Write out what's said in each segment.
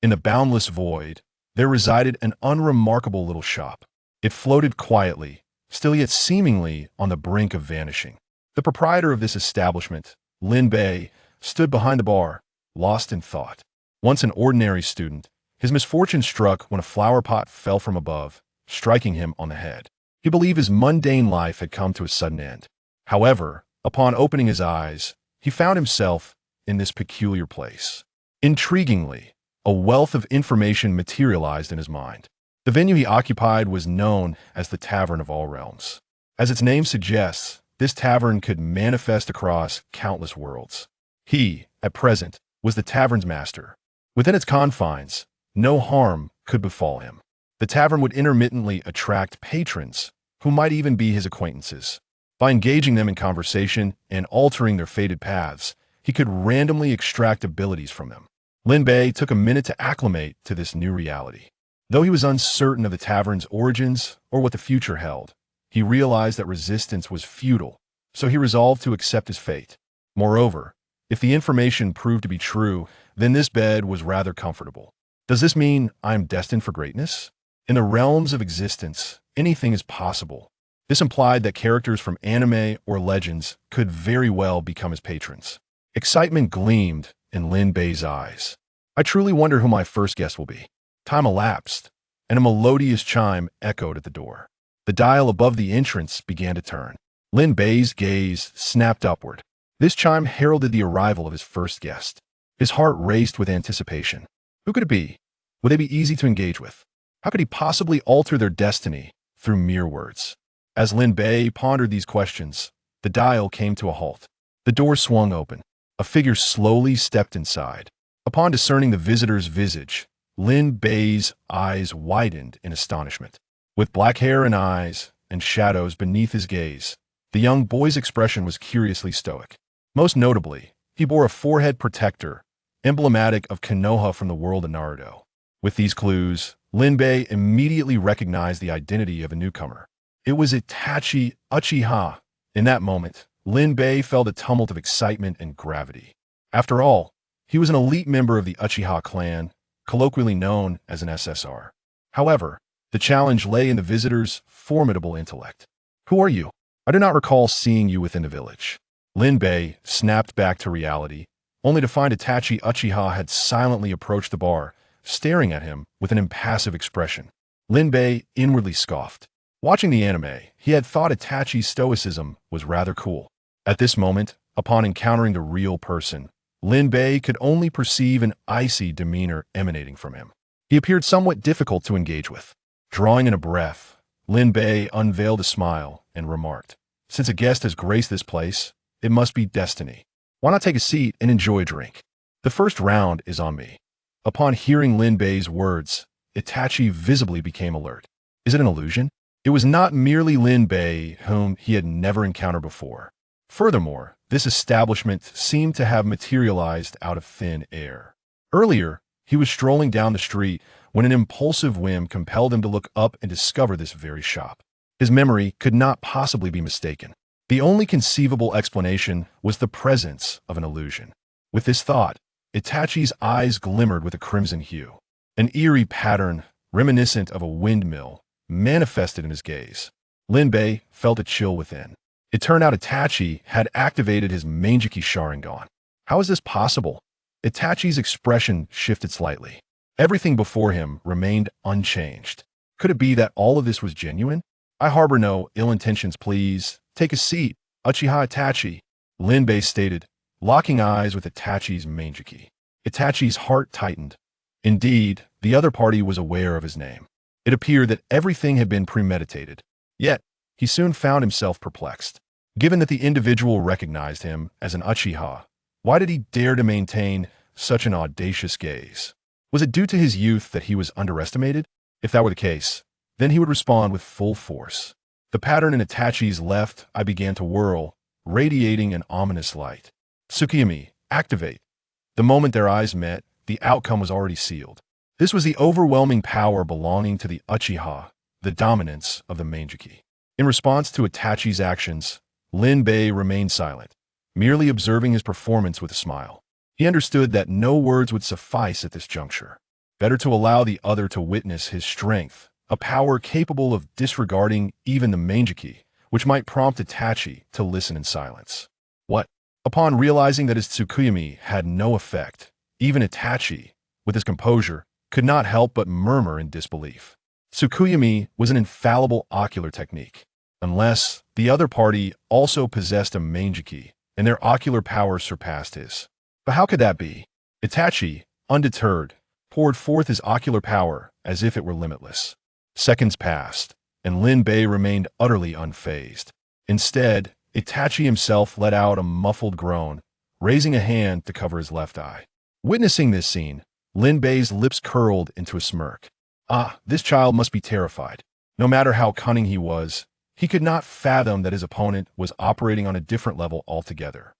In the boundless void, there resided an unremarkable little shop. It floated quietly, still yet seemingly on the brink of vanishing. The proprietor of this establishment, Lin Bei, stood behind the bar, lost in thought. Once an ordinary student, his misfortune struck when a flower pot fell from above, striking him on the head. He believed his mundane life had come to a sudden end. However, upon opening his eyes, he found himself in this peculiar place. Intriguingly, a wealth of information materialized in his mind. The venue he occupied was known as the Tavern of All Realms. As its name suggests, this tavern could manifest across countless worlds. He, at present, was the tavern's master. Within its confines, no harm could befall him. The tavern would intermittently attract patrons, who might even be his acquaintances. By engaging them in conversation and altering their fated paths, he could randomly extract abilities from them. Lin Bei took a minute to acclimate to this new reality. Though he was uncertain of the tavern's origins or what the future held, he realized that resistance was futile, so he resolved to accept his fate. Moreover, if the information proved to be true, then this bed was rather comfortable. Does this mean I am destined for greatness? In the realms of existence, anything is possible. This implied that characters from anime or legends could very well become his patrons. Excitement gleamed in Lin Bei's eyes. I truly wonder who my first guest will be. Time elapsed, and a melodious chime echoed at the door. The dial above the entrance began to turn. Lin Bei's gaze snapped upward. This chime heralded the arrival of his first guest. His heart raced with anticipation. Who could it be? Would they be easy to engage with? How could he possibly alter their destiny through mere words? As Lin Bei pondered these questions, the dial came to a halt. The door swung open. A figure slowly stepped inside. Upon discerning the visitor's visage, Lin Bei's eyes widened in astonishment. With black hair and eyes and shadows beneath his gaze, the young boy's expression was curiously stoic. Most notably, he bore a forehead protector, emblematic of Konoha from the world of Naruto. With these clues, Lin Bei immediately recognized the identity of a newcomer. It was Itachi Uchiha. In that moment, Lin Bei felt a tumult of excitement and gravity. After all, he was an elite member of the Uchiha clan, colloquially known as an SSR. However, the challenge lay in the visitor's formidable intellect. Who are you? I do not recall seeing you within the village. Lin Bei snapped back to reality, only to find Itachi Uchiha had silently approached the bar, staring at him with an impassive expression. Lin Bei inwardly scoffed. Watching the anime, he had thought Itachi's stoicism was rather cool. At this moment, upon encountering the real person, Lin Bei could only perceive an icy demeanor emanating from him. He appeared somewhat difficult to engage with. Drawing in a breath, Lin Bei unveiled a smile and remarked, "Since a guest has graced this place, it must be destiny. Why not take a seat and enjoy a drink? The first round is on me." Upon hearing Lin Bei's words, Itachi visibly became alert. Is it an illusion? It was not merely Lin Bei, whom he had never encountered before. Furthermore, this establishment seemed to have materialized out of thin air. Earlier, he was strolling down the street when an impulsive whim compelled him to look up and discover this very shop. His memory could not possibly be mistaken. The only conceivable explanation was the presence of an illusion. With this thought, Itachi's eyes glimmered with a crimson hue. An eerie pattern, reminiscent of a windmill, manifested in his gaze. Lin Bei felt a chill within. It turned out Itachi had activated his Manjiki Sharingan. How is this possible? Itachi's expression shifted slightly. Everything before him remained unchanged. Could it be that all of this was genuine? I harbor no ill intentions, please. Take a seat, Uchiha Itachi, Lin Bei stated, locking eyes with Itachi's Manjiki. Itachi's heart tightened. Indeed, the other party was aware of his name. It appeared that everything had been premeditated. Yet, he soon found himself perplexed. Given that the individual recognized him as an Uchiha, why did he dare to maintain such an audacious gaze? Was it due to his youth that he was underestimated? If that were the case, then he would respond with full force. The pattern in Itachi's left eye began to whirl, radiating an ominous light. Tsukiyami, activate. The moment their eyes met, the outcome was already sealed. This was the overwhelming power belonging to the Uchiha, the dominance of the Manjiki. In response to Itachi's actions, Lin Bei remained silent, merely observing his performance with a smile. He understood that no words would suffice at this juncture. Better to allow the other to witness his strength, a power capable of disregarding even the Mangeki, which might prompt Itachi to listen in silence. What? Upon realizing that his Tsukuyomi had no effect, even Itachi, with his composure, could not help but murmur in disbelief. Tsukuyomi was an infallible ocular technique, unless the other party also possessed a Mangeki, and their ocular power surpassed his. But how could that be? Itachi, undeterred, poured forth his ocular power as if it were limitless. Seconds passed, and Lin Bei remained utterly unfazed. Instead, Itachi himself let out a muffled groan, raising a hand to cover his left eye. Witnessing this scene, Lin Bei's lips curled into a smirk. Ah, this child must be terrified. No matter how cunning he was, he could not fathom that his opponent was operating on a different level altogether.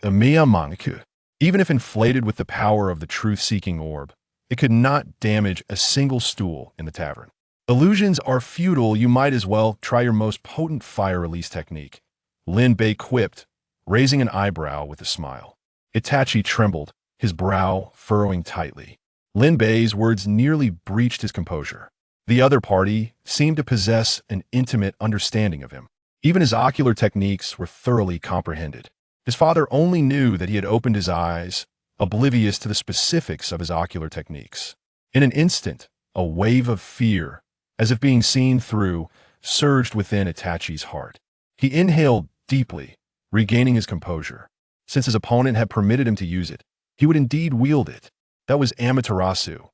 Miya Mangaku. Even if inflated with the power of the truth-seeking orb, it could not damage a single stool in the tavern. Illusions are futile, you might as well try your most potent fire release technique, Lin Bei quipped, raising an eyebrow with a smile. Itachi trembled, his brow furrowing tightly. Lin Bei's words nearly breached his composure. The other party seemed to possess an intimate understanding of him. Even his ocular techniques were thoroughly comprehended. His father only knew that he had opened his eyes, oblivious to the specifics of his ocular techniques. In an instant, a wave of fear, as if being seen through, surged within Itachi's heart. He inhaled deeply, regaining his composure. Since his opponent had permitted him to use it, he would indeed wield it. That was Amaterasu.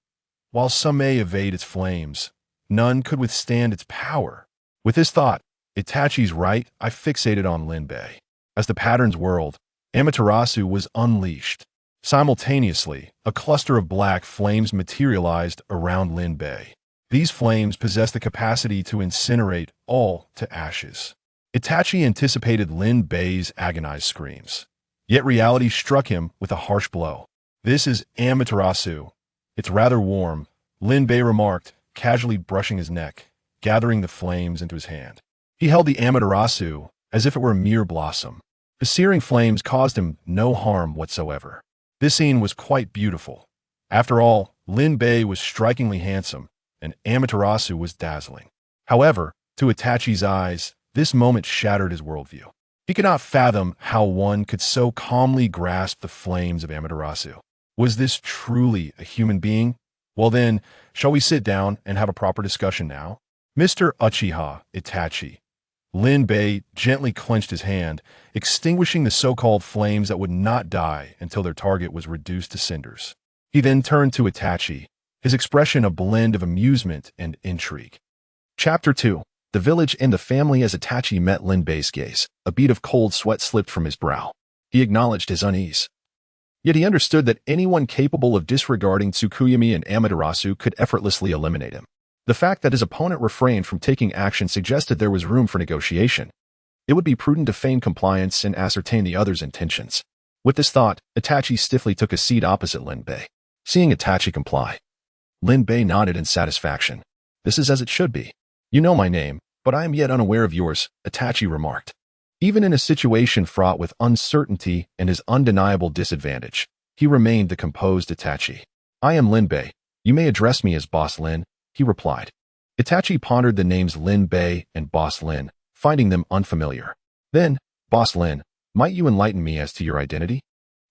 While some may evade its flames, none could withstand its power. With this thought, Itachi's right eye fixated on Lin Bei. As the patterns whirled, Amaterasu was unleashed. Simultaneously, a cluster of black flames materialized around Lin Bei. These flames possessed the capacity to incinerate all to ashes. Itachi anticipated Lin Bei's agonized screams. Yet reality struck him with a harsh blow. "This is Amaterasu. It's rather warm," Lin Bei remarked, casually brushing his neck, gathering the flames into his hand. He held the Amaterasu as if it were a mere blossom. The searing flames caused him no harm whatsoever. This scene was quite beautiful. After all, Lin Bei was strikingly handsome, and Amaterasu was dazzling. However, to Itachi's eyes, this moment shattered his worldview. He could not fathom how one could so calmly grasp the flames of Amaterasu. Was this truly a human being? Well then, shall we sit down and have a proper discussion now? Mr. Uchiha Itachi. Lin Bei gently clenched his hand, extinguishing the so-called flames that would not die until their target was reduced to cinders. He then turned to Itachi, his expression a blend of amusement and intrigue. Chapter 2. The village and the family. As Itachi met Lin Bei's gaze, a bead of cold sweat slipped from his brow. He acknowledged his unease. Yet he understood that anyone capable of disregarding Tsukuyomi and Amaterasu could effortlessly eliminate him. The fact that his opponent refrained from taking action suggested there was room for negotiation. It would be prudent to feign compliance and ascertain the other's intentions. With this thought, Itachi stiffly took a seat opposite Lin Bei. Seeing Itachi comply, Lin Bei nodded in satisfaction. "This is as it should be. You know my name, but I am yet unaware of yours," Itachi remarked. Even in a situation fraught with uncertainty and his undeniable disadvantage, he remained the composed Itachi. "I am Lin Bei. You may address me as Boss Lin," he replied. Itachi pondered the names Lin Bei and Boss Lin, finding them unfamiliar. Then, "Boss Lin, might you enlighten me as to your identity?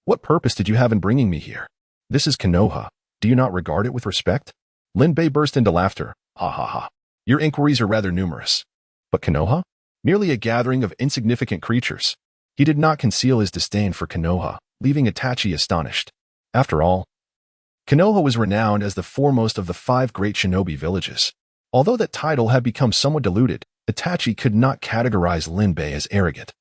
What purpose did you have in bringing me here? This is Konoha. Do you not regard it with respect?" Lin Bei burst into laughter. "Ha ha ha. Your inquiries are rather numerous. But Konoha? Merely a gathering of insignificant creatures." He did not conceal his disdain for Konoha, leaving Itachi astonished. After all, Konoha was renowned as the foremost of the 5 great shinobi villages. Although that title had become somewhat diluted, Itachi could not categorize Lin Bei as arrogant.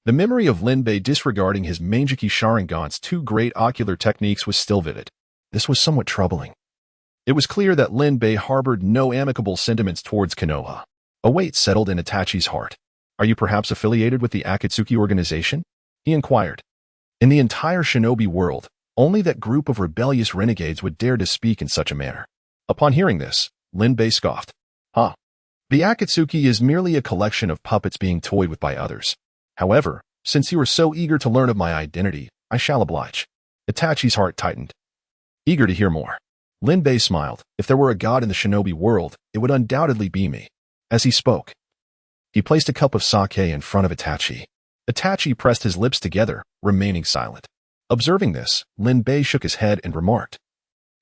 The memory of Lin Bei disregarding his Mangeki Sharingan's 2 great ocular techniques was still vivid. This was somewhat troubling. It was clear that Lin Bei harbored no amicable sentiments towards Konoha. A weight settled in Itachi's heart. "Are you perhaps affiliated with the Akatsuki organization?" he inquired. In the entire shinobi world, only that group of rebellious renegades would dare to speak in such a manner. Upon hearing this, Lin Bei scoffed. "Huh. The Akatsuki is merely a collection of puppets being toyed with by others. However, since you are so eager to learn of my identity, I shall oblige." Itachi's heart tightened. "Eager to hear more. Linbei smiled. If there were a god in the shinobi world, it would undoubtedly be me. As he spoke, he placed a cup of sake in front of Itachi. Itachi pressed his lips together, remaining silent. Observing this, Linbei shook his head and remarked,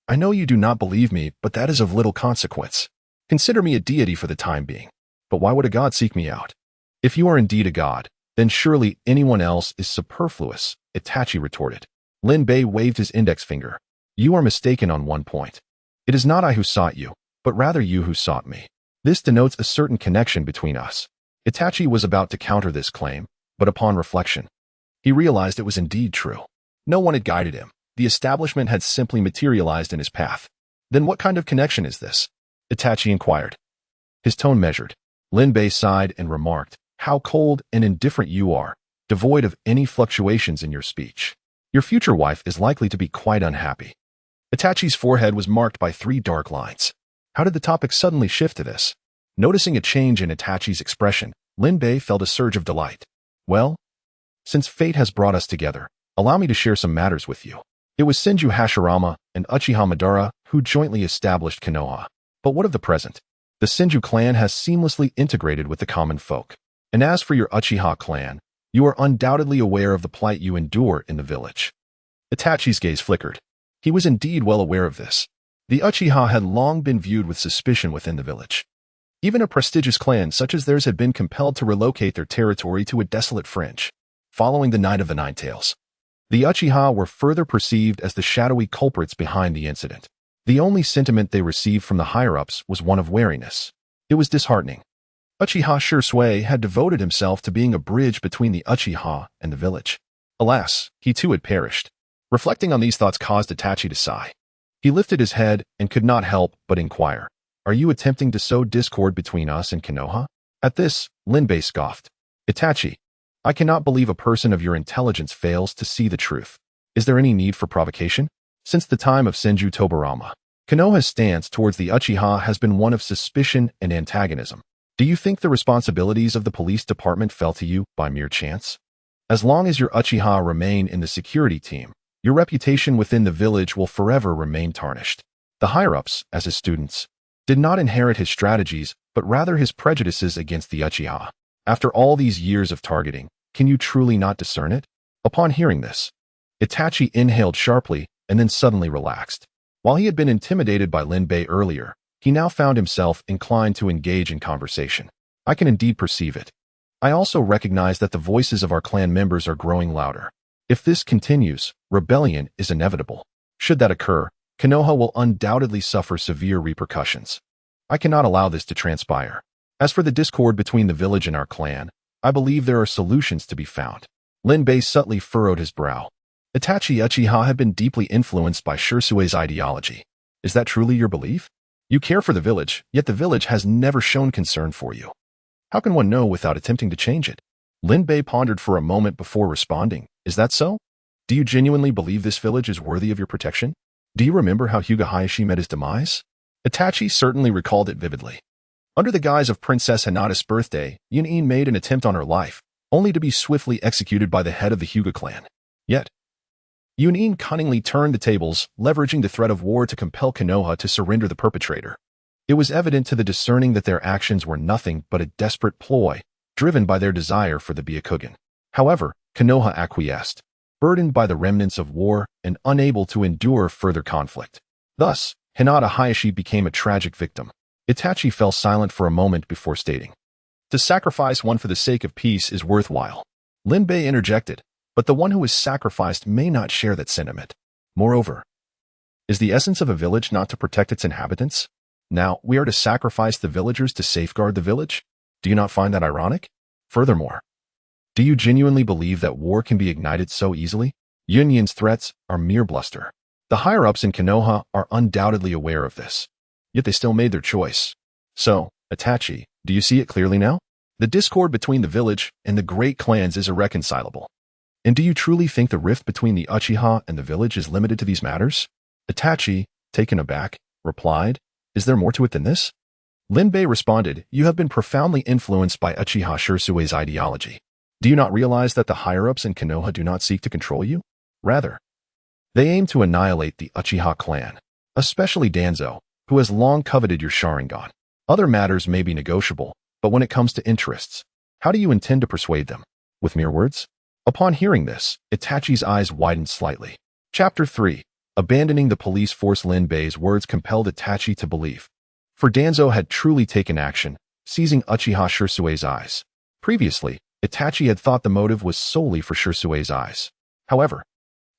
I know you do not believe me, but that is of little consequence. Consider me a deity for the time being. But why would a god seek me out? If you are indeed a god, then surely anyone else is superfluous, Itachi retorted. Linbei waved his index finger. You are mistaken on one point. It is not I who sought you, but rather you who sought me. This denotes a certain connection between us. Itachi was about to counter this claim, but upon reflection, he realized it was indeed true. No one had guided him. The establishment had simply materialized in his path. Then what kind of connection is this? Itachi inquired. His tone measured. Linbei sighed and remarked, How cold and indifferent you are, devoid of any fluctuations in your speech. Your future wife is likely to be quite unhappy. Itachi's forehead was marked by 3 dark lines. How did the topic suddenly shift to this? Noticing a change in Itachi's expression, Linbei felt a surge of delight. Well, since fate has brought us together, allow me to share some matters with you. It was Senju Hashirama and Uchiha Madara who jointly established Konoha. But what of the present? The Senju clan has seamlessly integrated with the common folk. And as for your Uchiha clan, you are undoubtedly aware of the plight you endure in the village. Itachi's gaze flickered. He was indeed well aware of this. The Uchiha had long been viewed with suspicion within the village. Even a prestigious clan such as theirs had been compelled to relocate their territory to a desolate fringe, following the Night of the Nine Tails. The Uchiha were further perceived as the shadowy culprits behind the incident. The only sentiment they received from the higher-ups was one of wariness. It was disheartening. Uchiha Shisui had devoted himself to being a bridge between the Uchiha and the village. Alas, he too had perished. Reflecting on these thoughts caused Itachi to sigh. He lifted his head and could not help but inquire, Are you attempting to sow discord between us and Konoha? At this, Linbei scoffed. Itachi, I cannot believe a person of your intelligence fails to see the truth. Is there any need for provocation? Since the time of Senju Tobarama, Konoha's stance towards the Uchiha has been one of suspicion and antagonism. Do you think the responsibilities of the police department fell to you by mere chance? As long as your Uchiha remain in the security team, your reputation within the village will forever remain tarnished. The higher-ups, as his students, did not inherit his strategies, but rather his prejudices against the Uchiha. After all these years of targeting, can you truly not discern it? Upon hearing this, Itachi inhaled sharply and then suddenly relaxed. While he had been intimidated by Linbei earlier, he now found himself inclined to engage in conversation. I can indeed perceive it. I also recognize that the voices of our clan members are growing louder. If this continues, rebellion is inevitable. Should that occur, Konoha will undoubtedly suffer severe repercussions. I cannot allow this to transpire. As for the discord between the village and our clan, I believe there are solutions to be found. Linbei subtly furrowed his brow. Itachi Uchiha had been deeply influenced by Shisui's ideology. Is that truly your belief? You care for the village, yet the village has never shown concern for you. How can one know without attempting to change it? Linbei pondered for a moment before responding. Is that so? Do you genuinely believe this village is worthy of your protection? Do you remember how Hyuga Hayashi met his demise? Itachi certainly recalled it vividly. Under the guise of Princess Hinata's birthday, Yun-in made an attempt on her life, only to be swiftly executed by the head of the Hyuga clan. Yet, Yun-in cunningly turned the tables, leveraging the threat of war to compel Konoha to surrender the perpetrator. It was evident to the discerning that their actions were nothing but a desperate ploy, driven by their desire for the Byakugan. However, Konoha acquiesced, burdened by the remnants of war and unable to endure further conflict. Thus, Hinata Hayashi became a tragic victim. Itachi fell silent for a moment before stating, To sacrifice one for the sake of peace is worthwhile. Linbei interjected, but the one who is sacrificed may not share that sentiment. Moreover, is the essence of a village not to protect its inhabitants? Now, we are to sacrifice the villagers to safeguard the village? Do you not find that ironic? Furthermore, do you genuinely believe that war can be ignited so easily? Yun-in's threats are mere bluster. The higher-ups in Konoha are undoubtedly aware of this. Yet they still made their choice. So, Itachi, do you see it clearly now? The discord between the village and the great clans is irreconcilable. And do you truly think the rift between the Uchiha and the village is limited to these matters? Itachi, taken aback, replied, Is there more to it than this? Linbei responded, You have been profoundly influenced by Uchiha Shisui's ideology. Do you not realize that the higher-ups in Konoha do not seek to control you? Rather, they aim to annihilate the Uchiha clan. especially Danzo, who has long coveted your Sharingan. Other matters may be negotiable, but when it comes to interests, how do you intend to persuade them? With mere words? Upon hearing this, Itachi's eyes widened slightly. Chapter 3. Abandoning the police force. Lin Bei's words compelled Itachi to believe. For Danzo had truly taken action, seizing Uchiha Shirsue's eyes. Previously, Itachi had thought the motive was solely for Shirsue's eyes. However,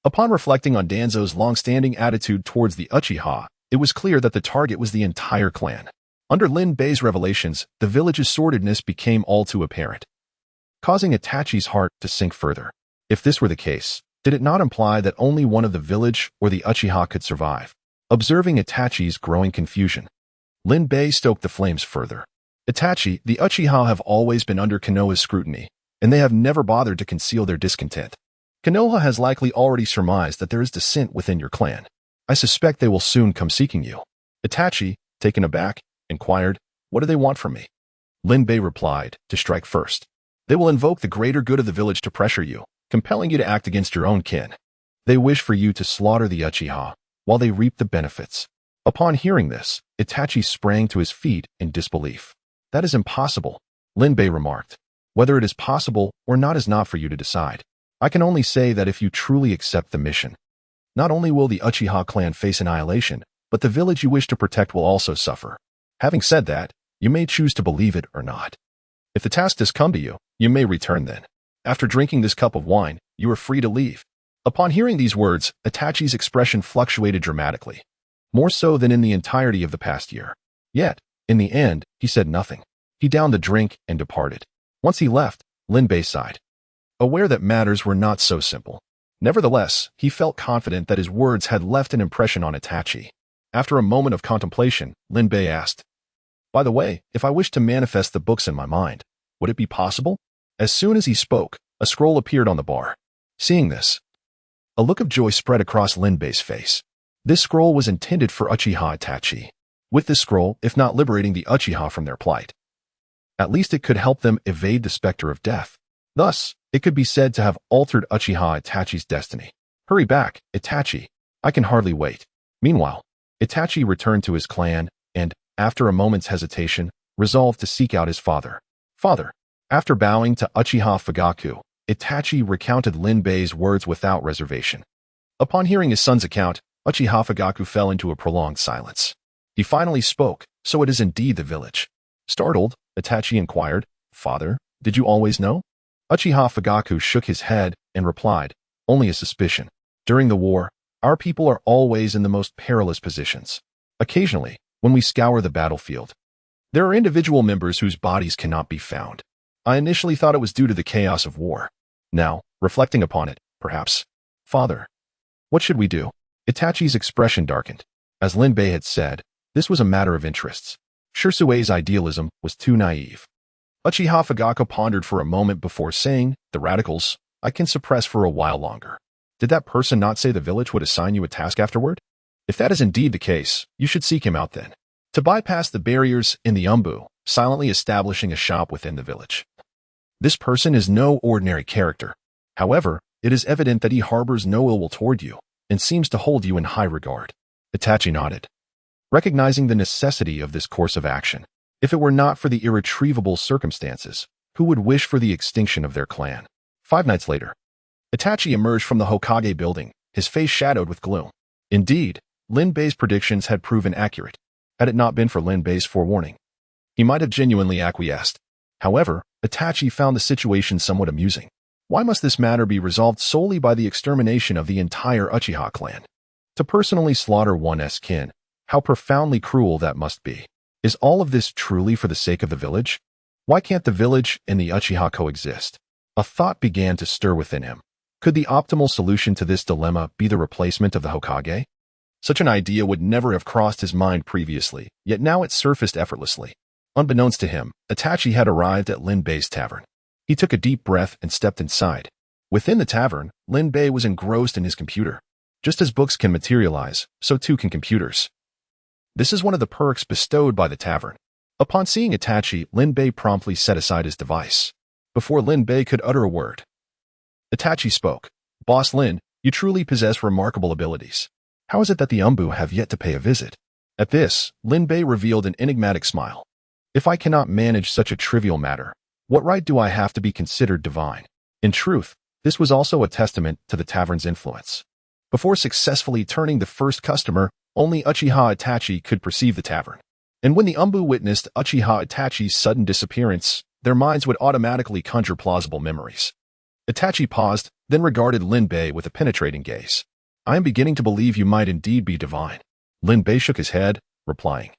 upon reflecting on Danzo's long-standing attitude towards the Uchiha, it was clear that the target was the entire clan. Under Lin Bei's revelations, the village's sordidness became all too apparent, causing Itachi's heart to sink further. If this were the case, did it not imply that only one of the village or the Uchiha could survive? Observing Itachi's growing confusion, Lin Bei stoked the flames further. Itachi, the Uchiha have always been under Konoha's scrutiny, and they have never bothered to conceal their discontent. Konoha has likely already surmised that there is dissent within your clan. I suspect they will soon come seeking you. Itachi, taken aback, inquired, "What do they want from me?" Lin Bei replied, "To strike first. They will invoke the greater good of the village to pressure you, compelling you to act against your own kin. They wish for you to slaughter the Uchiha, while they reap the benefits." Upon hearing this, Itachi sprang to his feet in disbelief. "That is impossible," Lin Bei remarked. "Whether it is possible or not is not for you to decide. I can only say that if you truly accept the mission, not only will the Uchiha clan face annihilation, but the village you wish to protect will also suffer. Having said that, you may choose to believe it or not. If the task does come to you, you may return then. After drinking this cup of wine, you are free to leave." Upon hearing these words, Itachi's expression fluctuated dramatically, more so than in the entirety of the past year. Yet, in the end, he said nothing. He downed the drink and departed. Once he left, Lin Bei sighed, aware that matters were not so simple. Nevertheless, he felt confident that his words had left an impression on Itachi. After a moment of contemplation, Lin Bei asked, "By the way, if I wish to manifest the books in my mind, would it be possible?" As soon as he spoke, a scroll appeared on the bar. Seeing this, a look of joy spread across Lin Bei's face. This scroll was intended for Uchiha Itachi. With this scroll, if not liberating the Uchiha from their plight, at least it could help them evade the specter of death. Thus, it could be said to have altered Uchiha Itachi's destiny. "Hurry back, Itachi. I can hardly wait." Meanwhile, Itachi returned to his clan and, after a moment's hesitation, resolved to seek out his father. "Father." After bowing to Uchiha Fugaku, Itachi recounted Lin Bei's words without reservation. Upon hearing his son's account, Uchiha Fugaku fell into a prolonged silence. He finally spoke, "So it is indeed the village." Startled, Itachi inquired, "Father, did you always know?" Uchiha Fugaku shook his head and replied, "Only a suspicion. During the war, our people are always in the most perilous positions. Occasionally, when we scour the battlefield, there are individual members whose bodies cannot be found. I initially thought it was due to the chaos of war. Now, reflecting upon it, perhaps. Father, what should we do?" Itachi's expression darkened. As Lin Bei had said, this was a matter of interests. Shirsue's idealism was too naive. Uchiha Fugaku pondered for a moment before saying, "The radicals, I can suppress for a while longer. Did that person not say the village would assign you a task afterward? If that is indeed the case, you should seek him out then. To bypass the barriers in the Umbu, silently establishing a shop within the village. This person is no ordinary character. However, it is evident that he harbors no ill will toward you, and seems to hold you in high regard." Itachi nodded, recognizing the necessity of this course of action. If it were not for the irretrievable circumstances, who would wish for the extinction of their clan? 5 nights later, Itachi emerged from the Hokage building, his face shadowed with gloom. Indeed, Lin Bei's predictions had proven accurate. Had it not been for Lin Bei's forewarning, he might have genuinely acquiesced. However, Itachi found the situation somewhat amusing. Why must this matter be resolved solely by the extermination of the entire Uchiha clan? To personally slaughter one's kin, how profoundly cruel that must be. Is all of this truly for the sake of the village? Why can't the village and the Uchiha coexist? A thought began to stir within him. Could the optimal solution to this dilemma be the replacement of the Hokage? Such an idea would never have crossed his mind previously, yet now it surfaced effortlessly. Unbeknownst to him, Itachi had arrived at Lin Bei's tavern. He took a deep breath and stepped inside. Within the tavern, Lin Bei was engrossed in his computer. Just as books can materialize, so too can computers. This is one of the perks bestowed by the tavern. Upon seeing Itachi, Lin Bei promptly set aside his device. Before Lin Bei could utter a word, Itachi spoke. "Boss Lin, you truly possess remarkable abilities. How is it that the Umbu have yet to pay a visit? At this, Lin Bei revealed an enigmatic smile. If I cannot manage such a trivial matter, what right do I have to be considered divine? In truth, this was also a testament to the tavern's influence. Before successfully turning the first customer, only Uchiha Itachi could perceive the tavern. And when the Umbu witnessed Uchiha Itachi's sudden disappearance, their minds would automatically conjure plausible memories. Itachi paused, then regarded Lin Bei with a penetrating gaze. I am beginning to believe you might indeed be divine. Lin Bei shook his head, replying.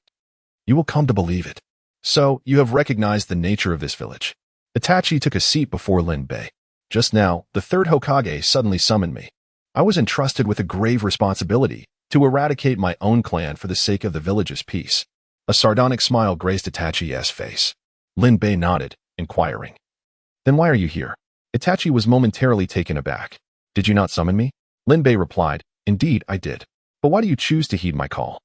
You will come to believe it. So, you have recognized the nature of this village. Itachi took a seat before Lin Bei. Just now, the third Hokage suddenly summoned me. I was entrusted with a grave responsibility to eradicate my own clan for the sake of the village's peace. A sardonic smile graced Itachi's face. Lin Bei nodded, inquiring. Then why are you here? Itachi was momentarily taken aback. Did you not summon me? Lin Bei replied, Indeed, I did. But why do you choose to heed my call?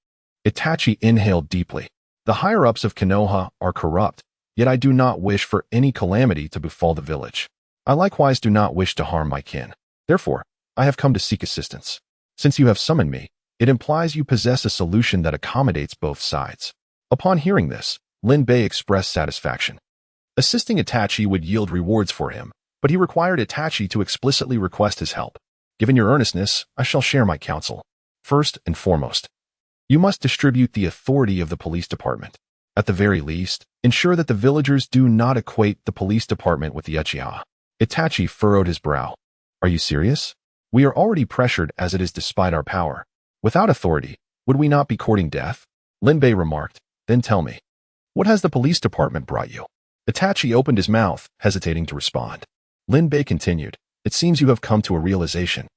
Itachi inhaled deeply. The higher-ups of Konoha are corrupt, yet I do not wish for any calamity to befall the village. I likewise do not wish to harm my kin. Therefore, I have come to seek assistance. Since you have summoned me, it implies you possess a solution that accommodates both sides. Upon hearing this, Lin Bei expressed satisfaction. Assisting Itachi would yield rewards for him, but he required Itachi to explicitly request his help. Given your earnestness, I shall share my counsel. First and foremost, you must distribute the authority of the police department. At the very least, ensure that the villagers do not equate the police department with the Uchiha. Itachi furrowed his brow. Are you serious? We are already pressured as it is despite our power. Without authority, would we not be courting death? Lin Bei remarked. Then tell me, what has the police department brought you? Itachi opened his mouth, hesitating to respond. Lin Bei continued. It seems you have come to a realization.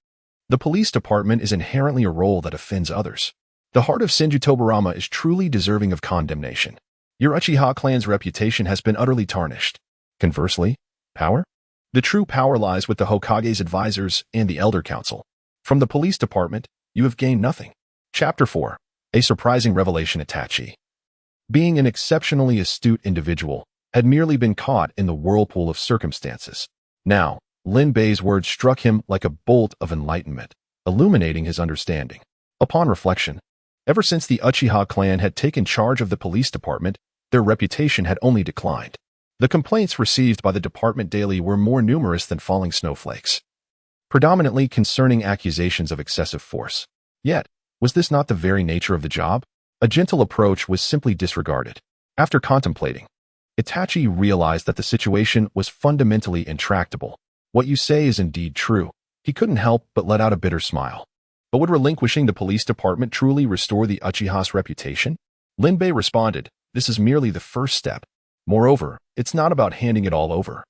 The police department is inherently a role that offends others. The heart of Senju Tobarama is truly deserving of condemnation. Your Uchiha clan's reputation has been utterly tarnished. Conversely, power? The true power lies with the Hokage's advisors and the Elder Council. From the police department, you have gained nothing. Chapter 4. A surprising revelation. Itachi, being an exceptionally astute individual, had merely been caught in the whirlpool of circumstances. Now, Lin Bei's words struck him like a bolt of enlightenment, illuminating his understanding. Upon reflection, ever since the Uchiha clan had taken charge of the police department, their reputation had only declined. The complaints received by the department daily were more numerous than falling snowflakes, predominantly concerning accusations of excessive force. Yet, was this not the very nature of the job? A gentle approach was simply disregarded. After contemplating, Itachi realized that the situation was fundamentally intractable. What you say is indeed true. He couldn't help but let out a bitter smile. But would relinquishing the police department truly restore the Uchiha's reputation? Lin Bei responded, this is merely the first step. Moreover, it's not about handing it all over.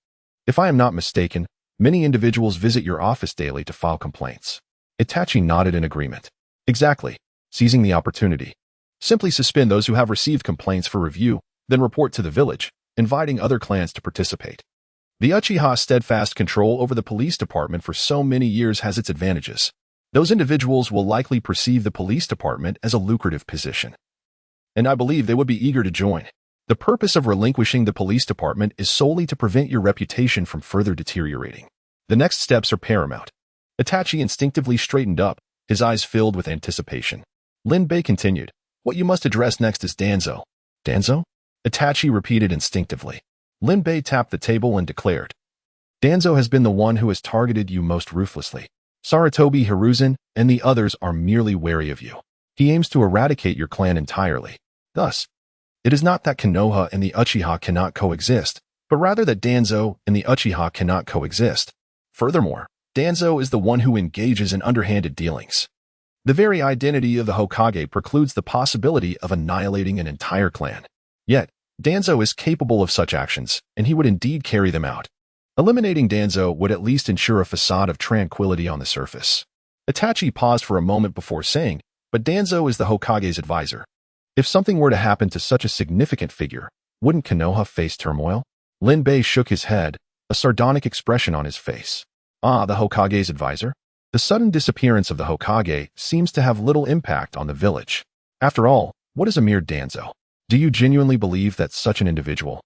If I am not mistaken, many individuals visit your office daily to file complaints. Itachi nodded in agreement. Exactly. Seizing the opportunity. Simply suspend those who have received complaints for review, then report to the village, inviting other clans to participate. The Uchiha's steadfast control over the police department for so many years has its advantages. Those individuals will likely perceive the police department as a lucrative position. And I believe they would be eager to join. The purpose of relinquishing the police department is solely to prevent your reputation from further deteriorating. The next steps are paramount. Itachi instinctively straightened up, his eyes filled with anticipation. Lin Bei continued, what you must address next is Danzo. Danzo? Itachi repeated instinctively. Lin Bei tapped the table and declared, Danzo has been the one who has targeted you most ruthlessly. Sarutobi Hiruzen and the others are merely wary of you. He aims to eradicate your clan entirely. Thus, it is not that Konoha and the Uchiha cannot coexist, but rather that Danzo and the Uchiha cannot coexist. Furthermore, Danzo is the one who engages in underhanded dealings. The very identity of the Hokage precludes the possibility of annihilating an entire clan. Yet, Danzo is capable of such actions, and he would indeed carry them out. Eliminating Danzo would at least ensure a facade of tranquility on the surface. Itachi paused for a moment before saying, but Danzo is the Hokage's advisor. If something were to happen to such a significant figure, wouldn't Konoha face turmoil? Lin Bei shook his head, a sardonic expression on his face. Ah, the Hokage's advisor? The sudden disappearance of the Hokage seems to have little impact on the village. After all, what is a mere Danzo? Do you genuinely believe that such an individual,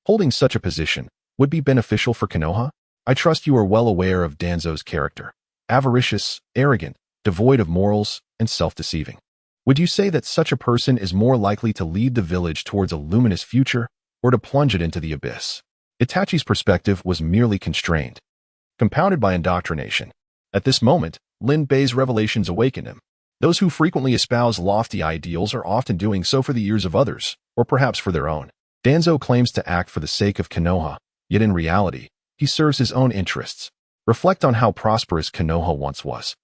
holding such a position, would be beneficial for Konoha? I trust you are well aware of Danzo's character. Avaricious, arrogant, devoid of morals and self-deceiving. Would you say that such a person is more likely to lead the village towards a luminous future or to plunge it into the abyss? Itachi's perspective was merely constrained, compounded by indoctrination. At this moment, Lin Bei's revelations awakened him. Those who frequently espouse lofty ideals are often doing so for the ears of others, or perhaps for their own. Danzo claims to act for the sake of Konoha, yet in reality, he serves his own interests. Reflect on how prosperous Konoha once was,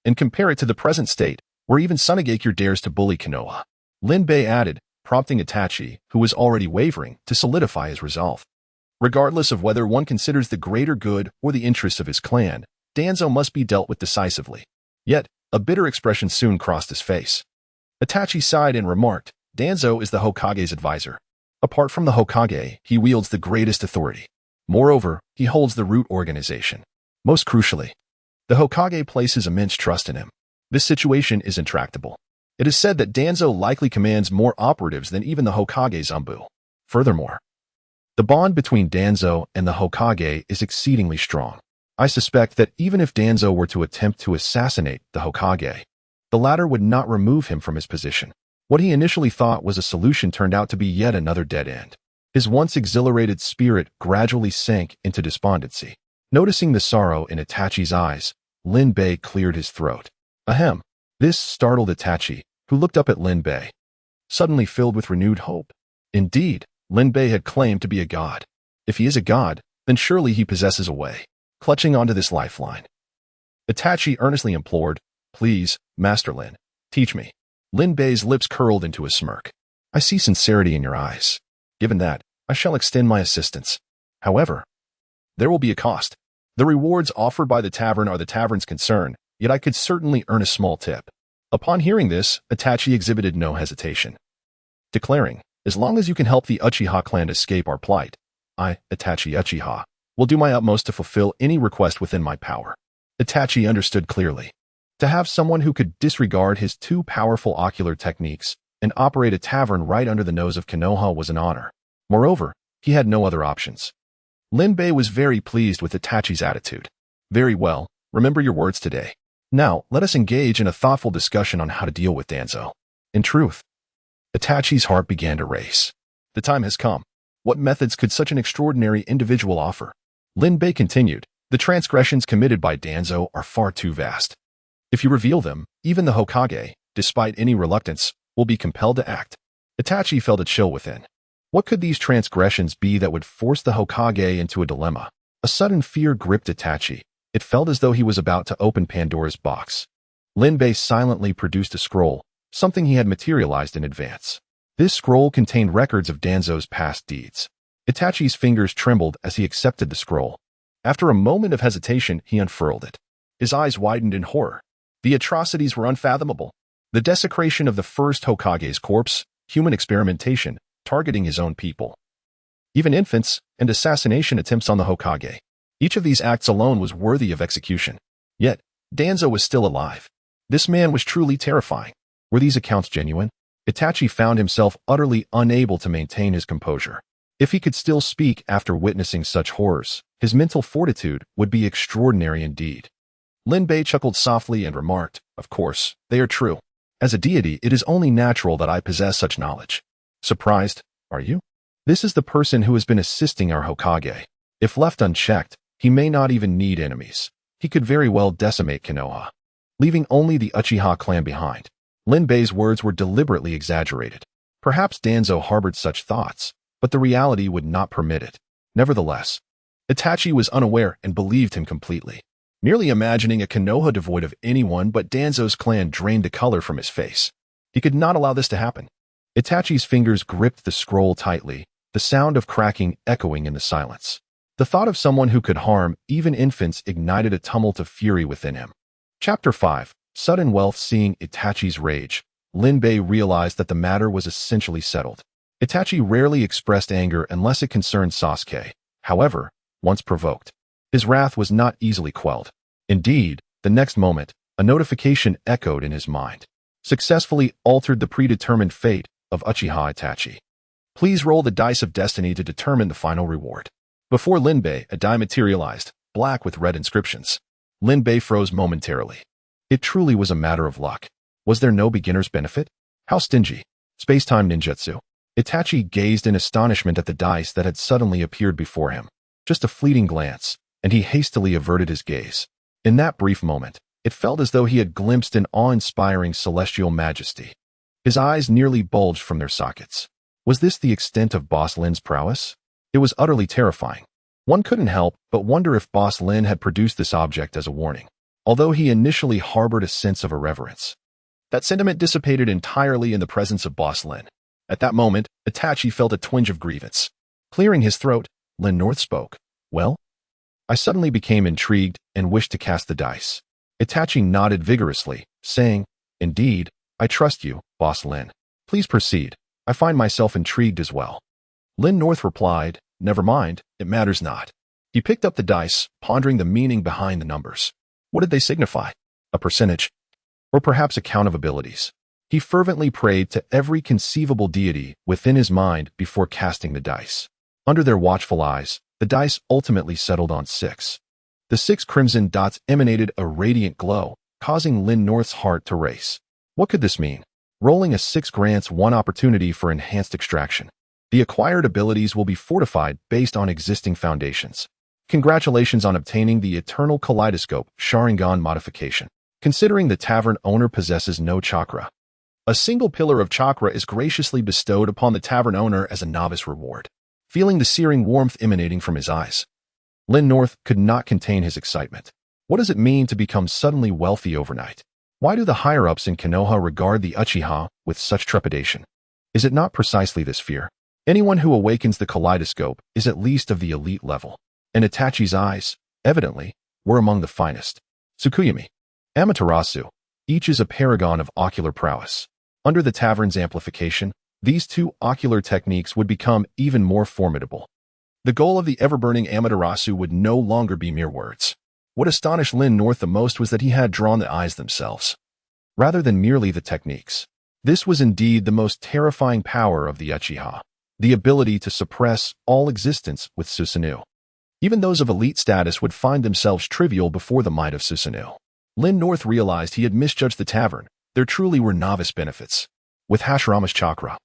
and compare it to the present state, where even Sunagakure dares to bully Konoha. Lin Bei added, prompting Itachi, who was already wavering, to solidify his resolve. Regardless of whether one considers the greater good or the interests of his clan, Danzo must be dealt with decisively. Yet, a bitter expression soon crossed his face. Itachi sighed and remarked, Danzo is the Hokage's advisor. Apart from the Hokage, he wields the greatest authority. Moreover, he holds the root organization. Most crucially, the Hokage places immense trust in him. This situation is intractable. It is said that Danzo likely commands more operatives than even the Hokage's Anbu. Furthermore, the bond between Danzo and the Hokage is exceedingly strong. I suspect that even if Danzo were to attempt to assassinate the Hokage, the latter would not remove him from his position. What he initially thought was a solution turned out to be yet another dead end. His once exhilarated spirit gradually sank into despondency. Noticing the sorrow in Itachi's eyes, Lin Bei cleared his throat. Ahem. This startled Itachi, who looked up at Lin Bei, suddenly filled with renewed hope. Indeed, Lin Bei had claimed to be a god. If he is a god, then surely he possesses a way. Clutching onto this lifeline, Itachi earnestly implored, Please, Master Lin, teach me. Lin Bei's lips curled into a smirk. I see sincerity in your eyes. Given that, I shall extend my assistance. However, there will be a cost. The rewards offered by the tavern are the tavern's concern, yet I could certainly earn a small tip. Upon hearing this, Itachi exhibited no hesitation, declaring, As long as you can help the Uchiha clan escape our plight, I, Itachi Uchiha, will do my utmost to fulfill any request within my power. Itachi understood clearly. To have someone who could disregard his two powerful ocular techniques and operate a tavern right under the nose of Konoha was an honor. Moreover, he had no other options. Lin Bei was very pleased with Itachi's attitude. Very well, remember your words today. Now, let us engage in a thoughtful discussion on how to deal with Danzo. In truth, Itachi's heart began to race. The time has come. What methods could such an extraordinary individual offer? Lin Bei continued, The transgressions committed by Danzo are far too vast. If you reveal them, even the Hokage, despite any reluctance, will be compelled to act. Itachi felt a chill within. What could these transgressions be that would force the Hokage into a dilemma? A sudden fear gripped Itachi. It felt as though he was about to open Pandora's box. Lin Bei silently produced a scroll, something he had materialized in advance. This scroll contained records of Danzo's past deeds. Itachi's fingers trembled as he accepted the scroll. After a moment of hesitation, he unfurled it. His eyes widened in horror. The atrocities were unfathomable. The desecration of the first Hokage's corpse, human experimentation, targeting his own people, even infants, and assassination attempts on the Hokage. Each of these acts alone was worthy of execution. Yet, Danzo was still alive. This man was truly terrifying. Were these accounts genuine? Itachi found himself utterly unable to maintain his composure. If he could still speak after witnessing such horrors, his mental fortitude would be extraordinary indeed. Lin Bei chuckled softly and remarked, Of course, they are true. As a deity, it is only natural that I possess such knowledge. Surprised, are you? This is the person who has been assisting our Hokage. If left unchecked, he may not even need enemies. He could very well decimate Konoha, leaving only the Uchiha clan behind. Lin Bei's words were deliberately exaggerated. Perhaps Danzo harbored such thoughts, but the reality would not permit it. Nevertheless, Itachi was unaware and believed him completely. Merely imagining a Konoha devoid of anyone but Danzo's clan drained the color from his face. He could not allow this to happen. Itachi's fingers gripped the scroll tightly, the sound of cracking echoing in the silence. The thought of someone who could harm even infants ignited a tumult of fury within him. Chapter 5. Sudden wealth. Seeing Itachi's rage, Lin Bei realized that the matter was essentially settled. Itachi rarely expressed anger unless it concerned Sasuke. However, once provoked, his wrath was not easily quelled. Indeed, the next moment, a notification echoed in his mind. Successfully altered the predetermined fate of Uchiha Itachi. Please roll the dice of destiny to determine the final reward. Before Lin Bei, a die materialized, black with red inscriptions. Lin Bei froze momentarily. It truly was a matter of luck. Was there no beginner's benefit? How stingy? Space-time ninjutsu. Itachi gazed in astonishment at the dice that had suddenly appeared before him. Just a fleeting glance, and he hastily averted his gaze. In that brief moment, it felt as though he had glimpsed an awe-inspiring celestial majesty. His eyes nearly bulged from their sockets. Was this the extent of Boss Lin's prowess? It was utterly terrifying. One couldn't help but wonder if Boss Lin had produced this object as a warning, although he initially harbored a sense of irreverence. That sentiment dissipated entirely in the presence of Boss Lin. At that moment, Itachi felt a twinge of grievance. Clearing his throat, Lin North spoke. Well? I suddenly became intrigued and wished to cast the dice. Itachi nodded vigorously, saying, Indeed, I trust you, Boss Lin. Please proceed. I find myself intrigued as well. Lin North replied, Never mind, it matters not. He picked up the dice, pondering the meaning behind the numbers. What did they signify? A percentage? Or perhaps a count of abilities? He fervently prayed to every conceivable deity within his mind before casting the dice. Under their watchful eyes, the dice ultimately settled on 6. The 6 crimson dots emanated a radiant glow, causing Lin North's heart to race. What could this mean? Rolling a 6 grants one opportunity for enhanced extraction. The acquired abilities will be fortified based on existing foundations. Congratulations on obtaining the Eternal Kaleidoscope Sharingan modification. Considering the tavern owner possesses no chakra, a single pillar of chakra is graciously bestowed upon the tavern owner as a novice reward. Feeling the searing warmth emanating from his eyes, Lin North could not contain his excitement. What does it mean to become suddenly wealthy overnight? Why do the higher-ups in Konoha regard the Uchiha with such trepidation? Is it not precisely this fear? Anyone who awakens the kaleidoscope is at least of the elite level, and Itachi's eyes, evidently, were among the finest. Tsukuyami, Amaterasu, each is a paragon of ocular prowess. Under the tavern's amplification, these 2 ocular techniques would become even more formidable. The goal of the ever-burning Amaterasu would no longer be mere words. What astonished Lin North the most was that he had drawn the eyes themselves, rather than merely the techniques. This was indeed the most terrifying power of the Uchiha, the ability to suppress all existence with Susanoo. Even those of elite status would find themselves trivial before the might of Susanoo. Lin North realized he had misjudged the tavern. There truly were novice benefits. With Hashirama's chakra,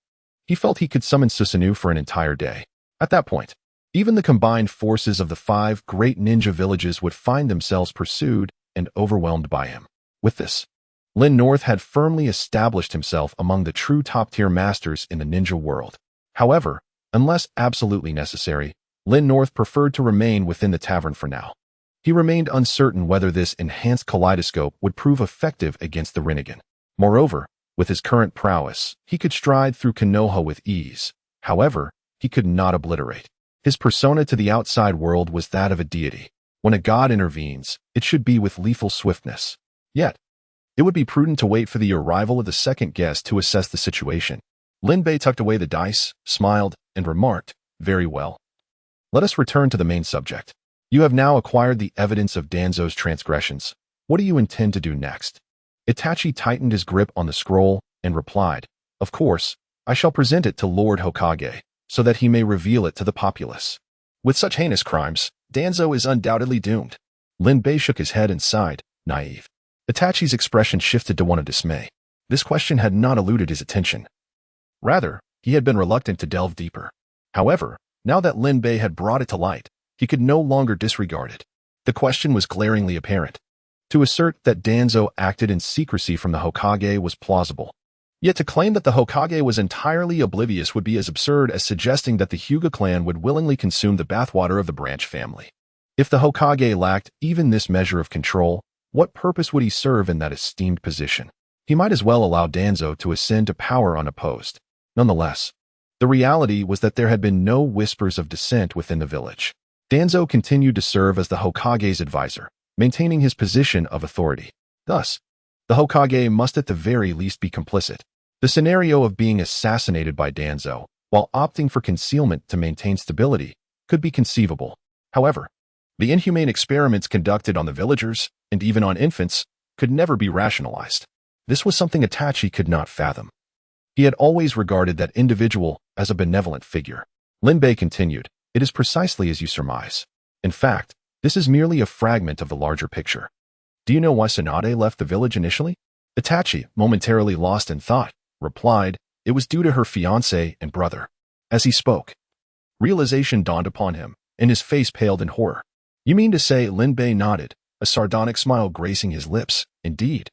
he felt he could summon Susanoo for an entire day. At that point, even the combined forces of the 5 great ninja villages would find themselves pursued and overwhelmed by him. With this, Lin North had firmly established himself among the true top-tier masters in the ninja world. However, unless absolutely necessary, Lin North preferred to remain within the tavern for now. He remained uncertain whether this enhanced kaleidoscope would prove effective against the Rinnegan. Moreover, with his current prowess, he could stride through Konoha with ease. However, he could not obliterate. His persona to the outside world was that of a deity. When a god intervenes, it should be with lethal swiftness. Yet, it would be prudent to wait for the arrival of the second guest to assess the situation. Lin Bei tucked away the dice, smiled, and remarked, Very well. Let us return to the main subject. You have now acquired the evidence of Danzo's transgressions. What do you intend to do next? Itachi tightened his grip on the scroll and replied, Of course, I shall present it to Lord Hokage, so that he may reveal it to the populace. With such heinous crimes, Danzo is undoubtedly doomed. Lin Bei shook his head and sighed, naive. Itachi's expression shifted to one of dismay. This question had not eluded his attention. Rather, he had been reluctant to delve deeper. However, now that Lin Bei had brought it to light, he could no longer disregard it. The question was glaringly apparent. To assert that Danzo acted in secrecy from the Hokage was plausible. Yet to claim that the Hokage was entirely oblivious would be as absurd as suggesting that the Hyuga clan would willingly consume the bathwater of the Branch family. If the Hokage lacked even this measure of control, what purpose would he serve in that esteemed position? He might as well allow Danzo to ascend to power unopposed. Nonetheless, the reality was that there had been no whispers of dissent within the village. Danzo continued to serve as the Hokage's advisor, maintaining his position of authority. Thus, the Hokage must at the very least be complicit. The scenario of being assassinated by Danzo, while opting for concealment to maintain stability, could be conceivable. However, the inhumane experiments conducted on the villagers, and even on infants, could never be rationalized. This was something Itachi could not fathom. He had always regarded that individual as a benevolent figure. Lin Bei continued, It is precisely as you surmise. In fact, this is merely a fragment of the larger picture. Do you know why Tsunade left the village initially? Itachi, momentarily lost in thought, replied, it was due to her fiancé and brother. As he spoke, realization dawned upon him, and his face paled in horror. You mean to say? Lin Bei nodded, a sardonic smile gracing his lips. Indeed.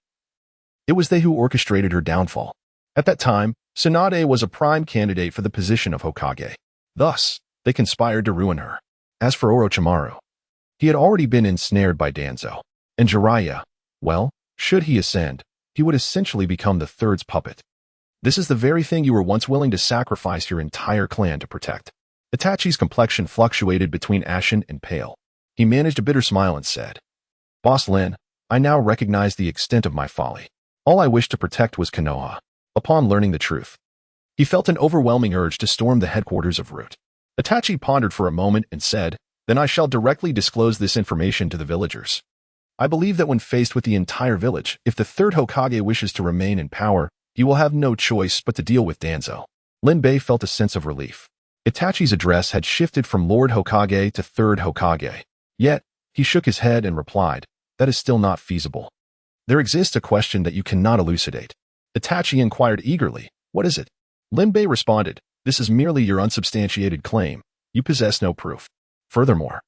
It was they who orchestrated her downfall. At that time, Tsunade was a prime candidate for the position of Hokage. Thus, they conspired to ruin her. As for Orochimaru, he had already been ensnared by Danzo. And Jiraiya, well, should he ascend, he would essentially become the third's puppet. This is the very thing you were once willing to sacrifice your entire clan to protect. Itachi's complexion fluctuated between ashen and pale. He managed a bitter smile and said, Boss Lin, I now recognize the extent of my folly. All I wished to protect was Konoha. Upon learning the truth, he felt an overwhelming urge to storm the headquarters of Root. Itachi pondered for a moment and said, Then I shall directly disclose this information to the villagers. I believe that when faced with the entire village, if the third Hokage wishes to remain in power, he will have no choice but to deal with Danzo. Lin Bei felt a sense of relief. Itachi's address had shifted from Lord Hokage to third Hokage. Yet, he shook his head and replied, That is still not feasible. There exists a question that you cannot elucidate. Itachi inquired eagerly, What is it? Lin Bei responded, This is merely your unsubstantiated claim. You possess no proof. Furthermore,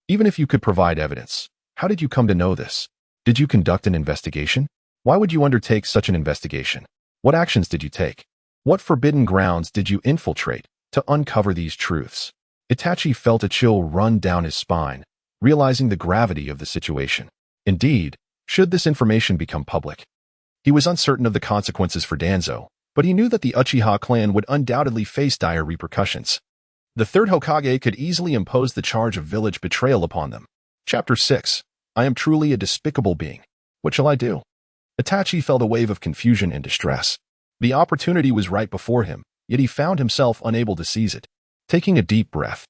even if you could provide evidence, how did you come to know this? Did you conduct an investigation? Why would you undertake such an investigation? What actions did you take? What forbidden grounds did you infiltrate to uncover these truths? Itachi felt a chill run down his spine, realizing the gravity of the situation. Indeed, should this information become public, he was uncertain of the consequences for Danzo, but he knew that the Uchiha clan would undoubtedly face dire repercussions. The third Hokage could easily impose the charge of village betrayal upon them. Chapter 6. I am truly a despicable being. What shall I do? Itachi felt a wave of confusion and distress. The opportunity was right before him, yet he found himself unable to seize it. Taking a deep breath,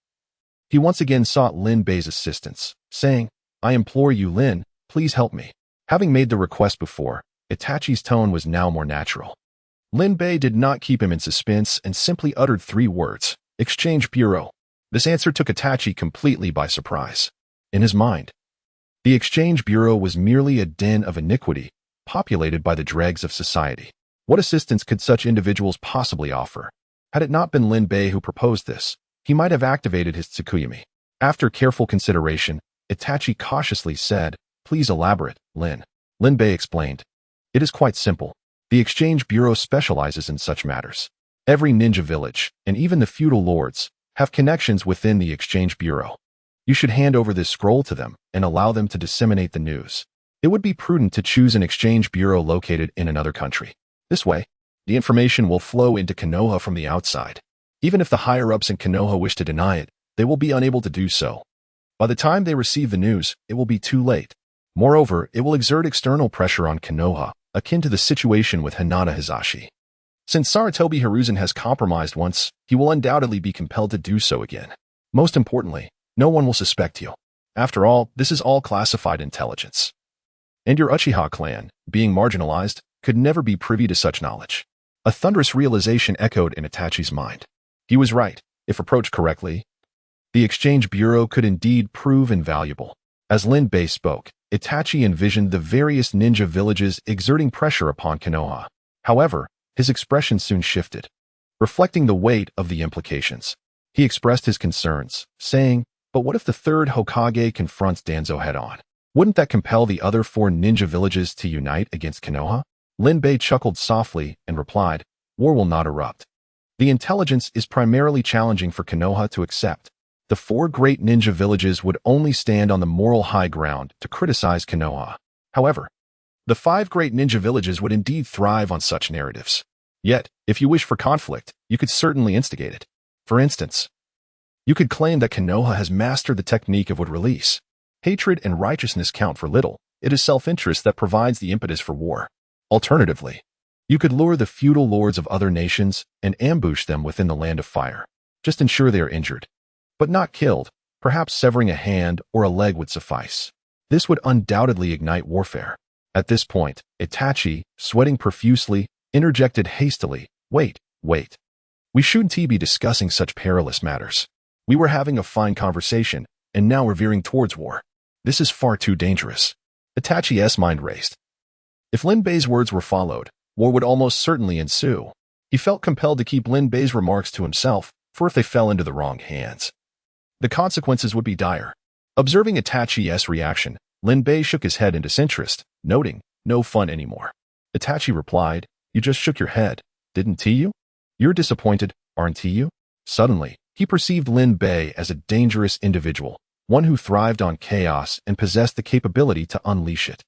he once again sought Lin Bei's assistance, saying, I implore you, Lin, please help me. Having made the request before, Itachi's tone was now more natural. Lin Bei did not keep him in suspense and simply uttered 3 words, Exchange Bureau. This answer took Itachi completely by surprise. In his mind, the Exchange Bureau was merely a den of iniquity, populated by the dregs of society. What assistance could such individuals possibly offer? Had it not been Lin Bei who proposed this, he might have activated his Tsukuyami. After careful consideration, Itachi cautiously said, Please elaborate, Lin. Lin Bei explained. It is quite simple. The Exchange Bureau specializes in such matters. Every ninja village, and even the feudal lords, have connections within the Exchange Bureau. You should hand over this scroll to them and allow them to disseminate the news. It would be prudent to choose an Exchange Bureau located in another country. This way, the information will flow into Konoha from the outside. Even if the higher-ups in Konoha wish to deny it, they will be unable to do so. By the time they receive the news, it will be too late. Moreover, it will exert external pressure on Konoha, akin to the situation with Hinata Hizashi. Since Sarutobi Hiruzen has compromised once, he will undoubtedly be compelled to do so again. Most importantly, no one will suspect you. After all, this is all classified intelligence. And your Uchiha clan, being marginalized, could never be privy to such knowledge. A thunderous realization echoed in Itachi's mind. He was right. If approached correctly, the Exchange Bureau could indeed prove invaluable. As Lin Bei spoke, Itachi envisioned the various ninja villages exerting pressure upon Konoha. However, his expression soon shifted, reflecting the weight of the implications. He expressed his concerns, saying, But what if the third Hokage confronts Danzo head-on? Wouldn't that compel the other 4 ninja villages to unite against Konoha? Lin Bei chuckled softly and replied, War will not erupt. The intelligence is primarily challenging for Konoha to accept. The 4 great ninja villages would only stand on the moral high ground to criticize Konoha. However, the 5 great ninja villages would indeed thrive on such narratives. Yet, if you wish for conflict, you could certainly instigate it. For instance, you could claim that Konoha has mastered the technique of wood release. Hatred and righteousness count for little. It is self-interest that provides the impetus for war. Alternatively, you could lure the feudal lords of other nations and ambush them within the Land of Fire. Just ensure they are injured, but not killed. Perhaps severing a hand or a leg would suffice. This would undoubtedly ignite warfare. At this point, Itachi, sweating profusely, interjected hastily, Wait. We shouldn't be discussing such perilous matters. We were having a fine conversation, and now we're veering towards war. This is far too dangerous. Itachi's mind raced. If Lin Bei's words were followed, war would almost certainly ensue. He felt compelled to keep Lin Bei's remarks to himself, for if they fell into the wrong hands, the consequences would be dire. Observing Itachi's reaction, Lin Bei shook his head in disinterest, noting, "No fun anymore." Itachi replied, "You just shook your head, didn't you? You're disappointed, aren't you?" Suddenly, he perceived Lin Bei as a dangerous individual, one who thrived on chaos and possessed the capability to unleash it.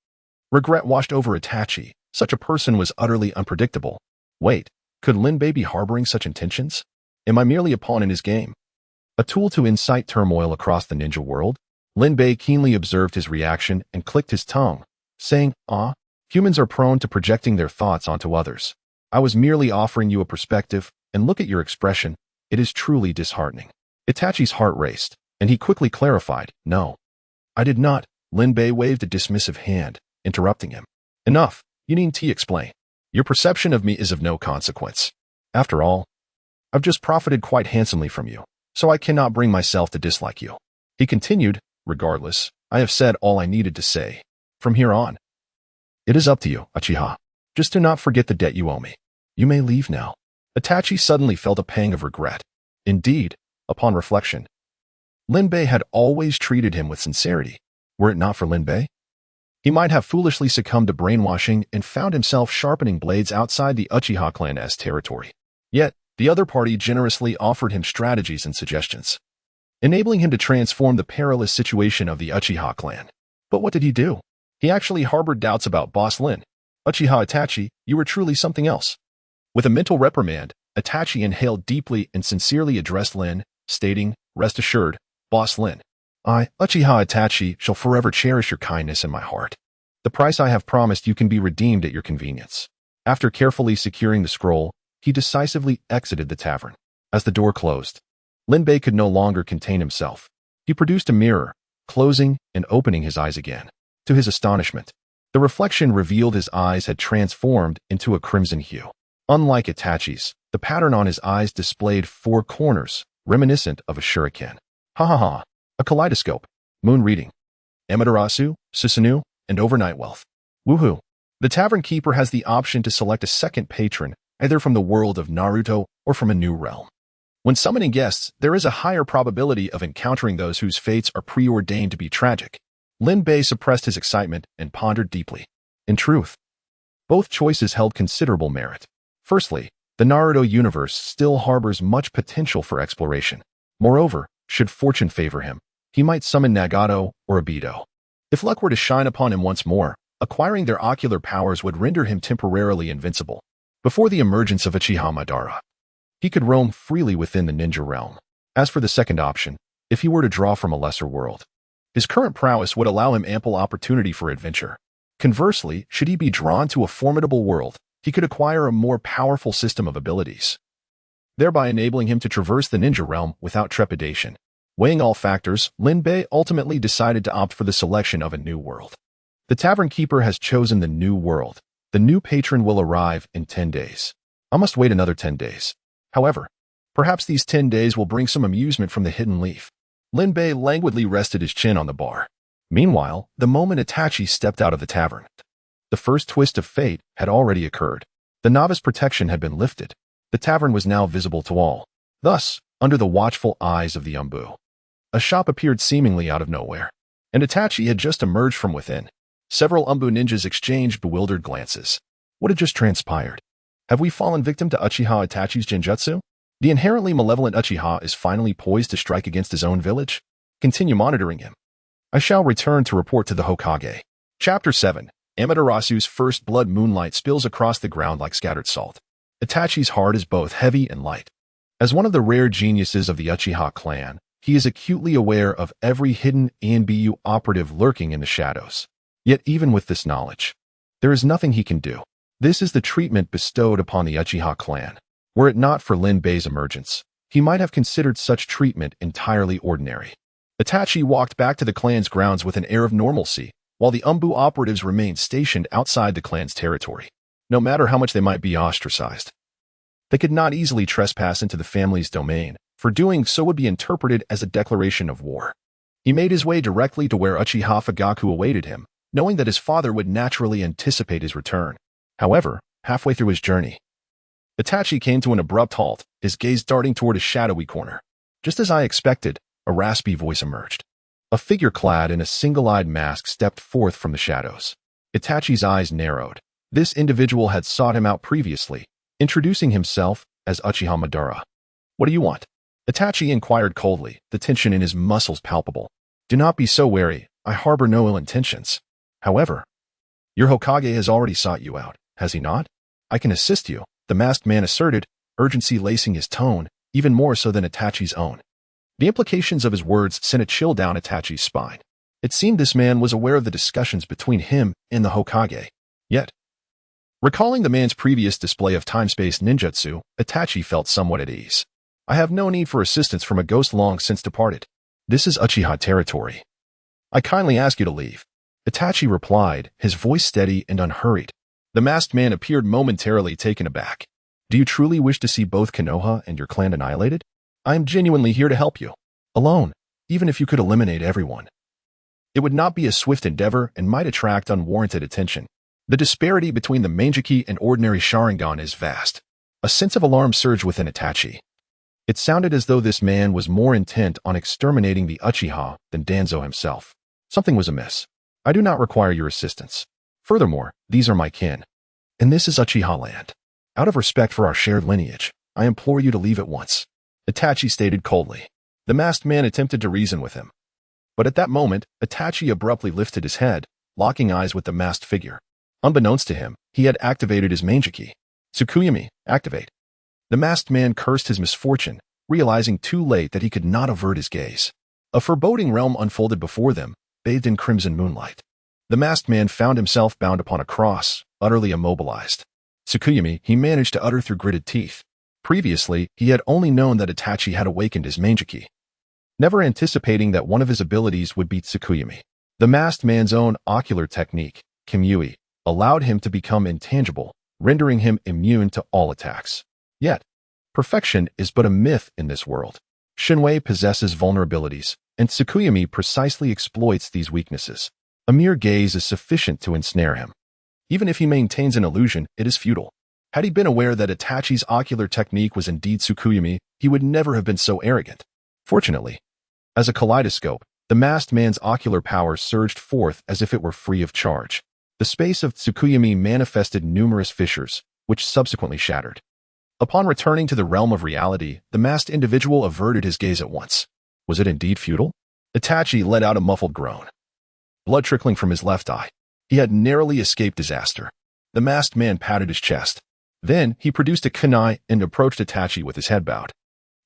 Regret washed over Itachi. Such a person was utterly unpredictable. Wait, could Lin Bei be harboring such intentions? Am I merely a pawn in his game? A tool to incite turmoil across the ninja world? Lin Bei keenly observed his reaction and clicked his tongue, saying, humans are prone to projecting their thoughts onto others. I was merely offering you a perspective, and look at your expression. It is truly disheartening." Itachi's heart raced, and he quickly clarified, "No, I did not." Lin Bei waved a dismissive hand, interrupting him. "Enough, you needn't explain. Your perception of me is of no consequence. After all, I've just profited quite handsomely from you, so I cannot bring myself to dislike you." He continued, "Regardless, I have said all I needed to say. From here on, it is up to you, Uchiha. Just do not forget the debt you owe me. You may leave now." Itachi suddenly felt a pang of regret. Indeed, upon reflection, Lin Bei had always treated him with sincerity. Were it not for Lin Bei, he might have foolishly succumbed to brainwashing and found himself sharpening blades outside the Uchiha clan's territory. Yet, the other party generously offered him strategies and suggestions, enabling him to transform the perilous situation of the Uchiha clan. But what did he do? He actually harbored doubts about Boss Lin. "Uchiha Itachi, you were truly something else." With a mental reprimand, Itachi inhaled deeply and sincerely addressed Lin, stating, "Rest assured, Boss Lin, I, Uchiha Itachi, shall forever cherish your kindness in my heart. The price I have promised you can be redeemed at your convenience." After carefully securing the scroll, he decisively exited the tavern. As the door closed, Lin Bei could no longer contain himself. He produced a mirror, closing and opening his eyes again. To his astonishment, the reflection revealed his eyes had transformed into a crimson hue. Unlike Itachi's, the pattern on his eyes displayed 4 corners, reminiscent of a shuriken. A kaleidoscope, moon reading, Amaterasu, Susanoo, and overnight wealth. Woohoo! The tavern keeper has the option to select a second patron, either from the world of Naruto or from a new realm. When summoning guests, there is a higher probability of encountering those whose fates are preordained to be tragic. Lin Bei suppressed his excitement and pondered deeply. In truth, both choices held considerable merit. Firstly, the Naruto universe still harbors much potential for exploration. Moreover, should fortune favor him, he might summon Nagato or Obito. If luck were to shine upon him once more, acquiring their ocular powers would render him temporarily invincible. Before the emergence of Uchiha Madara, he could roam freely within the ninja realm. As for the second option, if he were to draw from a lesser world, his current prowess would allow him ample opportunity for adventure. Conversely, should he be drawn to a formidable world, he could acquire a more powerful system of abilities, thereby enabling him to traverse the ninja realm without trepidation. Weighing all factors, Lin Bei ultimately decided to opt for the selection of a new world. The tavern keeper has chosen the new world. The new patron will arrive in 10 days. I must wait another 10 days. However, perhaps these 10 days will bring some amusement from the hidden leaf. Lin Bei languidly rested his chin on the bar. Meanwhile, the moment Itachi stepped out of the tavern, the first twist of fate had already occurred. The novice protection had been lifted. The tavern was now visible to all. Thus, under the watchful eyes of the Umbu, a shop appeared seemingly out of nowhere, and Itachi had just emerged from within. Several Umbu ninjas exchanged bewildered glances. What had just transpired? Have we fallen victim to Uchiha Itachi's genjutsu? The inherently malevolent Uchiha is finally poised to strike against his own village? Continue monitoring him. I shall return to report to the Hokage. Chapter 7. Amaterasu's first blood moonlight spills across the ground like scattered salt. Itachi's heart is both heavy and light. As one of the rare geniuses of the Uchiha clan, he is acutely aware of every hidden ANBU operative lurking in the shadows. Yet even with this knowledge, there is nothing he can do. This is the treatment bestowed upon the Uchiha clan. Were it not for Lin Bei's emergence, he might have considered such treatment entirely ordinary. Itachi walked back to the clan's grounds with an air of normalcy, while the Umbu operatives remained stationed outside the clan's territory. No matter how much they might be ostracized, they could not easily trespass into the family's domain, for doing so would be interpreted as a declaration of war. He made his way directly to where Uchiha Fugaku awaited him, knowing that his father would naturally anticipate his return. However, halfway through his journey, Itachi came to an abrupt halt, his gaze darting toward a shadowy corner. Just as I expected, a raspy voice emerged. A figure clad in a single-eyed mask stepped forth from the shadows. Itachi's eyes narrowed. This individual had sought him out previously, introducing himself as Uchiha Madara. "What do you want?" Itachi inquired coldly, the tension in his muscles palpable. "Do not be so wary. I harbor no ill intentions. However, your Hokage has already sought you out, has he not? I can assist you," the masked man asserted, urgency lacing his tone, even more so than Itachi's own. The implications of his words sent a chill down Itachi's spine. It seemed this man was aware of the discussions between him and the Hokage. Yet, recalling the man's previous display of time-space ninjutsu, Itachi felt somewhat at ease. "I have no need for assistance from a ghost long since departed. This is Uchiha territory. I kindly ask you to leave." Itachi replied, his voice steady and unhurried. The masked man appeared momentarily taken aback. "Do you truly wish to see both Konoha and your clan annihilated? I am genuinely here to help you. Alone, even if you could eliminate everyone. It would not be a swift endeavor and might attract unwarranted attention. The disparity between the Manjiki and ordinary Sharingan is vast." A sense of alarm surged within Itachi. It sounded as though this man was more intent on exterminating the Uchiha than Danzo himself. Something was amiss. "I do not require your assistance. Furthermore, these are my kin. And this is Uchiha land. Out of respect for our shared lineage, I implore you to leave at once," Itachi stated coldly. The masked man attempted to reason with him. But at that moment, Itachi abruptly lifted his head, locking eyes with the masked figure. Unbeknownst to him, he had activated his Manjiki. "Tsukuyomi, activate." The masked man cursed his misfortune, realizing too late that he could not avert his gaze. A foreboding realm unfolded before them, bathed in crimson moonlight. The masked man found himself bound upon a cross, utterly immobilized. "Tsukuyomi," he managed to utter through gritted teeth. Previously, he had only known that Itachi had awakened his Manjiki, never anticipating that one of his abilities would be Tsukuyomi. The masked man's own ocular technique, Kimyui, allowed him to become intangible, rendering him immune to all attacks. Yet, perfection is but a myth in this world. Shinwei possesses vulnerabilities, and Tsukuyomi precisely exploits these weaknesses. A mere gaze is sufficient to ensnare him. Even if he maintains an illusion, it is futile. Had he been aware that Itachi's ocular technique was indeed Tsukuyomi, he would never have been so arrogant. Fortunately, as a kaleidoscope, the masked man's ocular power surged forth as if it were free of charge. The space of Tsukuyomi manifested numerous fissures, which subsequently shattered. Upon returning to the realm of reality, the masked individual averted his gaze at once. Was it indeed futile? Itachi let out a muffled groan, blood trickling from his left eye. He had narrowly escaped disaster. The masked man patted his chest. Then he produced a kunai and approached Itachi with his head bowed.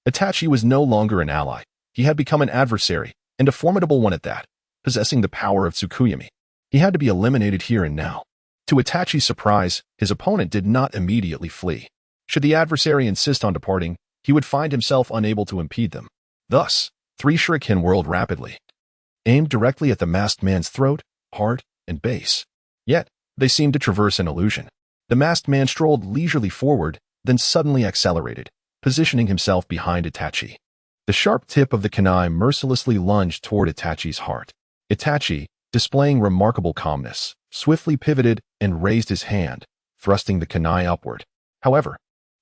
Itachi was no longer an ally. He had become an adversary, and a formidable one at that, possessing the power of Tsukuyomi. He had to be eliminated here and now. To Itachi's surprise, his opponent did not immediately flee. Should the adversary insist on departing, he would find himself unable to impede them. Thus, 3 shuriken whirled rapidly, aimed directly at the masked man's throat, heart, and base. Yet, they seemed to traverse an illusion. The masked man strolled leisurely forward, then suddenly accelerated, positioning himself behind Itachi. The sharp tip of the kunai mercilessly lunged toward Itachi's heart. Itachi, displaying remarkable calmness, swiftly pivoted and raised his hand, thrusting the kunai upward. However,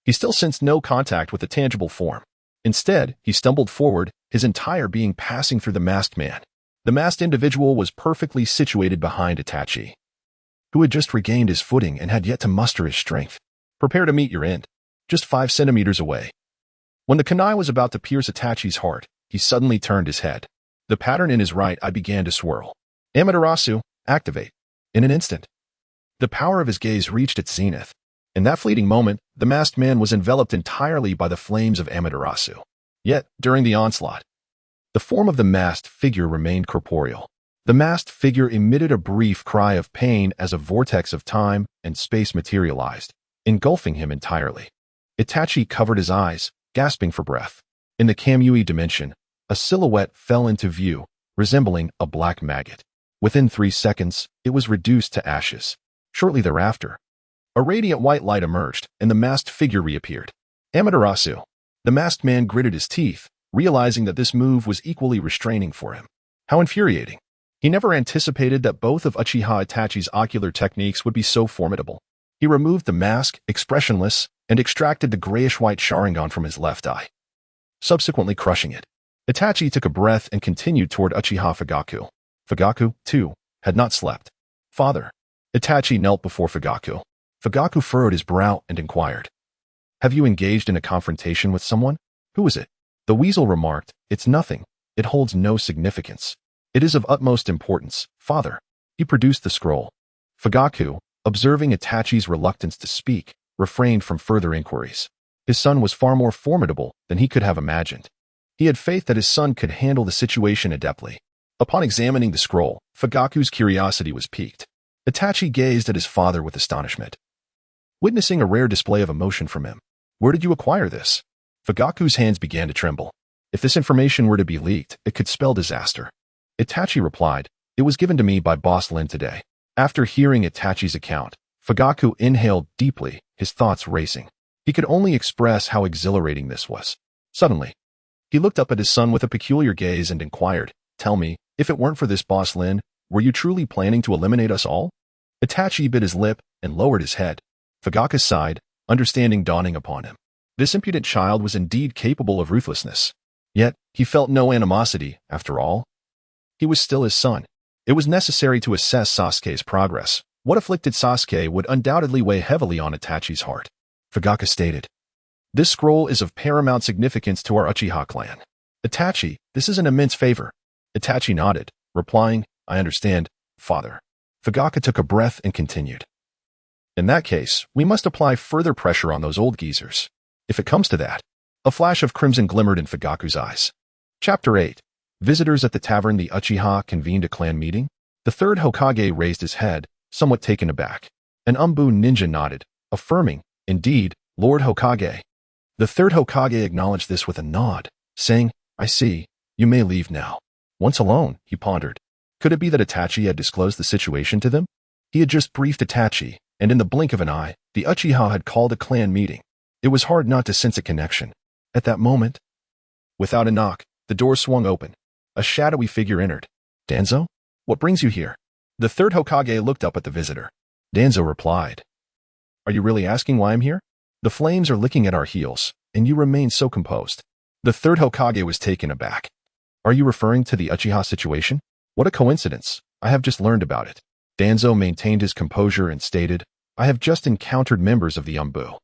he still sensed no contact with the tangible form. Instead, he stumbled forward, his entire being passing through the masked man. The masked individual was perfectly situated behind Itachi, who had just regained his footing and had yet to muster his strength. "Prepare to meet your end," just 5 centimeters away. When the kunai was about to pierce Itachi's heart, he suddenly turned his head. The pattern in his right eye began to swirl. "Amaterasu, activate." In an instant, the power of his gaze reached its zenith. In that fleeting moment, the masked man was enveloped entirely by the flames of Amaterasu. Yet, during the onslaught, the form of the masked figure remained corporeal. The masked figure emitted a brief cry of pain as a vortex of time and space materialized, engulfing him entirely. Itachi covered his eyes, gasping for breath. In the Kamui dimension, a silhouette fell into view, resembling a black maggot. Within 3 seconds, it was reduced to ashes. Shortly thereafter, a radiant white light emerged, and the masked figure reappeared. "Amaterasu." The masked man gritted his teeth, realizing that this move was equally restraining for him. How infuriating. He never anticipated that both of Uchiha Itachi's ocular techniques would be so formidable. He removed the mask, expressionless, and extracted the grayish-white Sharingan from his left eye, subsequently crushing it. Itachi took a breath and continued toward Uchiha Fugaku. Fugaku, too, had not slept. "Father." Itachi knelt before Fugaku. Fugaku furrowed his brow and inquired, "Have you engaged in a confrontation with someone? Who is it?" The weasel remarked, "It's nothing. It holds no significance. It is of utmost importance, father." He produced the scroll. Fugaku, observing Itachi's reluctance to speak, refrained from further inquiries. His son was far more formidable than he could have imagined. He had faith that his son could handle the situation adeptly. Upon examining the scroll, Fugaku's curiosity was piqued. Itachi gazed at his father with astonishment, witnessing a rare display of emotion from him. "Where did you acquire this?" Fugaku's hands began to tremble. If this information were to be leaked, it could spell disaster. Itachi replied, "It was given to me by Boss Lin today." After hearing Itachi's account, Fugaku inhaled deeply, his thoughts racing. He could only express how exhilarating this was. Suddenly, he looked up at his son with a peculiar gaze and inquired, "Tell me, if it weren't for this Boss Lin, were you truly planning to eliminate us all?" Itachi bit his lip and lowered his head. Fugaku sighed, understanding dawning upon him. This impudent child was indeed capable of ruthlessness. Yet, he felt no animosity, after all. He was still his son. It was necessary to assess Sasuke's progress. What afflicted Sasuke would undoubtedly weigh heavily on Itachi's heart. Fugaku stated, "This scroll is of paramount significance to our Uchiha clan. Itachi, this is an immense favor." Itachi nodded, replying, "I understand, father." Fugaku took a breath and continued, "In that case, we must apply further pressure on those old geezers. If it comes to that." A flash of crimson glimmered in Fugaku's eyes. Chapter 8. Visitors at the tavern. The Uchiha convened a clan meeting. The third Hokage raised his head, somewhat taken aback. An Umbu ninja nodded, affirming, "Indeed, Lord Hokage." The third Hokage acknowledged this with a nod, saying, "I see, you may leave now." Once alone, he pondered. Could it be that Itachi had disclosed the situation to them? He had just briefed Itachi, and in the blink of an eye, the Uchiha had called a clan meeting. It was hard not to sense a connection. At that moment, without a knock, the door swung open. A shadowy figure entered. "Danzo? What brings you here?" The third Hokage looked up at the visitor. Danzo replied, "Are you really asking why I'm here? The flames are licking at our heels, and you remain so composed." The third Hokage was taken aback. "Are you referring to the Uchiha situation? What a coincidence. I have just learned about it." Danzo maintained his composure and stated, "I have just encountered members of the Umbu.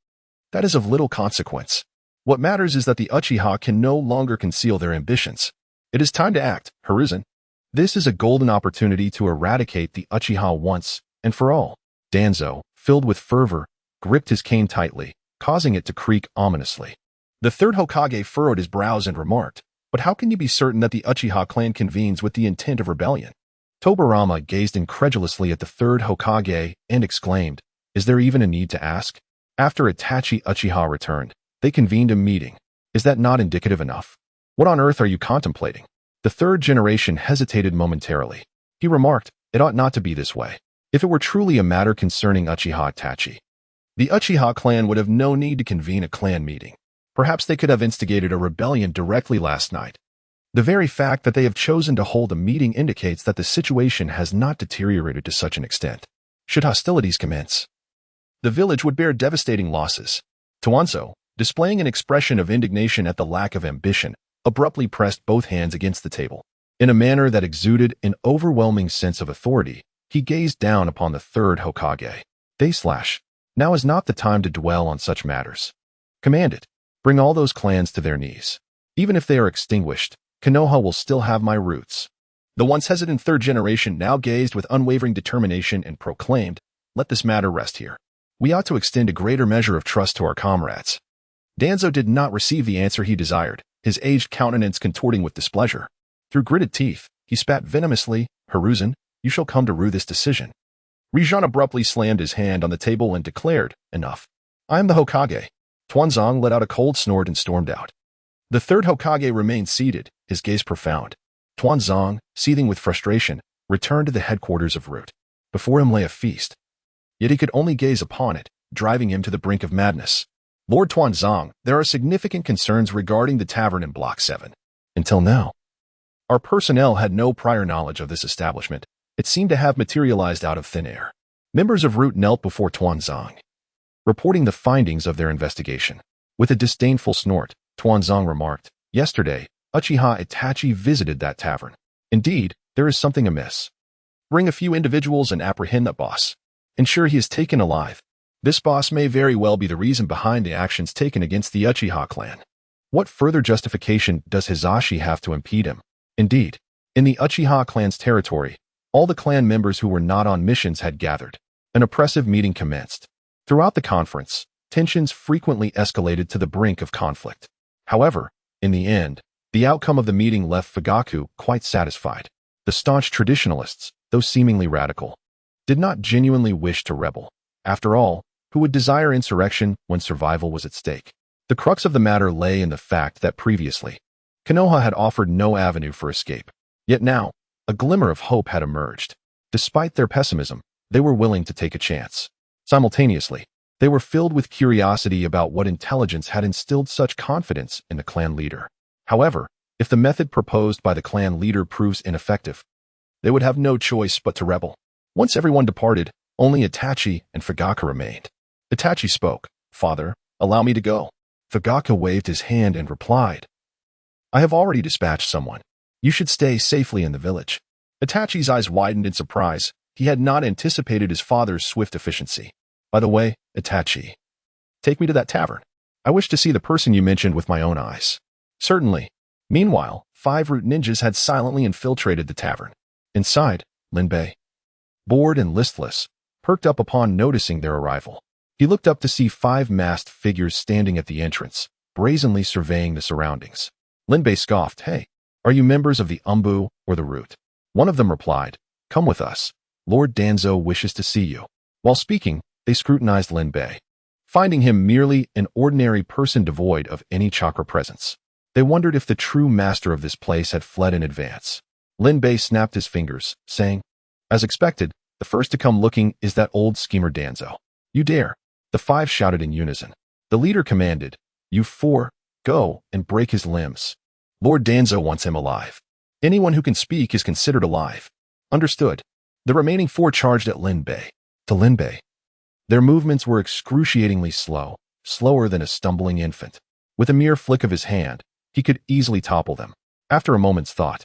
That is of little consequence. What matters is that the Uchiha can no longer conceal their ambitions. It is time to act, Hiruzen. This is a golden opportunity to eradicate the Uchiha once and for all." Danzo, filled with fervor, gripped his cane tightly, causing it to creak ominously. The third Hokage furrowed his brows and remarked, "But how can you be certain that the Uchiha clan convenes with the intent of rebellion?" Tobirama gazed incredulously at the third Hokage and exclaimed, "Is there even a need to ask?" After Itachi Uchiha returned, they convened a meeting. Is that not indicative enough? What on earth are you contemplating? The third generation hesitated momentarily. He remarked, "It ought not to be this way. If it were truly a matter concerning Uchiha Itachi, the Uchiha clan would have no need to convene a clan meeting. Perhaps they could have instigated a rebellion directly last night. The very fact that they have chosen to hold a meeting indicates that the situation has not deteriorated to such an extent. Should hostilities commence, the village would bear devastating losses." Danzo, displaying an expression of indignation at the lack of ambition, abruptly pressed both hands against the table. In a manner that exuded an overwhelming sense of authority, he gazed down upon the third Hokage. Now is not the time to dwell on such matters. Command it. Bring all those clans to their knees. Even if they are extinguished, Konoha will still have my roots." The once hesitant third generation now gazed with unwavering determination and proclaimed, "Let this matter rest here. We ought to extend a greater measure of trust to our comrades." Danzo did not receive the answer he desired, his aged countenance contorting with displeasure. Through gritted teeth, he spat venomously, "Hiruzen, you shall come to rue this decision." Rijan abruptly slammed his hand on the table and declared, "Enough. I am the Hokage." Tuanzong let out a cold snort and stormed out. The third Hokage remained seated, his gaze profound. Tuanzong, seething with frustration, returned to the headquarters of Root. Before him lay a feast. Yet he could only gaze upon it, driving him to the brink of madness. "Lord Tuanzong, there are significant concerns regarding the tavern in Block 7. Until now, Our personnel had no prior knowledge of this establishment. It seemed to have materialized out of thin air. Members of Root knelt before Tuanzang, reporting the findings of their investigation. With a disdainful snort, Tuanzang remarked, "Yesterday, Uchiha Itachi visited that tavern. Indeed, there is something amiss. Bring a few individuals and apprehend that boss. Ensure he is taken alive. This boss may very well be the reason behind the actions taken against the Uchiha clan. What further justification does Hizashi have to impede him?" Indeed, in the Uchiha clan's territory, all the clan members who were not on missions had gathered. An oppressive meeting commenced. Throughout the conference, tensions frequently escalated to the brink of conflict. However, in the end, the outcome of the meeting left Fugaku quite satisfied. The staunch traditionalists, though seemingly radical, did not genuinely wish to rebel. After all, who would desire insurrection when survival was at stake? The crux of the matter lay in the fact that previously, Konoha had offered no avenue for escape. Yet now, a glimmer of hope had emerged. Despite their pessimism, they were willing to take a chance. Simultaneously, they were filled with curiosity about what intelligence had instilled such confidence in the clan leader. However, if the method proposed by the clan leader proves ineffective, they would have no choice but to rebel. Once everyone departed, only Itachi and Fugaku remained. Itachi spoke, "Father, allow me to go." Fugaku waved his hand and replied, "I have already dispatched someone. You should stay safely in the village." Itachi's eyes widened in surprise. He had not anticipated his father's swift efficiency. "By the way, Itachi, take me to that tavern. I wish to see the person you mentioned with my own eyes." "Certainly." Meanwhile, 5 Root ninjas had silently infiltrated the tavern. Inside, Linbei, bored and listless, perked up upon noticing their arrival. He looked up to see 5 masked figures standing at the entrance, brazenly surveying the surroundings. Linbei scoffed, "Hey, are you members of the Umbu or the Root?" One of them replied, "Come with us. Lord Danzo wishes to see you." While speaking, they scrutinized Linbei, finding him merely an ordinary person devoid of any chakra presence. They wondered if the true master of this place had fled in advance. Linbei snapped his fingers, saying, "As expected, the first to come looking is that old schemer Danzo. You dare." The 5 shouted in unison. The leader commanded, "You 4, go and break his limbs. Lord Danzo wants him alive. Anyone who can speak is considered alive." "Understood." The remaining 4 charged at Linbei. To Linbei, their movements were excruciatingly slow, slower than a stumbling infant. With a mere flick of his hand, he could easily topple them. After a moment's thought,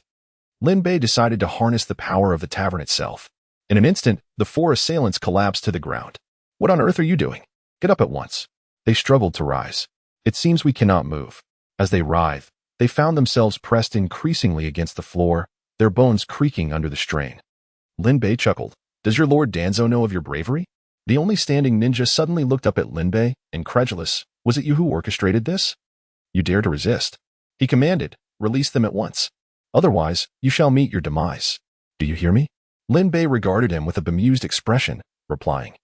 Linbei decided to harness the power of the tavern itself. In an instant, the 4 assailants collapsed to the ground. "What on earth are you doing? Get up at once." They struggled to rise. "It seems we cannot move." As they writhed, they found themselves pressed increasingly against the floor, their bones creaking under the strain. Linbei chuckled. "Does your Lord Danzo know of your bravery?" The only standing ninja suddenly looked up at Linbei, incredulous. "Was it you who orchestrated this? You dare to resist?" He commanded, "Release them at once. Otherwise, you shall meet your demise. Do you hear me?" Linbei regarded him with a bemused expression, replying,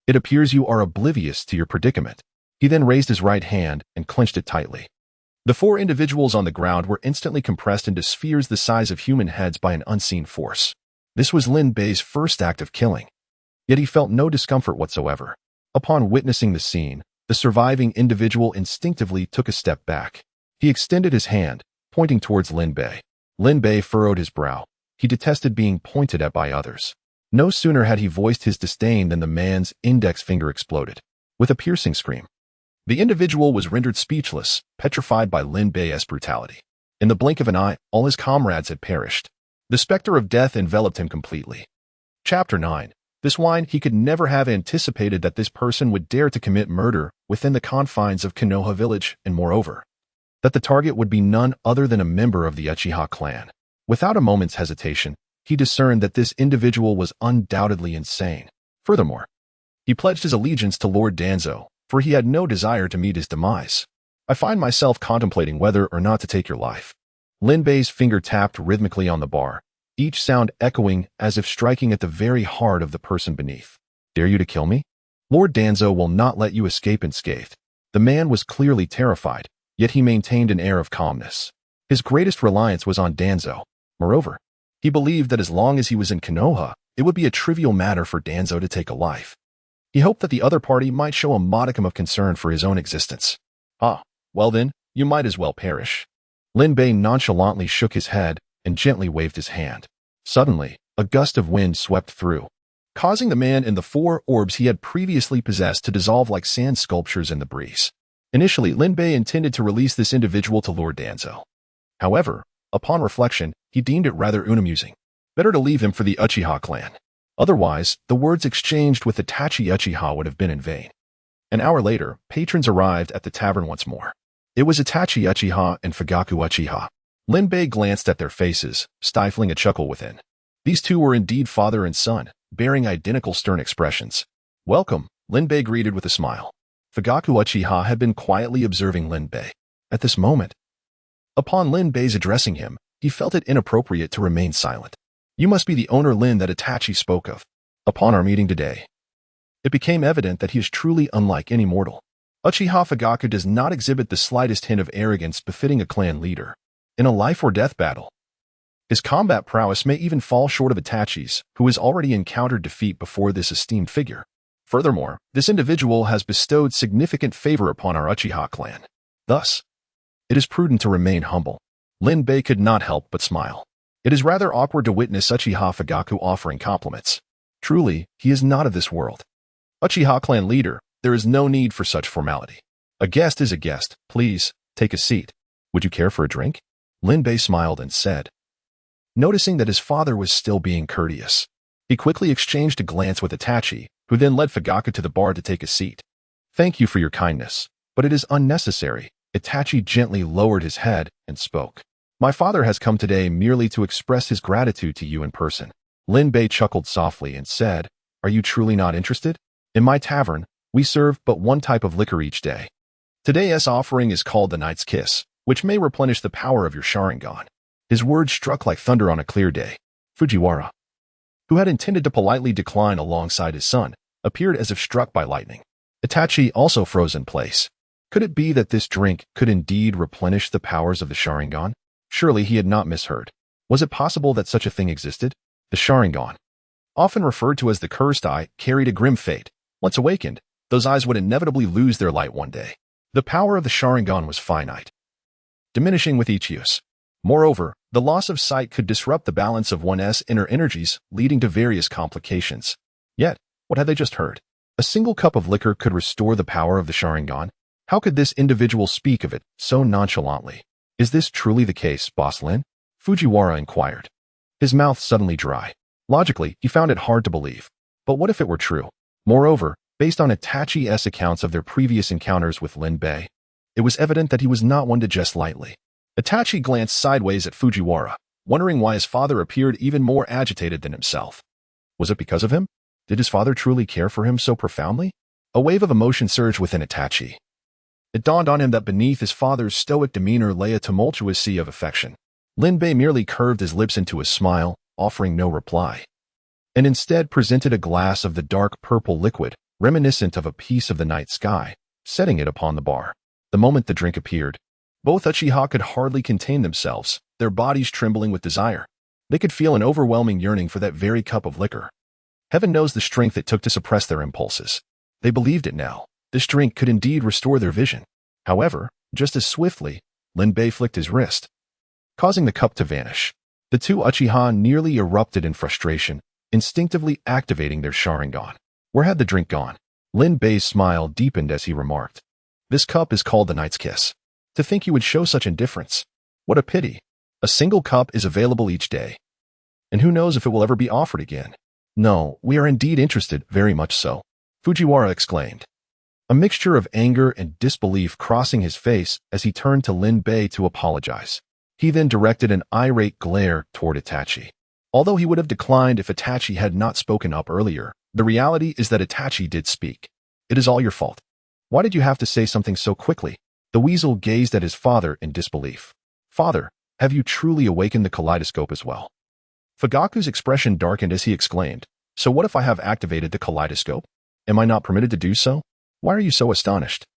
"It appears you are oblivious to your predicament." He then raised his right hand and clenched it tightly. The 4 individuals on the ground were instantly compressed into spheres the size of human heads by an unseen force. This was Linbei's first act of killing. Yet he felt no discomfort whatsoever. Upon witnessing the scene, the surviving individual instinctively took a step back. He extended his hand, pointing towards Linbei. Linbei furrowed his brow. He detested being pointed at by others. No sooner had he voiced his disdain than the man's index finger exploded. With a piercing scream, the individual was rendered speechless, petrified by Linbei's brutality. In the blink of an eye, all his comrades had perished. The specter of death enveloped him completely. Chapter 9. This wine, he could never have anticipated that this person would dare to commit murder within the confines of Konoha village, and moreover, that the target would be none other than a member of the Uchiha clan. Without a moment's hesitation, he discerned that this individual was undoubtedly insane. Furthermore, he pledged his allegiance to Lord Danzo, for he had no desire to meet his demise. "I find myself contemplating whether or not to take your life." Linbei's finger tapped rhythmically on the bar, each sound echoing as if striking at the very heart of the person beneath. "Dare you to kill me? Lord Danzo will not let you escape unscathed." The man was clearly terrified, yet he maintained an air of calmness. His greatest reliance was on Danzo. Moreover, he believed that as long as he was in Konoha, it would be a trivial matter for Danzo to take a life. He hoped that the other party might show a modicum of concern for his own existence. "Ah, well then, you might as well perish." Linbei nonchalantly shook his head, and gently waved his hand. Suddenly, a gust of wind swept through, causing the man and the 4 orbs he had previously possessed to dissolve like sand sculptures in the breeze. Initially, Linbei intended to release this individual to Lord Danzo. However, upon reflection, he deemed it rather unamusing. Better to leave him for the Uchiha clan. Otherwise, the words exchanged with Itachi Uchiha would have been in vain. An hour later, patrons arrived at the tavern once more. It was Itachi Uchiha and Fugaku Uchiha. Linbei glanced at their faces, stifling a chuckle within. These two were indeed father and son, bearing identical stern expressions. "Welcome," Linbei greeted with a smile. Fugaku Uchiha had been quietly observing Linbei. At this moment, upon Linbei's addressing him, he felt it inappropriate to remain silent. "You must be the owner Lin that Itachi spoke of. Upon our meeting today, it became evident that he is truly unlike any mortal. Uchiha Fugaku does not exhibit the slightest hint of arrogance befitting a clan leader. In a life-or-death battle, his combat prowess may even fall short of Itachi's, who has already encountered defeat before this esteemed figure. Furthermore, this individual has bestowed significant favor upon our Uchiha clan. Thus, it is prudent to remain humble." Linbei could not help but smile. It is rather awkward to witness Uchiha Fugaku offering compliments. Truly, he is not of this world. Uchiha clan leader, there is no need for such formality. A guest is a guest. Please, take a seat. Would you care for a drink? Linbei smiled and said, noticing that his father was still being courteous. He quickly exchanged a glance with Itachi, who then led Fugaku to the bar to take a seat. "Thank you for your kindness, but it is unnecessary." Itachi gently lowered his head and spoke. "My father has come today merely to express his gratitude to you in person." Linbei chuckled softly and said, "Are you truly not interested? In my tavern, we serve but one type of liquor each day. Today's offering is called the Knight's Kiss, which may replenish the power of your Sharingan." His words struck like thunder on a clear day. Fujiwara, who had intended to politely decline alongside his son, appeared as if struck by lightning. Itachi also froze in place. Could it be that this drink could indeed replenish the powers of the Sharingan? Surely he had not misheard. Was it possible that such a thing existed? The Sharingan, often referred to as the cursed eye, carried a grim fate. Once awakened, those eyes would inevitably lose their light one day. The power of the Sharingan was finite, diminishing with each use. Moreover, the loss of sight could disrupt the balance of one's inner energies, leading to various complications. Yet, what had they just heard? A single cup of liquor could restore the power of the Sharingan? How could this individual speak of it so nonchalantly? "Is this truly the case, Boss Lin?" Fujiwara inquired. His mouth suddenly dry. Logically, he found it hard to believe. But what if it were true? Moreover, based on Itachi's accounts of their previous encounters with Linbei, it was evident that he was not one to jest lightly. Itachi glanced sideways at Fujiwara, wondering why his father appeared even more agitated than himself. Was it because of him? Did his father truly care for him so profoundly? A wave of emotion surged within Itachi. It dawned on him that beneath his father's stoic demeanor lay a tumultuous sea of affection. Linbei merely curved his lips into a smile, offering no reply, and instead presented a glass of the dark purple liquid, reminiscent of a piece of the night sky, setting it upon the bar. The moment the drink appeared, both Uchiha could hardly contain themselves, their bodies trembling with desire. They could feel an overwhelming yearning for that very cup of liquor. Heaven knows the strength it took to suppress their impulses. They believed it now. This drink could indeed restore their vision. However, just as swiftly, Linbei flicked his wrist, causing the cup to vanish. The two Uchiha nearly erupted in frustration, instinctively activating their Sharingan. Where had the drink gone? Linbei's smile deepened as he remarked, "This cup is called the Knight's Kiss. To think you would show such indifference. What a pity. A single cup is available each day. And who knows if it will ever be offered again." "No, we are indeed interested, very much so," Fujiwara exclaimed, a mixture of anger and disbelief crossing his face as he turned to Linbei to apologize. He then directed an irate glare toward Itachi. Although he would have declined if Itachi had not spoken up earlier, the reality is that Itachi did speak. "It is all your fault. Why did you have to say something so quickly?" The weasel gazed at his father in disbelief. "Father, have you truly awakened the kaleidoscope as well?" Fugaku's expression darkened as he exclaimed, "So what if I have activated the kaleidoscope? Am I not permitted to do so? Why are you so astonished?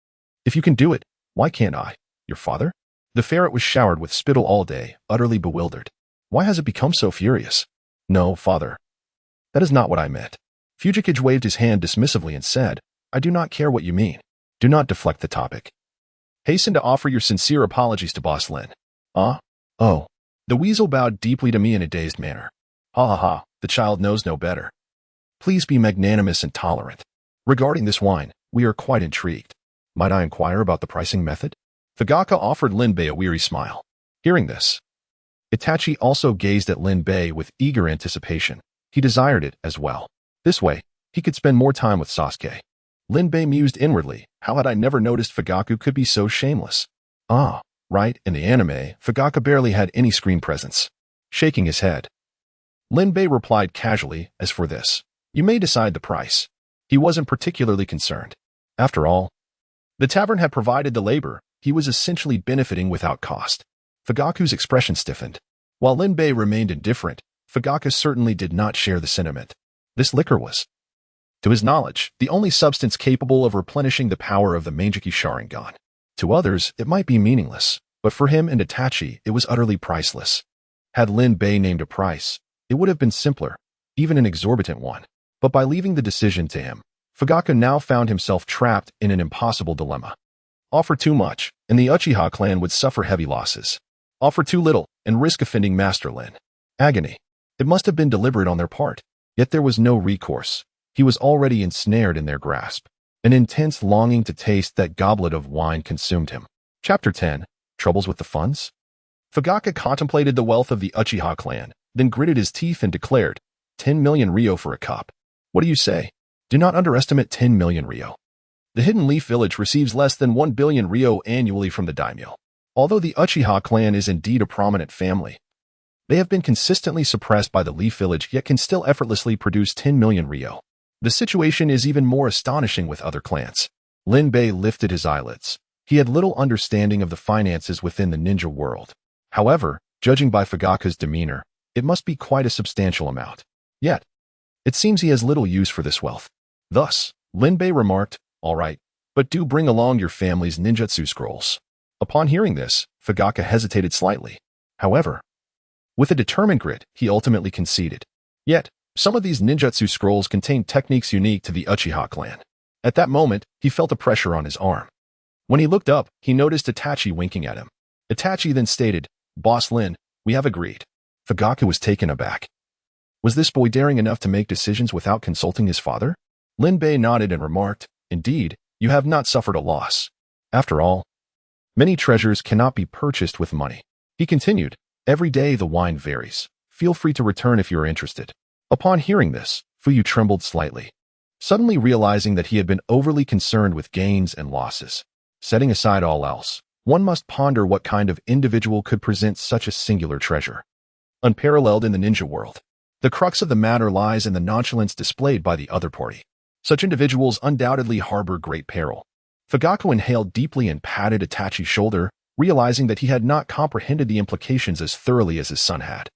If you can do it, why can't I? Your father?" The ferret was showered with spittle all day, utterly bewildered. Why has it become so furious? "No, father. That is not what I meant." Fugaku waved his hand dismissively and said, "I do not care what you mean. Do not deflect the topic. Hasten to offer your sincere apologies to Boss Lin." "Ah? Oh. The weasel bowed deeply to me in a dazed manner. Ha ha ha, the child knows no better. Please be magnanimous and tolerant. Regarding this wine, we are quite intrigued. Might I inquire about the pricing method? Fugaku offered Linbei a weary smile. Hearing this, Itachi also gazed at Linbei with eager anticipation. He desired it as well. This way, he could spend more time with Sasuke. Linbei mused inwardly, how had I never noticed Fugaku could be so shameless? Ah, right, in the anime, Fugaku barely had any screen presence. Shaking his head, Linbei replied casually, as for this, you may decide the price. He wasn't particularly concerned. After all, the tavern had provided the labor. He was essentially benefiting without cost. Fugaku's expression stiffened. While Linbei remained indifferent, Fugaku certainly did not share the sentiment. This liquor was, to his knowledge, the only substance capable of replenishing the power of the Manjiki Sharingan. To others, it might be meaningless, but for him and Itachi, it was utterly priceless. Had Linbei named a price, it would have been simpler, even an exorbitant one. But by leaving the decision to him, Fugaku now found himself trapped in an impossible dilemma. Offer too much, and the Uchiha clan would suffer heavy losses. Offer too little, and risk offending Master Lin. Agony. It must have been deliberate on their part, yet there was no recourse. He was already ensnared in their grasp. An intense longing to taste that goblet of wine consumed him. Chapter 10. Troubles with the funds? Fugaku contemplated the wealth of the Uchiha clan, then gritted his teeth and declared, 10 million ryo for a cup. What do you say? Do not underestimate 10 million ryo. The Hidden Leaf Village receives less than 1 billion ryo annually from the daimyo. Although the Uchiha clan is indeed a prominent family, they have been consistently suppressed by the Leaf Village yet can still effortlessly produce 10 million ryo. The situation is even more astonishing with other clans. Linbei lifted his eyelids. He had little understanding of the finances within the ninja world. However, judging by Fugaku's demeanor, it must be quite a substantial amount. Yet, it seems he has little use for this wealth. Thus, Linbei remarked, all right, but do bring along your family's ninjutsu scrolls. Upon hearing this, Fugaku hesitated slightly. However, with a determined grit, he ultimately conceded. Yet, some of these ninjutsu scrolls contained techniques unique to the Uchiha clan. At that moment, he felt a pressure on his arm. When he looked up, he noticed Itachi winking at him. Itachi then stated, Boss Lin, we have agreed. Fugaku was taken aback. Was this boy daring enough to make decisions without consulting his father? Linbei nodded and remarked, indeed, you have not suffered a loss. After all, many treasures cannot be purchased with money. He continued, every day the wine varies. Feel free to return if you are interested. Upon hearing this, Fuyu trembled slightly, suddenly realizing that he had been overly concerned with gains and losses. Setting aside all else, one must ponder what kind of individual could present such a singular treasure. Unparalleled in the ninja world. The crux of the matter lies in the nonchalance displayed by the other party. Such individuals undoubtedly harbor great peril. Fugaku inhaled deeply and patted Itachi's shoulder, realizing that he had not comprehended the implications as thoroughly as his son had.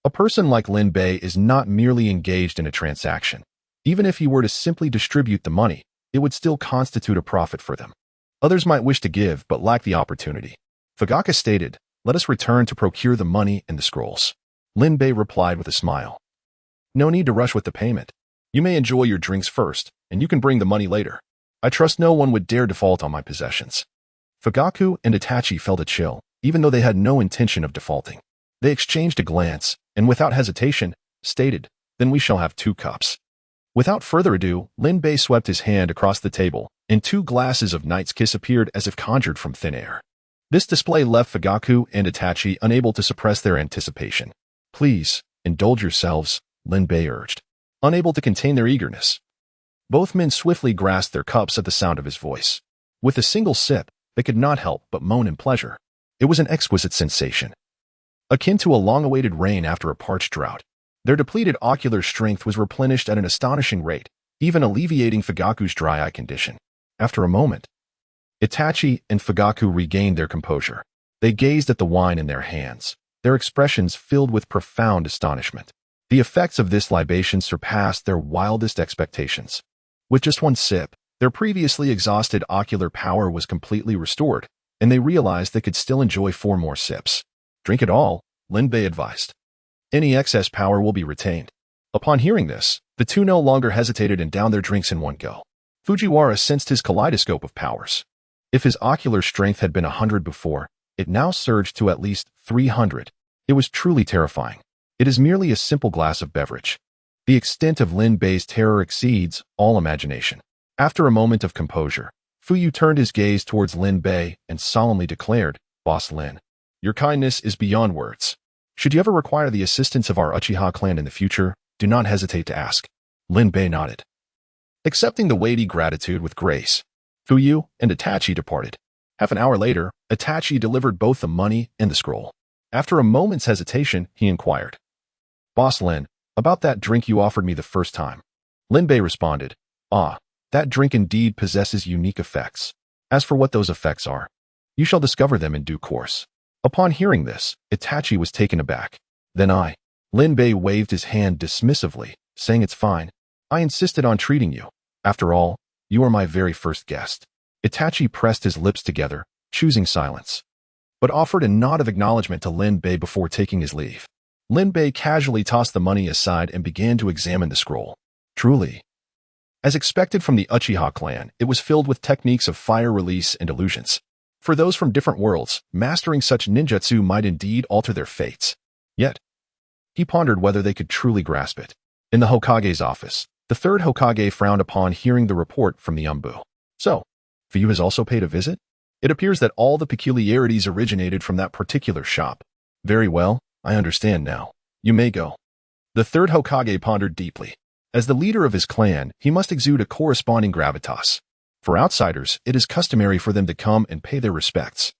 A person like Linbei is not merely engaged in a transaction. Even if he were to simply distribute the money, it would still constitute a profit for them. Others might wish to give but lack the opportunity. Fugaku stated, let us return to procure the money and the scrolls. Linbei replied with a smile. No need to rush with the payment. You may enjoy your drinks first, and you can bring the money later. I trust no one would dare default on my possessions. Fugaku and Itachi felt a chill, even though they had no intention of defaulting. They exchanged a glance, and without hesitation, stated, then we shall have 2 cups. Without further ado, Linbei swept his hand across the table, and 2 glasses of Knight's Kiss appeared as if conjured from thin air. This display left Fugaku and Itachi unable to suppress their anticipation. Please, indulge yourselves, Linbei urged, unable to contain their eagerness. Both men swiftly grasped their cups at the sound of his voice. With a single sip, they could not help but moan in pleasure. It was an exquisite sensation, akin to a long-awaited rain after a parched drought. Their depleted ocular strength was replenished at an astonishing rate, even alleviating Fugaku's dry eye condition. After a moment, Itachi and Fugaku regained their composure. They gazed at the wine in their hands, their expressions filled with profound astonishment. The effects of this libation surpassed their wildest expectations. With just 1 sip, their previously exhausted ocular power was completely restored, and they realized they could still enjoy 4 more sips. Drink it all, Linbei advised. Any excess power will be retained. Upon hearing this, the 2 no longer hesitated and downed their drinks in one go. Fujiwara sensed his kaleidoscope of powers. If his ocular strength had been 100 before, it now surged to at least 300. It was truly terrifying. It is merely a simple glass of beverage. The extent of Lin Bei's terror exceeds all imagination. After a moment of composure, Fuyu turned his gaze towards Lin Bei and solemnly declared, "Boss Lin, your kindness is beyond words. Should you ever require the assistance of our Uchiha clan in the future, do not hesitate to ask." Lin Bei nodded, accepting the weighty gratitude with grace. Fuyu and Itachi departed. Half an hour later, Itachi delivered both the money and the scroll. After a moment's hesitation, he inquired, "Boss Lin, about that drink you offered me the first time." Lin Bei responded, "Ah, that drink indeed possesses unique effects. As for what those effects are, you shall discover them in due course." Upon hearing this, Itachi was taken aback. "Then Lin Bei waved his hand dismissively, saying, "It's fine. I insisted on treating you. After all, you are my very first guest." Itachi pressed his lips together, choosing silence, but offered a nod of acknowledgement to Lin Bei before taking his leave. Lin Bei casually tossed the money aside and began to examine the scroll. Truly, as expected from the Uchiha clan, it was filled with techniques of fire release and illusions. For those from different worlds, mastering such ninjutsu might indeed alter their fates. Yet, he pondered whether they could truly grasp it. In the Hokage's office, the third Hokage frowned upon hearing the report from the Umbu. "So, Fuyu has also paid a visit? It appears that all the peculiarities originated from that particular shop. Very well, I understand now. You may go." The third Hokage pondered deeply. As the leader of his clan, he must exude a corresponding gravitas. For outsiders, it is customary for them to come and pay their respects.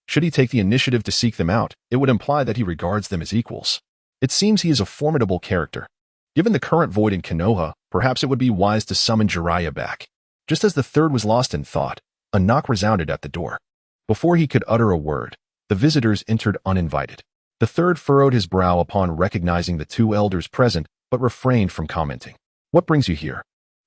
Should he take the initiative to seek them out, it would imply that he regards them as equals. It seems he is a formidable character. Given the current void in Konoha, perhaps it would be wise to summon Jiraiya back. Just as the third was lost in thought, a knock resounded at the door. Before he could utter a word, the visitors entered uninvited. The third furrowed his brow upon recognizing the two elders present, but refrained from commenting. "What brings you here?"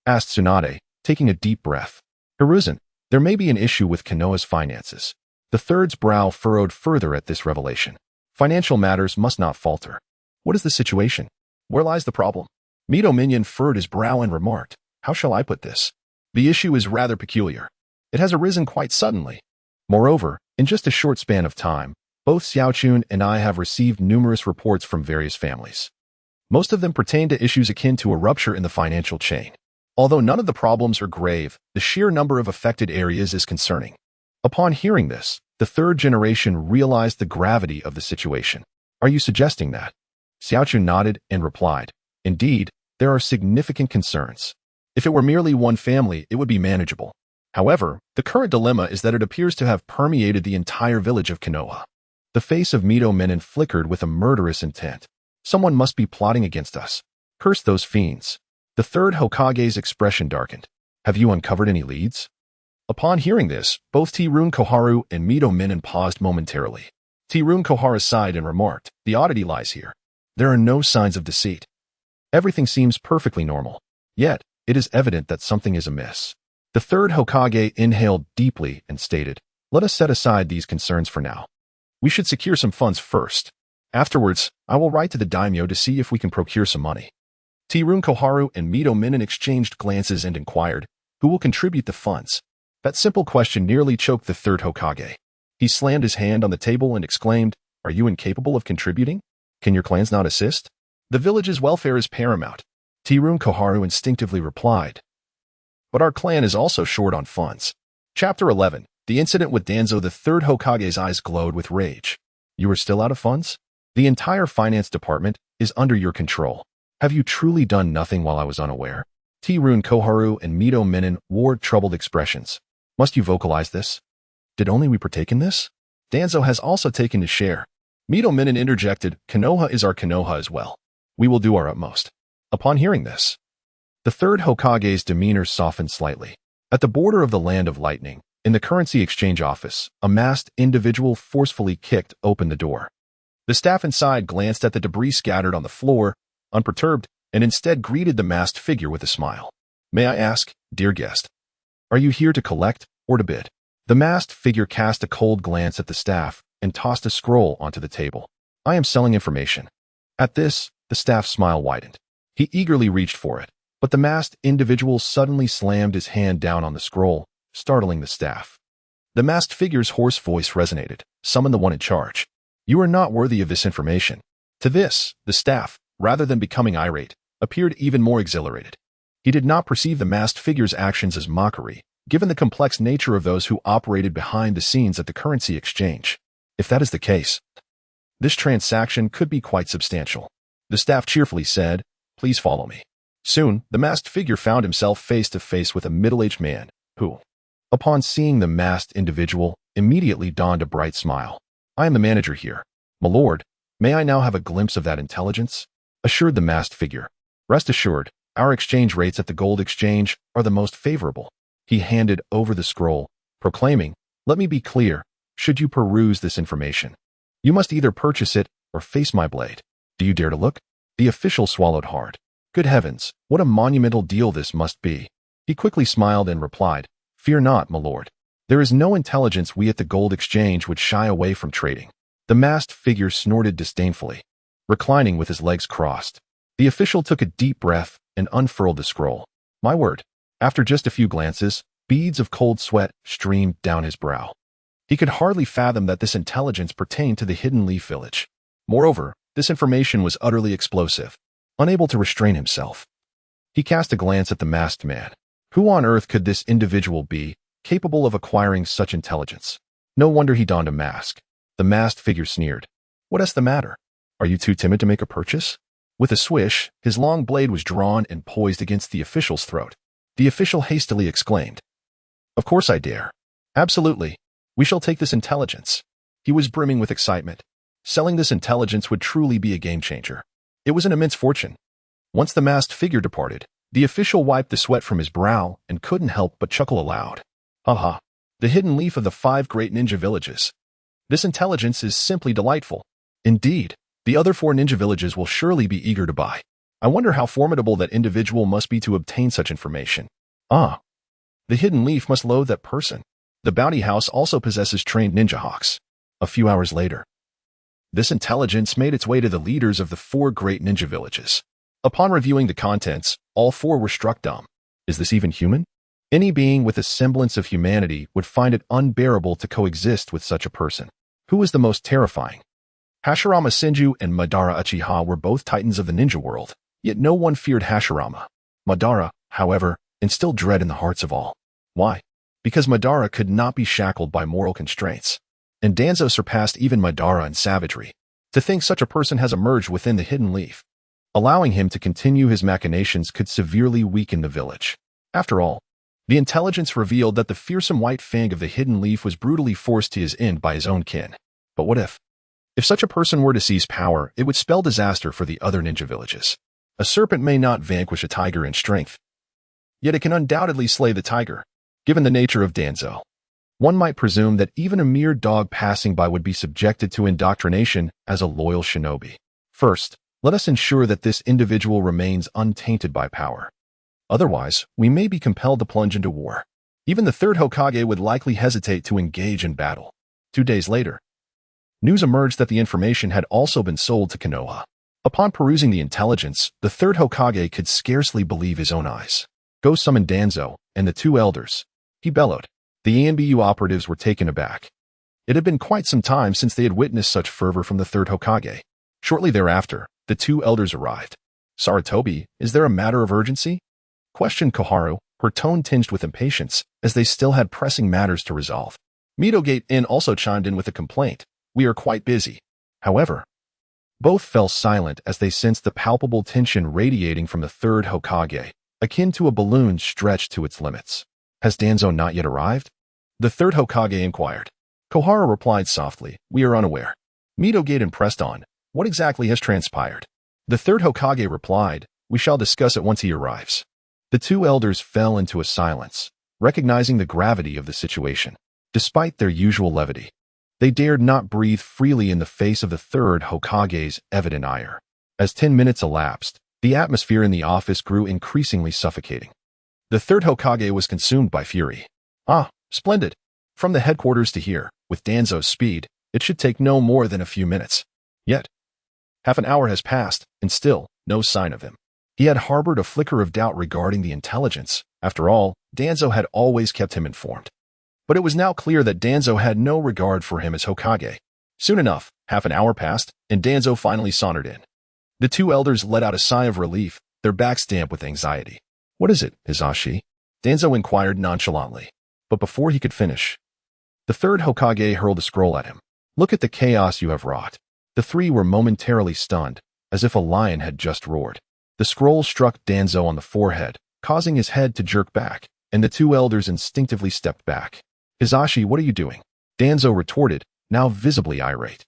asked Tsunade, taking a deep breath. "Hiruzen, there may be an issue with Konoha's finances." The third's brow furrowed further at this revelation. Financial matters must not falter. What is the situation? Where lies the problem? Mito Minion furrowed his brow and remarked, "How shall I put this? The issue is rather peculiar. It has arisen quite suddenly. Moreover, in just a short span of time, both Xiaochun and I have received numerous reports from various families. Most of them pertain to issues akin to a rupture in the financial chain. Although none of the problems are grave, the sheer number of affected areas is concerning." Upon hearing this, the third generation realized the gravity of the situation. "Are you suggesting that?" Xiaochun nodded and replied, "Indeed, there are significant concerns. If it were merely one family, it would be manageable. However, the current dilemma is that it appears to have permeated the entire village of Konoha." The face of Mito Menon flickered with a murderous intent. "Someone must be plotting against us. Curse those fiends." The third Hokage's expression darkened. "Have you uncovered any leads?" Upon hearing this, both T-Rune Koharu and Mito Menon paused momentarily. T-Rune Kohara sighed and remarked, "The oddity lies here. There are no signs of deceit. Everything seems perfectly normal. Yet, it is evident that something is amiss." The third Hokage inhaled deeply and stated, "Let us set aside these concerns for now. We should secure some funds first. Afterwards, I will write to the daimyo to see if we can procure some money." T-Rune Koharu and Mito Menon exchanged glances and inquired, "Who will contribute the funds?" That simple question nearly choked the third Hokage. He slammed his hand on the table and exclaimed, "Are you incapable of contributing? Can your clans not assist? The village's welfare is paramount." T-Rune Koharu instinctively replied, "But our clan is also short on funds." Chapter 11. The incident with Danzo. The third Hokage's eyes glowed with rage. "You are still out of funds? The entire finance department is under your control. Have you truly done nothing while I was unaware?" T-Rune Koharu and Mito Menon wore troubled expressions. "Must you vocalize this? Did only we partake in this? Danzo has also taken his share." Mito Menon interjected, "Konoha is our Konoha as well. We will do our utmost." Upon hearing this, the third Hokage's demeanor softened slightly. At the border of the Land of Lightning, in the currency exchange office, a masked individual forcefully kicked open the door. The staff inside glanced at the debris scattered on the floor, unperturbed, and instead greeted the masked figure with a smile. "May I ask, dear guest, are you here to collect or to bid?" The masked figure cast a cold glance at the staff and tossed a scroll onto the table. "I am selling information." At this, the staff's smile widened. He eagerly reached for it, but the masked individual suddenly slammed his hand down on the scroll, startling the staff. The masked figure's hoarse voice resonated. "Summon the one in charge." You are not worthy of this information. To this, the staff, rather than becoming irate, appeared even more exhilarated. He did not perceive the masked figure's actions as mockery, given the complex nature of those who operated behind the scenes at the currency exchange. If that is the case, this transaction could be quite substantial. The staff cheerfully said, "Please follow me." Soon, the masked figure found himself face to face with a middle-aged man, who, upon seeing the masked individual, immediately donned a bright smile. "I am the manager here. My lord, may I now have a glimpse of that intelligence?" assured the masked figure. "Rest assured, our exchange rates at the gold exchange are the most favorable." He handed over the scroll, proclaiming, "Let me be clear, should you peruse this information, you must either purchase it or face my blade. Do you dare to look?" The official swallowed hard. Good heavens, what a monumental deal this must be. He quickly smiled and replied, "Fear not, my lord. There is no intelligence we at the gold exchange would shy away from trading." The masked figure snorted disdainfully, reclining with his legs crossed. The official took a deep breath and unfurled the scroll. My word. After just a few glances, beads of cold sweat streamed down his brow. He could hardly fathom that this intelligence pertained to the Hidden Leaf village. Moreover, this information was utterly explosive. Unable to restrain himself, he cast a glance at the masked man. Who on earth could this individual be, capable of acquiring such intelligence? No wonder he donned a mask. The masked figure sneered. "What is the matter? Are you too timid to make a purchase?" With a swish, his long blade was drawn and poised against the official's throat. The official hastily exclaimed, "Of course I dare. Absolutely. We shall take this intelligence." He was brimming with excitement. Selling this intelligence would truly be a game-changer. It was an immense fortune. Once the masked figure departed, the official wiped the sweat from his brow and couldn't help but chuckle aloud. "Haha, the hidden leaf of the 5 great ninja villages. This intelligence is simply delightful. Indeed, the other 4 ninja villages will surely be eager to buy. I wonder how formidable that individual must be to obtain such information. Ah, the hidden leaf must loathe that person. The bounty house also possesses trained ninja hawks." A few hours later, this intelligence made its way to the leaders of the 4 great ninja villages. Upon reviewing the contents, all 4 were struck dumb. Is this even human? Any being with a semblance of humanity would find it unbearable to coexist with such a person. Who was the most terrifying? Hashirama Senju and Madara Uchiha were both titans of the ninja world, yet no one feared Hashirama. Madara, however, instilled dread in the hearts of all. Why? Because Madara could not be shackled by moral constraints. And Danzo surpassed even Madara in savagery. To think such a person has emerged within the hidden leaf. Allowing him to continue his machinations could severely weaken the village. After all, the intelligence revealed that the fearsome white fang of the hidden leaf was brutally forced to his end by his own kin. But what if? If such a person were to seize power, it would spell disaster for the other ninja villages. A serpent may not vanquish a tiger in strength, yet it can undoubtedly slay the tiger. Given the nature of Danzo, one might presume that even a mere dog passing by would be subjected to indoctrination as a loyal shinobi. First, let us ensure that this individual remains untainted by power. Otherwise, we may be compelled to plunge into war. Even the 3rd Hokage would likely hesitate to engage in battle. 2 days later, news emerged that the information had also been sold to Konoha. Upon perusing the intelligence, the 3rd Hokage could scarcely believe his own eyes. "Go summon Danzo and the 2 elders," he bellowed. The ANBU operatives were taken aback. It had been quite some time since they had witnessed such fervor from the 3rd Hokage. Shortly thereafter, the 2 elders arrived. "Saratobi, is there a matter of urgency?" questioned Koharu, her tone tinged with impatience, as they still had pressing matters to resolve. Midogate Inn also chimed in with a complaint. "We are quite busy." However, both fell silent as they sensed the palpable tension radiating from the 3rd Hokage, akin to a balloon stretched to its limits. "Has Danzo not yet arrived?" the 3rd Hokage inquired. Koharu replied softly, "We are unaware." Midogate pressed on, "What exactly has transpired?" The 3rd Hokage replied, "We shall discuss it once he arrives." The 2 elders fell into a silence, recognizing the gravity of the situation. Despite their usual levity, they dared not breathe freely in the face of the 3rd Hokage's evident ire. As 10 minutes elapsed, the atmosphere in the office grew increasingly suffocating. The 3rd Hokage was consumed by fury. "Ah, splendid. From the headquarters to here, with Danzo's speed, it should take no more than a few minutes." Yet, half an hour has passed, and still, no sign of him. He had harbored a flicker of doubt regarding the intelligence. After all, Danzo had always kept him informed. But it was now clear that Danzo had no regard for him as Hokage. Soon enough, half an hour passed, and Danzo finally sauntered in. The two elders let out a sigh of relief, their backs damp with anxiety. "What is it, Hisashi?" Danzo inquired nonchalantly. But before he could finish, the third Hokage hurled a scroll at him. "Look at the chaos you have wrought." The three were momentarily stunned, as if a lion had just roared. The scroll struck Danzo on the forehead, causing his head to jerk back, and the two elders instinctively stepped back. "Hisashi, what are you doing?" Danzo retorted, now visibly irate.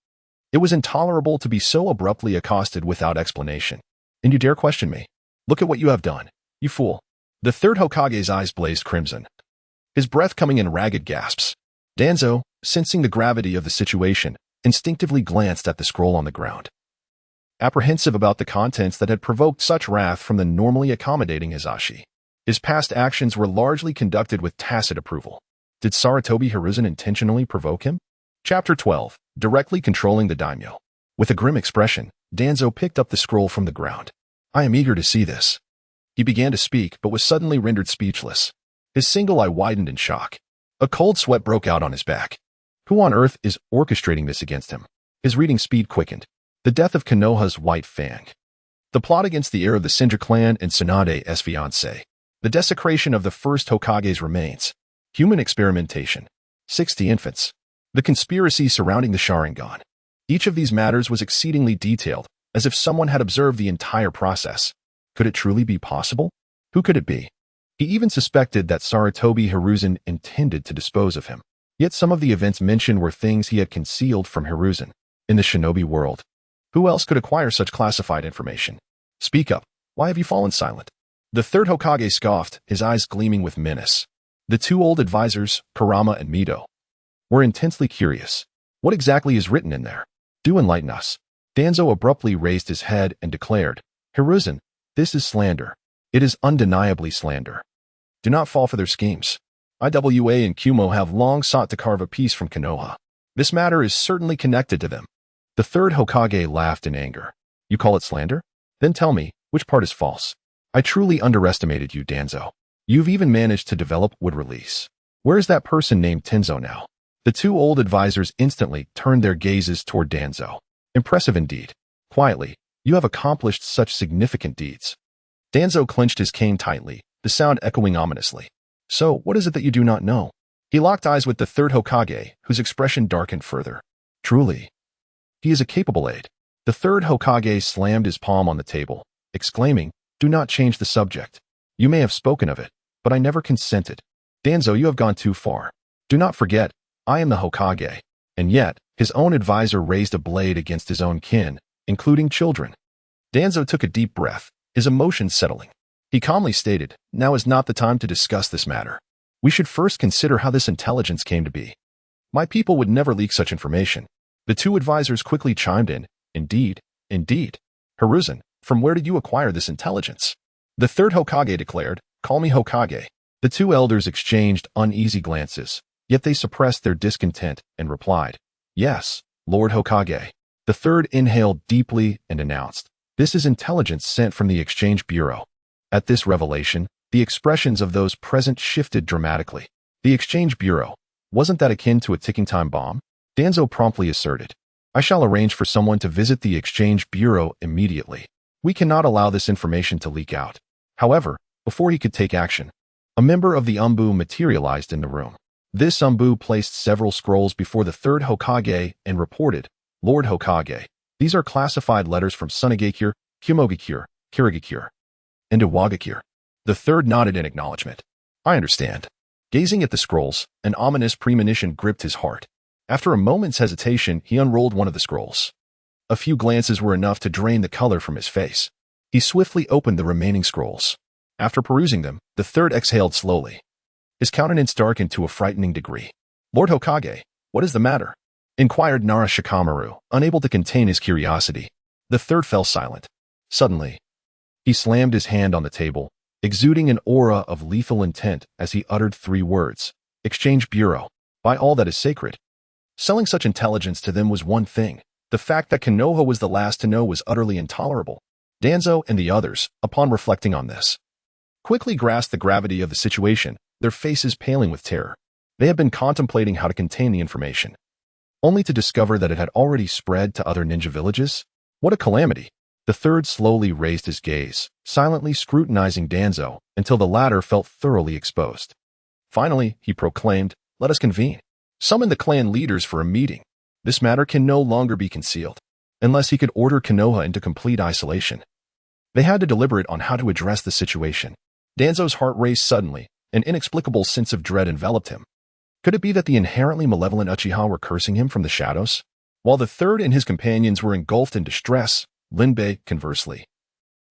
It was intolerable to be so abruptly accosted without explanation. "And you dare question me? Look at what you have done, you fool." The third Hokage's eyes blazed crimson, his breath coming in ragged gasps. Danzo, sensing the gravity of the situation, instinctively glanced at the scroll on the ground, apprehensive about the contents that had provoked such wrath from the normally accommodating Hisashi. His past actions were largely conducted with tacit approval. Did Sarutobi Hiruzen intentionally provoke him? Chapter 12. Directly controlling the daimyo. With a grim expression, Danzo picked up the scroll from the ground. "I am eager to see this." He began to speak, but was suddenly rendered speechless. His single eye widened in shock. A cold sweat broke out on his back. Who on earth is orchestrating this against him? His reading speed quickened. The death of Konoha's White Fang. The plot against the heir of the Senju clan and Tsunade's fiancé. The desecration of the first Hokage's remains. Human experimentation. 60 infants. The conspiracy surrounding the Sharingan. Each of these matters was exceedingly detailed, as if someone had observed the entire process. Could it truly be possible? Who could it be? He even suspected that Sarutobi Hiruzen intended to dispose of him. Yet some of the events mentioned were things he had concealed from Hiruzen. In the shinobi world, who else could acquire such classified information? "Speak up. Why have you fallen silent?" The third Hokage scoffed, his eyes gleaming with menace. The two old advisors, Kurama and Mito, were intensely curious. "What exactly is written in there? Do enlighten us." Danzo abruptly raised his head and declared, "Hiruzen, this is slander. It is undeniably slander. Do not fall for their schemes. IWA and Kumo have long sought to carve a piece from Konoha. This matter is certainly connected to them." The third Hokage laughed in anger. "You call it slander? Then tell me, which part is false?" "I truly underestimated you, Danzo. You've even managed to develop wood release. Where is that person named Tenzo now?" The two old advisors instantly turned their gazes toward Danzo. "Impressive indeed. Quietly, you have accomplished such significant deeds." Danzo clenched his cane tightly, the sound echoing ominously. "So, what is it that you do not know?" He locked eyes with the third Hokage, whose expression darkened further. "Truly, he is a capable aide." The third Hokage slammed his palm on the table, exclaiming, "Do not change the subject. You may have spoken of it, but I never consented. Danzo, you have gone too far. Do not forget, I am the Hokage." And yet, his own advisor raised a blade against his own kin, including children. Danzo took a deep breath, his emotions settling. He calmly stated, "Now is not the time to discuss this matter. We should first consider how this intelligence came to be. My people would never leak such information." The two advisors quickly chimed in, Indeed. Hiruzen, from where did you acquire this intelligence?" The third Hokage declared, "Call me Hokage." The two elders exchanged uneasy glances, yet they suppressed their discontent and replied, "Yes, Lord Hokage." The third inhaled deeply and announced, "This is intelligence sent from the Exchange Bureau." At this revelation, the expressions of those present shifted dramatically. The Exchange Bureau, wasn't that akin to a ticking time bomb? Danzo promptly asserted, "I shall arrange for someone to visit the Exchange Bureau immediately. We cannot allow this information to leak out." However, before he could take action, a member of the Umbu materialized in the room. This Umbu placed several scrolls before the third Hokage and reported, "Lord Hokage, these are classified letters from Sunagakure, Kumogakure, Kirigakure, and Iwagakure." The third nodded in acknowledgement. "I understand." Gazing at the scrolls, an ominous premonition gripped his heart. After a moment's hesitation, he unrolled one of the scrolls. A few glances were enough to drain the color from his face. He swiftly opened the remaining scrolls. After perusing them, the third exhaled slowly. His countenance darkened to a frightening degree. "Lord Hokage, what is the matter?" inquired Nara Shikamaru, unable to contain his curiosity. The third fell silent. Suddenly, he slammed his hand on the table, exuding an aura of lethal intent as he uttered 3 words. "Exchange Bureau. By all that is sacred." Selling such intelligence to them was one thing. The fact that Konoha was the last to know was utterly intolerable. Danzo and the others, upon reflecting on this, quickly grasped the gravity of the situation, their faces paling with terror. They had been contemplating how to contain the information. only to discover that it had already spread to other ninja villages? What a calamity! The third slowly raised his gaze, silently scrutinizing Danzo until the latter felt thoroughly exposed. Finally, he proclaimed, "Let us convene. Summon the clan leaders for a meeting. This matter can no longer be concealed, unless he could order Konoha into complete isolation." They had to deliberate on how to address the situation. Danzo's heart raced suddenly. An inexplicable sense of dread enveloped him. Could it be that the inherently malevolent Uchiha were cursing him from the shadows? While the third and his companions were engulfed in distress, Linbei, conversely,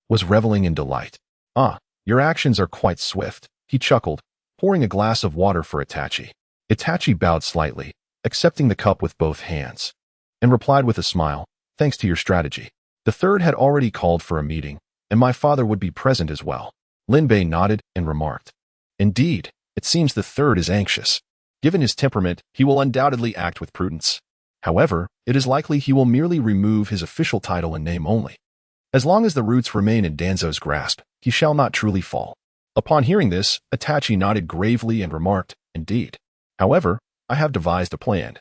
was reveling in delight. "Ah, your actions are quite swift," he chuckled, pouring a glass of water for Itachi. Itachi bowed slightly, accepting the cup with both hands, and replied with a smile, "Thanks to your strategy." The third had already called for a meeting, and my father would be present as well. Linbei nodded and remarked, "Indeed, it seems the third is anxious. Given his temperament, he will undoubtedly act with prudence. However, it is likely he will merely remove his official title and name only. As long as the roots remain in Danzo's grasp, he shall not truly fall." Upon hearing this, Itachi nodded gravely and remarked, "Indeed. However, I have devised a plan.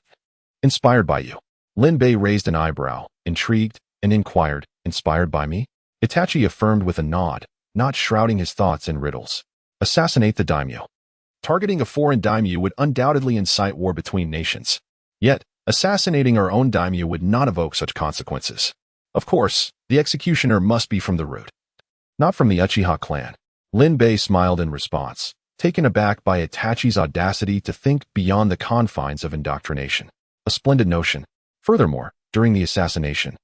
Inspired by you." Linbei raised an eyebrow, intrigued, and inquired, "Inspired by me?" Itachi affirmed with a nod, not shrouding his thoughts in riddles. "Assassinate the daimyo." Targeting a foreign daimyo would undoubtedly incite war between nations. Yet, assassinating our own daimyo would not evoke such consequences. Of course, the executioner must be from the root, not from the Uchiha clan. Linbei smiled in response, taken aback by Itachi's audacity to think beyond the confines of indoctrination. A splendid notion. Furthermore, during the assassination,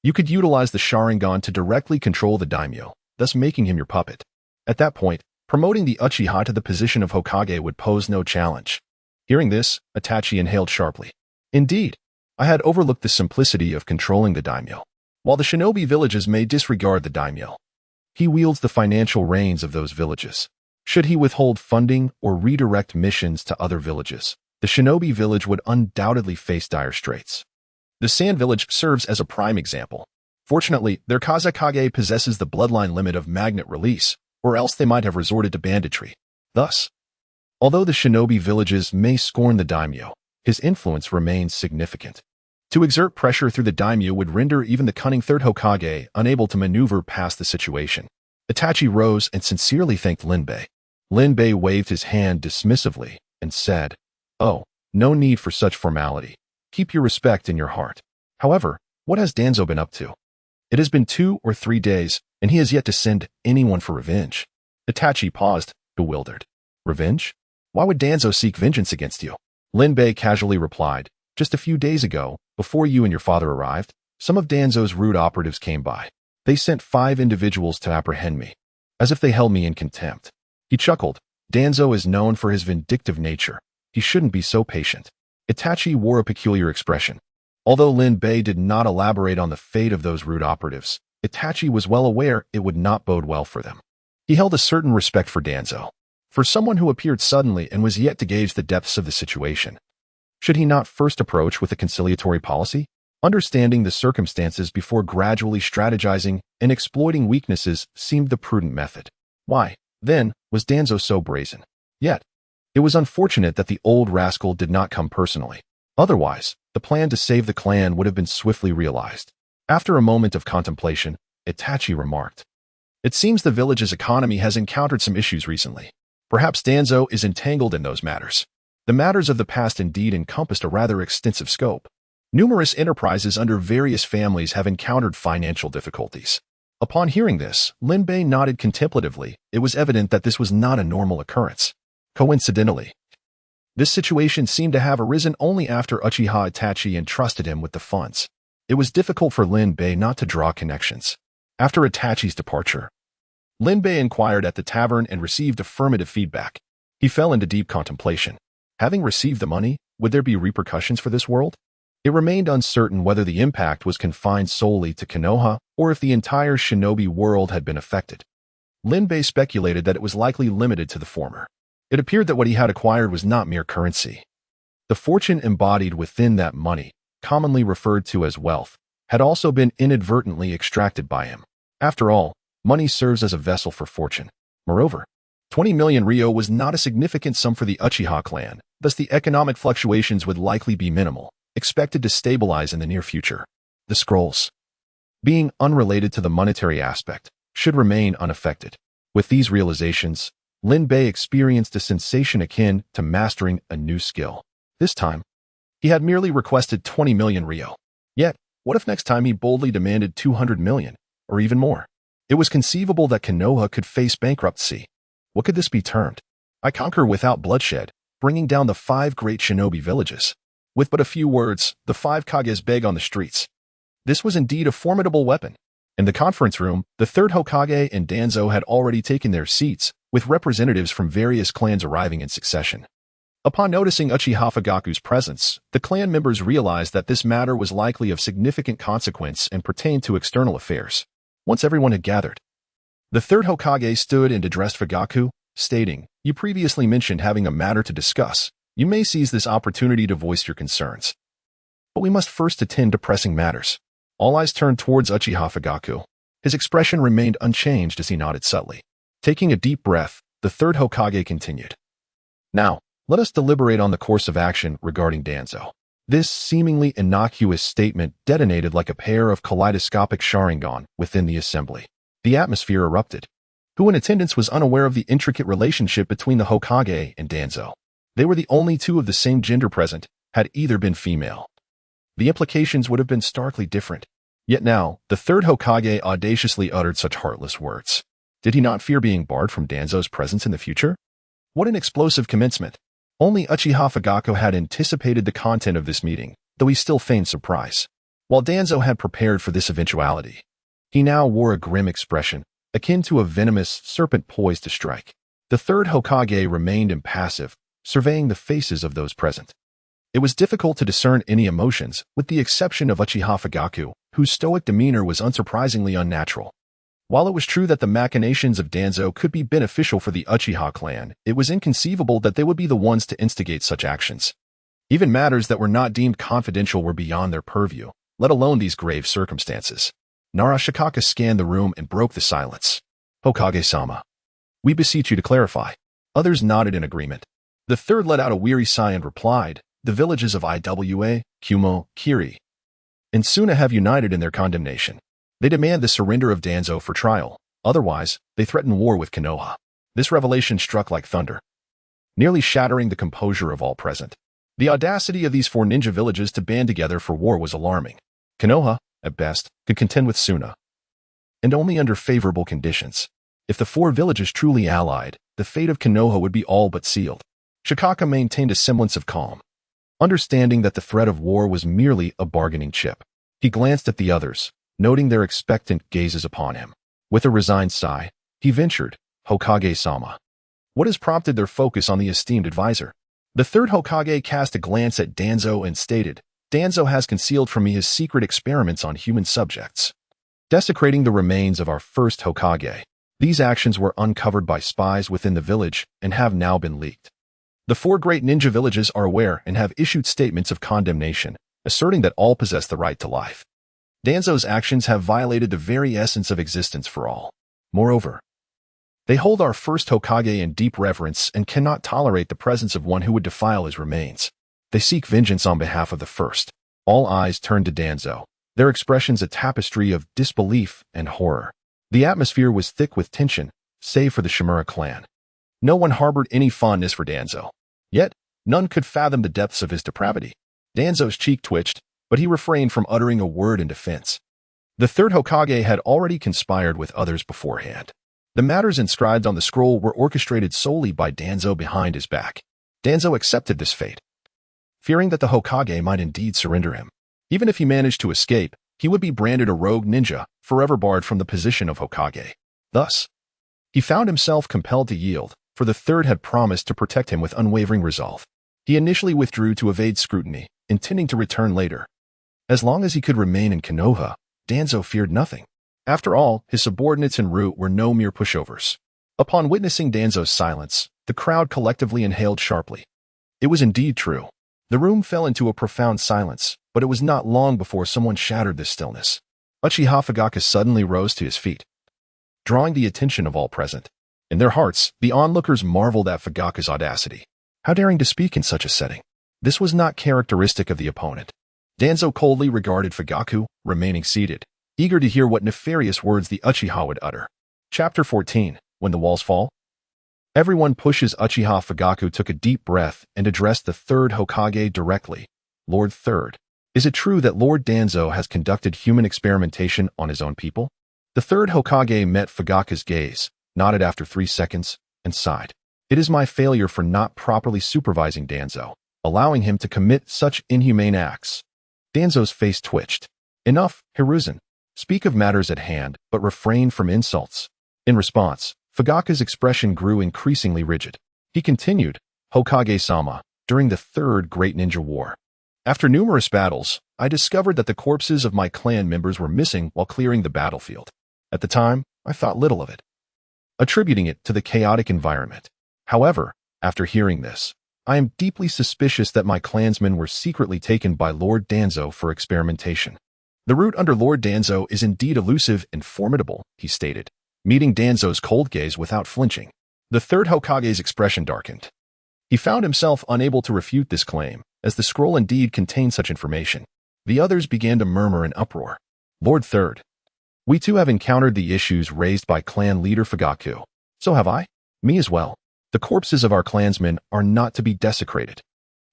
you could utilize the Sharingan to directly control the daimyo, thus making him your puppet. At that point, promoting the Uchiha to the position of Hokage would pose no challenge. Hearing this, Itachi inhaled sharply. Indeed, I had overlooked the simplicity of controlling the daimyo. While the shinobi villages may disregard the daimyo, he wields the financial reins of those villages. Should he withhold funding or redirect missions to other villages, the shinobi village would undoubtedly face dire straits. The Sand village serves as a prime example. Fortunately, their Kazekage possesses the bloodline limit of magnet release, or else they might have resorted to banditry. Thus, although the shinobi villages may scorn the daimyo, his influence remains significant. To exert pressure through the daimyo would render even the cunning third Hokage unable to maneuver past the situation. Itachi rose and sincerely thanked Linbei. Linbei waved his hand dismissively and said, "Oh, no need for such formality. Keep your respect in your heart. However, what has Danzo been up to? It has been 2 or 3 days, and he has yet to send anyone for revenge." Itachi paused, bewildered. "Revenge? Why would Danzo seek vengeance against you?" Linbei casually replied, "Just a few days ago, before you and your father arrived, some of Danzo's rude operatives came by. They sent 5 individuals to apprehend me, as if they held me in contempt." He chuckled. Danzo is known for his vindictive nature. He shouldn't be so patient. Itachi wore a peculiar expression. Although Linbei did not elaborate on the fate of those rude operatives, Itachi was well aware it would not bode well for them. He held a certain respect for Danzo. For someone who appeared suddenly and was yet to gauge the depths of the situation, should he not first approach with a conciliatory policy? Understanding the circumstances before gradually strategizing and exploiting weaknesses seemed the prudent method. Why, then, was Danzo so brazen? Yet, it was unfortunate that the old rascal did not come personally. Otherwise, the plan to save the clan would have been swiftly realized. After a moment of contemplation, Itachi remarked, "It seems the village's economy has encountered some issues recently. Perhaps Danzo is entangled in those matters." The matters of the past indeed encompassed a rather extensive scope. Numerous enterprises under various families have encountered financial difficulties. Upon hearing this, Linbei nodded contemplatively. It was evident that this was not a normal occurrence. Coincidentally, this situation seemed to have arisen only after Uchiha Itachi entrusted him with the funds. It was difficult for Linbei not to draw connections. After Itachi's departure, Linbei inquired at the tavern and received affirmative feedback. He fell into deep contemplation. Having received the money, would there be repercussions for this world? It remained uncertain whether the impact was confined solely to Konoha or if the entire shinobi world had been affected. Linbei speculated that it was likely limited to the former. It appeared that what he had acquired was not mere currency. The fortune embodied within that money, commonly referred to as wealth, had also been inadvertently extracted by him. After all, money serves as a vessel for fortune. Moreover, 20 million ryo was not a significant sum for the Uchiha clan, thus the economic fluctuations would likely be minimal. expected to stabilize in the near future. The scrolls, being unrelated to the monetary aspect, should remain unaffected. With these realizations, Lin Bei experienced a sensation akin to mastering a new skill. This time, he had merely requested 20 million Rio. Yet, what if next time he boldly demanded 200 million, or even more? It was conceivable that Konoha could face bankruptcy. What could this be termed? I conquer without bloodshed, bringing down the 5 great shinobi villages. With but a few words, the 5 Kages beg on the streets. This was indeed a formidable weapon. In the conference room, the third Hokage and Danzo had already taken their seats, with representatives from various clans arriving in succession. Upon noticing Uchiha Fugaku's presence, the clan members realized that this matter was likely of significant consequence and pertained to external affairs. Once everyone had gathered, the third Hokage stood and addressed Fugaku, stating, "You previously mentioned having a matter to discuss. You may seize this opportunity to voice your concerns. But we must first attend to pressing matters." All eyes turned towards Uchiha Fugaku. His expression remained unchanged as he nodded subtly. Taking a deep breath, the third Hokage continued. "Now, let us deliberate on the course of action regarding Danzo." This seemingly innocuous statement detonated like a pair of kaleidoscopic Sharingan within the assembly. The atmosphere erupted. Who in attendance was unaware of the intricate relationship between the Hokage and Danzo? They were the only 2 of the same gender present, had either been female. The implications would have been starkly different. Yet now, the third Hokage audaciously uttered such heartless words. Did he not fear being barred from Danzo's presence in the future? What an explosive commencement. Only Uchiha Fugaku had anticipated the content of this meeting, though he still feigned surprise. While Danzo had prepared for this eventuality, he now wore a grim expression, akin to a venomous serpent poised to strike. The third Hokage remained impassive, surveying the faces of those present. It was difficult to discern any emotions, with the exception of Uchiha Fugaku, whose stoic demeanor was unsurprisingly unnatural. While it was true that the machinations of Danzo could be beneficial for the Uchiha clan, it was inconceivable that they would be the ones to instigate such actions. Even matters that were not deemed confidential were beyond their purview, let alone these grave circumstances. Narashikaka scanned the room and broke the silence. "Hokage-sama, we beseech you to clarify." Others nodded in agreement. The third let out a weary sigh and replied, "The villages of Iwa, Kumo, Kiri, and Suna have united in their condemnation. They demand the surrender of Danzo for trial. Otherwise, they threaten war with Konoha." This revelation struck like thunder, nearly shattering the composure of all present. The audacity of these 4 ninja villages to band together for war was alarming. Konoha, at best, could contend with Suna, and only under favorable conditions. If the 4 villages truly allied, the fate of Konoha would be all but sealed. Shikaka maintained a semblance of calm, understanding that the threat of war was merely a bargaining chip. He glanced at the others, noting their expectant gazes upon him. With a resigned sigh, he ventured, "Hokage-sama, what has prompted their focus on the esteemed advisor?" The third Hokage cast a glance at Danzo and stated, "Danzo has concealed from me his secret experiments on human subjects, desecrating the remains of our first Hokage. These actions were uncovered by spies within the village and have now been leaked. The 4 great ninja villages are aware and have issued statements of condemnation, asserting that all possess the right to life. Danzo's actions have violated the very essence of existence for all. Moreover, they hold our first Hokage in deep reverence and cannot tolerate the presence of one who would defile his remains. They seek vengeance on behalf of the first." All eyes turned to Danzo, their expressions a tapestry of disbelief and horror. The atmosphere was thick with tension, save for the Shimura clan. No one harbored any fondness for Danzo. Yet, none could fathom the depths of his depravity. Danzo's cheek twitched, but he refrained from uttering a word in defense. The third Hokage had already conspired with others beforehand. The matters inscribed on the scroll were orchestrated solely by Danzo behind his back. Danzo accepted this fate, fearing that the Hokage might indeed surrender him. Even if he managed to escape, he would be branded a rogue ninja, forever barred from the position of Hokage. Thus, he found himself compelled to yield, for the third had promised to protect him with unwavering resolve. He initially withdrew to evade scrutiny, intending to return later. As long as he could remain in Konoha, Danzo feared nothing. After all, his subordinates en route were no mere pushovers. Upon witnessing Danzo's silence, the crowd collectively inhaled sharply. It was indeed true. The room fell into a profound silence, but it was not long before someone shattered this stillness. Uchiha Fugaku suddenly rose to his feet, drawing the attention of all present. In their hearts, the onlookers marveled at Fugaku's audacity. How daring to speak in such a setting. This was not characteristic of the opponent. Danzo coldly regarded Fugaku, remaining seated, eager to hear what nefarious words the Uchiha would utter. Chapter 14. When the Walls Fall. Everyone pushes Uchiha. Fugaku took a deep breath and addressed the third Hokage directly. Lord Third, is it true that Lord Danzo has conducted human experimentation on his own people? The third Hokage met Fugaku's gaze, nodded after 3 seconds, and sighed. It is my failure for not properly supervising Danzo, allowing him to commit such inhumane acts. Danzo's face twitched. Enough, Hiruzen. Speak of matters at hand, but refrain from insults. In response, Fugaku's expression grew increasingly rigid. He continued, Hokage-sama, during the Third Great Ninja War. After numerous battles, I discovered that the corpses of my clan members were missing while clearing the battlefield. At the time, I thought little of it, attributing it to the chaotic environment. However, after hearing this, I am deeply suspicious that my clansmen were secretly taken by Lord Danzo for experimentation. The route under Lord Danzo is indeed elusive and formidable, he stated, meeting Danzo's cold gaze without flinching. The third Hokage's expression darkened. He found himself unable to refute this claim, as the scroll indeed contained such information. The others began to murmur in uproar. Lord Third, we too have encountered the issues raised by clan leader Fugaku. So have I. Me as well. The corpses of our clansmen are not to be desecrated.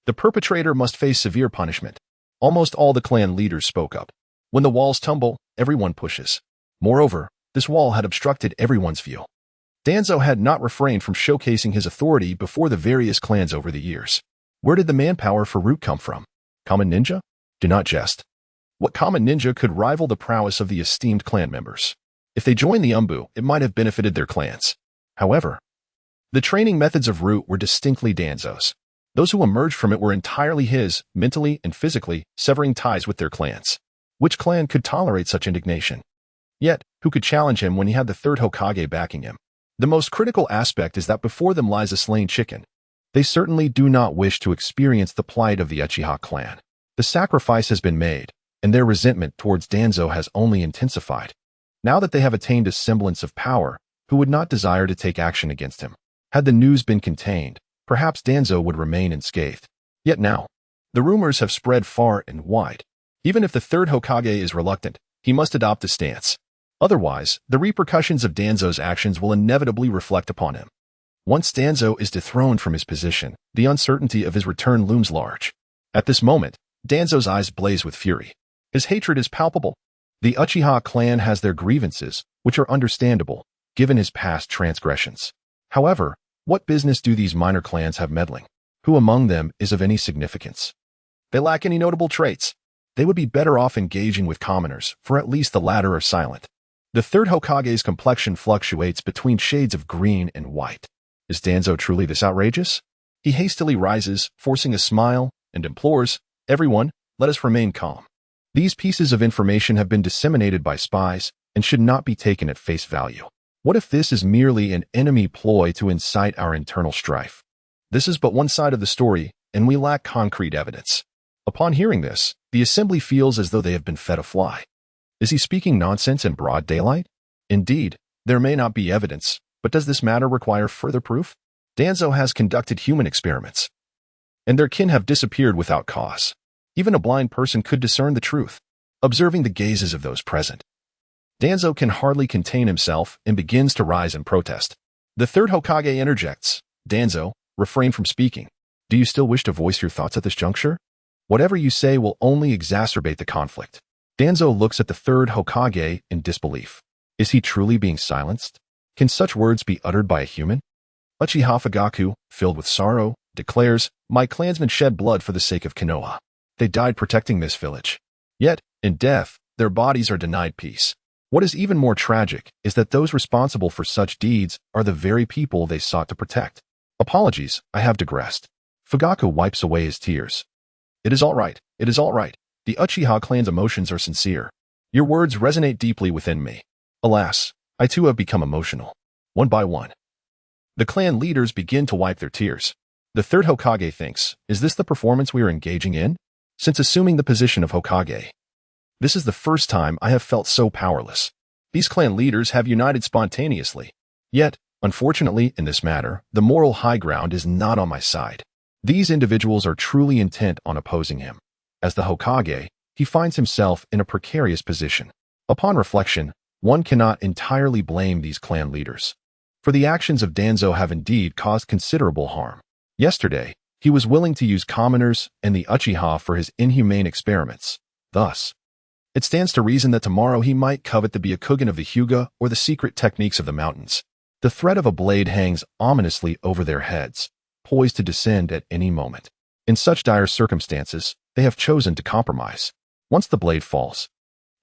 The perpetrator must face severe punishment. Almost all the clan leaders spoke up. When the walls tumble, everyone pushes. Moreover, this wall had obstructed everyone's view. Danzo had not refrained from showcasing his authority before the various clans over the years. Where did the manpower for root come from? Common ninja? Do not jest. What common ninja could rival the prowess of the esteemed clan members? If they joined the Umbu, it might have benefited their clans. However, the training methods of Root were distinctly Danzo's. Those who emerged from it were entirely his, mentally and physically, severing ties with their clans. Which clan could tolerate such indignation? Yet, who could challenge him when he had the third Hokage backing him? The most critical aspect is that before them lies a slain chicken. They certainly do not wish to experience the plight of the Uchiha clan. The sacrifice has been made, and their resentment towards Danzo has only intensified. Now that they have attained a semblance of power, who would not desire to take action against him? Had the news been contained, perhaps Danzo would remain unscathed. Yet now, the rumors have spread far and wide. Even if the third Hokage is reluctant, he must adopt a stance. Otherwise, the repercussions of Danzo's actions will inevitably reflect upon him. Once Danzo is dethroned from his position, the uncertainty of his return looms large. At this moment, Danzo's eyes blaze with fury. His hatred is palpable. The Uchiha clan has their grievances, which are understandable, given his past transgressions. However, what business do these minor clans have meddling? Who among them is of any significance? They lack any notable traits. They would be better off engaging with commoners, for at least the latter are silent. The third Hokage's complexion fluctuates between shades of green and white. Is Danzo truly this outrageous? He hastily rises, forcing a smile, and implores, everyone, let us remain calm. These pieces of information have been disseminated by spies and should not be taken at face value. What if this is merely an enemy ploy to incite our internal strife? This is but one side of the story, and we lack concrete evidence. Upon hearing this, the assembly feels as though they have been fed a fly. Is he speaking nonsense in broad daylight? Indeed, there may not be evidence, but does this matter require further proof? Danzo has conducted human experiments, and their kin have disappeared without cause. Even a blind person could discern the truth, observing the gazes of those present. Danzo can hardly contain himself and begins to rise in protest. The third Hokage interjects, Danzo, refrain from speaking. Do you still wish to voice your thoughts at this juncture? Whatever you say will only exacerbate the conflict. Danzo looks at the third Hokage in disbelief. Is he truly being silenced? Can such words be uttered by a human? Uchiha Fugaku, filled with sorrow, declares, my clansmen shed blood for the sake of Konoha. They died protecting this village. Yet, in death, their bodies are denied peace. What is even more tragic is that those responsible for such deeds are the very people they sought to protect. Apologies, I have digressed. Fugaku wipes away his tears. It is all right, it is all right. The Uchiha clan's emotions are sincere. Your words resonate deeply within me. Alas, I too have become emotional. One by one, the clan leaders begin to wipe their tears. The third Hokage thinks, is this the performance we are engaging in? Since assuming the position of Hokage, this is the first time I have felt so powerless. These clan leaders have united spontaneously. Yet, unfortunately, in this matter, the moral high ground is not on my side. These individuals are truly intent on opposing him. As the Hokage, he finds himself in a precarious position. Upon reflection, one cannot entirely blame these clan leaders, for the actions of Danzo have indeed caused considerable harm. Yesterday, he was willing to use commoners and the Uchiha for his inhumane experiments. Thus, it stands to reason that tomorrow he might covet the Byakugan of the Hyuga or the secret techniques of the mountains. The threat of a blade hangs ominously over their heads, poised to descend at any moment. In such dire circumstances, they have chosen to compromise. Once the blade falls,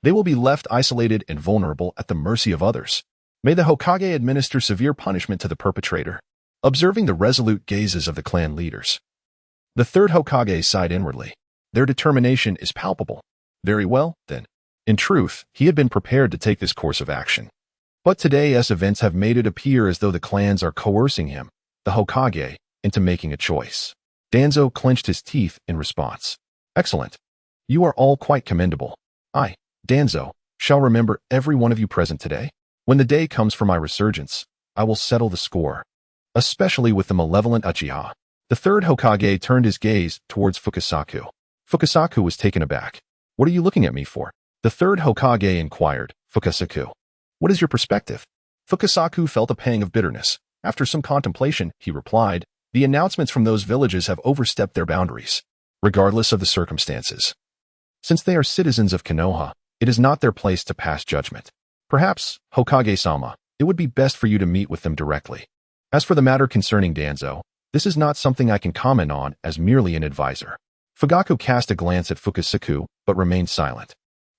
they will be left isolated and vulnerable at the mercy of others. May the Hokage administer severe punishment to the perpetrator. Observing the resolute gazes of the clan leaders, the third Hokage sighed inwardly. Their determination is palpable. Very well, then. In truth, he had been prepared to take this course of action. But today's events have made it appear as though the clans are coercing him, the Hokage, into making a choice. Danzo clenched his teeth in response. Excellent. You are all quite commendable. I, Danzo, shall remember every one of you present today. When the day comes for my resurgence, I will settle the score, especially with the malevolent Uchiha. The third Hokage turned his gaze towards Fugaku. Fugaku was taken aback. What are you looking at me for? The third Hokage inquired. Fugaku, what is your perspective? Fugaku felt a pang of bitterness. After some contemplation, he replied, the announcements from those villages have overstepped their boundaries, regardless of the circumstances. Since they are citizens of Konoha, it is not their place to pass judgment. Perhaps, Hokage-sama, it would be best for you to meet with them directly. As for the matter concerning Danzo, this is not something I can comment on as merely an advisor. Fugaku cast a glance at Fugaku, but remained silent.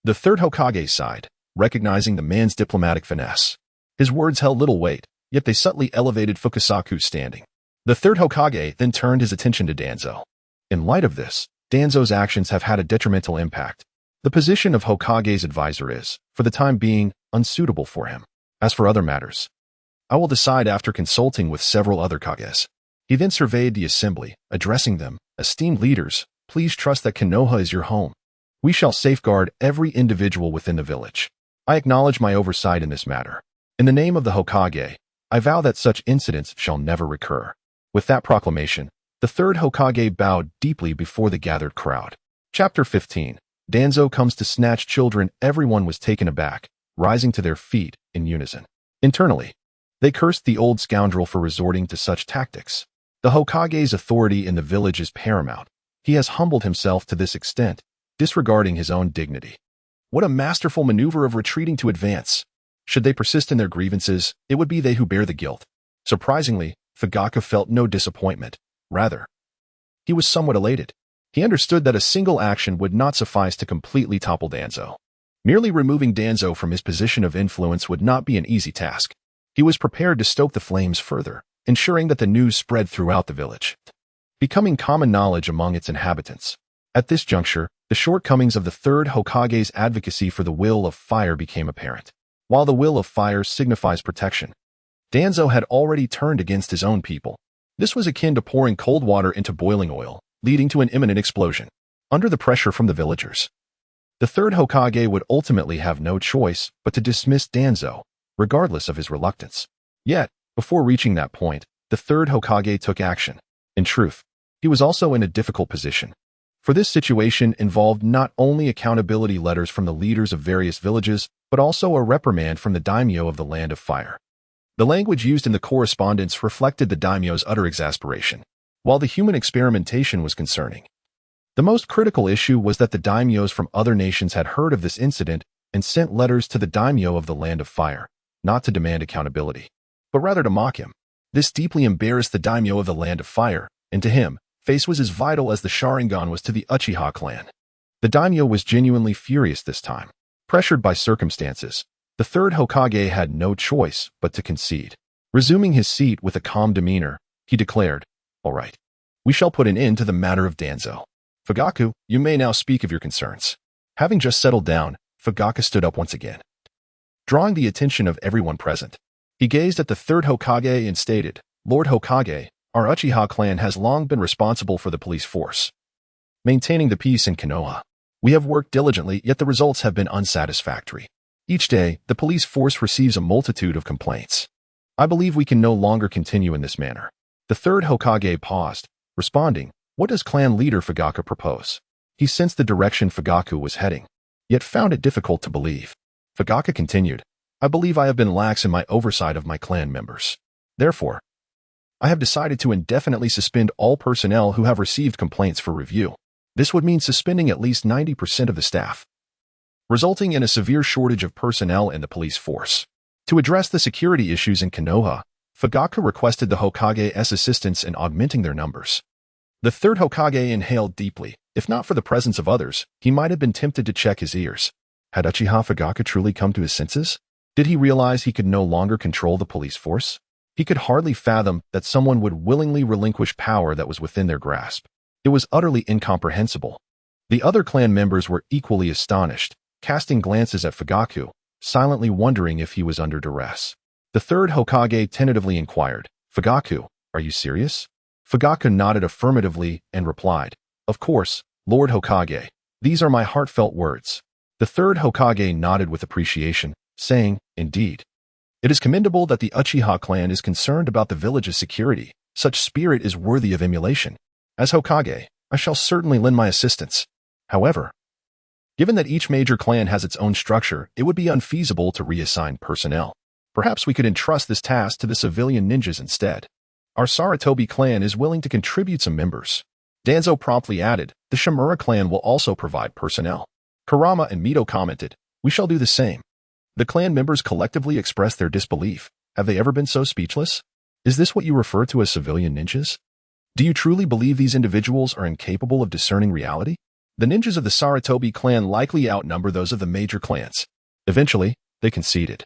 The third Hokage sighed, recognizing the man's diplomatic finesse. His words held little weight, yet they subtly elevated Fugaku's standing. The third Hokage then turned his attention to Danzo. In light of this, Danzo's actions have had a detrimental impact. The position of Hokage's advisor is, for the time being, unsuitable for him. As for other matters, I will decide after consulting with several other Kages. He then surveyed the assembly, addressing them, esteemed leaders, please trust that Konoha is your home. We shall safeguard every individual within the village. I acknowledge my oversight in this matter. In the name of the Hokage, I vow that such incidents shall never recur. With that proclamation, the third Hokage bowed deeply before the gathered crowd. Chapter 15. Danzo comes to snatch children. Everyone was taken aback, rising to their feet in unison. Internally, they cursed the old scoundrel for resorting to such tactics. The Hokage's authority in the village is paramount. He has humbled himself to this extent, disregarding his own dignity. What a masterful maneuver of retreating to advance. Should they persist in their grievances, it would be they who bear the guilt. Surprisingly, Fugaku felt no disappointment. Rather, he was somewhat elated. He understood that a single action would not suffice to completely topple Danzo. Merely removing Danzo from his position of influence would not be an easy task. He was prepared to stoke the flames further, ensuring that the news spread throughout the village, becoming common knowledge among its inhabitants. At this juncture, the shortcomings of the third Hokage's advocacy for the will of fire became apparent. While the will of fire signifies protection, Danzo had already turned against his own people. This was akin to pouring cold water into boiling oil, leading to an imminent explosion. Under the pressure from the villagers, the third Hokage would ultimately have no choice but to dismiss Danzo, regardless of his reluctance. Yet, before reaching that point, the third Hokage took action. In truth, he was also in a difficult position. For this situation involved not only accountability letters from the leaders of various villages, but also a reprimand from the daimyo of the Land of Fire. The language used in the correspondence reflected the daimyo's utter exasperation. While the human experimentation was concerning, the most critical issue was that the daimyos from other nations had heard of this incident and sent letters to the daimyo of the Land of Fire, not to demand accountability, but rather to mock him. This deeply embarrassed the daimyo of the Land of Fire, and to him, face was as vital as the Sharingan was to the Uchiha clan. The daimyo was genuinely furious this time. Pressured by circumstances, the third Hokage had no choice but to concede. Resuming his seat with a calm demeanor, he declared, "All right, we shall put an end to the matter of Danzo. Fugaku, you may now speak of your concerns." Having just settled down, Fugaku stood up once again. Drawing the attention of everyone present, he gazed at the third Hokage and stated, "Lord Hokage, our Uchiha clan has long been responsible for the police force, maintaining the peace in Konoha. We have worked diligently, yet the results have been unsatisfactory. Each day, the police force receives a multitude of complaints. I believe we can no longer continue in this manner." The third Hokage paused, responding, "What does clan leader Fugaku propose?" He sensed the direction Fugaku was heading, yet found it difficult to believe. Fugaku continued, I believe I have been lax in my oversight of my clan members. Therefore, I have decided to indefinitely suspend all personnel who have received complaints for review. This would mean suspending at least 90% of the staff, resulting in a severe shortage of personnel in the police force. To address the security issues in Konoha, Fugaku requested the Hokage's assistance in augmenting their numbers. The third Hokage inhaled deeply. If not for the presence of others, he might have been tempted to check his ears. Had Uchiha Fugaku truly come to his senses? Did he realize he could no longer control the police force? He could hardly fathom that someone would willingly relinquish power that was within their grasp. It was utterly incomprehensible. The other clan members were equally astonished, casting glances at Fugaku, silently wondering if he was under duress. The third Hokage tentatively inquired, Fugaku, are you serious? Fugaku nodded affirmatively and replied, Of course, Lord Hokage. These are my heartfelt words. The third Hokage nodded with appreciation, saying, Indeed. It is commendable that the Uchiha clan is concerned about the village's security. Such spirit is worthy of emulation. As Hokage, I shall certainly lend my assistance. However, given that each major clan has its own structure, it would be unfeasible to reassign personnel. Perhaps we could entrust this task to the civilian ninjas instead. Our Sarutobi clan is willing to contribute some members. Danzo promptly added, the Shimura clan will also provide personnel. Kurama and Mito commented, we shall do the same. The clan members collectively expressed their disbelief. Have they ever been so speechless? Is this what you refer to as civilian ninjas? Do you truly believe these individuals are incapable of discerning reality? The ninjas of the Sarutobi clan likely outnumber those of the major clans. Eventually, they conceded,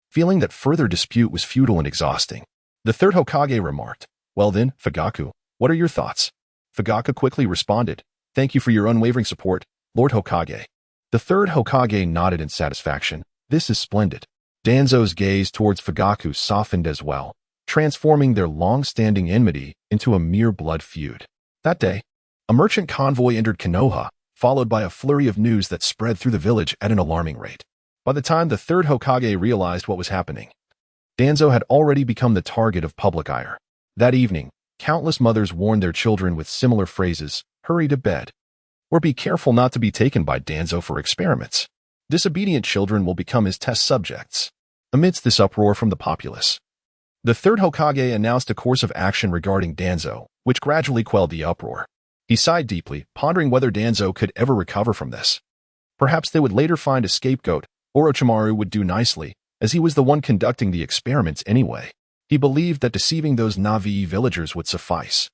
feeling that further dispute was futile and exhausting. The third Hokage remarked, Well then, Fugaku, what are your thoughts? Fugaku quickly responded, Thank you for your unwavering support, Lord Hokage. The third Hokage nodded in satisfaction. This is splendid. Danzo's gaze towards Fugaku softened as well, transforming their long-standing enmity into a mere blood feud. That day, a merchant convoy entered Konoha, followed by a flurry of news that spread through the village at an alarming rate. By the time the third Hokage realized what was happening, Danzo had already become the target of public ire. That evening, countless mothers warned their children with similar phrases, hurry to bed, or be careful not to be taken by Danzo for experiments. Disobedient children will become his test subjects. Amidst this uproar from the populace, the third Hokage announced a course of action regarding Danzo, which gradually quelled the uproar. He sighed deeply, pondering whether Danzo could ever recover from this. Perhaps they would later find a scapegoat. Orochimaru would do nicely, as he was the one conducting the experiments anyway. He believed that deceiving those Navi villagers would suffice.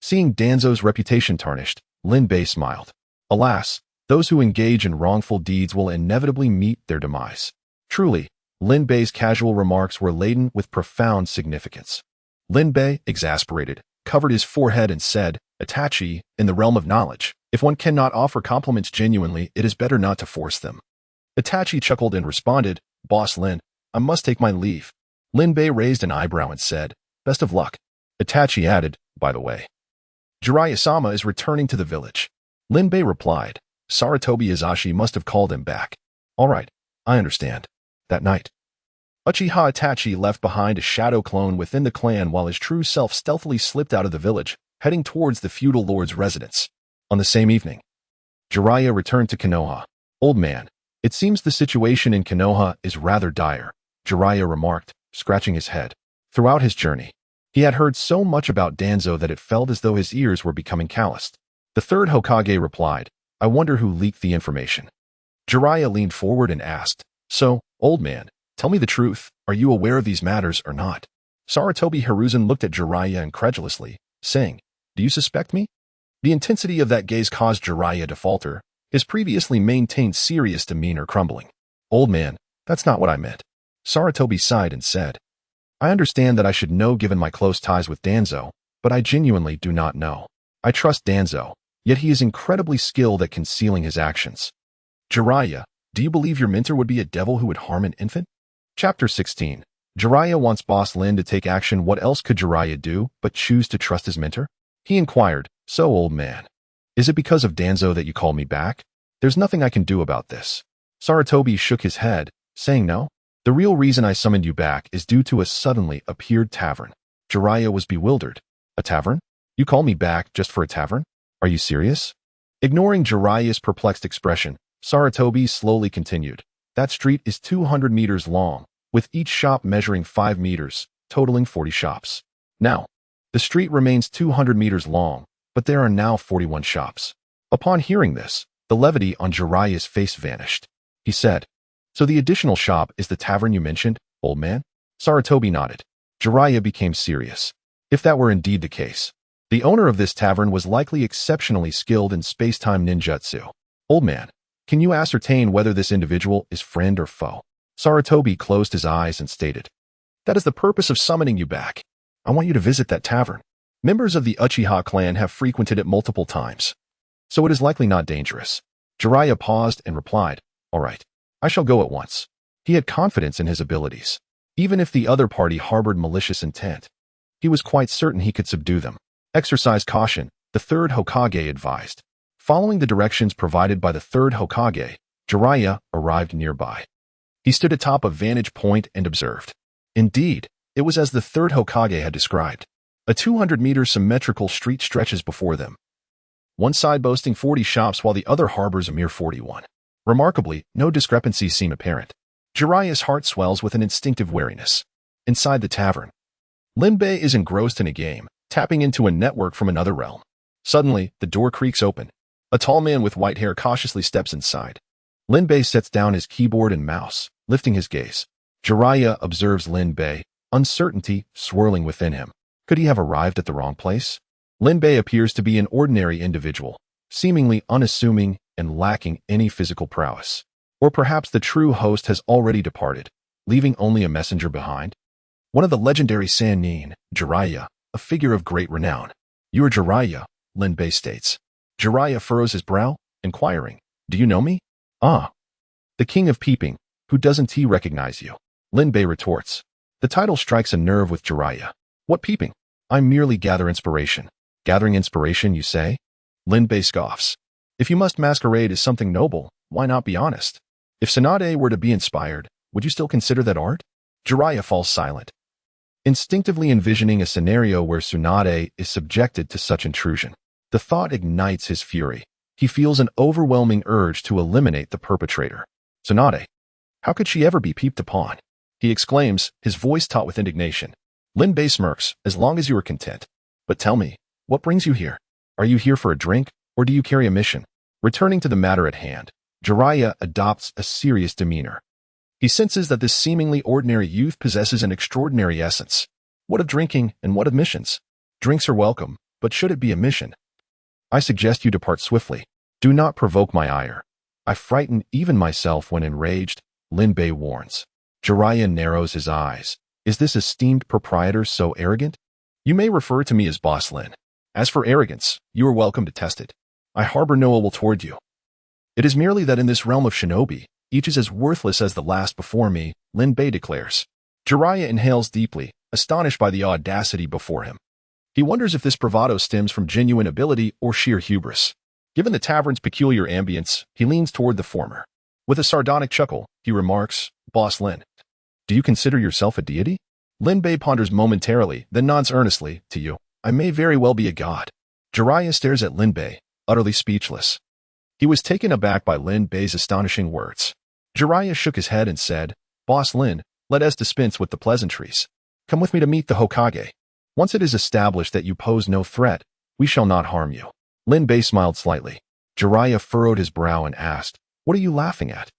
Seeing Danzo's reputation tarnished, Lin-Bei smiled. Alas, those who engage in wrongful deeds will inevitably meet their demise. Truly, Lin-Bei's casual remarks were laden with profound significance. Lin-Bei, exasperated, covered his forehead and said, Itachi, in the realm of knowledge, if one cannot offer compliments genuinely, it is better not to force them. Itachi chuckled and responded, Boss Lin, I must take my leave. Lin-Bei raised an eyebrow and said, Best of luck. Itachi added, By the way, Jiraiya-sama is returning to the village. Lin-Bei replied, Sarutobi Izashi must have called him back. All right, I understand. That night, Uchiha Itachi left behind a shadow clone within the clan while his true self stealthily slipped out of the village, heading towards the feudal lord's residence. On the same evening, Jiraiya returned to Konoha. Old man, it seems the situation in Konoha is rather dire, Jiraiya remarked, scratching his head. Throughout his journey, he had heard so much about Danzo that it felt as though his ears were becoming calloused. The third Hokage replied, I wonder who leaked the information. Jiraiya leaned forward and asked, So, old man, tell me the truth, are you aware of these matters or not? Sarutobi Hiruzen looked at Jiraiya incredulously, saying, Do you suspect me? The intensity of that gaze caused Jiraiya to falter, his previously maintained serious demeanor crumbling. Old man, that's not what I meant. Sarutobi sighed and said, I understand that I should know given my close ties with Danzo, but I genuinely do not know. I trust Danzo, yet he is incredibly skilled at concealing his actions. Jiraiya, do you believe your mentor would be a devil who would harm an infant? Chapter 16. Jiraiya wants Boss Lin to take action. What else could Jiraiya do but choose to trust his mentor? He inquired, So old man, is it because of Danzo that you call me back? There's nothing I can do about this. Sarutobi shook his head, saying no. The real reason I summoned you back is due to a suddenly appeared tavern. Jiraiya was bewildered. A tavern? You call me back just for a tavern? Are you serious? Ignoring Jiraiya's perplexed expression, Sarutobi slowly continued. That street is 200 meters long, with each shop measuring 5 meters, totaling 40 shops. Now, the street remains 200 meters long, but there are now 41 shops. Upon hearing this, the levity on Jiraiya's face vanished. He said, "So the additional shop is the tavern you mentioned, old man?" Sarutobi nodded. Jiraiya became serious. If that were indeed the case, the owner of this tavern was likely exceptionally skilled in space-time ninjutsu. Old man, can you ascertain whether this individual is friend or foe? Sarutobi closed his eyes and stated, "That is the purpose of summoning you back. I want you to visit that tavern. Members of the Uchiha clan have frequented it multiple times, so it is likely not dangerous." Jiraiya paused and replied, "All right, I shall go at once." He had confidence in his abilities. Even if the other party harbored malicious intent, he was quite certain he could subdue them. "Exercise caution," the third Hokage advised. Following the directions provided by the third Hokage, Jiraiya arrived nearby. He stood atop a vantage point and observed. Indeed, it was as the third Hokage had described. A 200-meter symmetrical street stretches before them, one side boasting 40 shops while the other harbors a mere 41. Remarkably, no discrepancies seem apparent. Jiraiya's heart swells with an instinctive wariness. Inside the tavern, Linbei is engrossed in a game, tapping into a network from another realm. Suddenly, the door creaks open. A tall man with white hair cautiously steps inside. Linbei sets down his keyboard and mouse, lifting his gaze. Jiraiya observes Linbei, uncertainty swirling within him. Could he have arrived at the wrong place? Linbei appears to be an ordinary individual, seemingly unassuming and lacking any physical prowess. Or perhaps the true host has already departed, leaving only a messenger behind? One of the legendary Sannin, Jiraiya, a figure of great renown. "You are Jiraiya," Linbei states. Jiraiya furrows his brow, inquiring, "Do you know me?" "Ah, the king of peeping, who doesn't he recognize you?" Linbei retorts. The title strikes a nerve with Jiraiya. "What peeping? I merely gather inspiration." "Gathering inspiration, you say?" Linbei scoffs. "If you must masquerade as something noble, why not be honest? If Tsunade were to be inspired, would you still consider that art?" Jiraiya falls silent, instinctively envisioning a scenario where Tsunade is subjected to such intrusion. The thought ignites his fury. He feels an overwhelming urge to eliminate the perpetrator. "Tsunade, how could she ever be peeped upon?" he exclaims, his voice taut with indignation. Linbei smirks, "As long as you are content. But tell me, what brings you here? Are you here for a drink, or do you carry a mission?" Returning to the matter at hand, Jiraiya adopts a serious demeanor. He senses that this seemingly ordinary youth possesses an extraordinary essence. What of drinking and what of missions? Drinks are welcome, but should it be a mission? I suggest you depart swiftly. Do not provoke my ire. I frighten even myself when enraged, Linbei warns. Jiraiya narrows his eyes. Is this esteemed proprietor so arrogant? You may refer to me as Boss Lin. As for arrogance, you are welcome to test it. I harbor no ill will toward you. It is merely that in this realm of shinobi, each is as worthless as the last before me, Linbei declares. Jiraiya inhales deeply, astonished by the audacity before him. He wonders if this bravado stems from genuine ability or sheer hubris. Given the tavern's peculiar ambience, he leans toward the former. With a sardonic chuckle, he remarks, "Boss Lin, do you consider yourself a deity?" Linbei ponders momentarily, then nods earnestly, "To you, I may very well be a god." Jiraiya stares at Linbei, utterly speechless. He was taken aback by Linbei's astonishing words. Jiraiya shook his head and said, "Boss Lin, let us dispense with the pleasantries. Come with me to meet the Hokage. Once it is established that you pose no threat, we shall not harm you." Linbei smiled slightly. Jiraiya furrowed his brow and asked, "What are you laughing at?"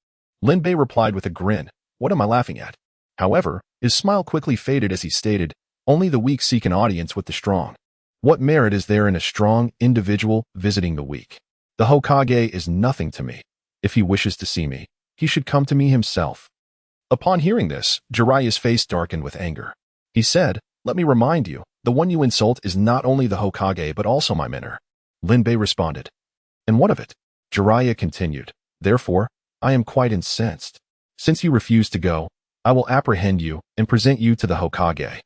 Linbei replied with a grin, "What am I laughing at?" However, his smile quickly faded as he stated, "Only the weak seek an audience with the strong. What merit is there in a strong individual visiting the weak? The Hokage is nothing to me. If he wishes to see me, he should come to me himself." Upon hearing this, Jiraiya's face darkened with anger. He said, "Let me remind you, the one you insult is not only the Hokage but also my mentor." Linbei responded, "And what of it?" Jiraiya continued, "Therefore, I am quite incensed. Since you refuse to go, I will apprehend you and present you to the Hokage."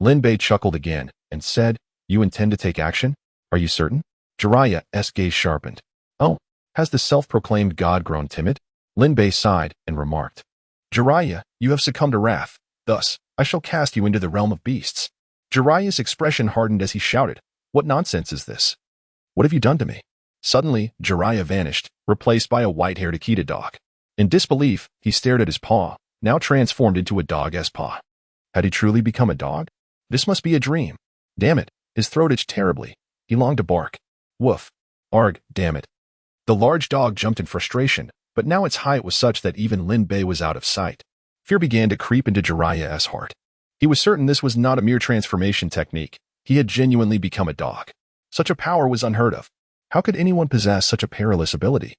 Linbei chuckled again and said, "You intend to take action? Are you certain?" Jiraiya's gaze sharpened. "Oh, has the self-proclaimed god grown timid?" Linbei sighed and remarked, "Jiraiya, you have succumbed to wrath. Thus, I shall cast you into the realm of beasts." Jiraiya's expression hardened as he shouted, "What nonsense is this? What have you done to me?" Suddenly, Jiraiya vanished, replaced by a white-haired Akita dog. In disbelief, he stared at his paw, now transformed into a dog's paw. Had he truly become a dog? This must be a dream. Damn it, his throat itched terribly. He longed to bark. Woof. Arg, damn it. The large dog jumped in frustration, but now its height was such that even Lin Bei was out of sight. Fear began to creep into Jiraiya's heart. He was certain this was not a mere transformation technique. He had genuinely become a dog. Such a power was unheard of. How could anyone possess such a perilous ability?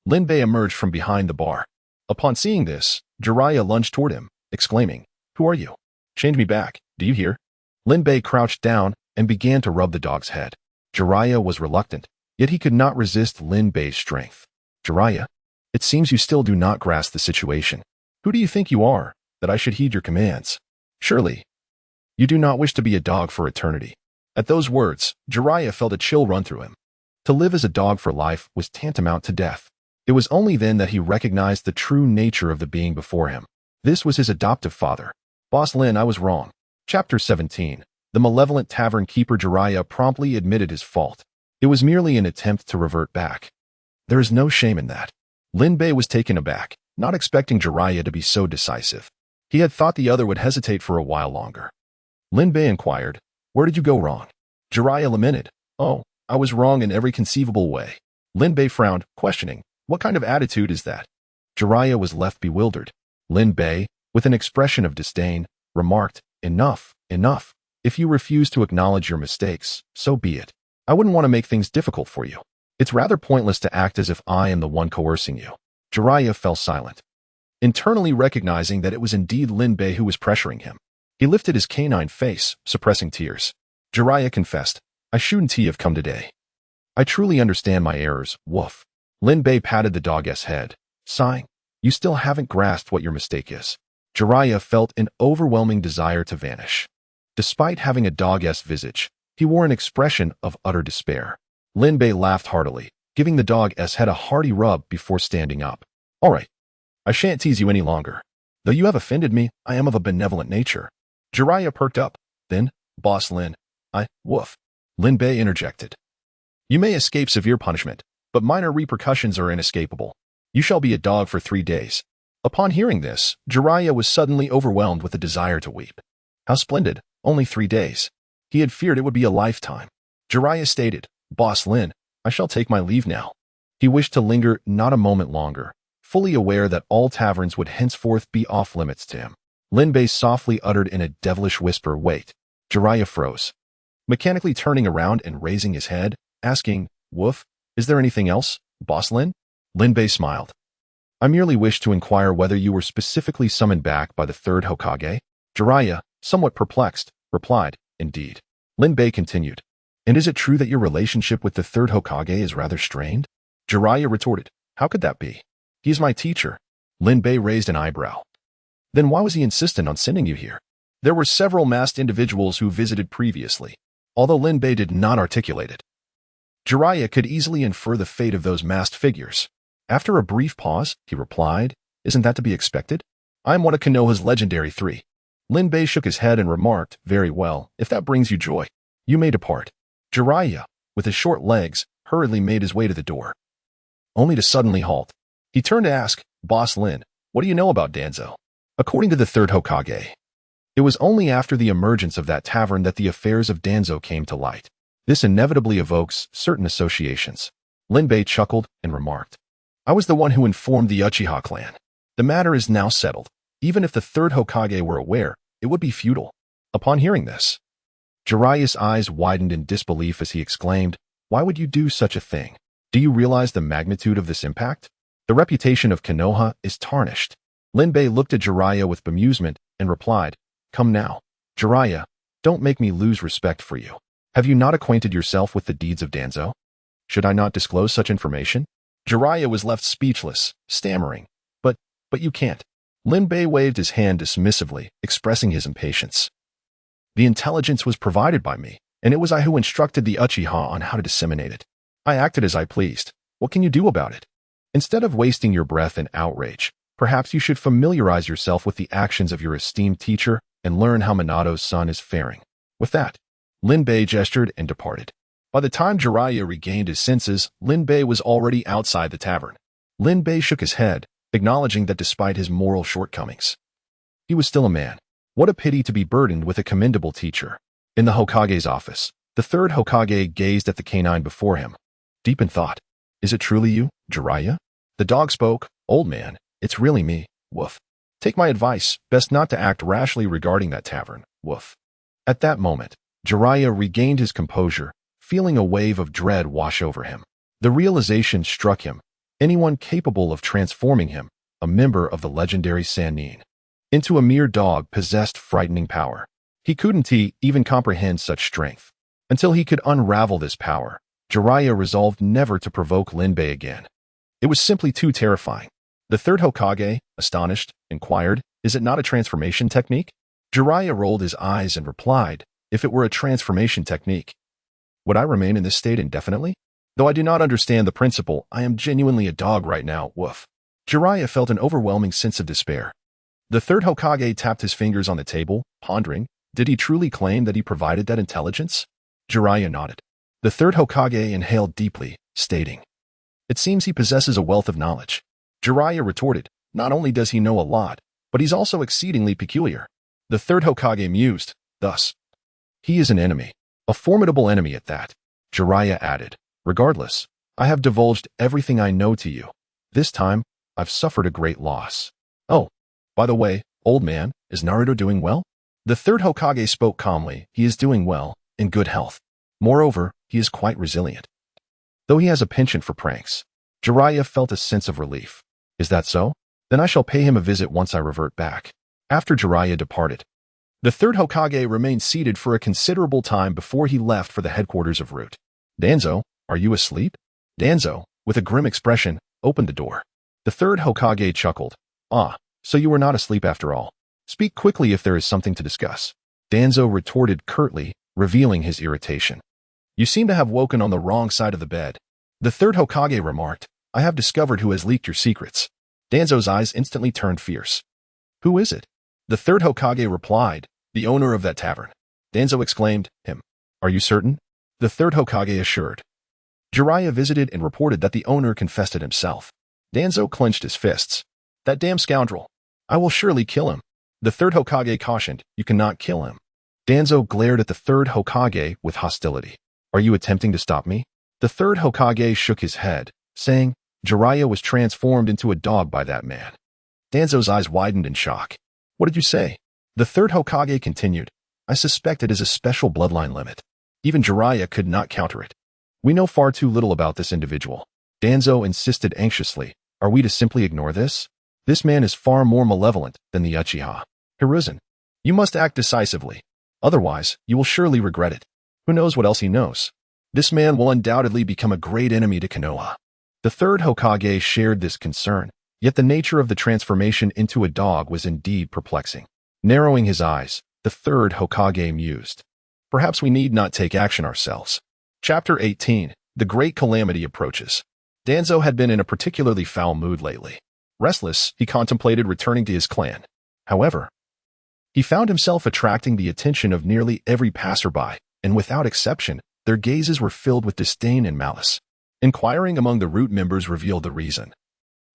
Lin Bei emerged from behind the bar. Upon seeing this, Jiraiya lunged toward him, exclaiming, "Who are you? Change me back, do you hear?" Lin Bei crouched down and began to rub the dog's head. Jiraiya was reluctant, yet he could not resist Lin Bei's strength. "Jiraiya, it seems you still do not grasp the situation. Who do you think you are, that I should heed your commands? Surely, you do not wish to be a dog for eternity." At those words, Jiraiya felt a chill run through him. To live as a dog for life was tantamount to death. It was only then that he recognized the true nature of the being before him. This was his adoptive father. "Boss Lin, I was wrong." Chapter 17. The malevolent tavern keeper Jiraiya promptly admitted his fault. It was merely an attempt to revert back. There is no shame in that. Lin Bei was taken aback, not expecting Jiraiya to be so decisive. He had thought the other would hesitate for a while longer. Lin Bei inquired, "Where did you go wrong?" Jiraiya lamented, "Oh, I was wrong in every conceivable way." Lin Bei frowned, questioning, "What kind of attitude is that?" Jiraiya was left bewildered. Lin Bei, with an expression of disdain, remarked, "Enough, enough. If you refuse to acknowledge your mistakes, so be it. I wouldn't want to make things difficult for you. It's rather pointless to act as if I am the one coercing you." Jiraiya fell silent, internally recognizing that it was indeed Lin Bei who was pressuring him. He lifted his canine face, suppressing tears. Jiraiya confessed, "I shouldn't have come today. I truly understand my errors, woof." Lin Bei patted the dog's head, sighing, "You still haven't grasped what your mistake is." Jiraiya felt an overwhelming desire to vanish. Despite having a dog's visage, he wore an expression of utter despair. Lin Bei laughed heartily, giving the dog's head a hearty rub before standing up. "All right, I shan't tease you any longer. Though you have offended me, I am of a benevolent nature." Jiraiya perked up. Then, "Boss Lin, woof." Lin Bei interjected. "You may escape severe punishment, but minor repercussions are inescapable. You shall be a dog for 3 days." Upon hearing this, Jiraiya was suddenly overwhelmed with a desire to weep. How splendid, only 3 days. He had feared it would be a lifetime. Jiraiya stated, "Boss Lin, I shall take my leave now." He wished to linger not a moment longer, fully aware that all taverns would henceforth be off limits to him. Lin Bei softly uttered in a devilish whisper, "Wait." Jiraiya froze, mechanically turning around and raising his head, asking, "Woof, is there anything else, Boss Lin?" Lin Bei smiled. "I merely wish to inquire whether you were specifically summoned back by the third Hokage." Jiraiya, somewhat perplexed, replied, "Indeed." Lin Bei continued, "And is it true that your relationship with the third Hokage is rather strained?" Jiraiya retorted, "How could that be? He is my teacher." Lin Bei raised an eyebrow. "Then why was he insistent on sending you here?" There were several masked individuals who visited previously, although Lin Bei did not articulate it. Jiraiya could easily infer the fate of those masked figures. After a brief pause, he replied, "Isn't that to be expected? I am one of Konoha's legendary 3. Lin Bei shook his head and remarked, "Very well, if that brings you joy, you may depart." Jiraiya, with his short legs, hurriedly made his way to the door, only to suddenly halt. He turned to ask, "Boss Lin, what do you know about Danzo?" According to the third Hokage, it was only after the emergence of that tavern that the affairs of Danzo came to light. This inevitably evokes certain associations. Lin Bei chuckled and remarked, "I was the one who informed the Uchiha clan. The matter is now settled. Even if the third Hokage were aware, it would be futile." Upon hearing this, Jiraiya's eyes widened in disbelief as he exclaimed, "Why would you do such a thing? Do you realize the magnitude of this impact? The reputation of Konoha is tarnished." Lin Bei looked at Jiraiya with bemusement and replied, "Come now, Jiraiya, don't make me lose respect for you. Have you not acquainted yourself with the deeds of Danzo? Should I not disclose such information?" Jiraiya was left speechless, stammering, But you can't." Lin Bei waved his hand dismissively, expressing his impatience. "The intelligence was provided by me, and it was I who instructed the Uchiha on how to disseminate it. I acted as I pleased. What can you do about it? Instead of wasting your breath in outrage, perhaps you should familiarize yourself with the actions of your esteemed teacher and learn how Minato's son is faring." With that, Lin Bei gestured and departed. By the time Jiraiya regained his senses, Lin Bei was already outside the tavern. Lin Bei shook his head, acknowledging that despite his moral shortcomings, he was still a man. What a pity to be burdened with a commendable teacher. In the Hokage's office, the third Hokage gazed at the canine before him, deep in thought. Is it truly you, Jiraiya? The dog spoke. Old man, it's really me, woof. Take my advice, best not to act rashly regarding that tavern, woof. At that moment, Jiraiya regained his composure, feeling a wave of dread wash over him. The realization struck him. Anyone capable of transforming him, a member of the legendary Sannin, into a mere dog possessed frightening power. He couldn't even comprehend such strength. Until he could unravel this power, Jiraiya resolved never to provoke Lin Bei again. It was simply too terrifying. The third Hokage, astonished, inquired, "Is it not a transformation technique?" Jiraiya rolled his eyes and replied, "If it were a transformation technique, would I remain in this state indefinitely? Though I do not understand the principle, I am genuinely a dog right now, woof." Jiraiya felt an overwhelming sense of despair. The third Hokage tapped his fingers on the table, pondering, did he truly claim that he provided that intelligence? Jiraiya nodded. The third Hokage inhaled deeply, stating, "It seems he possesses a wealth of knowledge." Jiraiya retorted, "Not only does he know a lot, but he's also exceedingly peculiar." The third Hokage mused, "Thus, he is an enemy, a formidable enemy at that." Jiraiya added, "Regardless, I have divulged everything I know to you. This time, I've suffered a great loss. Oh, by the way, old man, is Naruto doing well?" The third Hokage spoke calmly. "He is doing well, in good health. Moreover, he is quite resilient, though he has a penchant for pranks." Jiraiya felt a sense of relief. "Is that so? Then I shall pay him a visit once I revert back." After Jiraiya departed, the third Hokage remained seated for a considerable time before he left for the headquarters of Root. "Danzo, are you asleep?" Danzo, with a grim expression, opened the door. The third Hokage chuckled. "Ah, so you were not asleep after all. Speak quickly if there is something to discuss." Danzo retorted curtly, revealing his irritation. "You seem to have woken on the wrong side of the bed." The third Hokage remarked, "I have discovered who has leaked your secrets." Danzo's eyes instantly turned fierce. "Who is it?" The third Hokage replied, "The owner of that tavern." Danzo exclaimed, "Him? Are you certain?" The third Hokage assured. Jiraiya visited and reported that the owner confessed it himself. Danzo clenched his fists. "That damn scoundrel. I will surely kill him." The third Hokage cautioned, "You cannot kill him." Danzo glared at the third Hokage with hostility. "Are you attempting to stop me?" The third Hokage shook his head, saying, "Jiraiya was transformed into a dog by that man." Danzo's eyes widened in shock. "What did you say?" The third Hokage continued, "I suspect it is a special bloodline limit. Even Jiraiya could not counter it. We know far too little about this individual." Danzo insisted anxiously, "Are we to simply ignore this? This man is far more malevolent than the Uchiha. Hiruzen, you must act decisively. Otherwise, you will surely regret it. Who knows what else he knows? This man will undoubtedly become a great enemy to Konoha." The third Hokage shared this concern, yet the nature of the transformation into a dog was indeed perplexing. Narrowing his eyes, the third Hokage mused, "Perhaps we need not take action ourselves." Chapter 18. The Great Calamity Approaches. Danzo had been in a particularly foul mood lately. Restless, he contemplated returning to his clan. However, he found himself attracting the attention of nearly every passerby, and without exception, their gazes were filled with disdain and malice. Inquiring among the Root members revealed the reason,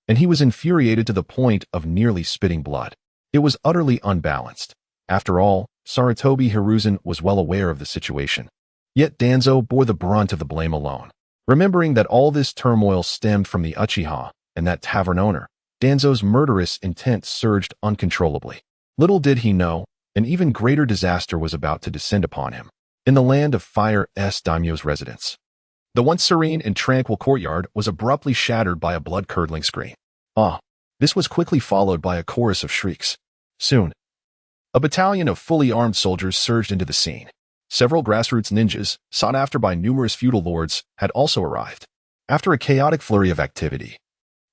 and he was infuriated to the point of nearly spitting blood. It was utterly unbalanced. After all, Sarutobi Hiruzen was well aware of the situation. Yet Danzo bore the brunt of the blame alone. Remembering that all this turmoil stemmed from the Uchiha and that tavern owner, Danzo's murderous intent surged uncontrollably. Little did he know, an even greater disaster was about to descend upon him. In the land of Fire Daimyo's residence, the once serene and tranquil courtyard was abruptly shattered by a blood-curdling scream. This was quickly followed by a chorus of shrieks. Soon, a battalion of fully armed soldiers surged into the scene. Several grassroots ninjas, sought after by numerous feudal lords, had also arrived. After a chaotic flurry of activity,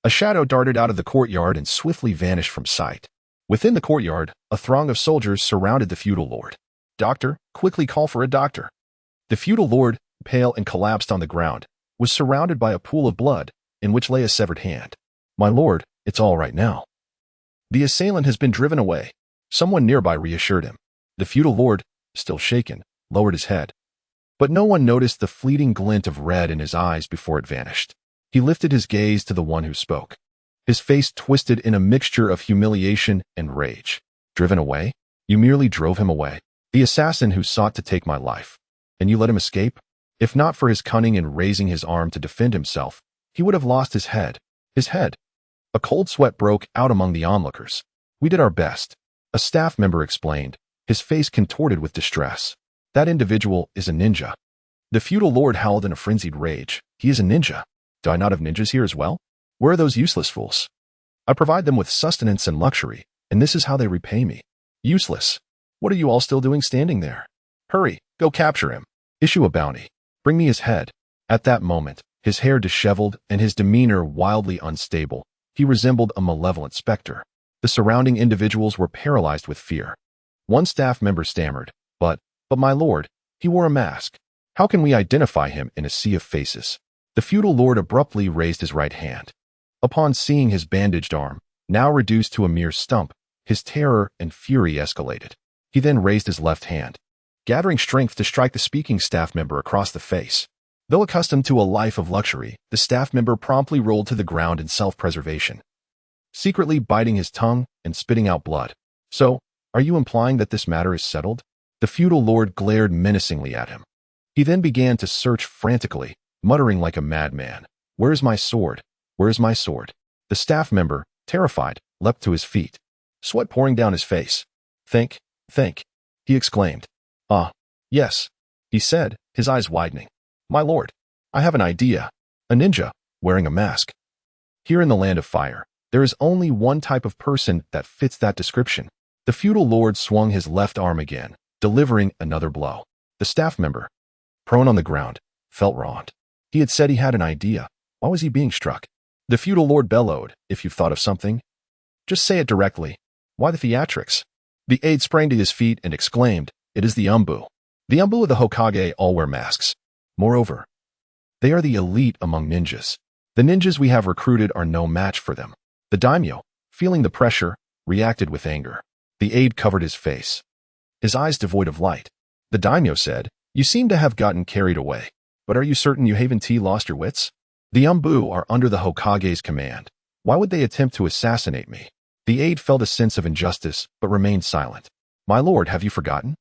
a shadow darted out of the courtyard and swiftly vanished from sight. Within the courtyard, a throng of soldiers surrounded the feudal lord. "Doctor, quickly call for a doctor." The feudal lord, pale and collapsed on the ground, was surrounded by a pool of blood, in which lay a severed hand. "My lord, it's all right now. The assailant has been driven away," someone nearby reassured him. The feudal lord, still shaken, lowered his head. But no one noticed the fleeting glint of red in his eyes before it vanished. He lifted his gaze to the one who spoke. His face twisted in a mixture of humiliation and rage. Driven away? You merely drove him away. The assassin who sought to take my life. And you let him escape? If not for his cunning in raising his arm to defend himself, he would have lost his head. His head. A cold sweat broke out among the onlookers. We did our best. A staff member explained, his face contorted with distress. That individual is a ninja. The feudal lord howled in a frenzied rage. He is a ninja. Do I not have ninjas here as well? Where are those useless fools? I provide them with sustenance and luxury, and this is how they repay me. Useless. What are you all still doing standing there? Hurry, go capture him. Issue a bounty. Bring me his head. At that moment, his hair disheveled and his demeanor wildly unstable, he resembled a malevolent specter. The surrounding individuals were paralyzed with fear. One staff member stammered, But my lord, he wore a mask. How can we identify him in a sea of faces? The feudal lord abruptly raised his right hand. Upon seeing his bandaged arm, now reduced to a mere stump, his terror and fury escalated. He then raised his left hand, gathering strength to strike the speaking staff member across the face. Though accustomed to a life of luxury, the staff member promptly rolled to the ground in self-preservation, secretly biting his tongue and spitting out blood. So, are you implying that this matter is settled? The feudal lord glared menacingly at him. He then began to search frantically, muttering like a madman. Where is my sword? Where is my sword? The staff member, terrified, leapt to his feet, sweat pouring down his face. Think, he exclaimed. Ah, yes, he said, his eyes widening. My lord, I have an idea. A ninja, wearing a mask. Here in the land of fire, there is only one type of person that fits that description. The feudal lord swung his left arm again, delivering another blow. The staff member, prone on the ground, felt wronged. He had said he had an idea. Why was he being struck? The feudal lord bellowed, If you've thought of something, just say it directly. Why the theatrics? The aide sprang to his feet and exclaimed, It is the umbu. The umbu of the Hokage all wear masks. Moreover, they are the elite among ninjas. The ninjas we have recruited are no match for them. The daimyo, feeling the pressure, reacted with anger. The aide covered his face, his eyes devoid of light. The daimyo said, You seem to have gotten carried away, but are you certain you haven't lost your wits? The umbu are under the Hokage's command. Why would they attempt to assassinate me? The aide felt a sense of injustice, but remained silent. My lord, have you forgotten?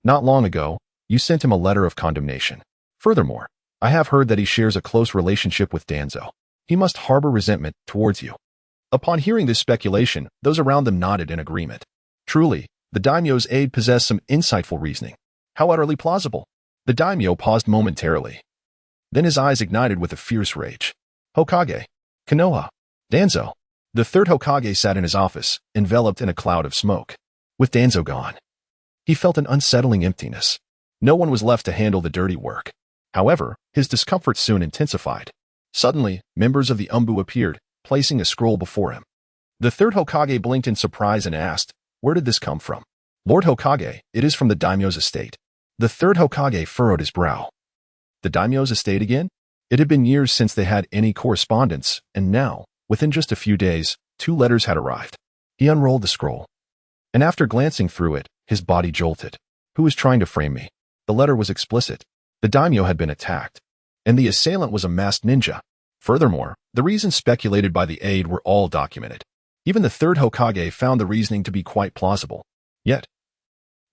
Not long ago, you sent him a letter of condemnation. Furthermore, I have heard that he shares a close relationship with Danzo. He must harbor resentment towards you. Upon hearing this speculation, those around them nodded in agreement. Truly, the daimyo's aide possessed some insightful reasoning. How utterly plausible. The daimyo paused momentarily. Then his eyes ignited with a fierce rage. Hokage, Konoha, Danzo. The third Hokage sat in his office, enveloped in a cloud of smoke. With Danzo gone, he felt an unsettling emptiness. No one was left to handle the dirty work. However, his discomfort soon intensified. Suddenly, members of the umbu appeared, placing a scroll before him. The third Hokage blinked in surprise and asked, Where did this come from? Lord Hokage, it is from the daimyo's estate. The third Hokage furrowed his brow. The daimyo's estate again? It had been years since they had any correspondence, and now, within just a few days, 2 letters had arrived. He unrolled the scroll, and after glancing through it, his body jolted. Who was trying to frame me? The letter was explicit. The daimyo had been attacked, and the assailant was a masked ninja. Furthermore, the reasons speculated by the aide were all documented. Even the third Hokage found the reasoning to be quite plausible. Yet,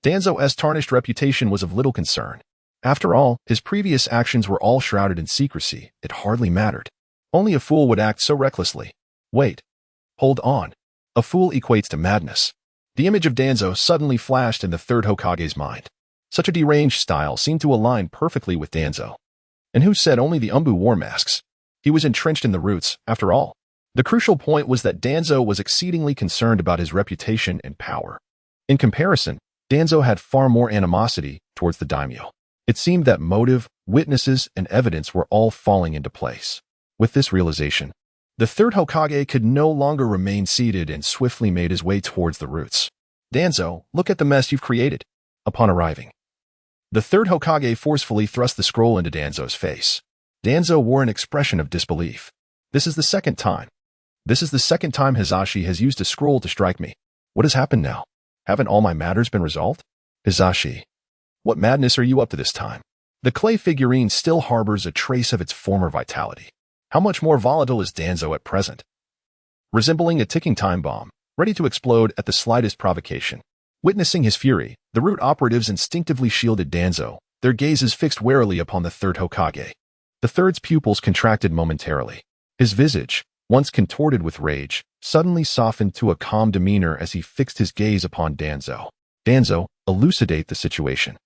Danzo's tarnished reputation was of little concern. After all, his previous actions were all shrouded in secrecy. It hardly mattered. Only a fool would act so recklessly. Wait. Hold on. A fool equates to madness. The image of Danzo suddenly flashed in the third Hokage's mind. Such a deranged style seemed to align perfectly with Danzo. And who said only the umbu wore masks? He was entrenched in the roots, after all. The crucial point was that Danzo was exceedingly concerned about his reputation and power. In comparison, Danzo had far more animosity towards the daimyo. It seemed that motive, witnesses, and evidence were all falling into place. With this realization, the third Hokage could no longer remain seated and swiftly made his way towards the roots. Danzo, look at the mess you've created. Upon arriving, the third Hokage forcefully thrust the scroll into Danzo's face. Danzo wore an expression of disbelief. This is the second time Hizashi has used a scroll to strike me. What has happened now? Haven't all my matters been resolved? Hizashi, what madness are you up to this time? The clay figurine still harbors a trace of its former vitality. How much more volatile is Danzo at present? Resembling a ticking time bomb, ready to explode at the slightest provocation. Witnessing his fury, the root operatives instinctively shielded Danzo, their gazes fixed warily upon the third Hokage. The third's pupils contracted momentarily. His visage, once contorted with rage, suddenly softened to a calm demeanor as he fixed his gaze upon Danzo. Danzo, elucidate the situation.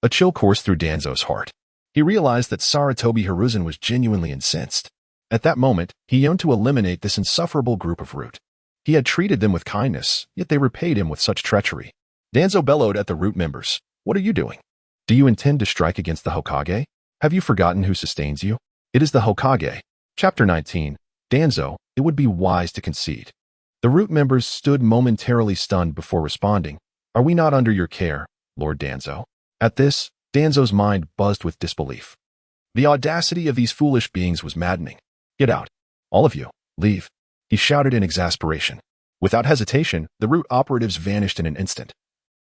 A chill coursed through Danzo's heart. He realized that Sarutobi Hiruzen was genuinely incensed. At that moment, he yearned to eliminate this insufferable group of root. He had treated them with kindness, yet they repaid him with such treachery. Danzo bellowed at the root members. What are you doing? Do you intend to strike against the Hokage? Have you forgotten who sustains you? It is the Hokage. Chapter 19. Danzo, it would be wise to concede. The root members stood momentarily stunned before responding. Are we not under your care, Lord Danzo? At this, Danzo's mind buzzed with disbelief. The audacity of these foolish beings was maddening. Get out. All of you, leave. He shouted in exasperation. Without hesitation, the root operatives vanished in an instant,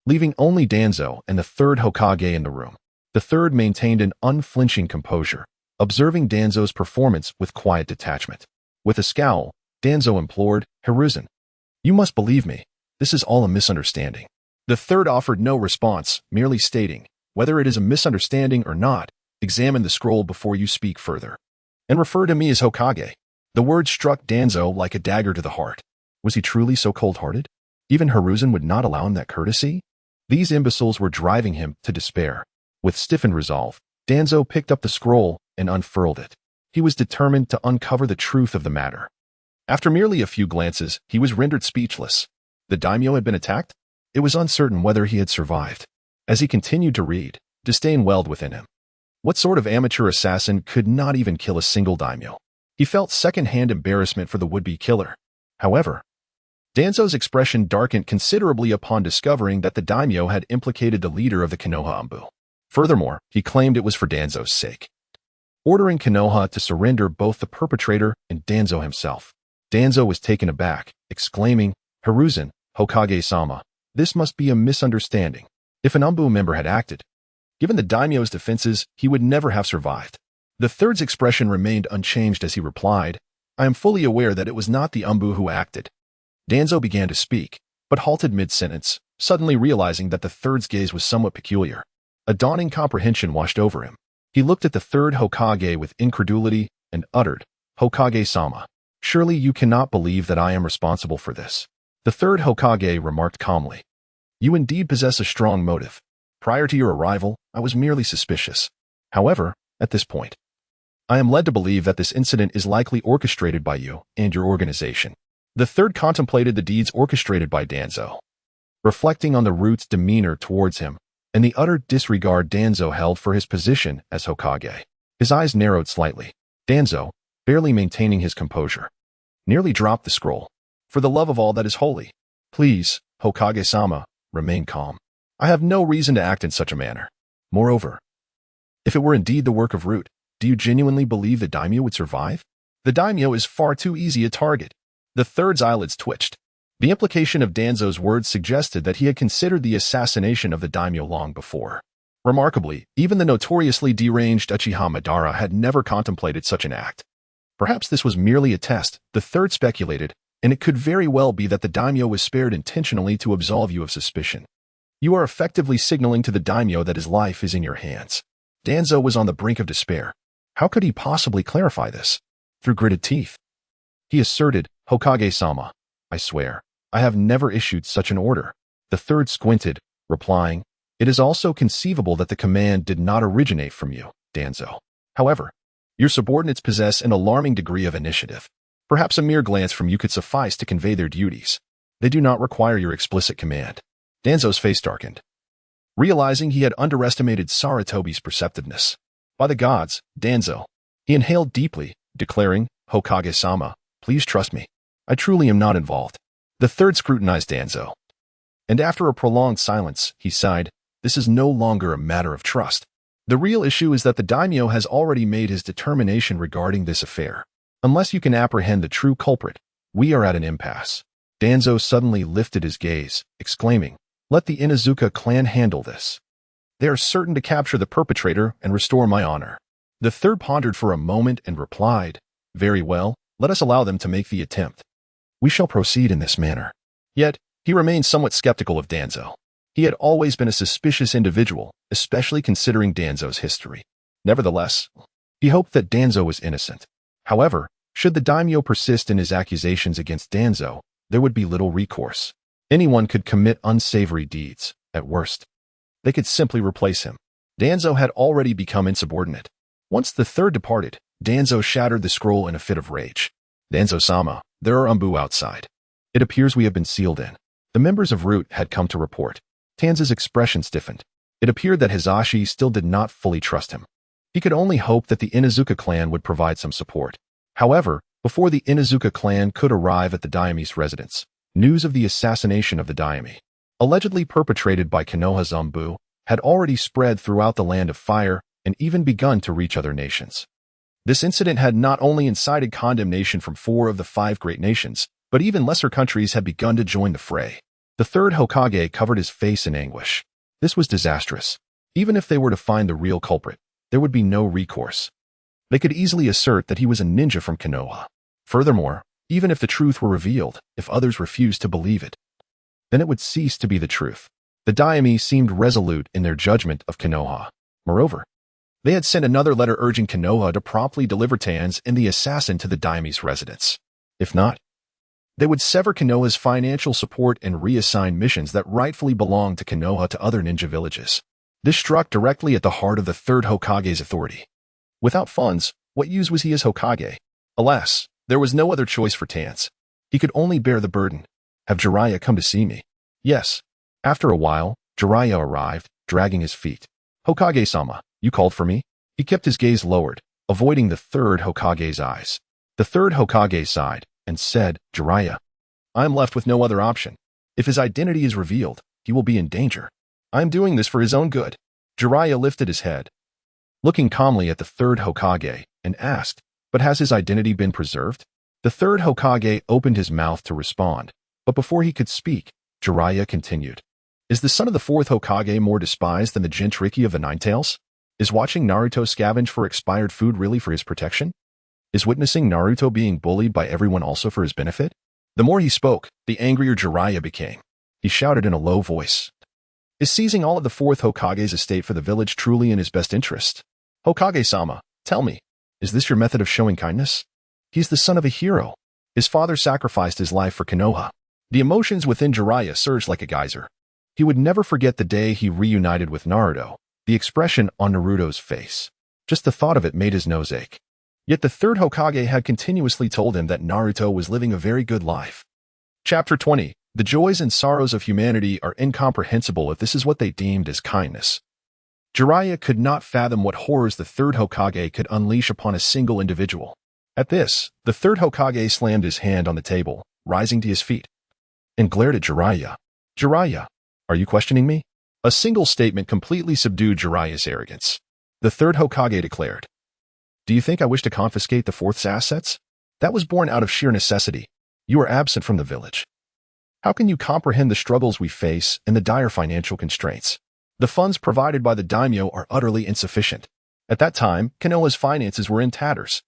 leaving only Danzo and the third Hokage in the room. The third maintained an unflinching composure, observing Danzo's performance with quiet detachment. With a scowl, Danzo implored, Hiruzen, you must believe me. This is all a misunderstanding. The third offered no response, merely stating, whether it is a misunderstanding or not, examine the scroll before you speak further. And refer to me as Hokage. The words struck Danzo like a dagger to the heart. Was he truly so cold-hearted? Even Hiruzen would not allow him that courtesy? These imbeciles were driving him to despair. With stiffened resolve, Danzo picked up the scroll and unfurled it. He was determined to uncover the truth of the matter. After merely a few glances, he was rendered speechless. The daimyo had been attacked? It was uncertain whether he had survived. As he continued to read, disdain welled within him. What sort of amateur assassin could not even kill a single daimyo? He felt second-hand embarrassment for the would-be killer. However, Danzo's expression darkened considerably upon discovering that the daimyo had implicated the leader of the Konoha Anbu. Furthermore, he claimed it was for Danzo's sake, ordering Konoha to surrender both the perpetrator and Danzo himself. Danzo was taken aback, exclaiming, Hiruzen, Hokage-sama, this must be a misunderstanding. If an Anbu member had acted, given the daimyo's defenses, he would never have survived. The third's expression remained unchanged as he replied, I am fully aware that it was not the Anbu who acted. Danzo began to speak, but halted mid-sentence, suddenly realizing that the third's gaze was somewhat peculiar. A dawning comprehension washed over him. He looked at the third Hokage with incredulity and uttered, Hokage-sama, surely you cannot believe that I am responsible for this. The third Hokage remarked calmly, you indeed possess a strong motive. Prior to your arrival, I was merely suspicious. However, at this point, I am led to believe that this incident is likely orchestrated by you and your organization. The third contemplated the deeds orchestrated by Danzo, reflecting on the root's demeanor towards him and the utter disregard Danzo held for his position as Hokage. His eyes narrowed slightly. Danzo, barely maintaining his composure, nearly dropped the scroll. For the love of all that is holy, please, Hokage-sama, remain calm. I have no reason to act in such a manner. Moreover, if it were indeed the work of Root, do you genuinely believe the daimyo would survive? The daimyo is far too easy a target. The third's eyelids twitched. The implication of Danzo's words suggested that he had considered the assassination of the daimyo long before. Remarkably, even the notoriously deranged Uchiha Madara had never contemplated such an act. Perhaps this was merely a test, the third speculated, and it could very well be that the daimyo was spared intentionally to absolve you of suspicion. You are effectively signaling to the daimyo that his life is in your hands. Danzo was on the brink of despair. How could he possibly clarify this? Through gritted teeth, he asserted, Hokage-sama, I swear, I have never issued such an order. The third squinted, replying, it is also conceivable that the command did not originate from you, Danzo. However, your subordinates possess an alarming degree of initiative. Perhaps a mere glance from you could suffice to convey their duties. They do not require your explicit command. Danzo's face darkened, realizing he had underestimated Sarutobi's perceptiveness. By the gods, Danzo. He inhaled deeply, declaring, Hokage-sama, please trust me. I truly am not involved. The third scrutinized Danzo, and after a prolonged silence, he sighed, this is no longer a matter of trust. The real issue is that the daimyo has already made his determination regarding this affair. Unless you can apprehend the true culprit, we are at an impasse. Danzo suddenly lifted his gaze, exclaiming, let the Inuzuka clan handle this. They are certain to capture the perpetrator and restore my honor. The third pondered for a moment and replied, very well, let us allow them to make the attempt. We shall proceed in this manner. Yet, he remained somewhat skeptical of Danzo. He had always been a suspicious individual, especially considering Danzo's history. Nevertheless, he hoped that Danzo was innocent. However, should the daimyo persist in his accusations against Danzo, there would be little recourse. Anyone could commit unsavory deeds, at worst. They could simply replace him. Danzo had already become insubordinate. Once the third departed, Danzo shattered the scroll in a fit of rage. Danzo-sama, there are umbu outside. It appears we have been sealed in. The members of Root had come to report. Tanza's expression stiffened. It appeared that Hizashi still did not fully trust him. He could only hope that the Inuzuka clan would provide some support. However, before the Inuzuka clan could arrive at the Daimi's residence, news of the assassination of the Daimi, allegedly perpetrated by Konoha's umbu, had already spread throughout the Land of Fire and even begun to reach other nations. This incident had not only incited condemnation from 4 of the 5 great nations, but even lesser countries had begun to join the fray. The third Hokage covered his face in anguish. This was disastrous. Even if they were to find the real culprit, there would be no recourse. They could easily assert that he was a ninja from Konoha. Furthermore, even if the truth were revealed, if others refused to believe it, then it would cease to be the truth. The Daimi seemed resolute in their judgment of Konoha. Moreover, they had sent another letter urging Konoha to promptly deliver Tanz and the assassin to the Daimi's residence. If not, they would sever Konoha's financial support and reassign missions that rightfully belonged to Konoha to other ninja villages. This struck directly at the heart of the third Hokage's authority. Without funds, what use was he as Hokage? Alas, there was no other choice for Tanz. He could only bear the burden. Have Jiraiya come to see me? Yes. After a while, Jiraiya arrived, dragging his feet. Hokage-sama, you called for me? He kept his gaze lowered, avoiding the third Hokage's eyes. The third Hokage sighed and said, Jiraiya, I am left with no other option. If his identity is revealed, he will be in danger. I am doing this for his own good. Jiraiya lifted his head, looking calmly at the third Hokage, and asked, but has his identity been preserved? The third Hokage opened his mouth to respond, but before he could speak, Jiraiya continued. Is the son of the fourth Hokage more despised than the Jinchuriki of the Ninetales? Is watching Naruto scavenge for expired food really for his protection? Is witnessing Naruto being bullied by everyone also for his benefit? The more he spoke, the angrier Jiraiya became. He shouted in a low voice. Is seizing all of the fourth Hokage's estate for the village truly in his best interest? Hokage-sama, tell me, is this your method of showing kindness? He's the son of a hero. His father sacrificed his life for Konoha. The emotions within Jiraiya surged like a geyser. He would never forget the day he reunited with Naruto, the expression on Naruto's face. Just the thought of it made his nose ache. Yet the third Hokage had continuously told him that Naruto was living a very good life. Chapter 20. The joys and sorrows of humanity are incomprehensible if this is what they deemed as kindness. Jiraiya could not fathom what horrors the third Hokage could unleash upon a single individual. At this, the third Hokage slammed his hand on the table, rising to his feet, and glared at Jiraiya. Jiraiya, are you questioning me? A single statement completely subdued Jiraiya's arrogance. The third Hokage declared, do you think I wish to confiscate the fourth's assets? That was born out of sheer necessity. You are absent from the village. How can you comprehend the struggles we face and the dire financial constraints? The funds provided by the daimyo are utterly insufficient. At that time, Konoha's finances were in tatters.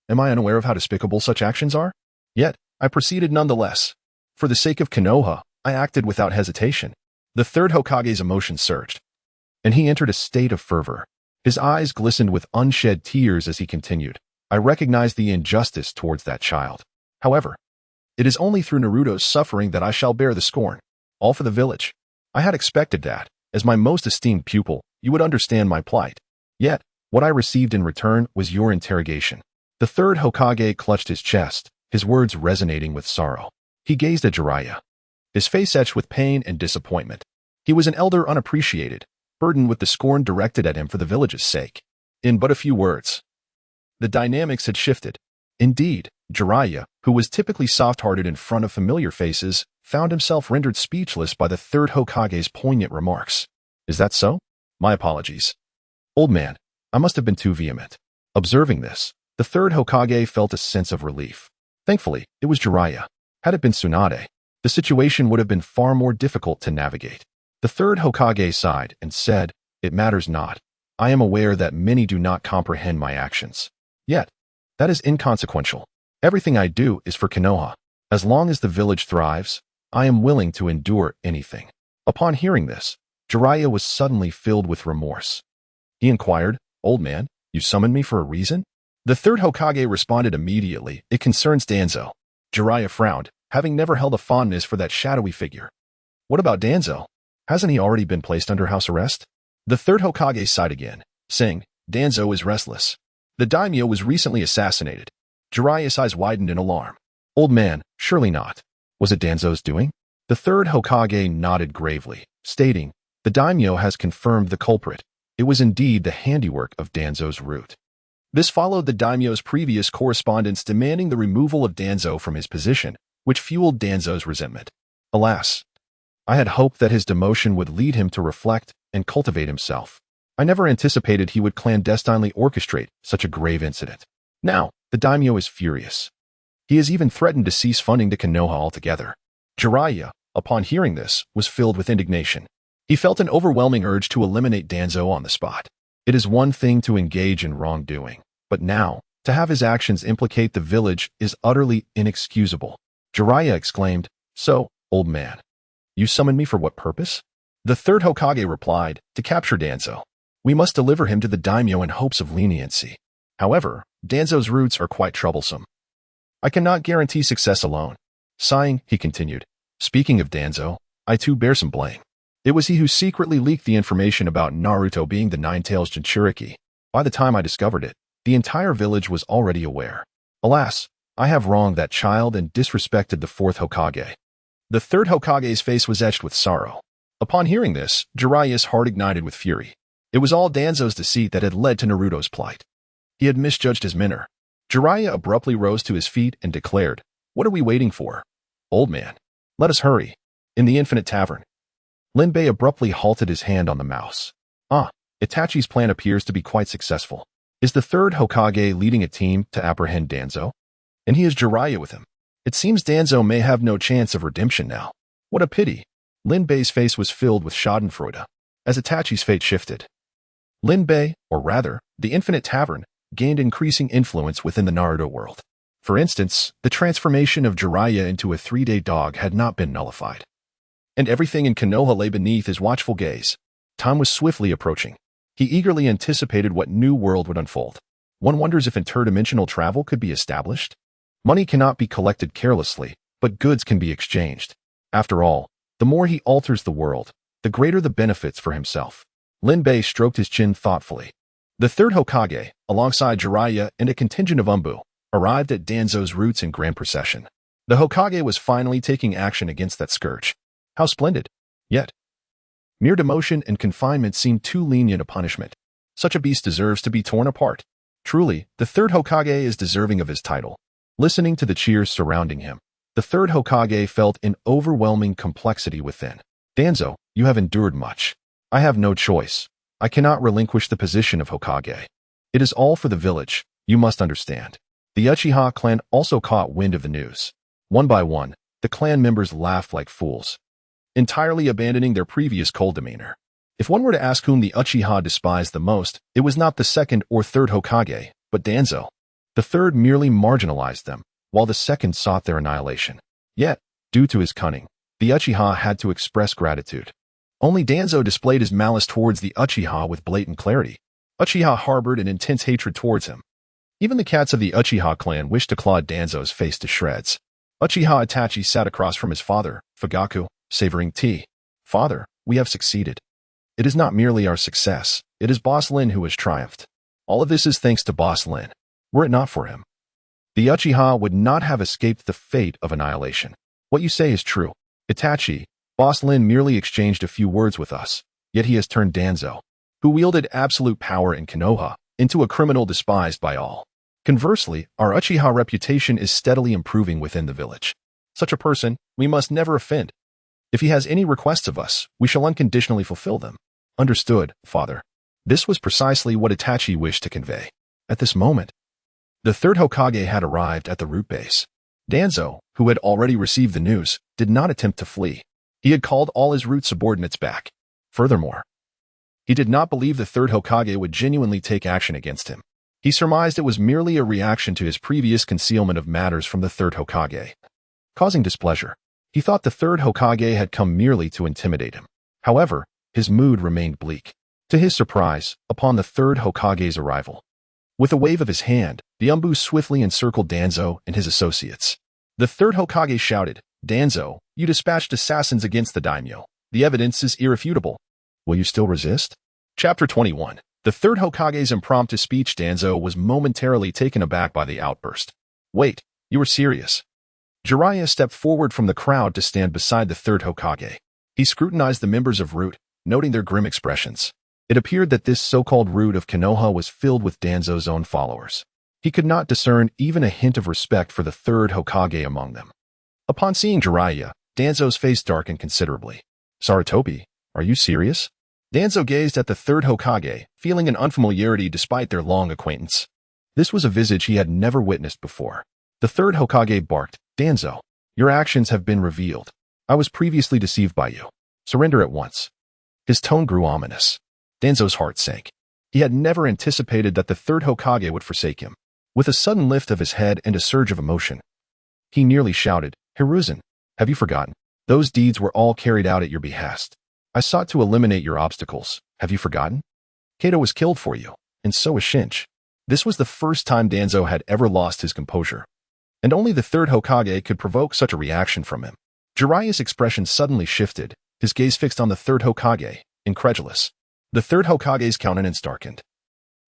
Am I unaware of how despicable such actions are? Yet, I proceeded nonetheless. For the sake of Konoha, I acted without hesitation. The third Hokage's emotions surged, and he entered a state of fervor. His eyes glistened with unshed tears as he continued. I recognize the injustice towards that child. However, it is only through Naruto's suffering that I shall bear the scorn. All for the village. I had expected that, as my most esteemed pupil, you would understand my plight. Yet, what I received in return was your interrogation. The third Hokage clutched his chest, his words resonating with sorrow. He gazed at Jiraiya, his face etched with pain and disappointment. He was an elder unappreciated, burdened with the scorn directed at him for the village's sake. In but a few words, the dynamics had shifted. Indeed, Jiraiya, who was typically soft-hearted in front of familiar faces, found himself rendered speechless by the third Hokage's poignant remarks. Is that so? My apologies. Old man, I must have been too vehement. Observing this, the third Hokage felt a sense of relief. Thankfully, it was Jiraiya. Had it been Tsunade, the situation would have been far more difficult to navigate. The third Hokage sighed and said, It matters not. I am aware that many do not comprehend my actions. Yet, that is inconsequential. Everything I do is for Konoha. As long as the village thrives, I am willing to endure anything. Upon hearing this, Jiraiya was suddenly filled with remorse. He inquired, "Old man, you summoned me for a reason?" The third Hokage responded immediately, "It concerns Danzo." Jiraiya frowned, having never held a fondness for that shadowy figure. "What about Danzo? Hasn't he already been placed under house arrest?" The third Hokage sighed again, saying, "Danzo is restless. The daimyo was recently assassinated." Jiraiya's eyes widened in alarm. "Old man, surely not. Was it Danzo's doing?" The third Hokage nodded gravely, stating, "The daimyo has confirmed the culprit. It was indeed the handiwork of Danzo's root." This followed the daimyo's previous correspondence demanding the removal of Danzo from his position, which fueled Danzo's resentment. Alas, I had hoped that his demotion would lead him to reflect and cultivate himself. I never anticipated he would clandestinely orchestrate such a grave incident. Now, the daimyo is furious. He has even threatened to cease funding to Konoha altogether. Jiraiya, upon hearing this, was filled with indignation. He felt an overwhelming urge to eliminate Danzo on the spot. It is one thing to engage in wrongdoing, but now, to have his actions implicate the village is utterly inexcusable. Jiraiya exclaimed, "So, old man, you summoned me for what purpose?" The third Hokage replied, "To capture Danzo. We must deliver him to the daimyo in hopes of leniency. However, Danzo's roots are quite troublesome. I cannot guarantee success alone." Sighing, he continued, "Speaking of Danzo, I too bear some blame. It was he who secretly leaked the information about Naruto being the Nine-Tails Jinchuriki. By the time I discovered it, the entire village was already aware. Alas, I have wronged that child and disrespected the fourth Hokage." The third Hokage's face was etched with sorrow. Upon hearing this, Jiraiya's heart ignited with fury. It was all Danzo's deceit that had led to Naruto's plight. He had misjudged his mentor. Jiraiya abruptly rose to his feet and declared, "What are we waiting for? Old man, let us hurry." In the Infinite Tavern, Linbei abruptly halted his hand on the mouse. Itachi's plan appears to be quite successful. Is the third Hokage leading a team to apprehend Danzo? And he has Jiraiya with him. It seems Danzo may have no chance of redemption now. What a pity. Linbei's face was filled with schadenfreude as Itachi's fate shifted. Linbei, or rather, the Infinite Tavern, gained increasing influence within the Naruto world. For instance, the transformation of Jiraiya into a 3-day dog had not been nullified. And everything in Konoha lay beneath his watchful gaze. Time was swiftly approaching. He eagerly anticipated what new world would unfold. One wonders if interdimensional travel could be established. Money cannot be collected carelessly, but goods can be exchanged. After all, the more he alters the world, the greater the benefits for himself. Linbei stroked his chin thoughtfully. The third Hokage, alongside Jiraiya and a contingent of Umbu, arrived at Danzo's roots in grand procession. The Hokage was finally taking action against that scourge. How splendid! Yet, mere demotion and confinement seemed too lenient a punishment. Such a beast deserves to be torn apart. Truly, the third Hokage is deserving of his title. Listening to the cheers surrounding him, the third Hokage felt an overwhelming complexity within. "Danzo, you have endured much. I have no choice. I cannot relinquish the position of Hokage. It is all for the village, you must understand." The Uchiha clan also caught wind of the news. One by one, the clan members laughed like fools, entirely abandoning their previous cold demeanor. If one were to ask whom the Uchiha despised the most, it was not the second or third Hokage, but Danzo. The third merely marginalized them, while the second sought their annihilation. Yet, due to his cunning, the Uchiha had to express gratitude. Only Danzo displayed his malice towards the Uchiha with blatant clarity. Uchiha harbored an intense hatred towards him. Even the cats of the Uchiha clan wished to claw Danzo's face to shreds. Uchiha Itachi sat across from his father, Fugaku, savoring tea. "Father, we have succeeded. It is not merely our success, it is Boss Lin who has triumphed. All of this is thanks to Boss Lin. Were it not for him, the Uchiha would not have escaped the fate of annihilation." "What you say is true. Itachi, Boss Lin merely exchanged a few words with us, yet he has turned Danzo, who wielded absolute power in Konoha, into a criminal despised by all. Conversely, our Uchiha reputation is steadily improving within the village. Such a person, we must never offend. If he has any requests of us, we shall unconditionally fulfill them." "Understood, father." This was precisely what Itachi wished to convey. At this moment, the third Hokage had arrived at the root base. Danzo, who had already received the news, did not attempt to flee. He had called all his root subordinates back. Furthermore, He did not believe the third Hokage would genuinely take action against him. He surmised it was merely a reaction to his previous concealment of matters from the third Hokage, causing displeasure. He thought the third Hokage had come merely to intimidate him. However, his mood remained bleak. To his surprise, upon the third Hokage's arrival, with a wave of his hand, the Umbu swiftly encircled Danzo and his associates. The third Hokage shouted, "Danzo, you dispatched assassins against the daimyo. The evidence is irrefutable. Will you still resist?" Chapter 21. The third Hokage's impromptu speech. Danzo was momentarily taken aback by the outburst. "Wait, you were serious?" Jiraiya stepped forward from the crowd to stand beside the third Hokage. He scrutinized the members of Root, noting their grim expressions. It appeared that this so-called Root of Konoha was filled with Danzo's own followers. He could not discern even a hint of respect for the third Hokage among them. Upon seeing Jiraiya, Danzo's face darkened considerably. "Sarutobi, are you serious?" Danzo gazed at the third Hokage, feeling an unfamiliarity despite their long acquaintance. This was a visage he had never witnessed before. The third Hokage barked, "Danzo, your actions have been revealed. I was previously deceived by you. Surrender at once." His tone grew ominous. Danzo's heart sank. He had never anticipated that the third Hokage would forsake him. With a sudden lift of his head and a surge of emotion, he nearly shouted, "Hiruzen, have you forgotten? Those deeds were all carried out at your behest. I sought to eliminate your obstacles. Have you forgotten? Kato was killed for you, and so was Shinji." This was the first time Danzo had ever lost his composure, and only the third Hokage could provoke such a reaction from him. Jiraiya's expression suddenly shifted, his gaze fixed on the third Hokage, incredulous. The third Hokage's countenance darkened,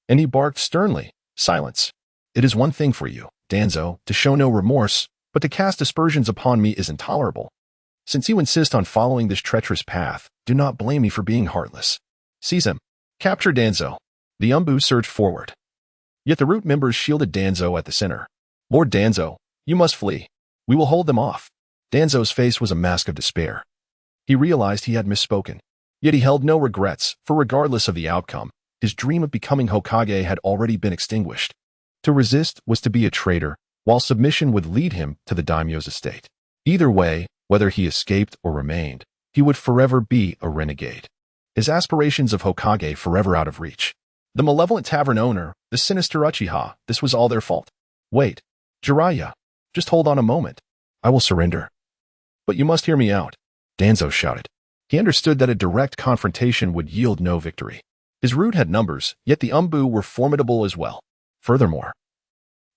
and he barked sternly, "Silence. It is one thing for you, Danzo, to show no remorse, but to cast aspersions upon me is intolerable. Since you insist on following this treacherous path, do not blame me for being heartless. Seize him. Capture Danzo." The Umbu surged forward. Yet the Root members shielded Danzo at the center. "Lord Danzo, you must flee. We will hold them off." Danzo's face was a mask of despair. He realized he had misspoken. Yet he held no regrets, for regardless of the outcome, his dream of becoming Hokage had already been extinguished. To resist was to be a traitor, while submission would lead him to the daimyo's estate. Either way, whether he escaped or remained, he would forever be a renegade. His aspirations of Hokage forever out of reach. The malevolent tavern owner, the sinister Uchiha, this was all their fault. "Wait, Jiraiya, just hold on a moment. I will surrender." "But you must hear me out," Danzo shouted. He understood that a direct confrontation would yield no victory. His Root had numbers, yet the Umbu were formidable as well. Furthermore,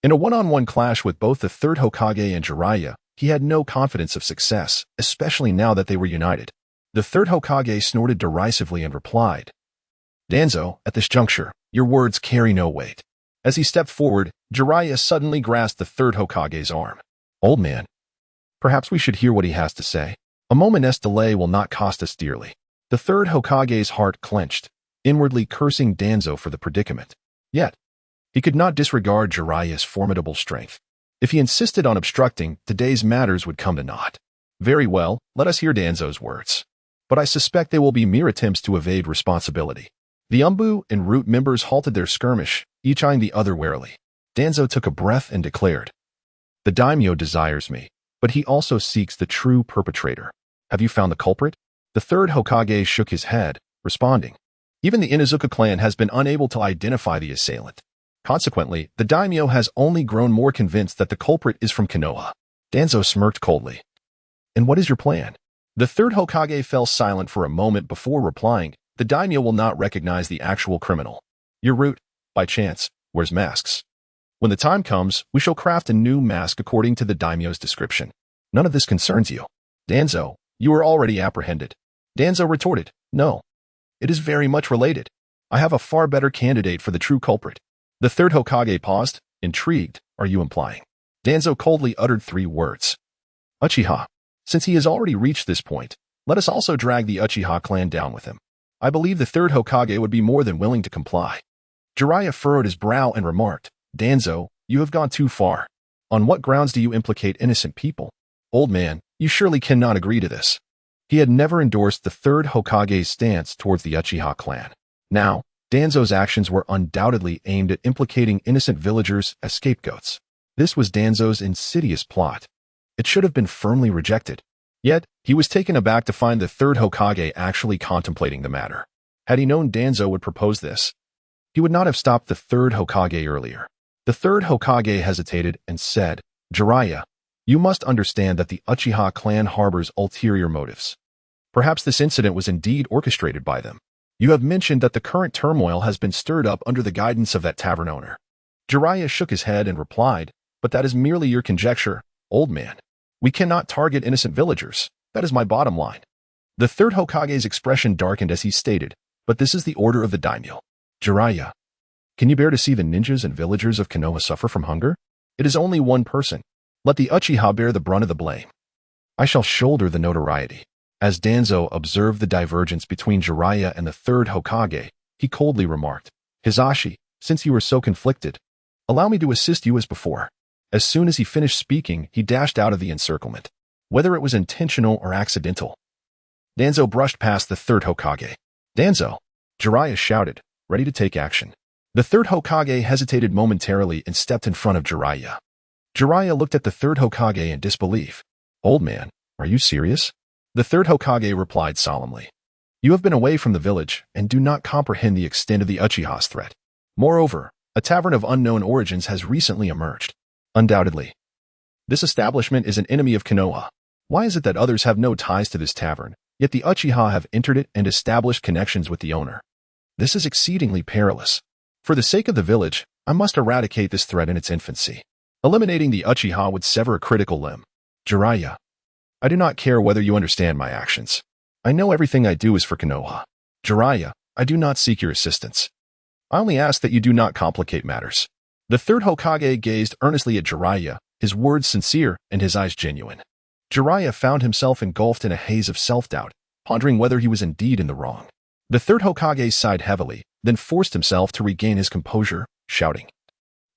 in a one-on-one clash with both the third Hokage and Jiraiya, he had no confidence of success, especially now that they were united. The third Hokage snorted derisively and replied, "Danzo, at this juncture, your words carry no weight." As he stepped forward, Jiraiya suddenly grasped the third Hokage's arm. "Old man, perhaps we should hear what he has to say. A moment's delay will not cost us dearly." The third Hokage's heart clenched, inwardly cursing Danzo for the predicament. Yet, he could not disregard Jiraiya's formidable strength. If he insisted on obstructing, today's matters would come to naught. "Very well, let us hear Danzo's words. But I suspect they will be mere attempts to evade responsibility." The Umbu and Root members halted their skirmish, each eyeing the other warily. Danzo took a breath and declared, "The daimyo desires me, but he also seeks the true perpetrator. Have you found the culprit?" The third Hokage shook his head, responding, "Even the Inuzuka clan has been unable to identify the assailant. Consequently, the daimyo has only grown more convinced that the culprit is from Konoha." Danzo smirked coldly. "And what is your plan?" The third Hokage fell silent for a moment before replying, "The daimyo will not recognize the actual criminal. Your Root, by chance, wears masks. When the time comes, we shall craft a new mask according to the daimyo's description. None of this concerns you, Danzo. You are already apprehended." Danzo retorted, "No. It is very much related. I have a far better candidate for the true culprit." The third Hokage paused, intrigued. "Are you implying?" Danzo coldly uttered 3 words. "Uchiha. Since he has already reached this point, let us also drag the Uchiha clan down with him. I believe the third Hokage would be more than willing to comply." Jiraiya furrowed his brow and remarked, "Danzo, you have gone too far. On what grounds do you implicate innocent people? Old man, you surely cannot agree to this." He had never endorsed the third Hokage's stance towards the Uchiha clan. Now, Danzo's actions were undoubtedly aimed at implicating innocent villagers as scapegoats. This was Danzo's insidious plot. It should have been firmly rejected. Yet, he was taken aback to find the third Hokage actually contemplating the matter. Had he known Danzo would propose this, he would not have stopped the third Hokage earlier. The third Hokage hesitated and said, Jiraiya, you must understand that the Uchiha clan harbors ulterior motives. Perhaps this incident was indeed orchestrated by them. You have mentioned that the current turmoil has been stirred up under the guidance of that tavern owner. Jiraiya shook his head and replied, but that is merely your conjecture, old man. We cannot target innocent villagers. That is my bottom line. The third Hokage's expression darkened as he stated, but this is the order of the daimyo. Jiraiya, can you bear to see the ninjas and villagers of Konoha suffer from hunger? It is only one person. Let the Uchiha bear the brunt of the blame. I shall shoulder the notoriety. As Danzo observed the divergence between Jiraiya and the third Hokage, he coldly remarked, Hisashi, since you are so conflicted, allow me to assist you as before. As soon as he finished speaking, he dashed out of the encirclement. Whether it was intentional or accidental, Danzo brushed past the third Hokage. Danzo! Jiraiya shouted, ready to take action. The third Hokage hesitated momentarily and stepped in front of Jiraiya. Jiraiya looked at the third Hokage in disbelief. Old man, are you serious? The third Hokage replied solemnly. You have been away from the village and do not comprehend the extent of the Uchiha's threat. Moreover, a tavern of unknown origins has recently emerged. Undoubtedly, this establishment is an enemy of Konoha. Why is it that others have no ties to this tavern, yet the Uchiha have entered it and established connections with the owner? This is exceedingly perilous. For the sake of the village, I must eradicate this threat in its infancy. Eliminating the Uchiha would sever a critical limb. Jiraiya, I do not care whether you understand my actions. I know everything I do is for Konoha. Jiraiya, I do not seek your assistance. I only ask that you do not complicate matters. The third Hokage gazed earnestly at Jiraiya, his words sincere and his eyes genuine. Jiraiya found himself engulfed in a haze of self-doubt, pondering whether he was indeed in the wrong. The third Hokage sighed heavily, then forced himself to regain his composure, shouting,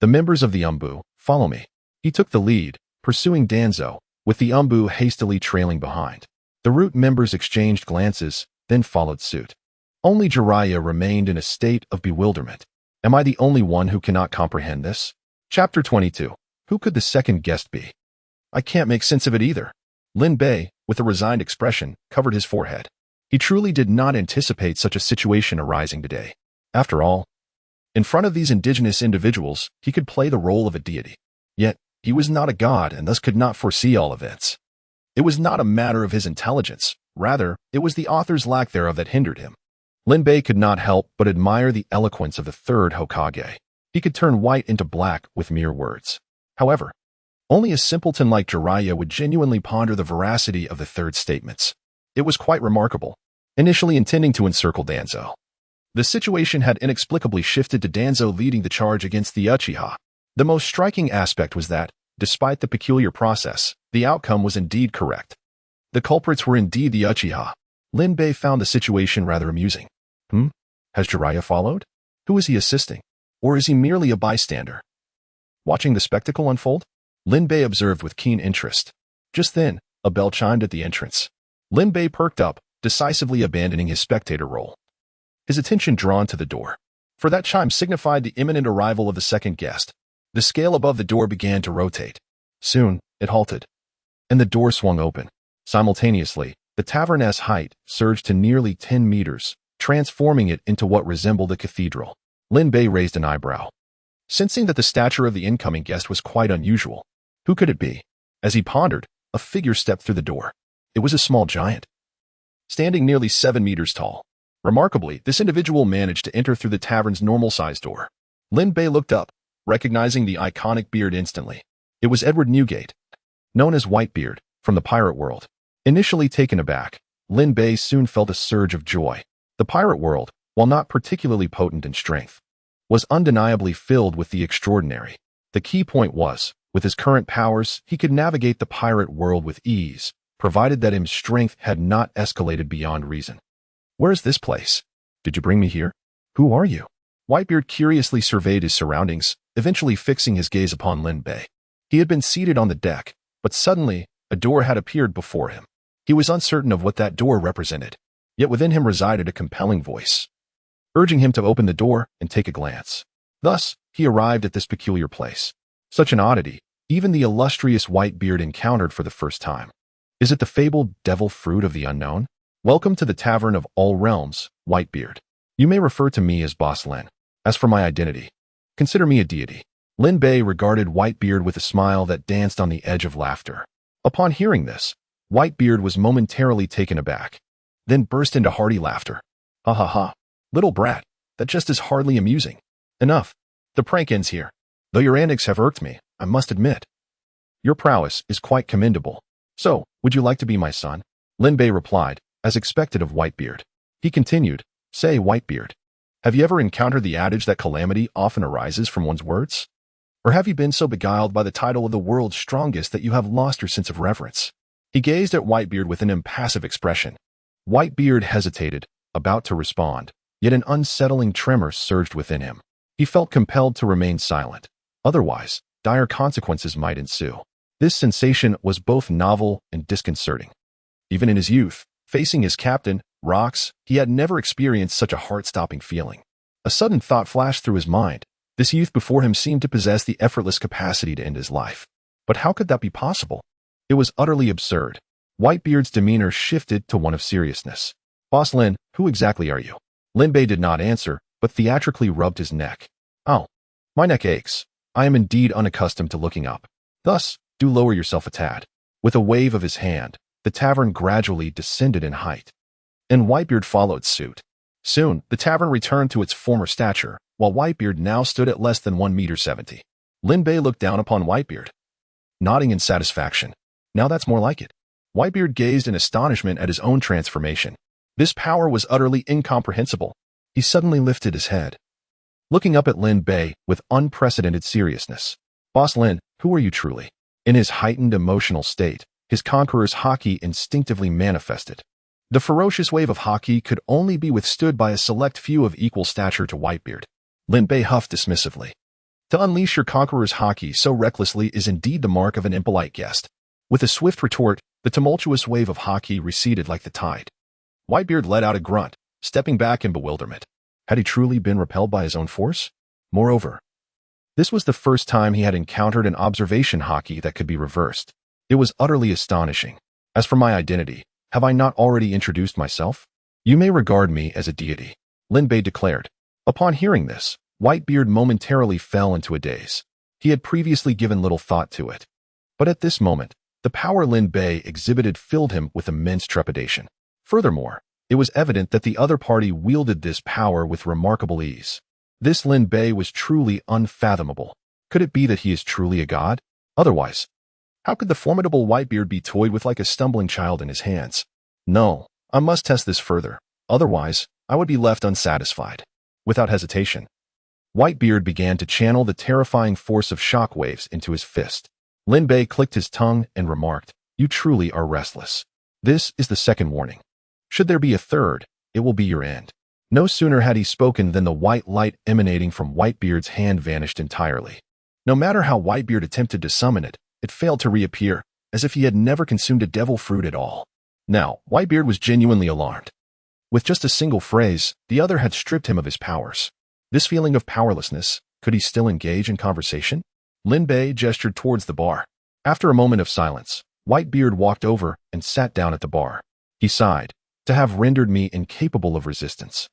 The members of the Umbu, follow me. He took the lead, pursuing Danzo, with the Umbu hastily trailing behind. The root members exchanged glances, then followed suit. Only Jiraiya remained in a state of bewilderment. Am I the only one who cannot comprehend this? Chapter 22. Who could the second guest be? I can't make sense of it either. Lin Bei, with a resigned expression, covered his forehead. He truly did not anticipate such a situation arising today. After all, in front of these indigenous individuals, he could play the role of a deity. Yet, he was not a god and thus could not foresee all events. It was not a matter of his intelligence. Rather, it was the author's lack thereof that hindered him. Lin Bei could not help but admire the eloquence of the third Hokage. He could turn white into black with mere words. However, only a simpleton like Jiraiya would genuinely ponder the veracity of the third statements. It was quite remarkable. Initially intending to encircle Danzo, the situation had inexplicably shifted to Danzo leading the charge against the Uchiha. The most striking aspect was that, despite the peculiar process, the outcome was indeed correct. The culprits were indeed the Uchiha. Lin Bei found the situation rather amusing. Has Jiraiya followed? Who is he assisting? Or is he merely a bystander? Watching the spectacle unfold, Lin Bei observed with keen interest. Just then, a bell chimed at the entrance. Lin Bei perked up, decisively abandoning his spectator role. His attention drawn to the door. For that chime signified the imminent arrival of the second guest. The scale above the door began to rotate. Soon, it halted, and the door swung open. Simultaneously, the tavern's height surged to nearly 10 meters, transforming it into what resembled a cathedral. Lin Bei raised an eyebrow, sensing that the stature of the incoming guest was quite unusual. Who could it be? As he pondered, a figure stepped through the door. It was a small giant, standing nearly 7 meters tall. Remarkably, this individual managed to enter through the tavern's normal-sized door. Lin Bei looked up, recognizing the iconic beard instantly. It was Edward Newgate, known as Whitebeard, from the pirate world. Initially taken aback, Lin Bei soon felt a surge of joy. The pirate world, while not particularly potent in strength, was undeniably filled with the extraordinary. The key point was, with his current powers, he could navigate the pirate world with ease, provided that his strength had not escalated beyond reason. Where is this place? Did you bring me here? Who are you? Whitebeard curiously surveyed his surroundings, eventually fixing his gaze upon Lin Bei. He had been seated on the deck, but suddenly, a door had appeared before him. He was uncertain of what that door represented, yet within him resided a compelling voice, urging him to open the door and take a glance. Thus, he arrived at this peculiar place. Such an oddity, even the illustrious Whitebeard encountered for the first time. Is it the fabled devil fruit of the unknown? Welcome to the Tavern of All Realms, Whitebeard. You may refer to me as Boss Lin. As for my identity, consider me a deity. Lin Bei regarded Whitebeard with a smile that danced on the edge of laughter. Upon hearing this, Whitebeard was momentarily taken aback, then burst into hearty laughter. Ha ha ha. Little brat, that just is hardly amusing. Enough. The prank ends here. Though your antics have irked me, I must admit, your prowess is quite commendable. So, would you like to be my son? Lin Bei replied, as expected of Whitebeard. He continued, say, Whitebeard, have you ever encountered the adage that calamity often arises from one's words? Or have you been so beguiled by the title of the world's strongest that you have lost your sense of reverence? He gazed at Whitebeard with an impassive expression. Whitebeard hesitated, about to respond, yet an unsettling tremor surged within him. He felt compelled to remain silent. Otherwise, dire consequences might ensue. This sensation was both novel and disconcerting. Even in his youth, facing his captain, Rocks, he had never experienced such a heart-stopping feeling. A sudden thought flashed through his mind. This youth before him seemed to possess the effortless capacity to end his life. But how could that be possible? It was utterly absurd. Whitebeard's demeanor shifted to one of seriousness. Boss Lin, who exactly are you? Lin Bei did not answer, but theatrically rubbed his neck. Oh, my neck aches. I am indeed unaccustomed to looking up. Thus, do lower yourself a tad. With a wave of his hand, the tavern gradually descended in height, and Whitebeard followed suit. Soon, the tavern returned to its former stature, while Whitebeard now stood at less than 1.70 meters. Lin Bei looked down upon Whitebeard, nodding in satisfaction. Now that's more like it. Whitebeard gazed in astonishment at his own transformation. This power was utterly incomprehensible. He suddenly lifted his head, looking up at Lin Bei with unprecedented seriousness. Boss Lin, who are you truly? In his heightened emotional state, his conqueror's haki instinctively manifested. The ferocious wave of haki could only be withstood by a select few of equal stature to Whitebeard. Lin Bei huffed dismissively. To unleash your conqueror's haki so recklessly is indeed the mark of an impolite guest. With a swift retort, the tumultuous wave of haki receded like the tide. Whitebeard let out a grunt, stepping back in bewilderment. Had he truly been repelled by his own force? Moreover, this was the first time he had encountered an observation haki that could be reversed. It was utterly astonishing. As for my identity, have I not already introduced myself? You may regard me as a deity, Lin Bei declared. Upon hearing this, Whitebeard momentarily fell into a daze. He had previously given little thought to it. But at this moment, the power Lin Bei exhibited filled him with immense trepidation. Furthermore, it was evident that the other party wielded this power with remarkable ease. This Lin Bei was truly unfathomable. Could it be that he is truly a god? Otherwise, how could the formidable Whitebeard be toyed with like a stumbling child in his hands? No, I must test this further. Otherwise, I would be left unsatisfied. Without hesitation, Whitebeard began to channel the terrifying force of shock waves into his fist. Lin Bei clicked his tongue and remarked, you truly are restless. This is the second warning. Should there be a third, it will be your end. No sooner had he spoken than the white light emanating from Whitebeard's hand vanished entirely. No matter how Whitebeard attempted to summon it, it failed to reappear, as if he had never consumed a devil fruit at all. Now, Whitebeard was genuinely alarmed. With just a single phrase, the other had stripped him of his powers. This feeling of powerlessness, could he still engage in conversation? Lin Bei gestured towards the bar. After a moment of silence, Whitebeard walked over and sat down at the bar. He sighed, to have rendered me incapable of resistance.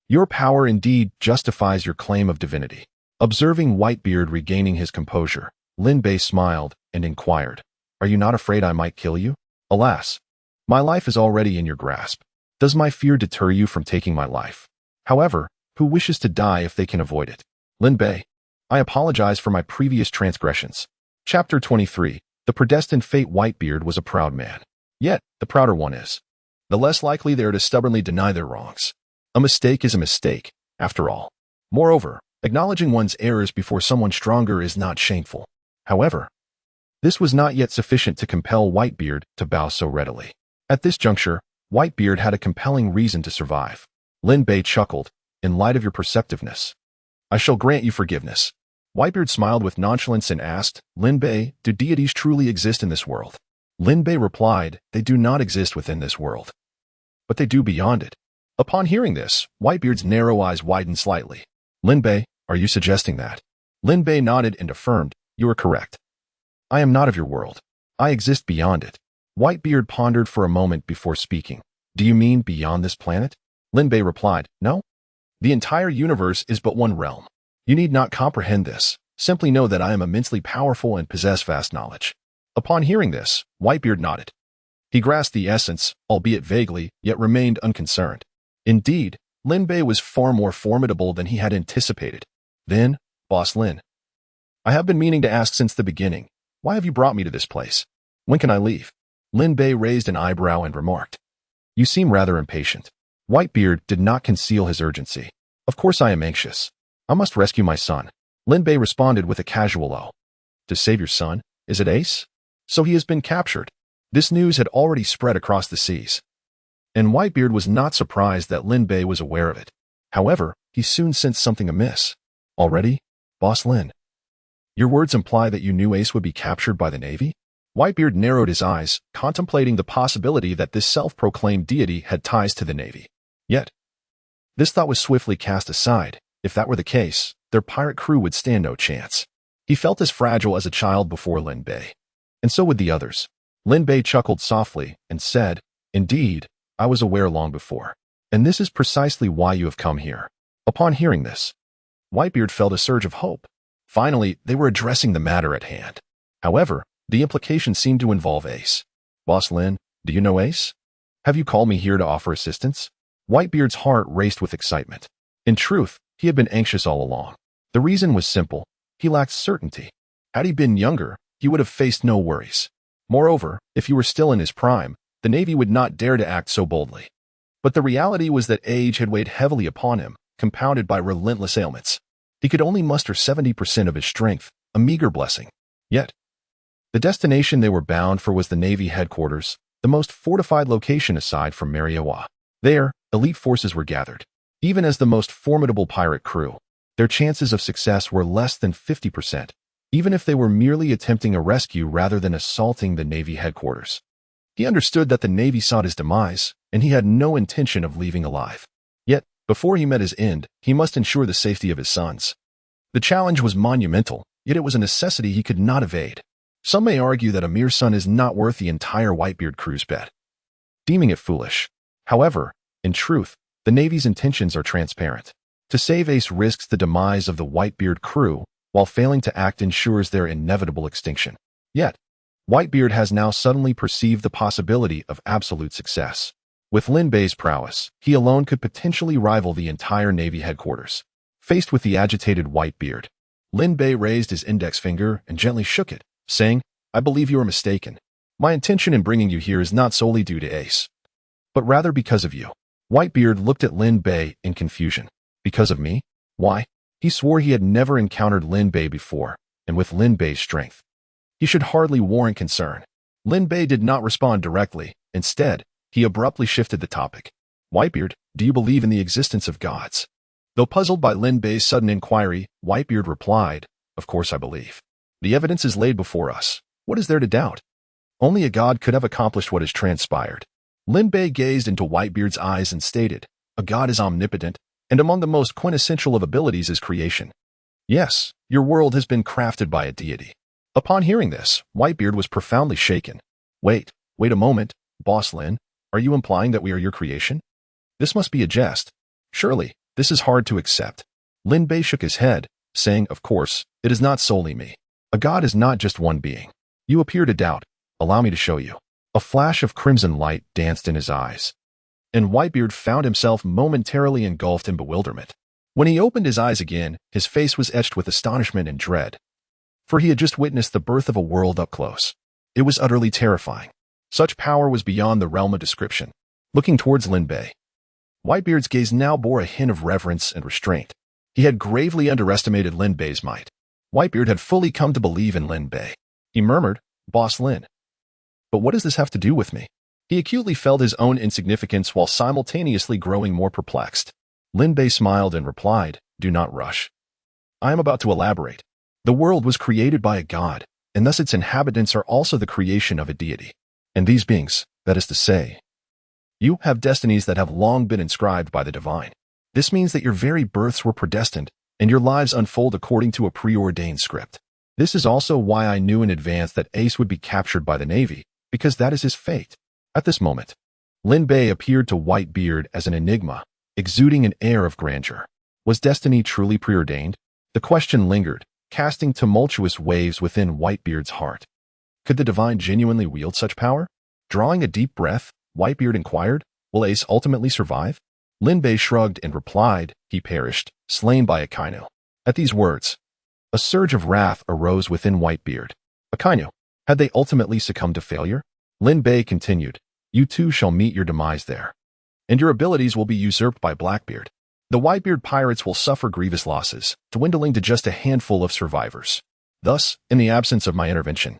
Your power indeed justifies your claim of divinity. Observing Whitebeard regaining his composure, Lin Bei smiled and inquired, are you not afraid I might kill you? Alas, my life is already in your grasp. Does my fear deter you from taking my life? However, who wishes to die if they can avoid it? Lin Bei, I apologize for my previous transgressions. Chapter 23. The predestined fate. Whitebeard was a proud man. Yet, the prouder one is, the less likely they are to stubbornly deny their wrongs. A mistake is a mistake, after all. Moreover, acknowledging one's errors before someone stronger is not shameful. However, this was not yet sufficient to compel Whitebeard to bow so readily. At this juncture, Whitebeard had a compelling reason to survive. Lin Bei chuckled, in light of your perceptiveness, I shall grant you forgiveness. Whitebeard smiled with nonchalance and asked, Lin Bei, do deities truly exist in this world? Lin Bei replied, they do not exist within this world, but they do beyond it. Upon hearing this, Whitebeard's narrow eyes widened slightly. Lin Bei, are you suggesting that? Lin Bei nodded and affirmed, you are correct. I am not of your world. I exist beyond it. Whitebeard pondered for a moment before speaking. Do you mean beyond this planet? Lin Bei replied, no. The entire universe is but one realm. You need not comprehend this. Simply know that I am immensely powerful and possess vast knowledge. Upon hearing this, Whitebeard nodded. He grasped the essence, albeit vaguely, yet remained unconcerned. Indeed, Lin Bei was far more formidable than he had anticipated. Then, Boss Lin. I have been meaning to ask since the beginning, why have you brought me to this place? When can I leave? Lin Bei raised an eyebrow and remarked. You seem rather impatient. Whitebeard did not conceal his urgency. Of course I am anxious. I must rescue my son. Lin Bei responded with a casual "Oh. To save your son? Is it Ace? So he has been captured. This news had already spread across the seas. And Whitebeard was not surprised that Lin Bei was aware of it. However, he soon sensed something amiss. Already? Boss Lin. Your words imply that you knew Ace would be captured by the Navy? Whitebeard narrowed his eyes, contemplating the possibility that this self-proclaimed deity had ties to the Navy. Yet, this thought was swiftly cast aside. If that were the case, their pirate crew would stand no chance. He felt as fragile as a child before Lin Bei. And so would the others. Lin Bei chuckled softly and said, Indeed, I was aware long before. And this is precisely why you have come here. Upon hearing this, Whitebeard felt a surge of hope. Finally, they were addressing the matter at hand. However, the implication seemed to involve Ace. Boss Lin, do you know Ace? Have you called me here to offer assistance? Whitebeard's heart raced with excitement. In truth, he had been anxious all along. The reason was simple. He lacked certainty. Had he been younger, he would have faced no worries. Moreover, if he were still in his prime, the Navy would not dare to act so boldly. But the reality was that age had weighed heavily upon him, compounded by relentless ailments. He could only muster 70% of his strength, a meager blessing. Yet, the destination they were bound for was the Navy headquarters, the most fortified location aside from Mariawa. There, elite forces were gathered. Even as the most formidable pirate crew, their chances of success were less than 50%, even if they were merely attempting a rescue rather than assaulting the Navy headquarters. He understood that the Navy sought his demise, and he had no intention of leaving alive. Yet, before he met his end, he must ensure the safety of his sons. The challenge was monumental, yet it was a necessity he could not evade. Some may argue that a mere son is not worth the entire Whitebeard crew's bet, deeming it foolish. However, in truth, the Navy's intentions are transparent. To save Ace risks the demise of the Whitebeard crew, while failing to act ensures their inevitable extinction. Yet, Whitebeard has now suddenly perceived the possibility of absolute success. With Lin Bei's prowess, he alone could potentially rival the entire Navy headquarters. Faced with the agitated Whitebeard, Lin Bei raised his index finger and gently shook it, saying, I believe you are mistaken. My intention in bringing you here is not solely due to Ace, but rather because of you. Whitebeard looked at Lin Bei in confusion. Because of me? Why? He swore he had never encountered Lin Bei before, and with Lin Bei's strength, he should hardly warrant concern. Lin Bei did not respond directly. Instead, he abruptly shifted the topic. Whitebeard, do you believe in the existence of gods? Though puzzled by Lin Bei's sudden inquiry, Whitebeard replied, Of course I believe. The evidence is laid before us. What is there to doubt? Only a god could have accomplished what has transpired. Lin Bei gazed into Whitebeard's eyes and stated, A god is omnipotent, and among the most quintessential of abilities is creation. Yes, your world has been crafted by a deity. Upon hearing this, Whitebeard was profoundly shaken. Wait a moment, Boss Lin, are you implying that we are your creation? This must be a jest. Surely, this is hard to accept. Lin Bei shook his head, saying, Of course, it is not solely me. A god is not just one being. You appear to doubt. Allow me to show you. A flash of crimson light danced in his eyes, and Whitebeard found himself momentarily engulfed in bewilderment. When he opened his eyes again, his face was etched with astonishment and dread, for he had just witnessed the birth of a world up close. It was utterly terrifying. Such power was beyond the realm of description. Looking towards Lin Bei, Whitebeard's gaze now bore a hint of reverence and restraint. He had gravely underestimated Lin Bei's might. Whitebeard had fully come to believe in Lin Bei. He murmured, Boss Lin. But what does this have to do with me? He acutely felt his own insignificance while simultaneously growing more perplexed. Lin Bei smiled and replied, Do not rush. I am about to elaborate. The world was created by a god, and thus its inhabitants are also the creation of a deity. And these beings, that is to say, you have destinies that have long been inscribed by the divine. This means that your very births were predestined, and your lives unfold according to a preordained script. This is also why I knew in advance that Ace would be captured by the Navy, because that is his fate. At this moment, Lin Bei appeared to Whitebeard as an enigma, exuding an air of grandeur. Was destiny truly preordained? The question lingered, casting tumultuous waves within Whitebeard's heart. Could the divine genuinely wield such power? Drawing a deep breath, Whitebeard inquired, will Ace ultimately survive? Linbei shrugged and replied, he perished, slain by Akainu. At these words, a surge of wrath arose within Whitebeard. Akainu, had they ultimately succumbed to failure? Linbei continued, you too shall meet your demise there. And your abilities will be usurped by Blackbeard. The Whitebeard pirates will suffer grievous losses, dwindling to just a handful of survivors. Thus, in the absence of my intervention,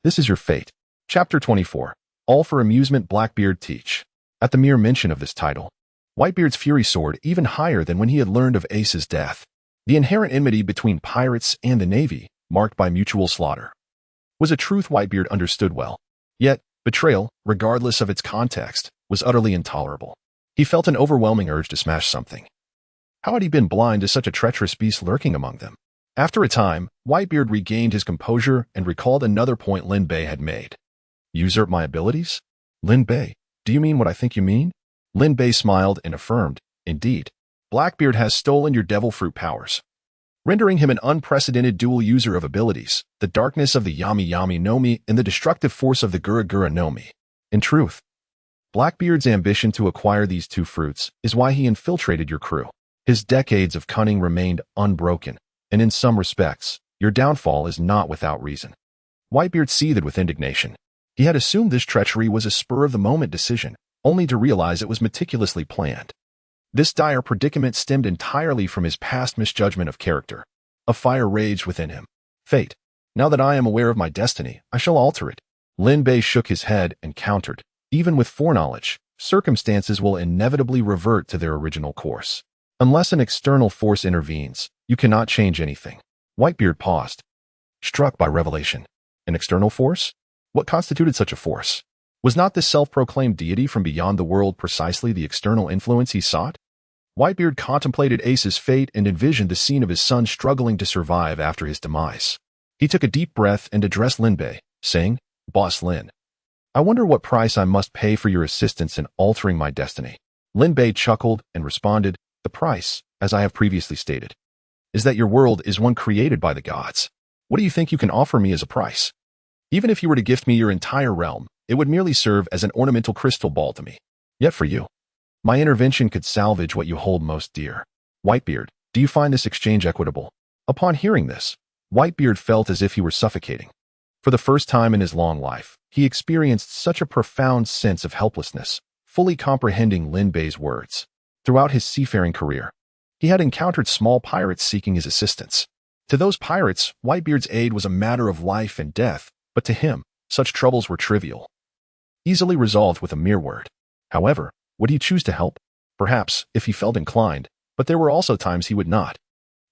this is your fate. Chapter 24. All for amusement Blackbeard teach. At the mere mention of this title, Whitebeard's fury soared even higher than when he had learned of Ace's death. The inherent enmity between pirates and the Navy, marked by mutual slaughter, was a truth Whitebeard understood well. Yet, betrayal, regardless of its context, was utterly intolerable. He felt an overwhelming urge to smash something. How had he been blind to such a treacherous beast lurking among them? After a time, Whitebeard regained his composure and recalled another point Linbei had made. Usurp my abilities? Linbei, do you mean what I think you mean? Linbei smiled and affirmed, indeed. Blackbeard has stolen your devil fruit powers, rendering him an unprecedented dual user of abilities, the darkness of the Yami Yami no Mi and the destructive force of the Gura Gura no Mi. In truth, Blackbeard's ambition to acquire these two fruits is why he infiltrated your crew. His decades of cunning remained unbroken, and in some respects, your downfall is not without reason. Whitebeard seethed with indignation. He had assumed this treachery was a spur-of-the-moment decision, only to realize it was meticulously planned. This dire predicament stemmed entirely from his past misjudgment of character. A fire raged within him. Fate. Now that I am aware of my destiny, I shall alter it. Linbei shook his head and countered. Even with foreknowledge, circumstances will inevitably revert to their original course. Unless an external force intervenes, you cannot change anything. Whitebeard paused, struck by revelation. An external force? What constituted such a force? Was not this self-proclaimed deity from beyond the world precisely the external influence he sought? Whitebeard contemplated Ace's fate and envisioned the scene of his son struggling to survive after his demise. He took a deep breath and addressed Linbei, saying, Boss Lin, I wonder what price I must pay for your assistance in altering my destiny. Linbei chuckled and responded, the price, as I have previously stated, is that your world is one created by the gods. What do you think you can offer me as a price? Even if you were to gift me your entire realm, it would merely serve as an ornamental crystal ball to me. Yet for you, my intervention could salvage what you hold most dear. Whitebeard, do you find this exchange equitable? Upon hearing this, Whitebeard felt as if he were suffocating. For the first time in his long life, he experienced such a profound sense of helplessness, fully comprehending Linbei's words. Throughout his seafaring career, he had encountered small pirates seeking his assistance. To those pirates, Whitebeard's aid was a matter of life and death, but to him, such troubles were trivial, easily resolved with a mere word. However, would he choose to help? Perhaps, if he felt inclined, but there were also times he would not.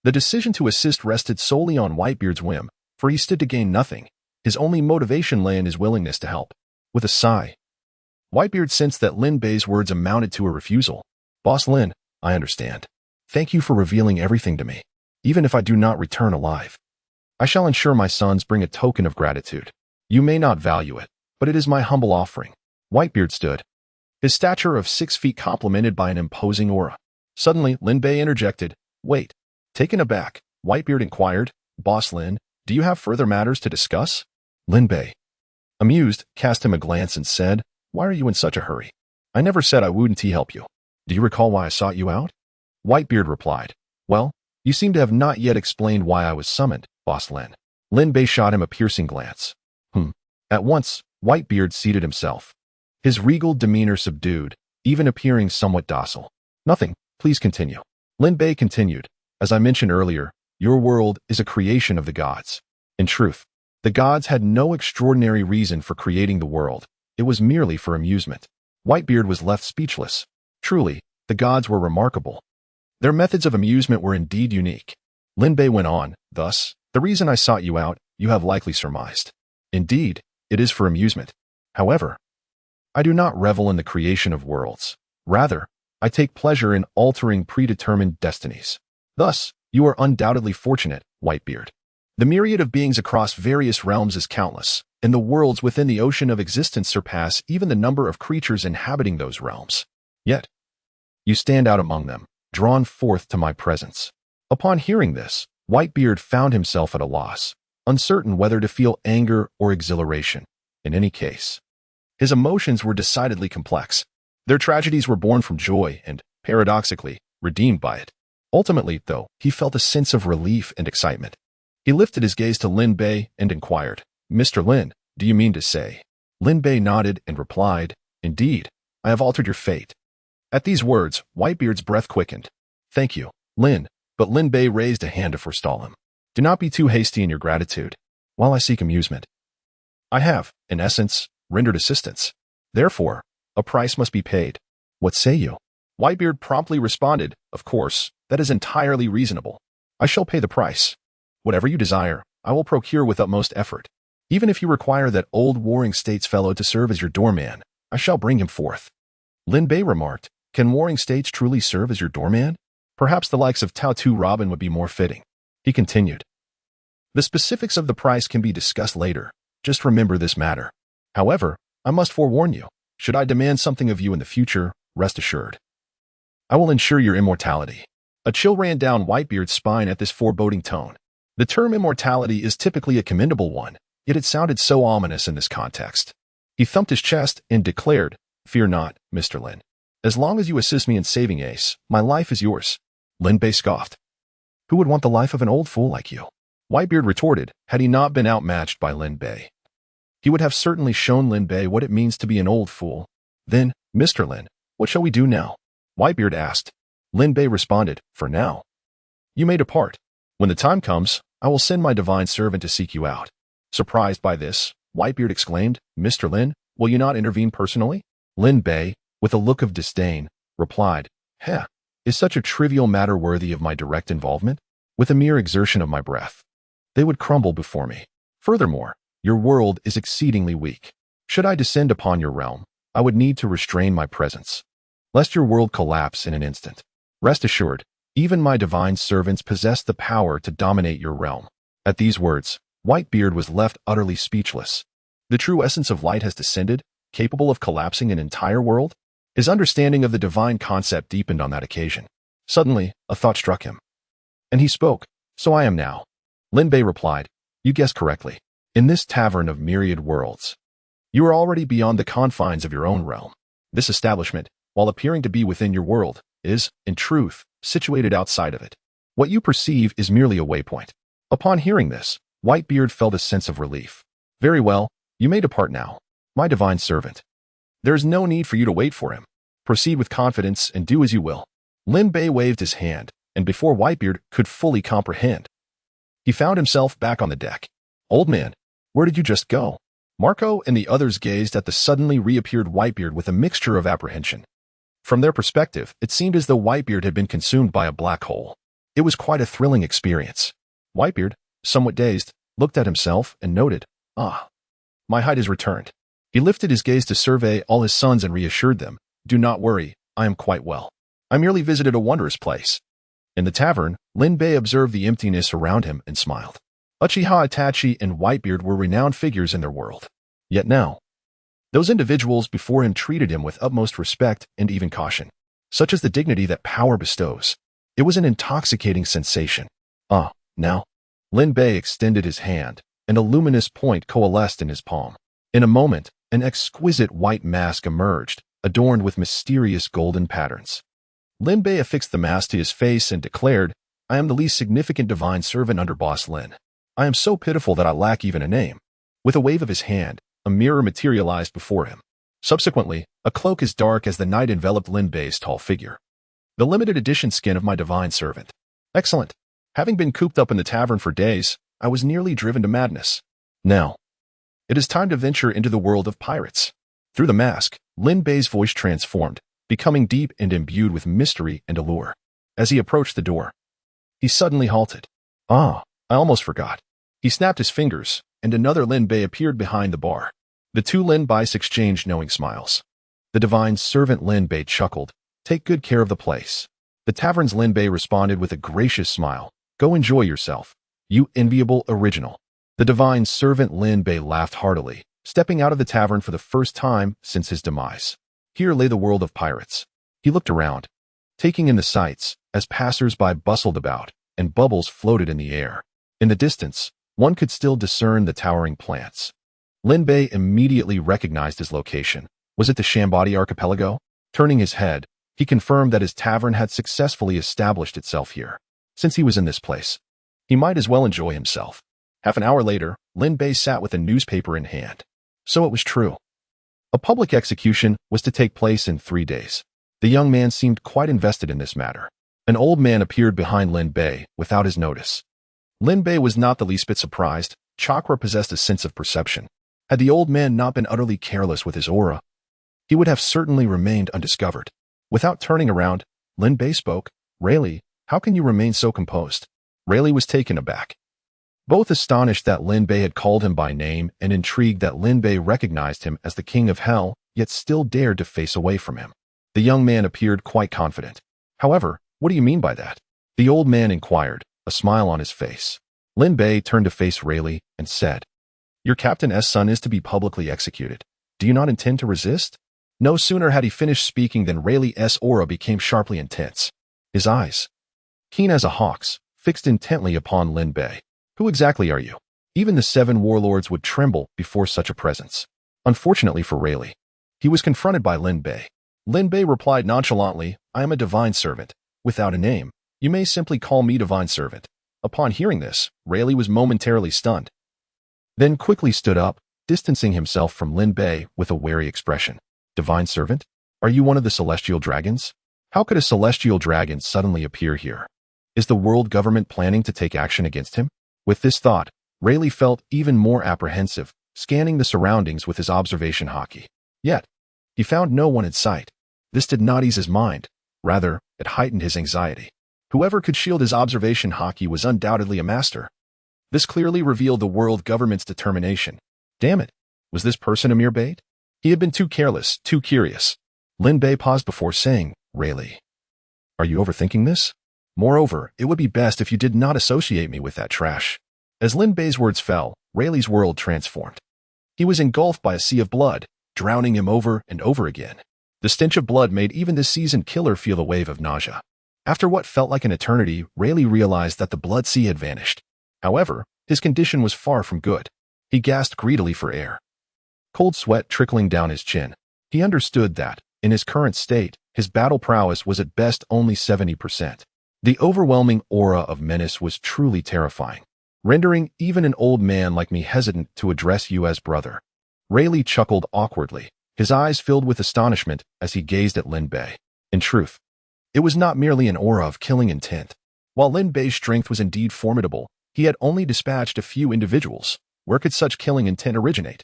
The decision to assist rested solely on Whitebeard's whim, for he stood to gain nothing. His only motivation lay in his willingness to help. With a sigh, Whitebeard sensed that Linbei's words amounted to a refusal. Boss Lin, I understand. Thank you for revealing everything to me, even if I do not return alive. I shall ensure my sons bring a token of gratitude. You may not value it, but it is my humble offering. Whitebeard stood, his stature of 6 feet complemented by an imposing aura. Suddenly, Linbei interjected, Wait. Taken aback, Whitebeard inquired, Boss Lin, do you have further matters to discuss? Linbei, amused, cast him a glance and said, Why are you in such a hurry? I never said I wouldn't help you. Do you recall why I sought you out? Whitebeard replied, Well, you seem to have not yet explained why I was summoned, Boss Lin. Linbei shot him a piercing glance. At once, Whitebeard seated himself, his regal demeanor subdued, even appearing somewhat docile. Nothing, please continue. Linbei continued, As I mentioned earlier, your world is a creation of the gods. In truth, the gods had no extraordinary reason for creating the world. It was merely for amusement. Whitebeard was left speechless. Truly, the gods were remarkable. Their methods of amusement were indeed unique. Linbei went on, Thus, the reason I sought you out, you have likely surmised. Indeed, it is for amusement. However, I do not revel in the creation of worlds. Rather, I take pleasure in altering predetermined destinies. Thus, you are undoubtedly fortunate, Whitebeard. The myriad of beings across various realms is countless, and the worlds within the ocean of existence surpass even the number of creatures inhabiting those realms. Yet, You stand out among them, drawn forth to my presence. Upon hearing this, Whitebeard found himself at a loss, uncertain whether to feel anger or exhilaration. In any case, his emotions were decidedly complex. Their tragedies were born from joy and, paradoxically, redeemed by it. Ultimately, though, he felt a sense of relief and excitement. He lifted his gaze to Lin Bei and inquired, "Mr. Lin, do you mean to say?" Lin Bei nodded and replied, "Indeed, I have altered your fate." At these words, Whitebeard's breath quickened. "Thank you, Lin," but Lin Bei raised a hand to forestall him. "Do not be too hasty in your gratitude. While I seek amusement, I have, in essence, rendered assistance. Therefore, a price must be paid. What say you?" Whitebeard promptly responded, "Of course, that is entirely reasonable. I shall pay the price. Whatever you desire, I will procure with utmost effort. Even if you require that old warring states fellow to serve as your doorman, I shall bring him forth." Lin Bei remarked, "Can warring states truly serve as your doorman? Perhaps the likes of Tao Tu Robin would be more fitting." He continued, "The specifics of the price can be discussed later. Just remember this matter. However, I must forewarn you, should I demand something of you in the future, rest assured, I will ensure your immortality." A chill ran down Whitebeard's spine at this foreboding tone. The term immortality is typically a commendable one, yet it sounded so ominous in this context. He thumped his chest and declared, "Fear not, Mr. Lin. As long as you assist me in saving Ace, my life is yours." Lin Bei scoffed. "Who would want the life of an old fool like you?" Whitebeard retorted, had he not been outmatched by Lin Bei. He would have certainly shown Lin Bei what it means to be an old fool. "Then, Mr. Lin, what shall we do now?" Whitebeard asked. Lin Bei responded, "For now, you may depart. When the time comes, I will send my divine servant to seek you out." Surprised by this, Whitebeard exclaimed, "Mr. Lin, will you not intervene personally?" Lin Bei, with a look of disdain, replied, "Heh, is such a trivial matter worthy of my direct involvement? With a mere exertion of my breath, they would crumble before me. Furthermore, your world is exceedingly weak. Should I descend upon your realm, I would need to restrain my presence, lest your world collapse in an instant. Rest assured, even my divine servants possess the power to dominate your realm." At these words, Whitebeard was left utterly speechless. The true essence of light has descended, capable of collapsing an entire world? His understanding of the divine concept deepened on that occasion. Suddenly, a thought struck him. And he spoke, "So I am now." Lin Bei replied, "You guessed correctly. In this tavern of myriad worlds, you are already beyond the confines of your own realm. This establishment, while appearing to be within your world, is, in truth, situated outside of it. What you perceive is merely a waypoint." Upon hearing this, Whitebeard felt a sense of relief. "Very well, you may depart now, my divine servant. There is no need for you to wait for him. Proceed with confidence and do as you will." Lin Bei waved his hand, and before Whitebeard could fully comprehend, he found himself back on the deck. "Old man, where did you just go?" Marco and the others gazed at the suddenly reappeared Whitebeard with a mixture of apprehension. From their perspective, it seemed as though Whitebeard had been consumed by a black hole. It was quite a thrilling experience. Whitebeard, somewhat dazed, looked at himself and noted, "Ah, my height has returned." He lifted his gaze to survey all his sons and reassured them, "Do not worry, I am quite well. I merely visited a wondrous place." In the tavern, Lin Bei observed the emptiness around him and smiled. Uchiha Itachi and Whitebeard were renowned figures in their world. Yet now, those individuals before him treated him with utmost respect and even caution. Such is the dignity that power bestows. It was an intoxicating sensation. "Ah, now." Lin Bei extended his hand, and a luminous point coalesced in his palm. In a moment, an exquisite white mask emerged, adorned with mysterious golden patterns. Lin Bei affixed the mask to his face and declared, "I am the least significant divine servant under Boss Lin. I am so pitiful that I lack even a name." With a wave of his hand, a mirror materialized before him. Subsequently, a cloak as dark as the night enveloped Lin Bei's tall figure. "The limited edition skin of my divine servant. Excellent. Having been cooped up in the tavern for days, I was nearly driven to madness. Now, it is time to venture into the world of pirates." Through the mask, Lin Bei's voice transformed, becoming deep and imbued with mystery and allure. As he approached the door, he suddenly halted. "Ah, I almost forgot." He snapped his fingers, and another Lin Bei appeared behind the bar. The two Lin Beis exchanged knowing smiles. The divine servant Lin Bei chuckled, "Take good care of the place." The tavern's Lin Bei responded with a gracious smile, "Go enjoy yourself, you enviable original." The divine servant Lin Bei laughed heartily, stepping out of the tavern for the first time since his demise. Here lay the world of pirates. He looked around. taking in the sights as passers-by bustled about and bubbles floated in the air. In the distance, one could still discern the towering plants. Lin Bei immediately recognized his location. Was it the Shambadi archipelago? Turning his head, he confirmed that his tavern had successfully established itself here. Since he was in this place, he might as well enjoy himself. Half an hour later, Lin Bei sat with a newspaper in hand. So it was true. A public execution was to take place in 3 days. The young man seemed quite invested in this matter. An old man appeared behind Lin Bei without his notice. Lin Bei was not the least bit surprised. Chakra possessed a sense of perception. Had the old man not been utterly careless with his aura, he would have certainly remained undiscovered. Without turning around, Lin Bei spoke. Rayleigh, how can you remain so composed? Rayleigh was taken aback. Both astonished that Lin Bei had called him by name and intrigued that Lin Bei recognized him as the king of hell, yet still dared to face away from him. The young man appeared quite confident. However, what do you mean by that? The old man inquired, a smile on his face. Lin Bei turned to face Rayleigh and said, Your Captain's son is to be publicly executed. Do you not intend to resist? No sooner had he finished speaking than Rayleigh's aura became sharply intense. His eyes, keen as a hawk's, fixed intently upon Lin Bei. Who exactly are you? Even the 7 warlords would tremble before such a presence. Unfortunately for Rayleigh, he was confronted by Lin Bei. Lin Bei replied nonchalantly, I am a divine servant, without a name. You may simply call me divine servant. Upon hearing this, Rayleigh was momentarily stunned, then quickly stood up, distancing himself from Lin Bei with a wary expression. Divine servant? Are you one of the celestial dragons? How could a celestial dragon suddenly appear here? Is the world government planning to take action against him? With this thought, Rayleigh felt even more apprehensive, scanning the surroundings with his observation haki. Yet, he found no one in sight. This did not ease his mind. Rather, it heightened his anxiety. Whoever could shield his observation haki was undoubtedly a master. This clearly revealed the world government's determination. Damn it, was this person a mere bait? He had been too careless, too curious. Lin Bei paused before saying, Rayleigh, are you overthinking this? Moreover, it would be best if you did not associate me with that trash. As Lin Bei's words fell, Rayleigh's world transformed. He was engulfed by a sea of blood, drowning him over and over again. The stench of blood made even this seasoned killer feel a wave of nausea. After what felt like an eternity, Rayleigh realized that the blood sea had vanished. However, his condition was far from good. He gasped greedily for air, cold sweat trickling down his chin. He understood that, in his current state, his battle prowess was at best only 70%. The overwhelming aura of menace was truly terrifying, rendering even an old man like me hesitant to address you as brother. Rayleigh chuckled awkwardly, his eyes filled with astonishment as he gazed at Lin Bei. In truth, it was not merely an aura of killing intent. While Lin Bei's strength was indeed formidable, he had only dispatched a few individuals. Where could such killing intent originate?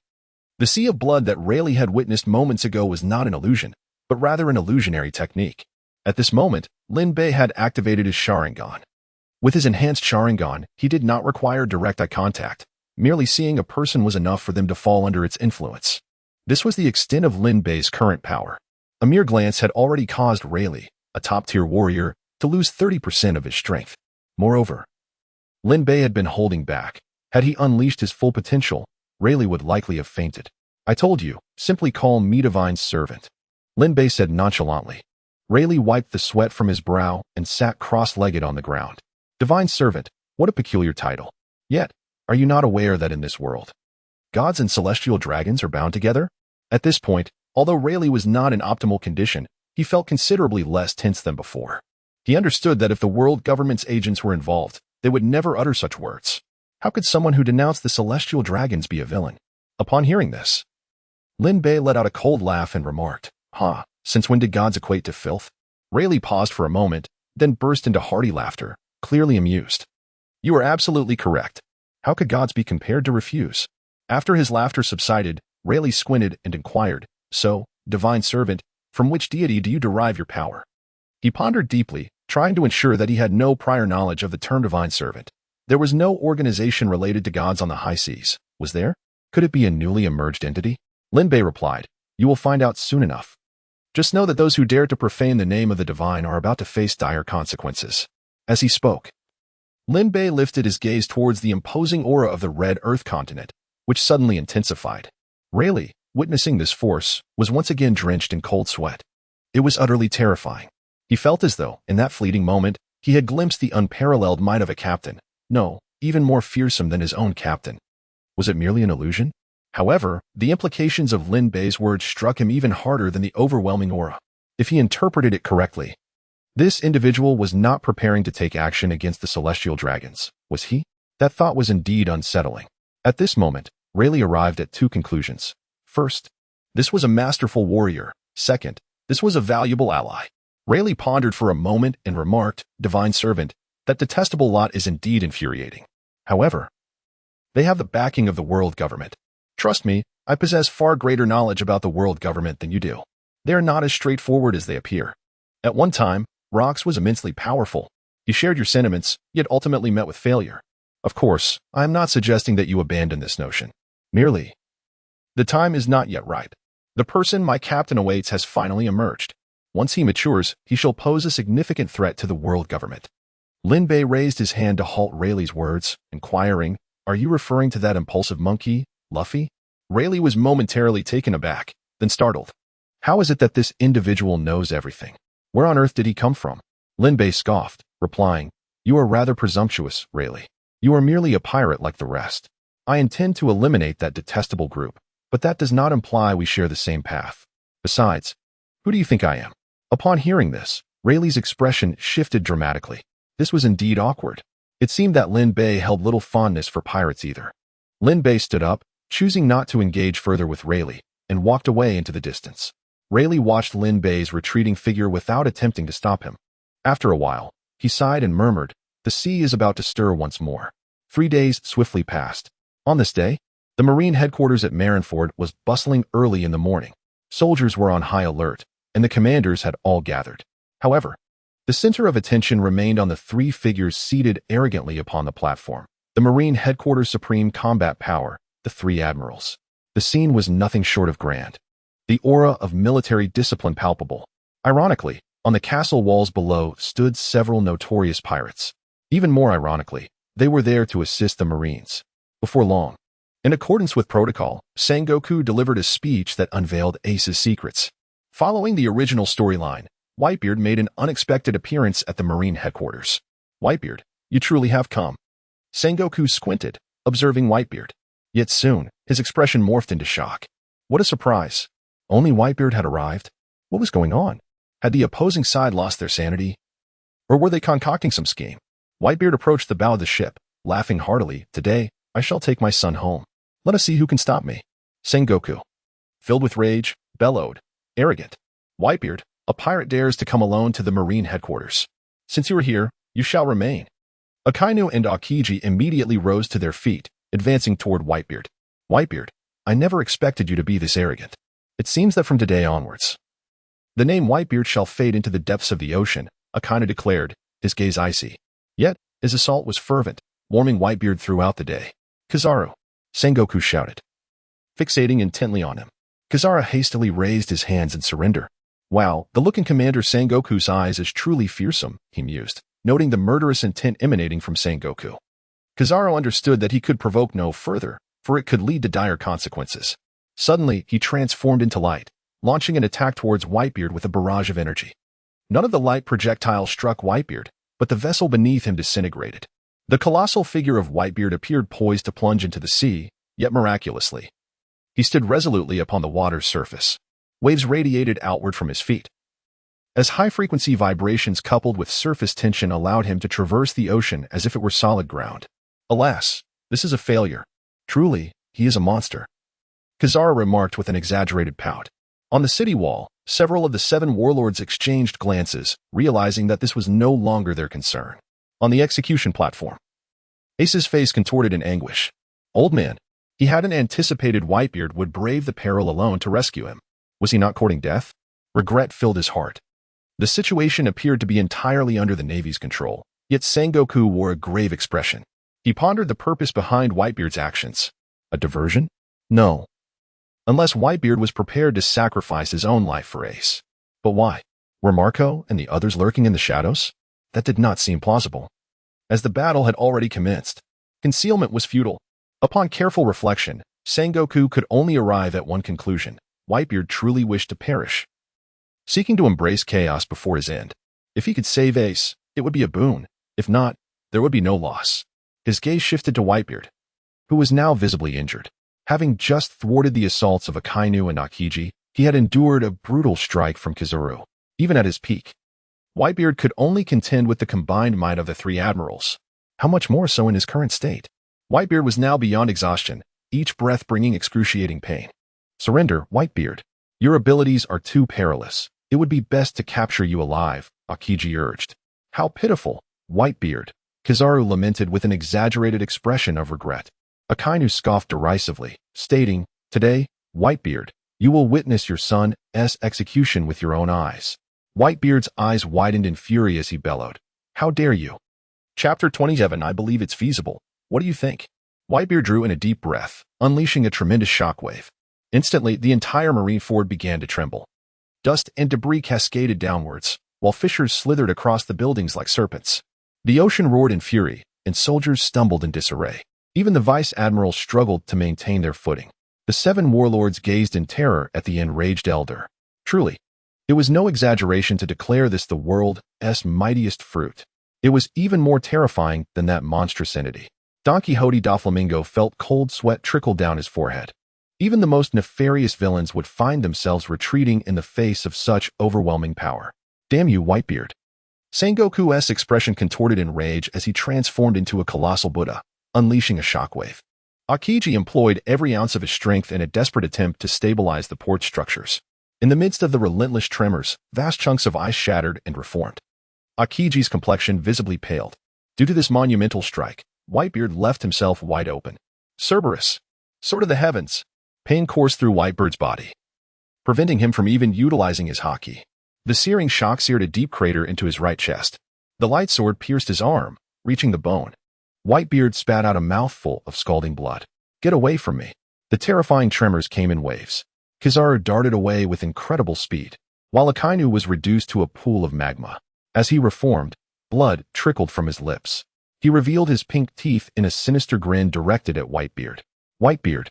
The sea of blood that Rayleigh had witnessed moments ago was not an illusion, but rather an illusionary technique. At this moment, Lin Bei had activated his Sharingan. With his enhanced Sharingan, he did not require direct eye contact. Merely seeing a person was enough for them to fall under its influence. This was the extent of Lin Bei's current power. A mere glance had already caused Rayleigh, a top-tier warrior, to lose 30% of his strength. Moreover, Lin Bei had been holding back. Had he unleashed his full potential, Rayleigh would likely have fainted. I told you, simply call me divine servant, Lin Bei said nonchalantly. Rayleigh wiped the sweat from his brow and sat cross-legged on the ground. Divine servant, what a peculiar title. Yet, are you not aware that in this world, gods and celestial dragons are bound together? At this point, although Rayleigh was not in optimal condition, he felt considerably less tense than before. He understood that if the world government's agents were involved, they would never utter such words. How could someone who denounced the celestial dragons be a villain? Upon hearing this, Lin Bei let out a cold laugh and remarked, Since when did gods equate to filth? Rayleigh paused for a moment, then burst into hearty laughter, clearly amused. You are absolutely correct. How could gods be compared to refuse? After his laughter subsided, Rayleigh squinted and inquired, So, divine servant, from which deity do you derive your power? He pondered deeply, trying to ensure that he had no prior knowledge of the term divine servant. There was no organization related to gods on the high seas, was there? Could it be a newly emerged entity? Lin Bei replied, You will find out soon enough. Just know that those who dare to profane the name of the divine are about to face dire consequences. As he spoke, Lin Bei lifted his gaze towards the imposing aura of the red earth continent, which suddenly intensified. Rayleigh, witnessing this force, was once again drenched in cold sweat. It was utterly terrifying. He felt as though, in that fleeting moment, he had glimpsed the unparalleled might of a captain. No, even more fearsome than his own captain. Was it merely an illusion? However, the implications of Lin Bei's words struck him even harder than the overwhelming aura. If he interpreted it correctly, this individual was not preparing to take action against the celestial dragons, was he? That thought was indeed unsettling. At this moment, Rayleigh arrived at two conclusions. First, this was a masterful warrior. Second, this was a valuable ally. Rayleigh pondered for a moment and remarked, "Divine servant, that detestable lot is indeed infuriating. However, they have the backing of the world government. Trust me, I possess far greater knowledge about the world government than you do. They are not as straightforward as they appear. At one time, Rox was immensely powerful. He shared your sentiments, yet ultimately met with failure. Of course, I am not suggesting that you abandon this notion. Merely, the time is not yet right. The person my captain awaits has finally emerged. Once he matures, he shall pose a significant threat to the world government." Lin Bei raised his hand to halt Rayleigh's words, inquiring, "Are you referring to that impulsive monkey, Luffy?" Rayleigh was momentarily taken aback, then startled. How is it that this individual knows everything? Where on earth did he come from? Lin Bei scoffed, replying, "You are rather presumptuous, Rayleigh. You are merely a pirate like the rest. I intend to eliminate that detestable group, but that does not imply we share the same path. Besides, who do you think I am?" Upon hearing this, Rayleigh's expression shifted dramatically. This was indeed awkward. It seemed that Lin Bei held little fondness for pirates either. Lin Bei stood up, choosing not to engage further with Rayleigh, and walked away into the distance. Rayleigh watched Lin Bei's retreating figure without attempting to stop him. After a while, he sighed and murmured, "The sea is about to stir once more." 3 days swiftly passed. On this day, the Marine headquarters at Marineford was bustling early in the morning. Soldiers were on high alert, and the commanders had all gathered. However, the center of attention remained on the three figures seated arrogantly upon the platform. The Marine headquarters' supreme combat power, the three admirals. The scene was nothing short of grand. The aura of military discipline palpable. Ironically, on the castle walls below stood several notorious pirates. Even more ironically, they were there to assist the Marines. Before long, in accordance with protocol, Sengoku delivered a speech that unveiled Ace's secrets. Following the original storyline, Whitebeard made an unexpected appearance at the Marine headquarters. "Whitebeard, you truly have come." Sengoku squinted, observing Whitebeard. Yet soon, his expression morphed into shock. What a surprise. Only Whitebeard had arrived? What was going on? Had the opposing side lost their sanity? Or were they concocting some scheme? Whitebeard approached the bow of the ship, laughing heartily. "Today, I shall take my son home. Let us see who can stop me." Sengoku, filled with rage, bellowed, "Arrogant. Whitebeard, a pirate dares to come alone to the Marine headquarters. Since you are here, you shall remain." Akainu and Aokiji immediately rose to their feet, advancing toward Whitebeard. "Whitebeard, I never expected you to be this arrogant. It seems that from today onwards, the name Whitebeard shall fade into the depths of the ocean," Akainu declared, his gaze icy. Yet, his assault was fervent, warming Whitebeard throughout the day. "Kizaru!" Sengoku shouted, fixating intently on him. Kizaru hastily raised his hands in surrender. "Wow, the look in Commander Sengoku's eyes is truly fearsome," he mused, noting the murderous intent emanating from Sengoku. Kizaru understood that he could provoke no further, for it could lead to dire consequences. Suddenly, he transformed into light, launching an attack towards Whitebeard with a barrage of energy. None of the light projectiles struck Whitebeard, but the vessel beneath him disintegrated. The colossal figure of Whitebeard appeared poised to plunge into the sea, yet miraculously, he stood resolutely upon the water's surface. Waves radiated outward from his feet, as high-frequency vibrations coupled with surface tension allowed him to traverse the ocean as if it were solid ground. Alas, this is a failure. Truly, he is a monster. Kizaru remarked with an exaggerated pout. On the city wall, several of the 7 warlords exchanged glances, realizing that this was no longer their concern. On the execution platform, Ace's face contorted in anguish. Old man, he hadn't anticipated Whitebeard would brave the peril alone to rescue him. Was he not courting death? Regret filled his heart. The situation appeared to be entirely under the Navy's control, yet Sengoku wore a grave expression. He pondered the purpose behind Whitebeard's actions. A diversion? No. Unless Whitebeard was prepared to sacrifice his own life for Ace. But why? Were Marco and the others lurking in the shadows? That did not seem plausible. As the battle had already commenced, concealment was futile. Upon careful reflection, Sengoku could only arrive at one conclusion. Whitebeard truly wished to perish, seeking to embrace chaos before his end. If he could save Ace, it would be a boon. If not, there would be no loss. His gaze shifted to Whitebeard, who was now visibly injured. Having just thwarted the assaults of Akainu and Akiji, he had endured a brutal strike from Kizaru. Even at his peak, Whitebeard could only contend with the combined might of the three admirals. How much more so in his current state? Whitebeard was now beyond exhaustion, each breath bringing excruciating pain. Surrender, Whitebeard. Your abilities are too perilous. It would be best to capture you alive, Akiji urged. How pitiful, Whitebeard. Kizaru lamented with an exaggerated expression of regret. Akainu scoffed derisively, stating, Today, Whitebeard, you will witness your son's execution with your own eyes. Whitebeard's eyes widened in fury as he bellowed. How dare you? Chapter 27. I believe it's feasible. What do you think? Whitebeard drew in a deep breath, unleashing a tremendous shockwave. Instantly, the entire marine fort began to tremble. Dust and debris cascaded downwards, while fissures slithered across the buildings like serpents. The ocean roared in fury, and soldiers stumbled in disarray. Even the vice admirals struggled to maintain their footing. The 7 warlords gazed in terror at the enraged elder. Truly, it was no exaggeration to declare this the world's mightiest fruit. It was even more terrifying than that monstrous entity. Don Quixote Doflamingo felt cold sweat trickle down his forehead. Even the most nefarious villains would find themselves retreating in the face of such overwhelming power. Damn you, Whitebeard. Sengoku's expression contorted in rage as he transformed into a colossal Buddha, unleashing a shockwave. Akiji employed every ounce of his strength in a desperate attempt to stabilize the port structures. In the midst of the relentless tremors, vast chunks of ice shattered and reformed. Akiji's complexion visibly paled. Due to this monumental strike, Whitebeard left himself wide open. Cerberus! Sword of the heavens! Pain coursed through Whitebeard's body, preventing him from even utilizing his haki. The searing shock seared a deep crater into his right chest. The light sword pierced his arm, reaching the bone. Whitebeard spat out a mouthful of scalding blood. Get away from me. The terrifying tremors came in waves. Kizaru darted away with incredible speed, while Akainu was reduced to a pool of magma. As he reformed, blood trickled from his lips. He revealed his pink teeth in a sinister grin directed at Whitebeard. Whitebeard,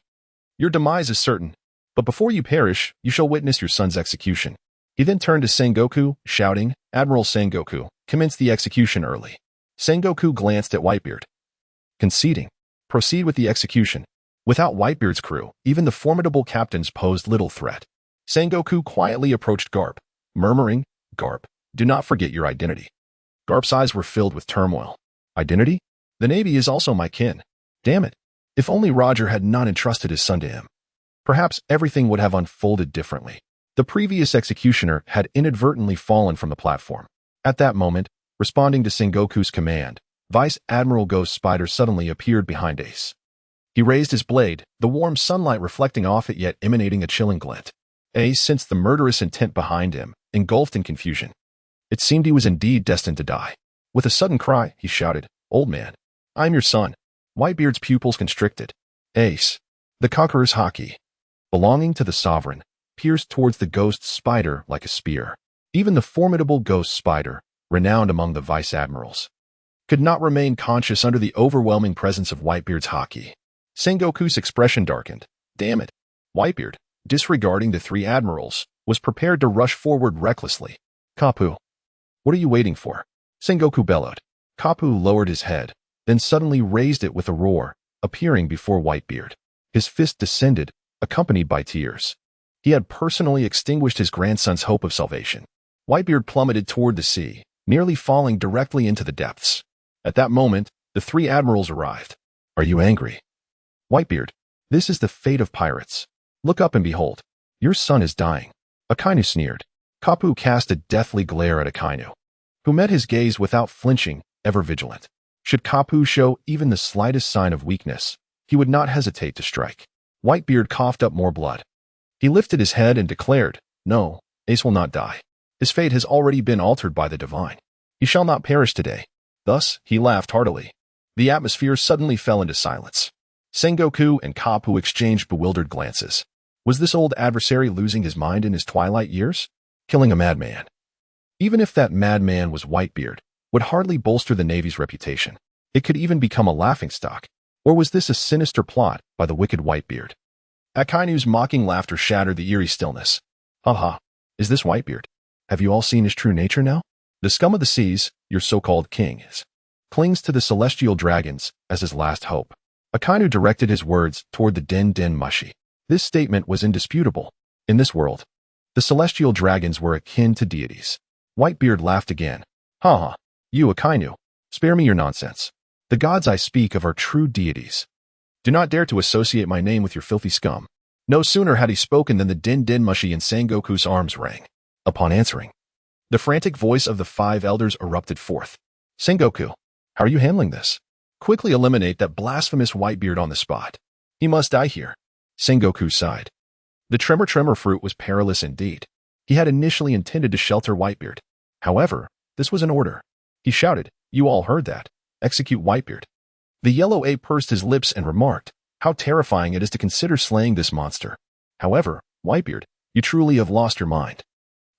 your demise is certain, but before you perish, you shall witness your son's execution. He then turned to Sengoku, shouting, Admiral Sengoku, commence the execution early. Sengoku glanced at Whitebeard, conceding, proceed with the execution. Without Whitebeard's crew, even the formidable captains posed little threat. Sengoku quietly approached Garp, murmuring, Garp, do not forget your identity. Garp's eyes were filled with turmoil. Identity? The Navy is also my kin. Damn it. If only Roger had not entrusted his son to him. Perhaps everything would have unfolded differently. The previous executioner had inadvertently fallen from the platform. At that moment, responding to Sengoku's command, Vice Admiral Ghost Spider suddenly appeared behind Ace. He raised his blade, the warm sunlight reflecting off it yet emanating a chilling glint. Ace sensed the murderous intent behind him, engulfed in confusion. It seemed he was indeed destined to die. With a sudden cry, he shouted, Old man, I'm your son. Whitebeard's pupils constricted. Ace, the Conqueror's haki, belonging to the Sovereign, pierced towards the Ghost Spider like a spear. Even the formidable Ghost Spider, renowned among the Vice Admirals, could not remain conscious under the overwhelming presence of Whitebeard's haki. Sengoku's expression darkened. Damn it. Whitebeard, disregarding the 3 admirals, was prepared to rush forward recklessly. Kapu, what are you waiting for? Sengoku bellowed. Kapu lowered his head, then suddenly raised it with a roar, appearing before Whitebeard. His fist descended, accompanied by tears. He had personally extinguished his grandson's hope of salvation. Whitebeard plummeted toward the sea, nearly falling directly into the depths. At that moment, the 3 admirals arrived. Are you angry? Whitebeard, this is the fate of pirates. Look up and behold. Your son is dying. Akainu sneered. Kapu cast a deathly glare at Akainu, who met his gaze without flinching, ever vigilant. Should Kapu show even the slightest sign of weakness, he would not hesitate to strike. Whitebeard coughed up more blood. He lifted his head and declared, No, Ace will not die. His fate has already been altered by the divine. He shall not perish today. Thus, he laughed heartily. The atmosphere suddenly fell into silence. Sengoku and Kapu exchanged bewildered glances. Was this old adversary losing his mind in his twilight years? Killing a madman, even if that madman was Whitebeard, would hardly bolster the Navy's reputation. It could even become a laughingstock. Or was this a sinister plot by the wicked Whitebeard? Akainu's mocking laughter shattered the eerie stillness. Ha ha. Is this Whitebeard? Have you all seen his true nature now? The scum of the seas, your so-called king, clings to the celestial dragons as his last hope. Akainu directed his words toward the Den Mushi. This statement was indisputable. In this world, the celestial dragons were akin to deities. Whitebeard laughed again. Ha ha, you Akainu, spare me your nonsense. The gods I speak of are true deities. Do not dare to associate my name with your filthy scum. No sooner had he spoken than the Den Mushi in Sengoku's arms rang. Upon answering, the frantic voice of the 5 elders erupted forth. Sengoku, how are you handling this? Quickly eliminate that blasphemous Whitebeard on the spot. He must die here. Sengoku sighed. The tremor fruit was perilous indeed. He had initially intended to shelter Whitebeard. However, this was an order. He shouted, you all heard that. Execute Whitebeard. The yellow ape pursed his lips and remarked, how terrifying it is to consider slaying this monster. However, Whitebeard, you truly have lost your mind.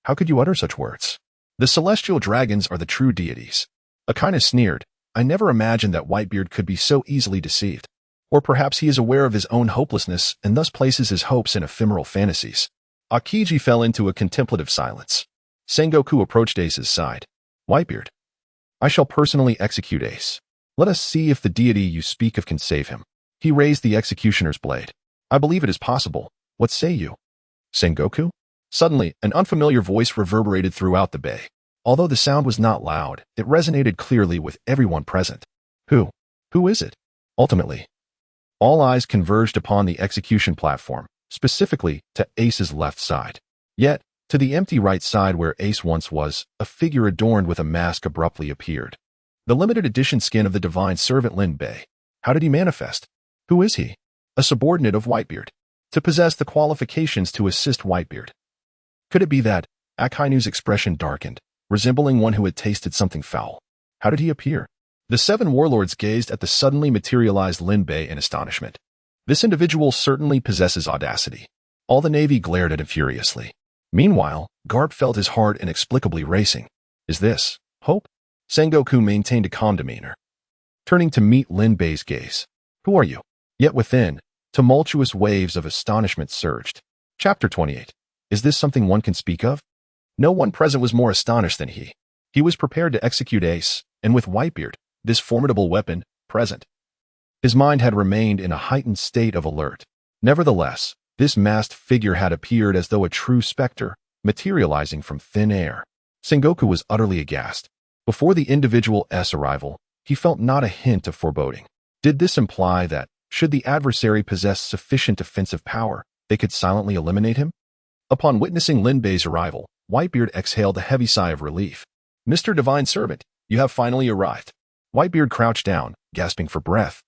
How could you utter such words? The celestial dragons are the true deities. Akainu sneered. I never imagined that Whitebeard could be so easily deceived. Or perhaps he is aware of his own hopelessness and thus places his hopes in ephemeral fantasies. Akiji fell into a contemplative silence. Sengoku approached Ace's side. Whitebeard, I shall personally execute Ace. Let us see if the deity you speak of can save him. He raised the executioner's blade. I believe it is possible. What say you? Sengoku? Suddenly, an unfamiliar voice reverberated throughout the bay. Although the sound was not loud, it resonated clearly with everyone present. Who? Who is it? Ultimately, all eyes converged upon the execution platform, specifically to Ace's left side. Yet, to the empty right side where Ace once was, a figure adorned with a mask abruptly appeared. The limited edition skin of the divine servant Lin Bei. How did he manifest? Who is he? A subordinate of Whitebeard. To possess the qualifications to assist Whitebeard. Could it be that Akainu's expression darkened, resembling one who had tasted something foul? How did he appear? The 7 warlords gazed at the suddenly materialized Lin Bei in astonishment. This individual certainly possesses audacity. All the navy glared at him furiously. Meanwhile, Garp felt his heart inexplicably racing. Is this hope? Sengoku maintained a calm demeanor, turning to meet Lin Bei's gaze. Who are you? Yet within, tumultuous waves of astonishment surged. Chapter 28. Is this something one can speak of? No one present was more astonished than he. He was prepared to execute Ace, and with Whitebeard, this formidable weapon, present. His mind had remained in a heightened state of alert. Nevertheless, this masked figure had appeared as though a true specter, materializing from thin air. Sengoku was utterly aghast. Before the individual's arrival, he felt not a hint of foreboding. Did this imply that, should the adversary possess sufficient offensive power, they could silently eliminate him? Upon witnessing Lin Bei's arrival, Whitebeard exhaled a heavy sigh of relief. Mr. Divine Servant, you have finally arrived. Whitebeard crouched down, gasping for breath.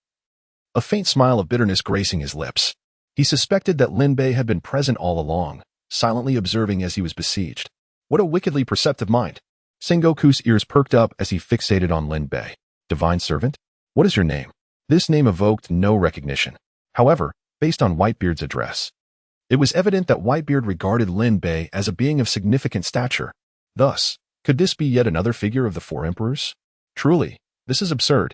A faint smile of bitterness gracing his lips. He suspected that Lin Bei had been present all along, silently observing as he was besieged. What a wickedly perceptive mind. Sengoku's ears perked up as he fixated on Lin Bei. Divine Servant? What is your name? This name evoked no recognition. However, based on Whitebeard's address, it was evident that Whitebeard regarded Lin Bei as a being of significant stature. Thus, could this be yet another figure of the 4 emperors? Truly, this is absurd.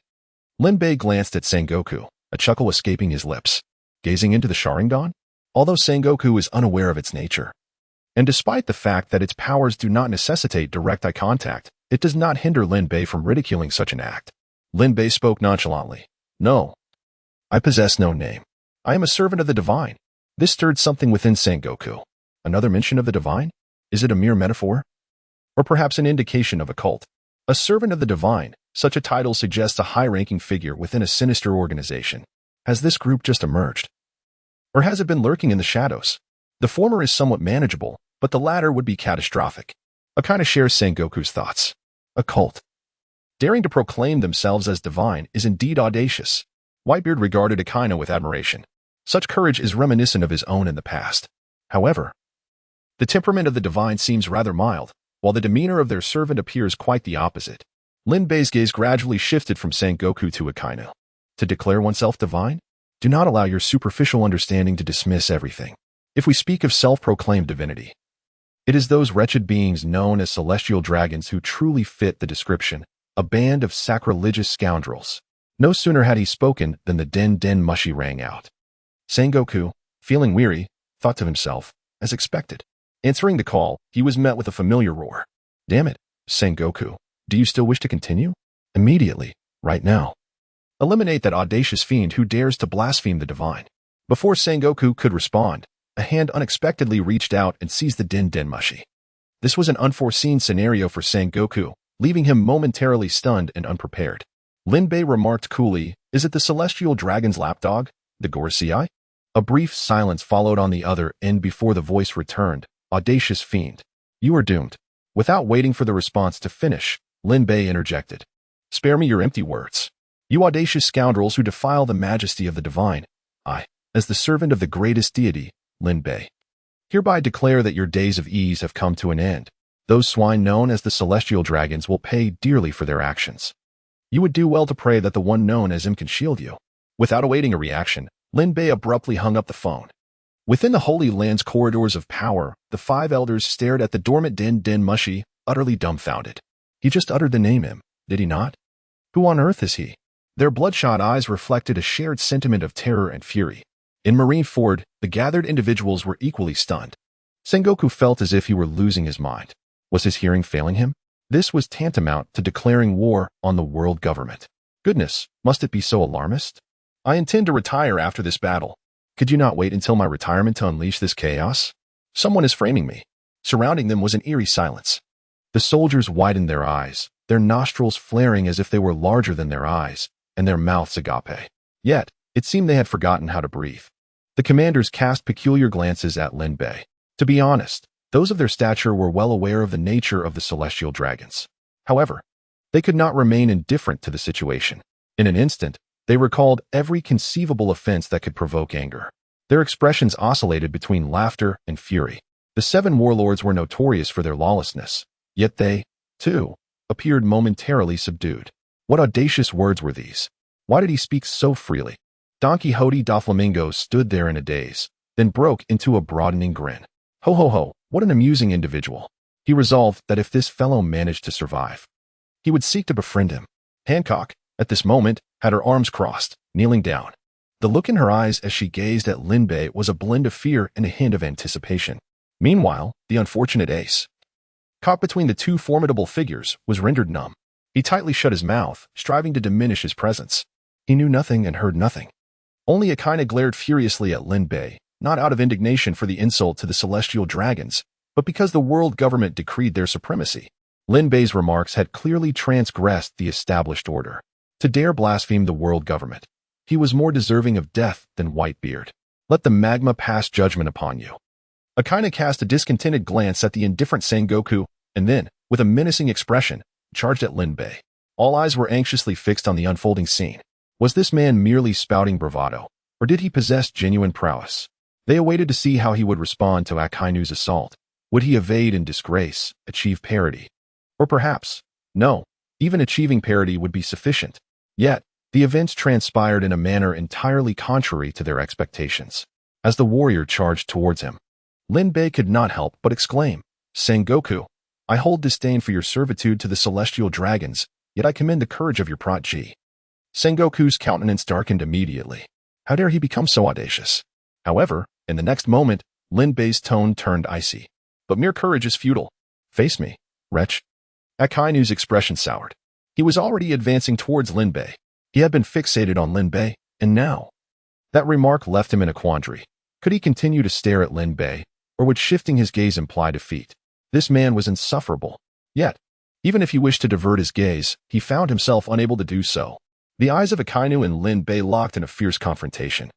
Lin Bei glanced at Sengoku, a chuckle escaping his lips. Gazing into the Sharingan? Although Sengoku is unaware of its nature, and despite the fact that its powers do not necessitate direct eye contact, it does not hinder Lin Bei from ridiculing such an act. Lin Bei spoke nonchalantly. No. I possess no name. I am a servant of the divine. This stirred something within Sengoku. Another mention of the divine? Is it a mere metaphor? Or perhaps an indication of a cult? A servant of the divine, such a title suggests a high-ranking figure within a sinister organization. Has this group just emerged? Or has it been lurking in the shadows? The former is somewhat manageable, but the latter would be catastrophic. Akainu shares Sengoku's thoughts. A cult. Daring to proclaim themselves as divine is indeed audacious. Whitebeard regarded Akainu with admiration. Such courage is reminiscent of his own in the past. However, the temperament of the divine seems rather mild, while the demeanor of their servant appears quite the opposite. Lin Bei's gaze gradually shifted from Sengoku to Akainu. To declare oneself divine? Do not allow your superficial understanding to dismiss everything. If we speak of self-proclaimed divinity, it is those wretched beings known as celestial dragons who truly fit the description, a band of sacrilegious scoundrels. No sooner had he spoken than the Den Mushi rang out. Sengoku, feeling weary, thought to himself, as expected. Answering the call, he was met with a familiar roar. Damn it, Sengoku, do you still wish to continue? Immediately, right now. Eliminate that audacious fiend who dares to blaspheme the divine. Before Sengoku could respond, a hand unexpectedly reached out and seized the Denmushi. This was an unforeseen scenario for Sengoku, leaving him momentarily stunned and unprepared. Linbei remarked coolly, "Is it the celestial dragon's lapdog, the Gorosei?" A brief silence followed on the other end before the voice returned, "Audacious fiend. You are doomed." Without waiting for the response to finish, Linbei interjected, "Spare me your empty words. You audacious scoundrels who defile the majesty of the divine, I, as the servant of the greatest deity, Linbei, hereby declare that your days of ease have come to an end. Those swine known as the celestial dragons will pay dearly for their actions. You would do well to pray that the one known as him can shield you." Without awaiting a reaction, Linbei abruptly hung up the phone. Within the Holy Land's corridors of power, the five elders stared at the dormant Denmushi, utterly dumbfounded. He just uttered the name him, did he not? Who on earth is he? Their bloodshot eyes reflected a shared sentiment of terror and fury. In Marineford, the gathered individuals were equally stunned. Sengoku felt as if he were losing his mind. Was his hearing failing him? This was tantamount to declaring war on the world government. Goodness, must it be so alarmist? I intend to retire after this battle. Could you not wait until my retirement to unleash this chaos? Someone is framing me. Surrounding them was an eerie silence. The soldiers widened their eyes, their nostrils flaring as if they were larger than their eyes, and their mouths agape. Yet, it seemed they had forgotten how to breathe. The commanders cast peculiar glances at Linbei. To be honest, those of their stature were well aware of the nature of the celestial dragons. However, they could not remain indifferent to the situation. In an instant, they recalled every conceivable offense that could provoke anger. Their expressions oscillated between laughter and fury. The seven warlords were notorious for their lawlessness, yet they, too, appeared momentarily subdued. What audacious words were these? Why did he speak so freely? Don Quixote da Flamingo stood there in a daze, then broke into a broadening grin. Ho ho ho, what an amusing individual. He resolved that if this fellow managed to survive, he would seek to befriend him. Hancock, at this moment, had her arms crossed, kneeling down. The look in her eyes as she gazed at Linbei was a blend of fear and a hint of anticipation. Meanwhile, the unfortunate ace, caught between the two formidable figures, was rendered numb. He tightly shut his mouth, striving to diminish his presence. He knew nothing and heard nothing. Only Akaina glared furiously at Linbei, not out of indignation for the insult to the celestial dragons, but because the world government decreed their supremacy. Linbei's remarks had clearly transgressed the established order. To dare blaspheme the world government, he was more deserving of death than Whitebeard. Let the magma pass judgment upon you. Akaina cast a discontented glance at the indifferent Sengoku, and then, with a menacing expression, charged at Linbei. All eyes were anxiously fixed on the unfolding scene. Was this man merely spouting bravado, or did he possess genuine prowess? They awaited to see how he would respond to Akainu's assault. Would he evade in disgrace, achieve parity? Or perhaps, no, even achieving parity would be sufficient. Yet, the events transpired in a manner entirely contrary to their expectations. As the warrior charged towards him, Linbei could not help but exclaim, "Sengoku, I hold disdain for your servitude to the celestial dragons, yet I commend the courage of your protege." Sengoku's countenance darkened immediately. How dare he become so audacious? However, in the next moment, Linbei's tone turned icy. "But mere courage is futile. Face me, wretch." Akainu's expression soured. He was already advancing towards Linbei. He had been fixated on Linbei, and now, that remark left him in a quandary. Could he continue to stare at Linbei, or would shifting his gaze imply defeat? This man was insufferable. Yet, even if he wished to divert his gaze, he found himself unable to do so. The eyes of Akainu and Linbei locked in a fierce confrontation.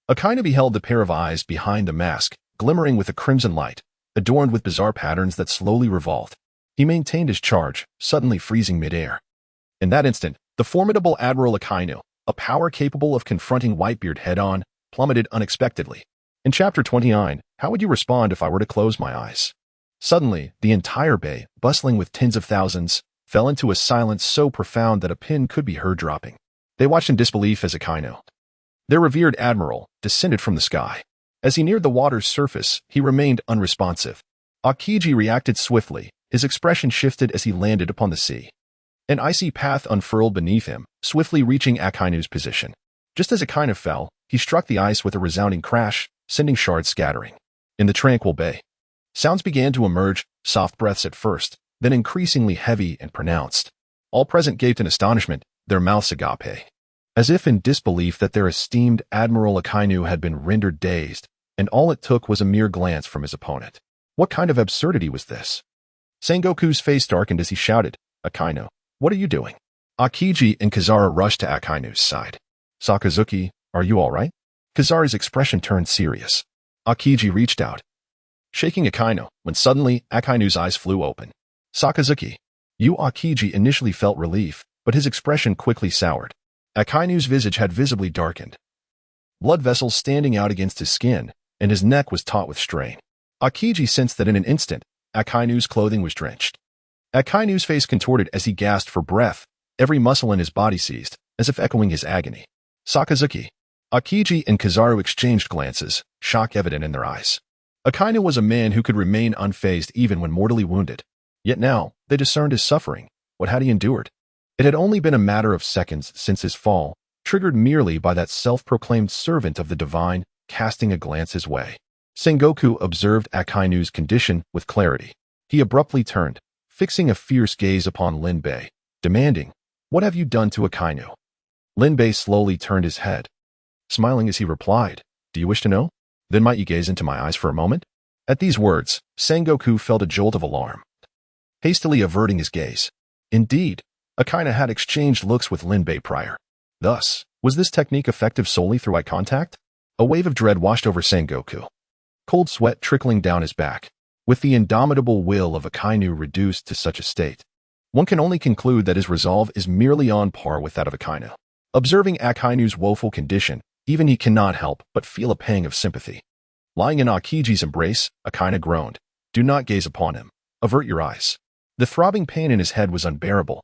Akainu beheld the pair of eyes behind the mask, glimmering with a crimson light, adorned with bizarre patterns that slowly revolved. He maintained his charge, suddenly freezing midair. In that instant, the formidable Admiral Akainu, a power capable of confronting Whitebeard head-on, plummeted unexpectedly. In Chapter 29, how would you respond if I were to close my eyes? Suddenly, the entire bay, bustling with tens of thousands, fell into a silence so profound that a pin could be heard dropping. They watched in disbelief as Akainu, their revered admiral, descended from the sky. As he neared the water's surface, he remained unresponsive. Hokage reacted swiftly. His expression shifted as he landed upon the sea. An icy path unfurled beneath him, swiftly reaching Akainu's position. Just as Akainu fell, he struck the ice with a resounding crash, sending shards scattering. In the tranquil bay, sounds began to emerge, soft breaths at first, then increasingly heavy and pronounced. All present gaped in astonishment, their mouths agape, as if in disbelief that their esteemed Admiral Akainu had been rendered dazed, and all it took was a mere glance from his opponent. What kind of absurdity was this? Sengoku's face darkened as he shouted, "Akainu, what are you doing?" Akiji and Kizaru rushed to Akainu's side. "Sakazuki, are you all right?" Kizaru's expression turned serious. Akiji reached out, shaking Akainu, when suddenly Akainu's eyes flew open. "Sakazuki." Akiji initially felt relief, but his expression quickly soured. Akainu's visage had visibly darkened, blood vessels standing out against his skin, and his neck was taut with strain. Akiji sensed that in an instant, Akainu's clothing was drenched. Akainu's face contorted as he gasped for breath, every muscle in his body seized, as if echoing his agony. "Sakazuki." Akiji and Kizaru exchanged glances, shock evident in their eyes. Akainu was a man who could remain unfazed even when mortally wounded. Yet now, they discerned his suffering. What had he endured? It had only been a matter of seconds since his fall, triggered merely by that self-proclaimed servant of the divine, casting a glance his way. Sengoku observed Akainu's condition with clarity. He abruptly turned, fixing a fierce gaze upon Linbei, demanding, "What have you done to Akainu?" Linbei slowly turned his head, smiling as he replied, "Do you wish to know? Then might you gaze into my eyes for a moment?" At these words, Sengoku felt a jolt of alarm, hastily averting his gaze. Indeed, Akainu had exchanged looks with Linbei prior. Thus, was this technique effective solely through eye contact? A wave of dread washed over Sengoku, cold sweat trickling down his back. With the indomitable will of Akainu reduced to such a state, one can only conclude that his resolve is merely on par with that of Akainu. Observing Akainu's woeful condition, even he cannot help but feel a pang of sympathy. Lying in Akiji's embrace, Akainu groaned, "Do not gaze upon him. Avert your eyes." The throbbing pain in his head was unbearable,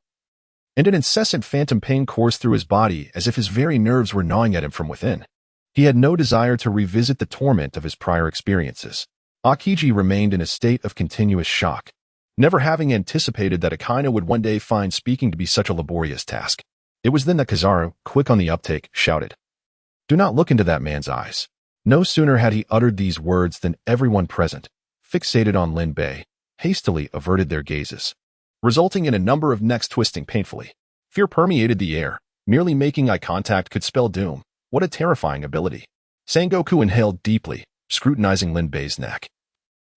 and an incessant phantom pain coursed through his body as if his very nerves were gnawing at him from within. He had no desire to revisit the torment of his prior experiences. Akiji remained in a state of continuous shock, never having anticipated that Akainu would one day find speaking to be such a laborious task. It was then that Kizaru, quick on the uptake, shouted, "Do not look into that man's eyes." No sooner had he uttered these words than everyone present, fixated on Linbei, hastily averted their gazes, resulting in a number of necks twisting painfully. Fear permeated the air. Merely making eye contact could spell doom. What a terrifying ability. Sengoku inhaled deeply, scrutinizing Linbei's neck,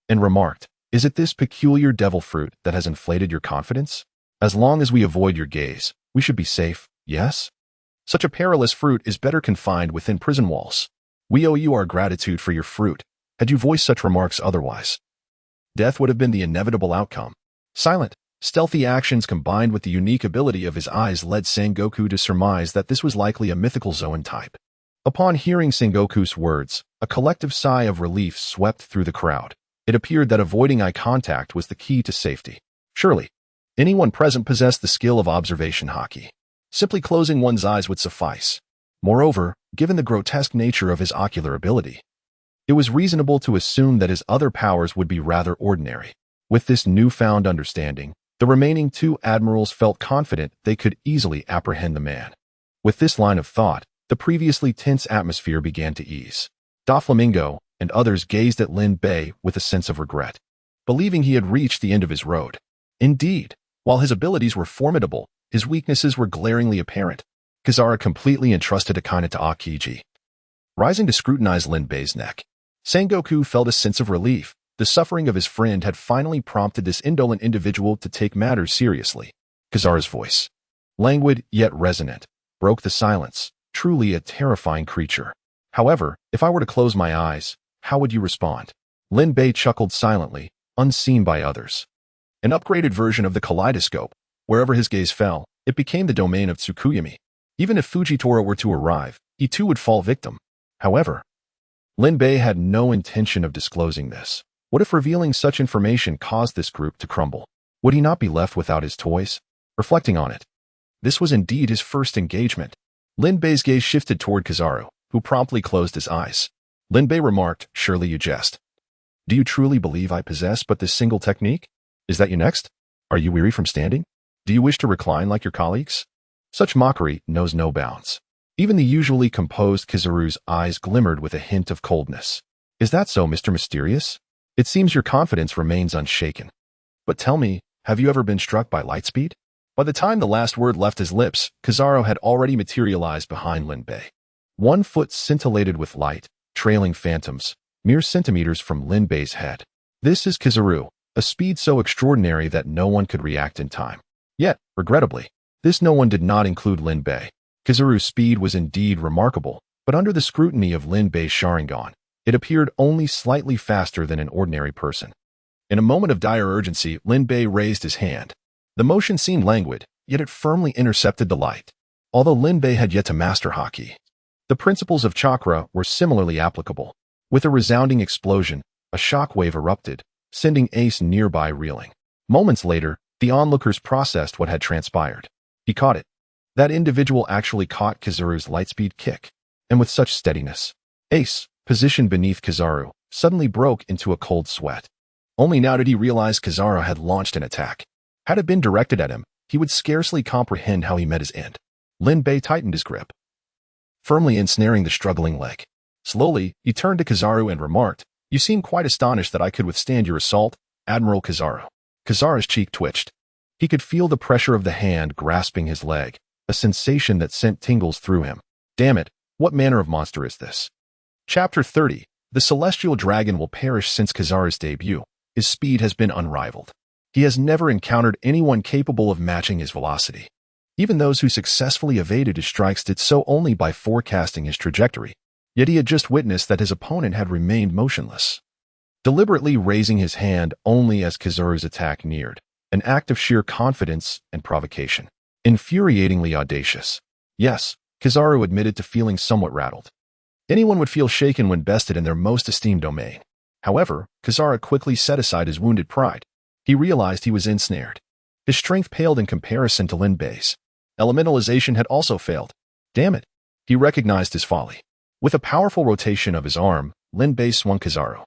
and remarked, "Is it this peculiar devil fruit that has inflated your confidence? As long as we avoid your gaze, we should be safe, yes? Such a perilous fruit is better confined within prison walls. We owe you our gratitude for your fruit. Had you voiced such remarks otherwise, death would have been the inevitable outcome." Silent, stealthy actions combined with the unique ability of his eyes led Sengoku to surmise that this was likely a mythical Zoan type. Upon hearing Sengoku's words, a collective sigh of relief swept through the crowd. It appeared that avoiding eye contact was the key to safety. Surely, anyone present possessed the skill of observation haki. Simply closing one's eyes would suffice. Moreover, given the grotesque nature of his ocular ability, it was reasonable to assume that his other powers would be rather ordinary. With this newfound understanding, the remaining two admirals felt confident they could easily apprehend the man. With this line of thought, the previously tense atmosphere began to ease. Doflamingo and others gazed at Linbei with a sense of regret, believing he had reached the end of his road. Indeed, while his abilities were formidable, his weaknesses were glaringly apparent. Kizaru completely entrusted Akainu to Akiji. Rising to scrutinize Linbei's neck, Sengoku felt a sense of relief. The suffering of his friend had finally prompted this indolent individual to take matters seriously. Kizaru's voice, languid yet resonant, broke the silence. Truly a terrifying creature. However, if I were to close my eyes, how would you respond? Linbei chuckled silently, unseen by others. An upgraded version of the kaleidoscope. Wherever his gaze fell, it became the domain of Tsukuyami. Even if Fujitora were to arrive, he too would fall victim. However, Linbei had no intention of disclosing this. What if revealing such information caused this group to crumble? Would he not be left without his toys? Reflecting on it, this was indeed his first engagement. Linbei's gaze shifted toward Kizaru, who promptly closed his eyes. Linbei remarked, "Surely you jest. Do you truly believe I possess but this single technique? Is that you next? Are you weary from standing? Do you wish to recline like your colleagues?" Such mockery knows no bounds. Even the usually composed Kizaru's eyes glimmered with a hint of coldness. "Is that so, Mr. Mysterious? It seems your confidence remains unshaken. But tell me, have you ever been struck by light speed? By the time the last word left his lips, Kizaru had already materialized behind Lin Bei. One foot scintillated with light, trailing phantoms, mere centimeters from Lin Bei's head. This is Kizaru, a speed so extraordinary that no one could react in time. Yet, regrettably, this no one did not include Lin Bei. Kizaru's speed was indeed remarkable, but under the scrutiny of Lin Bei's Sharingan, it appeared only slightly faster than an ordinary person. In a moment of dire urgency, Lin Bei raised his hand. The motion seemed languid, yet it firmly intercepted the light. Although Lin Bei had yet to master Haki, the principles of chakra were similarly applicable. With a resounding explosion, a shockwave erupted, sending Ace nearby reeling. Moments later, the onlookers processed what had transpired. He caught it. That individual actually caught Kizaru's lightspeed kick, and with such steadiness. Ace, positioned beneath Kizaru, suddenly broke into a cold sweat. Only now did he realize Kizaru had launched an attack. Had it been directed at him, he would scarcely comprehend how he met his end. Lin Bei tightened his grip, firmly ensnaring the struggling leg. Slowly, he turned to Kizaru and remarked, "You seem quite astonished that I could withstand your assault, Admiral Kizaru." Kizaru's cheek twitched. He could feel the pressure of the hand grasping his leg, a sensation that sent tingles through him. Damn it, what manner of monster is this? Chapter 30. The celestial dragon will perish. Since Kizaru's debut, his speed has been unrivaled. He has never encountered anyone capable of matching his velocity. Even those who successfully evaded his strikes did so only by forecasting his trajectory. Yet he had just witnessed that his opponent had remained motionless, deliberately raising his hand only as Kizaru's attack neared, an act of sheer confidence and provocation. Infuriatingly audacious. Yes, Kizaru admitted to feeling somewhat rattled. Anyone would feel shaken when bested in their most esteemed domain. However, Kizaru quickly set aside his wounded pride. He realized he was ensnared. His strength paled in comparison to Lin Bei's. Elementalization had also failed. Damn it. He recognized his folly. With a powerful rotation of his arm, Lin Bei swung Kizaru,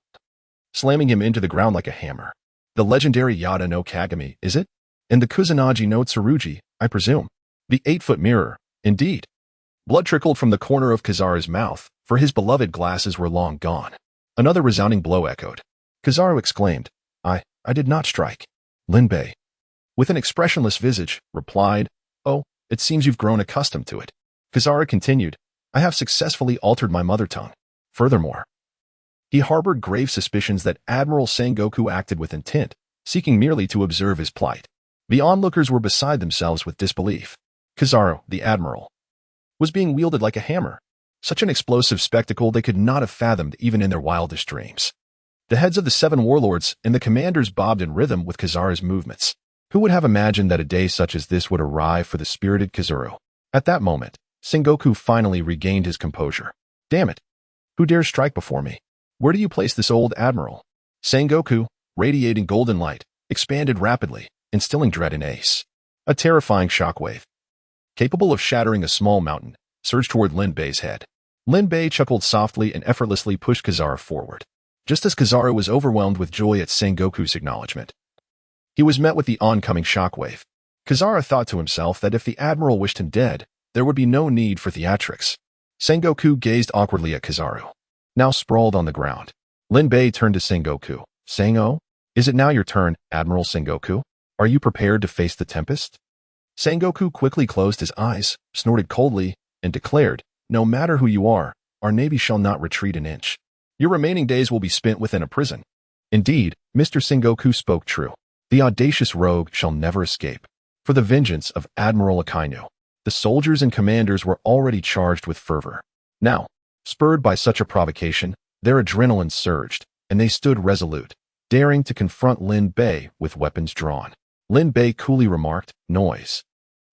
slamming him into the ground like a hammer. The legendary Yada no Kagami, is it? And the Kusanagi no Tsurugi, I presume. The 8-foot mirror, indeed. Blood trickled from the corner of Kizaru's mouth, for his beloved glasses were long gone. Another resounding blow echoed. Kizaru exclaimed, I did not strike. Lin Bei, with an expressionless visage, replied, "Oh, it seems you've grown accustomed to it." Kizaru continued, "I have successfully altered my mother tongue. Furthermore, he harbored grave suspicions that Admiral Sengoku acted with intent, seeking merely to observe his plight. The onlookers were beside themselves with disbelief. Kizaru, the Admiral, was being wielded like a hammer. Such an explosive spectacle they could not have fathomed even in their wildest dreams. The heads of the 7 warlords and the commanders bobbed in rhythm with Kizaru's movements. Who would have imagined that a day such as this would arrive for the spirited Kizaru? At that moment, Sengoku finally regained his composure. Damn it! Who dares strike before me? Where do you place this old admiral? Sengoku, radiating golden light, expanded rapidly, instilling dread in Ace. A terrifying shockwave, capable of shattering a small mountain, surged toward Lin Bei's head. Lin Bei chuckled softly and effortlessly pushed Kizaru forward. Just as Kizaru was overwhelmed with joy at Sengoku's acknowledgement, he was met with the oncoming shockwave. Kizaru thought to himself that if the admiral wished him dead, there would be no need for theatrics. Sengoku gazed awkwardly at Kizaru, now sprawled on the ground. Lin Bei turned to Sengoku. Sengo, is it now your turn, Admiral Sengoku? Are you prepared to face the tempest? Sengoku quickly closed his eyes, snorted coldly, and declared, "No matter who you are, our navy shall not retreat an inch. Your remaining days will be spent within a prison." Indeed, Mr. Sengoku spoke true. The audacious rogue shall never escape. For the vengeance of Admiral Akainu, the soldiers and commanders were already charged with fervor. Now, spurred by such a provocation, their adrenaline surged, and they stood resolute, daring to confront Lin Bei with weapons drawn. Lin Bei coolly remarked, "Noise."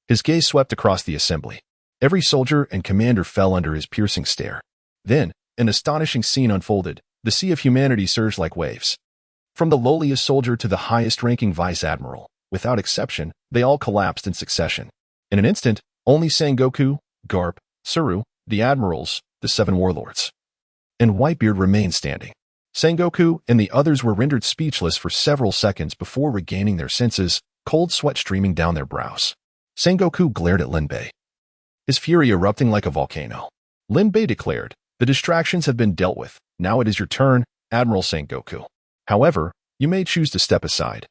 His gaze swept across the assembly. Every soldier and commander fell under his piercing stare. Then, an astonishing scene unfolded. The sea of humanity surged like waves. From the lowliest soldier to the highest-ranking vice admiral, without exception, they all collapsed in succession. In an instant, only Sengoku, Garp, Tsuru, the admirals, the 7 warlords, and Whitebeard remained standing. Sengoku and the others were rendered speechless for several seconds before regaining their senses, cold sweat streaming down their brows. Sengoku glared at Lin Bei, his fury erupting like a volcano. Lin Bei declared, "The distractions have been dealt with. Now it is your turn, Admiral Sengoku. However, you may choose to step aside."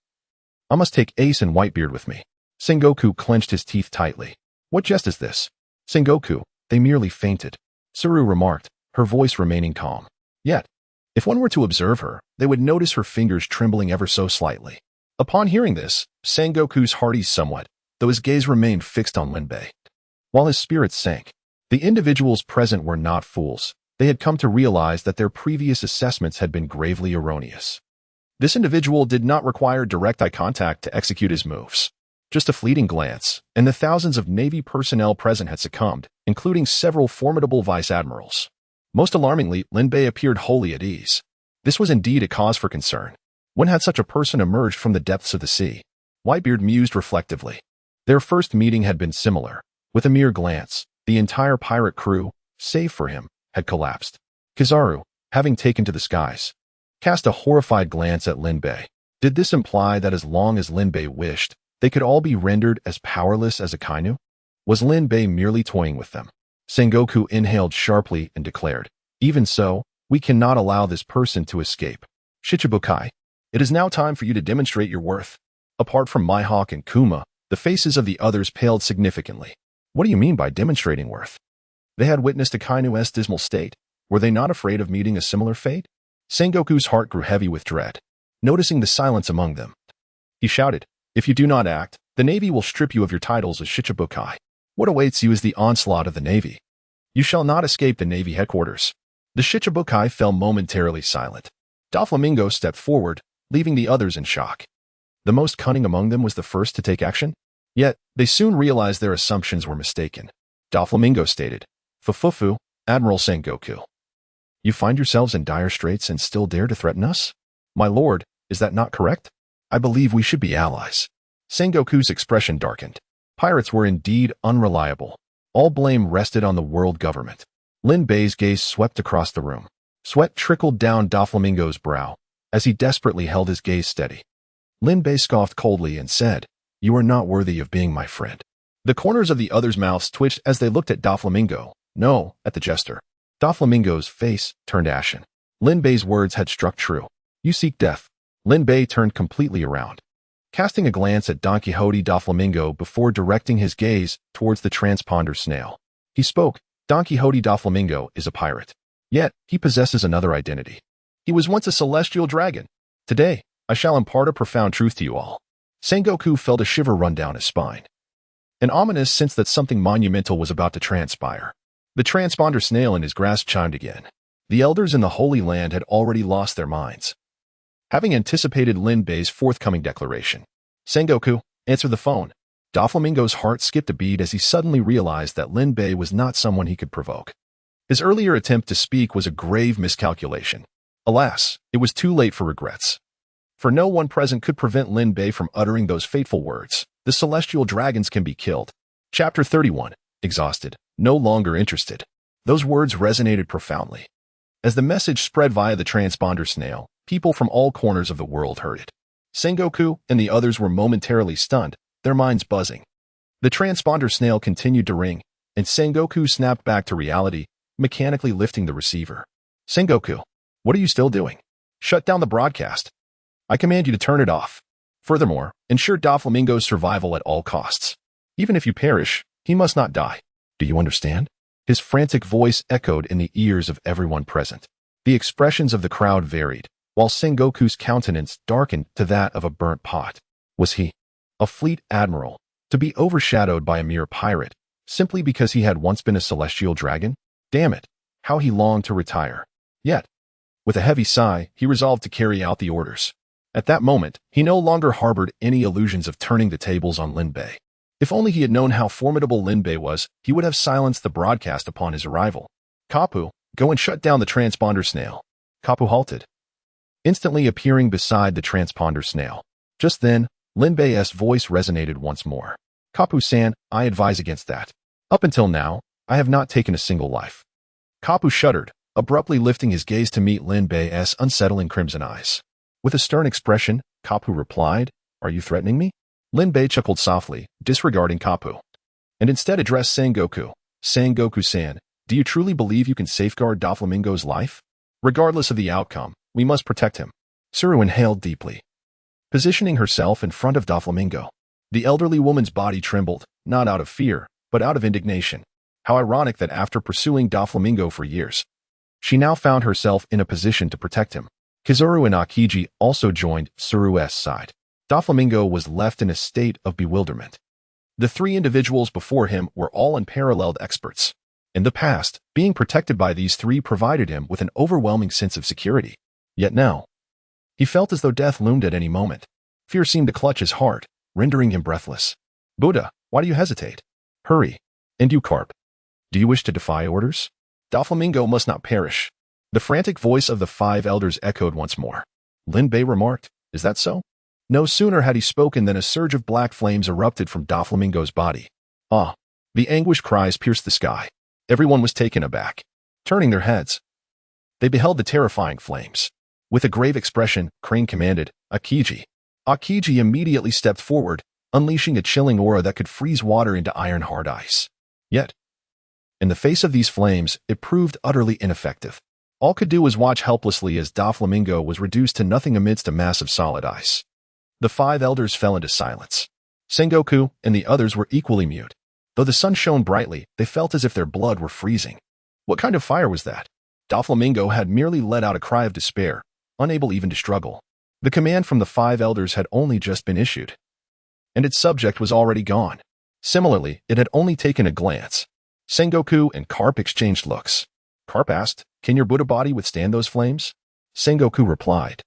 I must take Ace and Whitebeard with me. Sengoku clenched his teeth tightly. What jest is this? Sengoku, they merely fainted. Tsuru remarked, her voice remaining calm. Yet, if one were to observe her, they would notice her fingers trembling ever so slightly. Upon hearing this, Sengoku's heart eased somewhat, though his gaze remained fixed on Linbei. While his spirits sank, the individuals present were not fools. They had come to realize that their previous assessments had been gravely erroneous. This individual did not require direct eye contact to execute his moves. Just a fleeting glance, and the thousands of Navy personnel present had succumbed, including several formidable vice admirals. Most alarmingly, Linbei appeared wholly at ease. This was indeed a cause for concern. When had such a person emerged from the depths of the sea? Whitebeard mused reflectively. Their first meeting had been similar. With a mere glance, the entire pirate crew, save for him, had collapsed. Kizaru, having taken to the skies, cast a horrified glance at Linbei. Did this imply that as long as Linbei wished, they could all be rendered as powerless as a kainu? Was Linbei merely toying with them? Sengoku inhaled sharply and declared, even so, we cannot allow this person to escape. Shichibukai, it is now time for you to demonstrate your worth. Apart from Mihawk and Kuma, the faces of the others paled significantly. What do you mean by demonstrating worth? They had witnessed a Kainu's dismal state. Were they not afraid of meeting a similar fate? Sengoku's heart grew heavy with dread, noticing the silence among them. He shouted, if you do not act, the Navy will strip you of your titles as Shichibukai. What awaits you is the onslaught of the Navy. You shall not escape the Navy headquarters. The Shichibukai fell momentarily silent. Doflamingo stepped forward, leaving the others in shock. The most cunning among them was the first to take action. Yet, they soon realized their assumptions were mistaken. Doflamingo stated, Fufufu, Admiral Sengoku. You find yourselves in dire straits and still dare to threaten us? My lord, is that not correct? I believe we should be allies. Sengoku's expression darkened. Pirates were indeed unreliable. All blame rested on the world government. Linbei's gaze swept across the room. Sweat trickled down Doflamingo's brow as he desperately held his gaze steady. Linbei scoffed coldly and said, you are not worthy of being my friend. The corners of the others' mouths twitched as they looked at Doflamingo. No, at the jester. Doflamingo's face turned ashen. Linbei's words had struck true. You seek death. Linbei turned completely around, casting a glance at Don Quixote Doflamingo before directing his gaze towards the transponder snail. He spoke, Don Quixote Doflamingo is a pirate. Yet, he possesses another identity. He was once a celestial dragon. Today, I shall impart a profound truth to you all. Sengoku felt a shiver run down his spine. An ominous sense that something monumental was about to transpire. The transponder snail in his grasp chimed again. The elders in the Holy Land had already lost their minds, having anticipated Linbei's forthcoming declaration. Sengoku, answer the phone. Doflamingo's heart skipped a beat as he suddenly realized that Linbei was not someone he could provoke. His earlier attempt to speak was a grave miscalculation. Alas, it was too late for regrets. For no one present could prevent Linbei from uttering those fateful words. The celestial dragons can be killed. Chapter 31. Exhausted. No longer interested. Those words resonated profoundly. As the message spread via the transponder snail, people from all corners of the world heard it. Sengoku and the others were momentarily stunned, their minds buzzing. The transponder snail continued to ring, and Sengoku snapped back to reality, mechanically lifting the receiver. Sengoku, what are you still doing? Shut down the broadcast. I command you to turn it off. Furthermore, ensure Doflamingo's survival at all costs. Even if you perish, he must not die. Do you understand? His frantic voice echoed in the ears of everyone present. The expressions of the crowd varied, while Sengoku's countenance darkened to that of a burnt pot. Was he, a fleet admiral, to be overshadowed by a mere pirate, simply because he had once been a celestial dragon? Damn it, how he longed to retire. Yet, with a heavy sigh, he resolved to carry out the orders. At that moment, he no longer harbored any illusions of turning the tables on Linbei. If only he had known how formidable Linbei was, he would have silenced the broadcast upon his arrival. Kapu, go and shut down the transponder snail. Kapu halted, instantly appearing beside the transponder snail. Just then, Linbei's voice resonated once more. Kapu-san, I advise against that. Up until now, I have not taken a single life. Kapu shuddered, abruptly lifting his gaze to meet Linbei's unsettling crimson eyes. With a stern expression, Kapu replied, Are you threatening me? Linbei chuckled softly, disregarding Kapu, and instead addressed Sengoku. Sengoku-san, do you truly believe you can safeguard Doflamingo's life? Regardless of the outcome, we must protect him. Tsuru inhaled deeply, positioning herself in front of Doflamingo. The elderly woman's body trembled, not out of fear, but out of indignation. How ironic that after pursuing Doflamingo for years, she now found herself in a position to protect him. Kizaru and Akiji also joined Tsuru's side. Doflamingo was left in a state of bewilderment. The three individuals before him were all unparalleled experts. In the past, being protected by these three provided him with an overwhelming sense of security. Yet now, he felt as though death loomed at any moment. Fear seemed to clutch his heart, rendering him breathless. Buddha, why do you hesitate? Hurry. And you, Carp. Do you wish to defy orders? Doflamingo must not perish. The frantic voice of the five elders echoed once more. Lin Bei remarked, is that so? No sooner had he spoken than a surge of black flames erupted from Doflamingo's body. Ah! The anguished cries pierced the sky. Everyone was taken aback. Turning their heads, they beheld the terrifying flames. With a grave expression, Crane commanded, Akiji. Akiji immediately stepped forward, unleashing a chilling aura that could freeze water into iron-hard ice. Yet, in the face of these flames, it proved utterly ineffective. All could do was watch helplessly as Doflamingo was reduced to nothing amidst a mass of solid ice. The five elders fell into silence. Sengoku and the others were equally mute. Though the sun shone brightly, they felt as if their blood were freezing. What kind of fire was that? Doflamingo had merely let out a cry of despair, unable even to struggle. The command from the five elders had only just been issued, and its subject was already gone. Similarly, it had only taken a glance. Sengoku and Carp exchanged looks. Carp asked, can your Buddha body withstand those flames? Sengoku replied,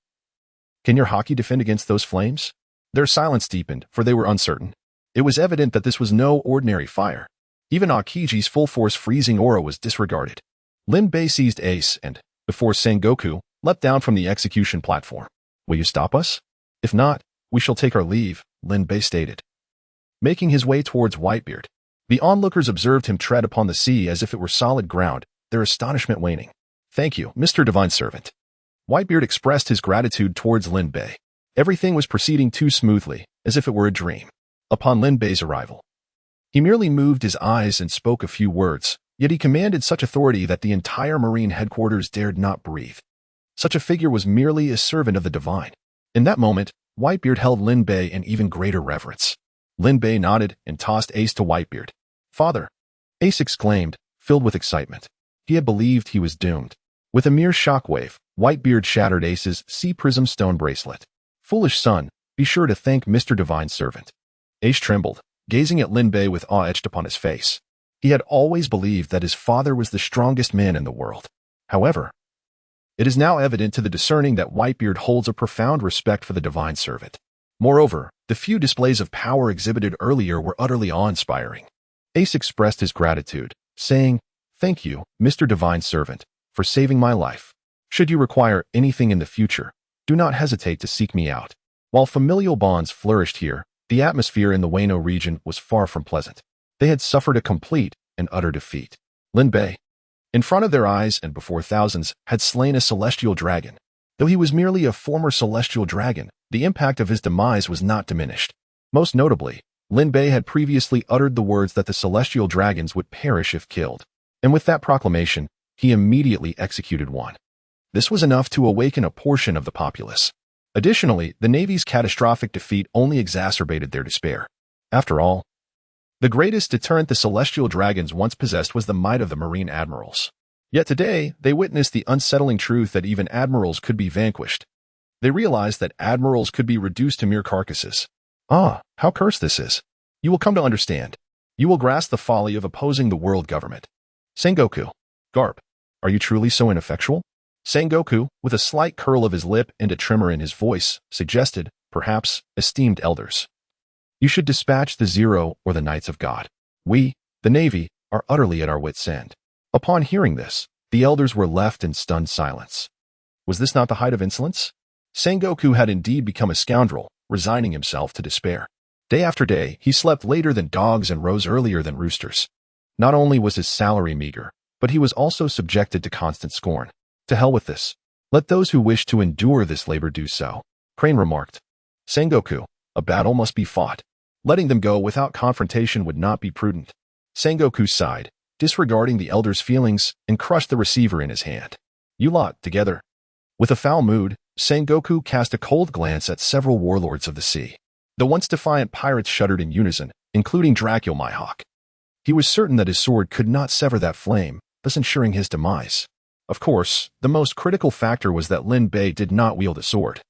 can your Haki defend against those flames? Their silence deepened, for they were uncertain. It was evident that this was no ordinary fire. Even Akiji's full-force freezing aura was disregarded. Lin Bei seized Ace and, before Sengoku, leapt down from the execution platform. Will you stop us? If not, we shall take our leave, Lin Bei stated. Making his way towards Whitebeard, the onlookers observed him tread upon the sea as if it were solid ground, their astonishment waning. Thank you, Mr. Divine Servant. Whitebeard expressed his gratitude towards Lin Bei. Everything was proceeding too smoothly, as if it were a dream. Upon Lin Bei's arrival, he merely moved his eyes and spoke a few words, yet he commanded such authority that the entire Marine headquarters dared not breathe. Such a figure was merely a servant of the divine. In that moment, Whitebeard held Lin Bei in even greater reverence. Lin Bei nodded and tossed Ace to Whitebeard. Father! Ace exclaimed, filled with excitement. He had believed he was doomed. With a mere shockwave, Whitebeard shattered Ace's sea prism stone bracelet. Foolish son, be sure to thank Mr. Divine Servant. Ace trembled, gazing at Lin Bei with awe etched upon his face. He had always believed that his father was the strongest man in the world. However, it is now evident to the discerning that Whitebeard holds a profound respect for the Divine Servant. Moreover, the few displays of power exhibited earlier were utterly awe-inspiring. Ace expressed his gratitude, saying, thank you, Mr. Divine Servant, for saving my life. Should you require anything in the future, do not hesitate to seek me out. While familial bonds flourished here, the atmosphere in the Wano region was far from pleasant. They had suffered a complete and utter defeat. Lin Bei, in front of their eyes and before thousands, had slain a celestial dragon. Though he was merely a former celestial dragon, the impact of his demise was not diminished. Most notably, Lin Bei had previously uttered the words that the celestial dragons would perish if killed. And with that proclamation, he immediately executed one. This was enough to awaken a portion of the populace. Additionally, the Navy's catastrophic defeat only exacerbated their despair. After all, the greatest deterrent the celestial dragons once possessed was the might of the Marine admirals. Yet today, they witnessed the unsettling truth that even admirals could be vanquished. They realized that admirals could be reduced to mere carcasses. Ah, how cursed this is. You will come to understand. You will grasp the folly of opposing the world government. Sengoku. Garp. Are you truly so ineffectual? Sengoku, with a slight curl of his lip and a tremor in his voice, suggested, perhaps, esteemed elders. You should dispatch the Zero or the Knights of God. We, the Navy, are utterly at our wits' end. Upon hearing this, the elders were left in stunned silence. Was this not the height of insolence? Sengoku had indeed become a scoundrel, resigning himself to despair. Day after day, he slept later than dogs and rose earlier than roosters. Not only was his salary meager, but he was also subjected to constant scorn. To hell with this. Let those who wish to endure this labor do so. Crane remarked. Sengoku, a battle must be fought. Letting them go without confrontation would not be prudent. Sengoku sighed, disregarding the elder's feelings, and crushed the receiver in his hand. You lot, together. With a foul mood, Sengoku cast a cold glance at several warlords of the sea. The once defiant pirates shuddered in unison, including Dracula Mihawk. He was certain that his sword could not sever that flame, thus ensuring his demise. Of course, the most critical factor was that Lin Bei did not wield a sword,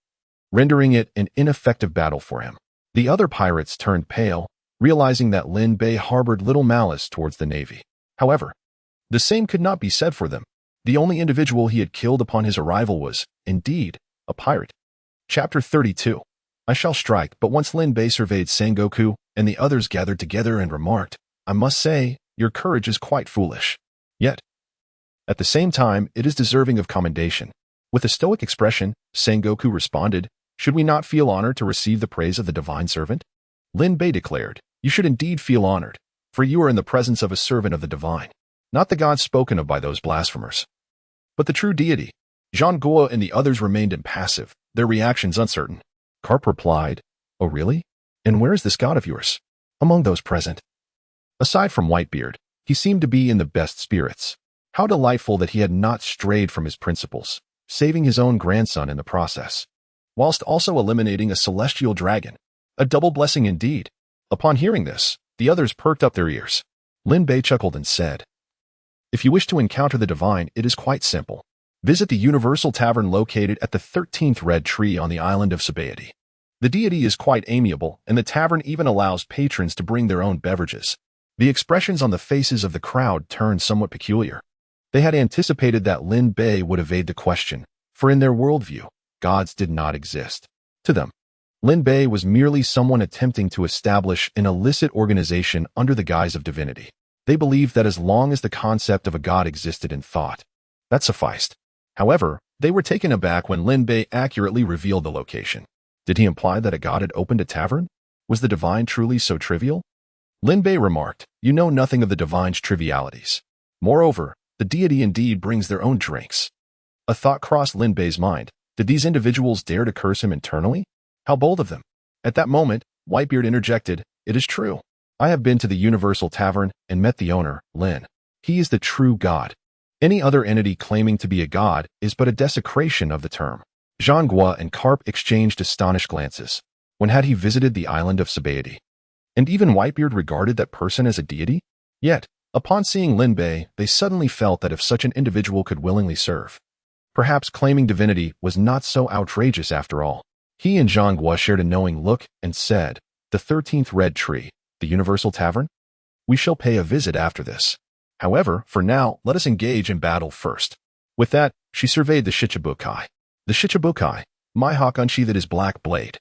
rendering it an ineffective battle for him. The other pirates turned pale, realizing that Lin Bei harbored little malice towards the navy. However, the same could not be said for them. The only individual he had killed upon his arrival was, indeed, a pirate. Chapter 32. I shall strike. But once Lin Bei surveyed Sengoku, and the others gathered together and remarked, I must say, your courage is quite foolish. Yet, at the same time, it is deserving of commendation. With a stoic expression, Sengoku responded, should we not feel honored to receive the praise of the divine servant? Lin Bei declared, you should indeed feel honored, for you are in the presence of a servant of the divine, not the god spoken of by those blasphemers, but the true deity. Zhang Guo and the others remained impassive, their reactions uncertain. Carp replied, oh really? And where is this god of yours? Among those present. Aside from Whitebeard, he seemed to be in the best spirits. How delightful that he had not strayed from his principles, saving his own grandson in the process, whilst also eliminating a celestial dragon. A double blessing indeed. Upon hearing this, the others perked up their ears. Lin Bei chuckled and said, if you wish to encounter the divine, it is quite simple. Visit the Universal Tavern located at the 13th red tree on the island of Sabaody. The deity is quite amiable, and the tavern even allows patrons to bring their own beverages. The expressions on the faces of the crowd turned somewhat peculiar. They had anticipated that Lin Bei would evade the question, for in their worldview, gods did not exist. To them, Lin Bei was merely someone attempting to establish an illicit organization under the guise of divinity. They believed that as long as the concept of a god existed in thought, that sufficed. However, they were taken aback when Lin Bei accurately revealed the location. Did he imply that a god had opened a tavern? Was the divine truly so trivial? Lin Bei remarked, you know nothing of the divine's trivialities. Moreover, the deity indeed brings their own drinks. A thought crossed Lin Bei's mind. Did these individuals dare to curse him internally? How bold of them. At that moment, Whitebeard interjected, it is true. I have been to the Universal Tavern and met the owner, Lin. He is the true god. Any other entity claiming to be a god is but a desecration of the term. Zhang Guo and Carp exchanged astonished glances. When had he visited the island of Sabaody? And even Whitebeard regarded that person as a deity? Yet, upon seeing Lin Bei, they suddenly felt that if such an individual could willingly serve, perhaps claiming divinity was not so outrageous after all. He and Zhang Guo shared a knowing look and said, the 13th red tree, the Universal Tavern? We shall pay a visit after this. However, for now, let us engage in battle first. With that, she surveyed the Shichibukai. The Shichibukai, Mihawk unsheathed his black blade,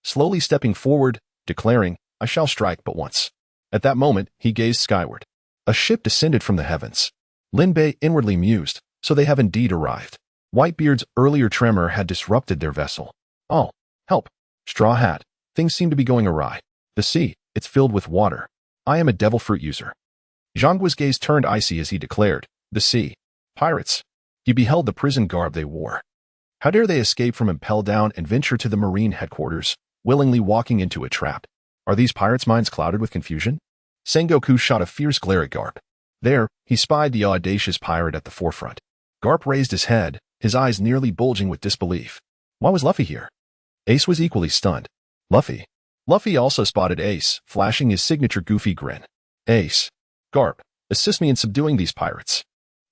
slowly stepping forward, declaring, I shall strike but once. At that moment, he gazed skyward. A ship descended from the heavens. Lin Bei inwardly mused, so they have indeed arrived. Whitebeard's earlier tremor had disrupted their vessel. Oh, help. Straw Hat, things seem to be going awry. The sea, it's filled with water. I am a devil fruit user. Zhang Guo's gaze turned icy as he declared, the sea. Pirates. He beheld the prison garb they wore. How dare they escape from Impel Down and venture to the marine headquarters, willingly walking into a trap? Are these pirates' minds clouded with confusion? Sengoku shot a fierce glare at Garp. There, he spied the audacious pirate at the forefront. Garp raised his head, his eyes nearly bulging with disbelief. Why was Luffy here? Ace was equally stunned. Luffy. Luffy also spotted Ace, flashing his signature goofy grin. Ace. Garp, assist me in subduing these pirates.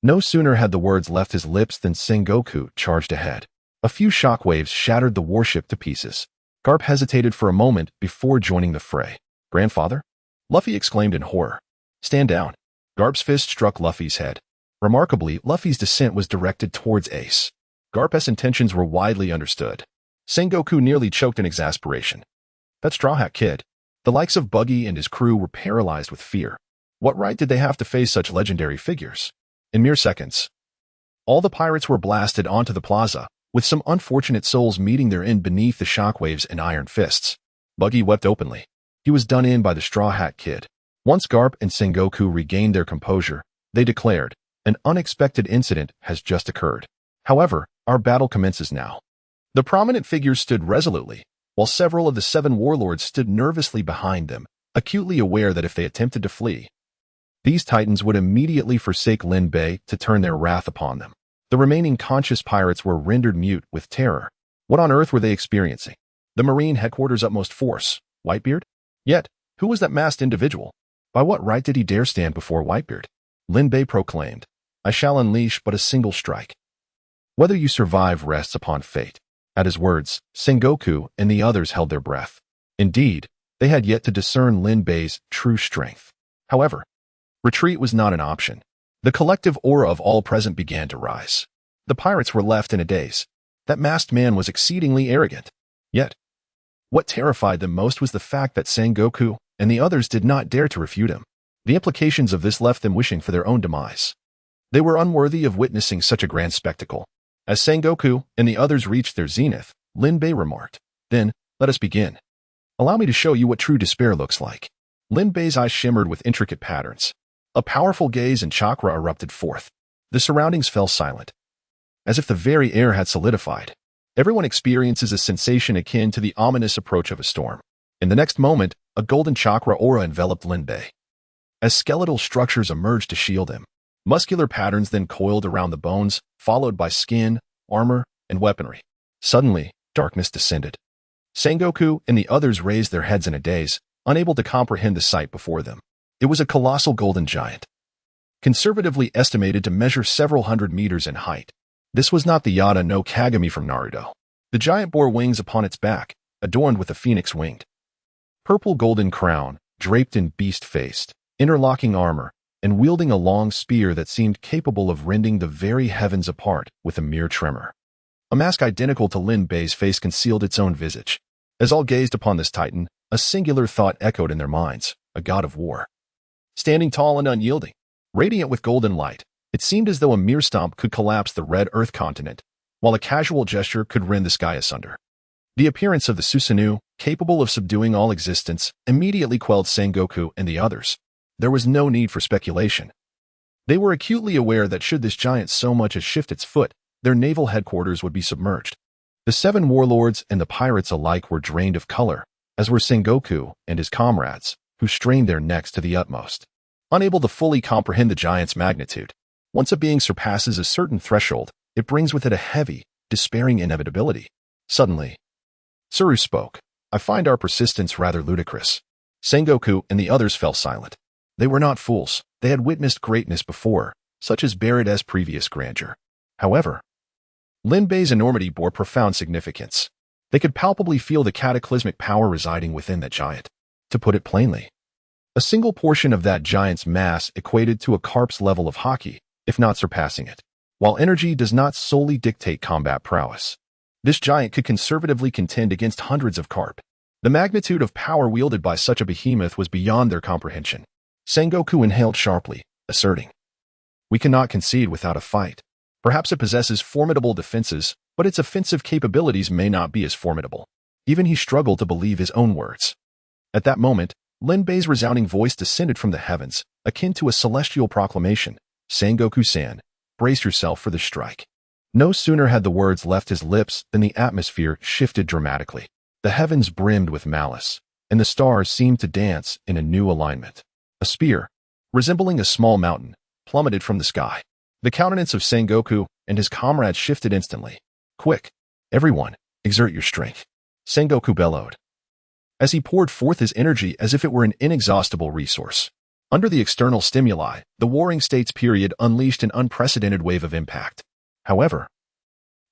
No sooner had the words left his lips than Sengoku charged ahead. A few shockwaves shattered the warship to pieces. Garp hesitated for a moment before joining the fray. Grandfather? Luffy exclaimed in horror. Stand down. Garp's fist struck Luffy's head. Remarkably, Luffy's descent was directed towards Ace. Garp's intentions were widely understood. Sengoku nearly choked in exasperation. That Straw Hat Kid. The likes of Buggy and his crew were paralyzed with fear. What right did they have to face such legendary figures? In mere seconds, all the pirates were blasted onto the plaza, with some unfortunate souls meeting their end beneath the shockwaves and iron fists. Buggy wept openly. He was done in by the Straw Hat Kid. Once Garp and Sengoku regained their composure, they declared, an unexpected incident has just occurred. However, our battle commences now. The prominent figures stood resolutely, while several of the 7 warlords stood nervously behind them, acutely aware that if they attempted to flee, these titans would immediately forsake Lin Bei to turn their wrath upon them. The remaining conscious pirates were rendered mute with terror. What on earth were they experiencing? The Marine headquarters' utmost force, Whitebeard? Yet, who was that masked individual? By what right did he dare stand before Whitebeard? Lin Bei proclaimed, I shall unleash but a single strike. Whether you survive rests upon fate. At his words, Sengoku and the others held their breath. Indeed, they had yet to discern Lin Bei's true strength. However, retreat was not an option. The collective aura of all present began to rise. The pirates were left in a daze. That masked man was exceedingly arrogant. Yet, what terrified them most was the fact that Sengoku and the others did not dare to refute him. The implications of this left them wishing for their own demise. They were unworthy of witnessing such a grand spectacle. As Sengoku and the others reached their zenith, Lin Bei remarked, Then, let us begin. Allow me to show you what true despair looks like. Lin Bei's eyes shimmered with intricate patterns. A powerful gaze and chakra erupted forth. The surroundings fell silent, as if the very air had solidified. Everyone experiences a sensation akin to the ominous approach of a storm. In the next moment, a golden chakra aura enveloped Lin Bei. As skeletal structures emerged to shield him, muscular patterns then coiled around the bones, followed by skin, armor, and weaponry. Suddenly, darkness descended. Sengoku and the others raised their heads in a daze, unable to comprehend the sight before them. It was a colossal golden giant, conservatively estimated to measure several hundred meters in height. This was not the Yada no Kagami from Naruto. The giant bore wings upon its back, adorned with a phoenix winged. Purple golden crown, draped in beast-faced, interlocking armor, and wielding a long spear that seemed capable of rending the very heavens apart with a mere tremor. A mask identical to Lin Bei's face concealed its own visage. As all gazed upon this titan, a singular thought echoed in their minds, a god of war. Standing tall and unyielding, radiant with golden light, it seemed as though a mere stomp could collapse the red earth continent, while a casual gesture could rend the sky asunder. The appearance of the Susanoo, capable of subduing all existence, immediately quelled Sengoku and the others. There was no need for speculation. They were acutely aware that should this giant so much as shift its foot, their naval headquarters would be submerged. The 7 warlords and the pirates alike were drained of color, as were Sengoku and his comrades, who strained their necks to the utmost, unable to fully comprehend the giant's magnitude. Once a being surpasses a certain threshold, it brings with it a heavy, despairing inevitability. Suddenly, Tsuru spoke. I find our persistence rather ludicrous. Sengoku and the others fell silent. They were not fools. They had witnessed greatness before, such as Barrett's previous grandeur. However, Lin Bei's enormity bore profound significance. They could palpably feel the cataclysmic power residing within that giant. To put it plainly, a single portion of that giant's mass equated to a carp's level of hockey, if not surpassing it. While energy does not solely dictate combat prowess, this giant could conservatively contend against hundreds of carp. The magnitude of power wielded by such a behemoth was beyond their comprehension. Sengoku inhaled sharply, asserting, We cannot concede without a fight. Perhaps it possesses formidable defenses, but its offensive capabilities may not be as formidable. Even he struggled to believe his own words. At that moment, Lin Bei's resounding voice descended from the heavens, akin to a celestial proclamation. Sengoku-san, brace yourself for the strike. No sooner had the words left his lips than the atmosphere shifted dramatically. The heavens brimmed with malice, and the stars seemed to dance in a new alignment. A spear, resembling a small mountain, plummeted from the sky. The countenance of Sengoku and his comrades shifted instantly. Quick, everyone, exert your strength. Sengoku bellowed, as he poured forth his energy as if it were an inexhaustible resource. Under the external stimuli, the Warring States period unleashed an unprecedented wave of impact. However,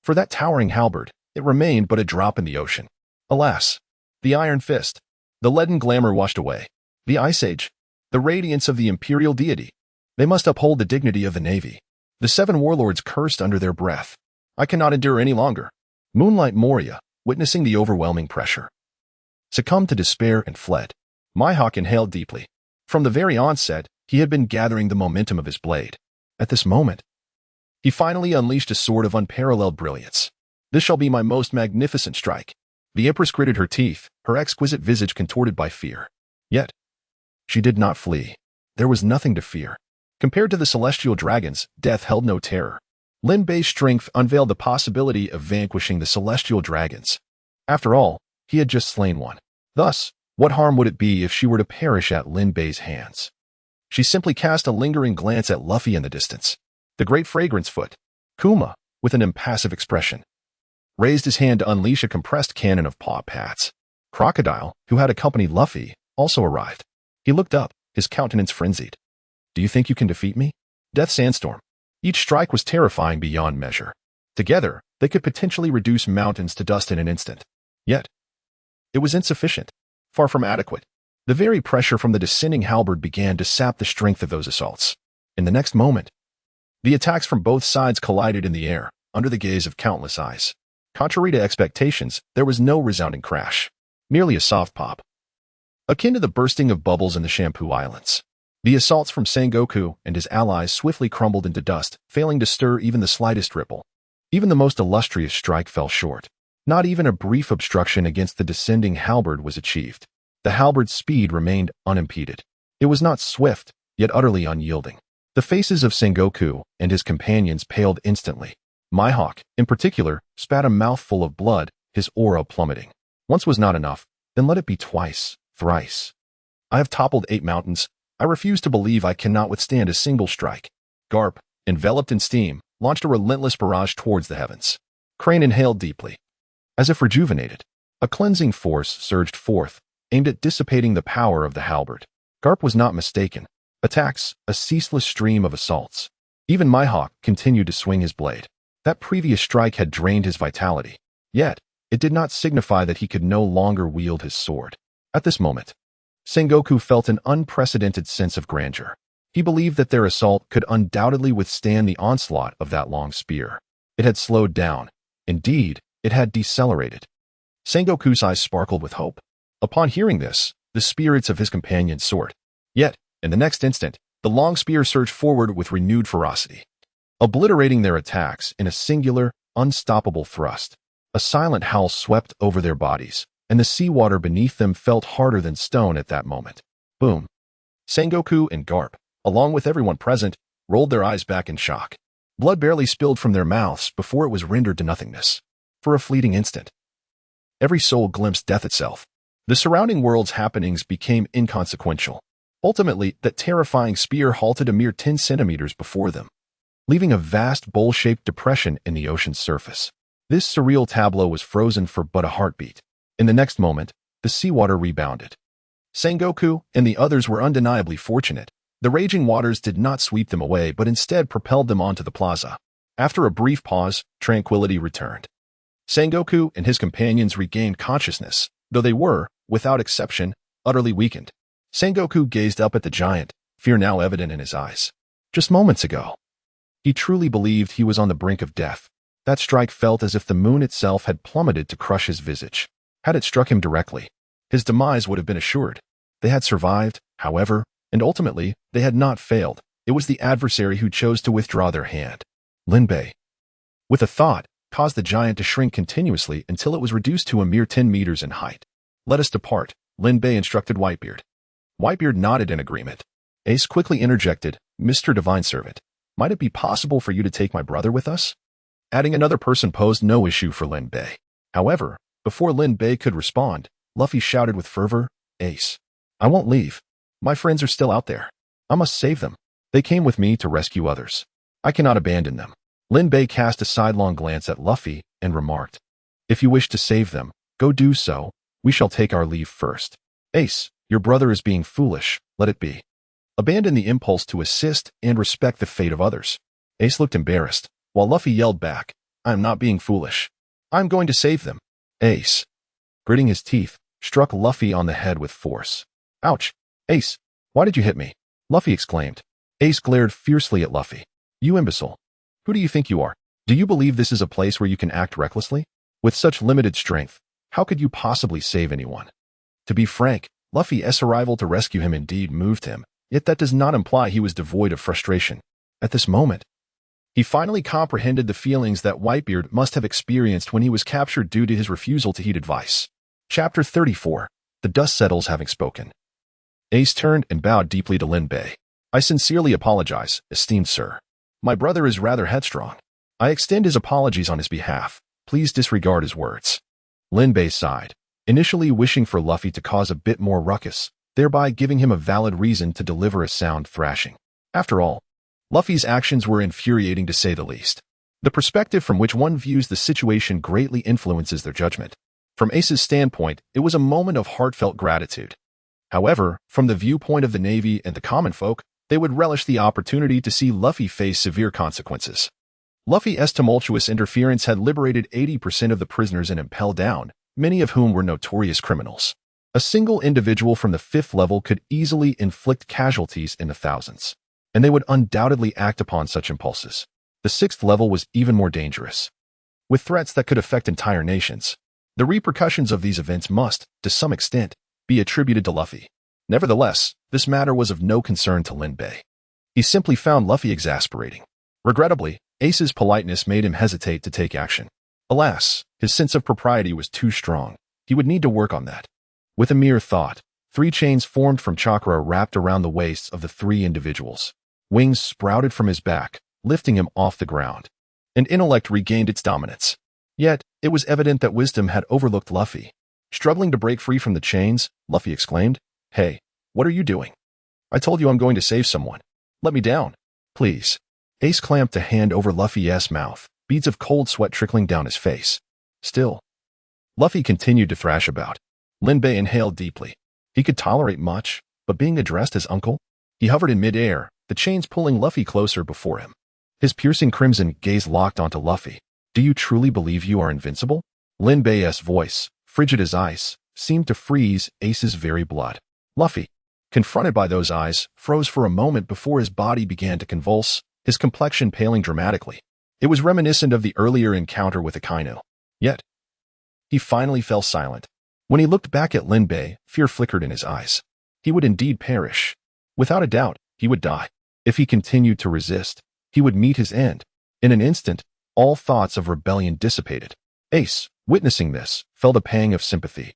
for that towering halberd, it remained but a drop in the ocean. Alas, the iron fist, the leaden glamour washed away. The Ice Age, the radiance of the imperial deity. They must uphold the dignity of the navy. The 7 warlords cursed under their breath. I cannot endure any longer. Moonlight Moria, witnessing the overwhelming pressure, succumbed to despair and fled. Mihawk inhaled deeply. From the very onset, he had been gathering the momentum of his blade. At this moment, he finally unleashed a sword of unparalleled brilliance. This shall be my most magnificent strike. The Empress gritted her teeth, her exquisite visage contorted by fear. Yet, she did not flee. There was nothing to fear. Compared to the celestial dragons, death held no terror. Lin Bei's strength unveiled the possibility of vanquishing the celestial dragons. After all, he had just slain one. Thus, what harm would it be if she were to perish at Lin Bei's hands? She simply cast a lingering glance at Luffy in the distance. The great fragrance foot, Kuma, with an impassive expression, raised his hand to unleash a compressed cannon of paw pats. Crocodile, who had accompanied Luffy, also arrived. He looked up, his countenance frenzied. Do you think you can defeat me? Death Sandstorm. Each strike was terrifying beyond measure. Together, they could potentially reduce mountains to dust in an instant. Yet, it was insufficient, far from adequate. The very pressure from the descending halberd began to sap the strength of those assaults. In the next moment, the attacks from both sides collided in the air, under the gaze of countless eyes. Contrary to expectations, there was no resounding crash, merely a soft pop, akin to the bursting of bubbles in the Shampoo Islands. The assaults from Sengoku and his allies swiftly crumbled into dust, failing to stir even the slightest ripple. Even the most illustrious strike fell short. Not even a brief obstruction against the descending halberd was achieved. The halberd's speed remained unimpeded. It was not swift, yet utterly unyielding. The faces of Sengoku and his companions paled instantly. Mihawk, in particular, spat a mouthful of blood, his aura plummeting. Once was not enough, then let it be twice, thrice. I have toppled 8 mountains. I refuse to believe I cannot withstand a single strike. Garp, enveloped in steam, launched a relentless barrage towards the heavens. Crane inhaled deeply. As if rejuvenated, a cleansing force surged forth, aimed at dissipating the power of the halberd. Garp was not mistaken. Attacks, a ceaseless stream of assaults. Even Mihawk continued to swing his blade. That previous strike had drained his vitality. Yet, it did not signify that he could no longer wield his sword. At this moment, Sengoku felt an unprecedented sense of grandeur. He believed that their assault could undoubtedly withstand the onslaught of that long spear. It had slowed down. Indeed, it had decelerated. Sengoku's eyes sparkled with hope. Upon hearing this, the spirits of his companions soared. Yet, in the next instant, the long spear surged forward with renewed ferocity, obliterating their attacks in a singular, unstoppable thrust. A silent howl swept over their bodies, and the seawater beneath them felt harder than stone at that moment. Boom. Sengoku and Garp, along with everyone present, rolled their eyes back in shock. Blood barely spilled from their mouths before it was rendered to nothingness. For a fleeting instant, every soul glimpsed death itself. The surrounding world's happenings became inconsequential. Ultimately, that terrifying spear halted a mere 10 centimeters before them, leaving a vast bowl-shaped depression in the ocean's surface. This surreal tableau was frozen for but a heartbeat. In the next moment, the seawater rebounded. Sengoku and the others were undeniably fortunate. The raging waters did not sweep them away, but instead propelled them onto the plaza. After a brief pause, tranquility returned. Sengoku and his companions regained consciousness, though they were, without exception, utterly weakened. Sengoku gazed up at the giant, fear now evident in his eyes. Just moments ago, he truly believed he was on the brink of death. That strike felt as if the moon itself had plummeted to crush his visage. Had it struck him directly, his demise would have been assured. They had survived, however, and ultimately, they had not failed. It was the adversary who chose to withdraw their hand. Linbei, with a thought, caused the giant to shrink continuously until it was reduced to a mere 10 meters in height. Let us depart, Linbei instructed Whitebeard. Whitebeard nodded in agreement. Ace quickly interjected, Mr. Divine Servant, might it be possible for you to take my brother with us? Adding another person posed no issue for Linbei. However, before Linbei could respond, Luffy shouted with fervor, Ace, I won't leave. My friends are still out there. I must save them. They came with me to rescue others. I cannot abandon them. Linbei cast a sidelong glance at Luffy and remarked, If you wish to save them, go do so. We shall take our leave first. Ace, your brother is being foolish. Let it be. Abandon the impulse to assist and respect the fate of others. Ace looked embarrassed, while Luffy yelled back, I am not being foolish. I am going to save them. Ace, gritting his teeth, struck Luffy on the head with force. Ouch! Ace, why did you hit me? Luffy exclaimed. Ace glared fiercely at Luffy. You imbecile. Who do you think you are? Do you believe this is a place where you can act recklessly? With such limited strength, how could you possibly save anyone? To be frank, Luffy's arrival to rescue him indeed moved him, yet that does not imply he was devoid of frustration. At this moment, he finally comprehended the feelings that Whitebeard must have experienced when he was captured due to his refusal to heed advice. Chapter 34. The dust settles having spoken. Ace turned and bowed deeply to Linbei. I sincerely apologize, esteemed sir. My brother is rather headstrong. I extend his apologies on his behalf. Please disregard his words. Linbei sighed, initially wishing for Luffy to cause a bit more ruckus, thereby giving him a valid reason to deliver a sound thrashing. After all, Luffy's actions were infuriating to say the least. The perspective from which one views the situation greatly influences their judgment. From Ace's standpoint, it was a moment of heartfelt gratitude. However, from the viewpoint of the Navy and the common folk, they would relish the opportunity to see Luffy face severe consequences. Luffy's tumultuous interference had liberated 80% of the prisoners and impelled down, many of whom were notorious criminals. A single individual from the 5th level could easily inflict casualties in the thousands, and they would undoubtedly act upon such impulses. The 6th level was even more dangerous, with threats that could affect entire nations. The repercussions of these events must, to some extent, be attributed to Luffy. Nevertheless, this matter was of no concern to Lin Bei. He simply found Luffy exasperating. Regrettably, Ace's politeness made him hesitate to take action. Alas, his sense of propriety was too strong. He would need to work on that. With a mere thought, 3 chains formed from chakra wrapped around the waists of the 3 individuals. Wings sprouted from his back, lifting him off the ground. And intellect regained its dominance. Yet, it was evident that wisdom had overlooked Luffy. Struggling to break free from the chains, Luffy exclaimed, "Hey, what are you doing? I told you I'm going to save someone. Let me down, please." Ace clamped a hand over Luffy's mouth, beads of cold sweat trickling down his face. Still, Luffy continued to thrash about. Lin Bei inhaled deeply. He could tolerate much, but being addressed as uncle? He hovered in midair, the chains pulling Luffy closer before him. His piercing crimson gaze locked onto Luffy. "Do you truly believe you are invincible?" Lin Bei's voice, frigid as ice, seemed to freeze Ace's very blood. Luffy, confronted by those eyes, froze for a moment before his body began to convulse, his complexion paling dramatically. It was reminiscent of the earlier encounter with Akainu. Yet, he finally fell silent. When he looked back at Lin Bei, fear flickered in his eyes. He would indeed perish. Without a doubt, he would die. If he continued to resist, he would meet his end. In an instant, all thoughts of rebellion dissipated. Ace, witnessing this, felt a pang of sympathy.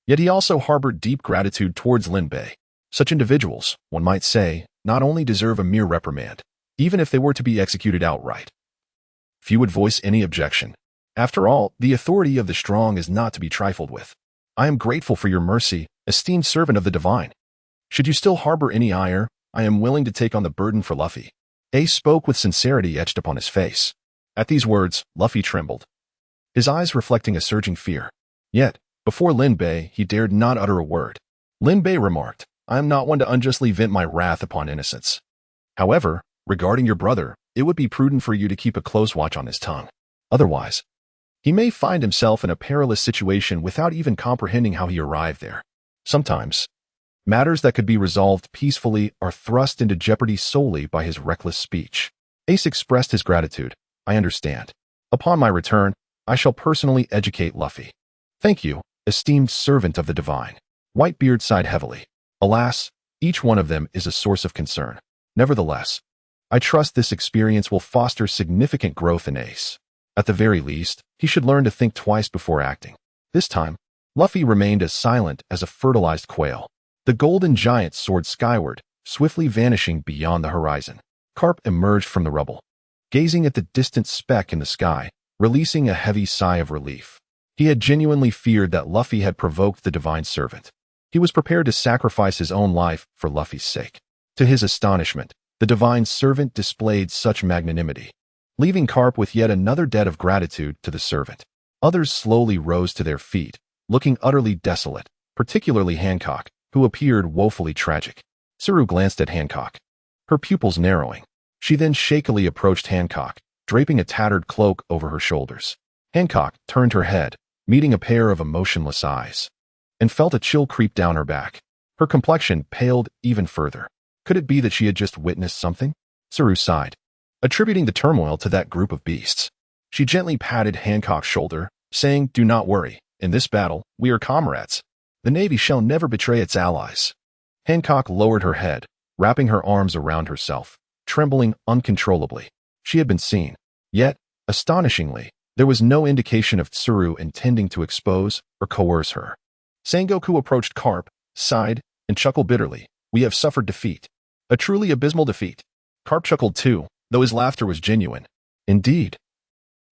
Yet he also harbored deep gratitude towards Lin Bei. Such individuals, one might say, not only deserve a mere reprimand, even if they were to be executed outright. Few would voice any objection. After all, the authority of the strong is not to be trifled with. "I am grateful for your mercy, esteemed servant of the divine. Should you still harbor any ire, I am willing to take on the burden for Luffy." Ace spoke with sincerity etched upon his face. At these words, Luffy trembled, his eyes reflecting a surging fear. Yet, before Lin Bei, he dared not utter a word. Lin Bei remarked, "I am not one to unjustly vent my wrath upon innocents. However, regarding your brother, it would be prudent for you to keep a close watch on his tongue. Otherwise, he may find himself in a perilous situation without even comprehending how he arrived there. Sometimes, matters that could be resolved peacefully are thrust into jeopardy solely by his reckless speech." Ace expressed his gratitude. "I understand. Upon my return, I shall personally educate Luffy." "Thank you, esteemed servant of the divine." Whitebeard sighed heavily. "Alas, each one of them is a source of concern. Nevertheless, I trust this experience will foster significant growth in Ace. At the very least, he should learn to think twice before acting." This time, Luffy remained as silent as a fertilized quail. The golden giant soared skyward, swiftly vanishing beyond the horizon. Carp emerged from the rubble, gazing at the distant speck in the sky, releasing a heavy sigh of relief. He had genuinely feared that Luffy had provoked the divine servant. He was prepared to sacrifice his own life for Luffy's sake. To his astonishment, the divine servant displayed such magnanimity, leaving Carp with yet another debt of gratitude to the servant. Others slowly rose to their feet, looking utterly desolate, particularly Hancock, who appeared woefully tragic. Tsuru glanced at Hancock, her pupils narrowing. She then shakily approached Hancock, draping a tattered cloak over her shoulders. Hancock turned her head, meeting a pair of emotionless eyes, and felt a chill creep down her back. Her complexion paled even further. Could it be that she had just witnessed something? Tsuru sighed, attributing the turmoil to that group of beasts. She gently patted Hancock's shoulder, saying, "Do not worry. In this battle, we are comrades. The Navy shall never betray its allies." Hancock lowered her head, wrapping her arms around herself, trembling uncontrollably. She had been seen. Yet, astonishingly, there was no indication of Tsuru intending to expose or coerce her. Sengoku approached Carp, sighed, and chuckled bitterly. "We have suffered defeat. A truly abysmal defeat." Carp chuckled too, though his laughter was genuine. "Indeed.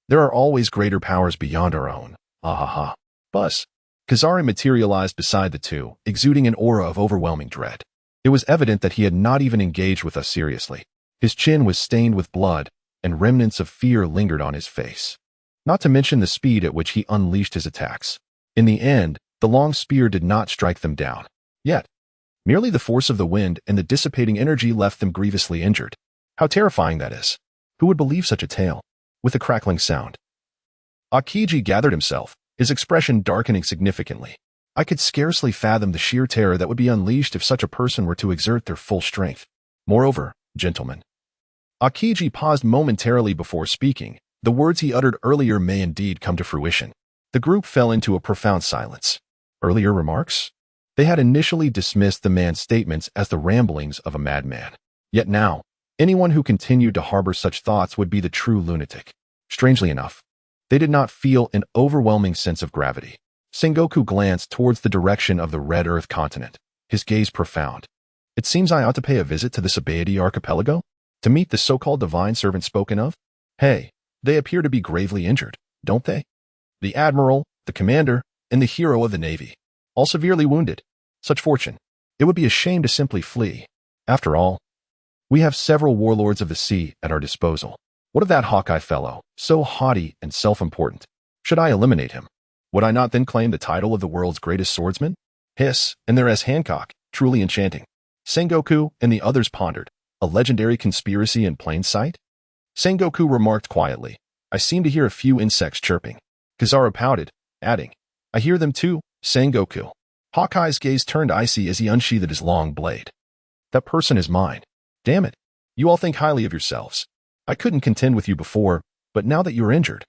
There are always greater powers beyond our own. Ah ha ha." Buzz. Kazari materialized beside the two, exuding an aura of overwhelming dread. It was evident that he had not even engaged with us seriously. His chin was stained with blood, and remnants of fear lingered on his face. Not to mention the speed at which he unleashed his attacks. In the end, the long spear did not strike them down. Yet, merely the force of the wind and the dissipating energy left them grievously injured. How terrifying that is. Who would believe such a tale? With a crackling sound, Hokage gathered himself, his expression darkening significantly. I could scarcely fathom the sheer terror that would be unleashed if such a person were to exert their full strength. Moreover, gentlemen. Hokage paused momentarily before speaking. The words he uttered earlier may indeed come to fruition. The group fell into a profound silence. Earlier remarks? They had initially dismissed the man's statements as the ramblings of a madman. Yet now, anyone who continued to harbor such thoughts would be the true lunatic. Strangely enough, they did not feel an overwhelming sense of gravity. Sengoku glanced towards the direction of the Red Earth continent, his gaze profound. It seems I ought to pay a visit to the Sabaody archipelago? To meet the so-called divine servant spoken of? Hey, they appear to be gravely injured, don't they? The admiral, the commander, and the hero of the navy, all severely wounded. Such fortune. It would be a shame to simply flee. After all, we have several warlords of the sea at our disposal. What of that Hawkeye fellow, so haughty and self-important? Should I eliminate him? Would I not then claim the title of the world's greatest swordsman? Hiss, and there's Hancock, truly enchanting. Sengoku and the others pondered. A legendary conspiracy in plain sight? Sengoku remarked quietly. I seem to hear a few insects chirping. Kizaru pouted, adding, I hear them too, Sengoku. Hawkeye's gaze turned icy as he unsheathed his long blade. That person is mine. Damn it. You all think highly of yourselves. I couldn't contend with you before, but now that you're injured,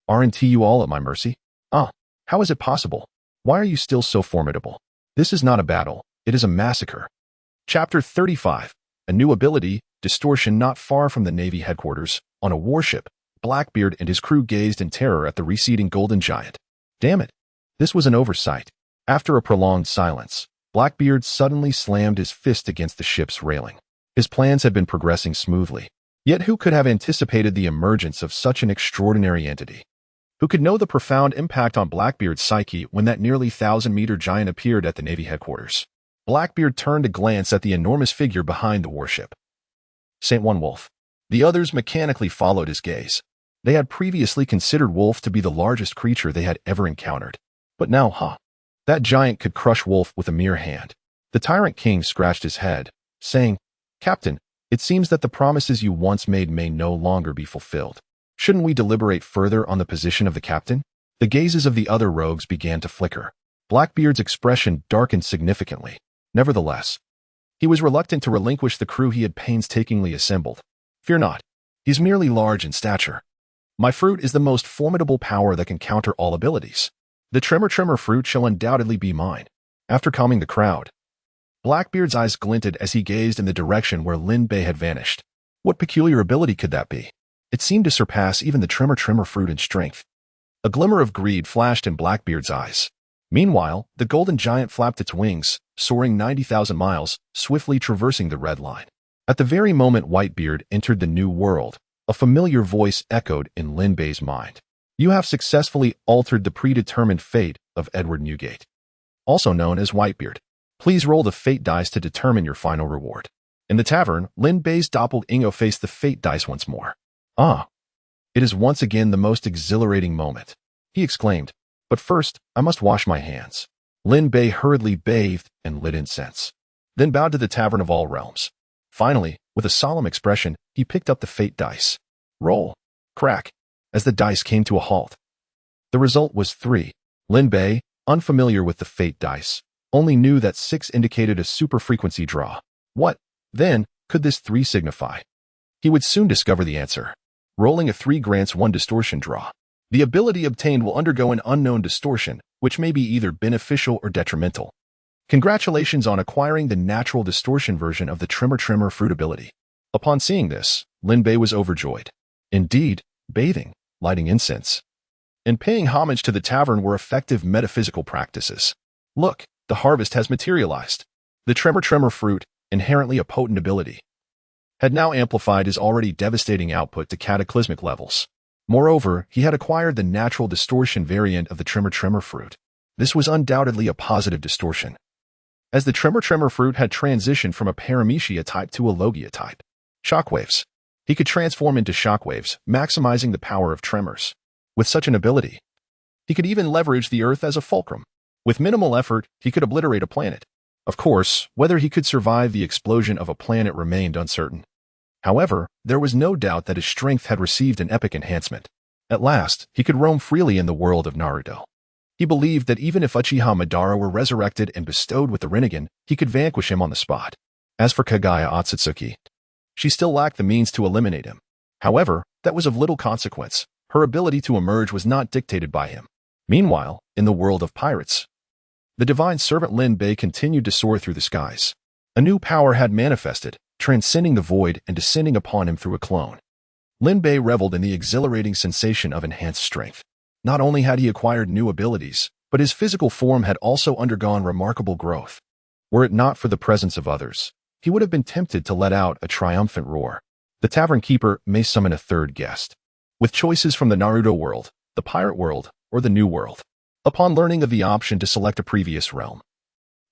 aren't you all at my mercy? How is it possible? Why are you still so formidable? This is not a battle, it is a massacre. Chapter 35. A new ability, distortion. Not far from the Navy headquarters, on a warship, Blackbeard and his crew gazed in terror at the receding golden giant. Damn it. This was an oversight. After a prolonged silence, Blackbeard suddenly slammed his fist against the ship's railing. His plans had been progressing smoothly. Yet who could have anticipated the emergence of such an extraordinary entity? Who could know the profound impact on Blackbeard's psyche when that nearly 1,000-meter giant appeared at the Navy headquarters? Blackbeard turned to glance at the enormous figure behind the warship. St. One Wolf. The others mechanically followed his gaze. They had previously considered Wolf to be the largest creature they had ever encountered. But now, that giant could crush Wolf with a mere hand. The Tyrant King scratched his head, saying, Captain, it seems that the promises you once made may no longer be fulfilled. Shouldn't we deliberate further on the position of the captain? The gazes of the other rogues began to flicker. Blackbeard's expression darkened significantly. Nevertheless, he was reluctant to relinquish the crew he had painstakingly assembled. Fear not. He's merely large in stature. My fruit is the most formidable power that can counter all abilities. The Tremor fruit shall undoubtedly be mine. After calming the crowd, Blackbeard's eyes glinted as he gazed in the direction where Lin Bei had vanished. What peculiar ability could that be? It seemed to surpass even the Tremor fruit in strength. A glimmer of greed flashed in Blackbeard's eyes. Meanwhile, the golden giant flapped its wings, soaring 90,000 miles, swiftly traversing the red line. At the very moment Whitebeard entered the new world, a familiar voice echoed in Lin Bei's mind. You have successfully altered the predetermined fate of Edward Newgate, also known as Whitebeard. Please roll the fate dice to determine your final reward. In the tavern, Lin Bei's doppelganger faced the fate dice once more. It is once again the most exhilarating moment, he exclaimed. But first, I must wash my hands. Lin Bei hurriedly bathed and lit incense, then bowed to the Tavern of All Realms. Finally, with a solemn expression, he picked up the fate dice. Roll. Crack. As the dice came to a halt. The result was 3. Lin Bei, unfamiliar with the fate dice, only knew that 6 indicated a super-frequency draw. What, then, could this 3 signify? He would soon discover the answer. Rolling a 3 grants 1 distortion draw. The ability obtained will undergo an unknown distortion, which may be either beneficial or detrimental. Congratulations on acquiring the natural distortion version of the Tremor fruit ability. Upon seeing this, Lin Bei was overjoyed. Indeed, bathing, lighting incense, and paying homage to the tavern were effective metaphysical practices. Look, the harvest has materialized. The Tremor fruit, inherently a potent ability, had now amplified his already devastating output to cataclysmic levels. Moreover, he had acquired the natural distortion variant of the Tremor fruit. This was undoubtedly a positive distortion, as the Tremor fruit had transitioned from a paramecia type to a logia type. Shockwaves. He could transform into shockwaves, maximizing the power of tremors. With such an ability, he could even leverage the Earth as a fulcrum. With minimal effort, he could obliterate a planet. Of course, whether he could survive the explosion of a planet remained uncertain. However, there was no doubt that his strength had received an epic enhancement. At last, he could roam freely in the world of Naruto. He believed that even if Uchiha Madara were resurrected and bestowed with the Rinnegan, he could vanquish him on the spot. As for Kagaya Otsutsuki, she still lacked the means to eliminate him. However, that was of little consequence. Her ability to emerge was not dictated by him. Meanwhile, in the world of pirates, the divine servant Lin Bei continued to soar through the skies. A new power had manifested, transcending the void and descending upon him through a clone. Lin Bei reveled in the exhilarating sensation of enhanced strength. Not only had he acquired new abilities, but his physical form had also undergone remarkable growth. Were it not for the presence of others, he would have been tempted to let out a triumphant roar. The tavern keeper may summon a third guest, with choices from the Naruto world, the pirate world, or the new world. Upon learning of the option to select a previous realm,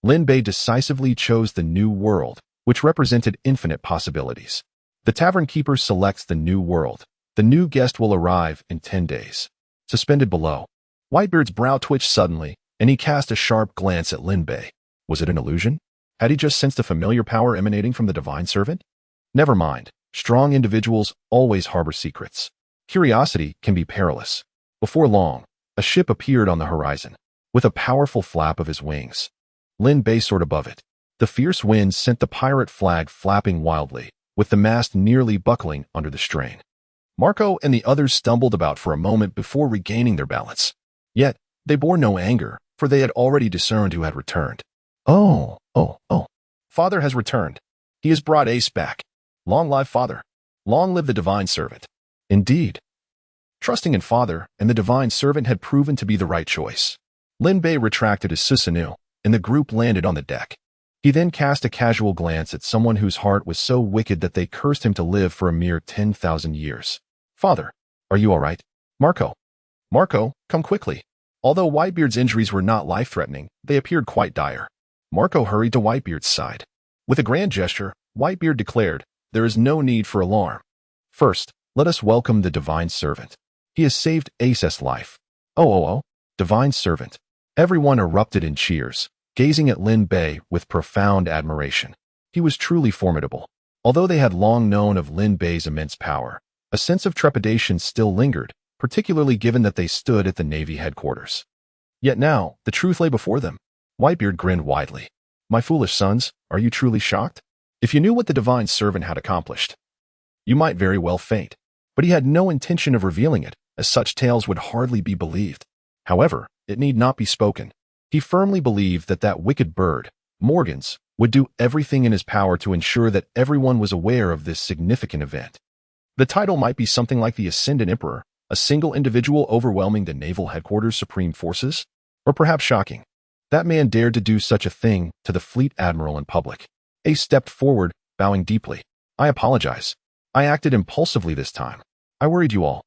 Lin Bei decisively chose the new world, which represented infinite possibilities. The tavern keeper selects the new world. The new guest will arrive in 10 days. Suspended below, Whitebeard's brow twitched suddenly, and he cast a sharp glance at Lin Bei. Was it an illusion? Had he just sensed a familiar power emanating from the divine servant? Never mind. Strong individuals always harbor secrets. Curiosity can be perilous. Before long, a ship appeared on the horizon. With a powerful flap of his wings, Lin Bei soared above it. The fierce winds sent the pirate flag flapping wildly, with the mast nearly buckling under the strain. Marco and the others stumbled about for a moment before regaining their balance. Yet, they bore no anger, for they had already discerned who had returned. Oh. Father has returned. He has brought Ace back. Long live Father. Long live the divine servant. Indeed. Trusting in Father and the divine servant had proven to be the right choice. Lin Bei retracted his Susanoo, and the group landed on the deck. He then cast a casual glance at someone whose heart was so wicked that they cursed him to live for a mere 10,000 years. Father, are you all right? Marco, come quickly. Although Whitebeard's injuries were not life-threatening, they appeared quite dire. Marco hurried to Whitebeard's side. With a grand gesture, Whitebeard declared, "There is no need for alarm. First, let us welcome the divine servant. He has saved Ace's life." Oh, divine servant. Everyone erupted in cheers, gazing at Lin Bei with profound admiration. He was truly formidable. Although they had long known of Lin Bei's immense power, a sense of trepidation still lingered, particularly given that they stood at the Navy headquarters. Yet now, the truth lay before them. Whitebeard grinned widely. "My foolish sons, are you truly shocked? If you knew what the divine servant had accomplished, you might very well faint." But he had no intention of revealing it, as such tales would hardly be believed. However, it need not be spoken. He firmly believed that that wicked bird, Morgans, would do everything in his power to ensure that everyone was aware of this significant event. The title might be something like the Ascendant Emperor, a single individual overwhelming the naval headquarters' supreme forces, or perhaps shocking. That man dared to do such a thing to the fleet admiral in public. Ace stepped forward, bowing deeply. "I apologize. I acted impulsively this time. I worried you all."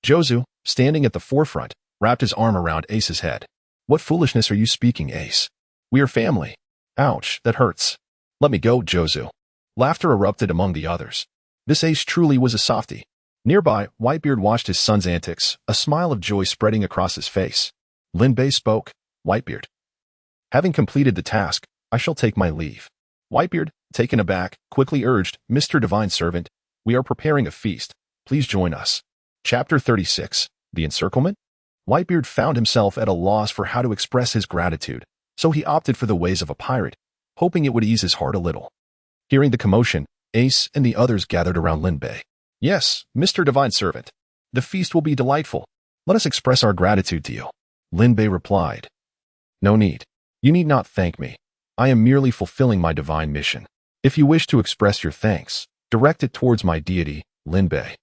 Jozu, standing at the forefront, wrapped his arm around Ace's head. "What foolishness are you speaking, Ace? We are family." "Ouch, that hurts." "Let me go, Jozu." Laughter erupted among the others. This Ace truly was a softie. Nearby, Whitebeard watched his son's antics, a smile of joy spreading across his face. Lin Bei spoke. "Whitebeard, having completed the task, I shall take my leave." Whitebeard, taken aback, quickly urged, "Mr. Divine Servant, we are preparing a feast. Please join us." Chapter 36. The Encirclement? Whitebeard found himself at a loss for how to express his gratitude, so he opted for the ways of a pirate, hoping it would ease his heart a little. Hearing the commotion, Ace and the others gathered around Lin Bei. "Yes, Mr. Divine Servant. The feast will be delightful. Let us express our gratitude to you." Lin Bei replied. "No need. You need not thank me. I am merely fulfilling my divine mission. If you wish to express your thanks, direct it towards my deity, Lin Bei."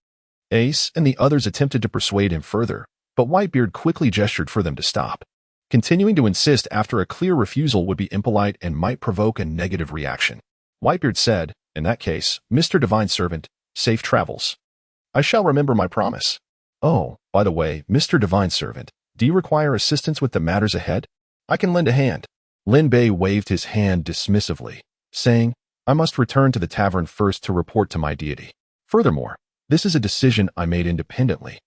Ace and the others attempted to persuade him further, but Whitebeard quickly gestured for them to stop. Continuing to insist after a clear refusal would be impolite and might provoke a negative reaction. Whitebeard said, "In that case, Mr. Divine Servant, safe travels. I shall remember my promise. Oh, by the way, Mr. Divine Servant, do you require assistance with the matters ahead? I can lend a hand." Lin Bei waved his hand dismissively, saying, "I must return to the tavern first to report to my deity." Furthermore, this is a decision I made independently,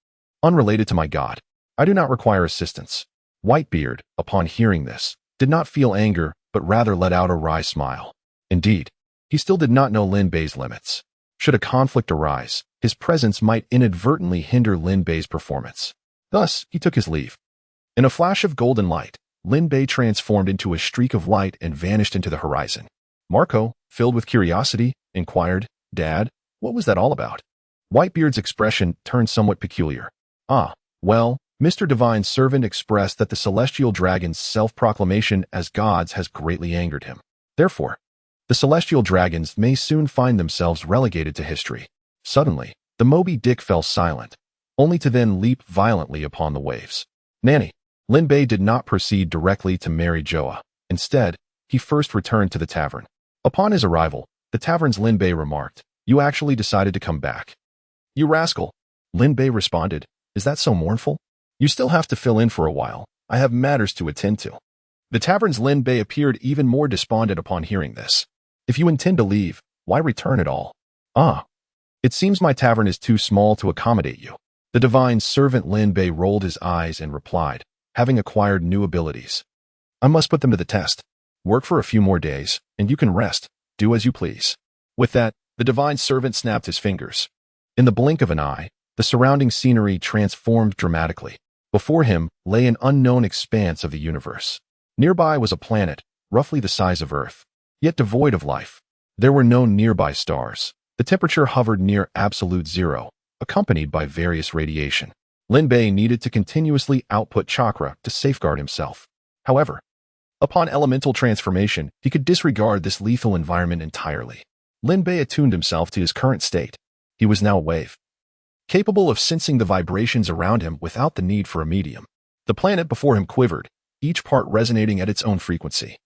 unrelated to my god. I do not require assistance. Whitebeard, upon hearing this, did not feel anger, but rather let out a wry smile. Indeed, he still did not know Lin Bei's limits. Should a conflict arise, his presence might inadvertently hinder Lin Bei's performance. Thus, he took his leave. In a flash of golden light, Lin Bei transformed into a streak of light and vanished into the horizon. Marco, filled with curiosity, inquired, "Dad, what was that all about?" Whitebeard's expression turned somewhat peculiar. Well, Mr. Divine's servant expressed that the celestial dragon's self-proclamation as gods has greatly angered him. Therefore, the celestial dragons may soon find themselves relegated to history. Suddenly, the Moby Dick fell silent, only to then leap violently upon the waves. Nanny, Lin Bei did not proceed directly to marry Joa. Instead, he first returned to the tavern. Upon his arrival, the tavern's Lin Bei remarked, "You actually decided to come back." "You rascal," Lin Bei responded. "Is that so mournful? You still have to fill in for a while. I have matters to attend to." The tavern's Lin Bei appeared even more despondent upon hearing this. "If you intend to leave, why return at all?" It seems my tavern is too small to accommodate you." The divine servant Lin Bei rolled his eyes and replied, having acquired new abilities. "I must put them to the test. Work for a few more days, and you can rest. Do as you please." With that, the divine servant snapped his fingers. In the blink of an eye, the surrounding scenery transformed dramatically. Before him lay an unknown expanse of the universe. Nearby was a planet, roughly the size of Earth, yet devoid of life. There were no nearby stars. The temperature hovered near absolute zero, accompanied by various radiation. Lin Bei needed to continuously output chakra to safeguard himself. However, upon elemental transformation, he could disregard this lethal environment entirely. Lin Bei attuned himself to his current state. He was now a wave, capable of sensing the vibrations around him without the need for a medium. The planet before him quivered, each part resonating at its own frequency.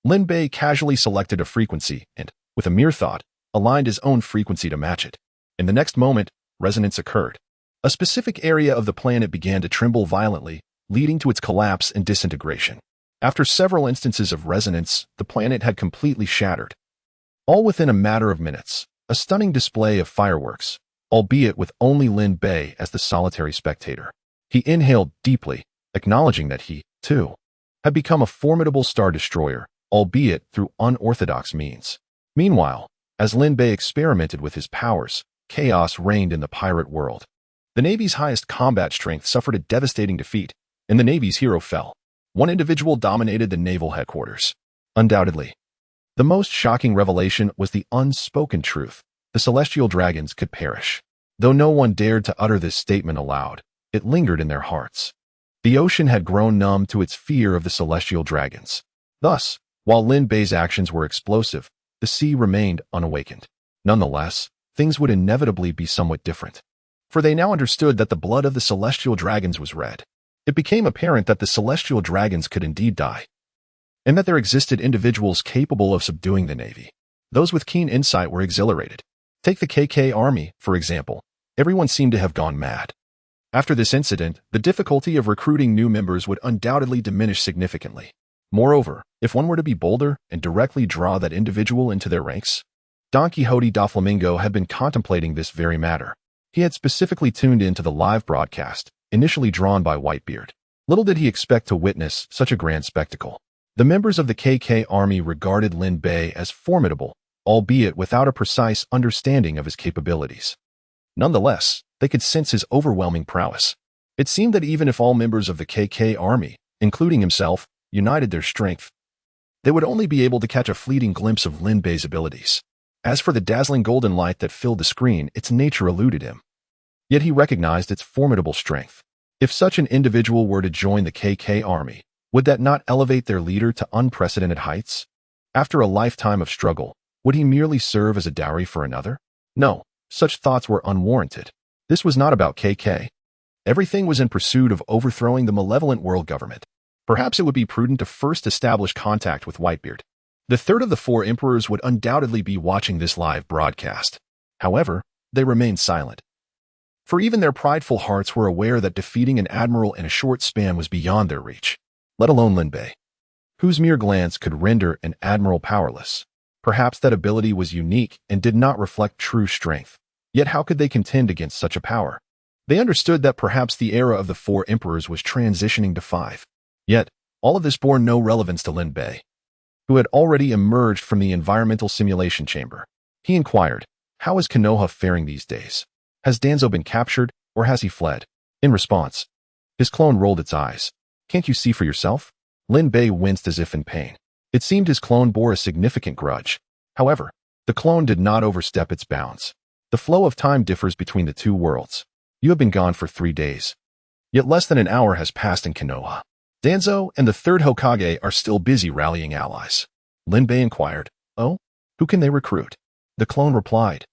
Lin Bei casually selected a frequency and, with a mere thought, aligned his own frequency to match it. In the next moment, resonance occurred. A specific area of the planet began to tremble violently, leading to its collapse and disintegration. After several instances of resonance, the planet had completely shattered. All within a matter of minutes, a stunning display of fireworks, albeit with only Lin Bei as the solitary spectator. He inhaled deeply, acknowledging that he, too, had become a formidable star destroyer, albeit through unorthodox means. Meanwhile, as Lin Bei experimented with his powers, chaos reigned in the pirate world. The Navy's highest combat strength suffered a devastating defeat, and the Navy's hero fell. One individual dominated the naval headquarters. Undoubtedly, the most shocking revelation was the unspoken truth. The celestial dragons could perish. Though no one dared to utter this statement aloud, it lingered in their hearts. The ocean had grown numb to its fear of the celestial dragons. Thus, while Lin Bei's actions were explosive, the sea remained unawakened. Nonetheless, things would inevitably be somewhat different. For they now understood that the blood of the celestial dragons was red. It became apparent that the celestial dragons could indeed die, and that there existed individuals capable of subduing the Navy. Those with keen insight were exhilarated. Take the KK Army, for example. Everyone seemed to have gone mad. After this incident, the difficulty of recruiting new members would undoubtedly diminish significantly. Moreover, if one were to be bolder and directly draw that individual into their ranks, Don Quixote da Flamingo had been contemplating this very matter. He had specifically tuned into the live broadcast, initially drawn by Whitebeard. Little did he expect to witness such a grand spectacle. The members of the KK Army regarded Lin Bei as formidable, albeit without a precise understanding of his capabilities. Nonetheless, they could sense his overwhelming prowess. It seemed that even if all members of the KK Army, including himself, united their strength, they would only be able to catch a fleeting glimpse of Lin Bei's abilities. As for the dazzling golden light that filled the screen, its nature eluded him. Yet he recognized its formidable strength. If such an individual were to join the KK Army, would that not elevate their leader to unprecedented heights? After a lifetime of struggle, would he merely serve as a dowry for another? No, such thoughts were unwarranted. This was not about KK. Everything was in pursuit of overthrowing the malevolent world government. Perhaps it would be prudent to first establish contact with Whitebeard. The third of the four emperors would undoubtedly be watching this live broadcast. However, they remained silent. For even their prideful hearts were aware that defeating an admiral in a short span was beyond their reach, let alone Lin Bei, whose mere glance could render an admiral powerless. Perhaps that ability was unique and did not reflect true strength. Yet how could they contend against such a power? They understood that perhaps the era of the 4 emperors was transitioning to 5. Yet, all of this bore no relevance to Lin Bei, who had already emerged from the environmental simulation chamber. He inquired, "How is Konoha faring these days? Has Danzo been captured, or has he fled?" In response, his clone rolled its eyes. "Can't you see for yourself?" Lin Bei winced as if in pain. It seemed his clone bore a significant grudge. However, the clone did not overstep its bounds. The flow of time differs between the 2 worlds. You have been gone for 3 days. Yet less than an hour has passed in Konoha. Danzo and the 3rd Hokage are still busy rallying allies. Lin Bei inquired, "Oh? Who can they recruit?" The clone replied,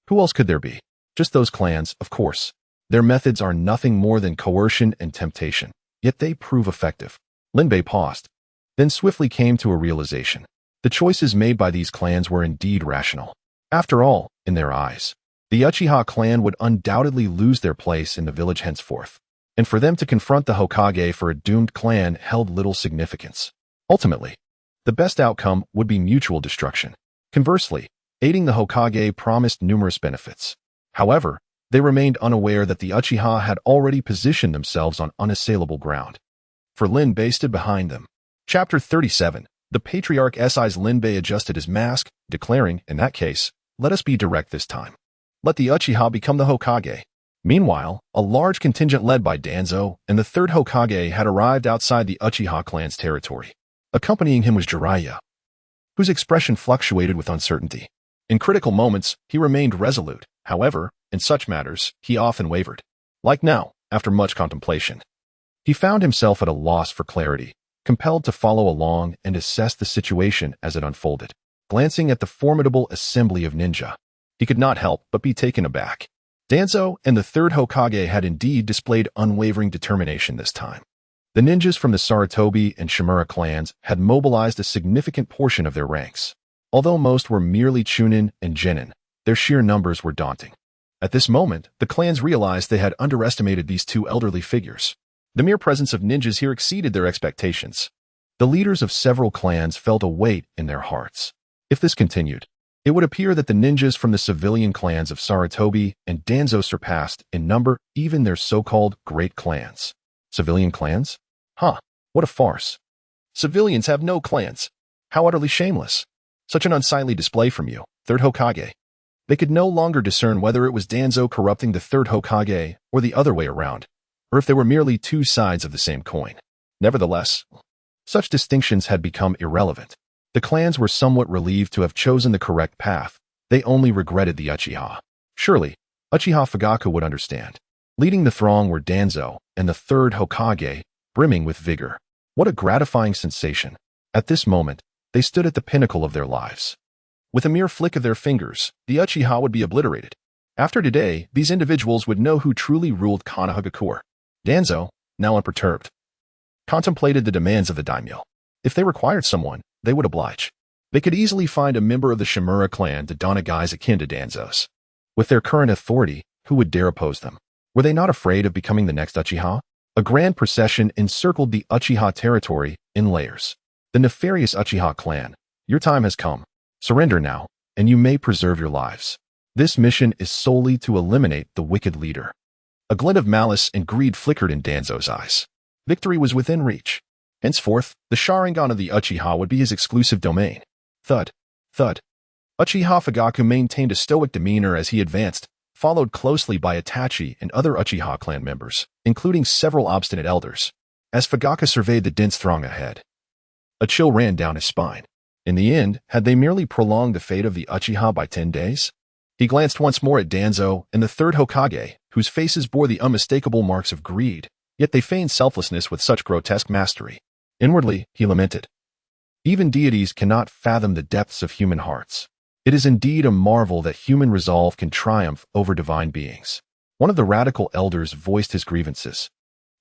"Who else could there be? Just those clans, of course. Their methods are nothing more than coercion and temptation, yet they prove effective." Lin Bei paused, then swiftly came to a realization. The choices made by these clans were indeed rational. After all, in their eyes, the Uchiha clan would undoubtedly lose their place in the village henceforth, and for them to confront the Hokage for a doomed clan held little significance. Ultimately, the best outcome would be mutual destruction. Conversely, aiding the Hokage promised numerous benefits. However, they remained unaware that the Uchiha had already positioned themselves on unassailable ground. For Lin Bei stood behind them. Chapter 37. The Patriarch SI's Lin Bei adjusted his mask, declaring, "In that case, let us be direct this time. Let the Uchiha become the Hokage." Meanwhile, a large contingent led by Danzo and the 3rd Hokage had arrived outside the Uchiha clan's territory. Accompanying him was Jiraiya, whose expression fluctuated with uncertainty. In critical moments, he remained resolute. However, in such matters, he often wavered. Like now, after much contemplation, he found himself at a loss for clarity, compelled to follow along and assess the situation as it unfolded. Glancing at the formidable assembly of ninja, he could not help but be taken aback. Danzo and the 3rd Hokage had indeed displayed unwavering determination this time. The ninjas from the Sarutobi and Shimura clans had mobilized a significant portion of their ranks. Although most were merely Chunin and Genin, their sheer numbers were daunting. At this moment, the clans realized they had underestimated these 2 elderly figures. The mere presence of ninjas here exceeded their expectations. The leaders of several clans felt a weight in their hearts. If this continued, it would appear that the ninjas from the civilian clans of Sarutobi and Danzo surpassed, in number, even their so-called great clans. Civilian clans? Huh, what a farce. Civilians have no clans. How utterly shameless. Such an unsightly display from you, 3rd Hokage. They could no longer discern whether it was Danzo corrupting the 3rd Hokage or the other way around, or if they were merely 2 sides of the same coin. Nevertheless, such distinctions had become irrelevant. The clans were somewhat relieved to have chosen the correct path. They only regretted the Uchiha. Surely, Uchiha Fugaku would understand. Leading the throng were Danzo and the 3rd Hokage, brimming with vigor. What a gratifying sensation. At this moment, they stood at the pinnacle of their lives. With a mere flick of their fingers, the Uchiha would be obliterated. After today, these individuals would know who truly ruled Konoha. Danzo, now unperturbed, contemplated the demands of the daimyo. If they required someone, they would oblige. They could easily find a member of the Shimura clan to don a guise akin to Danzo's. With their current authority, who would dare oppose them? Were they not afraid of becoming the next Uchiha? A grand procession encircled the Uchiha territory in layers. The nefarious Uchiha clan, your time has come. Surrender now, and you may preserve your lives. This mission is solely to eliminate the wicked leader. A glint of malice and greed flickered in Danzo's eyes. Victory was within reach. Henceforth, the Sharingan of the Uchiha would be his exclusive domain. Thud, thud. Uchiha Fugaku maintained a stoic demeanor as he advanced, followed closely by Itachi and other Uchiha clan members, including several obstinate elders. As Fugaku surveyed the dense throng ahead, a chill ran down his spine. In the end, had they merely prolonged the fate of the Uchiha by 10 days? He glanced once more at Danzo and the 3rd Hokage, whose faces bore the unmistakable marks of greed, yet they feigned selflessness with such grotesque mastery. Inwardly, he lamented. Even deities cannot fathom the depths of human hearts. It is indeed a marvel that human resolve can triumph over divine beings. One of the radical elders voiced his grievances,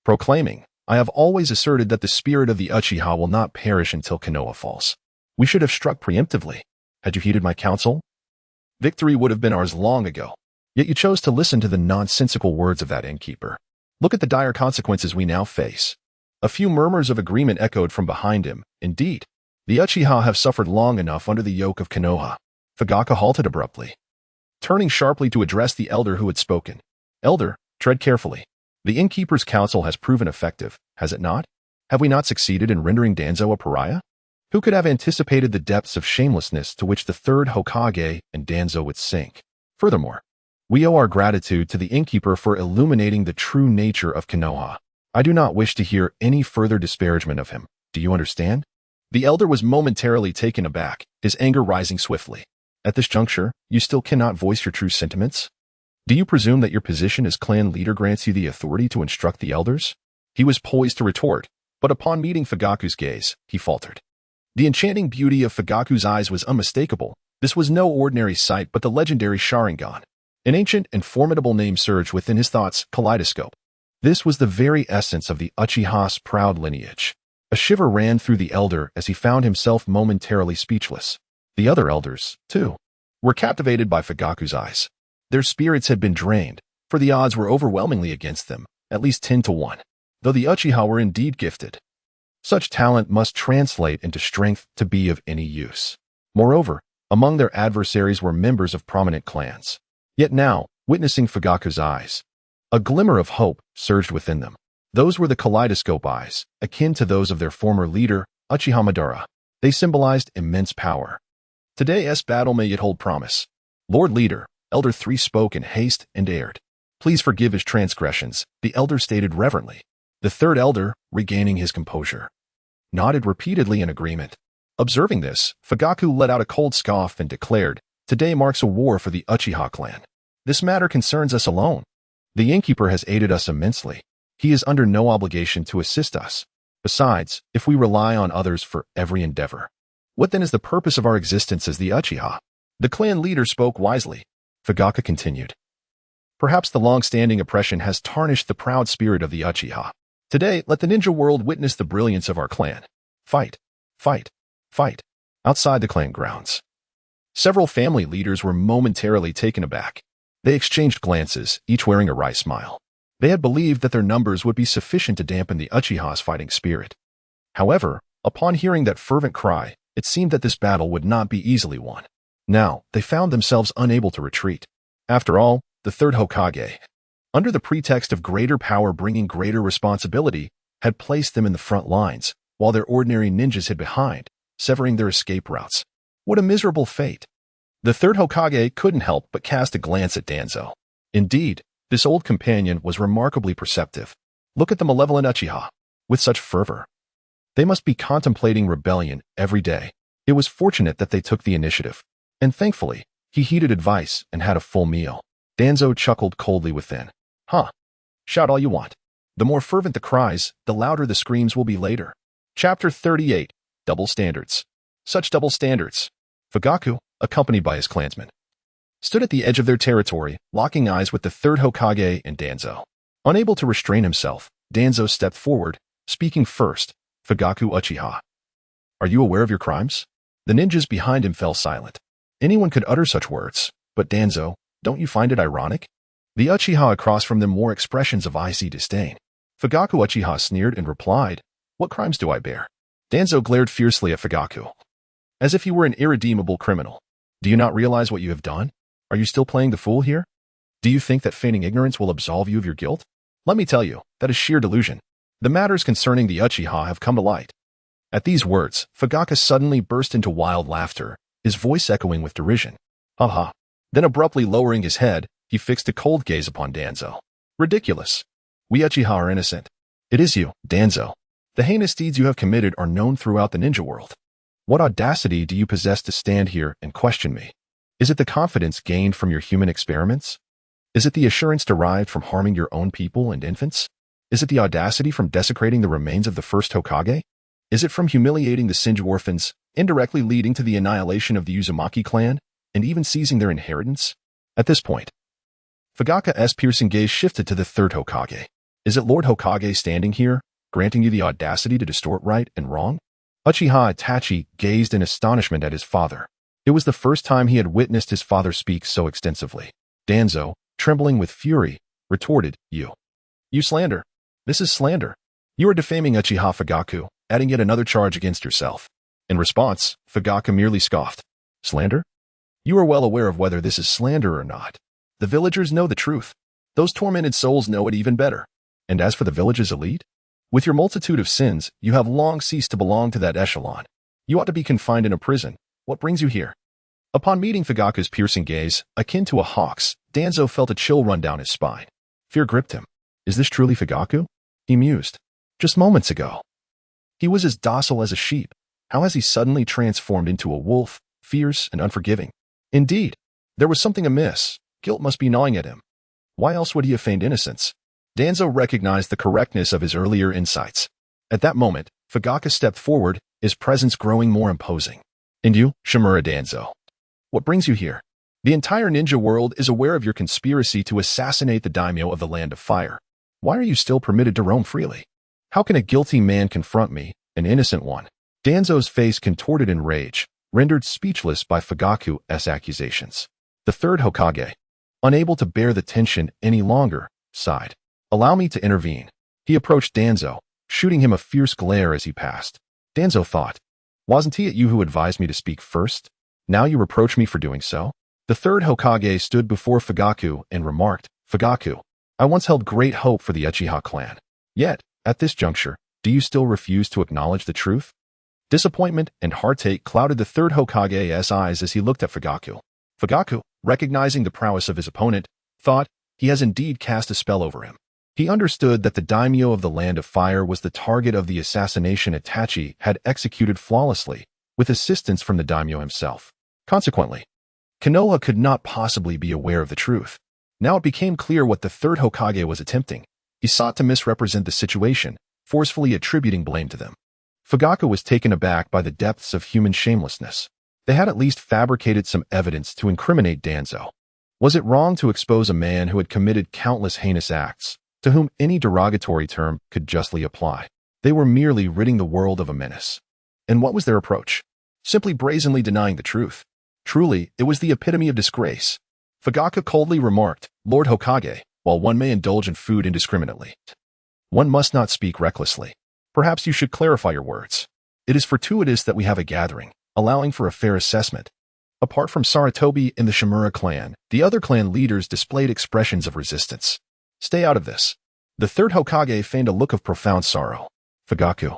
proclaiming, "I have always asserted that the spirit of the Uchiha will not perish until Konoha falls. We should have struck preemptively. Had you heeded my counsel, victory would have been ours long ago. Yet you chose to listen to the nonsensical words of that innkeeper. Look at the dire consequences we now face." A few murmurs of agreement echoed from behind him. Indeed, the Uchiha have suffered long enough under the yoke of Konoha. Fugaku halted abruptly, turning sharply to address the elder who had spoken. Elder, tread carefully. The innkeeper's counsel has proven effective, has it not? Have we not succeeded in rendering Danzo a pariah? Who could have anticipated the depths of shamelessness to which the third Hokage and Danzo would sink? Furthermore, we owe our gratitude to the innkeeper for illuminating the true nature of Konoha. I do not wish to hear any further disparagement of him. Do you understand? The elder was momentarily taken aback, his anger rising swiftly. At this juncture, you still cannot voice your true sentiments? Do you presume that your position as clan leader grants you the authority to instruct the elders? He was poised to retort, but upon meeting Fugaku's gaze, he faltered. The enchanting beauty of Fugaku's eyes was unmistakable. This was no ordinary sight but the legendary Sharingan. An ancient and formidable name surged within his thoughts, kaleidoscope. This was the very essence of the Uchiha's proud lineage. A shiver ran through the elder as he found himself momentarily speechless. The other elders, too, were captivated by Fugaku's eyes. Their spirits had been drained, for the odds were overwhelmingly against them, at least 10-1. Though the Uchiha were indeed gifted, such talent must translate into strength to be of any use. Moreover, among their adversaries were members of prominent clans. Yet now, witnessing Fugaku's eyes, a glimmer of hope surged within them. Those were the kaleidoscope eyes, akin to those of their former leader, Uchiha Madara. They symbolized immense power. Today's battle may yet hold promise. Lord Leader, Elder 3 spoke in haste and dared. Please forgive his transgressions, the elder stated reverently. The third elder, regaining his composure, nodded repeatedly in agreement. Observing this, Fugaku let out a cold scoff and declared, Today marks a war for the Uchiha clan. This matter concerns us alone. The innkeeper has aided us immensely. He is under no obligation to assist us. Besides, if we rely on others for every endeavor, what then is the purpose of our existence as the Uchiha? The clan leader spoke wisely. Fugaku continued. Perhaps the long-standing oppression has tarnished the proud spirit of the Uchiha. Today, let the ninja world witness the brilliance of our clan. Fight, fight, fight. Outside the clan grounds, several family leaders were momentarily taken aback. They exchanged glances, each wearing a wry smile. They had believed that their numbers would be sufficient to dampen the Uchiha's fighting spirit. However, upon hearing that fervent cry, it seemed that this battle would not be easily won. Now, they found themselves unable to retreat. After all, the third Hokage, under the pretext of greater power bringing greater responsibility, had placed them in the front lines, while their ordinary ninjas hid behind, severing their escape routes. What a miserable fate! The third Hokage couldn't help but cast a glance at Danzo. Indeed, this old companion was remarkably perceptive. Look at the malevolent Uchiha. With such fervor, they must be contemplating rebellion every day. It was fortunate that they took the initiative. And thankfully, he heeded advice and had a full meal. Danzo chuckled coldly within. Huh. Shout all you want. The more fervent the cries, the louder the screams will be later. Chapter 38. Double Standards. Such double standards. Fugaku, accompanied by his clansmen, stood at the edge of their territory, locking eyes with the third Hokage and Danzo. Unable to restrain himself, Danzo stepped forward, speaking first. Fugaku Uchiha. Are you aware of your crimes? The ninjas behind him fell silent. Anyone could utter such words, but Danzo, don't you find it ironic? The Uchiha across from them wore expressions of icy disdain. Fugaku Uchiha sneered and replied, What crimes do I bear? Danzo glared fiercely at Fugaku, as if he were an irredeemable criminal. Do you not realize what you have done? Are you still playing the fool here? Do you think that feigning ignorance will absolve you of your guilt? Let me tell you, that is sheer delusion. The matters concerning the Uchiha have come to light. At these words, Fugaku suddenly burst into wild laughter, his voice echoing with derision. Ha ha. Then abruptly lowering his head, he fixed a cold gaze upon Danzo. Ridiculous. We Uchiha are innocent. It is you, Danzo. The heinous deeds you have committed are known throughout the ninja world. What audacity do you possess to stand here and question me? Is it the confidence gained from your human experiments? Is it the assurance derived from harming your own people and infants? Is it the audacity from desecrating the remains of the first Hokage? Is it from humiliating the Senju orphans, indirectly leading to the annihilation of the Uzumaki clan, and even seizing their inheritance? At this point, Fugaku's piercing gaze shifted to the third Hokage. Is it Lord Hokage standing here, granting you the audacity to distort right and wrong? Uchiha Itachi gazed in astonishment at his father. It was the first time he had witnessed his father speak so extensively. Danzo, trembling with fury, retorted, You slander. This is slander. You are defaming Uchiha Fugaku, adding yet another charge against yourself. In response, Fugaku merely scoffed. Slander? You are well aware of whether this is slander or not. The villagers know the truth. Those tormented souls know it even better. And as for the village's elite, with your multitude of sins, you have long ceased to belong to that echelon. You ought to be confined in a prison. What brings you here? Upon meeting Fugaku's piercing gaze, akin to a hawk's, Danzo felt a chill run down his spine. Fear gripped him. Is this truly Fugaku? He mused. Just moments ago, he was as docile as a sheep. How has he suddenly transformed into a wolf, fierce and unforgiving? Indeed, there was something amiss. Guilt must be gnawing at him. Why else would he have feigned innocence? Danzo recognized the correctness of his earlier insights. At that moment, Fugaku stepped forward, his presence growing more imposing. And you, Shimura Danzo? What brings you here? The entire ninja world is aware of your conspiracy to assassinate the daimyo of the Land of Fire. Why are you still permitted to roam freely? How can a guilty man confront me, an innocent one? Danzo's face contorted in rage, rendered speechless by Fugaku's accusations. The third Hokage, unable to bear the tension any longer, sighed. Allow me to intervene. He approached Danzo, shooting him a fierce glare as he passed. Danzo thought, wasn't it you who advised me to speak first? Now you reproach me for doing so? The third Hokage stood before Fugaku and remarked, Fugaku, I once held great hope for the Uchiha clan. Yet, at this juncture, do you still refuse to acknowledge the truth? Disappointment and heartache clouded the third Hokage's eyes as he looked at Fugaku. Fugaku, recognizing the prowess of his opponent, thought he has indeed cast a spell over him. He understood that the daimyo of the Land of Fire was the target of the assassination Itachi had executed flawlessly, with assistance from the daimyo himself. Consequently, Konoha could not possibly be aware of the truth. Now it became clear what the third Hokage was attempting. He sought to misrepresent the situation, forcefully attributing blame to them. Fugaku was taken aback by the depths of human shamelessness. They had at least fabricated some evidence to incriminate Danzo. Was it wrong to expose a man who had committed countless heinous acts, to whom any derogatory term could justly apply? They were merely ridding the world of a menace. And what was their approach? Simply brazenly denying the truth. Truly, it was the epitome of disgrace. Fugaku coldly remarked, Lord Hokage, while one may indulge in food indiscriminately, one must not speak recklessly. Perhaps you should clarify your words. It is fortuitous that we have a gathering, allowing for a fair assessment. Apart from Sarutobi and the Shimura clan, the other clan leaders displayed expressions of resistance. Stay out of this. The third Hokage feigned a look of profound sorrow. Fugaku,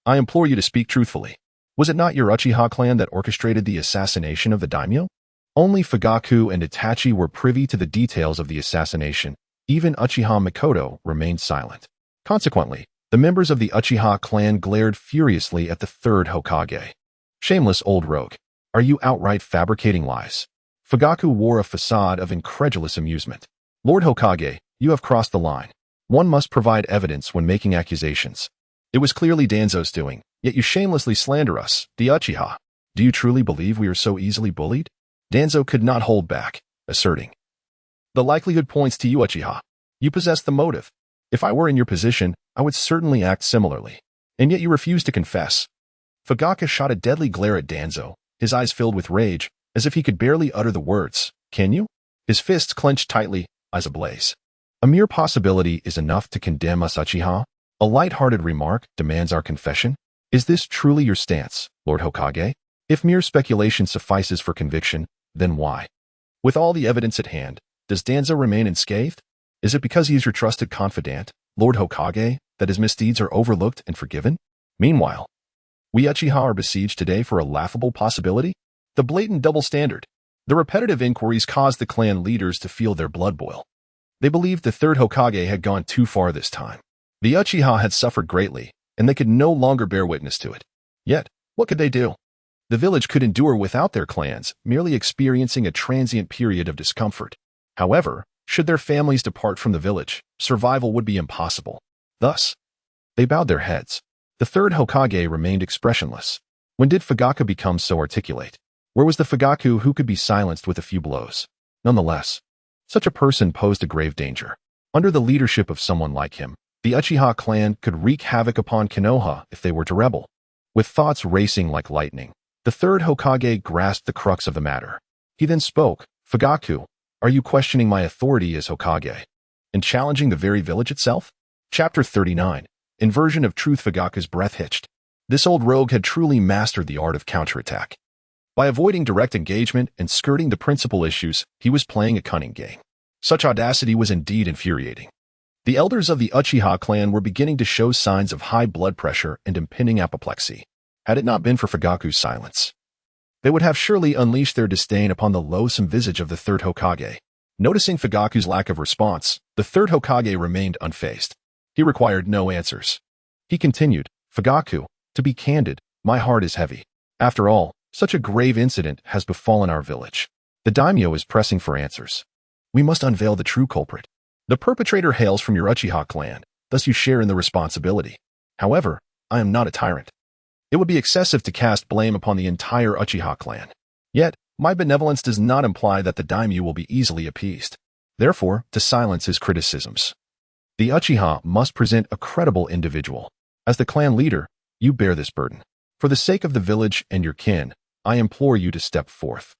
I implore you to speak truthfully. Was it not your Uchiha clan that orchestrated the assassination of the daimyo? Only Fugaku and Itachi were privy to the details of the assassination. Even Uchiha Mikoto remained silent. Consequently, the members of the Uchiha clan glared furiously at the third Hokage. Shameless old rogue, are you outright fabricating lies? Fugaku wore a facade of incredulous amusement. Lord Hokage, you have crossed the line. One must provide evidence when making accusations. It was clearly Danzo's doing, yet you shamelessly slander us, the Uchiha. Do you truly believe we are so easily bullied? Danzo could not hold back, asserting, the likelihood points to you, Uchiha. You possess the motive. If I were in your position, I would certainly act similarly. And yet you refuse to confess. Fugaku shot a deadly glare at Danzo, his eyes filled with rage, as if he could barely utter the words, can you? His fists clenched tightly, eyes ablaze. A mere possibility is enough to condemn us, Uchiha? A light-hearted remark demands our confession? Is this truly your stance, Lord Hokage? If mere speculation suffices for conviction, then why? With all the evidence at hand, does Danzo remain unscathed? Is it because he is your trusted confidant, Lord Hokage, that his misdeeds are overlooked and forgiven? Meanwhile, we Uchiha are besieged today for a laughable possibility? The blatant double standard. The repetitive inquiries caused the clan leaders to feel their blood boil. They believed the third Hokage had gone too far this time. The Uchiha had suffered greatly, and they could no longer bear witness to it. Yet, what could they do? The village could endure without their clans, merely experiencing a transient period of discomfort. However, should their families depart from the village, survival would be impossible. Thus, they bowed their heads. The third Hokage remained expressionless. When did Fugaku become so articulate? Where was the Fugaku who could be silenced with a few blows? Nonetheless, such a person posed a grave danger. Under the leadership of someone like him, the Uchiha clan could wreak havoc upon Konoha if they were to rebel. With thoughts racing like lightning, the third Hokage grasped the crux of the matter. He then spoke, Fugaku, are you questioning my authority as Hokage? And challenging the very village itself? Chapter 39. Inversion of truth. Fugaku's breath hitched. This old rogue had truly mastered the art of counterattack. By avoiding direct engagement and skirting the principal issues, he was playing a cunning game. Such audacity was indeed infuriating. The elders of the Uchiha clan were beginning to show signs of high blood pressure and impending apoplexy. Had it not been for Fugaku's silence, they would have surely unleashed their disdain upon the loathsome visage of the third Hokage. Noticing Fugaku's lack of response, the third Hokage remained unfazed. He required no answers. He continued, "Fugaku, to be candid, my heart is heavy. After all, such a grave incident has befallen our village. The daimyo is pressing for answers. We must unveil the true culprit. The perpetrator hails from your Uchiha clan, thus you share in the responsibility. However, I am not a tyrant. It would be excessive to cast blame upon the entire Uchiha clan. Yet, my benevolence does not imply that the daimyo will be easily appeased. Therefore, to silence his criticisms, the Uchiha must present a credible individual. As the clan leader, you bear this burden. For the sake of the village and your kin, I implore you to step forth.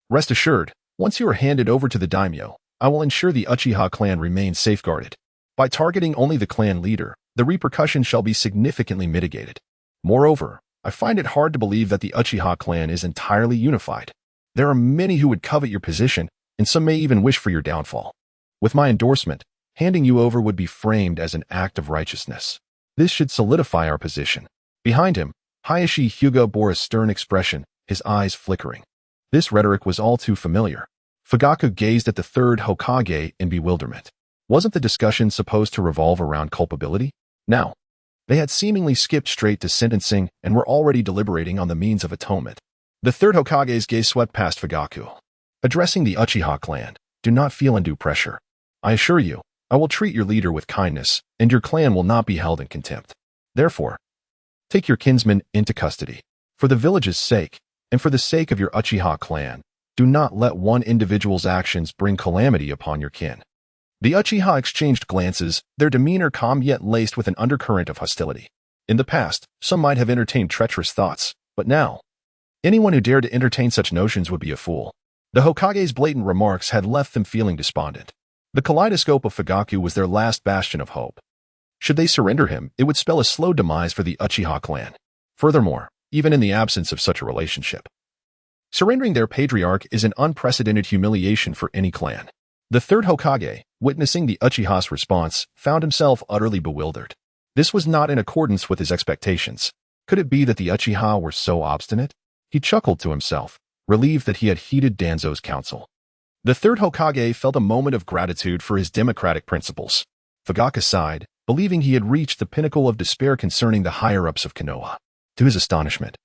Rest assured, once you are handed over to the daimyo, I will ensure the Uchiha clan remains safeguarded. By targeting only the clan leader, the repercussions shall be significantly mitigated. Moreover, I find it hard to believe that the Uchiha clan is entirely unified. There are many who would covet your position, and some may even wish for your downfall. With my endorsement, handing you over would be framed as an act of righteousness. This should solidify our position." Behind him, Hayashi Hyuga bore a stern expression, his eyes flickering. This rhetoric was all too familiar. Fugaku gazed at the third Hokage in bewilderment. Wasn't the discussion supposed to revolve around culpability? Now, they had seemingly skipped straight to sentencing and were already deliberating on the means of atonement. The third Hokage's gaze swept past Fugaku. Addressing the Uchiha clan, "Do not feel undue pressure. I assure you, I will treat your leader with kindness, and your clan will not be held in contempt. Therefore, take your kinsman into custody. For the village's sake, and for the sake of your Uchiha clan, do not let one individual's actions bring calamity upon your kin." The Uchiha exchanged glances, their demeanor calm yet laced with an undercurrent of hostility. In the past, some might have entertained treacherous thoughts, but now, anyone who dared to entertain such notions would be a fool. The Hokage's blatant remarks had left them feeling despondent. The kaleidoscope of Fugaku was their last bastion of hope. Should they surrender him, it would spell a slow demise for the Uchiha clan. Furthermore, even in the absence of such a relationship, surrendering their patriarch is an unprecedented humiliation for any clan. The third Hokage, witnessing the Uchiha's response, found himself utterly bewildered. This was not in accordance with his expectations. Could it be that the Uchiha were so obstinate? He chuckled to himself, relieved that he had heeded Danzo's counsel. The third Hokage felt a moment of gratitude for his democratic principles. Fugaku sighed, believing he had reached the pinnacle of despair concerning the higher-ups of Konoha. To his astonishment,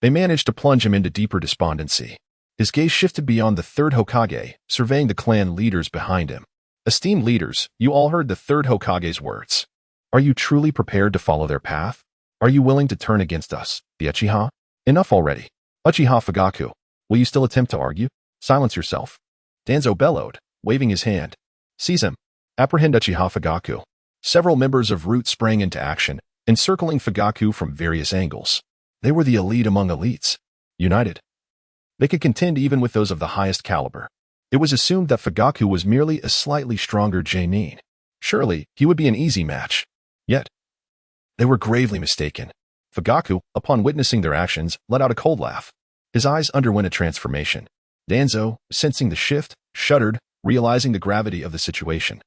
they managed to plunge him into deeper despondency. His gaze shifted beyond the third Hokage, surveying the clan leaders behind him. "Esteemed leaders, you all heard the third Hokage's words. Are you truly prepared to follow their path? Are you willing to turn against us, the Uchiha? Enough already. Uchiha Fugaku, will you still attempt to argue? Silence yourself." Danzo bellowed, waving his hand. "Seize him. Apprehend Uchiha Fugaku." Several members of Root sprang into action, encircling Fugaku from various angles. They were the elite among elites. United, they could contend even with those of the highest caliber. It was assumed that Fugaku was merely a slightly stronger Genin. Surely, he would be an easy match. Yet, they were gravely mistaken. Fugaku, upon witnessing their actions, let out a cold laugh. His eyes underwent a transformation. Danzo, sensing the shift, shuddered, realizing the gravity of the situation.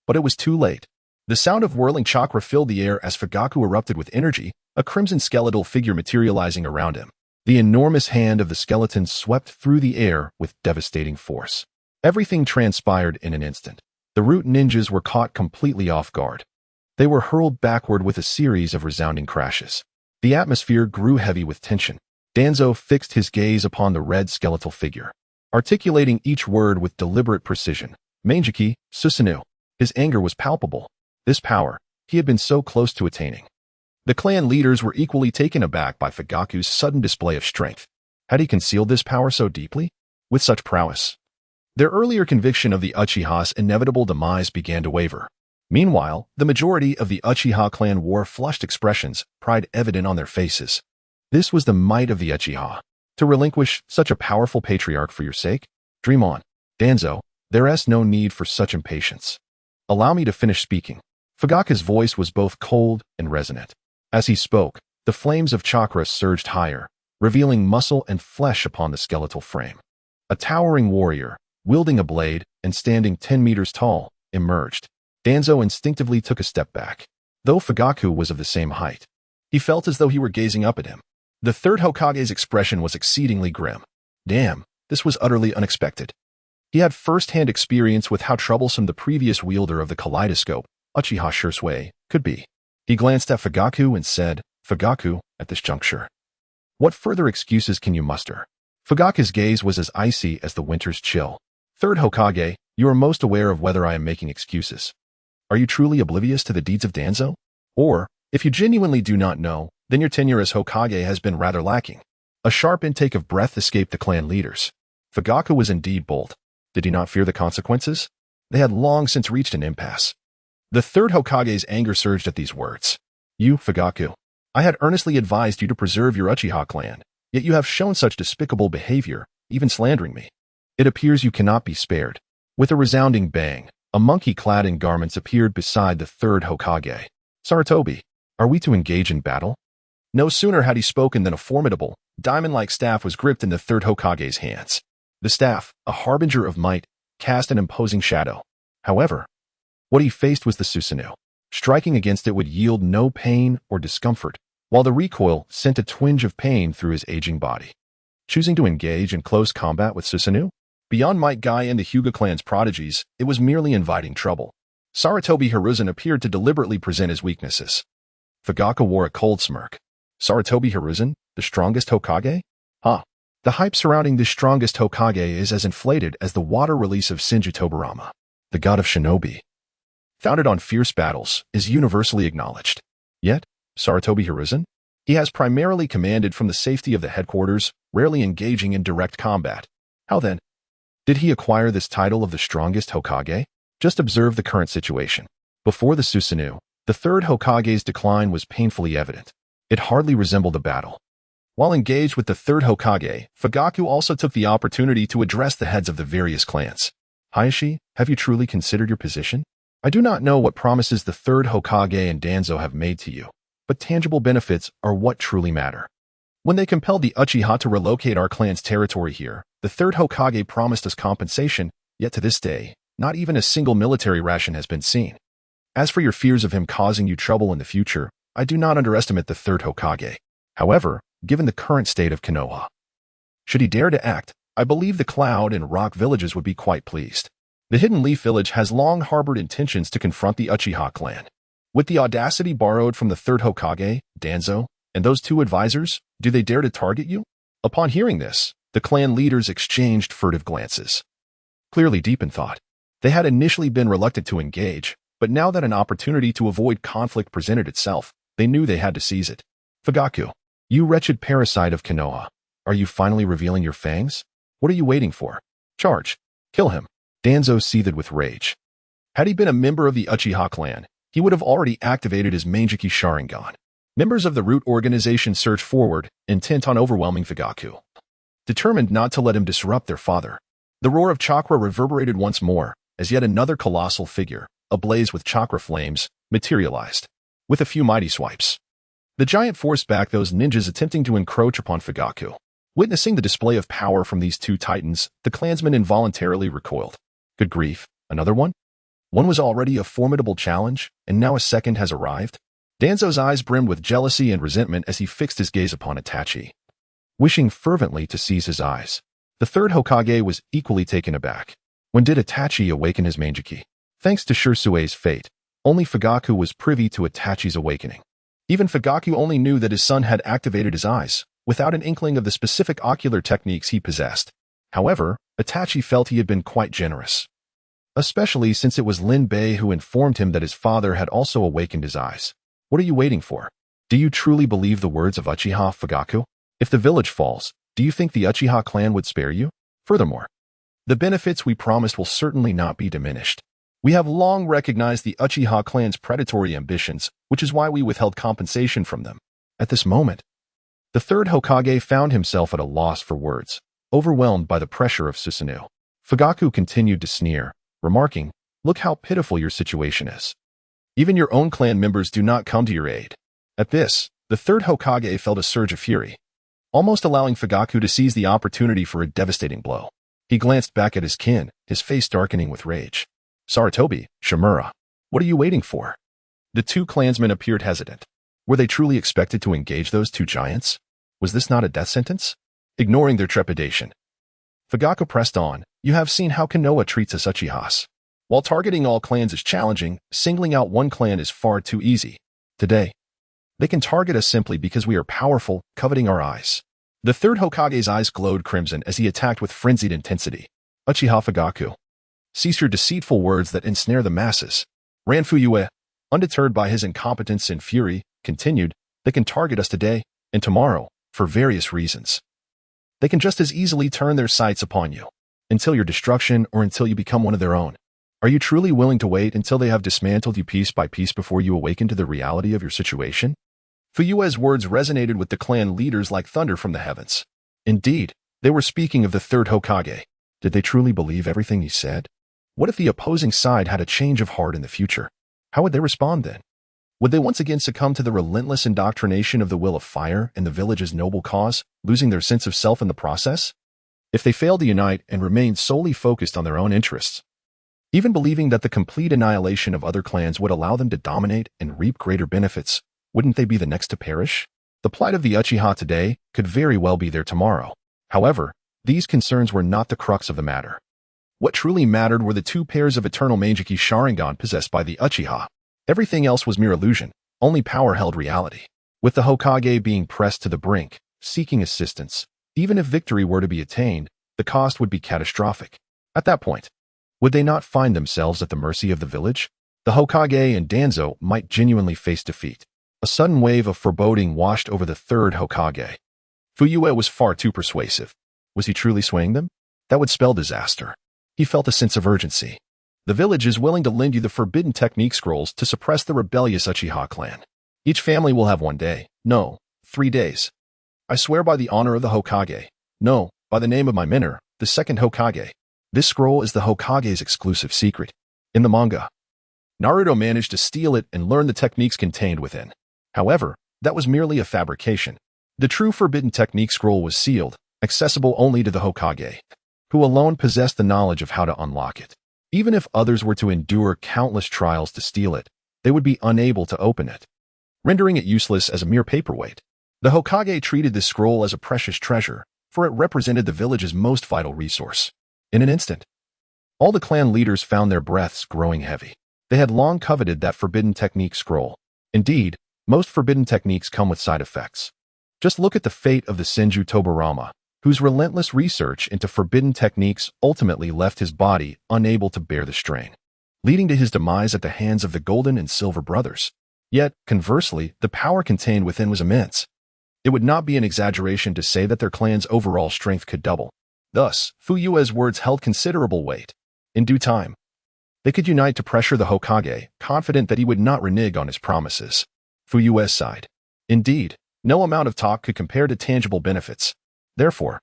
But it was too late. The sound of whirling chakra filled the air as Fugaku erupted with energy, a crimson skeletal figure materializing around him. The enormous hand of the skeleton swept through the air with devastating force. Everything transpired in an instant. The Root ninjas were caught completely off guard. They were hurled backward with a series of resounding crashes. The atmosphere grew heavy with tension. Danzo fixed his gaze upon the red skeletal figure, articulating each word with deliberate precision. "Mangeki, Susanoo." His anger was palpable. This power, he had been so close to attaining. The clan leaders were equally taken aback by Fugaku's sudden display of strength. Had he concealed this power so deeply? With such prowess? Their earlier conviction of the Uchiha's inevitable demise began to waver. Meanwhile, the majority of the Uchiha clan wore flushed expressions, pride evident on their faces. This was the might of the Uchiha. To relinquish such a powerful patriarch for your sake? Dream on. Danzo, there is no need for such impatience. Allow me to finish speaking. Fugaku's voice was both cold and resonant. As he spoke, the flames of chakra surged higher, revealing muscle and flesh upon the skeletal frame. A towering warrior, wielding a blade and standing 10 meters tall, emerged. Danzo instinctively took a step back. Though Fugaku was of the same height, he felt as though he were gazing up at him. The third Hokage's expression was exceedingly grim. Damn, this was utterly unexpected. He had first-hand experience with how troublesome the previous wielder of the kaleidoscope, Uchiha Itachi, could be. He glanced at Fugaku and said, "Fugaku, at this juncture, what further excuses can you muster?" Fugaku's gaze was as icy as the winter's chill. "Third Hokage, you are most aware of whether I am making excuses. Are you truly oblivious to the deeds of Danzo? Or, if you genuinely do not know, then your tenure as Hokage has been rather lacking." A sharp intake of breath escaped the clan leaders. Fugaku was indeed bold. Did he not fear the consequences? They had long since reached an impasse. The third Hokage's anger surged at these words. "You, Fugaku, I had earnestly advised you to preserve your Uchiha clan, yet you have shown such despicable behavior, even slandering me. It appears you cannot be spared." With a resounding bang, a monkey clad in garments appeared beside the third Hokage. "Sarutobi, are we to engage in battle?" No sooner had he spoken than a formidable, diamond-like staff was gripped in the third Hokage's hands. The staff, a harbinger of might, cast an imposing shadow. However, what he faced was the Susanoo. Striking against it would yield no pain or discomfort, while the recoil sent a twinge of pain through his aging body. Choosing to engage in close combat with Susanoo? Beyond Might Guy and the Hyuga clan's prodigies, it was merely inviting trouble. Sarutobi Hiruzen appeared to deliberately present his weaknesses. Fugaku wore a cold smirk. Sarutobi Hiruzen, the strongest Hokage? Huh. The hype surrounding this strongest Hokage is as inflated as the water release of Shinju Tobarama, the god of shinobi. Founded on fierce battles, is universally acknowledged. Yet, Sarutobi Hiruzen? He has primarily commanded from the safety of the headquarters, rarely engaging in direct combat. How then did he acquire this title of the strongest Hokage? Just observe the current situation. Before the Susanoo, the third Hokage's decline was painfully evident. It hardly resembled a battle. While engaged with the third Hokage, Fugaku also took the opportunity to address the heads of the various clans. "Hayashi, have you truly considered your position? I do not know what promises the third Hokage and Danzo have made to you, but tangible benefits are what truly matter. When they compelled the Uchiha to relocate our clan's territory here, the third Hokage promised us compensation, yet to this day, not even a single military ration has been seen. As for your fears of him causing you trouble in the future, I do not underestimate the third Hokage. However, given the current state of Konoha, should he dare to act, I believe the Cloud and Rock villages would be quite pleased. The Hidden Leaf village has long harbored intentions to confront the Uchiha clan. With the audacity borrowed from the third Hokage, Danzo, and those two advisors, do they dare to target you?" Upon hearing this, the clan leaders exchanged furtive glances. Clearly deep in thought, they had initially been reluctant to engage, but now that an opportunity to avoid conflict presented itself, they knew they had to seize it. "Fugaku, you wretched parasite of Konoha, are you finally revealing your fangs? What are you waiting for? Charge. Kill him." Danzo seethed with rage. Had he been a member of the Uchiha clan, he would have already activated his Manjiki Sharingan. Members of the root organization surged forward, intent on overwhelming Fugaku, determined not to let him disrupt their father. The roar of chakra reverberated once more, as yet another colossal figure, ablaze with chakra flames, materialized. With a few mighty swipes, the giant forced back those ninjas attempting to encroach upon Fugaku. Witnessing the display of power from these two titans, the clansmen involuntarily recoiled. Good grief, another one? One was already a formidable challenge, and now a second has arrived? Danzo's eyes brimmed with jealousy and resentment as he fixed his gaze upon Itachi. Wishing fervently to seize his eyes, the third Hokage was equally taken aback. When did Itachi awaken his Manjiki? Thanks to Shirsue's fate, only Fugaku was privy to Itachi's awakening. Even Fugaku only knew that his son had activated his eyes, without an inkling of the specific ocular techniques he possessed. However, Itachi felt he had been quite generous, especially since it was Lin Bei who informed him that his father had also awakened his eyes. What are you waiting for? Do you truly believe the words of Uchiha, Fugaku? If the village falls, do you think the Uchiha clan would spare you? Furthermore, the benefits we promised will certainly not be diminished. We have long recognized the Uchiha clan's predatory ambitions, which is why we withheld compensation from them. At this moment, the third Hokage found himself at a loss for words, overwhelmed by the pressure of Susanoo. Fugaku continued to sneer, remarking, "Look how pitiful your situation is. Even your own clan members do not come to your aid." At this, the third Hokage felt a surge of fury. almost allowing Fugaku to seize the opportunity for a devastating blow. He glanced back at his kin, his face darkening with rage. Saratobi, Shimura, what are you waiting for? The two clansmen appeared hesitant. Were they truly expected to engage those two giants? Was this not a death sentence? Ignoring their trepidation, Fugaku pressed on. You have seen how Konoha treats us Uchihas. While targeting all clans is challenging, singling out one clan is far too easy. Today, they can target us simply because we are powerful, coveting our eyes. The third Hokage's eyes glowed crimson as he attacked with frenzied intensity. Uchiha Fugaku, cease your deceitful words that ensnare the masses. Ran Fuyue, undeterred by his incompetence and fury, continued, they can target us today and tomorrow, for various reasons. They can just as easily turn their sights upon you, until your destruction or until you become one of their own. Are you truly willing to wait until they have dismantled you piece by piece before you awaken to the reality of your situation? Fuyue's words resonated with the clan leaders like thunder from the heavens. Indeed, they were speaking of the third Hokage. Did they truly believe everything he said? What if the opposing side had a change of heart in the future? How would they respond then? Would they once again succumb to the relentless indoctrination of the will of fire and the village's noble cause, losing their sense of self in the process? If they failed to unite and remained solely focused on their own interests, even believing that the complete annihilation of other clans would allow them to dominate and reap greater benefits, wouldn't they be the next to perish? The plight of the Uchiha today could very well be there tomorrow. However, these concerns were not the crux of the matter. What truly mattered were the two pairs of eternal Meijiki Sharingan possessed by the Uchiha. Everything else was mere illusion, only power held reality. With the Hokage being pressed to the brink, seeking assistance, even if victory were to be attained, the cost would be catastrophic. At that point, would they not find themselves at the mercy of the village? The Hokage and Danzo might genuinely face defeat. A sudden wave of foreboding washed over the third Hokage. Fuyue was far too persuasive. Was he truly swaying them? That would spell disaster. He felt a sense of urgency. The village is willing to lend you the forbidden technique scrolls to suppress the rebellious Uchiha clan. Each family will have 1 day. No, 3 days. I swear by the honor of the Hokage. No, by the name of my mentor, the second Hokage. This scroll is the Hokage's exclusive secret. In the manga, Naruto managed to steal it and learn the techniques contained within. However, that was merely a fabrication. The true forbidden technique scroll was sealed, accessible only to the Hokage, who alone possessed the knowledge of how to unlock it. Even if others were to endure countless trials to steal it, they would be unable to open it, rendering it useless as a mere paperweight. The Hokage treated this scroll as a precious treasure, for it represented the village's most vital resource. In an instant, all the clan leaders found their breaths growing heavy. They had long coveted that forbidden technique scroll. Indeed, most forbidden techniques come with side effects. Just look at the fate of the Senju Tobarama, whose relentless research into forbidden techniques ultimately left his body unable to bear the strain, leading to his demise at the hands of the Golden and Silver brothers. Yet, conversely, the power contained within was immense. It would not be an exaggeration to say that their clan's overall strength could double. Thus, Fuyue's words held considerable weight. In due time, they could unite to pressure the Hokage, confident that he would not renege on his promises. Fuyue sighed. Indeed, no amount of talk could compare to tangible benefits. Therefore,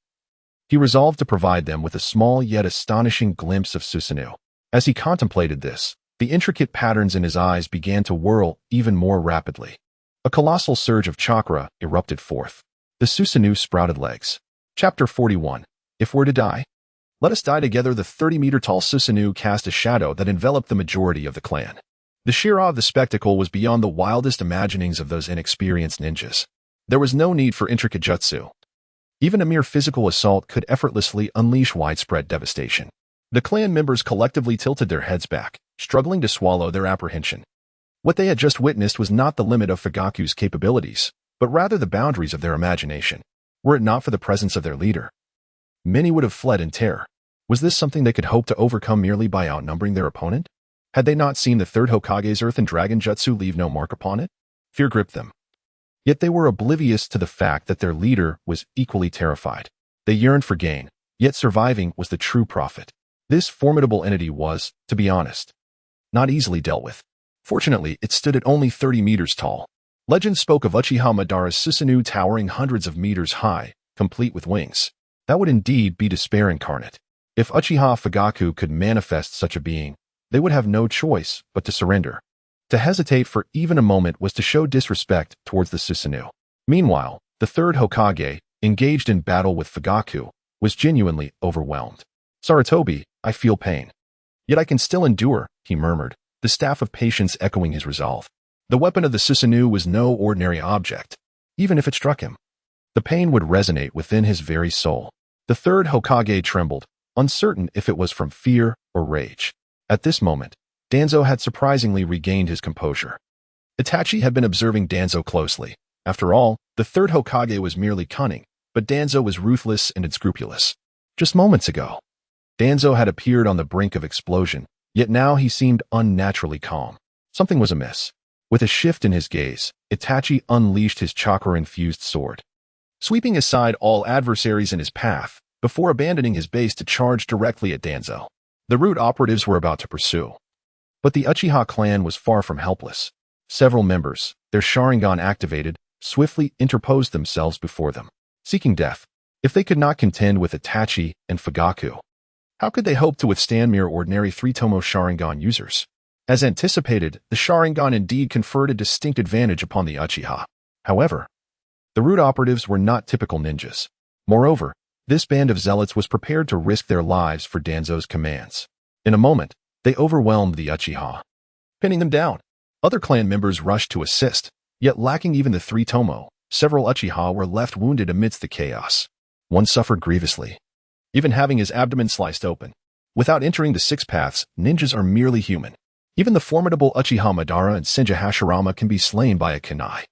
he resolved to provide them with a small yet astonishing glimpse of Susanoo. As he contemplated this, the intricate patterns in his eyes began to whirl even more rapidly. A colossal surge of chakra erupted forth. The Susanoo sprouted legs. Chapter 41. If we're to die, let us die together. The 30-meter-tall Susanoo cast a shadow that enveloped the majority of the clan. The sheer awe of the spectacle was beyond the wildest imaginings of those inexperienced ninjas. There was no need for intricate jutsu. Even a mere physical assault could effortlessly unleash widespread devastation. The clan members collectively tilted their heads back, struggling to swallow their apprehension. What they had just witnessed was not the limit of Fugaku's capabilities, but rather the boundaries of their imagination. Were it not for the presence of their leader, many would have fled in terror. Was this something they could hope to overcome merely by outnumbering their opponent? Had they not seen the third Hokage's Earth and Dragon Jutsu leave no mark upon it? Fear gripped them. Yet they were oblivious to the fact that their leader was equally terrified. They yearned for gain, yet surviving was the true profit. This formidable entity was, to be honest, not easily dealt with. Fortunately, it stood at only 30 meters tall. Legend spoke of Uchiha Madara's Susanoo towering hundreds of meters high, complete with wings. That would indeed be despair incarnate. If Uchiha Fugaku could manifest such a being, they would have no choice but to surrender. To hesitate for even a moment was to show disrespect towards the Susanoo. Meanwhile, the third Hokage, engaged in battle with Fugaku, was genuinely overwhelmed. "Sarutobi, I feel pain. Yet I can still endure," he murmured, the staff of patience echoing his resolve. The weapon of the Susanoo was no ordinary object. Even if it struck him, the pain would resonate within his very soul. The third Hokage trembled, uncertain if it was from fear or rage. At this moment, Danzo had surprisingly regained his composure. Itachi had been observing Danzo closely. After all, the third Hokage was merely cunning, but Danzo was ruthless and unscrupulous. Just moments ago, Danzo had appeared on the brink of explosion, yet now he seemed unnaturally calm. Something was amiss. With a shift in his gaze, Itachi unleashed his chakra-infused sword, sweeping aside all adversaries in his path, before abandoning his base to charge directly at Danzo. The root operatives were about to pursue. But the Uchiha clan was far from helpless. Several members, their Sharingan activated, swiftly interposed themselves before them, seeking death. If they could not contend with Itachi and Fugaku, how could they hope to withstand mere ordinary three-tomo Sharingan users? As anticipated, the Sharingan indeed conferred a distinct advantage upon the Uchiha. However, the root operatives were not typical ninjas. Moreover, this band of zealots was prepared to risk their lives for Danzo's commands. In a moment, they overwhelmed the Uchiha, pinning them down. Other clan members rushed to assist, yet lacking even the three-tomo, several Uchiha were left wounded amidst the chaos. One suffered grievously, even having his abdomen sliced open. Without entering the six paths, ninjas are merely human. Even the formidable Uchiha Madara and Senju Hashirama can be slain by a kunai.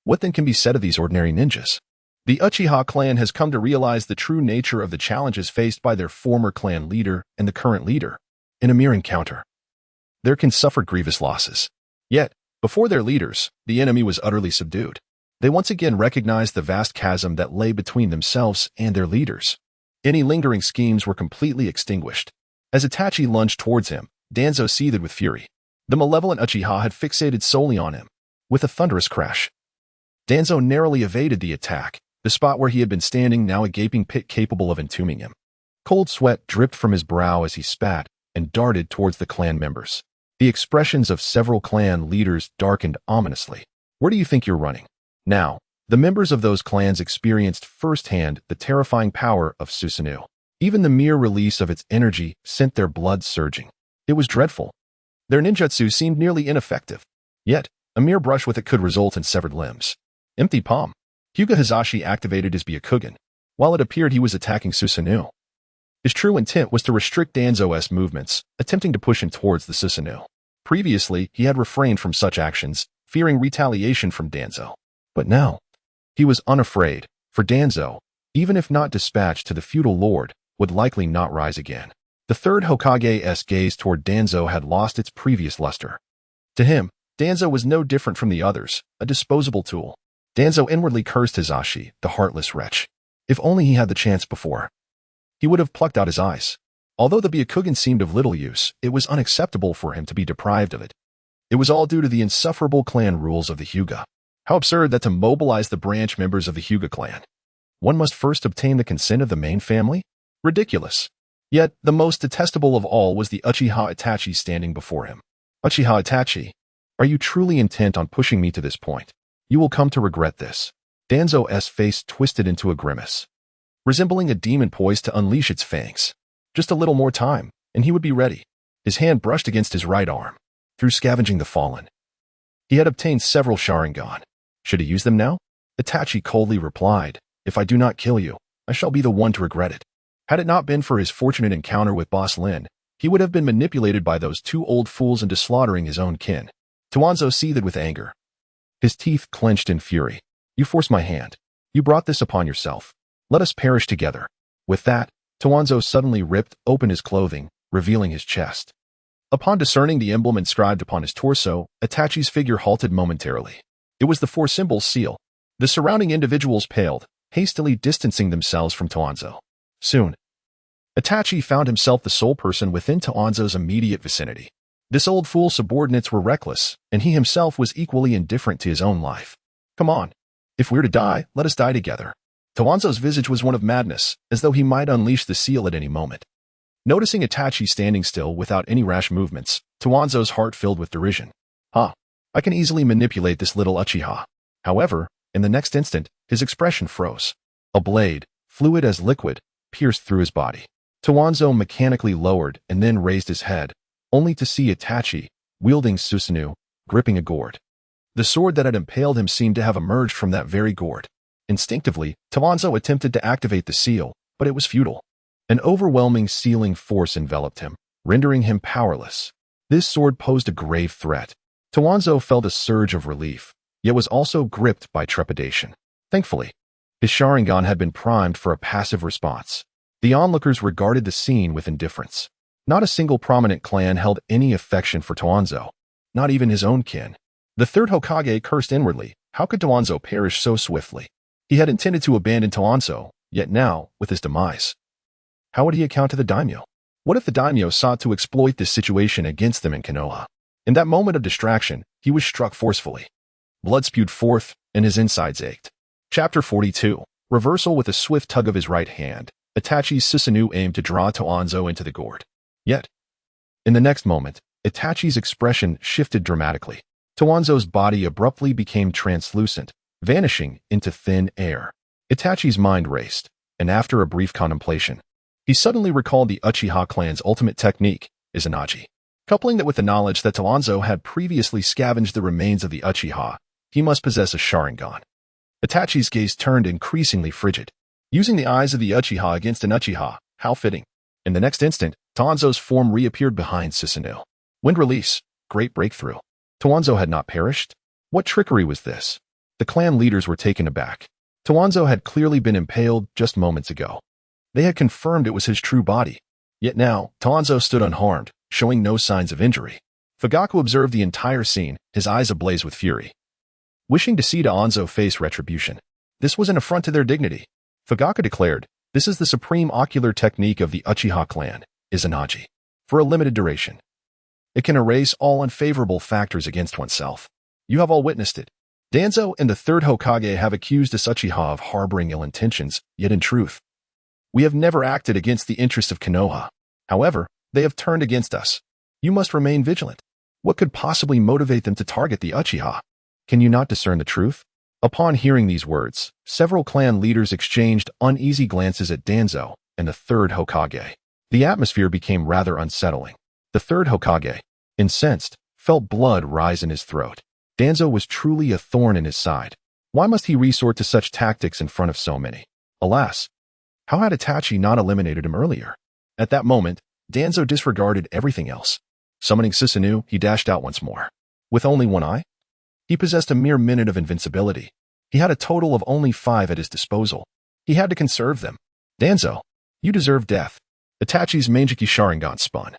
What then can be said of these ordinary ninjas? The Uchiha clan has come to realize the true nature of the challenges faced by their former clan leader and the current leader. In a mere encounter, their kin suffered grievous losses. Yet, before their leaders, the enemy was utterly subdued. They once again recognized the vast chasm that lay between themselves and their leaders. Any lingering schemes were completely extinguished. As Itachi lunged towards him, Danzo seethed with fury. The malevolent Uchiha had fixated solely on him. With a thunderous crash, Danzo narrowly evaded the attack, the spot where he had been standing now a gaping pit capable of entombing him. Cold sweat dripped from his brow as he spat and darted towards the clan members. The expressions of several clan leaders darkened ominously. "Where do you think you're running?" Now, the members of those clans experienced firsthand the terrifying power of Susanoo. Even the mere release of its energy sent their blood surging. It was dreadful. Their ninjutsu seemed nearly ineffective. Yet, a mere brush with it could result in severed limbs. Empty palm. Hyuga Hizashi activated his Byakugan, while it appeared he was attacking Susanoo. His true intent was to restrict Danzo's movements, attempting to push him towards the Susanoo. Previously, he had refrained from such actions, fearing retaliation from Danzo. But now, he was unafraid, for Danzo, even if not dispatched to the feudal lord, would likely not rise again. The third Hokage's gaze toward Danzo had lost its previous luster. To him, Danzo was no different from the others, a disposable tool. Danzo inwardly cursed Hizashi, the heartless wretch. If only he had the chance before, he would have plucked out his eyes. Although the Byakugan seemed of little use, it was unacceptable for him to be deprived of it. It was all due to the insufferable clan rules of the Hyuga. How absurd that to mobilize the branch members of the Hyuga clan, one must first obtain the consent of the main family? Ridiculous. Yet, the most detestable of all was the Uchiha Itachi standing before him. "Uchiha Itachi, are you truly intent on pushing me to this point? You will come to regret this." Danzo's face twisted into a grimace, resembling a demon poised to unleash its fangs. Just a little more time, and he would be ready. His hand brushed against his right arm. Through scavenging the fallen, he had obtained several Sharingan. Should he use them now? Itachi coldly replied, "If I do not kill you, I shall be the one to regret it." Had it not been for his fortunate encounter with Boss Lin, he would have been manipulated by those two old fools into slaughtering his own kin. Danzo seethed with anger. His teeth clenched in fury. "You forced my hand. You brought this upon yourself. Let us perish together." With that, Danzo suddenly ripped open his clothing, revealing his chest. Upon discerning the emblem inscribed upon his torso, Itachi's figure halted momentarily. It was the four symbols seal. The surrounding individuals paled, hastily distancing themselves from Danzo. Soon, Itachi found himself the sole person within Danzo's immediate vicinity. This old fool's subordinates were reckless, and he himself was equally indifferent to his own life. "Come on. If we're to die, let us die together." Danzo's visage was one of madness, as though he might unleash the seal at any moment. Noticing Itachi standing still without any rash movements, Danzo's heart filled with derision. I can easily manipulate this little Uchiha." However, in the next instant, his expression froze. A blade, fluid as liquid, pierced through his body. Danzo mechanically lowered and then raised his head, only to see Itachi, wielding Susanoo, gripping a gourd. The sword that had impaled him seemed to have emerged from that very gourd. Instinctively, Danzo attempted to activate the seal, but it was futile. An overwhelming sealing force enveloped him, rendering him powerless. This sword posed a grave threat. Danzo felt a surge of relief, yet was also gripped by trepidation. Thankfully, his Sharingan had been primed for a passive response. The onlookers regarded the scene with indifference. Not a single prominent clan held any affection for Danzo, not even his own kin. The third Hokage cursed inwardly. How could Danzo perish so swiftly? He had intended to abandon Danzo, yet now, with his demise, how would he account to the daimyo? What if the daimyo sought to exploit this situation against them in Konoha? In that moment of distraction, he was struck forcefully. Blood spewed forth, and his insides ached. Chapter 42. Reversal. With a swift tug of his right hand, Itachi's Susanoo aimed to draw Danzo into the gourd. Yet, in the next moment, Itachi's expression shifted dramatically. Danzo's body abruptly became translucent, vanishing into thin air. Itachi's mind raced, and after a brief contemplation, he suddenly recalled the Uchiha clan's ultimate technique, Izanagi. Coupling that with the knowledge that Danzo had previously scavenged the remains of the Uchiha, he must possess a Sharingan. Itachi's gaze turned increasingly frigid. Using the eyes of the Uchiha against an Uchiha, how fitting. In the next instant, Danzo's form reappeared behind Susanoo. Wind release, great breakthrough. Danzo had not perished? What trickery was this? The clan leaders were taken aback. Danzo had clearly been impaled just moments ago. They had confirmed it was his true body. Yet now, Danzo stood unharmed, showing no signs of injury. Fugaku observed the entire scene, his eyes ablaze with fury. Wishing to see Danzo face retribution. This was an affront to their dignity. Fugaku declared, this is the supreme ocular technique of the Uchiha clan, Izanagi. For a limited duration. It can erase all unfavorable factors against oneself. You have all witnessed it. Danzo and the third Hokage have accused us Uchiha of harboring ill intentions, yet in truth, we have never acted against the interest of Konoha. However, they have turned against us. You must remain vigilant. What could possibly motivate them to target the Uchiha? Can you not discern the truth? Upon hearing these words, several clan leaders exchanged uneasy glances at Danzo and the third Hokage. The atmosphere became rather unsettling. The third Hokage, incensed, felt blood rise in his throat. Danzo was truly a thorn in his side. Why must he resort to such tactics in front of so many? Alas, how had Itachi not eliminated him earlier? At that moment, Danzo disregarded everything else. Summoning Susanoo, he dashed out once more. With only one eye? He possessed a mere minute of invincibility. He had a total of only 5 at his disposal. He had to conserve them. Danzo, you deserve death. Itachi's Manjiki Sharingan spun,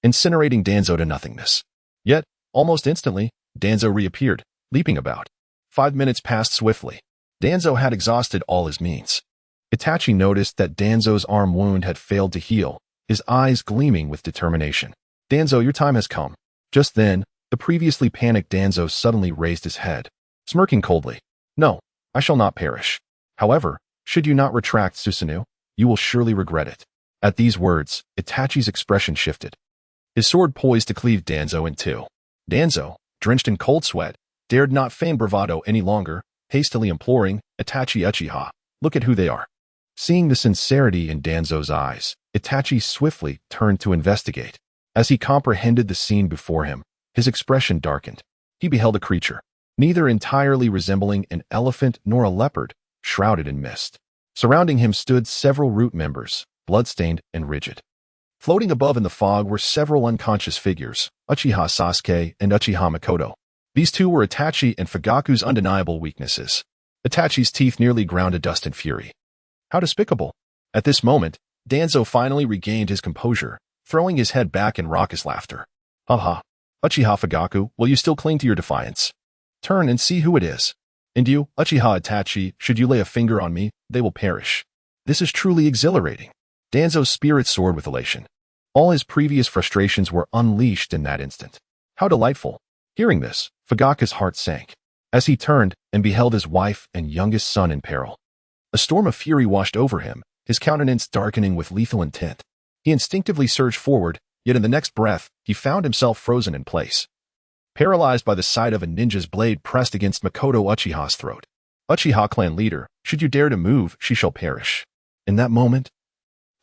incinerating Danzo to nothingness. Yet, almost instantly, Danzo reappeared, leaping about. 5 minutes passed swiftly. Danzo had exhausted all his means. Itachi noticed that Danzo's arm wound had failed to heal, his eyes gleaming with determination. Danzo, your time has come. Just then, the previously panicked Danzo suddenly raised his head, smirking coldly. No, I shall not perish. However, should you not retract Susanoo, you will surely regret it. At these words, Itachi's expression shifted. His sword poised to cleave Danzo in two. Danzo, drenched in cold sweat, dared not feign bravado any longer, hastily imploring, Itachi Uchiha, look at who they are. Seeing the sincerity in Danzo's eyes, Itachi swiftly turned to investigate. As he comprehended the scene before him, his expression darkened. He beheld a creature, neither entirely resembling an elephant nor a leopard, shrouded in mist. Surrounding him stood several root members, blood-stained and rigid. Floating above in the fog were several unconscious figures, Uchiha Sasuke and Uchiha Makoto. These two were Itachi and Fugaku's undeniable weaknesses. Itachi's teeth nearly ground to dust in fury. How despicable! At this moment, Danzo finally regained his composure, throwing his head back in raucous laughter. Haha, Uchiha Fugaku, will you still cling to your defiance? Turn and see who it is. And you, Uchiha Itachi, should you lay a finger on me, they will perish. This is truly exhilarating. Danzo's spirit soared with elation. All his previous frustrations were unleashed in that instant. How delightful! Hearing this, Fugaku's heart sank, as he turned and beheld his wife and youngest son in peril. A storm of fury washed over him, his countenance darkening with lethal intent. He instinctively surged forward, yet in the next breath, he found himself frozen in place, paralyzed by the sight of a ninja's blade pressed against Makoto Uchiha's throat. Uchiha clan leader, should you dare to move, she shall perish. In that moment,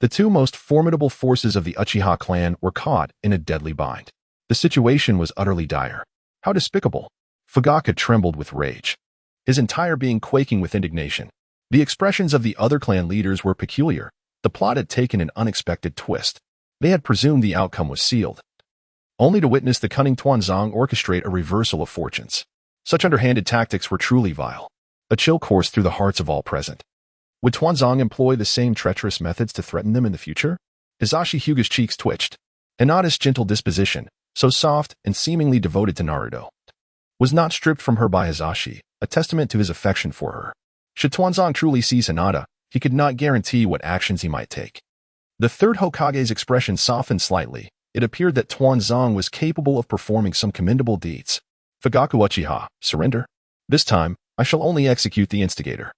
the two most formidable forces of the Uchiha clan were caught in a deadly bind. The situation was utterly dire. How despicable! Fugaku trembled with rage, his entire being quaking with indignation. The expressions of the other clan leaders were peculiar. The plot had taken an unexpected twist. They had presumed the outcome was sealed, only to witness the cunning Tuanzong orchestrate a reversal of fortunes. Such underhanded tactics were truly vile. A chill coursed through the hearts of all present. Would Tuanzong employ the same treacherous methods to threaten them in the future? Hisashi Hyuga's cheeks twitched. Hinata's gentle disposition, so soft and seemingly devoted to Naruto, was not stripped from her by Hisashi, a testament to his affection for her. Should Tuanzong truly seize Hinata, he could not guarantee what actions he might take. The third Hokage's expression softened slightly. It appeared that Tuanzong was capable of performing some commendable deeds. Fugaku Uchiha, surrender. This time, I shall only execute the instigator.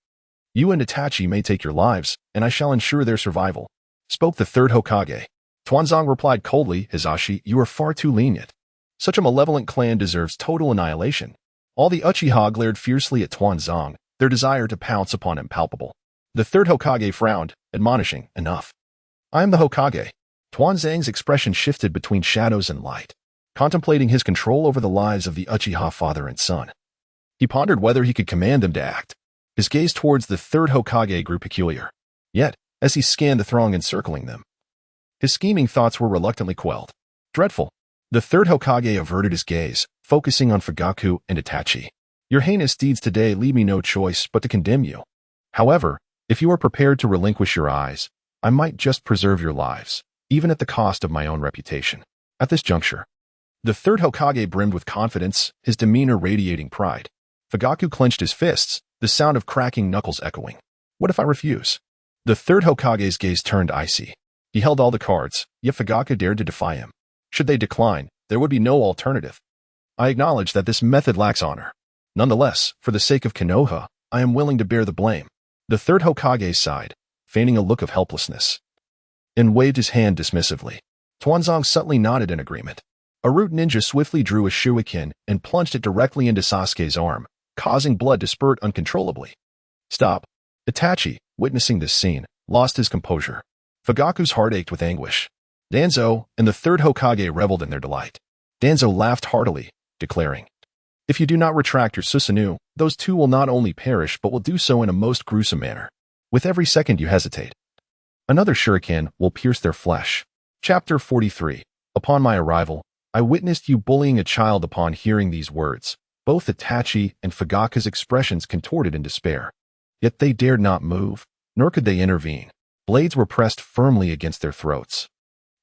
You and Itachi may take your lives, and I shall ensure their survival, spoke the third Hokage. Tuanzong replied coldly, Hisashi, you are far too lenient. Such a malevolent clan deserves total annihilation. All the Uchiha glared fiercely at Tuanzong, their desire to pounce upon him palpable. The third Hokage frowned, admonishing, enough. I am the Hokage. Tuanzong's expression shifted between shadows and light, contemplating his control over the lives of the Uchiha father and son. He pondered whether he could command them to act. His gaze towards the third Hokage grew peculiar. Yet, as he scanned the throng encircling them, his scheming thoughts were reluctantly quelled. Dreadful. The third Hokage averted his gaze, focusing on Fugaku and Itachi. Your heinous deeds today leave me no choice but to condemn you. However, if you are prepared to relinquish your eyes, I might just preserve your lives, even at the cost of my own reputation. At this juncture, the third Hokage brimmed with confidence, his demeanor radiating pride. Fugaku clenched his fists, the sound of cracking knuckles echoing. What if I refuse? The third Hokage's gaze turned icy. He held all the cards, yet Fugaku dared to defy him. Should they decline, there would be no alternative. I acknowledge that this method lacks honor. Nonetheless, for the sake of Konoha, I am willing to bear the blame. The third Hokage sighed, feigning a look of helplessness, and waved his hand dismissively. Tuanzong subtly nodded in agreement. A root ninja swiftly drew a shuriken and plunged it directly into Sasuke's arm, causing blood to spurt uncontrollably. Stop. Itachi, witnessing this scene, lost his composure. Fugaku's heart ached with anguish. Danzo and the third Hokage reveled in their delight. Danzo laughed heartily, declaring, if you do not retract your Susanoo, those two will not only perish but will do so in a most gruesome manner. With every second you hesitate, another shuriken will pierce their flesh. Chapter 43. Upon my arrival, I witnessed you bullying a child. Upon hearing these words, both Itachi and Fugaku's expressions contorted in despair. Yet they dared not move, nor could they intervene. Blades were pressed firmly against their throats,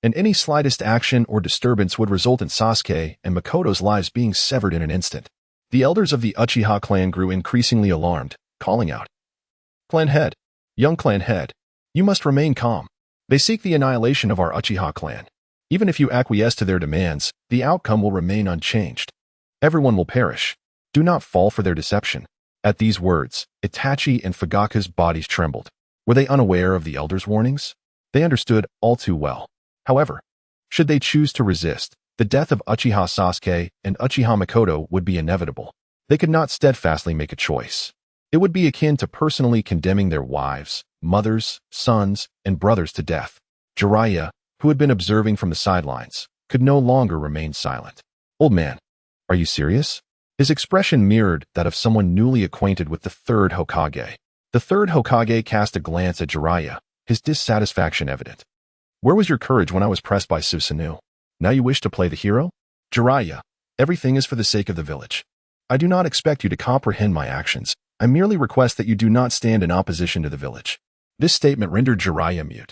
and any slightest action or disturbance would result in Sasuke and Makoto's lives being severed in an instant. The elders of the Uchiha clan grew increasingly alarmed, calling out, Clan head, young clan head, you must remain calm. They seek the annihilation of our Uchiha clan. Even if you acquiesce to their demands, the outcome will remain unchanged. Everyone will perish. Do not fall for their deception. At these words, Itachi and Fugaku's bodies trembled. Were they unaware of the elders' warnings? They understood all too well. However, should they choose to resist, the death of Uchiha Sasuke and Uchiha Makoto would be inevitable. They could not steadfastly make a choice. It would be akin to personally condemning their wives, mothers, sons, and brothers to death. Jiraiya, who had been observing from the sidelines, could no longer remain silent. Old man, are you serious? His expression mirrored that of someone newly acquainted with the third Hokage. The third Hokage cast a glance at Jiraiya, his dissatisfaction evident. Where was your courage when I was pressed by Susanoo? Now you wish to play the hero? Jiraiya, everything is for the sake of the village. I do not expect you to comprehend my actions. I merely request that you do not stand in opposition to the village. This statement rendered Jiraiya mute.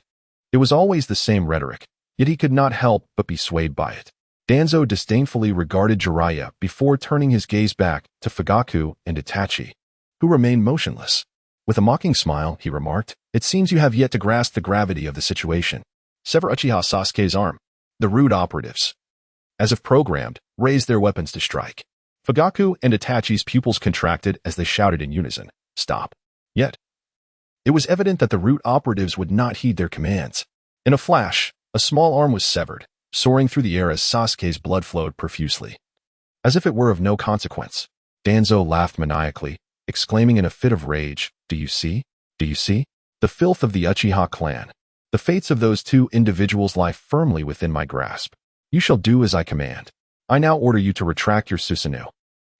It was always the same rhetoric, yet he could not help but be swayed by it. Danzo disdainfully regarded Jiraiya before turning his gaze back to Fugaku and Itachi, who remained motionless. With a mocking smile, he remarked, it seems you have yet to grasp the gravity of the situation. Sever Uchiha Sasuke's arm. The rude operatives, as if programmed, raised their weapons to strike. Fugaku and Itachi's pupils contracted as they shouted in unison, stop. Yet, it was evident that the root operatives would not heed their commands. In a flash, a small arm was severed, soaring through the air as Sasuke's blood flowed profusely. As if it were of no consequence, Danzo laughed maniacally, exclaiming in a fit of rage, "Do you see? Do you see? The filth of the Uchiha clan. The fates of those two individuals lie firmly within my grasp. You shall do as I command. I now order you to retract your Susanoo.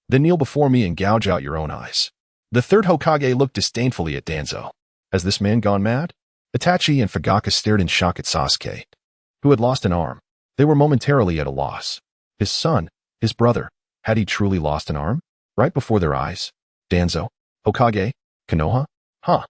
Then kneel before me and gouge out your own eyes." The third Hokage looked disdainfully at Danzo. Has this man gone mad? Itachi and Fugaku stared in shock at Sasuke, who had lost an arm. They were momentarily at a loss. His son, his brother, had he truly lost an arm? Right before their eyes? Danzo? Hokage? Konoha? Huh.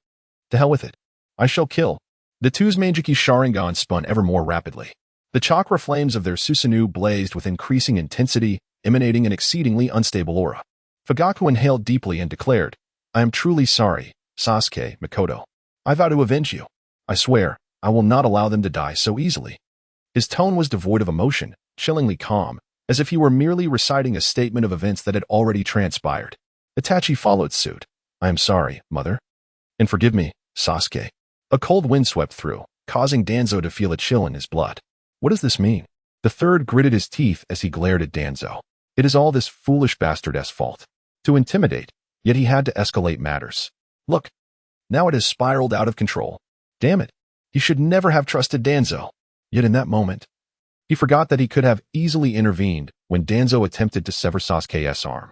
To hell with it. I shall kill. The two's Manjiki Sharingan spun ever more rapidly. The chakra flames of their Susanoo blazed with increasing intensity, emanating an exceedingly unstable aura. Fugaku inhaled deeply and declared, "I am truly sorry, Sasuke, Mikoto. I vow to avenge you. I swear, I will not allow them to die so easily." His tone was devoid of emotion, chillingly calm, as if he were merely reciting a statement of events that had already transpired. Itachi followed suit. "I am sorry, mother. And forgive me, Sasuke." A cold wind swept through, causing Danzo to feel a chill in his blood. What does this mean? The third gritted his teeth as he glared at Danzo. It is all this foolish bastard's fault. To intimidate, yet he had to escalate matters. Look, now it has spiraled out of control. Damn it, he should never have trusted Danzo. Yet in that moment, he forgot that he could have easily intervened when Danzo attempted to sever Sasuke's arm.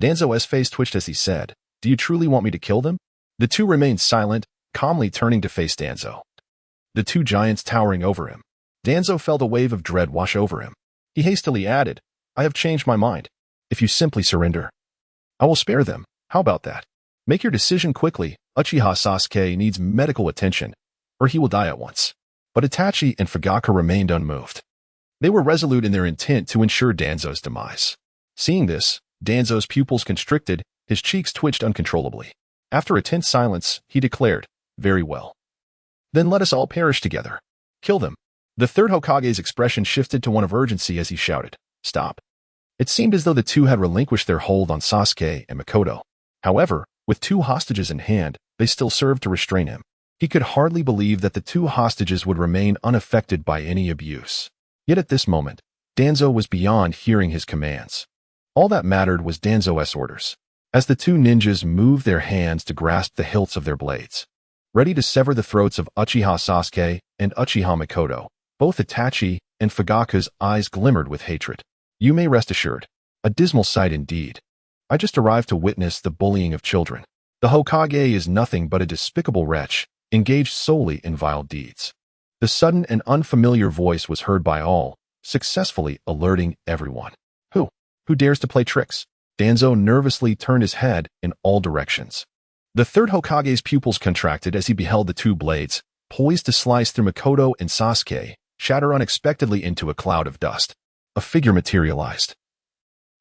Danzo's face twitched as he said, "Do you truly want me to kill them?" The two remained silent, calmly turning to face Danzo. The two giants towering over him. Danzo felt a wave of dread wash over him. He hastily added, "I have changed my mind. If you simply surrender, I will spare them. How about that? Make your decision quickly. Uchiha Sasuke needs medical attention, or he will die at once." But Itachi and Fugaku remained unmoved. They were resolute in their intent to ensure Danzo's demise. Seeing this, Danzo's pupils constricted, his cheeks twitched uncontrollably. After a tense silence, he declared, "Very well. Then let us all perish together. Kill them." The third Hokage's expression shifted to one of urgency as he shouted, "Stop." It seemed as though the two had relinquished their hold on Sasuke and Mikoto. However, with two hostages in hand, they still served to restrain him. He could hardly believe that the two hostages would remain unaffected by any abuse. Yet at this moment, Danzo was beyond hearing his commands. All that mattered was Danzo's orders. As the two ninjas moved their hands to grasp the hilts of their blades, ready to sever the throats of Uchiha Sasuke and Uchiha Mikoto, both Itachi and Fugaku's eyes glimmered with hatred. You may rest assured, a dismal sight indeed. I just arrived to witness the bullying of children. The Hokage is nothing but a despicable wretch, engaged solely in vile deeds. The sudden and unfamiliar voice was heard by all, successfully alerting everyone. Who dares to play tricks? Danzo nervously turned his head in all directions. The third Hokage's pupils contracted as he beheld the two blades, poised to slice through Mikoto and Sasuke, shatter unexpectedly into a cloud of dust. A figure materialized.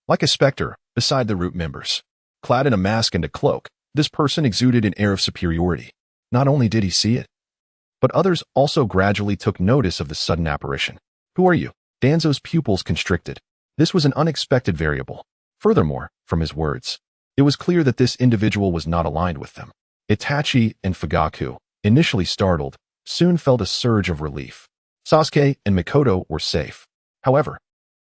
Like a specter, beside the root members. Clad in a mask and a cloak, this person exuded an air of superiority. Not only did he see it, but others also gradually took notice of the sudden apparition. Who are you? Danzo's pupils constricted. This was an unexpected variable. Furthermore, from his words, it was clear that this individual was not aligned with them. Itachi and Fugaku, initially startled, soon felt a surge of relief. Sasuke and Mikoto were safe. However,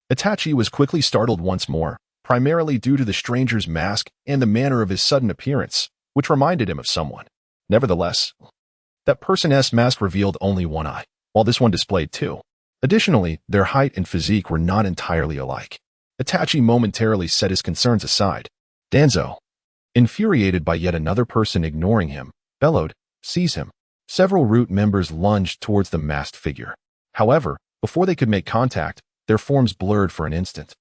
Itachi was quickly startled once more, primarily due to the stranger's mask and the manner of his sudden appearance, which reminded him of someone. Nevertheless, that person's mask revealed only one eye, while this one displayed two. Additionally, their height and physique were not entirely alike. Itachi momentarily set his concerns aside. Danzo, infuriated by yet another person ignoring him, bellowed, "Seize him." Several root members lunged towards the masked figure. However, before they could make contact, their forms blurred for an instant.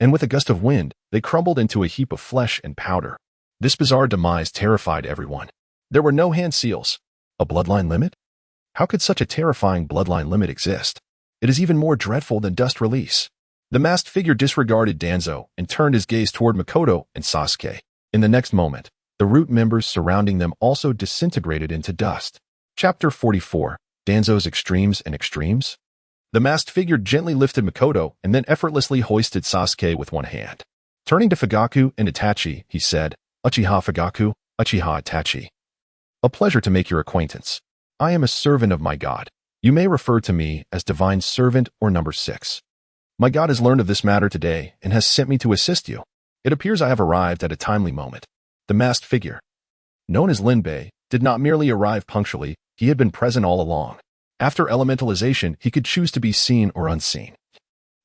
And with a gust of wind, they crumbled into a heap of flesh and powder. This bizarre demise terrified everyone. There were no hand seals. A bloodline limit? How could such a terrifying bloodline limit exist? It is even more dreadful than dust release. The masked figure disregarded Danzo and turned his gaze toward Mikoto and Sasuke. In the next moment, the root members surrounding them also disintegrated into dust. Chapter 44, Danzo's Extremes and Extremes? The masked figure gently lifted Mikoto and then effortlessly hoisted Sasuke with one hand. Turning to Fugaku and Itachi, he said, "Uchiha Fugaku, Uchiha Itachi. A pleasure to make your acquaintance. I am a servant of my god. You may refer to me as Divine Servant or Number 6. My god has learned of this matter today and has sent me to assist you. It appears I have arrived at a timely moment. The masked figure, known as Linbei, did not merely arrive punctually, he had been present all along. After elementalization, he could choose to be seen or unseen,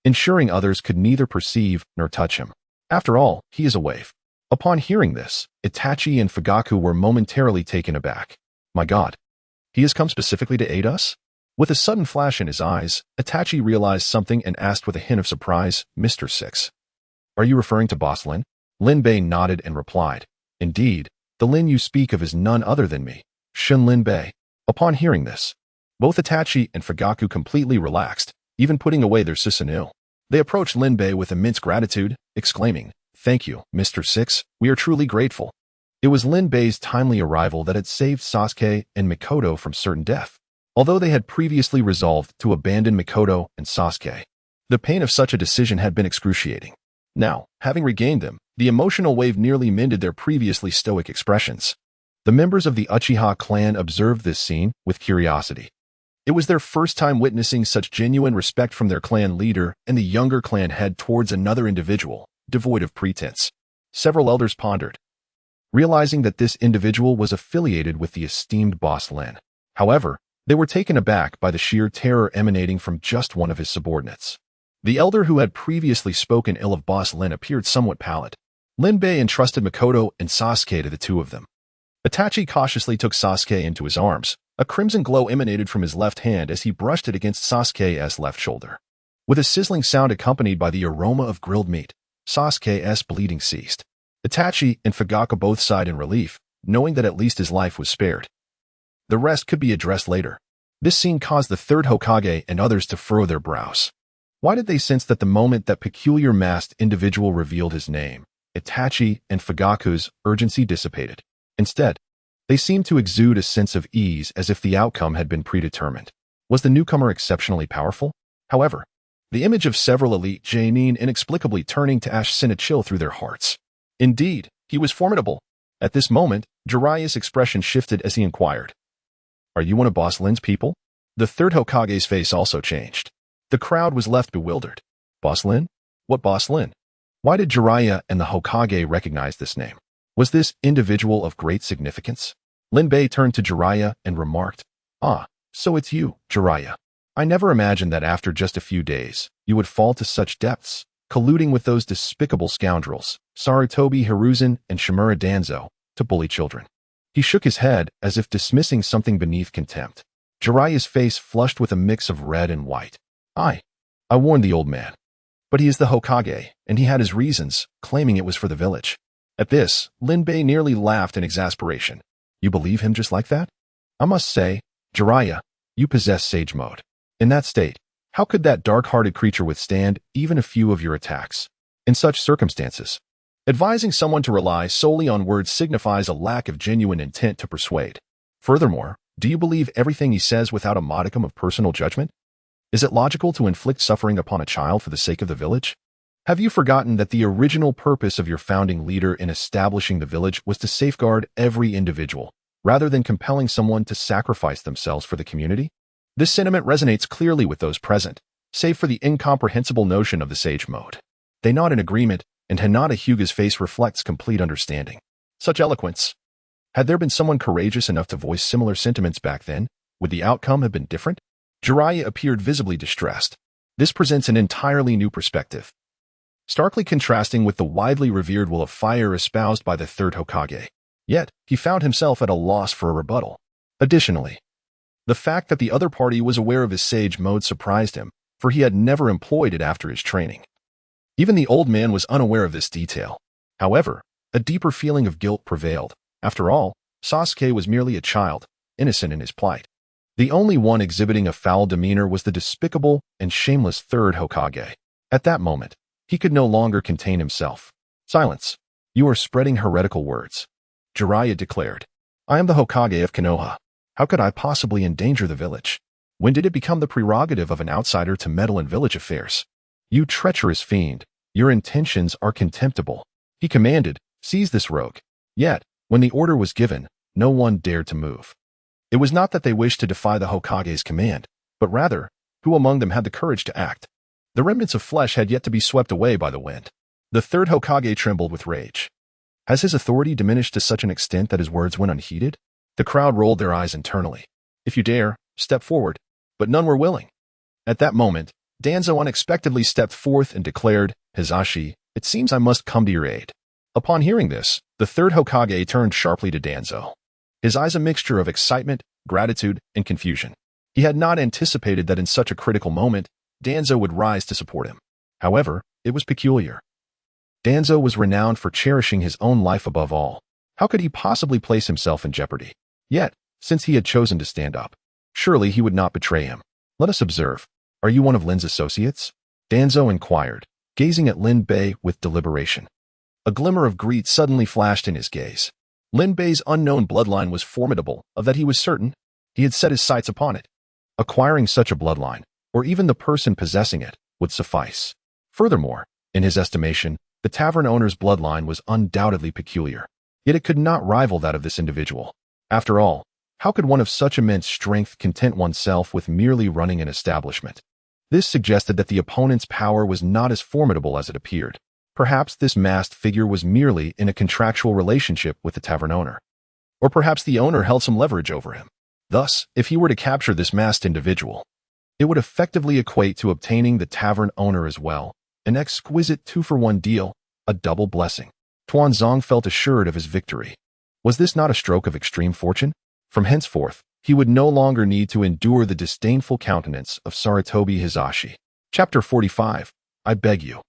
ensuring others could neither perceive nor touch him. After all, he is a waif. Upon hearing this, Itachi and Fugaku were momentarily taken aback. My God, he has come specifically to aid us? With a sudden flash in his eyes, Itachi realized something and asked with a hint of surprise, Mr. Six, are you referring to Boss Lin? Linbei nodded and replied, Indeed, the Lin you speak of is none other than me, Shun Linbei. Upon hearing this, both Itachi and Fugaku completely relaxed, even putting away their susanoo. They approached Linbei with immense gratitude, exclaiming, Thank you, Mr. Six, we are truly grateful. It was Linbei's timely arrival that had saved Sasuke and Mikoto from certain death. Although they had previously resolved to abandon Mikoto and Sasuke, the pain of such a decision had been excruciating. Now, having regained them, the emotional wave nearly mended their previously stoic expressions. The members of the Uchiha clan observed this scene with curiosity. It was their first time witnessing such genuine respect from their clan leader and the younger clan head towards another individual, devoid of pretense. Several elders pondered, realizing that this individual was affiliated with the esteemed Boss Lin. However, they were taken aback by the sheer terror emanating from just one of his subordinates. The elder who had previously spoken ill of Boss Lin appeared somewhat pallid. Linbei entrusted Mikoto and Sasuke to the two of them. Itachi cautiously took Sasuke into his arms. A crimson glow emanated from his left hand as he brushed it against Sasuke's left shoulder. With a sizzling sound accompanied by the aroma of grilled meat, Sasuke's bleeding ceased. Itachi and Fugaku both sighed in relief, knowing that at least his life was spared. The rest could be addressed later. This scene caused the third Hokage and others to furrow their brows. Why did they sense that the moment that peculiar masked individual revealed his name, Itachi and Fugaku's urgency dissipated? Instead, they seemed to exude a sense of ease as if the outcome had been predetermined. Was the newcomer exceptionally powerful? However, the image of several elite genin inexplicably turning to ash sent a chill through their hearts. Indeed, he was formidable. At this moment, Jiraiya's expression shifted as he inquired, Are you one of Boss Lin's people? The third Hokage's face also changed. The crowd was left bewildered. Boss Lin? What Boss Lin? Why did Jiraiya and the Hokage recognize this name? Was this individual of great significance? Linbei turned to Jiraiya and remarked, Ah, so it's you, Jiraiya. I never imagined that after just a few days, you would fall to such depths, colluding with those despicable scoundrels, Sarutobi Hiruzen and Shimura Danzo, to bully children. He shook his head as if dismissing something beneath contempt. Jiraiya's face flushed with a mix of red and white. I warned the old man. But he is the Hokage, and he had his reasons, claiming it was for the village. At this, Linbei nearly laughed in exasperation. You believe him just like that? I must say, Jiraiya, you possess sage mode. In that state, how could that dark-hearted creature withstand even a few of your attacks? In such circumstances, advising someone to rely solely on words signifies a lack of genuine intent to persuade. Furthermore, do you believe everything he says without a modicum of personal judgment? Is it logical to inflict suffering upon a child for the sake of the village? Have you forgotten that the original purpose of your founding leader in establishing the village was to safeguard every individual, rather than compelling someone to sacrifice themselves for the community? This sentiment resonates clearly with those present, save for the incomprehensible notion of the sage mode. They nod in agreement, and Hinata Hyuga's face reflects complete understanding. Such eloquence. Had there been someone courageous enough to voice similar sentiments back then, would the outcome have been different? Jiraiya appeared visibly distressed. This presents an entirely new perspective, starkly contrasting with the widely revered will of fire espoused by the third Hokage. Yet, he found himself at a loss for a rebuttal. Additionally, the fact that the other party was aware of his sage mode surprised him, for he had never employed it after his training. Even the old man was unaware of this detail. However, a deeper feeling of guilt prevailed. After all, Sasuke was merely a child, innocent in his plight. The only one exhibiting a foul demeanor was the despicable and shameless third Hokage. At that moment, he could no longer contain himself. Silence. You are spreading heretical words, Jiraiya declared. I am the Hokage of Konoha. How could I possibly endanger the village? When did it become the prerogative of an outsider to meddle in village affairs? You treacherous fiend, your intentions are contemptible. He commanded, seize this rogue. Yet, when the order was given, no one dared to move. It was not that they wished to defy the Hokage's command, but rather, who among them had the courage to act? The remnants of flesh had yet to be swept away by the wind. The third Hokage trembled with rage. Has his authority diminished to such an extent that his words went unheeded? The crowd rolled their eyes internally. If you dare, step forward. But none were willing. At that moment, Danzo unexpectedly stepped forth and declared, Hizashi, it seems I must come to your aid. Upon hearing this, the third Hokage turned sharply to Danzo. His eyes a mixture of excitement, gratitude, and confusion. He had not anticipated that in such a critical moment, Danzo would rise to support him. However, it was peculiar. Danzo was renowned for cherishing his own life above all. How could he possibly place himself in jeopardy? Yet, since he had chosen to stand up, surely he would not betray him. Let us observe. Are you one of Lin's associates? Danzo inquired, gazing at Lin Bei with deliberation. A glimmer of greed suddenly flashed in his gaze. Lin Bei's unknown bloodline was formidable, of that he was certain. He had set his sights upon it. Acquiring such a bloodline, or even the person possessing it, would suffice. Furthermore, in his estimation, the tavern owner's bloodline was undoubtedly peculiar. Yet it could not rival that of this individual. After all, how could one of such immense strength content oneself with merely running an establishment? This suggested that the opponent's power was not as formidable as it appeared. Perhaps this masked figure was merely in a contractual relationship with the tavern owner. Or perhaps the owner held some leverage over him. Thus, if he were to capture this masked individual, it would effectively equate to obtaining the tavern owner as well. An exquisite two-for-one deal, a double blessing. Tuanzong felt assured of his victory. Was this not a stroke of extreme fortune? From henceforth, he would no longer need to endure the disdainful countenance of Sarutobi Hizashi. Chapter 45. I beg you.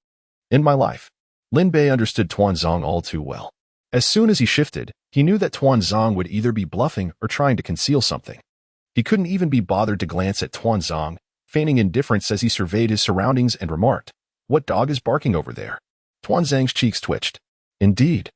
In my life. Lin Bei understood Tuanzong all too well. As soon as he shifted, he knew that Tuanzong would either be bluffing or trying to conceal something. He couldn't even be bothered to glance at Tuanzong, feigning indifference as he surveyed his surroundings and remarked, "What dog is barking over there?" Tuanzong's cheeks twitched. Indeed.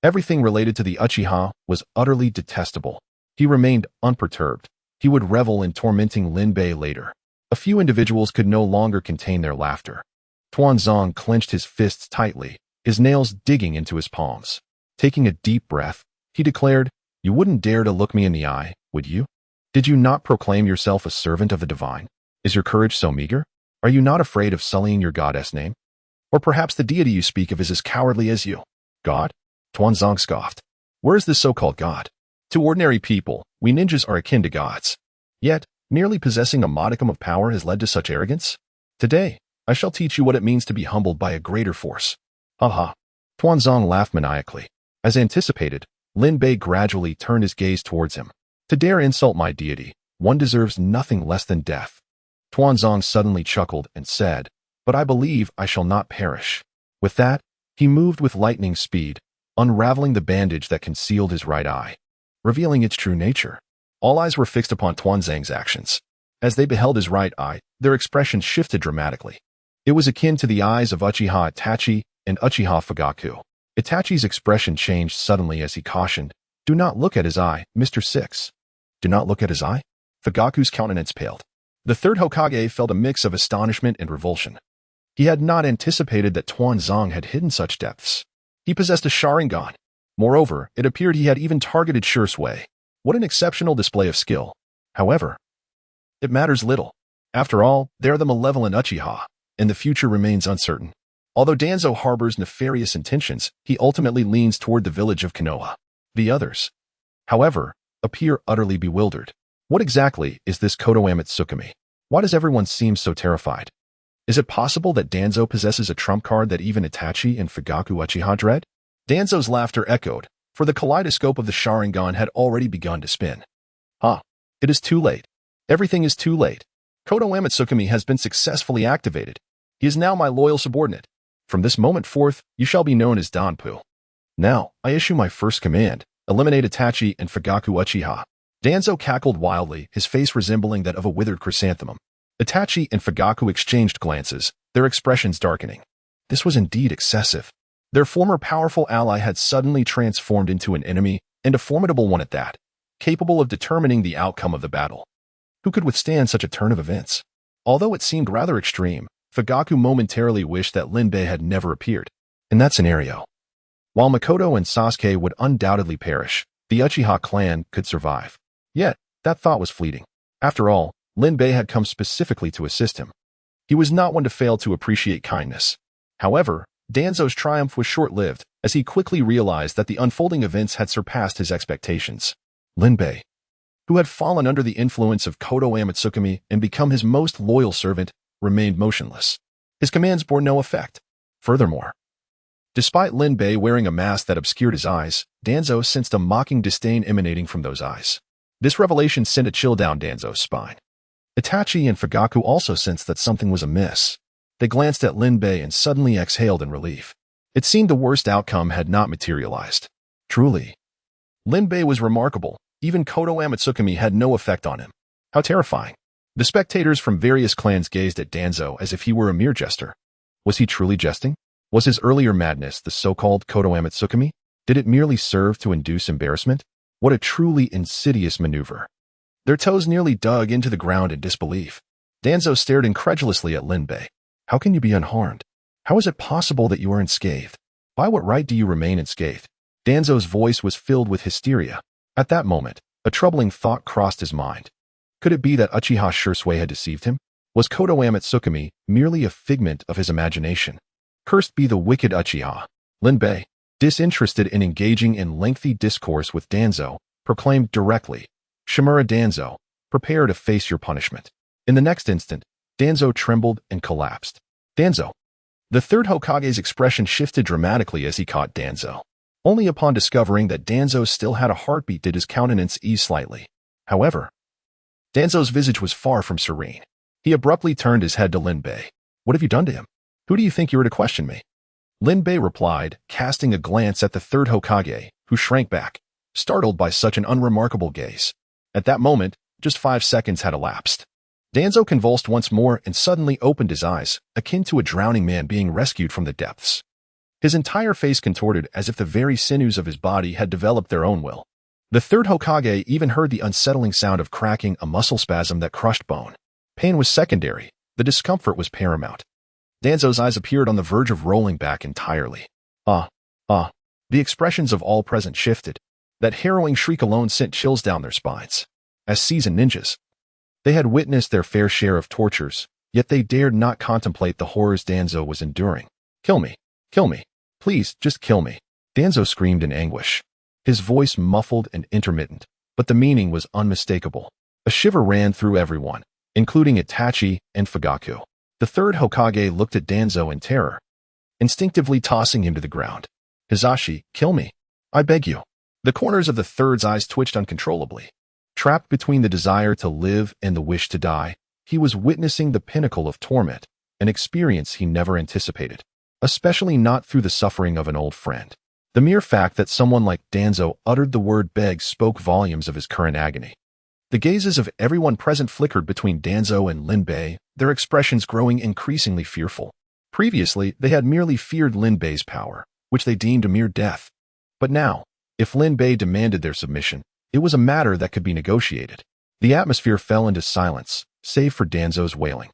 Everything related to the Uchiha was utterly detestable. He remained unperturbed. He would revel in tormenting Lin Bei later. A few individuals could no longer contain their laughter. Tuanzong clenched his fists tightly, his nails digging into his palms. Taking a deep breath, he declared, "You wouldn't dare to look me in the eye, would you? Did you not proclaim yourself a servant of the divine? Is your courage so meager? Are you not afraid of sullying your goddess name? Or perhaps the deity you speak of is as cowardly as you?" God? Tuanzong scoffed. Where is this so-called God? To ordinary people, we ninjas are akin to gods. Yet, merely possessing a modicum of power has led to such arrogance? Today, I shall teach you what it means to be humbled by a greater force. Ha ha. Tuanzong laughed maniacally. As anticipated, Lin Bei gradually turned his gaze towards him. To dare insult my deity, one deserves nothing less than death. Tuanzong suddenly chuckled and said, "But I believe I shall not perish." With that, he moved with lightning speed, unraveling the bandage that concealed his right eye, revealing its true nature. All eyes were fixed upon Tuanzong's actions. As they beheld his right eye, their expressions shifted dramatically. It was akin to the eyes of Uchiha Itachi and Uchiha Fugaku. Itachi's expression changed suddenly as he cautioned, "Do not look at his eye, Mr. Six." Do not look at his eye? Fugaku's countenance paled. The third Hokage felt a mix of astonishment and revulsion. He had not anticipated that Tuanzong had hidden such depths. He possessed a Sharingan. Moreover, it appeared he had even targeted Shursui. What an exceptional display of skill. However, it matters little. After all, they are the malevolent Uchiha, and the future remains uncertain. Although Danzo harbors nefarious intentions, he ultimately leans toward the village of Konoha. The others, however, appear utterly bewildered. What exactly is this Kodoame Tsukumi? Why does everyone seem so terrified? Is it possible that Danzo possesses a trump card that even Itachi and Fugaku Uchiha dread? Danzo's laughter echoed, for the kaleidoscope of the Sharingan had already begun to spin. It is too late. Everything is too late. Kodoame Tsukumi has been successfully activated. He is now my loyal subordinate. From this moment forth, you shall be known as Danpu. Now, I issue my first command. Eliminate Itachi and Fugaku Uchiha. Danzo cackled wildly, his face resembling that of a withered chrysanthemum. Itachi and Fugaku exchanged glances, their expressions darkening. This was indeed excessive. Their former powerful ally had suddenly transformed into an enemy, and a formidable one at that, capable of determining the outcome of the battle. Who could withstand such a turn of events? Although it seemed rather extreme, Fugaku momentarily wished that Lin Bei had never appeared. In that scenario, while Makoto and Sasuke would undoubtedly perish, the Uchiha clan could survive. Yet, that thought was fleeting. After all, Lin Bei had come specifically to assist him. He was not one to fail to appreciate kindness. However, Danzo's triumph was short-lived, as he quickly realized that the unfolding events had surpassed his expectations. Linbei, who had fallen under the influence of Konoha Itachi and become his most loyal servant, remained motionless. His commands bore no effect. Furthermore, despite Linbei wearing a mask that obscured his eyes, Danzo sensed a mocking disdain emanating from those eyes. This revelation sent a chill down Danzo's spine. Itachi and Fugaku also sensed that something was amiss. They glanced at Linbei and suddenly exhaled in relief. It seemed the worst outcome had not materialized. Truly, Linbei was remarkable. Even Konoha Itachi had no effect on him. How terrifying. The spectators from various clans gazed at Danzo as if he were a mere jester. Was he truly jesting? Was his earlier madness the so-called Konoha Itachi? Did it merely serve to induce embarrassment? What a truly insidious maneuver. Their toes nearly dug into the ground in disbelief. Danzo stared incredulously at Linbei. How can you be unharmed? How is it possible that you are unscathed? By what right do you remain unscathed? Danzo's voice was filled with hysteria. At that moment, a troubling thought crossed his mind. Could it be that Uchiha Shursui had deceived him? Was Konoha Itachi merely a figment of his imagination? Cursed be the wicked Uchiha. Linbei, disinterested in engaging in lengthy discourse with Danzo, proclaimed directly, Shimura Danzo, prepare to face your punishment. In the next instant, Danzo trembled and collapsed. Danzo. The third Hokage's expression shifted dramatically as he caught Danzo. Only upon discovering that Danzo still had a heartbeat did his countenance ease slightly. However, Danzo's visage was far from serene. He abruptly turned his head to Linbei. What have you done to him? Who do you think you are to question me? Linbei replied, casting a glance at the third Hokage, who shrank back, startled by such an unremarkable gaze. At that moment, just 5 seconds had elapsed. Danzo convulsed once more and suddenly opened his eyes, akin to a drowning man being rescued from the depths. His entire face contorted as if the very sinews of his body had developed their own will. The third Hokage even heard the unsettling sound of cracking, a muscle spasm that crushed bone. Pain was secondary. The discomfort was paramount. Danzo's eyes appeared on the verge of rolling back entirely. The expressions of all present shifted. That harrowing shriek alone sent chills down their spines. As seasoned ninjas, they had witnessed their fair share of tortures, yet they dared not contemplate the horrors Danzo was enduring. Kill me. Kill me. Please, just kill me. Danzo screamed in anguish. His voice muffled and intermittent, but the meaning was unmistakable. A shiver ran through everyone, including Itachi and Fugaku. The third Hokage looked at Danzo in terror, instinctively tossing him to the ground. Hizashi, kill me. I beg you. The corners of the third's eyes twitched uncontrollably. Trapped between the desire to live and the wish to die, he was witnessing the pinnacle of torment, an experience he never anticipated, especially not through the suffering of an old friend. The mere fact that someone like Danzo uttered the word beg spoke volumes of his current agony. The gazes of everyone present flickered between Danzo and Linbei, their expressions growing increasingly fearful. Previously, they had merely feared Linbei's power, which they deemed a mere death. But now, if Linbei demanded their submission, it was a matter that could be negotiated. The atmosphere fell into silence, save for Danzo's wailing.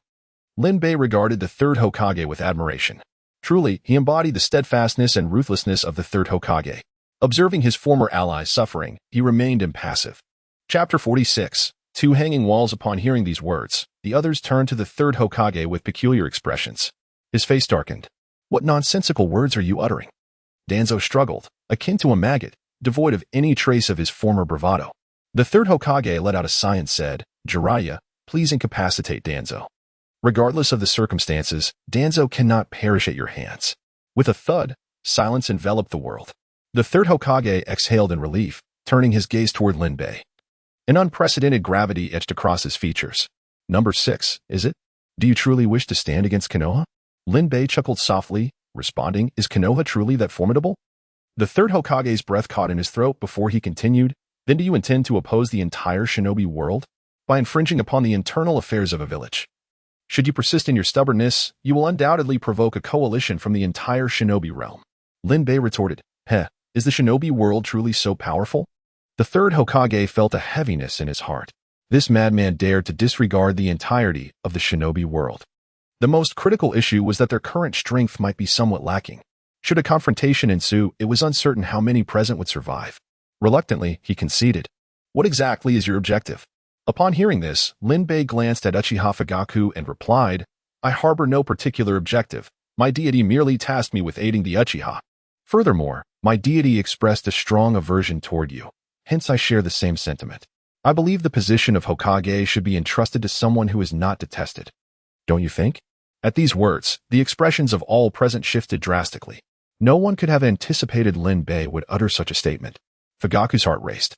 Linbei regarded the third Hokage with admiration. Truly, he embodied the steadfastness and ruthlessness of the third Hokage. Observing his former allies suffering, he remained impassive. Chapter 46. Two hanging walls. Upon hearing these words, the others turned to the third Hokage with peculiar expressions. His face darkened. What nonsensical words are you uttering? Danzo struggled, akin to a maggot, devoid of any trace of his former bravado. The third Hokage let out a sigh and said, Jiraiya, please incapacitate Danzo. Regardless of the circumstances, Danzo cannot perish at your hands. With a thud, silence enveloped the world. The third Hokage exhaled in relief, turning his gaze toward Linbei. An unprecedented gravity etched across his features. Number 6, is it? Do you truly wish to stand against Konoha? Linbei chuckled softly, responding, is Konoha truly that formidable? The third Hokage's breath caught in his throat before he continued, then do you intend to oppose the entire shinobi world? By infringing upon the internal affairs of a village. Should you persist in your stubbornness, you will undoubtedly provoke a coalition from the entire shinobi realm. Linbei retorted, is the shinobi world truly so powerful? The third Hokage felt a heaviness in his heart. This madman dared to disregard the entirety of the shinobi world. The most critical issue was that their current strength might be somewhat lacking. Should a confrontation ensue, it was uncertain how many present would survive. Reluctantly, he conceded. What exactly is your objective? Upon hearing this, Linbei glanced at Uchiha Fugaku and replied, I harbor no particular objective. My deity merely tasked me with aiding the Uchiha. Furthermore, my deity expressed a strong aversion toward you. Hence I share the same sentiment. I believe the position of Hokage should be entrusted to someone who is not detested. Don't you think? At these words, the expressions of all present shifted drastically. No one could have anticipated Lin Bei would utter such a statement. Fugaku's heart raced.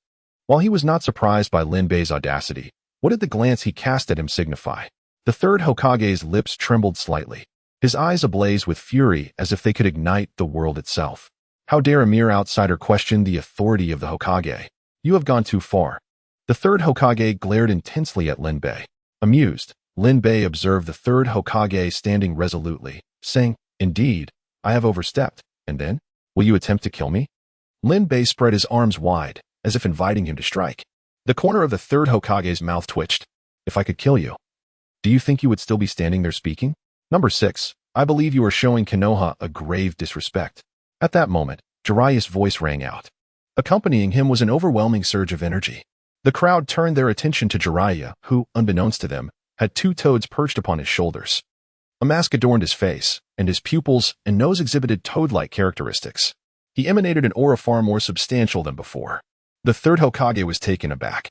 While he was not surprised by Lin Bei's audacity, what did the glance he cast at him signify? The third Hokage's lips trembled slightly, his eyes ablaze with fury as if they could ignite the world itself. How dare a mere outsider question the authority of the Hokage? You have gone too far. The third Hokage glared intensely at Lin Bei. Amused, Lin Bei observed the third Hokage standing resolutely, saying, "Indeed, I have overstepped. And then? Will you attempt to kill me?" Lin Bei spread his arms wide, as if inviting him to strike. The corner of the third Hokage's mouth twitched. "If I could kill you, do you think you would still be standing there speaking?" Number 6. I believe you are showing Konoha a grave disrespect. At that moment, Jiraiya's voice rang out. Accompanying him was an overwhelming surge of energy. The crowd turned their attention to Jiraiya, who, unbeknownst to them, had 2 toads perched upon his shoulders. A mask adorned his face, and his pupils and nose exhibited toad-like characteristics. He emanated an aura far more substantial than before. The third Hokage was taken aback.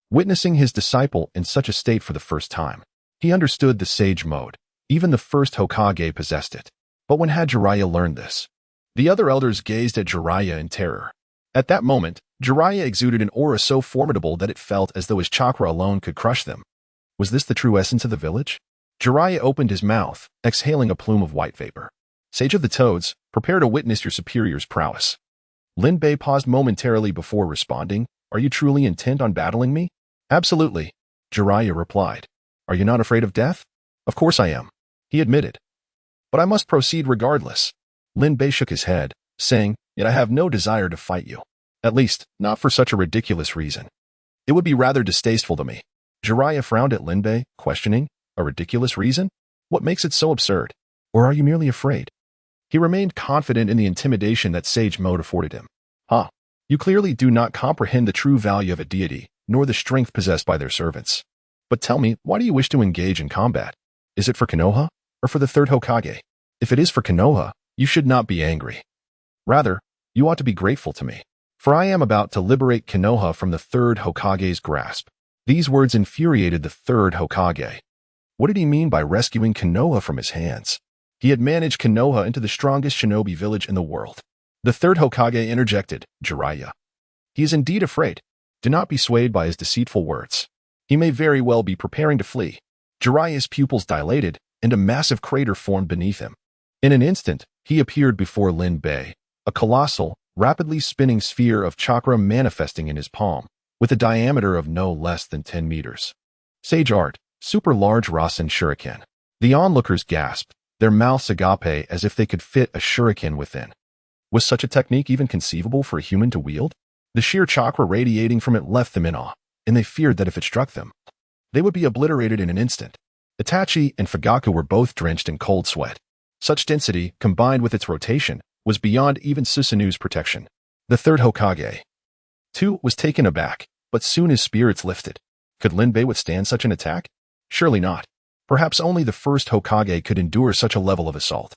Witnessing his disciple in such a state for the first time, he understood the sage mode. Even the first Hokage possessed it. But when had Jiraiya learned this? The other elders gazed at Jiraiya in terror. At that moment, Jiraiya exuded an aura so formidable that it felt as though his chakra alone could crush them. Was this the true essence of the village? Jiraiya opened his mouth, exhaling a plume of white vapor. "Sage of the Toads, prepare to witness your superior's prowess." Lin Bei paused momentarily before responding. "Are you truly intent on battling me?" "Absolutely," Jiraiya replied. "Are you not afraid of death?" "Of course I am," he admitted. "But I must proceed regardless." Lin Bei shook his head, saying, "Yet I have no desire to fight you. At least, not for such a ridiculous reason. It would be rather distasteful to me." Jiraiya frowned at Lin Bei, questioning, "A ridiculous reason? What makes it so absurd? Or are you merely afraid?" He remained confident in the intimidation that sage mode afforded him. You clearly do not comprehend the true value of a deity, nor the strength possessed by their servants. But tell me, why do you wish to engage in combat? Is it for Konoha, or for the third Hokage? If it is for Konoha, you should not be angry. Rather, you ought to be grateful to me. For I am about to liberate Konoha from the third Hokage's grasp. These words infuriated the third Hokage. What did he mean by rescuing Konoha from his hands? He had managed Konoha into the strongest shinobi village in the world. The third Hokage interjected, "Jiraiya. He is indeed afraid. Do not be swayed by his deceitful words. He may very well be preparing to flee." Jiraiya's pupils dilated, and a massive crater formed beneath him. In an instant, he appeared before Lin Bei, a colossal, rapidly spinning sphere of chakra manifesting in his palm, with a diameter of no less than 10 meters. Sage art, super large Rasen shuriken. The onlookers gasped, their mouths agape as if they could fit a shuriken within. Was such a technique even conceivable for a human to wield? The sheer chakra radiating from it left them in awe, and they feared that if it struck them, they would be obliterated in an instant. Itachi and Fugaku were both drenched in cold sweat. Such density, combined with its rotation, was beyond even Susanu's protection. The third Hokage, too, was taken aback, but soon his spirits lifted. Could Lin Bei withstand such an attack? Surely not. Perhaps only the first Hokage could endure such a level of assault.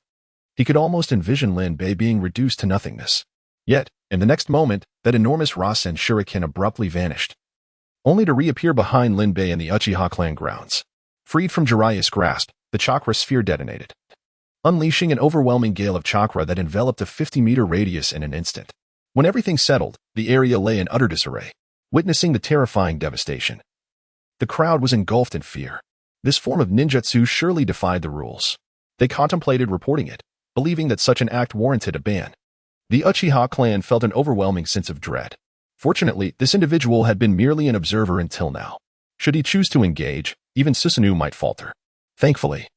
He could almost envision Lin Bei being reduced to nothingness. Yet, in the next moment, that enormous Rasen shuriken abruptly vanished, only to reappear behind Lin Bei in the Uchiha clan grounds. Freed from Jiraiya's grasp, the chakra sphere detonated, unleashing an overwhelming gale of chakra that enveloped a 50-meter radius in an instant. When everything settled, the area lay in utter disarray, witnessing the terrifying devastation. The crowd was engulfed in fear. This form of ninjutsu surely defied the rules. They contemplated reporting it, believing that such an act warranted a ban. The Uchiha clan felt an overwhelming sense of dread. Fortunately, this individual had been merely an observer until now. Should he choose to engage, even Susanu might falter. Thankfully,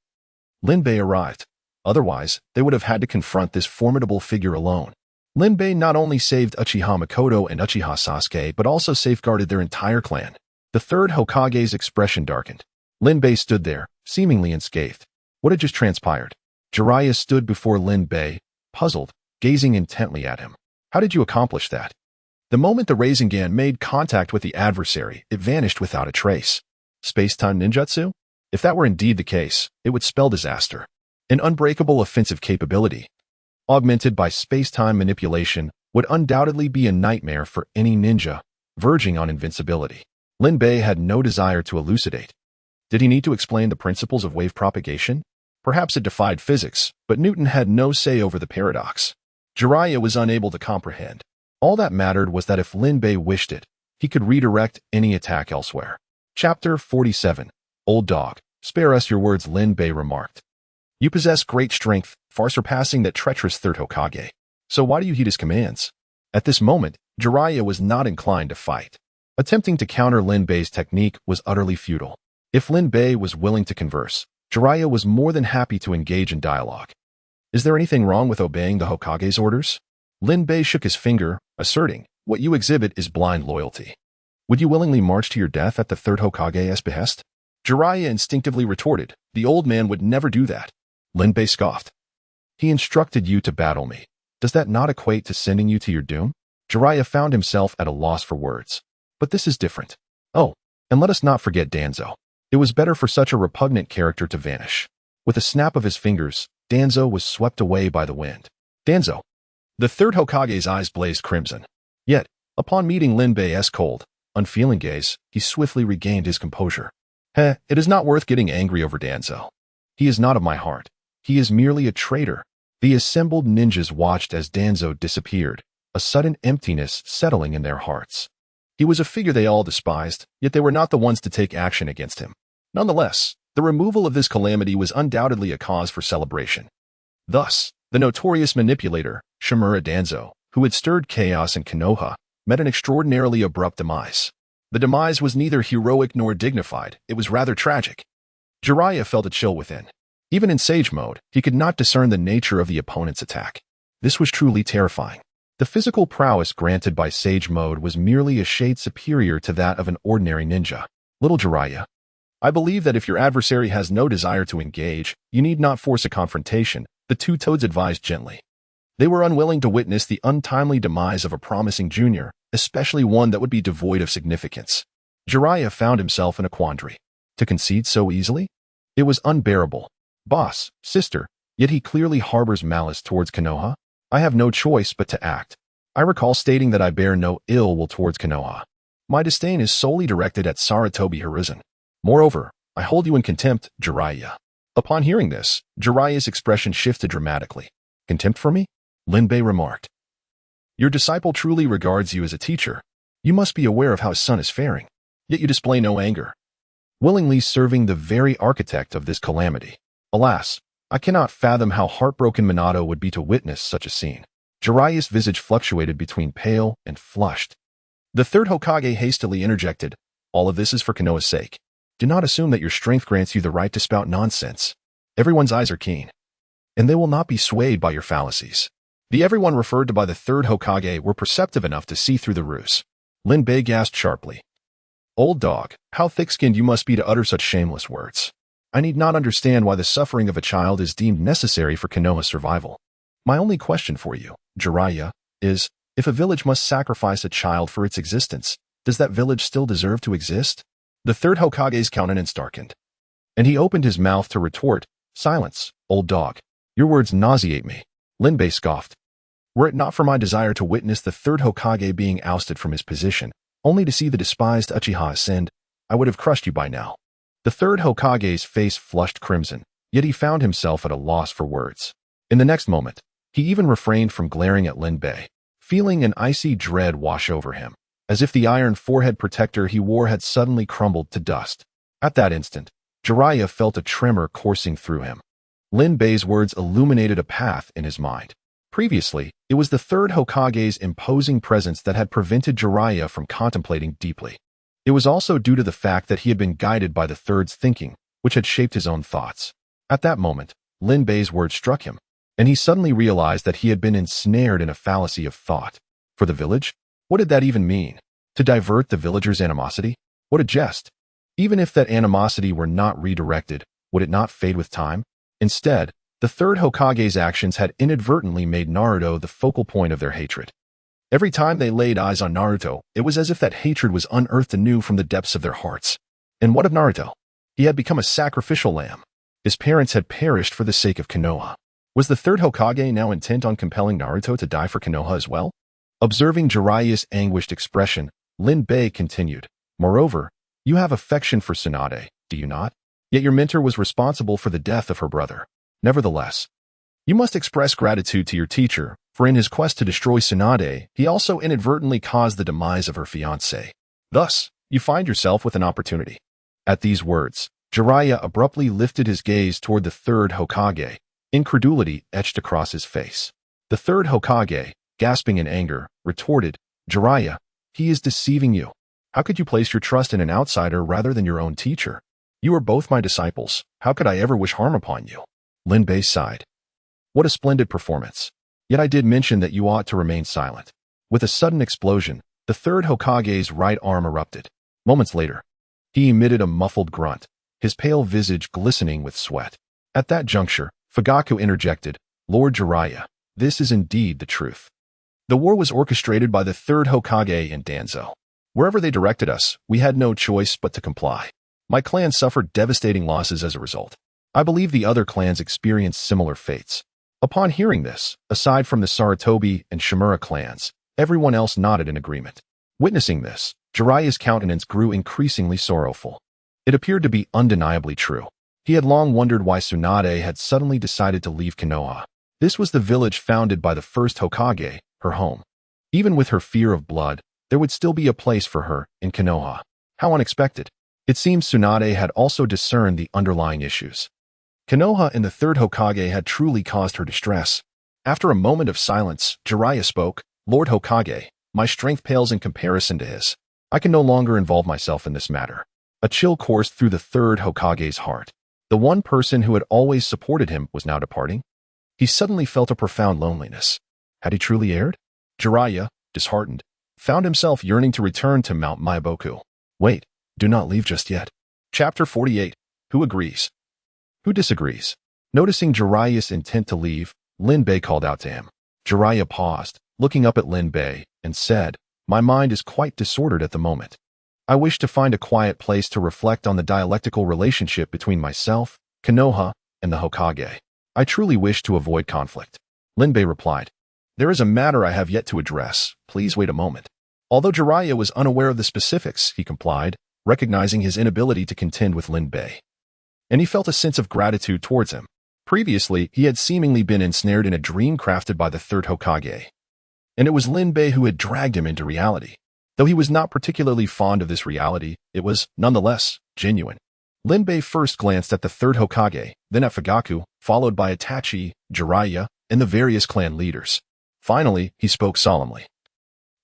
Lin Bei arrived. Otherwise, they would have had to confront this formidable figure alone. Lin Bei not only saved Uchiha Makoto and Uchiha Sasuke, but also safeguarded their entire clan. The third Hokage's expression darkened. Lin Bei stood there, seemingly unscathed. What had just transpired? Jiraiya stood before Lin Bei, puzzled, gazing intently at him. How did you accomplish that? The moment the Rasengan made contact with the adversary, it vanished without a trace. Space-time ninjutsu? If that were indeed the case, it would spell disaster. An unbreakable offensive capability. augmented by space-time manipulation, would undoubtedly be a nightmare for any ninja, verging on invincibility. Lin Bei had no desire to elucidate. Did he need to explain the principles of wave propagation? Perhaps it defied physics, but Newton had no say over the paradox. Jiraiya was unable to comprehend. All that mattered was that if Lin Bei wished it, he could redirect any attack elsewhere. Chapter 47. Old Dog, spare us your words, Lin Bei remarked. You possess great strength, far surpassing that treacherous third Hokage. So why do you heed his commands? At this moment, Jiraiya was not inclined to fight. Attempting to counter Lin Bei's technique was utterly futile. If Lin Bei was willing to converse, Jiraiya was more than happy to engage in dialogue. Is there anything wrong with obeying the Hokage's orders? Lin Bei shook his finger, asserting, what you exhibit is blind loyalty. Would you willingly march to your death at the third Hokage's behest? Jiraiya instinctively retorted, the old man would never do that. Lin Bei scoffed. He instructed you to battle me. Does that not equate to sending you to your doom? Jiraiya found himself at a loss for words. But this is different. Oh, and let us not forget Danzo. It was better for such a repugnant character to vanish. With a snap of his fingers, Danzo was swept away by the wind. Danzo. The third Hokage's eyes blazed crimson. Yet, upon meeting Lin Bei's cold, unfeeling gaze, he swiftly regained his composure. It is not worth getting angry over Danzo. He is not of my heart. He is merely a traitor. The assembled ninjas watched as Danzo disappeared, a sudden emptiness settling in their hearts. He was a figure they all despised, yet they were not the ones to take action against him. Nonetheless, the removal of this calamity was undoubtedly a cause for celebration. Thus, the notorious manipulator, Shimura Danzo, who had stirred chaos in Konoha, met an extraordinarily abrupt demise. The demise was neither heroic nor dignified, it was rather tragic. Jiraiya felt a chill within. Even in Sage mode, he could not discern the nature of the opponent's attack. This was truly terrifying. The physical prowess granted by Sage mode was merely a shade superior to that of an ordinary ninja. Little Jiraiya, I believe that if your adversary has no desire to engage, you need not force a confrontation, the two toads advised gently. They were unwilling to witness the untimely demise of a promising junior, especially one that would be devoid of significance. Jiraiya found himself in a quandary. To concede so easily? It was unbearable. Boss, sister, yet he clearly harbors malice towards Konoha. I have no choice but to act. I recall stating that I bear no ill will towards Konoha. My disdain is solely directed at Sarutobi Hiruzen. Moreover, I hold you in contempt, Jiraiya. Upon hearing this, Jiraiya's expression shifted dramatically. Contempt for me? Lin Bei remarked. Your disciple truly regards you as a teacher. You must be aware of how his son is faring. Yet you display no anger. Willingly serving the very architect of this calamity. Alas, I cannot fathom how heartbroken Minato would be to witness such a scene. Jiraiya's visage fluctuated between pale and flushed. The third Hokage hastily interjected, all of this is for Konoha's sake. Do not assume that your strength grants you the right to spout nonsense. Everyone's eyes are keen, and they will not be swayed by your fallacies. The everyone referred to by the third Hokage were perceptive enough to see through the ruse. Lin Bei gasped sharply. Old dog, how thick-skinned you must be to utter such shameless words. I need not understand why the suffering of a child is deemed necessary for Konoha's survival. My only question for you, Jiraiya, is, if a village must sacrifice a child for its existence, does that village still deserve to exist? The third Hokage's countenance darkened, and he opened his mouth to retort, silence, old dog. Your words nauseate me. Lin Bei scoffed. Were it not for my desire to witness the third Hokage being ousted from his position, only to see the despised Uchiha ascend, I would have crushed you by now. The third Hokage's face flushed crimson, yet he found himself at a loss for words. In the next moment, he even refrained from glaring at Lin Bei, feeling an icy dread wash over him, as if the iron forehead protector he wore had suddenly crumbled to dust. At that instant, Jiraiya felt a tremor coursing through him. Lin Bei's words illuminated a path in his mind. Previously, it was the third Hokage's imposing presence that had prevented Jiraiya from contemplating deeply. It was also due to the fact that he had been guided by the third's thinking, which had shaped his own thoughts. At that moment, Lin Bei's words struck him, and he suddenly realized that he had been ensnared in a fallacy of thought. For the village? What did that even mean? To divert the villagers' animosity? What a jest! Even if that animosity were not redirected, would it not fade with time? Instead, the third Hokage's actions had inadvertently made Naruto the focal point of their hatred. Every time they laid eyes on Naruto, it was as if that hatred was unearthed anew from the depths of their hearts. And what of Naruto? He had become a sacrificial lamb. His parents had perished for the sake of Konoha. Was the third Hokage now intent on compelling Naruto to die for Konoha as well? Observing Jiraiya's anguished expression, Lin Bei continued, "Moreover, you have affection for Tsunade, do you not? Yet your mentor was responsible for the death of her brother. Nevertheless, you must express gratitude to your teacher, for in his quest to destroy Tsunade, he also inadvertently caused the demise of her fiancé. Thus, you find yourself with an opportunity." At these words, Jiraiya abruptly lifted his gaze toward the third Hokage. Incredulity etched across his face. The third Hokage, gasping in anger, retorted, "Jiraiya, he is deceiving you. How could you place your trust in an outsider rather than your own teacher? You are both my disciples. How could I ever wish harm upon you?" Lin Bei sighed. "What a splendid performance. Yet I did mention that you ought to remain silent." With a sudden explosion, the third Hokage's right arm erupted. Moments later, he emitted a muffled grunt, his pale visage glistening with sweat. At that juncture, Fugaku interjected, "Lord Jiraiya, this is indeed the truth. The war was orchestrated by the third Hokage and Danzo. Wherever they directed us, we had no choice but to comply. My clan suffered devastating losses as a result. I believe the other clans experienced similar fates." Upon hearing this, aside from the Sarutobi and Shimura clans, everyone else nodded in agreement. Witnessing this, Jiraiya's countenance grew increasingly sorrowful. It appeared to be undeniably true. He had long wondered why Tsunade had suddenly decided to leave Konoha. This was the village founded by the first Hokage, her home. Even with her fear of blood, there would still be a place for her in Konoha. How unexpected. It seems Tsunade had also discerned the underlying issues. Konoha and the third Hokage had truly caused her distress. After a moment of silence, Jiraiya spoke, "Lord Hokage, my strength pales in comparison to his. I can no longer involve myself in this matter." A chill coursed through the third Hokage's heart. The one person who had always supported him was now departing. He suddenly felt a profound loneliness. Had he truly erred? Jiraiya, disheartened, found himself yearning to return to Mount Maiboku. Wait, do not leave just yet. Chapter 48. Who agrees? Who disagrees? Noticing Jiraiya's intent to leave, Lin Bei called out to him. Jiraiya paused, looking up at Lin Bei, and said, "My mind is quite disordered at the moment. I wish to find a quiet place to reflect on the dialectical relationship between myself, Konoha, and the Hokage. I truly wish to avoid conflict." Lin Bei replied, "There is a matter I have yet to address. Please wait a moment." Although Jiraiya was unaware of the specifics, he complied, recognizing his inability to contend with Lin Bei. And he felt a sense of gratitude towards him. Previously, he had seemingly been ensnared in a dream crafted by the third Hokage. And it was Lin Bei who had dragged him into reality. Though he was not particularly fond of this reality, it was, nonetheless, genuine. Lin Bei first glanced at the third Hokage, then at Fugaku, followed by Itachi, Jiraiya, and the various clan leaders. Finally, he spoke solemnly.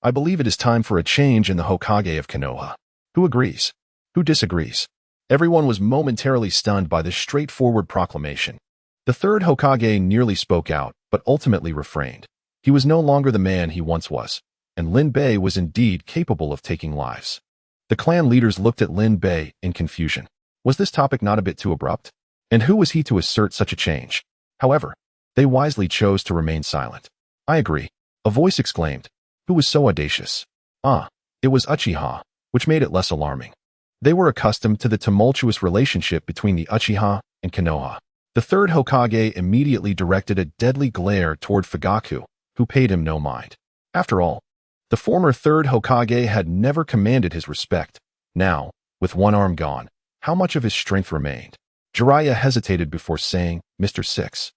"I believe it is time for a change in the Hokage of Konoha. Who agrees? Who disagrees?" Everyone was momentarily stunned by this straightforward proclamation. The third Hokage nearly spoke out, but ultimately refrained. He was no longer the man he once was, and Lin Bei was indeed capable of taking lives. The clan leaders looked at Lin Bei in confusion. Was this topic not a bit too abrupt? And who was he to assert such a change? However, they wisely chose to remain silent. "I agree," a voice exclaimed. Who was so audacious? It was Uchiha, which made it less alarming. They were accustomed to the tumultuous relationship between the Uchiha and Konoha. The third Hokage immediately directed a deadly glare toward Fugaku, who paid him no mind. After all, the former third Hokage had never commanded his respect. Now, with one arm gone, how much of his strength remained? Jiraiya hesitated before saying, "Mr. Six,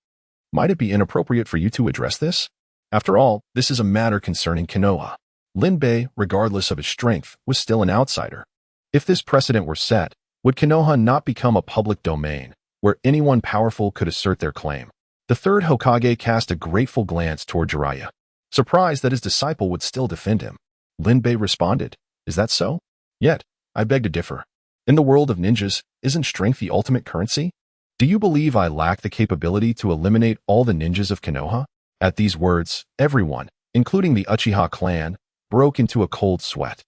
might it be inappropriate for you to address this? After all, this is a matter concerning Konoha." Lin Bei, regardless of his strength, was still an outsider. If this precedent were set, would Konoha not become a public domain, where anyone powerful could assert their claim? The third Hokage cast a grateful glance toward Jiraiya, surprised that his disciple would still defend him. Lin Bei responded, "Is that so? Yet, I beg to differ. In the world of ninjas, isn't strength the ultimate currency? Do you believe I lack the capability to eliminate all the ninjas of Konoha?" At these words, everyone, including the Uchiha clan, broke into a cold sweat.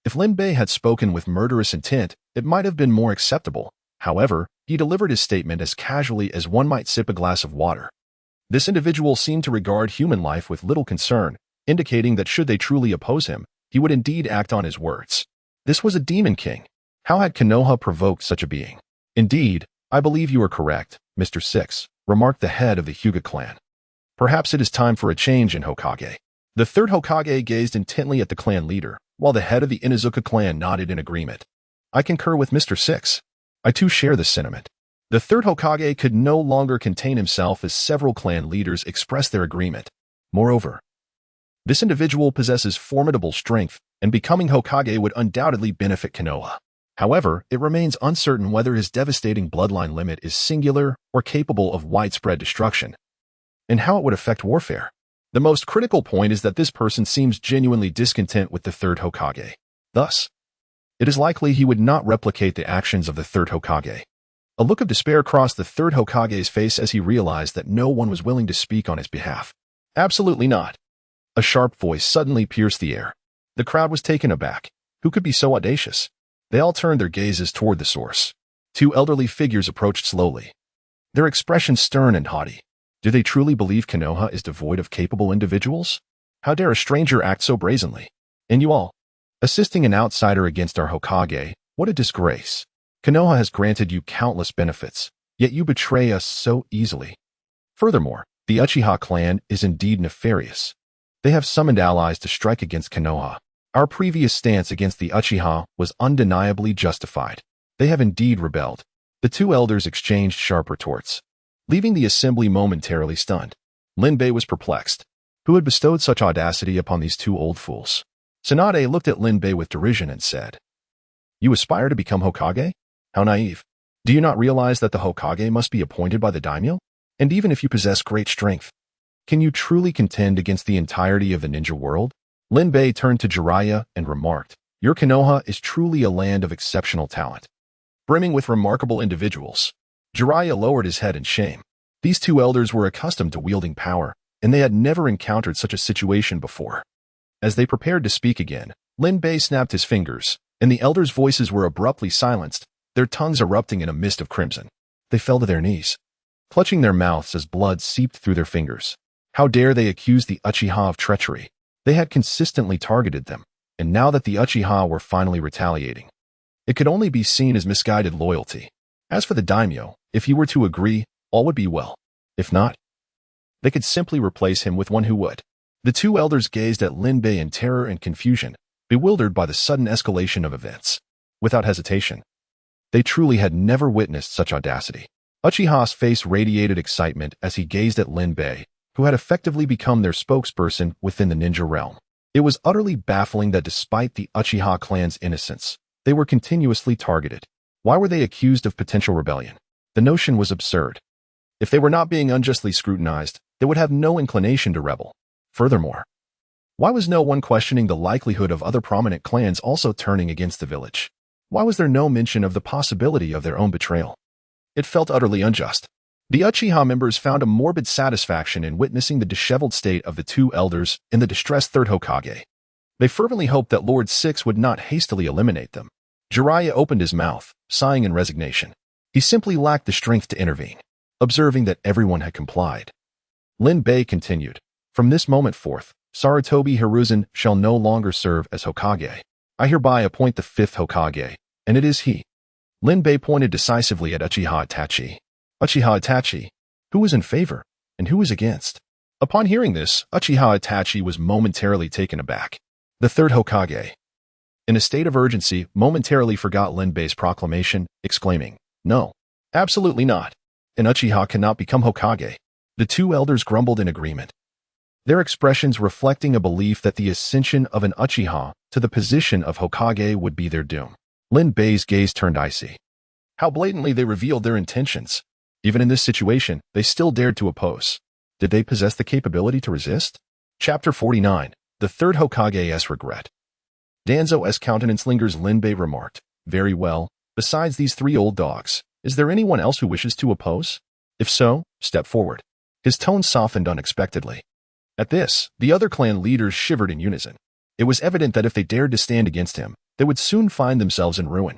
If Lin Bei had spoken with murderous intent, it might have been more acceptable. However, he delivered his statement as casually as one might sip a glass of water. This individual seemed to regard human life with little concern, indicating that should they truly oppose him, he would indeed act on his words. This was a demon king. How had Konoha provoked such a being? "Indeed, I believe you are correct, Mr. Six," remarked the head of the Hyuga clan. Perhaps it is time for a change in Hokage. The third Hokage gazed intently at the clan leader, while the head of the Inuzuka clan nodded in agreement. I concur with Mr. Six. I too share this sentiment. The third Hokage could no longer contain himself as several clan leaders expressed their agreement. Moreover, this individual possesses formidable strength, and becoming Hokage would undoubtedly benefit Konoha. However, it remains uncertain whether his devastating bloodline limit is singular or capable of widespread destruction, and how it would affect warfare. The most critical point is that this person seems genuinely discontent with the third Hokage. Thus, it is likely he would not replicate the actions of the third Hokage. A look of despair crossed the third Hokage's face as he realized that no one was willing to speak on his behalf. Absolutely not. A sharp voice suddenly pierced the air. The crowd was taken aback. Who could be so audacious? They all turned their gazes toward the source. Two elderly figures approached slowly, their expressions stern and haughty. Do they truly believe Konoha is devoid of capable individuals? How dare a stranger act so brazenly? And you all, assisting an outsider against our Hokage, what a disgrace. Konoha has granted you countless benefits, yet you betray us so easily. Furthermore, the Uchiha clan is indeed nefarious. They have summoned allies to strike against Konoha. Our previous stance against the Uchiha was undeniably justified. They have indeed rebelled. The two elders exchanged sharp retorts, leaving the assembly momentarily stunned. Linbei was perplexed. Who had bestowed such audacity upon these two old fools? Tsunade looked at Linbei with derision and said, You aspire to become Hokage? How naive. Do you not realize that the Hokage must be appointed by the daimyo? And even if you possess great strength, can you truly contend against the entirety of the ninja world? Linbei turned to Jiraiya and remarked, Your Konoha is truly a land of exceptional talent, brimming with remarkable individuals. Jiraiya lowered his head in shame. These two elders were accustomed to wielding power, and they had never encountered such a situation before. As they prepared to speak again, Linbei snapped his fingers, and the elders' voices were abruptly silenced, their tongues erupting in a mist of crimson. They fell to their knees, clutching their mouths as blood seeped through their fingers. How dare they accuse the Uchiha of treachery? They had consistently targeted them, and now that the Uchiha were finally retaliating, it could only be seen as misguided loyalty. As for the daimyo, if he were to agree, all would be well. If not, they could simply replace him with one who would. The two elders gazed at Linbei in terror and confusion, bewildered by the sudden escalation of events. Without hesitation, they truly had never witnessed such audacity. Uchiha's face radiated excitement as he gazed at Linbei, who had effectively become their spokesperson within the ninja realm. It was utterly baffling that despite the Uchiha clan's innocence, they were continuously targeted. Why were they accused of potential rebellion? The notion was absurd. If they were not being unjustly scrutinized, they would have no inclination to rebel. Furthermore, why was no one questioning the likelihood of other prominent clans also turning against the village? Why was there no mention of the possibility of their own betrayal? It felt utterly unjust. The Uchiha members found a morbid satisfaction in witnessing the disheveled state of the two elders and the distressed third Hokage. They fervently hoped that Lord Six would not hastily eliminate them. Jiraiya opened his mouth, sighing in resignation. He simply lacked the strength to intervene. Observing that everyone had complied, Linbei continued, From this moment forth, Sarutobi Hiruzen shall no longer serve as Hokage. I hereby appoint the fifth Hokage, and it is he. Linbei pointed decisively at Uchiha Itachi. Uchiha Itachi, who was in favor, and who was against? Upon hearing this, Uchiha Itachi was momentarily taken aback. The third Hokage, in a state of urgency, momentarily forgot Linbei's proclamation, exclaiming, No, absolutely not. An Uchiha cannot become Hokage. The two elders grumbled in agreement, their expressions reflecting a belief that the ascension of an Uchiha to the position of Hokage would be their doom. Linbei's gaze turned icy. How blatantly they revealed their intentions. Even in this situation, they still dared to oppose. Did they possess the capability to resist? Chapter 49. The third Hokage's regret. Danzo's countenance lingers. Linbei remarked, Very well, besides these three old dogs, is there anyone else who wishes to oppose? If so, step forward. His tone softened unexpectedly. At this, the other clan leaders shivered in unison. It was evident that if they dared to stand against him, they would soon find themselves in ruin.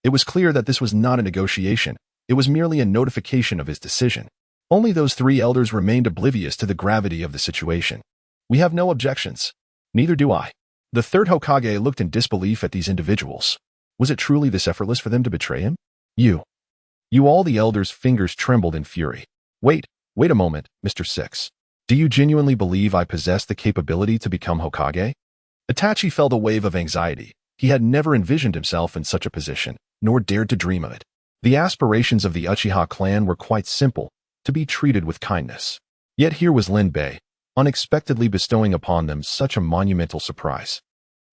It was clear that this was not a negotiation. It was merely a notification of his decision. Only those three elders remained oblivious to the gravity of the situation. We have no objections. Neither do I. The third Hokage looked in disbelief at these individuals. Was it truly this effortless for them to betray him? You all, the elders' fingers trembled in fury. Wait a moment, Mr. Six. Do you genuinely believe I possess the capability to become Hokage? Itachi felt a wave of anxiety. He had never envisioned himself in such a position, nor dared to dream of it. The aspirations of the Uchiha clan were quite simple, to be treated with kindness. Yet here was Lin Bei, unexpectedly bestowing upon them such a monumental surprise.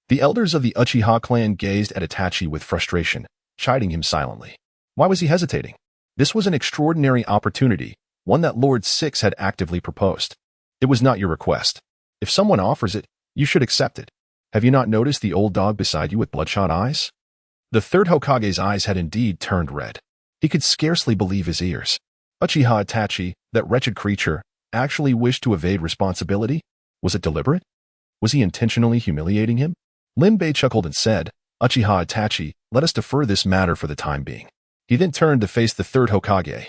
The elders of the Uchiha clan gazed at Itachi with frustration, chiding him silently. Why was he hesitating? This was an extraordinary opportunity, one that Lord Six had actively proposed. It was not your request. If someone offers it, you should accept it. Have you not noticed the old dog beside you with bloodshot eyes? The third Hokage's eyes had indeed turned red. He could scarcely believe his ears. Uchiha Itachi, that wretched creature, actually wished to evade responsibility? Was it deliberate? Was he intentionally humiliating him? Lin Bei chuckled and said, Uchiha Itachi, let us defer this matter for the time being. He then turned to face the third Hokage,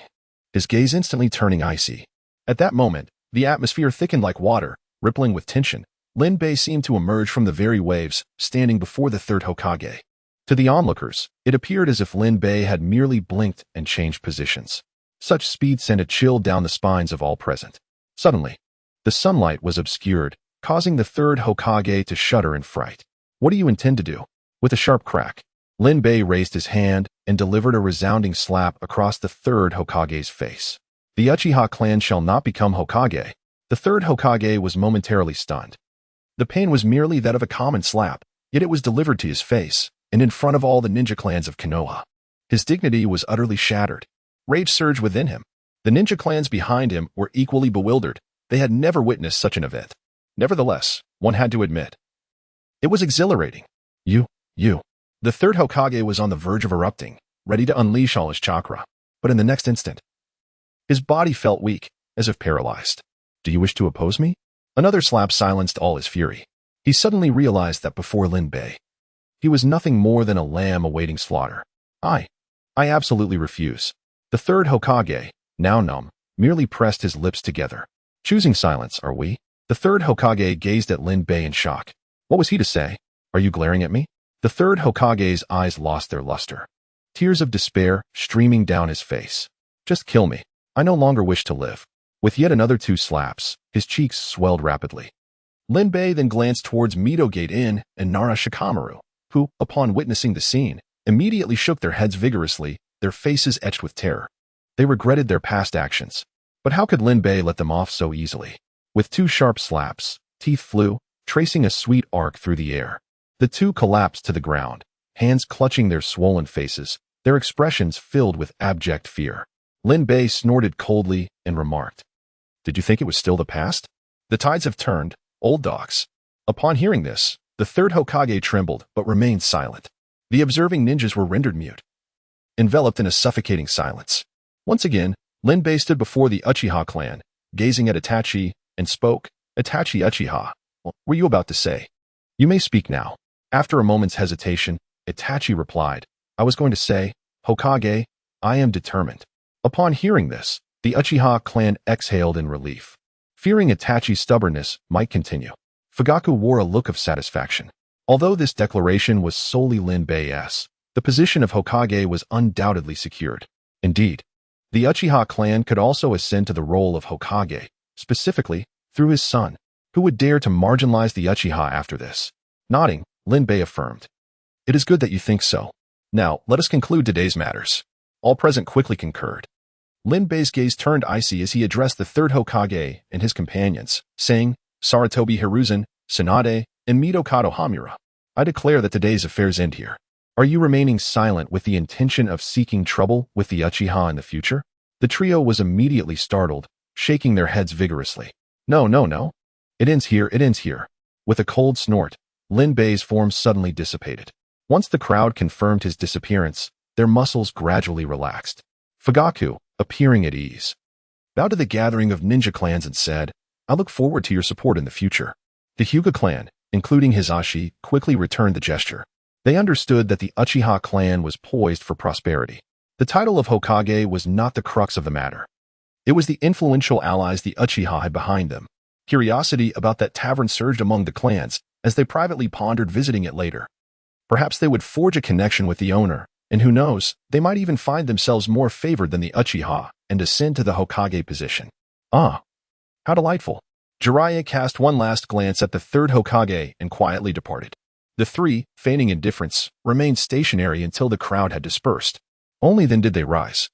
his gaze instantly turning icy. At that moment, the atmosphere thickened like water, rippling with tension. Lin Bei seemed to emerge from the very waves, standing before the third Hokage. To the onlookers, it appeared as if Lin Bei had merely blinked and changed positions. Such speed sent a chill down the spines of all present. Suddenly, the sunlight was obscured, causing the third Hokage to shudder in fright. What do you intend to do? With a sharp crack, Lin Bei raised his hand and delivered a resounding slap across the third Hokage's face. The Uchiha clan shall not become Hokage. The third Hokage was momentarily stunned. The pain was merely that of a common slap, yet it was delivered to his face, and in front of all the ninja clans of Konoha. His dignity was utterly shattered. Rage surged within him. The ninja clans behind him were equally bewildered. They had never witnessed such an event. Nevertheless, one had to admit, it was exhilarating. You. The third Hokage was on the verge of erupting, ready to unleash all his chakra. But in the next instant, his body felt weak, as if paralyzed. Do you wish to oppose me? Another slap silenced all his fury. He suddenly realized that before Lin Bei, he was nothing more than a lamb awaiting slaughter. I absolutely refuse. The third Hokage, now numb, merely pressed his lips together. Choosing silence, are we? The third Hokage gazed at Lin Bei in shock. What was he to say? Are you glaring at me? The third Hokage's eyes lost their luster. Tears of despair streaming down his face. Just kill me. I no longer wish to live. With yet another 2 slaps, his cheeks swelled rapidly. Lin Bei then glanced towards Midogate Inn and Nara Shikamaru, who, upon witnessing the scene, immediately shook their heads vigorously, their faces etched with terror. They regretted their past actions. But how could Lin Bei let them off so easily? With 2 sharp slaps, teeth flew, tracing a sweet arc through the air. The 2 collapsed to the ground, hands clutching their swollen faces, their expressions filled with abject fear. Lin Bei snorted coldly and remarked, Did you think it was still the past? The tides have turned, old dogs. Upon hearing this, the third Hokage trembled but remained silent. The observing ninjas were rendered mute, enveloped in a suffocating silence. Once again, Lin Bei stood before the Uchiha clan, gazing at Itachi, and spoke, Itachi Uchiha, what were you about to say? You may speak now. After a moment's hesitation, Itachi replied, I was going to say, Hokage, I am determined. Upon hearing this, the Uchiha clan exhaled in relief. Fearing Itachi's stubbornness might continue, Fugaku wore a look of satisfaction. Although this declaration was solely Lin Bei's, the position of Hokage was undoubtedly secured. Indeed, the Uchiha clan could also ascend to the role of Hokage, specifically through his son, who would dare to marginalize the Uchiha after this. Nodding, Lin Bei affirmed, It is good that you think so. Now, let us conclude today's matters. All present quickly concurred. Lin Bei's gaze turned icy as he addressed the third Hokage and his companions, saying, Saratobi Hiruzen, Tsunade, and Midokado Hamura. I declare that today's affairs end here. Are you remaining silent with the intention of seeking trouble with the Uchiha in the future? The trio was immediately startled, shaking their heads vigorously. No. It ends here. With a cold snort, Lin Bei's form suddenly dissipated. Once the crowd confirmed his disappearance, their muscles gradually relaxed. Fugaku, appearing at ease, bowed to the gathering of ninja clans and said, I look forward to your support in the future. The Hyuga clan, including Hisashi, quickly returned the gesture. They understood that the Uchiha clan was poised for prosperity. The title of Hokage was not the crux of the matter. It was the influential allies the Uchiha had behind them. Curiosity about that tavern surged among the clans as they privately pondered visiting it later. Perhaps they would forge a connection with the owner, And who knows, they might even find themselves more favored than the Uchiha and ascend to the Hokage position. Ah, how delightful. Jiraiya cast one last glance at the third Hokage and quietly departed. The three, feigning indifference, remained stationary until the crowd had dispersed. Only then did they rise,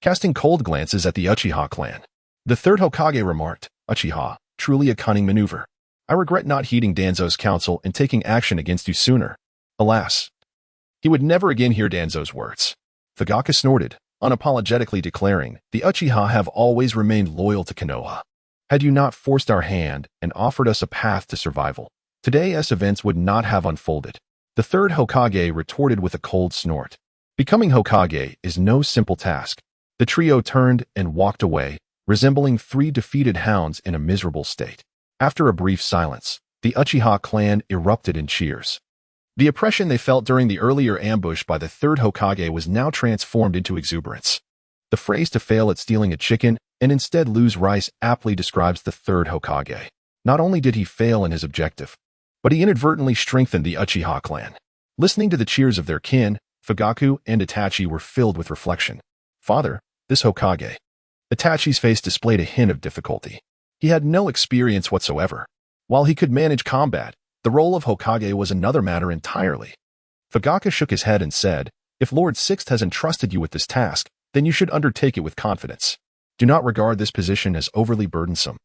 casting cold glances at the Uchiha clan. The third Hokage remarked, "Uchiha, truly a cunning maneuver. I regret not heeding Danzo's counsel and taking action against you sooner." Alas, he would never again hear Danzo's words. Fugaku snorted, unapologetically declaring, "The Uchiha have always remained loyal to Konoha. Had you not forced our hand and offered us a path to survival, today's events would not have unfolded." The third Hokage retorted with a cold snort. Becoming Hokage is no simple task. The trio turned and walked away, resembling three defeated hounds in a miserable state. After a brief silence, the Uchiha clan erupted in cheers. The oppression they felt during the earlier ambush by the third Hokage was now transformed into exuberance. The phrase "to fail at stealing a chicken and instead lose rice" aptly describes the third Hokage. Not only did he fail in his objective, but he inadvertently strengthened the Uchiha clan. Listening to the cheers of their kin, Fugaku and Itachi were filled with reflection. "Father, this Hokage." Itachi's face displayed a hint of difficulty. He had no experience whatsoever. While he could manage combat, the role of Hokage was another matter entirely. Fugaku shook his head and said, "If Lord Sixth has entrusted you with this task, then you should undertake it with confidence. Do not regard this position as overly burdensome.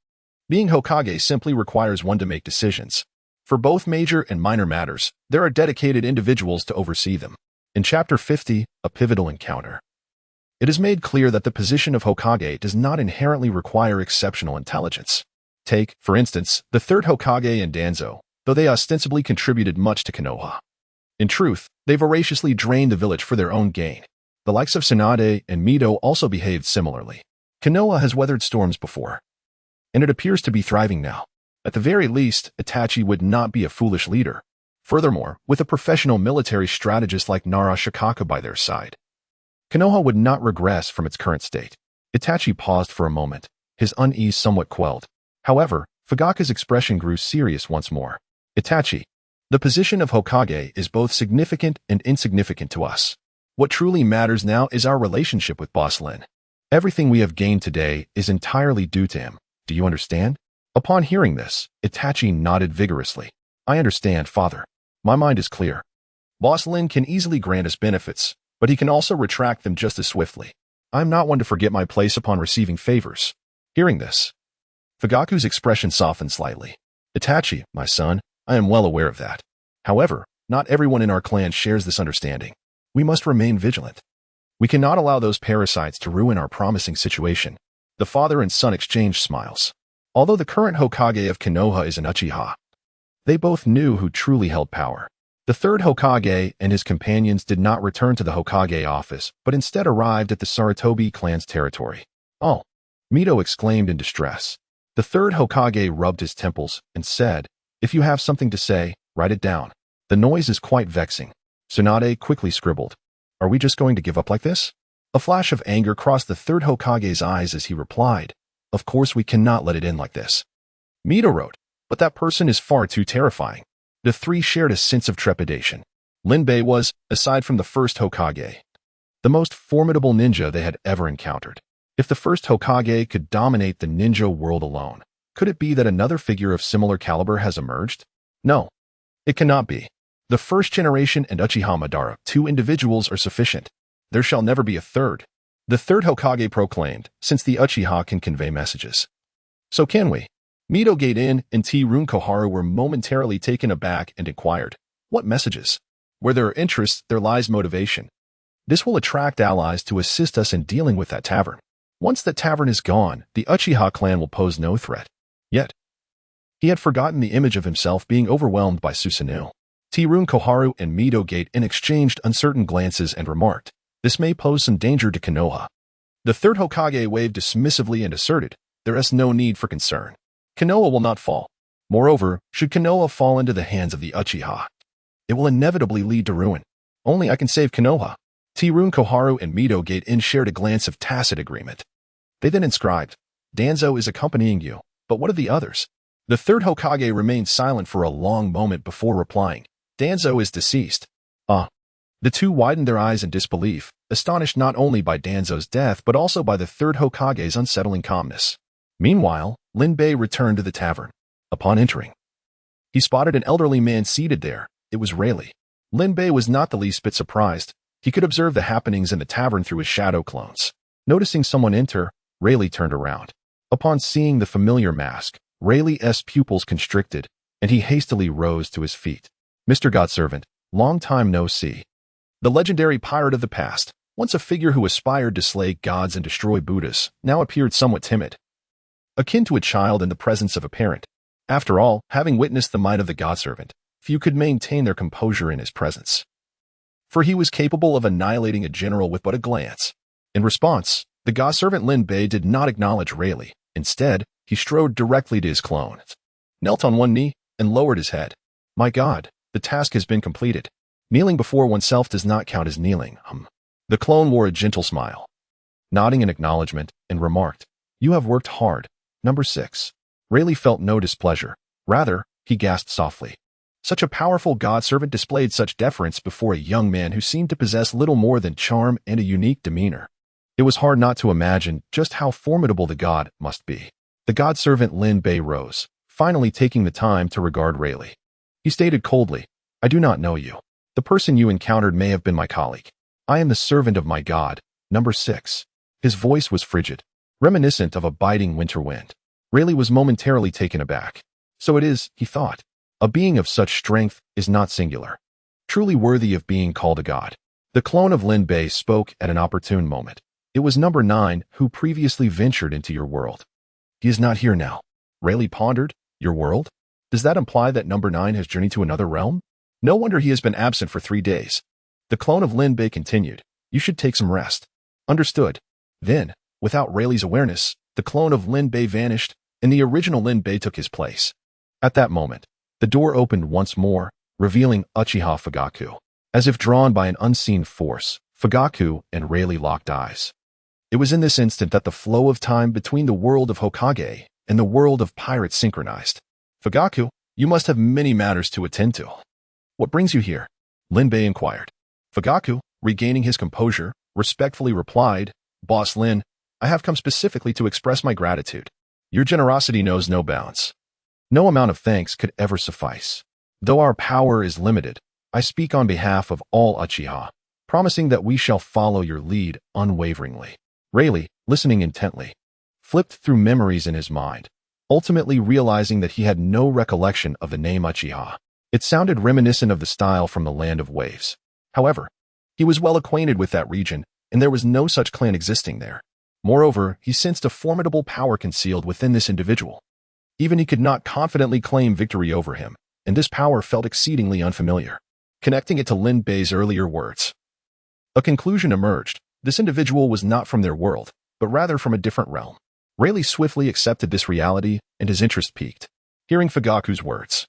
Being Hokage simply requires one to make decisions. For both major and minor matters, there are dedicated individuals to oversee them." In Chapter 50, A Pivotal Encounter, it is made clear that the position of Hokage does not inherently require exceptional intelligence. Take, for instance, the third Hokage and Danzo, though they ostensibly contributed much to Konoha. In truth, they voraciously drained the village for their own gain. The likes of Tsunade and Mito also behaved similarly. Konoha has weathered storms before, and it appears to be thriving now. At the very least, Itachi would not be a foolish leader. Furthermore, with a professional military strategist like Nara Shikaku by their side, Konoha would not regress from its current state. Itachi paused for a moment, his unease somewhat quelled. However, Fugaku's expression grew serious once more. "Itachi, the position of Hokage is both significant and insignificant to us. What truly matters now is our relationship with Boss Lin. Everything we have gained today is entirely due to him. Do you understand?" Upon hearing this, Itachi nodded vigorously. "I understand, father. My mind is clear. Boss Lin can easily grant us benefits, but he can also retract them just as swiftly. I am not one to forget my place upon receiving favors." Hearing this, Fugaku's expression softened slightly. "Itachi, my son, I am well aware of that. However, not everyone in our clan shares this understanding. We must remain vigilant. We cannot allow those parasites to ruin our promising situation." The father and son exchanged smiles. Although the current Hokage of Konoha is an Uchiha, they both knew who truly held power. The third Hokage and his companions did not return to the Hokage office, but instead arrived at the Sarutobi clan's territory. "Oh!" Mito exclaimed in distress. The third Hokage rubbed his temples and said, "If you have something to say, write it down. The noise is quite vexing." Tsunade quickly scribbled, "Are we just going to give up like this?" A flash of anger crossed the third Hokage's eyes as he replied, "Of course we cannot let it end like this." Mito wrote, "But that person is far too terrifying." The three shared a sense of trepidation. Linbei was, aside from the first Hokage, the most formidable ninja they had ever encountered. If the first Hokage could dominate the ninja world alone, could it be that another figure of similar caliber has emerged? No, it cannot be. The first generation and Uchiha Madara, two individuals, are sufficient. There shall never be a third. The third Hokage proclaimed, "Since the Uchiha can convey messages, so can we." Mito Gaiden and T-Rune Koharu were momentarily taken aback and inquired, "What messages?" "Where there are interests, there lies motivation. This will attract allies to assist us in dealing with that tavern. Once the tavern is gone, the Uchiha clan will pose no threat." Yet, he had forgotten the image of himself being overwhelmed by Susanoo. T-Rune Koharu and Mito Gaiden exchanged uncertain glances and remarked, "This may pose some danger to Konoha." The third Hokage waved dismissively and asserted, "There is no need for concern. Konoha will not fall. Moreover, should Konoha fall into the hands of the Uchiha, it will inevitably lead to ruin. Only I can save Konoha." T-Rune Koharu and Mito Gaiden shared a glance of tacit agreement. They then inscribed, "Danzo is accompanying you, but what of the others?" The third Hokage remained silent for a long moment before replying, "Danzo is deceased." "Ah, The two widened their eyes in disbelief, astonished not only by Danzo's death but also by the third Hokage's unsettling calmness. Meanwhile, Lin Bei returned to the tavern. Upon entering, he spotted an elderly man seated there. It was Rayleigh. Lin Bei was not the least bit surprised. He could observe the happenings in the tavern through his shadow clones. Noticing someone enter, Rayleigh turned around. Upon seeing the familiar mask, Rayleigh's pupils constricted, and he hastily rose to his feet. Mr. Godservant, long time no see. The legendary pirate of the past, once a figure who aspired to slay gods and destroy Buddhas, now appeared somewhat timid, akin to a child in the presence of a parent. After all, having witnessed the might of the Godservant, few could maintain their composure in his presence, for he was capable of annihilating a general with but a glance. In response, the Godservant Lin Bei did not acknowledge Rayleigh. Instead, he strode directly to his clone, knelt on one knee, and lowered his head. My God, the task has been completed. Kneeling before oneself does not count as kneeling. The clone wore a gentle smile, nodding in acknowledgement, and remarked, You have worked hard. Number 6. Rayleigh felt no displeasure. Rather, he gasped softly. Such a powerful Godservant displayed such deference before a young man who seemed to possess little more than charm and a unique demeanor. It was hard not to imagine just how formidable the god must be. The Godservant Lin Bei rose, finally taking the time to regard Rayleigh. He stated coldly, I do not know you. The person you encountered may have been my colleague. I am the servant of my god. Number 6. His voice was frigid, reminiscent of a biting winter wind. Rayleigh was momentarily taken aback. So it is, he thought. A being of such strength is not singular, truly worthy of being called a god. The clone of Lin Bei spoke at an opportune moment. It was number 9 who previously ventured into your world. He is not here now. Rayleigh pondered. Your world? Does that imply that number 9 has journeyed to another realm? No wonder he has been absent for 3 days. The clone of Lin Bei continued. You should take some rest. Understood. Then, without Rayleigh's awareness, the clone of Lin Bei vanished, and the original Lin Bei took his place. At that moment, the door opened once more, revealing Uchiha Fugaku. As if drawn by an unseen force, Fugaku and Rayleigh locked eyes. It was in this instant that the flow of time between the world of Hokage and the world of pirates synchronized. Fugaku, you must have many matters to attend to. What brings you here? Lin Bei inquired. Fugaku, regaining his composure, respectfully replied, Boss Lin, I have come specifically to express my gratitude. Your generosity knows no bounds. No amount of thanks could ever suffice. Though our power is limited, I speak on behalf of all Uchiha, promising that we shall follow your lead unwaveringly. Rayleigh, listening intently, flipped through memories in his mind, ultimately realizing that he had no recollection of the name Uchiha. It sounded reminiscent of the style from the Land of Waves. However, he was well acquainted with that region, and there was no such clan existing there. Moreover, he sensed a formidable power concealed within this individual. Even he could not confidently claim victory over him, and this power felt exceedingly unfamiliar. Connecting it to Lin Bei's earlier words, a conclusion emerged. This individual was not from their world, but rather from a different realm. Rayleigh swiftly accepted this reality, and his interest peaked. Hearing Fugaku's words,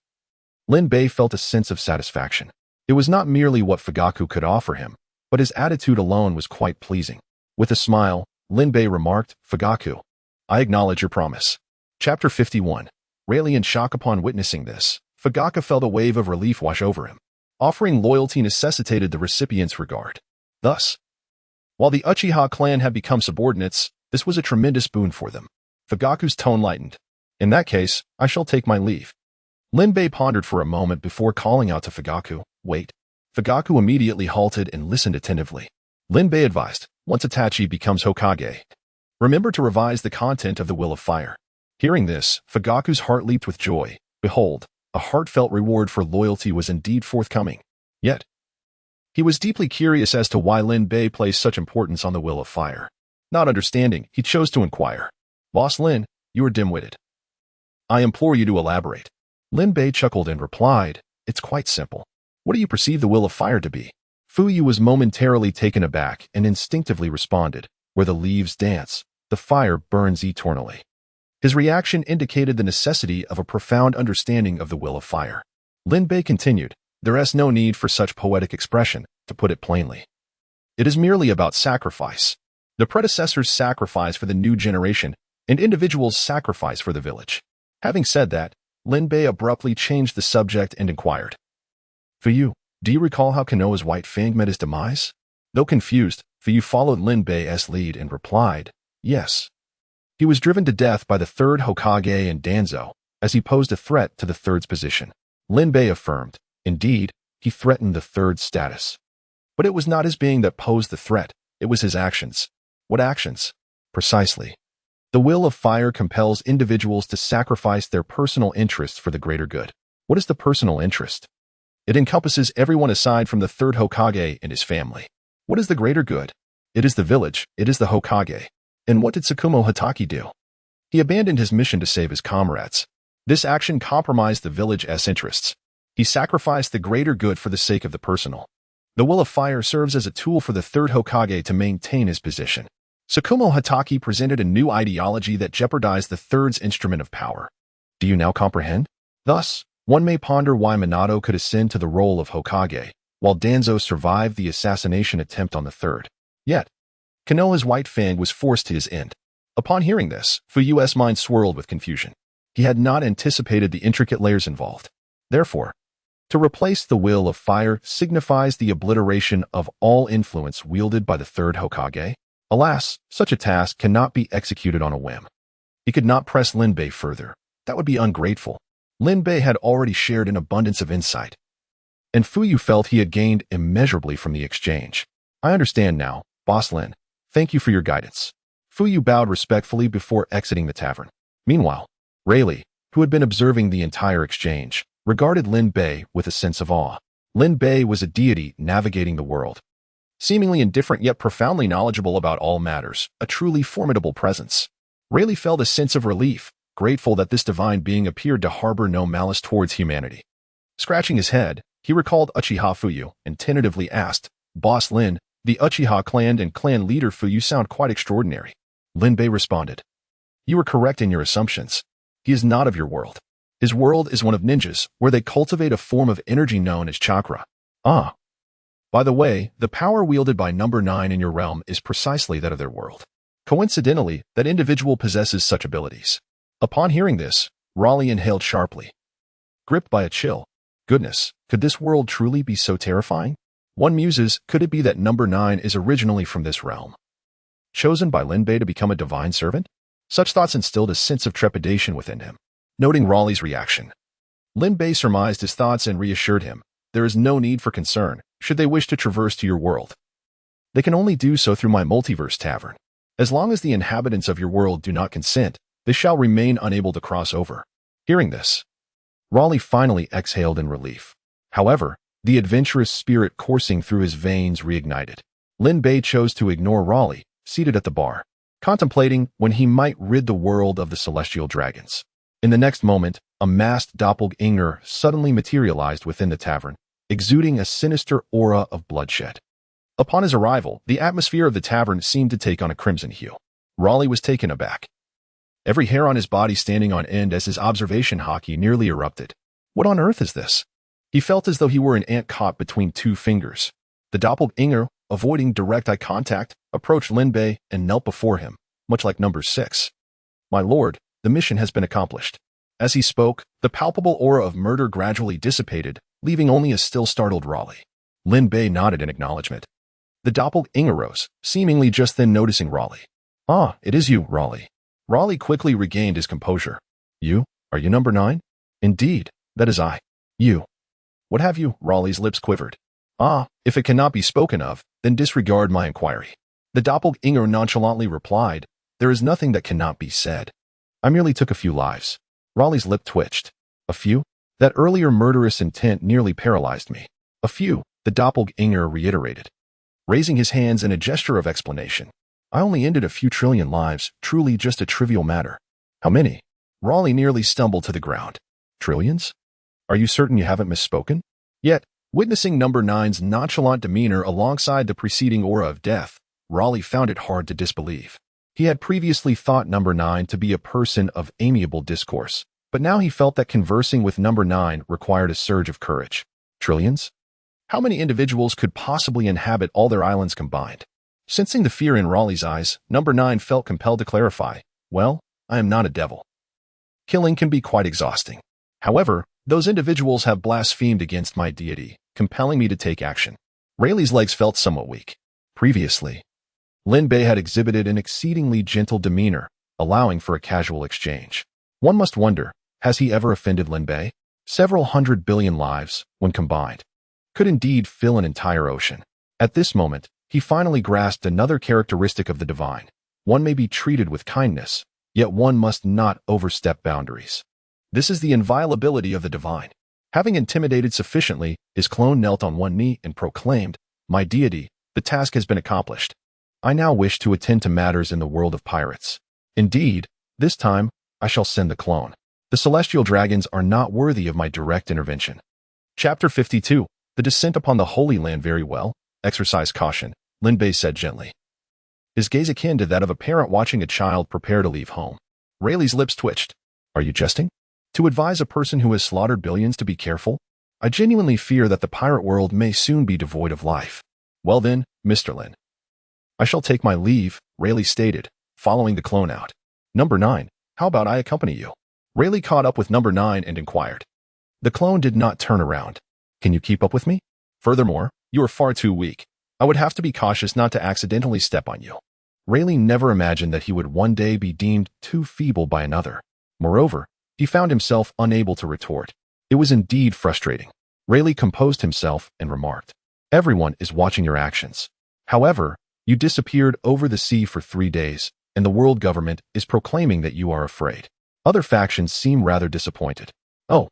Lin Bei felt a sense of satisfaction. It was not merely what Fugaku could offer him, but his attitude alone was quite pleasing. With a smile, Lin Bei remarked, Fugaku, I acknowledge your promise. Chapter 51. Rayleigh in shock upon witnessing this, Fugaku felt a wave of relief wash over him. Offering loyalty necessitated the recipient's regard. Thus, while the Uchiha clan had become subordinates, this was a tremendous boon for them. Fugaku's tone lightened. In that case, I shall take my leave. Lin Bei pondered for a moment before calling out to Fugaku, Wait. Fugaku immediately halted and listened attentively. Lin Bei advised, once Itachi becomes Hokage, remember to revise the content of the Will of Fire. Hearing this, Fugaku's heart leaped with joy. Behold, a heartfelt reward for loyalty was indeed forthcoming. Yet, he was deeply curious as to why Lin Bei placed such importance on the Will of Fire. Not understanding, he chose to inquire. Boss Lin, you are dim-witted. I implore you to elaborate. Lin Bei chuckled and replied, It's quite simple. What do you perceive the Will of Fire to be? Fu Yu was momentarily taken aback and instinctively responded, Where the leaves dance, the fire burns eternally. His reaction indicated the necessity of a profound understanding of the Will of Fire. Lin Bei continued, There is no need for such poetic expression, to put it plainly. It is merely about sacrifice. The predecessors sacrifice for the new generation, and individuals sacrifice for the village. Having said that, Lin Bei abruptly changed the subject and inquired, For you, Do you recall how Konoha's White Fang met his demise? Though confused, Fuyu followed Lin Bei's lead and replied, yes. He was driven to death by the third Hokage and Danzo, as he posed a threat to the third's position. Lin Bei affirmed, indeed, he threatened the third's status. But it was not his being that posed the threat, it was his actions. What actions? Precisely. The will of fire compels individuals to sacrifice their personal interests for the greater good. What is the personal interest? It encompasses everyone aside from the third Hokage and his family. What is the greater good? It is the village, it is the Hokage. And what did Tsukumo Hatake do? He abandoned his mission to save his comrades. This action compromised the village's interests. He sacrificed the greater good for the sake of the personal. The will of fire serves as a tool for the third Hokage to maintain his position. Tsukumo Hatake presented a new ideology that jeopardized the third's instrument of power. Do you now comprehend? Thus, one may ponder why Minato could ascend to the role of Hokage, while Danzo survived the assassination attempt on the third. Yet, Konoha's White Fang was forced to his end. Upon hearing this, Fuyu's mind swirled with confusion. He had not anticipated the intricate layers involved. Therefore, to replace the will of fire signifies the obliteration of all influence wielded by the third Hokage. Alas, such a task cannot be executed on a whim. He could not press Lin Bei further. That would be ungrateful. Lin Bei had already shared an abundance of insight, and Fuyu felt he had gained immeasurably from the exchange. I understand now, Boss Lin. Thank you for your guidance. Fuyu bowed respectfully before exiting the tavern. Meanwhile, Rayleigh, who had been observing the entire exchange, regarded Lin Bei with a sense of awe. Lin Bei was a deity navigating the world. Seemingly indifferent yet profoundly knowledgeable about all matters, a truly formidable presence. Rayleigh felt a sense of relief, grateful that this divine being appeared to harbor no malice towards humanity. Scratching his head, he recalled Uchiha Fuyu and tentatively asked, Boss Lin, the Uchiha clan and clan leader Fuyu sound quite extraordinary. Lin Bei responded, you are correct in your assumptions. He is not of your world. His world is one of ninjas, where they cultivate a form of energy known as chakra. Ah. By the way, the power wielded by number 9 in your realm is precisely that of their world. Coincidentally, that individual possesses such abilities. Upon hearing this, Raleigh inhaled sharply. Gripped by a chill. Goodness, could this world truly be so terrifying? One muses, could it be that number 9 is originally from this realm? Chosen by Lin Bei to become a divine servant? Such thoughts instilled a sense of trepidation within him. Noting Raleigh's reaction, Lin Bei surmised his thoughts and reassured him, there is no need for concern, should they wish to traverse to your world. They can only do so through my multiverse tavern. As long as the inhabitants of your world do not consent, they shall remain unable to cross over. Hearing this, Raleigh finally exhaled in relief. However, the adventurous spirit coursing through his veins reignited. Lin Bei chose to ignore Raleigh, seated at the bar, contemplating when he might rid the world of the celestial dragons. In the next moment, a masked doppelganger suddenly materialized within the tavern, exuding a sinister aura of bloodshed. Upon his arrival, the atmosphere of the tavern seemed to take on a crimson hue. Raleigh was taken aback, every hair on his body standing on end as his observation haki nearly erupted. What on earth is this? He felt as though he were an ant caught between two fingers. The doppelganger, avoiding direct eye contact, approached Lin Bei and knelt before him, much like number 6. My lord, the mission has been accomplished. As he spoke, the palpable aura of murder gradually dissipated, leaving only a still startled Raleigh. Lin Bei nodded in acknowledgement. The doppelganger rose, seemingly just then noticing Raleigh. Ah, it is you, Raleigh. Raleigh quickly regained his composure. You? Are you number 9? Indeed, that is I. You. What have you? Raleigh's lips quivered. Ah, if it cannot be spoken of, then disregard my inquiry. The doppelganger nonchalantly replied, there is nothing that cannot be said. I merely took a few lives. Raleigh's lip twitched. A few? That earlier murderous intent nearly paralyzed me. A few, the doppelganger reiterated, raising his hands in a gesture of explanation. I only ended a few trillion lives, truly just a trivial matter. How many? Raleigh nearly stumbled to the ground. Trillions? Are you certain you haven't misspoken? Yet, witnessing number 9's nonchalant demeanor alongside the preceding aura of death, Raleigh found it hard to disbelieve. He had previously thought number 9 to be a person of amiable discourse, but now he felt that conversing with number 9 required a surge of courage. Trillions? How many individuals could possibly inhabit all their islands combined? Sensing the fear in Raleigh's eyes, number 9 felt compelled to clarify, well, I am not a devil. Killing can be quite exhausting. However, Those individuals have blasphemed against my deity, compelling me to take action. Rayleigh's legs felt somewhat weak. Previously, Lin Bei had exhibited an exceedingly gentle demeanor, allowing for a casual exchange. One must wonder, has he ever offended Lin Bei? Several 100 billion lives, when combined, could indeed fill an entire ocean. At this moment, he finally grasped another characteristic of the divine. One may be treated with kindness, yet one must not overstep boundaries. This is the inviolability of the divine. Having intimidated sufficiently, his clone knelt on one knee and proclaimed, "My deity, the task has been accomplished. I now wish to attend to matters in the world of pirates. Indeed, this time, I shall send the clone. The celestial dragons are not worthy of my direct intervention." Chapter 52. The descent upon the Holy Land. Very well. Exercise caution, Lin Bei said gently. His gaze akin to that of a parent watching a child prepare to leave home. Rayleigh's lips twitched. Are you jesting? To advise a person who has slaughtered billions to be careful? I genuinely fear that the pirate world may soon be devoid of life. Well then, Mr. Lin. I shall take my leave, Rayleigh stated, following the clone out. Number 9, how about I accompany you? Rayleigh caught up with Number 9 and inquired. The clone did not turn around. Can you keep up with me? Furthermore, you are far too weak. I would have to be cautious not to accidentally step on you. Rayleigh never imagined that he would one day be deemed too feeble by another. Moreover, he found himself unable to retort. It was indeed frustrating. Rayleigh composed himself and remarked, Everyone is watching your actions. However, you disappeared over the sea for 3 days, and the world government is proclaiming that you are afraid. Other factions seem rather disappointed. Oh,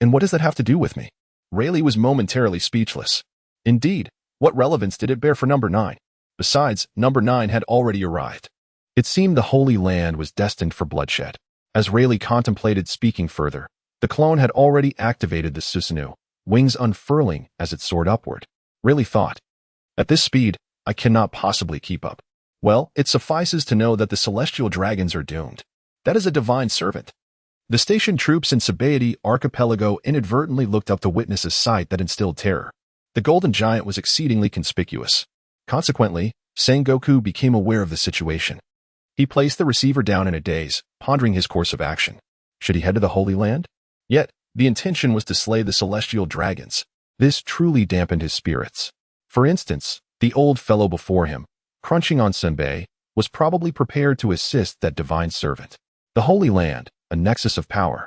and what does that have to do with me? Rayleigh was momentarily speechless. Indeed, what relevance did it bear for Number 9? Besides, Number 9 had already arrived. It seemed the Holy Land was destined for bloodshed. As Rayleigh contemplated speaking further, the clone had already activated the Susanoo, wings unfurling as it soared upward. Rayleigh thought, at this speed, I cannot possibly keep up. Well, it suffices to know that the celestial dragons are doomed. That is a divine servant. The stationed troops in Sabaody Archipelago inadvertently looked up to witness a sight that instilled terror. The golden giant was exceedingly conspicuous. Consequently, Sengoku became aware of the situation. He placed the receiver down in a daze, pondering his course of action. Should he head to the Holy Land? Yet, the intention was to slay the celestial dragons. This truly dampened his spirits. For instance, the old fellow before him, crunching on senbei, was probably prepared to assist that divine servant. The Holy Land, a nexus of power.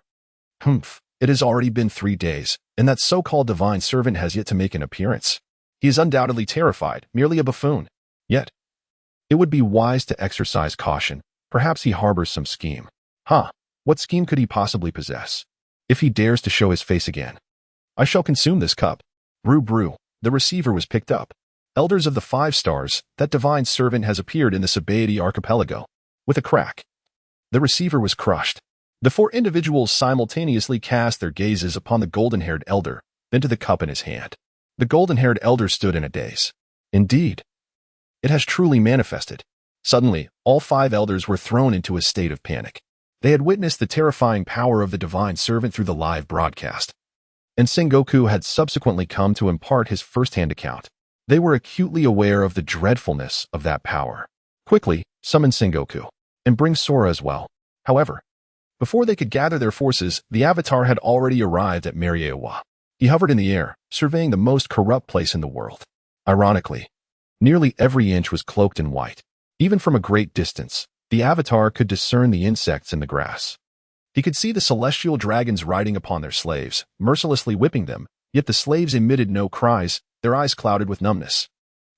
It has already been 3 days, and that so-called divine servant has yet to make an appearance. He is undoubtedly terrified, merely a buffoon. Yet, it would be wise to exercise caution. Perhaps he harbors some scheme. What scheme could he possibly possess? If he dares to show his face again, I shall consume this cup. Brew, brew. The receiver was picked up. Elders of the 5 stars, that divine servant has appeared in the Sabaody Archipelago. With a crack, the receiver was crushed. The 4 individuals simultaneously cast their gazes upon the golden-haired elder, then to the cup in his hand. The golden-haired elder stood in a daze. Indeed, it has truly manifested. Suddenly, all 5 elders were thrown into a state of panic. They had witnessed the terrifying power of the divine servant through the live broadcast. And Sengoku had subsequently come to impart his first-hand account. They were acutely aware of the dreadfulness of that power. Quickly, summon Sengoku, and bring Sora as well. However, before they could gather their forces, the Avatar had already arrived at Mariewa. He hovered in the air, surveying the most corrupt place in the world. Ironically, nearly every inch was cloaked in white. Even from a great distance, the Avatar could discern the insects in the grass. He could see the celestial dragons riding upon their slaves, mercilessly whipping them, yet the slaves emitted no cries, their eyes clouded with numbness.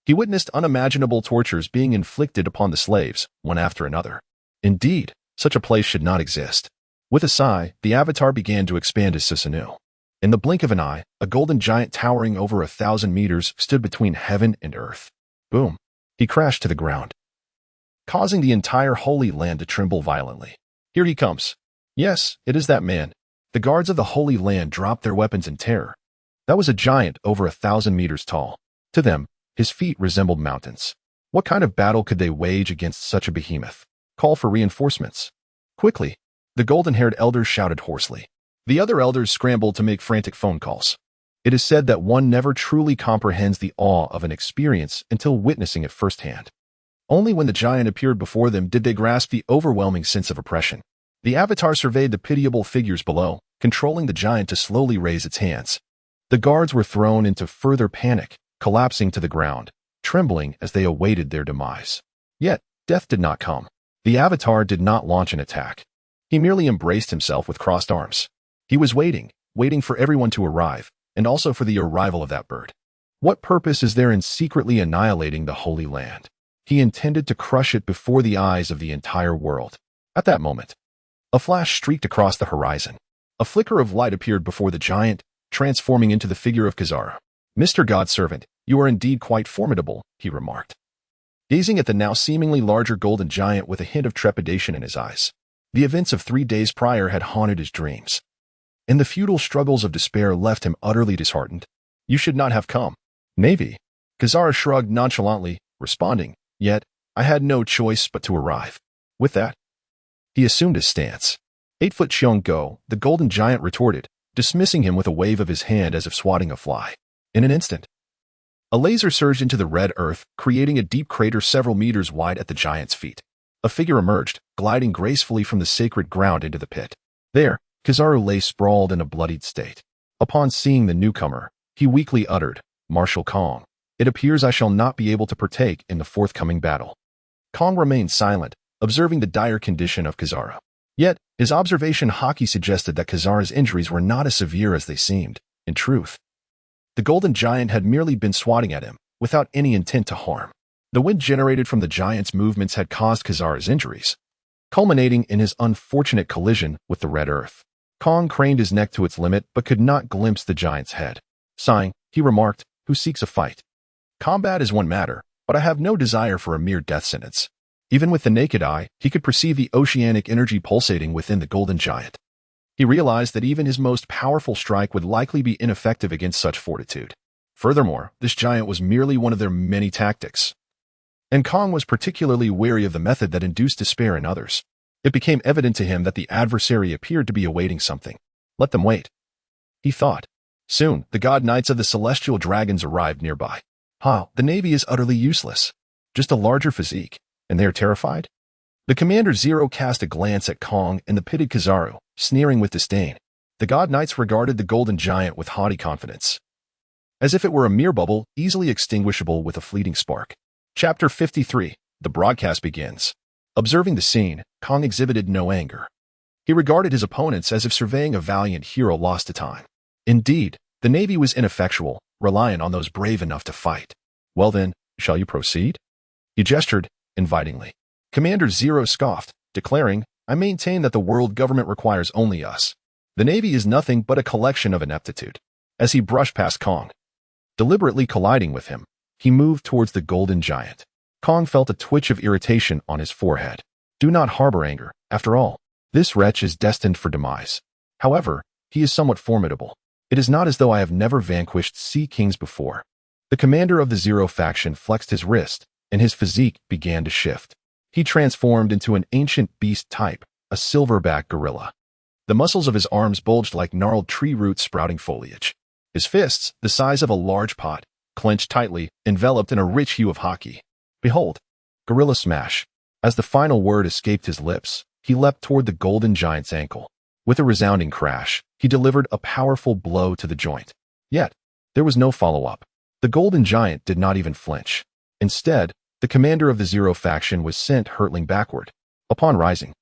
He witnessed unimaginable tortures being inflicted upon the slaves, one after another. Indeed, such a place should not exist. With a sigh, the Avatar began to expand his Susanoo. In the blink of an eye, a golden giant towering over 1,000 meters stood between heaven and earth. Boom! He crashed to the ground, causing the entire Holy Land to tremble violently. Here he comes. Yes, it is that man. The guards of the Holy Land dropped their weapons in terror. That was a giant over 1,000 meters tall. To them, his feet resembled mountains. What kind of battle could they wage against such a behemoth? Call for reinforcements. Quickly, the golden-haired elders shouted hoarsely. The other elders scrambled to make frantic phone calls. It is said that one never truly comprehends the awe of an experience until witnessing it firsthand. Only when the giant appeared before them did they grasp the overwhelming sense of oppression. The Avatar surveyed the pitiable figures below, controlling the giant to slowly raise its hands. The guards were thrown into further panic, collapsing to the ground, trembling as they awaited their demise. Yet, death did not come. The avatar did not launch an attack. He merely embraced himself with crossed arms. He was waiting for everyone to arrive, and also for the arrival of that bird. What purpose is there in secretly annihilating the Holy Land? He intended to crush it before the eyes of the entire world. At that moment, a flash streaked across the horizon. A flicker of light appeared before the giant, transforming into the figure of Kizaru. "Mr. God's servant, you are indeed quite formidable," he remarked, gazing at the now seemingly larger golden giant with a hint of trepidation in his eyes. The events of 3 days prior had haunted his dreams, and the futile struggles of despair left him utterly disheartened. "You should not have come, Navy." Kizaru shrugged nonchalantly, responding, "Yet, I had no choice but to arrive." With that, he assumed his stance. 8-foot Cheong Go, the golden giant retorted, dismissing him with a wave of his hand as if swatting a fly. In an instant, a laser surged into the red earth, creating a deep crater several meters wide at the giant's feet. A figure emerged, gliding gracefully from the sacred ground into the pit. There, Kizaru lay sprawled in a bloodied state. Upon seeing the newcomer, he weakly uttered, "Marshal Kong, it appears I shall not be able to partake in the forthcoming battle." Kong remained silent, observing the dire condition of Kizaru. Yet, his observation haki suggested that Kizaru's injuries were not as severe as they seemed. In truth, the golden giant had merely been swatting at him, without any intent to harm. The wind generated from the giant's movements had caused Kizaru's injuries, culminating in his unfortunate collision with the red earth. Kong craned his neck to its limit but could not glimpse the giant's head. Sighing, he remarked, "Who seeks a fight? Combat is one matter, but I have no desire for a mere death sentence." Even with the naked eye, he could perceive the oceanic energy pulsating within the golden giant. He realized that even his most powerful strike would likely be ineffective against such fortitude. Furthermore, this giant was merely one of their many tactics, and Kong was particularly wary of the method that induced despair in others. It became evident to him that the adversary appeared to be awaiting something. Let them wait, he thought. Soon, the god knights of the celestial dragons arrived nearby. The Navy is utterly useless. Just a larger physique, and they are terrified? The Commander Zero cast a glance at Kong and the pitted Kizaru, sneering with disdain. The god knights regarded the golden giant with haughty confidence, as if it were a mere bubble, easily extinguishable with a fleeting spark. Chapter 53. The broadcast begins. Observing the scene, Kong exhibited no anger. He regarded his opponents as if surveying a valiant hero lost to time. Indeed, the Navy was ineffectual, reliant on those brave enough to fight. "Well then, shall you proceed?" He gestured, invitingly. Commander Zero scoffed, declaring, "I maintain that the world government requires only us. The Navy is nothing but a collection of ineptitude." As he brushed past Kong, deliberately colliding with him, he moved towards the golden giant. Kong felt a twitch of irritation on his forehead. Do not harbor anger. After all, this wretch is destined for demise. However, he is somewhat formidable. It is not as though I have never vanquished sea kings before. The commander of the Zero faction flexed his wrist, and his physique began to shift. He transformed into an ancient beast type, a silverback gorilla. The muscles of his arms bulged like gnarled tree roots sprouting foliage. His fists, the size of a large pot, clenched tightly, enveloped in a rich hue of haki. Behold, Gorilla Smash. As the final word escaped his lips, he leapt toward the golden giant's ankle. With a resounding crash, he delivered a powerful blow to the joint. Yet, there was no follow-up. The golden giant did not even flinch. Instead, the commander of the Zero faction was sent hurtling backward. Upon rising,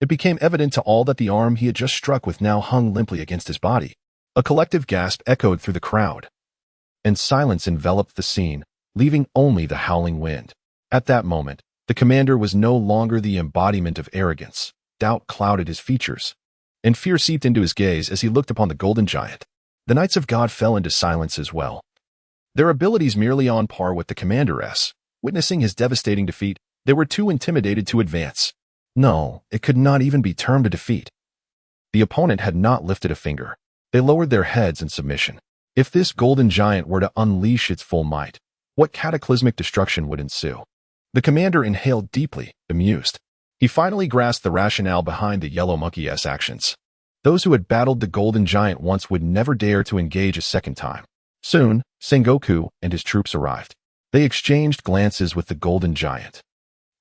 it became evident to all that the arm he had just struck with now hung limply against his body. A collective gasp echoed through the crowd, and silence enveloped the scene, leaving only the howling wind. At that moment, the commander was no longer the embodiment of arrogance. Doubt clouded his features, and fear seeped into his gaze as he looked upon the golden giant. The Knights of God fell into silence as well, their abilities merely on par with the commander's. Witnessing his devastating defeat, they were too intimidated to advance. No, it could not even be termed a defeat. The opponent had not lifted a finger. They lowered their heads in submission. If this golden giant were to unleash its full might, what cataclysmic destruction would ensue? The commander inhaled deeply, amused. He finally grasped the rationale behind the yellow monkey's actions. Those who had battled the golden giant once would never dare to engage a second time. Soon, Sengoku and his troops arrived. They exchanged glances with the golden giant.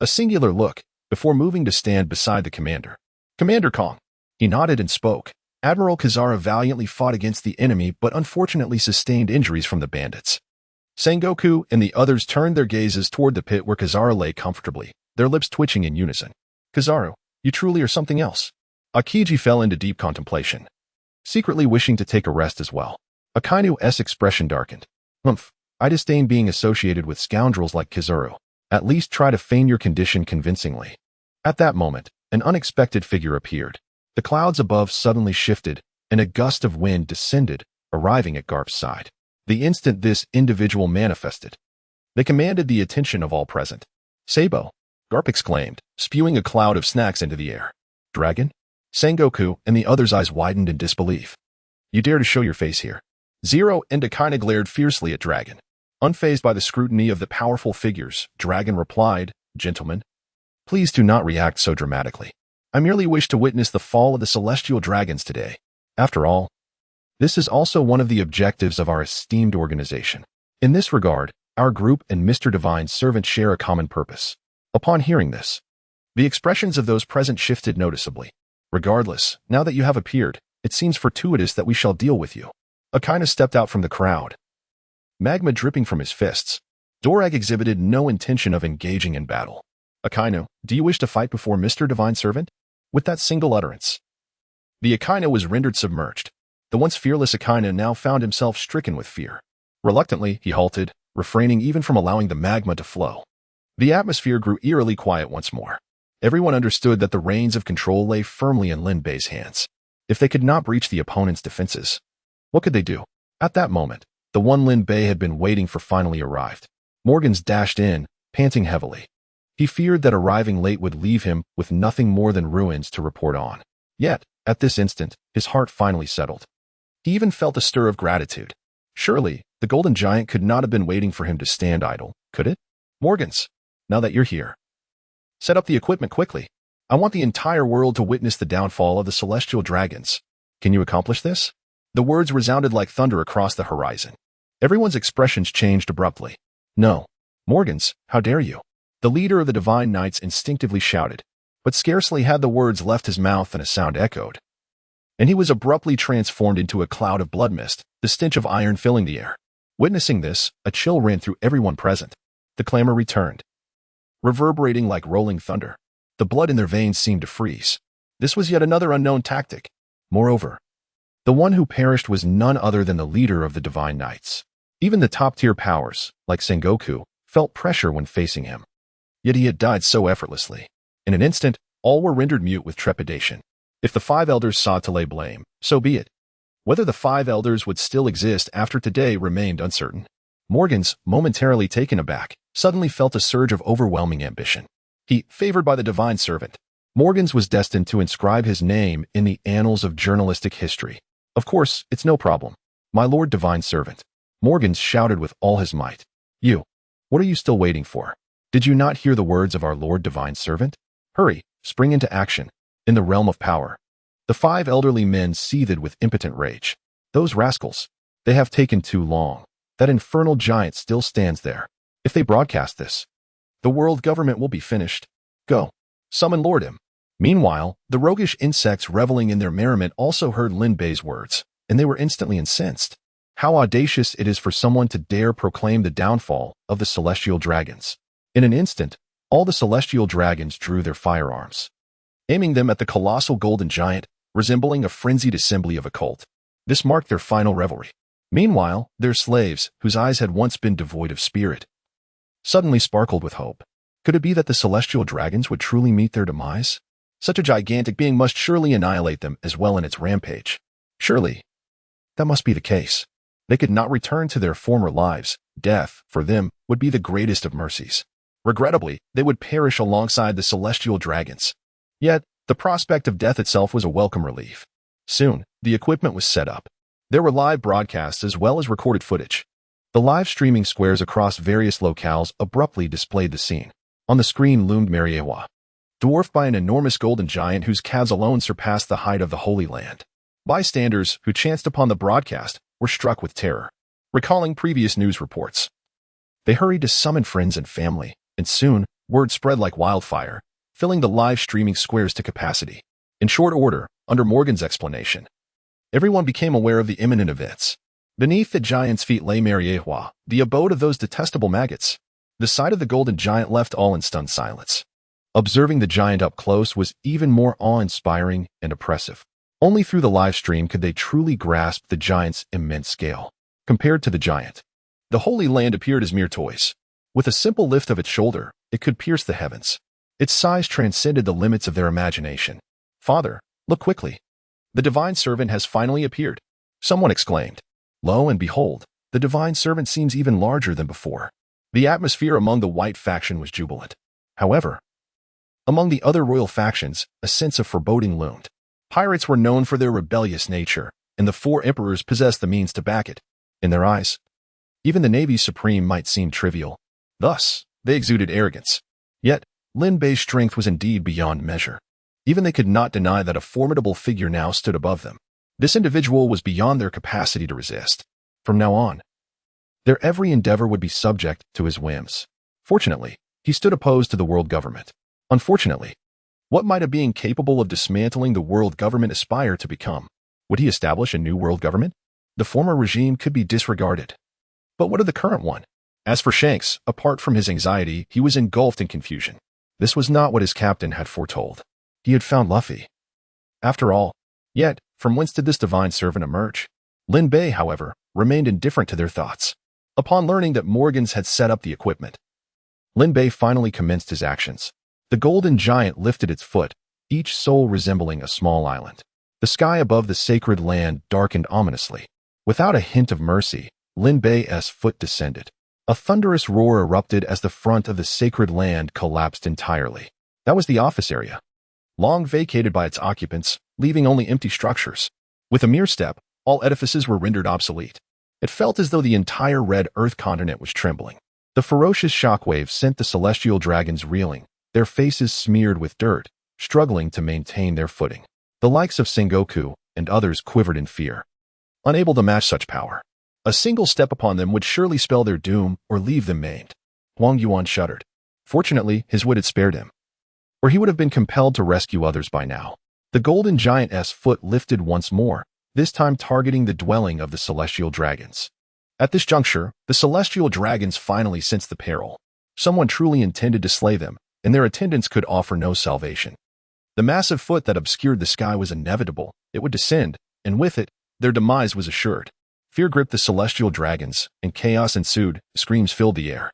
A singular look, before moving to stand beside the commander. "Commander Kong." He nodded and spoke, Admiral Kazara valiantly fought against the enemy but unfortunately sustained injuries from the bandits. Sengoku and the others turned their gazes toward the pit where Kazara lay comfortably, their lips twitching in unison. Kazara, you truly are something else. Akiji fell into deep contemplation, secretly wishing to take a rest as well. Akainu's expression darkened. I disdain being associated with scoundrels like Kizaru. At least try to feign your condition convincingly. At that moment, an unexpected figure appeared. The clouds above suddenly shifted, and a gust of wind descended, arriving at Garp's side. The instant this individual manifested, they commanded the attention of all present. Sabo, Garp exclaimed, spewing a cloud of snacks into the air. Dragon? Sengoku and the others' eyes widened in disbelief. You dare to show your face here? Zero and Akaina glared fiercely at Dragon. Unfazed by the scrutiny of the powerful figures, Dragon replied, Gentlemen, please do not react so dramatically. I merely wish to witness the fall of the celestial dragons today. After all, this is also one of the objectives of our esteemed organization. In this regard, our group and Mr. Divine's servant share a common purpose. Upon hearing this, the expressions of those present shifted noticeably. Regardless, now that you have appeared, it seems fortuitous that we shall deal with you. Akaina stepped out from the crowd, magma dripping from his fists. Dorag exhibited no intention of engaging in battle. Akainu, do you wish to fight before Mr. Divine Servant? With that single utterance, the Akainu was rendered submerged. The once fearless Akainu now found himself stricken with fear. Reluctantly, he halted, refraining even from allowing the magma to flow. The atmosphere grew eerily quiet once more. Everyone understood that the reins of control lay firmly in Lin Bei's hands. If they could not breach the opponent's defenses, what could they do? At that moment, the one Lin Bei had been waiting for finally arrived. Morgans dashed in, panting heavily. He feared that arriving late would leave him with nothing more than ruins to report on. Yet, at this instant, his heart finally settled. He even felt a stir of gratitude. Surely, the Golden Giant could not have been waiting for him to stand idle, could it? Morgans, now that you're here, set up the equipment quickly. I want the entire world to witness the downfall of the celestial dragons. Can you accomplish this? The words resounded like thunder across the horizon. Everyone's expressions changed abruptly. No. Morgans, how dare you? The leader of the Divine Knights instinctively shouted, but scarcely had the words left his mouth than a sound echoed, and he was abruptly transformed into a cloud of blood mist, the stench of iron filling the air. Witnessing this, a chill ran through everyone present. The clamor returned, reverberating like rolling thunder. The blood in their veins seemed to freeze. This was yet another unknown tactic. Moreover, the one who perished was none other than the leader of the Divine Knights. Even the top-tier powers, like Sengoku, felt pressure when facing him. Yet he had died so effortlessly. In an instant, all were rendered mute with trepidation. If the five elders sought to lay blame, so be it. Whether the five elders would still exist after today remained uncertain. Morgans, momentarily taken aback, suddenly felt a surge of overwhelming ambition. He, favored by the Divine Servant, Morgans was destined to inscribe his name in the annals of journalistic history. Of course, it's no problem. My Lord Divine Servant. Morgans shouted with all his might. You, what are you still waiting for? Did you not hear the words of our Lord Divine Servant? Hurry, spring into action. In the realm of power. The five elderly men seethed with impotent rage. Those rascals. They have taken too long. That infernal giant still stands there. If they broadcast this, the world government will be finished. Go. Summon Lord him. Meanwhile, the roguish insects reveling in their merriment also heard Lin Bei's words, and they were instantly incensed. How audacious it is for someone to dare proclaim the downfall of the celestial dragons. In an instant, all the celestial dragons drew their firearms, aiming them at the colossal golden giant, resembling a frenzied assembly of a cult. This marked their final revelry. Meanwhile, their slaves, whose eyes had once been devoid of spirit, suddenly sparkled with hope. Could it be that the celestial dragons would truly meet their demise? Such a gigantic being must surely annihilate them as well in its rampage. Surely, that must be the case. They could not return to their former lives. Death, for them, would be the greatest of mercies. Regrettably, they would perish alongside the celestial dragons. Yet, the prospect of death itself was a welcome relief. Soon, the equipment was set up. There were live broadcasts as well as recorded footage. The live streaming squares across various locales abruptly displayed the scene. On the screen loomed Mariewa, dwarfed by an enormous golden giant whose calves alone surpassed the height of the Holy Land. Bystanders who chanced upon the broadcast were struck with terror, recalling previous news reports. They hurried to summon friends and family, and soon, word spread like wildfire, filling the live streaming squares to capacity. In short order, under Morgan's explanation, Everyone became aware of the imminent events. Beneath the giant's feet lay Mariehua, the abode of those detestable maggots. The sight of the golden giant left all in stunned silence. Observing the giant up close was even more awe-inspiring and oppressive. Only through the live stream could they truly grasp the giant's immense scale. Compared to the giant, the Holy Land appeared as mere toys. With a simple lift of its shoulder, it could pierce the heavens. Its size transcended the limits of their imagination. "Father, look quickly. The divine servant has finally appeared," someone exclaimed. Lo and behold, the divine servant seems even larger than before. The atmosphere among the white faction was jubilant. However, among the other royal factions, a sense of foreboding loomed. Pirates were known for their rebellious nature, and the four emperors possessed the means to back it. In their eyes, even the Navy's supreme might seem trivial. Thus, they exuded arrogance. Yet, Lin Bei's strength was indeed beyond measure. Even they could not deny that a formidable figure now stood above them. This individual was beyond their capacity to resist. From now on, their every endeavor would be subject to his whims. Fortunately, he stood opposed to the world government. Unfortunately, what might a being capable of dismantling the world government aspire to become? Would he establish a new world government? The former regime could be disregarded. But what of the current one? As for Shanks, apart from his anxiety, he was engulfed in confusion. This was not what his captain had foretold. He had found Luffy. After all, yet, from whence did this divine servant emerge? Lin Bei, however, remained indifferent to their thoughts. Upon learning that Morgans had set up the equipment, Lin Bei finally commenced his actions. The golden giant lifted its foot, each sole resembling a small island. The sky above the sacred land darkened ominously. Without a hint of mercy, Lin Bei's foot descended. A thunderous roar erupted as the front of the sacred land collapsed entirely. That was the office area, long vacated by its occupants, leaving only empty structures. With a mere step, all edifices were rendered obsolete. It felt as though the entire red earth continent was trembling. The ferocious shockwaves sent the celestial dragons reeling, their faces smeared with dirt, struggling to maintain their footing. The likes of Sengoku and others quivered in fear, unable to match such power. A single step upon them would surely spell their doom or leave them maimed. Huang Yuan shuddered. Fortunately, his wit had spared him, or he would have been compelled to rescue others by now. The golden giant's foot lifted once more, this time targeting the dwelling of the celestial dragons. At this juncture, the celestial dragons finally sensed the peril. Someone truly intended to slay them, and their attendants could offer no salvation. The massive foot that obscured the sky was inevitable. It would descend, and with it, their demise was assured. Fear gripped the celestial dragons, and chaos ensued. Screams filled the air,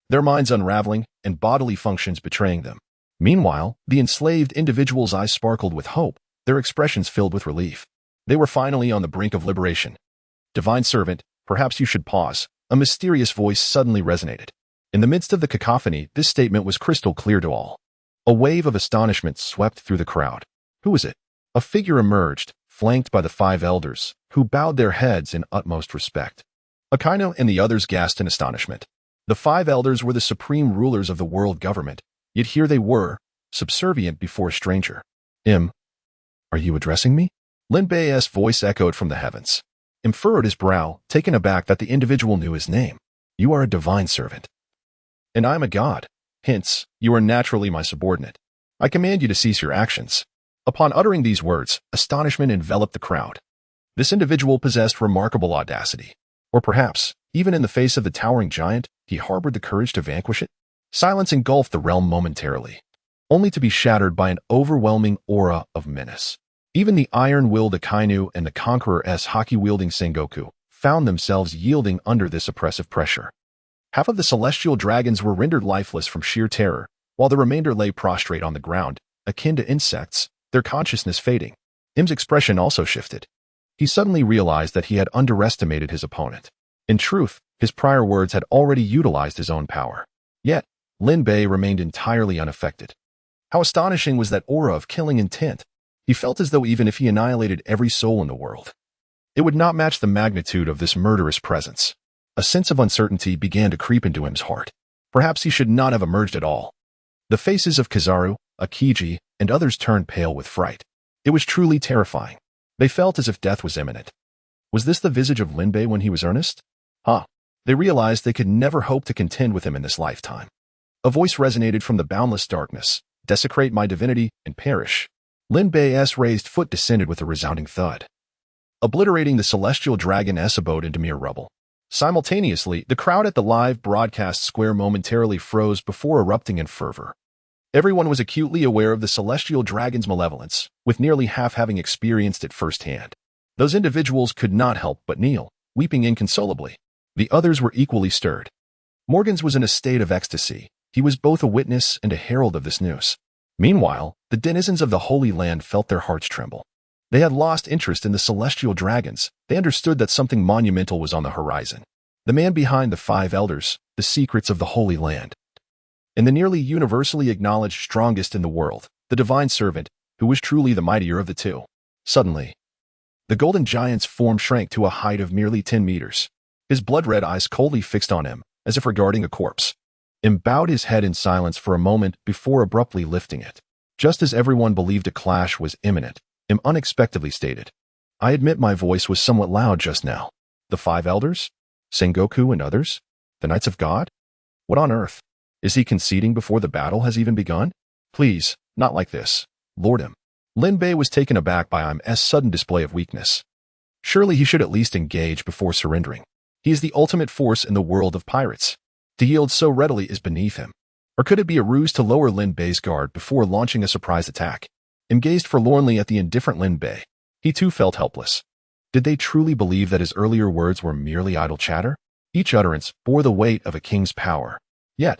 their minds unraveling and bodily functions betraying them. Meanwhile, the enslaved individuals' eyes sparkled with hope, their expressions filled with relief. They were finally on the brink of liberation. "Divine servant, perhaps you should pause," a mysterious voice suddenly resonated. In the midst of the cacophony, this statement was crystal clear to all. A wave of astonishment swept through the crowd. Who was it? A figure emerged, flanked by the 5 elders, who bowed their heads in utmost respect. Akainu and the others gasped in astonishment. The 5 elders were the supreme rulers of the world government, yet here they were, subservient before a stranger. Are you addressing me?" Lin Bei's voice echoed from the heavens. Im furrowed his brow, taken aback that the individual knew his name. "You are a divine servant, and I am a god. Hence, you are naturally my subordinate. I command you to cease your actions." Upon uttering these words, astonishment enveloped the crowd. This individual possessed remarkable audacity. Or perhaps, even in the face of the towering giant, he harbored the courage to vanquish it. Silence engulfed the realm momentarily, only to be shattered by an overwhelming aura of menace. Even the iron-willed Akainu and the Conqueror's haki-wielding Sengoku found themselves yielding under this oppressive pressure. Half of the celestial dragons were rendered lifeless from sheer terror, while the remainder lay prostrate on the ground, akin to insects, their consciousness fading. Im's expression also shifted. He suddenly realized that he had underestimated his opponent. In truth, his prior words had already utilized his own power. Yet, Lin Bei remained entirely unaffected. How astonishing was that aura of killing intent! He felt as though even if he annihilated every soul in the world, it would not match the magnitude of this murderous presence. A sense of uncertainty began to creep into Im's heart. Perhaps he should not have emerged at all. The faces of Kizaru, Akiji, and others turned pale with fright. It was truly terrifying. They felt as if death was imminent. Was this the visage of Lin Bei when he was earnest? They realized they could never hope to contend with him in this lifetime. A voice resonated from the boundless darkness. "Desecrate my divinity and perish." Lin Bei's raised foot descended with a resounding thud. obliterating the celestial dragon's abode into mere rubble. Simultaneously, the crowd at the live broadcast square momentarily froze before erupting in fervor. Everyone was acutely aware of the celestial dragon's malevolence, with nearly half having experienced it firsthand. Those individuals could not help but kneel, weeping inconsolably. The others were equally stirred. Morgans was in a state of ecstasy. He was both a witness and a herald of this news. Meanwhile, the denizens of the Holy Land felt their hearts tremble. They had lost interest in the celestial dragons. They understood that something monumental was on the horizon. The man behind the 5 elders, the secrets of the Holy Land. And the nearly universally acknowledged strongest in the world, the divine servant, who was truly the mightier of the two. Suddenly, the golden giant's form shrank to a height of merely 10 meters. His blood-red eyes coldly fixed on him, as if regarding a corpse. Im bowed his head in silence for a moment before abruptly lifting it. Just as everyone believed a clash was imminent, Im unexpectedly stated, "I admit my voice was somewhat loud just now. The 5 elders? Sengoku and others? The Knights of God? What on earth? Is he conceding before the battle has even begun? Please, not like this. Lord Im." Lin Bei was taken aback by Im's sudden display of weakness. Surely he should at least engage before surrendering. He is the ultimate force in the world of pirates. To yield so readily is beneath him. Or could it be a ruse to lower Lin Bei's guard before launching a surprise attack? Im gazed forlornly at the indifferent Lin Bei. He too felt helpless. Did they truly believe that his earlier words were merely idle chatter? Each utterance bore the weight of a king's power. Yet,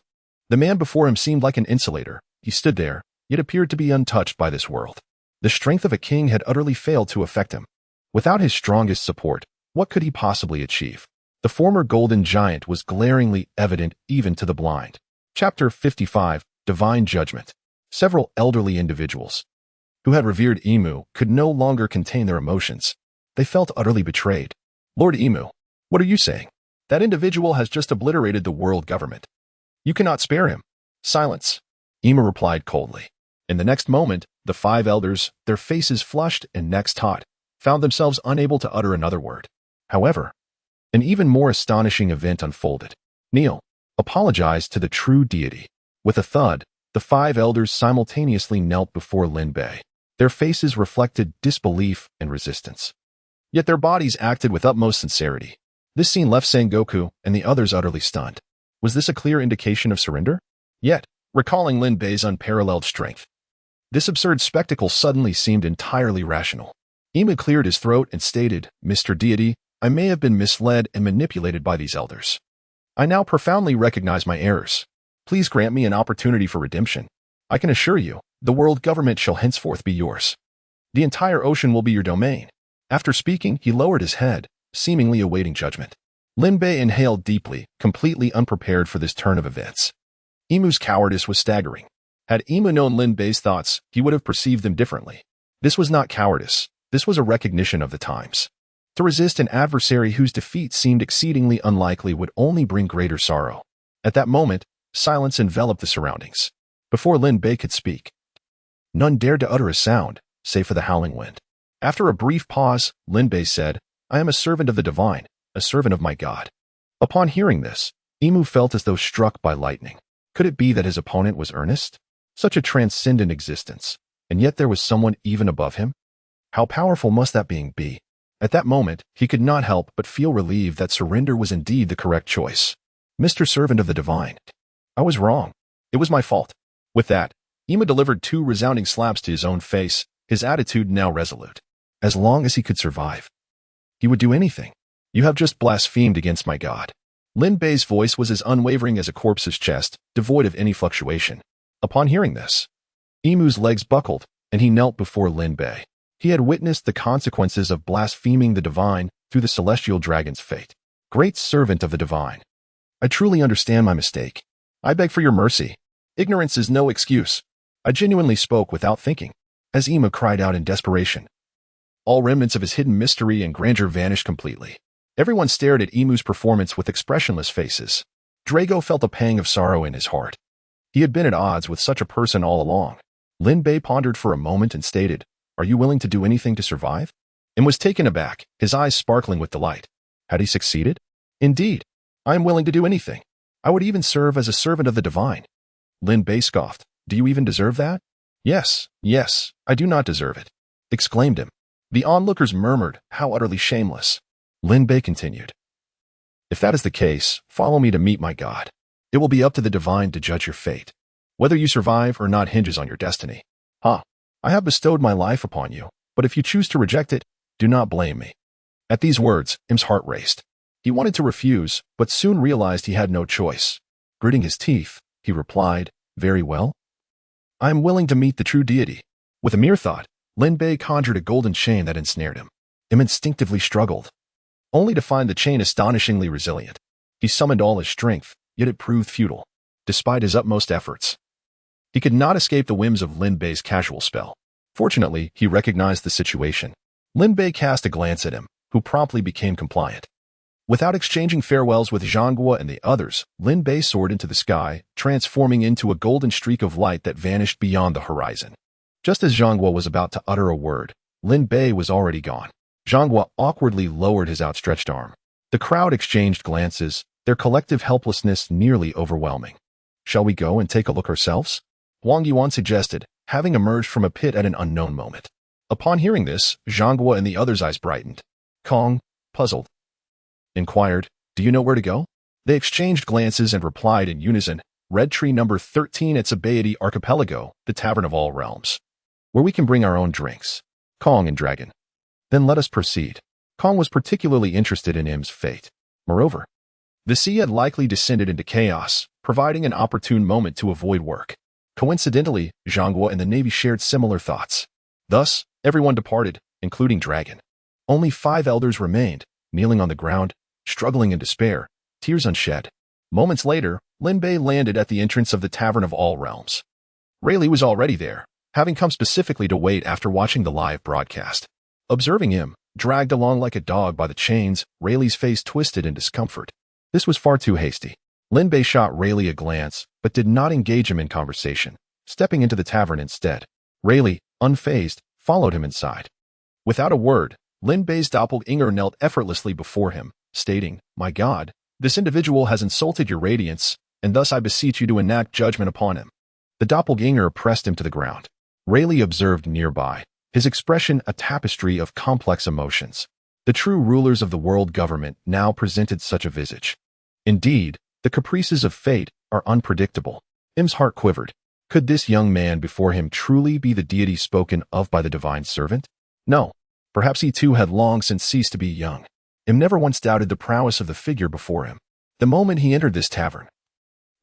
the man before him seemed like an insulator. He stood there, yet appeared to be untouched by this world. The strength of a king had utterly failed to affect him. Without his strongest support, what could he possibly achieve? The former golden giant was glaringly evident even to the blind. Chapter 55, Divine Judgment. Several elderly individuals, who had revered Imu, could no longer contain their emotions. They felt utterly betrayed. "Lord Imu, what are you saying? That individual has just obliterated the world government. You cannot spare him." "Silence," Imu replied coldly. In the next moment, the 5 elders, their faces flushed and necks taut, found themselves unable to utter another word. However, an even more astonishing event unfolded. Kneel, apologized to the true deity. With a thud, the 5 elders simultaneously knelt before Lin Bei. Their faces reflected disbelief and resistance. Yet their bodies acted with utmost sincerity. This scene left Sengoku and the others utterly stunned. Was this a clear indication of surrender? Yet, recalling Lin Bei's unparalleled strength, this absurd spectacle suddenly seemed entirely rational. Imu cleared his throat and stated, "Mr. Deity, I may have been misled and manipulated by these elders. I now profoundly recognize my errors. Please grant me an opportunity for redemption. I can assure you, the world government shall henceforth be yours. The entire ocean will be your domain." After speaking, he lowered his head, seemingly awaiting judgment. Lin Bei inhaled deeply, completely unprepared for this turn of events. Imu's cowardice was staggering. Had Imu known Lin Bei's thoughts, he would have perceived them differently. This was not cowardice. This was a recognition of the times. To resist an adversary whose defeat seemed exceedingly unlikely would only bring greater sorrow. At that moment, silence enveloped the surroundings. Before Lin Bei could speak, none dared to utter a sound, save for the howling wind. After a brief pause, Lin Bei said, "I am a servant of the divine, a servant of my God." Upon hearing this, Imu felt as though struck by lightning. Could it be that his opponent was earnest? Such a transcendent existence, and yet there was someone even above him? How powerful must that being be? At that moment, he could not help but feel relieved that surrender was indeed the correct choice. "Mr. Servant of the Divine, I was wrong. It was my fault." With that, Imu delivered 2 resounding slaps to his own face, his attitude now resolute. As long as he could survive, he would do anything. "You have just blasphemed against my God." Lin Bei's voice was as unwavering as a corpse's chest, devoid of any fluctuation. Upon hearing this, Imu's legs buckled, and he knelt before Lin Bei. He had witnessed the consequences of blaspheming the divine through the celestial dragon's fate. "Great servant of the divine, I truly understand my mistake. I beg for your mercy. Ignorance is no excuse. I genuinely spoke without thinking." As Imu cried out in desperation, all remnants of his hidden mystery and grandeur vanished completely. Everyone stared at Imu's performance with expressionless faces. Drago felt a pang of sorrow in his heart. He had been at odds with such a person all along. Lin Bei pondered for a moment and stated, "Are you willing to do anything to survive?" And was taken aback, his eyes sparkling with delight. Had he succeeded? "Indeed, I am willing to do anything. I would even serve as a servant of the divine." Lin Bei scoffed. "Do you even deserve that?" Yes, I do not deserve it," exclaimed him. The onlookers murmured, "How utterly shameless." Lin Bei continued, "If that is the case, follow me to meet my God. It will be up to the divine to judge your fate. Whether you survive or not hinges on your destiny. I have bestowed my life upon you, but if you choose to reject it, do not blame me." At these words, Im's heart raced. He wanted to refuse, but soon realized he had no choice. Gritting his teeth, he replied, "Very well. I am willing to meet the true deity." With a mere thought, Lin Bei conjured a golden chain that ensnared him. Im instinctively struggled, only to find the chain astonishingly resilient. He summoned all his strength, yet it proved futile. Despite his utmost efforts, he could not escape the whims of Lin Bei's casual spell. Fortunately, he recognized the situation. Lin Bei cast a glance at him, who promptly became compliant. Without exchanging farewells with Zhangguo and the others, Lin Bei soared into the sky, transforming into a golden streak of light that vanished beyond the horizon. Just as Zhangguo was about to utter a word, Lin Bei was already gone. Zhangguo awkwardly lowered his outstretched arm. The crowd exchanged glances, their collective helplessness nearly overwhelming. "Shall we go and take a look ourselves?" Wang Yuan suggested, having emerged from a pit at an unknown moment. Upon hearing this, Zhangguo and the others' eyes brightened. Kong, puzzled, inquired, "Do you know where to go?" They exchanged glances and replied in unison, "Red Tree number 13 at Sabaody Archipelago, the Tavern of all realms, where we can bring our own drinks." Kong and Dragon. "Then let us proceed." Kong was particularly interested in Im's fate. Moreover, the sea had likely descended into chaos, providing an opportune moment to avoid work. Coincidentally, Zhangguo and the Navy shared similar thoughts. Thus, everyone departed, including Dragon. Only 5 elders remained, kneeling on the ground, struggling in despair, tears unshed. Moments later, Lin Bei landed at the entrance of the Tavern of all realms. Rayleigh was already there, having come specifically to wait after watching the live broadcast. Observing him, dragged along like a dog by the chains, Rayleigh's face twisted in discomfort. This was far too hasty. Lin Bei shot Rayleigh a glance, but did not engage him in conversation, stepping into the tavern instead. Rayleigh, unfazed, followed him inside. Without a word, Lin Bei's doppelganger knelt effortlessly before him, stating, "My God, this individual has insulted your radiance, and thus I beseech you to enact judgment upon him." The doppelganger pressed him to the ground. Rayleigh observed nearby, his expression a tapestry of complex emotions. The true rulers of the world government now presented such a visage. Indeed, the caprices of fate are unpredictable. Im's heart quivered. Could this young man before him truly be the deity spoken of by the divine servant? No. Perhaps he too had long since ceased to be young. Im never once doubted the prowess of the figure before him. The moment he entered this tavern,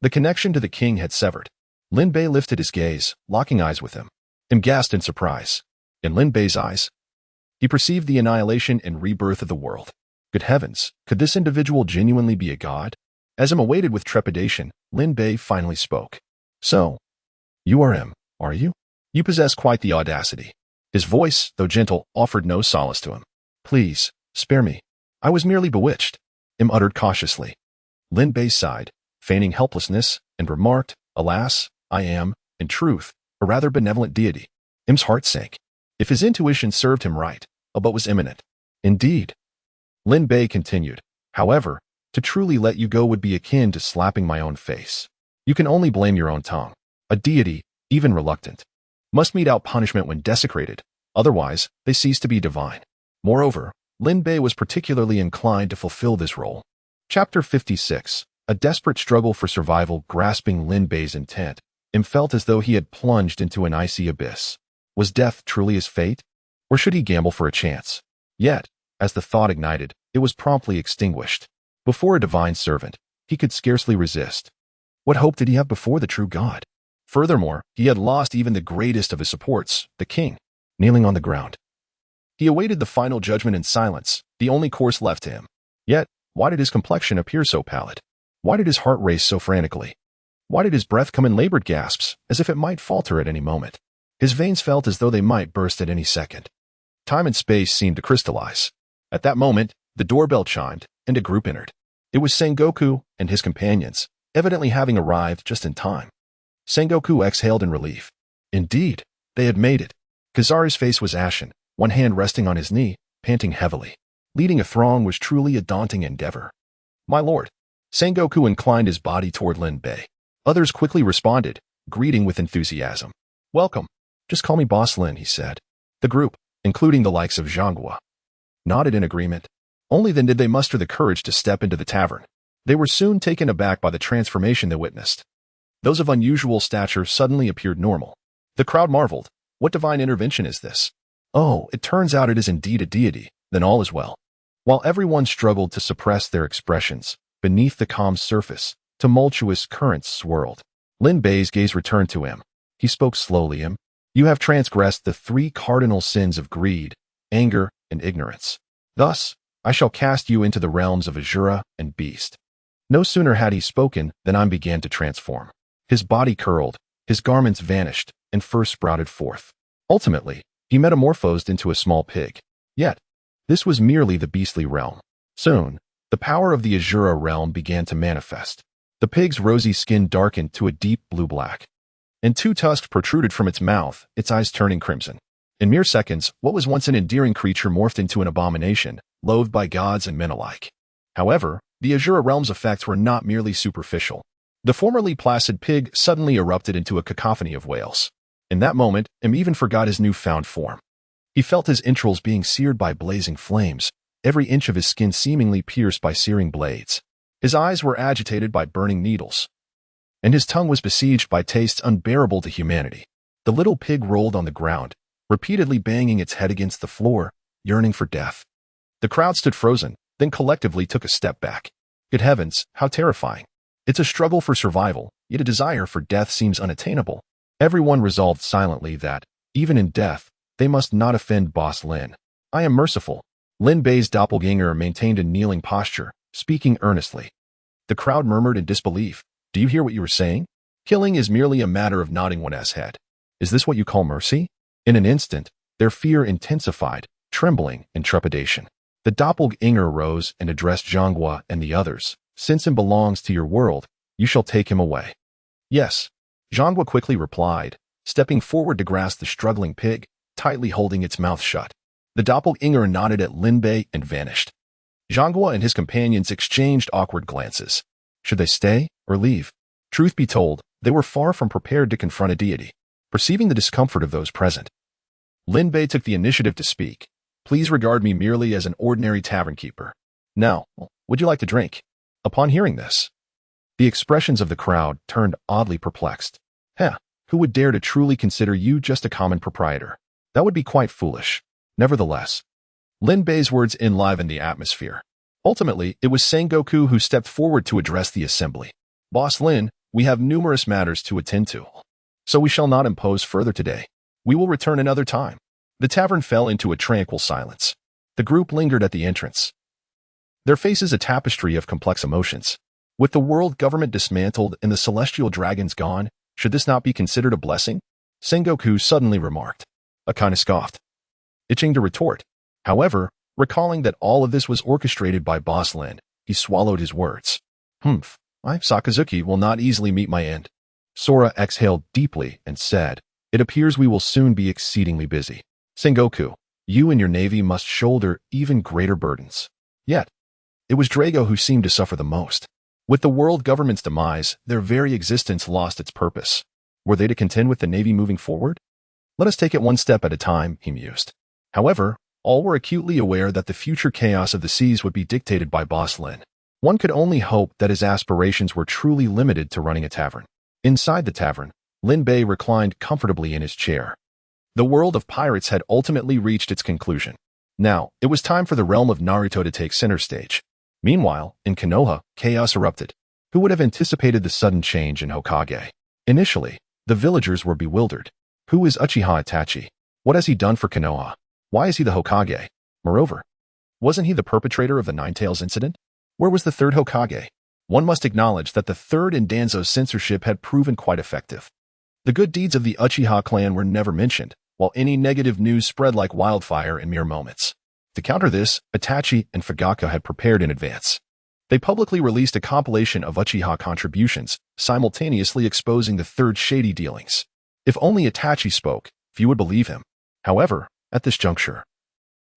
the connection to the king had severed. Lin Bei lifted his gaze, locking eyes with him. Im gasped in surprise. In Lin Bei's eyes, he perceived the annihilation and rebirth of the world. Good heavens, could this individual genuinely be a god? As Im awaited with trepidation, Lin Bei finally spoke. "So, you are Im, are you? You possess quite the audacity." His voice, though gentle, offered no solace to him. "Please, spare me. I was merely bewitched," Im uttered cautiously. Lin Bei sighed, feigning helplessness, and remarked, "Alas, I am, in truth, a rather benevolent deity." Im's heart sank. If his intuition served him right, a but was imminent. "Indeed." Lin Bei continued, "However, to truly let you go would be akin to slapping my own face. You can only blame your own tongue. A deity, even reluctant, must mete out punishment when desecrated, otherwise they cease to be divine." Moreover, Lin Bei was particularly inclined to fulfill this role. Chapter 56. A desperate struggle for survival. Grasping Lin Bei's intent, Im felt as though he had plunged into an icy abyss. Was death truly his fate? Or should he gamble for a chance? Yet, as the thought ignited, it was promptly extinguished. Before a divine servant, he could scarcely resist. What hope did he have before the true God? Furthermore, he had lost even the greatest of his supports, the king, kneeling on the ground. He awaited the final judgment in silence, the only course left to him. Yet, why did his complexion appear so pallid? Why did his heart race so frantically? Why did his breath come in labored gasps, as if it might falter at any moment? His veins felt as though they might burst at any second. Time and space seemed to crystallize. At that moment, the doorbell chimed, and a group entered. It was Sengoku and his companions, evidently having arrived just in time. Sengoku exhaled in relief. Indeed, they had made it. Kazari's face was ashen, one hand resting on his knee, panting heavily. Leading a throng was truly a daunting endeavor. "My lord." Sengoku inclined his body toward Lin Bei. Others quickly responded, greeting with enthusiasm. "Welcome. Just call me Boss Lin," he said. The group, including the likes of Zhanghua, nodded in agreement. Only then did they muster the courage to step into the tavern. They were soon taken aback by the transformation they witnessed. Those of unusual stature suddenly appeared normal. The crowd marveled. What divine intervention is this? Oh, it turns out it is indeed a deity. Then all is well. While everyone struggled to suppress their expressions, beneath the calm surface, tumultuous currents swirled. Lin Bei's gaze returned to him. He spoke slowly. You have transgressed the 3 cardinal sins of greed, anger, and ignorance. Thus, I shall cast you into the realms of Asura and Beast. No sooner had he spoken than I began to transform. His body curled, his garments vanished, and fur sprouted forth. Ultimately, he metamorphosed into a small pig. Yet, this was merely the beastly realm. Soon, the power of the Asura realm began to manifest. The pig's rosy skin darkened to a deep blue-black, and 2 tusks protruded from its mouth, its eyes turning crimson. In mere seconds, what was once an endearing creature morphed into an abomination, loathed by gods and men alike. However, the Asura realm's effects were not merely superficial. The formerly placid pig suddenly erupted into a cacophony of wails. In that moment, even forgot his newfound form. He felt his entrails being seared by blazing flames, every inch of his skin seemingly pierced by searing blades. His eyes were agitated by burning needles, and his tongue was besieged by tastes unbearable to humanity. The little pig rolled on the ground, repeatedly banging its head against the floor, yearning for death. The crowd stood frozen, then collectively took a step back. Good heavens, how terrifying. It's a struggle for survival, yet a desire for death seems unattainable. Everyone resolved silently that, even in death, they must not offend Boss Lin. I am merciful. Lin Bei's doppelganger maintained a kneeling posture, speaking earnestly. The crowd murmured in disbelief. Do you hear what you were saying? Killing is merely a matter of nodding one's head. Is this what you call mercy? In an instant, their fear intensified, trembling and trepidation. The doppelganger rose and addressed Zhanghua and the others. Since him belongs to your world, you shall take him away. Yes, Zhanghua quickly replied, stepping forward to grasp the struggling pig, tightly holding its mouth shut. The doppelganger nodded at Lin Bei and vanished. Zhanghua and his companions exchanged awkward glances. Should they stay or leave? Truth be told, they were far from prepared to confront a deity. Perceiving the discomfort of those present, Lin Bei took the initiative to speak. Please regard me merely as an ordinary tavern keeper. Now, would you like to drink? Upon hearing this, the expressions of the crowd turned oddly perplexed. Who would dare to truly consider you just a common proprietor? That would be quite foolish. Nevertheless, Lin Bei's words enlivened the atmosphere. Ultimately, it was Sengoku who stepped forward to address the assembly. Boss Lin, we have numerous matters to attend to, so we shall not impose further today. We will return another time. The tavern fell into a tranquil silence. The group lingered at the entrance, their faces a tapestry of complex emotions. With the world government dismantled and the celestial dragons gone, should this not be considered a blessing? Sengoku suddenly remarked. Akane scoffed, itching to retort. However, recalling that all of this was orchestrated by Boss Lin, he swallowed his words. My Sakazuki will not easily meet my end. Sora exhaled deeply and said, it appears we will soon be exceedingly busy. Sengoku, you and your navy must shoulder even greater burdens. Yet, it was Drago who seemed to suffer the most. With the world government's demise, their very existence lost its purpose. Were they to contend with the navy moving forward? Let us take it one step at a time, he mused. However, all were acutely aware that the future chaos of the seas would be dictated by Boss Lin. One could only hope that his aspirations were truly limited to running a tavern. Inside the tavern, Lin Bei reclined comfortably in his chair. The world of pirates had ultimately reached its conclusion. Now, it was time for the realm of Naruto to take center stage. Meanwhile, in Konoha, chaos erupted. Who would have anticipated the sudden change in Hokage? Initially, the villagers were bewildered. Who is Uchiha Itachi? What has he done for Konoha? Why is he the Hokage? Moreover, wasn't he the perpetrator of the Nine-Tails incident? Where was the third Hokage? One must acknowledge that the third in Danzo's censorship had proven quite effective. The good deeds of the Uchiha clan were never mentioned, while any negative news spread like wildfire in mere moments. To counter this, Itachi and Fugaku had prepared in advance. They publicly released a compilation of Uchiha contributions, simultaneously exposing the third shady dealings. If only Itachi spoke, few would believe him. However, at this juncture,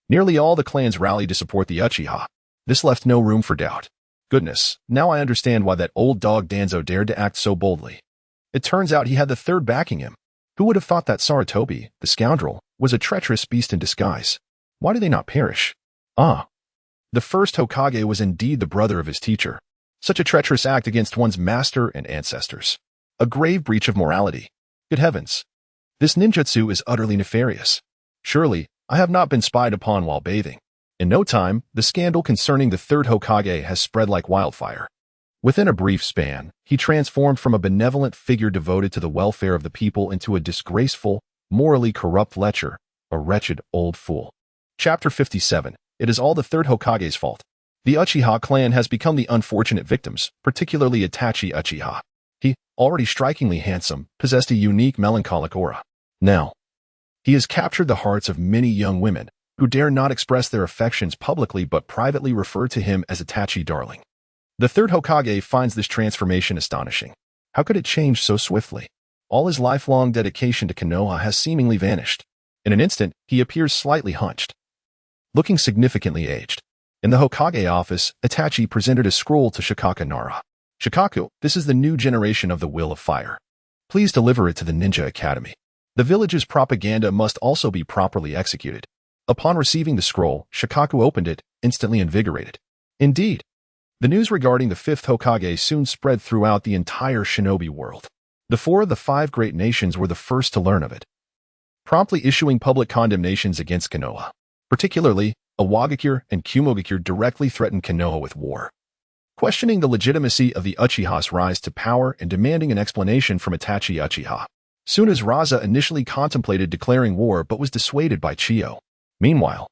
nearly all the clans rallied to support the Uchiha. This left no room for doubt. Goodness, now I understand why that old dog Danzo dared to act so boldly. It turns out he had the third backing him. Who would have thought that Sarutobi, the scoundrel, was a treacherous beast in disguise. Why do they not perish? Ah, the first Hokage was indeed the brother of his teacher. Such a treacherous act against one's master and ancestors. A grave breach of morality. Good heavens. This ninjutsu is utterly nefarious. Surely, I have not been spied upon while bathing. In no time, the scandal concerning the third Hokage has spread like wildfire. Within a brief span, he transformed from a benevolent figure devoted to the welfare of the people into a disgraceful, morally corrupt lecher, a wretched old fool. Chapter 57. It is all the third Hokage's fault. The Uchiha clan has become the unfortunate victims, particularly Itachi Uchiha. He, already strikingly handsome, possessed a unique melancholic aura. Now, he has captured the hearts of many young women, who dare not express their affections publicly but privately refer to him as Itachi darling. The third Hokage finds this transformation astonishing. How could it change so swiftly? All his lifelong dedication to Konoha has seemingly vanished. In an instant, he appears slightly hunched, looking significantly aged. In the Hokage office, Itachi presented a scroll to Shikaka Nara. Shikaku, this is the new generation of the Will of Fire. Please deliver it to the Ninja Academy. The village's propaganda must also be properly executed. Upon receiving the scroll, Shikaku opened it, instantly invigorated. Indeed, the news regarding the fifth Hokage soon spread throughout the entire shinobi world. The four of the five great nations were the first to learn of it, promptly issuing public condemnations against Konoha. Particularly, Iwagakure and Kumogakure directly threatened Konoha with war, questioning the legitimacy of the Uchiha's rise to power and demanding an explanation from Itachi Uchiha. Soon as Raza initially contemplated declaring war but was dissuaded by Chiyo. Meanwhile,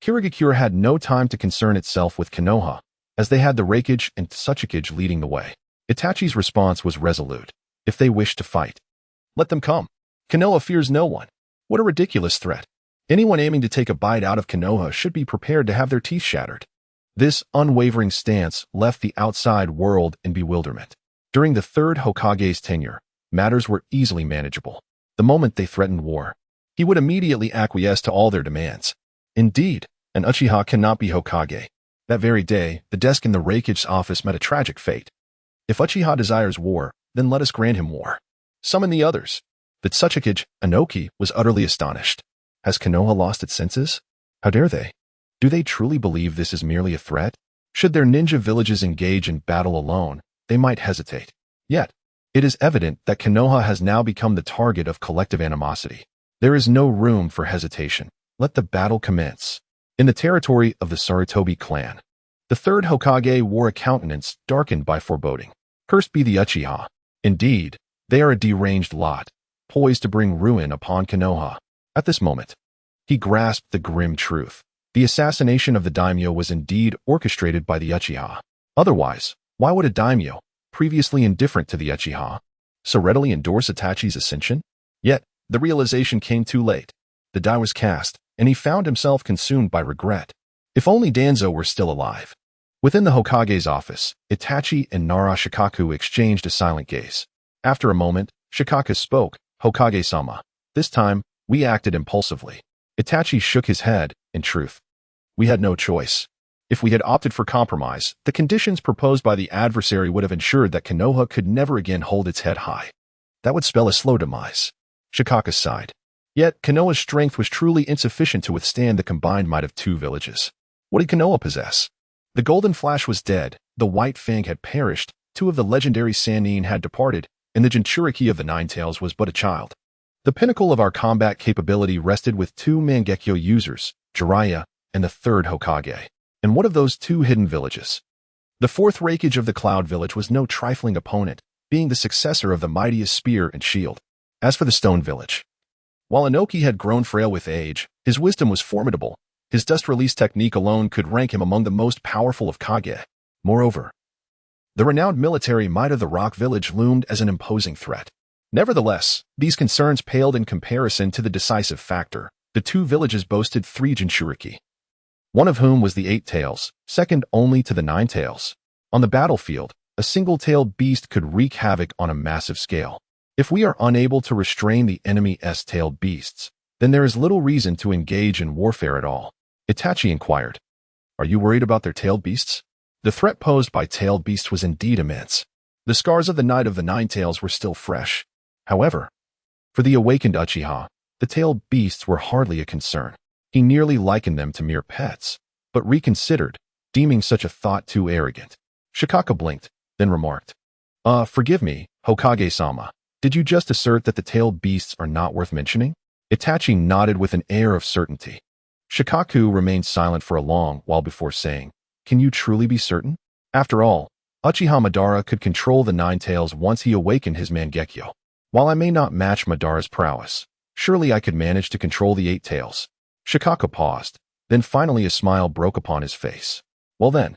Kirigakure had no time to concern itself with Konoha, as they had the Raikage and Tsuchikage leading the way. Itachi's response was resolute. If they wish to fight, let them come. Konoha fears no one. What a ridiculous threat. Anyone aiming to take a bite out of Konoha should be prepared to have their teeth shattered. This unwavering stance left the outside world in bewilderment. During the third Hokage's tenure, matters were easily manageable. The moment they threatened war, he would immediately acquiesce to all their demands. Indeed, an Uchiha cannot be Hokage. That very day, the desk in the Raikage's office met a tragic fate. If Uchiha desires war, then let us grant him war. Summon the others. The Tsuchikage, Inoki, was utterly astonished. Has Konoha lost its senses? How dare they? Do they truly believe this is merely a threat? Should their ninja villages engage in battle alone, they might hesitate. Yet, it is evident that Konoha has now become the target of collective animosity. There is no room for hesitation. Let the battle commence. In the territory of the Sarutobi clan, the third Hokage wore a countenance darkened by foreboding. Cursed be the Uchiha. Indeed, they are a deranged lot, poised to bring ruin upon Konoha. At this moment, he grasped the grim truth. The assassination of the daimyo was indeed orchestrated by the Uchiha. Otherwise, why would a daimyo, previously indifferent to the Uchiha, so readily endorse Itachi's ascension? Yet, the realization came too late. The die was cast, and he found himself consumed by regret. If only Danzo were still alive. Within the Hokage's office, Itachi and Nara Shikaku exchanged a silent gaze. After a moment, Shikaku spoke, Hokage-sama. This time, we acted impulsively. Itachi shook his head. In truth, we had no choice. If we had opted for compromise, the conditions proposed by the adversary would have ensured that Konoha could never again hold its head high. That would spell a slow demise. Shikaku sighed. Yet, Konoha's strength was truly insufficient to withstand the combined might of two villages. What did Konoha possess? The Golden Flash was dead, the White Fang had perished, two of the legendary Sannin had departed, and the Jinchuriki of the Nine Tails was but a child. The pinnacle of our combat capability rested with two Mangekyo users, Jiraiya and the third Hokage. And what of those two hidden villages? The fourth Raikage of the Cloud Village was no trifling opponent, being the successor of the mightiest spear and shield. As for the Stone Village, while Inoki had grown frail with age, his wisdom was formidable. His dust release technique alone could rank him among the most powerful of Kage. Moreover, the renowned military might of the Rock Village loomed as an imposing threat. Nevertheless, these concerns paled in comparison to the decisive factor. The two villages boasted three Jinchuriki, one of whom was the Eight Tails, second only to the Nine Tails. On the battlefield, a single-tailed beast could wreak havoc on a massive scale. If we are unable to restrain the enemy's tailed beasts, then there is little reason to engage in warfare at all. Itachi inquired, "Are you worried about their tailed beasts?" The threat posed by tailed beasts was indeed immense. The scars of the Night of the Nine Tails were still fresh. However, for the awakened Uchiha, The tailed beasts were hardly a concern. He nearly likened them to mere pets, but reconsidered, deeming such a thought too arrogant. Shikaka blinked, then remarked, forgive me, Hokage-sama. Did you just assert that the tailed beasts are not worth mentioning? Itachi nodded with an air of certainty. Shikaku remained silent for a long while before saying, can you truly be certain? After all, Uchiha Madara could control the nine tails once he awakened his Mangekyo. While I may not match Madara's prowess, surely I could manage to control the eight tails. Shikaka paused, then finally a smile broke upon his face. Well then,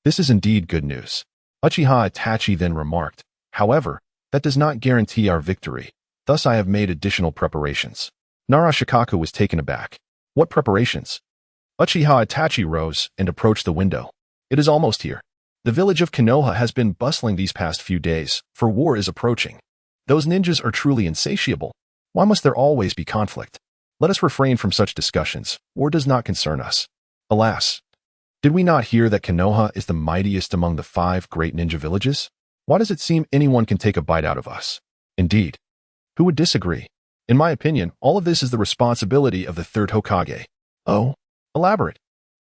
this is indeed good news. Uchiha Itachi then remarked, however, that does not guarantee our victory, thus I have made additional preparations. Nara Shikaku was taken aback. What preparations? Uchiha Itachi rose and approached the window. It is almost here. The village of Konoha has been bustling these past few days, for war is approaching. Those ninjas are truly insatiable. Why must there always be conflict? Let us refrain from such discussions. War does not concern us. Alas, did we not hear that Konoha is the mightiest among the 5 great ninja villages? Why does it seem anyone can take a bite out of us? Indeed. Who would disagree? In my opinion, all of this is the responsibility of the third Hokage. Oh, elaborate.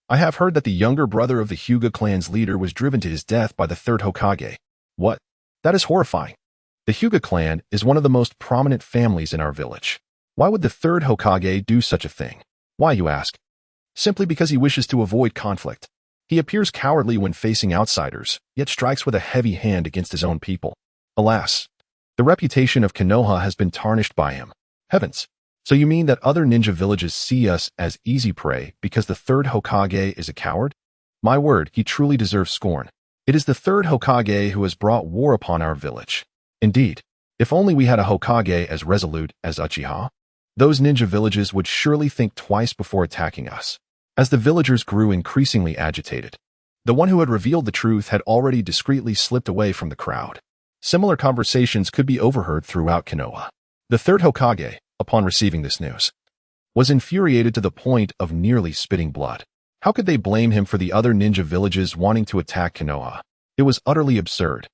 I have heard that the younger brother of the Hyuga clan's leader was driven to his death by the third Hokage. What? That is horrifying. The Hyuga clan is one of the most prominent families in our village. Why would the third Hokage do such a thing? Why, you ask? Simply because he wishes to avoid conflict. He appears cowardly when facing outsiders, yet strikes with a heavy hand against his own people. Alas, the reputation of Konoha has been tarnished by him. Heavens! So you mean that other ninja villages see us as easy prey because the third Hokage is a coward? My word, he truly deserves scorn. It is the third Hokage who has brought war upon our village. Indeed, if only we had a Hokage as resolute as Uchiha, those ninja villages would surely think twice before attacking us. As the villagers grew increasingly agitated, the one who had revealed the truth had already discreetly slipped away from the crowd. Similar conversations could be overheard throughout Konoha. The third Hokage, upon receiving this news, was infuriated to the point of nearly spitting blood. How could they blame him for the other ninja villages wanting to attack Konoha? It was utterly absurd.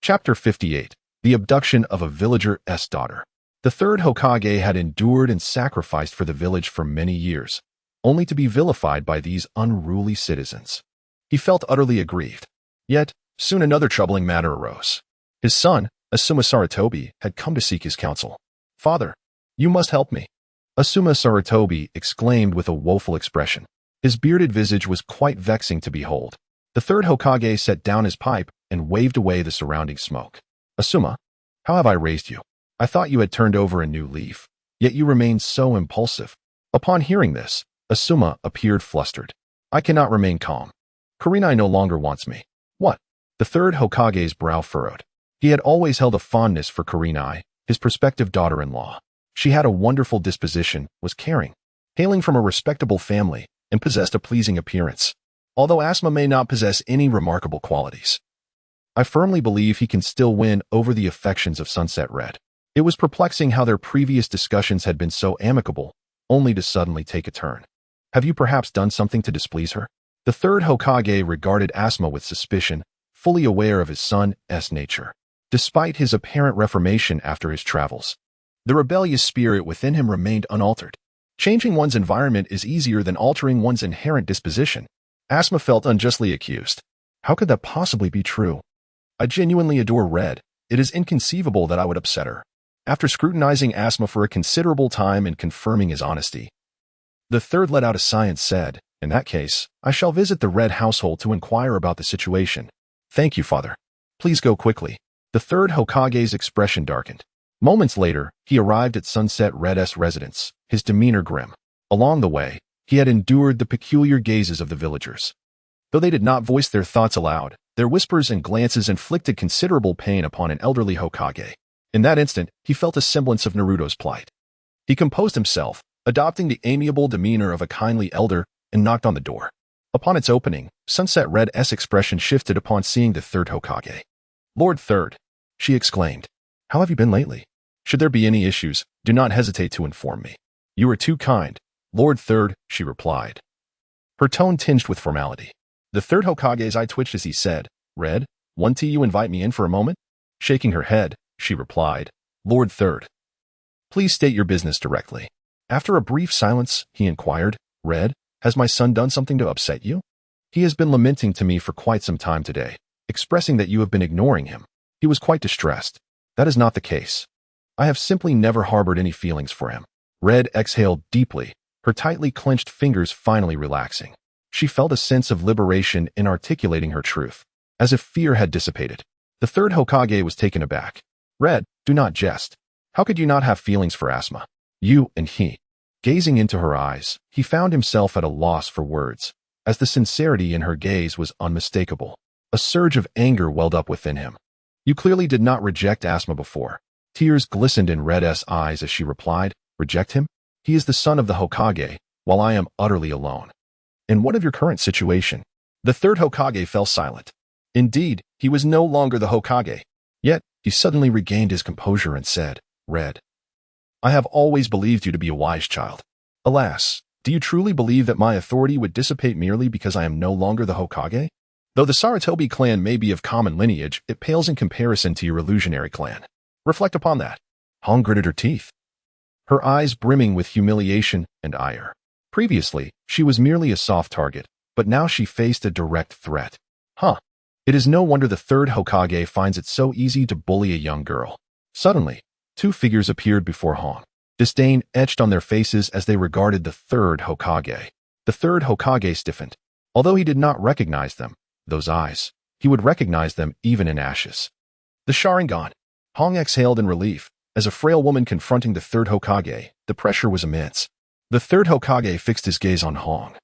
Chapter 58. The abduction of a villager's daughter. The third Hokage had endured and sacrificed for the village for many years, only to be vilified by these unruly citizens. He felt utterly aggrieved. Yet, soon another troubling matter arose. His son, Asuma Sarutobi, had come to seek his counsel. Father, you must help me. Asuma Sarutobi exclaimed with a woeful expression. His bearded visage was quite vexing to behold. The third Hokage set down his pipe and waved away the surrounding smoke. Asuma, how have I raised you? I thought you had turned over a new leaf, yet you remain so impulsive. Upon hearing this, Asuma appeared flustered. I cannot remain calm. Kurenai no longer wants me. What? The third Hokage's brow furrowed. He had always held a fondness for Kurenai, his prospective daughter-in-law. She had a wonderful disposition, was caring, hailing from a respectable family, and possessed a pleasing appearance. Although Asuma may not possess any remarkable qualities, I firmly believe he can still win over the affections of Sunset Red. It was perplexing how their previous discussions had been so amicable, only to suddenly take a turn. Have you perhaps done something to displease her? The third Hokage regarded Asuma with suspicion, fully aware of his son's nature. Despite his apparent reformation after his travels, the rebellious spirit within him remained unaltered. Changing one's environment is easier than altering one's inherent disposition. Asuma felt unjustly accused. How could that possibly be true? I genuinely adore Red. It is inconceivable that I would upset her. After scrutinizing Asuma for a considerable time and confirming his honesty, the third let out a sigh and said, in that case, I shall visit the Red household to inquire about the situation. Thank you, father. Please go quickly. The third Hokage's expression darkened. Moments later, he arrived at Sunset Red's residence, his demeanor grim. Along the way, he had endured the peculiar gazes of the villagers. Though they did not voice their thoughts aloud, their whispers and glances inflicted considerable pain upon an elderly Hokage. In that instant, he felt a semblance of Naruto's plight. He composed himself, adopting the amiable demeanor of a kindly elder, and knocked on the door. Upon its opening, Sunset Red's expression shifted upon seeing the third Hokage. Lord Third, she exclaimed, how have you been lately? Should there be any issues, do not hesitate to inform me. You are too kind, Lord Third, she replied, her tone tinged with formality. The third Hokage's eye twitched as he said, Red, won't you invite me in for a moment? Shaking her head, she replied, Lord Third, please state your business directly. After a brief silence, he inquired, "Red, has my son done something to upset you? He has been lamenting to me for quite some time today, expressing that you have been ignoring him. He was quite distressed. That is not the case. I have simply never harbored any feelings for him." Red exhaled deeply, her tightly clenched fingers finally relaxing. She felt a sense of liberation in articulating her truth, as if fear had dissipated. The third Hokage was taken aback. "Red, do not jest. How could you not have feelings for Asma? You and he." Gazing into her eyes, he found himself at a loss for words, as the sincerity in her gaze was unmistakable. A surge of anger welled up within him. "You clearly did not reject Asma before." Tears glistened in Red's eyes as she replied, "Reject him? He is the son of the Hokage, while I am utterly alone." "And what of your current situation?" The third Hokage fell silent. Indeed, he was no longer the Hokage. Yet, he suddenly regained his composure and said, "Red, I have always believed you to be a wise child. Alas, do you truly believe that my authority would dissipate merely because I am no longer the Hokage? Though the Sarutobi clan may be of common lineage, it pales in comparison to your illusionary clan. Reflect upon that." Hong gritted her teeth, her eyes brimming with humiliation and ire. Previously, she was merely a soft target, but now she faced a direct threat. It is no wonder the third Hokage finds it so easy to bully a young girl. Suddenly, two figures appeared before Hong. Disdain etched on their faces as they regarded the third Hokage. The third Hokage stiffened. Although he did not recognize them, those eyes, he would recognize them even in ashes. The Sharingan. Hong exhaled in relief. As a frail woman confronting the third Hokage, the pressure was immense. The third Hokage fixed his gaze on Hong,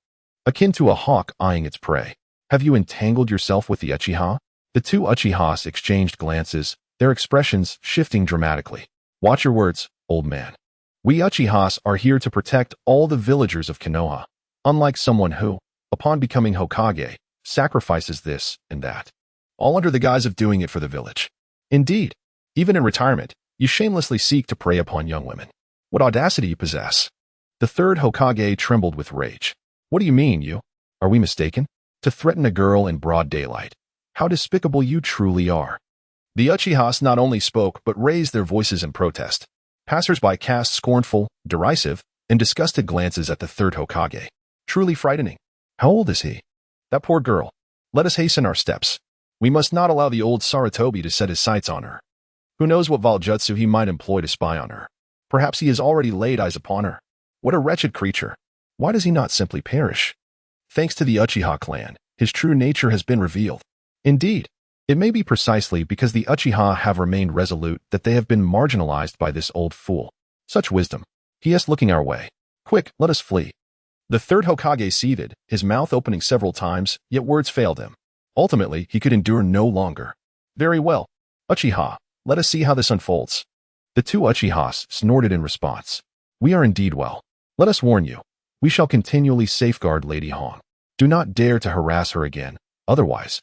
akin to a hawk eyeing its prey. "Have you entangled yourself with the Uchiha?" The two Uchihas exchanged glances, their expressions shifting dramatically. "Watch your words, old man. We Uchihas are here to protect all the villagers of Konoha, unlike someone who, upon becoming Hokage, sacrifices this and that, all under the guise of doing it for the village. Indeed, even in retirement, you shamelessly seek to prey upon young women. What audacity you possess." The third Hokage trembled with rage. "What do you mean, you? Are we mistaken? To threaten a girl in broad daylight? How despicable you truly are." The Uchihas not only spoke but raised their voices in protest. Passers-by cast scornful, derisive, and disgusted glances at the third Hokage. Truly frightening. How old is he? That poor girl. Let us hasten our steps. We must not allow the old Sarutobi to set his sights on her. Who knows what Valjutsu he might employ to spy on her? Perhaps he has already laid eyes upon her. What a wretched creature. Why does he not simply perish? Thanks to the Uchiha clan, his true nature has been revealed. Indeed, it may be precisely because the Uchiha have remained resolute that they have been marginalized by this old fool. Such wisdom. He is looking our way. Quick, let us flee. The third Hokage seethed, his mouth opening several times, yet words failed him. Ultimately, he could endure no longer. "Very well. Uchiha, let us see how this unfolds." The two Uchihas snorted in response. "We are indeed well. Let us warn you. We shall continually safeguard Lady Hong. Do not dare to harass her again, otherwise,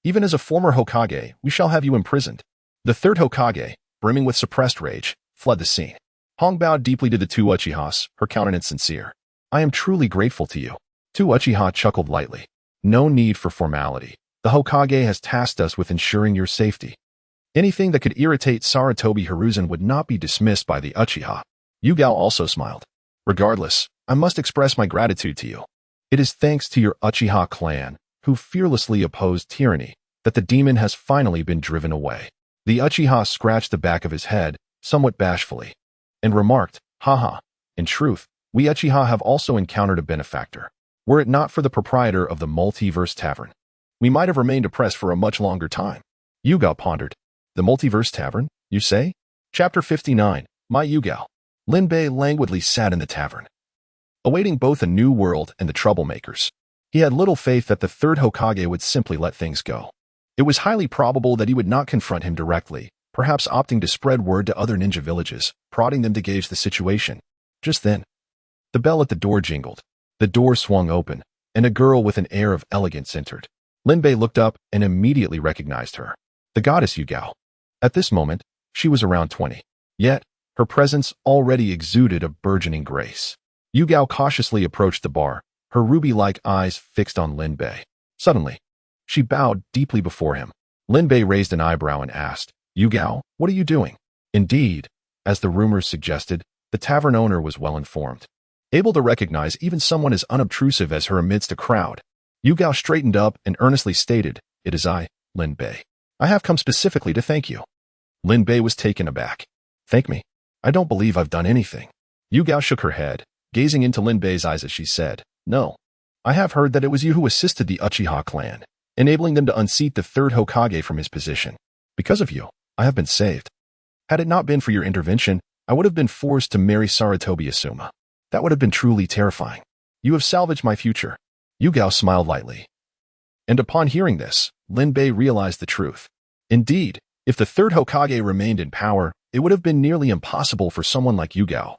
even as a former Hokage, we shall have you imprisoned." The third Hokage, brimming with suppressed rage, fled the scene. Hong bowed deeply to the two Uchihas, her countenance sincere. "I am truly grateful to you." Two Uchiha chuckled lightly. "No need for formality. The Hokage has tasked us with ensuring your safety. Anything that could irritate Sarutobi Hiruzen would not be dismissed by the Uchiha." Yugao also smiled. "Regardless, I must express my gratitude to you. It is thanks to your Uchiha clan, who fearlessly opposed tyranny, that the demon has finally been driven away." The Uchiha scratched the back of his head, somewhat bashfully, and remarked, "Haha, in truth, we Uchiha have also encountered a benefactor. Were it not for the proprietor of the Multiverse Tavern, we might have remained oppressed for a much longer time." Yugao pondered. "The Multiverse Tavern, you say?" Chapter 59, My Yugao. Linbei languidly sat in the tavern, awaiting both a new world and the troublemakers. He had little faith that the third Hokage would simply let things go. It was highly probable that he would not confront him directly, perhaps opting to spread word to other ninja villages, prodding them to gauge the situation. Just then, the bell at the door jingled. The door swung open, and a girl with an air of elegance entered. Linbei looked up and immediately recognized her. The goddess Yugao. At this moment, she was around 20. Yet, her presence already exuded a burgeoning grace. Yugao cautiously approached the bar, her ruby-like eyes fixed on Linbei. Suddenly, she bowed deeply before him. Linbei raised an eyebrow and asked, "Yugao, what are you doing?" Indeed, as the rumors suggested, The tavern owner was well informed, able to recognize even someone as unobtrusive as her amidst a crowd. Yugao straightened up and earnestly stated, "It is I, Lin Bei. I have come specifically to thank you." Lin Bei was taken aback. "Thank me? I don't believe I've done anything." Yugao shook her head, gazing into Lin Bei's eyes as she said, "No. I have heard that it was you who assisted the Uchiha clan, enabling them to unseat the third Hokage from his position. Because of you, I have been saved. Had it not been for your intervention, I would have been forced to marry Sarutobi Asuma. That would have been truly terrifying. You have salvaged my future." Yugao smiled lightly. And upon hearing this, Lin Bei realized the truth. Indeed, if the third Hokage remained in power, it would have been nearly impossible for someone like Yugao,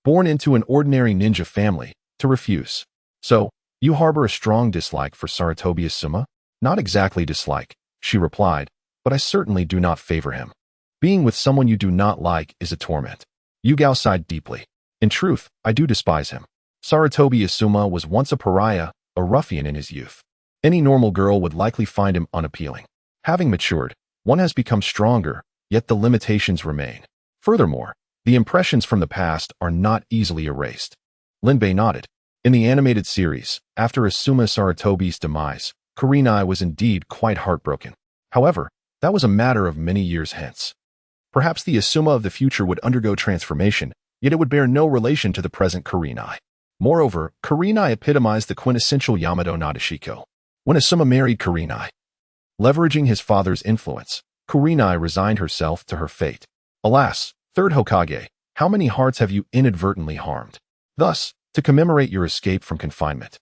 born into an ordinary ninja family, to refuse. "So, you harbor a strong dislike for Sarutobi Asuma?" "Not exactly dislike," she replied, "but I certainly do not favor him. Being with someone you do not like is a torment." Yugao sighed deeply. "In truth, I do despise him. Sarutobi Asuma was once a pariah, a ruffian in his youth. Any normal girl would likely find him unappealing. Having matured, one has become stronger, yet the limitations remain. Furthermore, the impressions from the past are not easily erased." Lin Bei nodded. In the animated series, after Asuma Sarutobi's demise, Kurenai was indeed quite heartbroken. However, that was a matter of many years hence. Perhaps the Asuma of the future would undergo transformation, yet it would bear no relation to the present Kurenai. Moreover, Kurenai epitomized the quintessential Yamato Nadeshiko. When Asuma married Kurenai, leveraging his father's influence, Kurenai resigned herself to her fate. Alas, third Hokage, how many hearts have you inadvertently harmed? Thus, to commemorate your escape from confinement,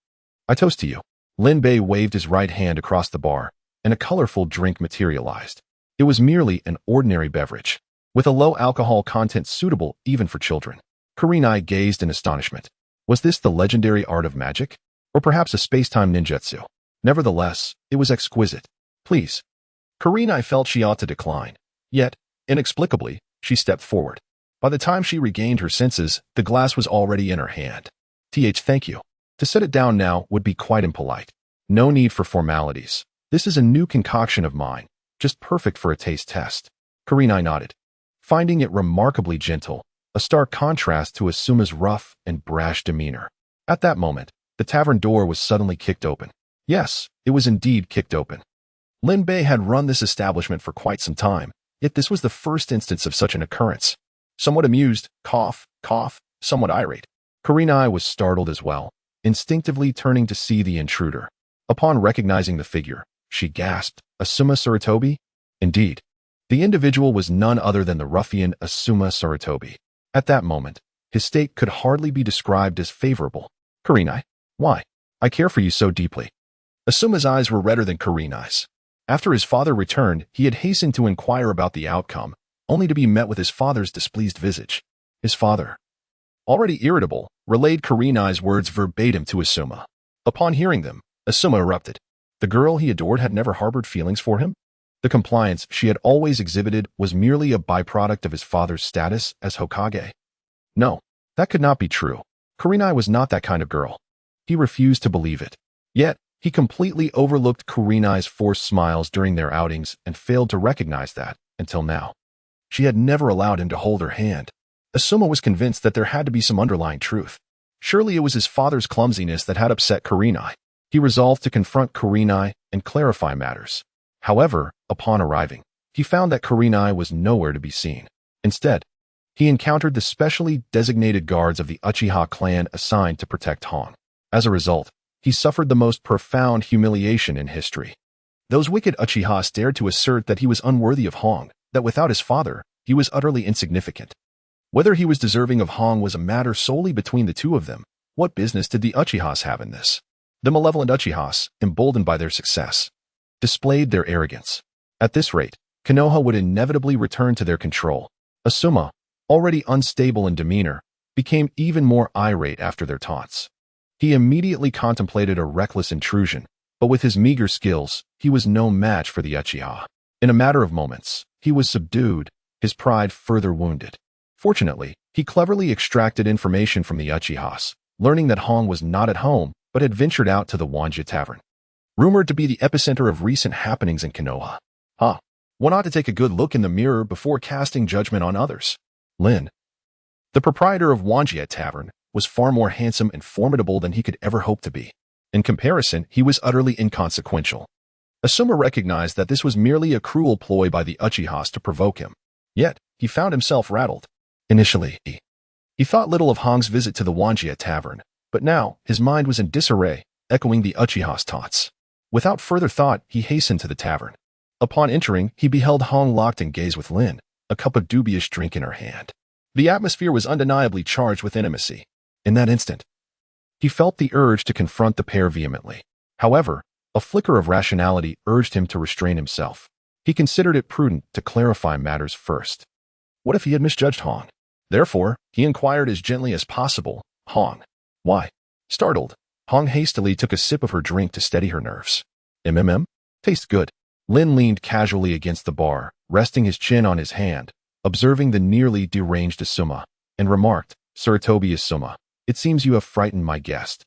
I toast to you." Lin Bei waved his right hand across the bar, and a colorful drink materialized. It was merely an ordinary beverage, with a low alcohol content suitable even for children. Kurenai gazed in astonishment. Was this the legendary art of magic? Or perhaps a space-time ninjutsu? Nevertheless, it was exquisite. "Please." Kurenai felt she ought to decline. Yet, inexplicably, she stepped forward. By the time she regained her senses, the glass was already in her hand. Thank you. To set it down now would be quite impolite. No need for formalities. This is a new concoction of mine, just perfect for a taste test." Kurenai nodded, finding it remarkably gentle, a stark contrast to Asuma's rough and brash demeanor. At that moment, the tavern door was suddenly kicked open. Yes, it was indeed kicked open. Lin Bei had run this establishment for quite some time, yet this was the first instance of such an occurrence. Somewhat amused, somewhat irate, Kurenai was startled as well, instinctively turning to see the intruder. Upon recognizing the figure, she gasped, "Asuma Sarutobi?" Indeed, the individual was none other than the ruffian Asuma Sarutobi. At that moment, his state could hardly be described as favorable. "Kurenai, why? I care for you so deeply." Asuma's eyes were redder than Kurenai's. After his father returned, he had hastened to inquire about the outcome, only to be met with his father's displeased visage. His father, already irritable, relayed Kurenai's words verbatim to Asuma. Upon hearing them, Asuma erupted. The girl he adored had never harbored feelings for him? The compliance she had always exhibited was merely a byproduct of his father's status as Hokage? No, that could not be true. Kurenai was not that kind of girl. He refused to believe it. Yet, he completely overlooked Kurenai's forced smiles during their outings and failed to recognize that, until now. She had never allowed him to hold her hand. Asuma was convinced that there had to be some underlying truth. Surely it was his father's clumsiness that had upset Kurenai. He resolved to confront Kurenai and clarify matters. However, upon arriving, he found that Kurenai was nowhere to be seen. Instead, he encountered the specially designated guards of the Uchiha clan assigned to protect Hong. As a result, he suffered the most profound humiliation in history. Those wicked Uchiha dared to assert that he was unworthy of Hong, that without his father, he was utterly insignificant. Whether he was deserving of Hong was a matter solely between the two of them. What business did the Uchihas have in this? The malevolent Uchihas, emboldened by their success, displayed their arrogance. At this rate, Konoha would inevitably return to their control. Asuma, already unstable in demeanor, became even more irate after their taunts. He immediately contemplated a reckless intrusion, but with his meager skills, he was no match for the Uchiha. In a matter of moments, he was subdued, his pride further wounded. Fortunately, he cleverly extracted information from the Uchihas, learning that Hong was not at home, but had ventured out to the Wanja Tavern, rumored to be the epicenter of recent happenings in Konoha. One ought to take a good look in the mirror before casting judgment on others. Lin. The proprietor of Uchiha Tavern was far more handsome and formidable than he could ever hope to be. In comparison, he was utterly inconsequential. Asuma recognized that this was merely a cruel ploy by the Uchihas to provoke him. Yet, he found himself rattled. Initially, he thought little of Hong's visit to the Uchiha Tavern, but now his mind was in disarray, echoing the Uchiha's taunts. Without further thought, he hastened to the tavern. Upon entering, he beheld Hong locked in gaze with Lin, a cup of dubious drink in her hand. The atmosphere was undeniably charged with intimacy. In that instant, he felt the urge to confront the pair vehemently. However, a flicker of rationality urged him to restrain himself. He considered it prudent to clarify matters first. What if he had misjudged Hong? Therefore, he inquired as gently as possible, Hong, why? Startled, Hong hastily took a sip of her drink to steady her nerves. Tastes good. Lin leaned casually against the bar, resting his chin on his hand, observing the nearly deranged Asuma, and remarked, Suratobi Asuma, it seems you have frightened my guest.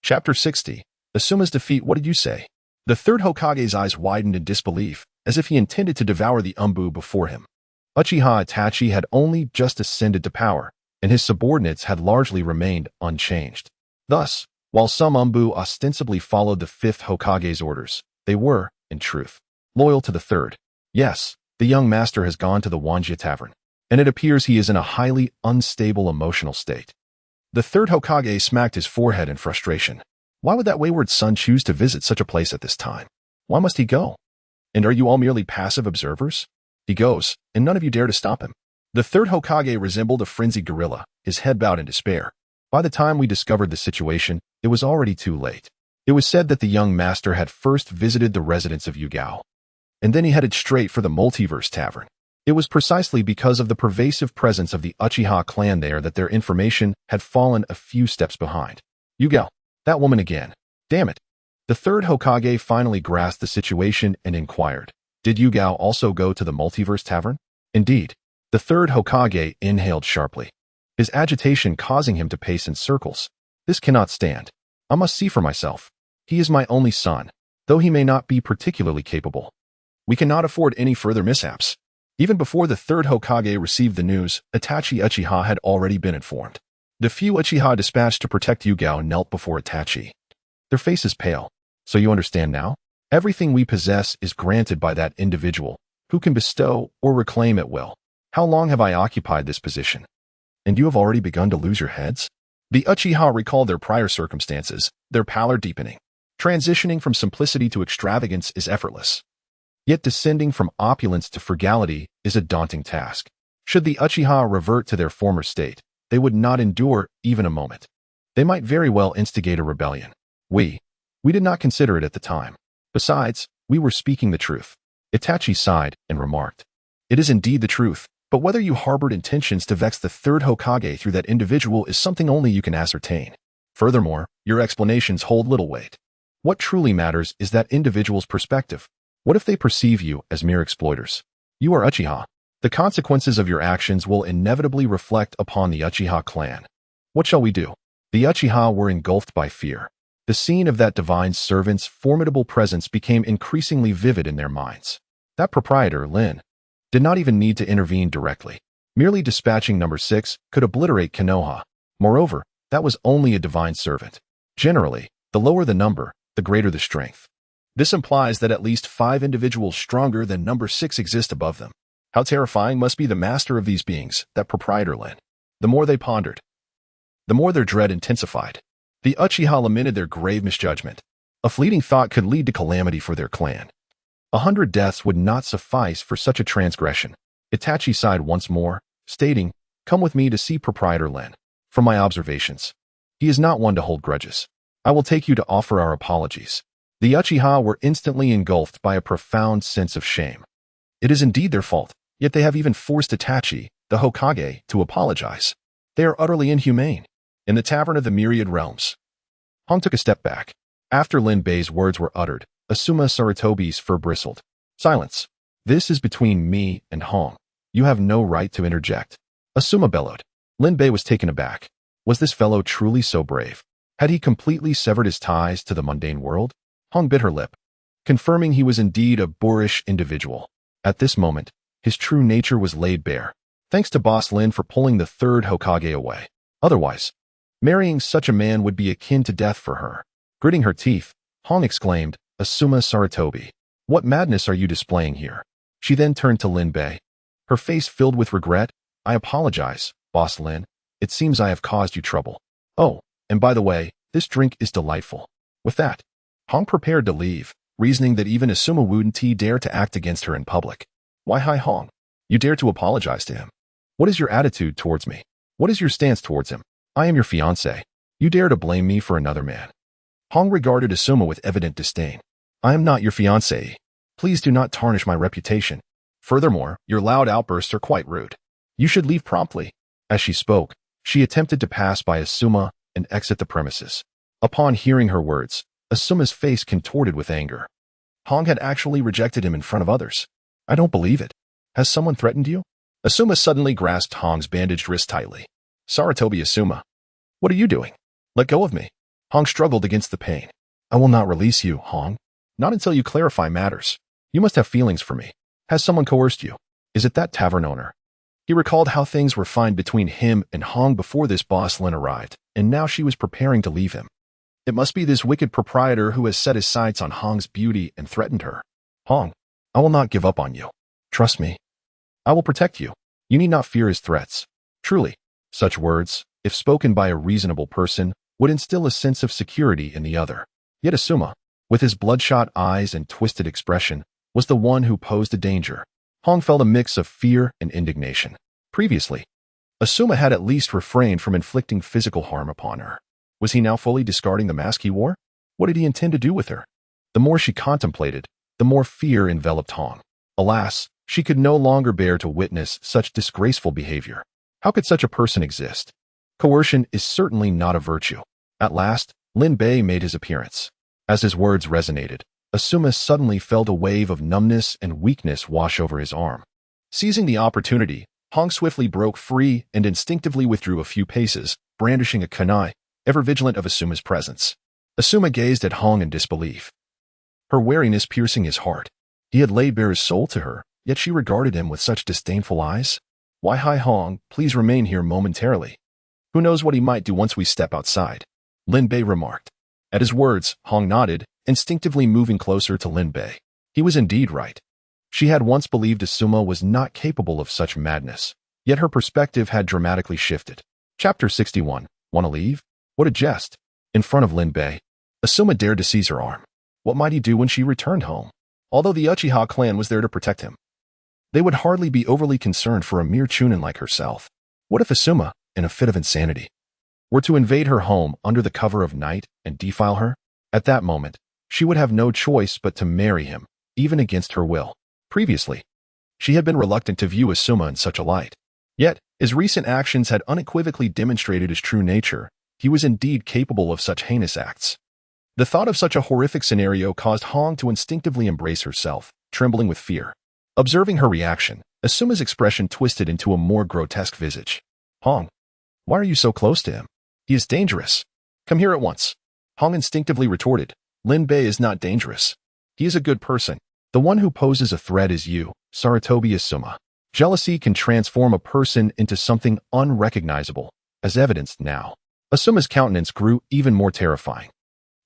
Chapter 60. Asuma's defeat. What did you say? The third Hokage's eyes widened in disbelief, as if he intended to devour the umbu before him. Uchiha Itachi had only just ascended to power, and his subordinates had largely remained unchanged. Thus, while some umbu ostensibly followed the fifth Hokage's orders, they were, in truth, loyal to the third. Yes, the young master has gone to the Uchiha Tavern, and it appears he is in a highly unstable emotional state. The third Hokage smacked his forehead in frustration. Why would that wayward son choose to visit such a place at this time? Why must he go? And are you all merely passive observers? He goes, and none of you dare to stop him. The third Hokage resembled a frenzied gorilla, his head bowed in despair. By the time we discovered the situation, it was already too late. It was said that the young master had first visited the residence of Yugao, and then he headed straight for the Multiverse Tavern. It was precisely because of the pervasive presence of the Uchiha clan there that their information had fallen a few steps behind. Yugao, that woman again. Damn it. The third Hokage finally grasped the situation and inquired, did Yugao also go to the Multiverse Tavern? Indeed. The third Hokage inhaled sharply, his agitation causing him to pace in circles. This cannot stand. I must see for myself. He is my only son, though he may not be particularly capable. We cannot afford any further mishaps. Even before the third Hokage received the news, Itachi Uchiha had already been informed. The few Uchiha dispatched to protect Yugao knelt before Itachi. Their faces pale. So you understand now? Everything we possess is granted by that individual, who can bestow or reclaim at will. How long have I occupied this position? And you have already begun to lose your heads? The Uchiha recalled their prior circumstances, their pallor deepening. Transitioning from simplicity to extravagance is effortless. Yet descending from opulence to frugality is a daunting task. Should the Uchiha revert to their former state, they would not endure even a moment. They might very well instigate a rebellion. We did not consider it at the time. Besides, we were speaking the truth. Itachi sighed and remarked, it is indeed the truth, but whether you harbored intentions to vex the third Hokage through that individual is something only you can ascertain. Furthermore, your explanations hold little weight. What truly matters is that individual's perspective. What if they perceive you as mere exploiters? You are Uchiha. The consequences of your actions will inevitably reflect upon the Uchiha clan. What shall we do? The Uchiha were engulfed by fear. The scene of that divine servant's formidable presence became increasingly vivid in their minds. That proprietor, Lin, did not even need to intervene directly. Merely dispatching number 6 could obliterate Konoha. Moreover, that was only a divine servant. Generally, the lower the number, the greater the strength. This implies that at least 5 individuals stronger than number 6 exist above them. How terrifying must be the master of these beings, that proprietor Lin. The more they pondered, the more their dread intensified. The Uchiha lamented their grave misjudgment. A fleeting thought could lead to calamity for their clan. 100 deaths would not suffice for such a transgression. Itachi sighed once more, stating, come with me to see proprietor Lin. From my observations, he is not one to hold grudges. I will take you to offer our apologies. The Uchiha were instantly engulfed by a profound sense of shame. It is indeed their fault, yet they have even forced Itachi, the Hokage, to apologize. They are utterly inhumane. In the Tavern of the Myriad Realms, Hong took a step back. After Lin Bei's words were uttered, Asuma Saratobi's fur bristled. Silence. This is between me and Hong. You have no right to interject. Asuma bellowed. Lin Bei was taken aback. Was this fellow truly so brave? Had he completely severed his ties to the mundane world? Hong bit her lip, confirming he was indeed a boorish individual. At this moment, his true nature was laid bare. Thanks to Boss Lin for pulling the third Hokage away. Otherwise, marrying such a man would be akin to death for her. Gritting her teeth, Hong exclaimed, Asuma Saratobi. What madness are you displaying here? She then turned to Lin Bei. Her face filled with regret. I apologize, Boss Lin. It seems I have caused you trouble. Oh, and by the way, this drink is delightful. With that, Hong prepared to leave, reasoning that even Asuma wouldn't dare to act against her in public. Why, hi Hong. You dare to apologize to him. What is your attitude towards me? What is your stance towards him? I am your fiancé. You dare to blame me for another man. Hong regarded Asuma with evident disdain. I am not your fiancé. Please do not tarnish my reputation. Furthermore, your loud outbursts are quite rude. You should leave promptly. As she spoke, she attempted to pass by Asuma and exit the premises. Upon hearing her words, Asuma's face contorted with anger. Hong had actually rejected him in front of others. I don't believe it. Has someone threatened you? Asuma suddenly grasped Hong's bandaged wrist tightly. Saratobi Asuma. What are you doing? Let go of me. Hong struggled against the pain. I will not release you, Hong. Not until you clarify matters. You must have feelings for me. Has someone coerced you? Is it that tavern owner? He recalled how things were fine between him and Hong before this Boss Lin arrived, and now she was preparing to leave him. It must be this wicked proprietor who has set his sights on Hong's beauty and threatened her. Hong, I will not give up on you. Trust me. I will protect you. You need not fear his threats. Truly, such words, if spoken by a reasonable person, would instill a sense of security in the other. Yet Asuma, with his bloodshot eyes and twisted expression, was the one who posed a danger. Hong felt a mix of fear and indignation. Previously, Asuma had at least refrained from inflicting physical harm upon her. Was he now fully discarding the mask he wore? What did he intend to do with her? The more she contemplated, the more fear enveloped Hong. Alas, she could no longer bear to witness such disgraceful behavior. How could such a person exist? Coercion is certainly not a virtue. At last, Lin Bei made his appearance. As his words resonated, Asuma suddenly felt a wave of numbness and weakness wash over his arm. Seizing the opportunity, Hong swiftly broke free and instinctively withdrew a few paces, brandishing a kunai, ever vigilant of Asuma's presence. Asuma gazed at Hong in disbelief, her wariness piercing his heart. He had laid bare his soul to her, yet she regarded him with such disdainful eyes. Why, hi Hong, please remain here momentarily. Who knows what he might do once we step outside? Lin Bei remarked. At his words, Hong nodded, instinctively moving closer to Lin Bei. He was indeed right. She had once believed Asuma was not capable of such madness, yet her perspective had dramatically shifted. Chapter 61. Wanna leave? What a jest. In front of Lin Bei, Asuma dared to seize her arm. What might he do when she returned home? Although the Uchiha clan was there to protect him, they would hardly be overly concerned for a mere chunin like herself. What if Asuma, in a fit of insanity, were to invade her home under the cover of night and defile her? At that moment, she would have no choice but to marry him, even against her will. Previously, she had been reluctant to view Asuma in such a light. Yet, his recent actions had unequivocally demonstrated his true nature. He was indeed capable of such heinous acts. The thought of such a horrific scenario caused Hong to instinctively embrace herself, trembling with fear. Observing her reaction, Asuma's expression twisted into a more grotesque visage. Hong, why are you so close to him? He is dangerous. Come here at once. Hong instinctively retorted. Lin Bei is not dangerous. He is a good person. The one who poses a threat is you, Saratobi Asuma. Jealousy can transform a person into something unrecognizable, as evidenced now. Asuma's countenance grew even more terrifying.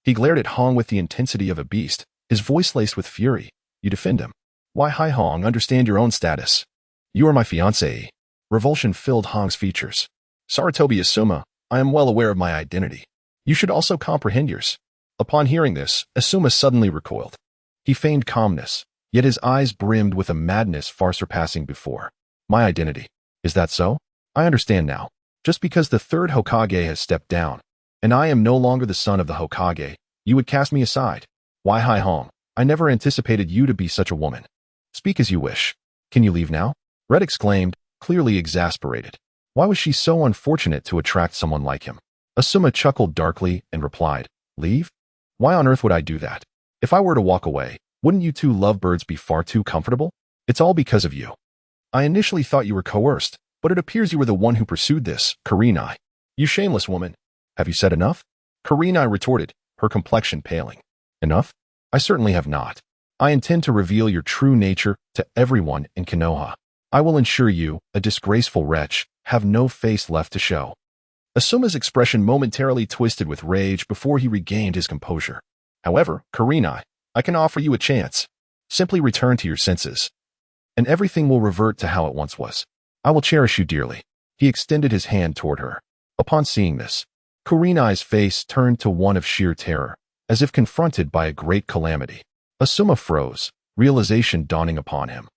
He glared at Hong with the intensity of a beast, his voice laced with fury. You defend him. Why, hi Hong, understand your own status. You are my fiancé. Revulsion filled Hong's features. Saratobi Asuma, I am well aware of my identity. You should also comprehend yours. Upon hearing this, Asuma suddenly recoiled. He feigned calmness, yet his eyes brimmed with a madness far surpassing before. My identity. Is that so? I understand now. Just because the third Hokage has stepped down, and I am no longer the son of the Hokage, you would cast me aside. Why, hi Hong, I never anticipated you to be such a woman. Speak as you wish. Can you leave now? Red exclaimed, clearly exasperated. Why was she so unfortunate to attract someone like him? Asuma chuckled darkly and replied, Leave? Why on earth would I do that? If I were to walk away, wouldn't you two lovebirds be far too comfortable? It's all because of you. I initially thought you were coerced, but it appears you were the one who pursued this, Kurenai. You shameless woman. Have you said enough? Kurenai retorted, her complexion paling. Enough? I certainly have not. I intend to reveal your true nature to everyone in Konoha. I will ensure you, a disgraceful wretch, have no face left to show. Asuma's expression momentarily twisted with rage before he regained his composure. However, Kurenai, I can offer you a chance. Simply return to your senses, and everything will revert to how it once was. I will cherish you dearly. He extended his hand toward her. Upon seeing this, Kurenai's face turned to one of sheer terror, as if confronted by a great calamity. Asuma froze, realization dawning upon him.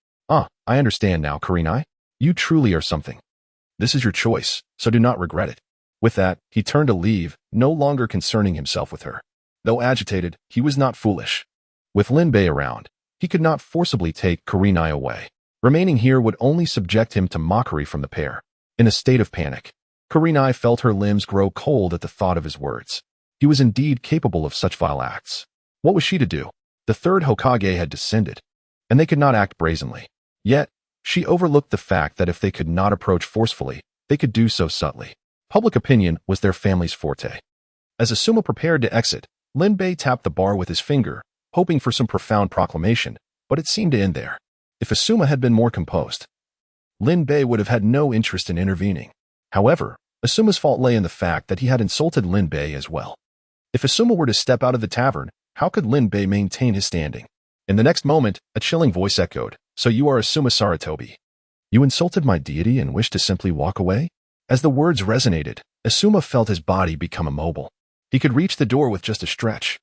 I understand now, Kurenai. You truly are something. This is your choice, so do not regret it. With that, he turned to leave, no longer concerning himself with her. Though agitated, he was not foolish. With Linbei around, he could not forcibly take Kurenai away. Remaining here would only subject him to mockery from the pair. In a state of panic, Kurenai felt her limbs grow cold at the thought of his words. He was indeed capable of such vile acts. What was she to do? The third Hokage had descended, and they could not act brazenly. Yet, she overlooked the fact that if they could not approach forcefully, they could do so subtly. Public opinion was their family's forte. As Asuma prepared to exit, Linbei tapped the bar with his finger, hoping for some profound proclamation, but it seemed to end there. If Asuma had been more composed, Linbei would have had no interest in intervening. However, Asuma's fault lay in the fact that he had insulted Linbei as well. If Asuma were to step out of the tavern, how could Linbei maintain his standing? In the next moment, a chilling voice echoed, "So you are Asuma Saratobi. You insulted my deity and wished to simply walk away?" As the words resonated, Asuma felt his body become immobile. He could reach the door with just a stretch.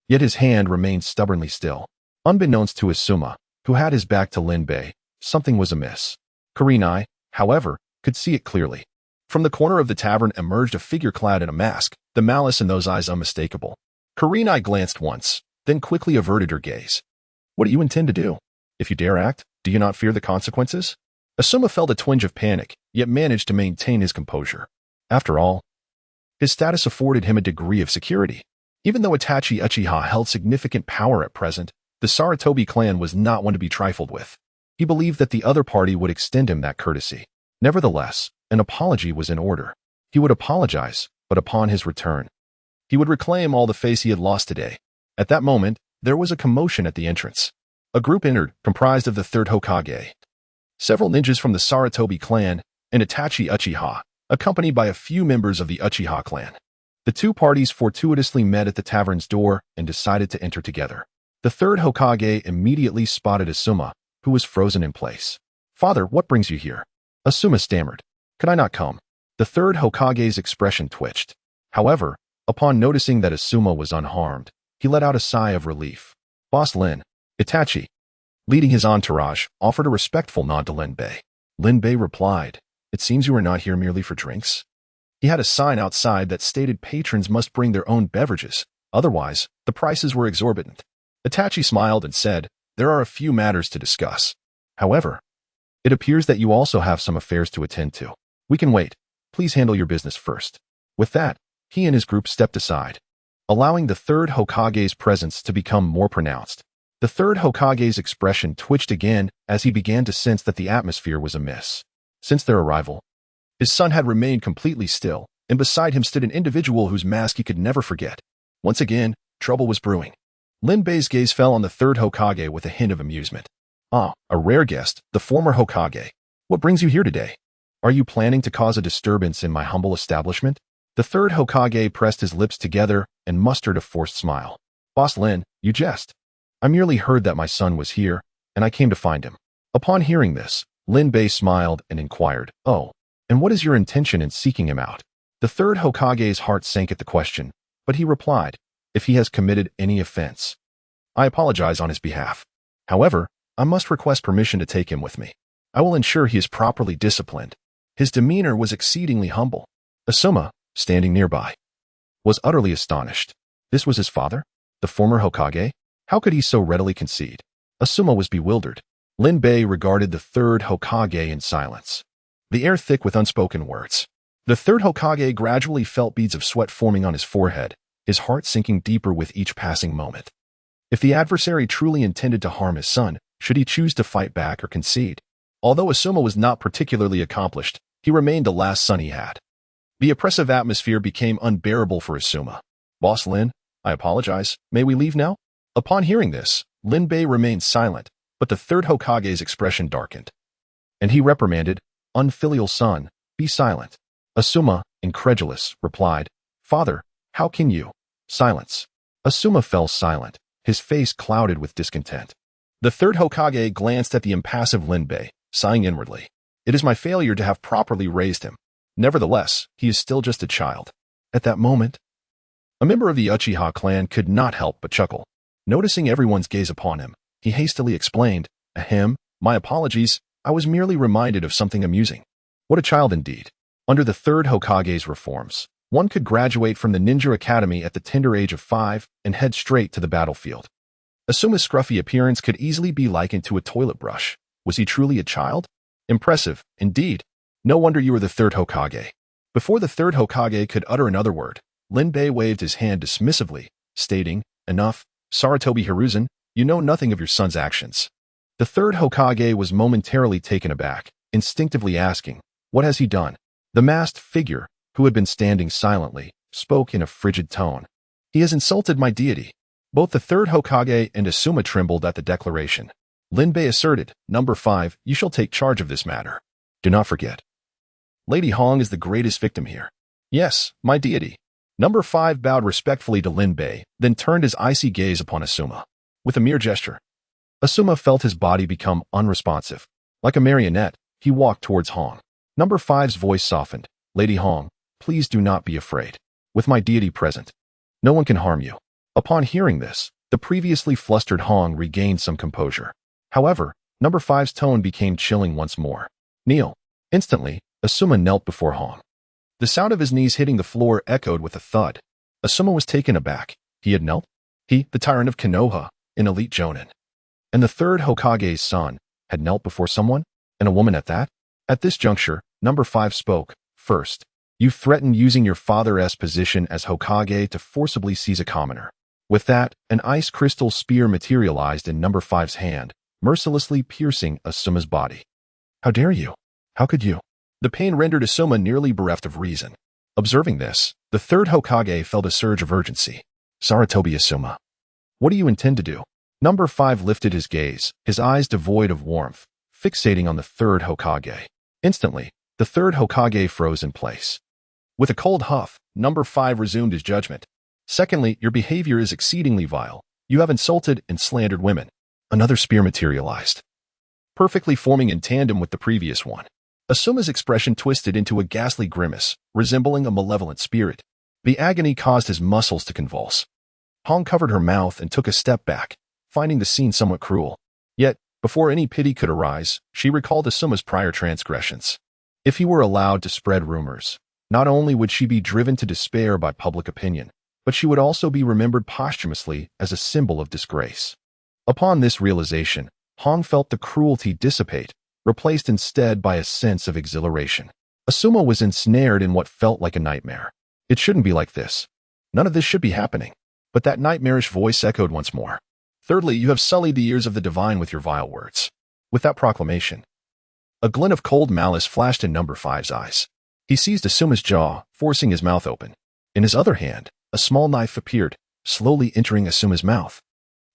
Yet his hand remained stubbornly still. Unbeknownst to Asuma, who had his back to Linbei, something was amiss. Kurenai, however, could see it clearly. From the corner of the tavern emerged a figure clad in a mask, the malice in those eyes unmistakable. Kurenai glanced once, then quickly averted her gaze. What do you intend to do? If you dare act, do you not fear the consequences? Asuma felt a twinge of panic, yet managed to maintain his composure. After all, his status afforded him a degree of security. Even though Itachi Uchiha held significant power at present, the Saratobi clan was not one to be trifled with. He believed that the other party would extend him that courtesy. Nevertheless, an apology was in order. He would apologize, but upon his return, he would reclaim all the face he had lost today. At that moment, there was a commotion at the entrance. A group entered, comprised of the third Hokage, several ninjas from the Saratobi clan, and Itachi Uchiha, accompanied by a few members of the Uchiha clan. The two parties fortuitously met at the tavern's door and decided to enter together. The third Hokage immediately spotted Asuma, who was frozen in place. "Father, what brings you here?" Asuma stammered. "Could I not come?" The third Hokage's expression twitched. However, upon noticing that Asuma was unharmed, he let out a sigh of relief. Boss Lin, Itachi, leading his entourage, offered a respectful nod to Linbei. Linbei replied, "It seems you are not here merely for drinks." He had a sign outside that stated patrons must bring their own beverages, otherwise, the prices were exorbitant. Itachi smiled and said, "There are a few matters to discuss. However, it appears that you also have some affairs to attend to. We can wait. Please handle your business first." With that, he and his group stepped aside, allowing the third Hokage's presence to become more pronounced. The third Hokage's expression twitched again as he began to sense that the atmosphere was amiss. Since their arrival, his son had remained completely still, and beside him stood an individual whose mask he could never forget. Once again, trouble was brewing. Linbei's gaze fell on the third Hokage with a hint of amusement. "Ah, a rare guest, the former Hokage. What brings you here today? Are you planning to cause a disturbance in my humble establishment?" The third Hokage pressed his lips together and mustered a forced smile. "Boss Lin, you jest. I merely heard that my son was here, and I came to find him." Upon hearing this, Linbei smiled and inquired, "Oh, and what is your intention in seeking him out?" The third Hokage's heart sank at the question, but he replied, "If he has committed any offense, I apologize on his behalf. However, I must request permission to take him with me. I will ensure he is properly disciplined." His demeanor was exceedingly humble. Asuma, standing nearby, was utterly astonished. This was his father? The former Hokage? How could he so readily concede? Asuma was bewildered. Linbei regarded the third Hokage in silence, the air thick with unspoken words. The third Hokage gradually felt beads of sweat forming on his forehead, his heart sinking deeper with each passing moment. If the adversary truly intended to harm his son, should he choose to fight back or concede? Although Asuma was not particularly accomplished, he remained the last son he had. The oppressive atmosphere became unbearable for Asuma. "Boss Lin, I apologize. May we leave now?" Upon hearing this, Linbei remained silent, but the third Hokage's expression darkened. And he reprimanded, "Unfilial son, be silent." Asuma, incredulous, replied, "Father, how can you?" Silence. Asuma fell silent, his face clouded with discontent. The third Hokage glanced at the impassive Linbei, sighing inwardly. It is my failure to have properly raised him. Nevertheless, he is still just a child. At that moment, a member of the Uchiha clan could not help but chuckle. Noticing everyone's gaze upon him, he hastily explained, "Ahem, my apologies, I was merely reminded of something amusing." What a child indeed. Under the third Hokage's reforms, one could graduate from the ninja academy at the tender age of 5 and head straight to the battlefield. Asuma's scruffy appearance could easily be likened to a toilet brush. Was he truly a child? Impressive, indeed. No wonder you were the third Hokage. Before the third Hokage could utter another word, Linbei waved his hand dismissively, stating, "Enough, Sarutobi Hiruzen, you know nothing of your son's actions." The third Hokage was momentarily taken aback, instinctively asking, "What has he done?" The masked figure, who had been standing silently, spoke in a frigid tone. "He has insulted my deity." Both the third Hokage and Asuma trembled at the declaration. Linbei asserted, "Number 5, you shall take charge of this matter. Do not forget, Lady Hong is the greatest victim here." "Yes, my deity." Number 5 bowed respectfully to Linbei, then turned his icy gaze upon Asuma. With a mere gesture, Asuma felt his body become unresponsive. Like a marionette, he walked towards Hong. Number 5's voice softened. "Lady Hong, please do not be afraid. With my deity present, no one can harm you." Upon hearing this, the previously flustered Hong regained some composure. However, Number 5's tone became chilling once more. "Kneel." Instantly, Asuma knelt before Hong. The sound of his knees hitting the floor echoed with a thud. Asuma was taken aback. He had knelt? He, the tyrant of Konoha, an elite jonin. And the third Hokage's son, had knelt before someone? And a woman at that? At this juncture, Number 5 spoke. "First, you threatened using your father's position as Hokage to forcibly seize a commoner." With that, an ice crystal spear materialized in Number 5's hand, mercilessly piercing Asuma's body. "How dare you? How could you?" The pain rendered Asuma nearly bereft of reason. Observing this, the third Hokage felt a surge of urgency. "Sarutobi Asuma, what do you intend to do?" Number 5 lifted his gaze, his eyes devoid of warmth, fixating on the third Hokage. Instantly, the third Hokage froze in place. With a cold huff, Number 5 resumed his judgment. "Secondly, your behavior is exceedingly vile. You have insulted and slandered women." Another spear materialized, perfectly forming in tandem with the previous one. Asuma's expression twisted into a ghastly grimace, resembling a malevolent spirit. The agony caused his muscles to convulse. Hong covered her mouth and took a step back, finding the scene somewhat cruel. Yet, before any pity could arise, she recalled Asuma's prior transgressions. If he were allowed to spread rumors, not only would she be driven to despair by public opinion, but she would also be remembered posthumously as a symbol of disgrace. Upon this realization, Hong felt the cruelty dissipate, replaced instead by a sense of exhilaration. Asuma was ensnared in what felt like a nightmare. It shouldn't be like this. None of this should be happening. But that nightmarish voice echoed once more. "Thirdly, you have sullied the ears of the divine with your vile words." With that proclamation, a glint of cold malice flashed in Number 5's eyes. He seized Asuma's jaw, forcing his mouth open. In his other hand, a small knife appeared, slowly entering Asuma's mouth.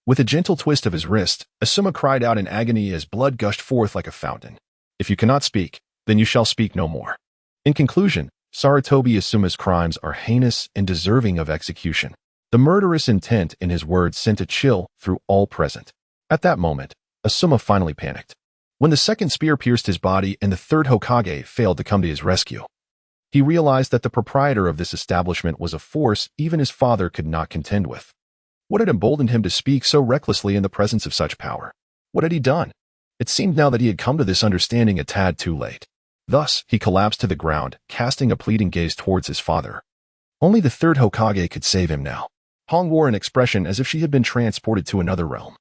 With a gentle twist of his wrist, Asuma cried out in agony as blood gushed forth like a fountain. "If you cannot speak, then you shall speak no more." In conclusion, Sarutobi Asuma's crimes are heinous and deserving of execution. The murderous intent in his words sent a chill through all present. At that moment, Asuma finally panicked. When the second spear pierced his body and the third Hokage failed to come to his rescue, he realized that the proprietor of this establishment was a force even his father could not contend with. What had emboldened him to speak so recklessly in the presence of such power? What had he done? It seemed now that he had come to this understanding a tad too late. Thus, he collapsed to the ground, casting a pleading gaze towards his father. Only the third Hokage could save him now. Hong wore an expression as if she had been transported to another realm.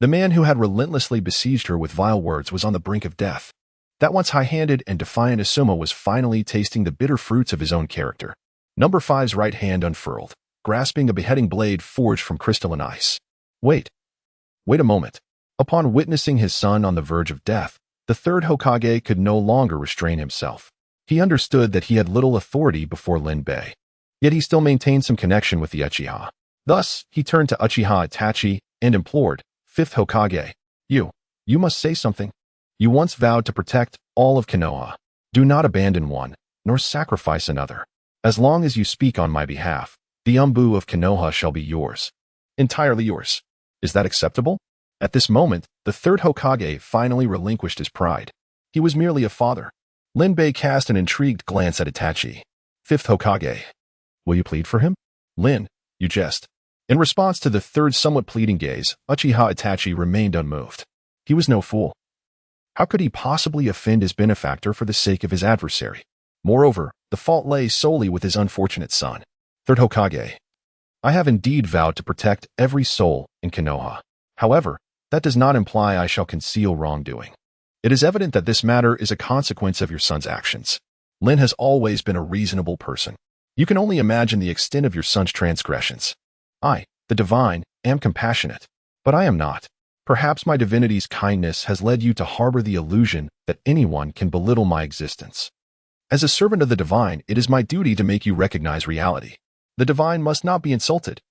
The man who had relentlessly besieged her with vile words was on the brink of death. That once high-handed and defiant Asuma was finally tasting the bitter fruits of his own character. Number 5's right hand unfurled, grasping a beheading blade forged from crystalline ice. Wait a moment. Upon witnessing his son on the verge of death, the third Hokage could no longer restrain himself. He understood that he had little authority before Linbei. Yet he still maintained some connection with the Uchiha. Thus, he turned to Uchiha Itachi and implored, "Fifth Hokage, you must say something. You once vowed to protect all of Konoha. Do not abandon one, nor sacrifice another. As long as you speak on my behalf, the Umbu of Konoha shall be yours. Entirely yours. Is that acceptable? At this moment, the third Hokage finally relinquished his pride. He was merely a father. Linbei cast an intrigued glance at Itachi. Fifth Hokage. Will you plead for him? Lin, you jest. In response to the third somewhat pleading gaze, Uchiha Itachi remained unmoved. He was no fool. How could he possibly offend his benefactor for the sake of his adversary? Moreover, the fault lay solely with his unfortunate son. Third Hokage. I have indeed vowed to protect every soul in Konoha. However, that does not imply I shall conceal wrongdoing. It is evident that this matter is a consequence of your son's actions. Lin has always been a reasonable person. You can only imagine the extent of your son's transgressions. I, the divine, am compassionate, but I am not. Perhaps my divinity's kindness has led you to harbor the illusion that anyone can belittle my existence. As a servant of the divine, it is my duty to make you recognize reality. The divine must not be insulted.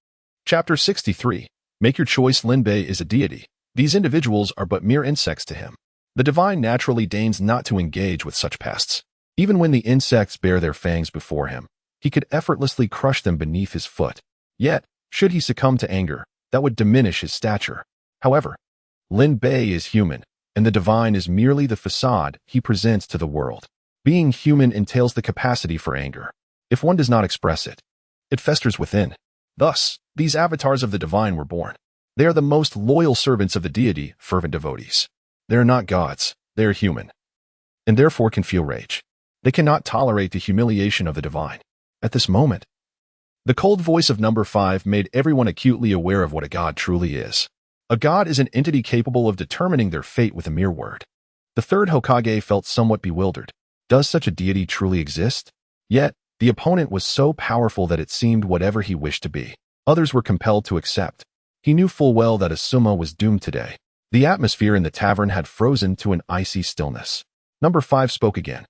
Chapter 63. Make your choice. Linbei is a deity. These individuals are but mere insects to him. The divine naturally deigns not to engage with such pests. Even when the insects bare their fangs before him, he could effortlessly crush them beneath his foot. Yet, should he succumb to anger, that would diminish his stature. However, Linbei is human, and the divine is merely the facade he presents to the world. Being human entails the capacity for anger. If one does not express it, it festers within. Thus, these avatars of the divine were born. They are the most loyal servants of the deity, fervent devotees. They are not gods, they are human, and therefore can feel rage. They cannot tolerate the humiliation of the divine. At this moment, the cold voice of number 5 made everyone acutely aware of what a god truly is. A god is an entity capable of determining their fate with a mere word. The third Hokage felt somewhat bewildered. Does such a deity truly exist? Yet, the opponent was so powerful that it seemed whatever he wished to be. Others were compelled to accept. He knew full well that Asuma was doomed today. The atmosphere in the tavern had frozen to an icy stillness. Number 5 spoke again.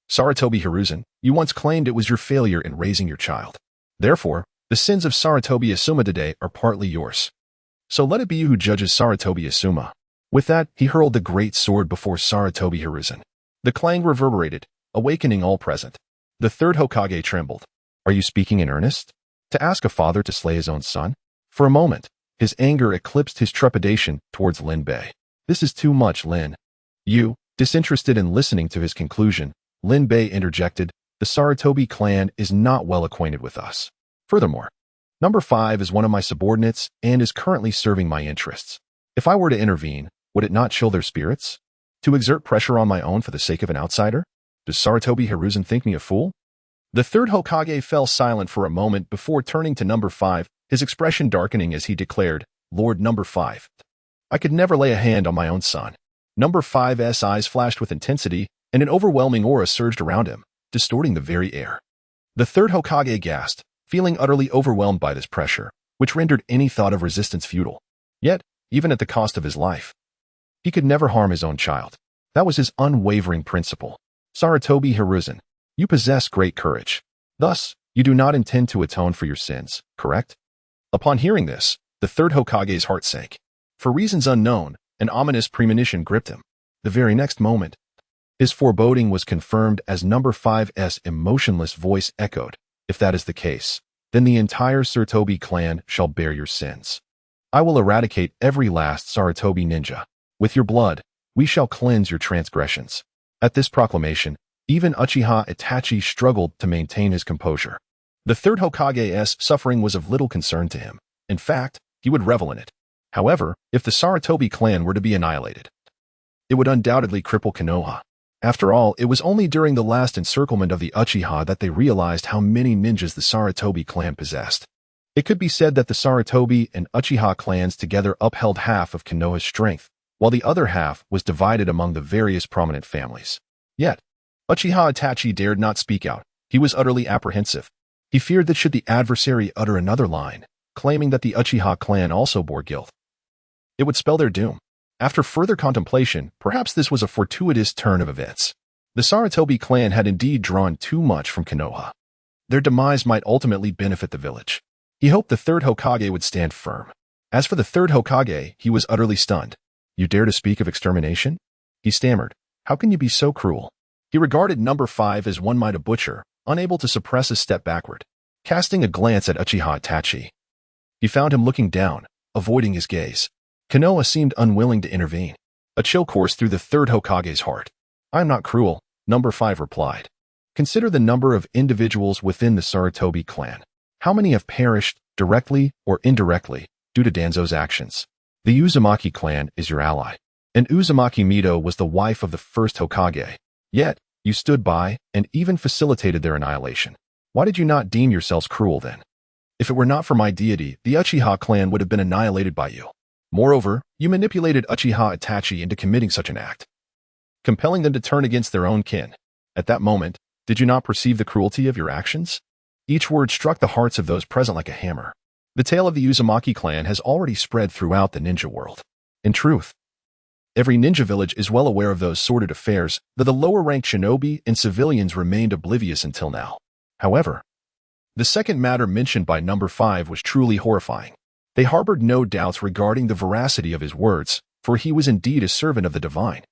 Sarutobi Hiruzen, you once claimed it was your failure in raising your child. Therefore, the sins of Sarutobi Asuma today are partly yours. So let it be you who judges Sarutobi Asuma. With that, he hurled the great sword before Sarutobi Hiruzen. The clang reverberated, awakening all present. The third Hokage trembled. Are you speaking in earnest? To ask a father to slay his own son? For a moment, his anger eclipsed his trepidation towards Linbei. This is too much, Lin. You, disinterested in listening to his conclusion, Linbei interjected, the Sarutobi clan is not well acquainted with us. Furthermore, number 5 is one of my subordinates and is currently serving my interests. If I were to intervene, would it not chill their spirits? To exert pressure on my own for the sake of an outsider? Does Sarutobi Hiruzen think me a fool? The third Hokage fell silent for a moment before turning to number 5, his expression darkening as he declared, Lord number 5. I could never lay a hand on my own son. Number 5's eyes flashed with intensity, and an overwhelming aura surged around him, distorting the very air. The third Hokage gasped, feeling utterly overwhelmed by this pressure, which rendered any thought of resistance futile. Yet, even at the cost of his life, he could never harm his own child. That was his unwavering principle. Sarutobi Hiruzen, you possess great courage. Thus, you do not intend to atone for your sins, correct? Upon hearing this, the third Hokage's heart sank. For reasons unknown, an ominous premonition gripped him. The very next moment, his foreboding was confirmed as number 5's emotionless voice echoed. If that is the case, then the entire Sarutobi clan shall bear your sins. I will eradicate every last Sarutobi ninja. With your blood, we shall cleanse your transgressions. At this proclamation, even Uchiha Itachi struggled to maintain his composure. The third Hokage's suffering was of little concern to him. In fact, he would revel in it. However, if the Sarutobi clan were to be annihilated, it would undoubtedly cripple Konoha. After all, it was only during the last encirclement of the Uchiha that they realized how many ninjas the Sarutobi clan possessed. It could be said that the Sarutobi and Uchiha clans together upheld half of Konoha's strength, while the other half was divided among the various prominent families. Yet, Uchiha Itachi dared not speak out. He was utterly apprehensive. He feared that should the adversary utter another line, claiming that the Uchiha clan also bore guilt, it would spell their doom. After further contemplation, perhaps this was a fortuitous turn of events. The Sarutobi clan had indeed drawn too much from Konoha. Their demise might ultimately benefit the village. He hoped the third Hokage would stand firm. As for the third Hokage, he was utterly stunned. You dare to speak of extermination? He stammered, "How can you be so cruel?" He regarded number 5 as one might a butcher, unable to suppress a step backward. Casting a glance at Uchiha Itachi, he found him looking down, avoiding his gaze. Konoha seemed unwilling to intervene. A chill coursed through the third Hokage's heart. "I am not cruel," number 5 replied. "Consider the number of individuals within the Sarutobi clan. How many have perished, directly or indirectly, due to Danzo's actions? The Uzumaki clan is your ally, and Uzumaki Mido was the wife of the first Hokage. Yet, you stood by and even facilitated their annihilation. Why did you not deem yourselves cruel then? If it were not for my deity, the Uchiha clan would have been annihilated by you. Moreover, you manipulated Uchiha Itachi into committing such an act, compelling them to turn against their own kin. At that moment, did you not perceive the cruelty of your actions?" Each word struck the hearts of those present like a hammer. The tale of the Uzumaki clan has already spread throughout the ninja world. In truth, every ninja village is well aware of those sordid affairs, though the lower-ranked shinobi and civilians remained oblivious until now. However, the second matter mentioned by number 5 was truly horrifying. They harbored no doubts regarding the veracity of his words, for he was indeed a servant of the divine.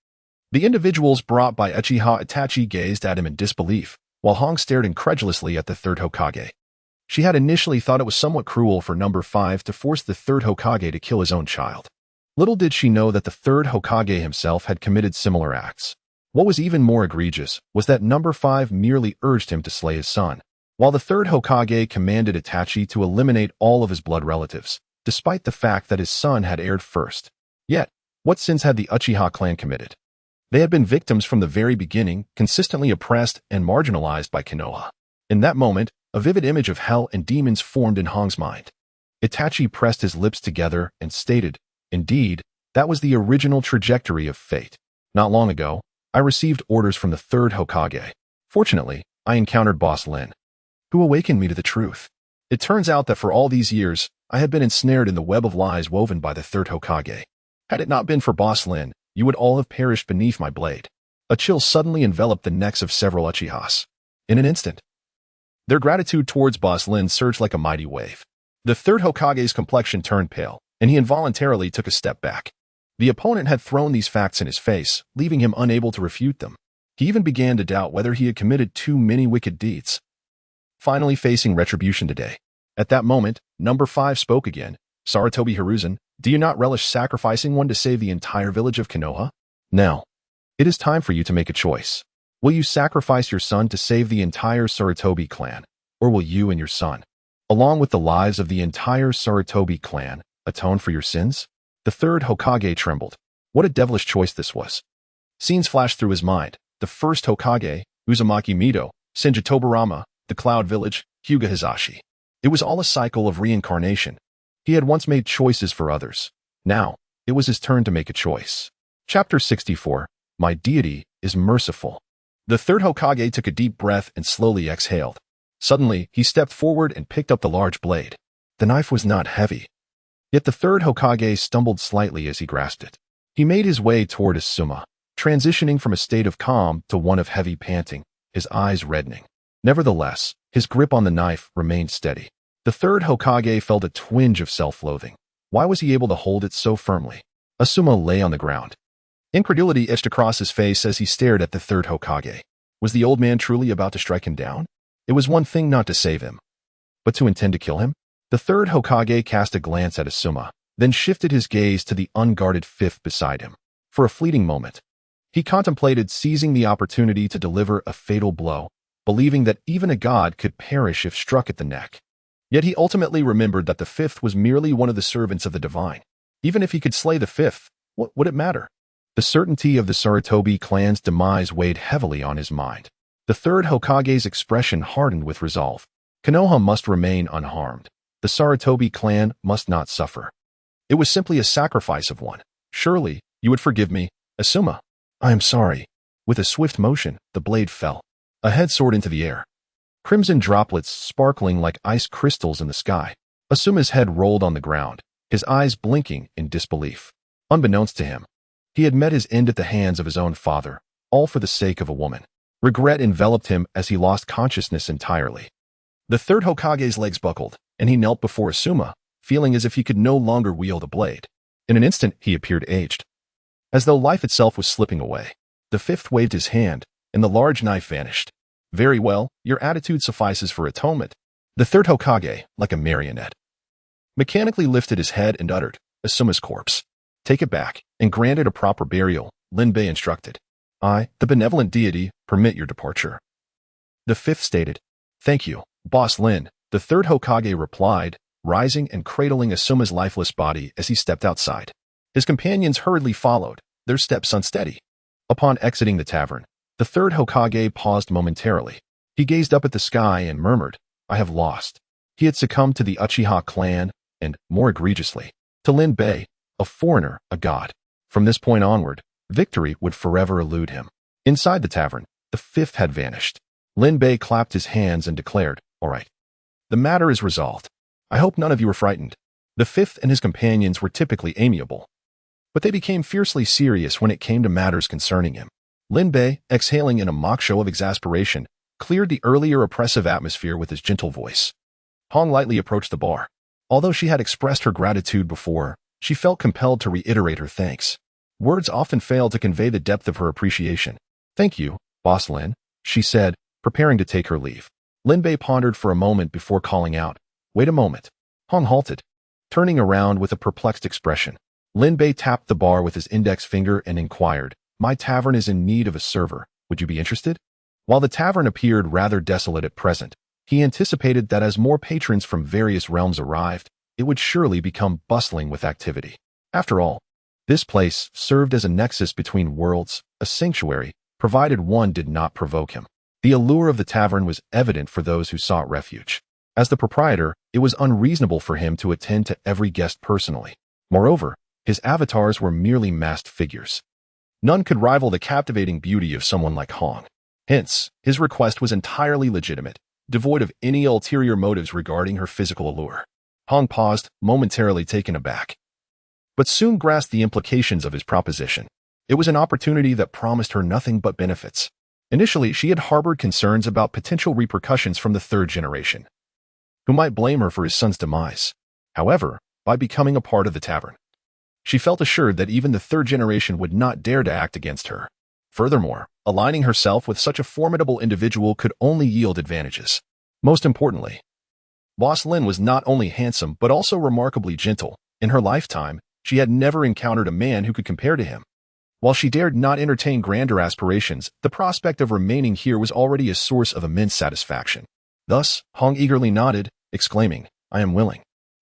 The individuals brought by Uchiha Itachi gazed at him in disbelief, while Hong stared incredulously at the third Hokage. She had initially thought it was somewhat cruel for number 5 to force the third Hokage to kill his own child. Little did she know that the third Hokage himself had committed similar acts. What was even more egregious was that number 5 merely urged him to slay his son, while the third Hokage commanded Itachi to eliminate all of his blood relatives, despite the fact that his son had heired first. Yet, what sins had the Uchiha clan committed? They had been victims from the very beginning, consistently oppressed and marginalized by Konoha. In that moment, a vivid image of hell and demons formed in Hong's mind. Itachi pressed his lips together and stated, "Indeed, that was the original trajectory of fate. Not long ago, I received orders from the third Hokage. Fortunately, I encountered Boss Lin, who awakened me to the truth. It turns out that for all these years, I had been ensnared in the web of lies woven by the third Hokage. Had it not been for Boss Lin, you would all have perished beneath my blade." A chill suddenly enveloped the necks of several Uchihas. In an instant, their gratitude towards Boss Lin surged like a mighty wave. The third Hokage's complexion turned pale, and he involuntarily took a step back. The opponent had thrown these facts in his face, leaving him unable to refute them. He even began to doubt whether he had committed too many wicked deeds, finally facing retribution today. At that moment, number 5 spoke again. "Sarutobi Hiruzen, do you not relish sacrificing one to save the entire village of Konoha? Now, it is time for you to make a choice. Will you sacrifice your son to save the entire Sarutobi clan, or will you and your son, along with the lives of the entire Sarutobi clan, atone for your sins?" The third Hokage trembled. What a devilish choice this was. Scenes flashed through his mind. The first Hokage, Uzumaki Mido, Senjitobarama, the Cloud Village, Hyuga Hizashi. It was all a cycle of reincarnation. He had once made choices for others. Now, it was his turn to make a choice. Chapter 64, My Deity is Merciful. The third Hokage took a deep breath and slowly exhaled. Suddenly, he stepped forward and picked up the large blade. The knife was not heavy. Yet the third Hokage stumbled slightly as he grasped it. He made his way toward Asuma, transitioning from a state of calm to one of heavy panting, his eyes reddening. Nevertheless, his grip on the knife remained steady. The third Hokage felt a twinge of self-loathing. Why was he able to hold it so firmly? Asuma lay on the ground. Incredulity etched across his face as he stared at the third Hokage. Was the old man truly about to strike him down? It was one thing not to save him, but to intend to kill him? The third Hokage cast a glance at Asuma, then shifted his gaze to the unguarded fifth beside him. For a fleeting moment, he contemplated seizing the opportunity to deliver a fatal blow, believing that even a god could perish if struck at the neck. Yet he ultimately remembered that the fifth was merely one of the servants of the divine. Even if he could slay the fifth, what would it matter? The certainty of the Sarutobi clan's demise weighed heavily on his mind. The third Hokage's expression hardened with resolve. Konoha must remain unharmed. The Sarutobi clan must not suffer. It was simply a sacrifice of one. Surely, you would forgive me, Asuma. I am sorry. With a swift motion, the blade fell. A head soared into the air, crimson droplets sparkling like ice crystals in the sky. Asuma's head rolled on the ground, his eyes blinking in disbelief. Unbeknownst to him, he had met his end at the hands of his own father, all for the sake of a woman. Regret enveloped him as he lost consciousness entirely. The third Hokage's legs buckled, and he knelt before Asuma, feeling as if he could no longer wield a blade. In an instant, he appeared aged. as though life itself was slipping away. The fifth waved his hand, and the large knife vanished. Very well, your attitude suffices for atonement. The third Hokage, like a marionette, mechanically lifted his head and uttered, Asuma's corpse. Take it back, and grant it a proper burial, Linbei instructed. I, the benevolent deity, permit your departure. The fifth stated, Thank you, Boss Lin. The third Hokage replied, rising and cradling Asuma's lifeless body as he stepped outside. His companions hurriedly followed, their steps unsteady. Upon exiting the tavern, the third Hokage paused momentarily. He gazed up at the sky and murmured, I have lost. He had succumbed to the Uchiha clan, and, more egregiously, to Linbei, a foreigner, a god. From this point onward, victory would forever elude him. Inside the tavern, the fifth had vanished. Linbei clapped his hands and declared, All right. The matter is resolved. I hope none of you were frightened. The fifth and his companions were typically amiable, but they became fiercely serious when it came to matters concerning him. Linbei, exhaling in a mock show of exasperation, cleared the earlier oppressive atmosphere with his gentle voice. Hong lightly approached the bar. Although she had expressed her gratitude before, she felt compelled to reiterate her thanks. Words often failed to convey the depth of her appreciation. Thank you, Boss Lin, she said, preparing to take her leave. Linbei pondered for a moment before calling out, Wait a moment. Hong halted, turning around with a perplexed expression. Linbei tapped the bar with his index finger and inquired, My tavern is in need of a server. Would you be interested? While the tavern appeared rather desolate at present, he anticipated that as more patrons from various realms arrived, it would surely become bustling with activity. After all, this place served as a nexus between worlds, a sanctuary, provided one did not provoke him. The allure of the tavern was evident for those who sought refuge. As the proprietor, it was unreasonable for him to attend to every guest personally. Moreover, his avatars were merely masked figures. None could rival the captivating beauty of someone like Hong. Hence, his request was entirely legitimate, devoid of any ulterior motives regarding her physical allure. Hong paused, momentarily taken aback, but soon grasped the implications of his proposition. It was an opportunity that promised her nothing but benefits. Initially, she had harbored concerns about potential repercussions from the third generation, who might blame her for his son's demise. However, by becoming a part of the tavern, she felt assured that even the third generation would not dare to act against her. Furthermore, aligning herself with such a formidable individual could only yield advantages. Most importantly, Boss Lin was not only handsome but also remarkably gentle. In her lifetime, she had never encountered a man who could compare to him. While she dared not entertain grander aspirations, the prospect of remaining here was already a source of immense satisfaction. Thus, Hong eagerly nodded, exclaiming, I am willing.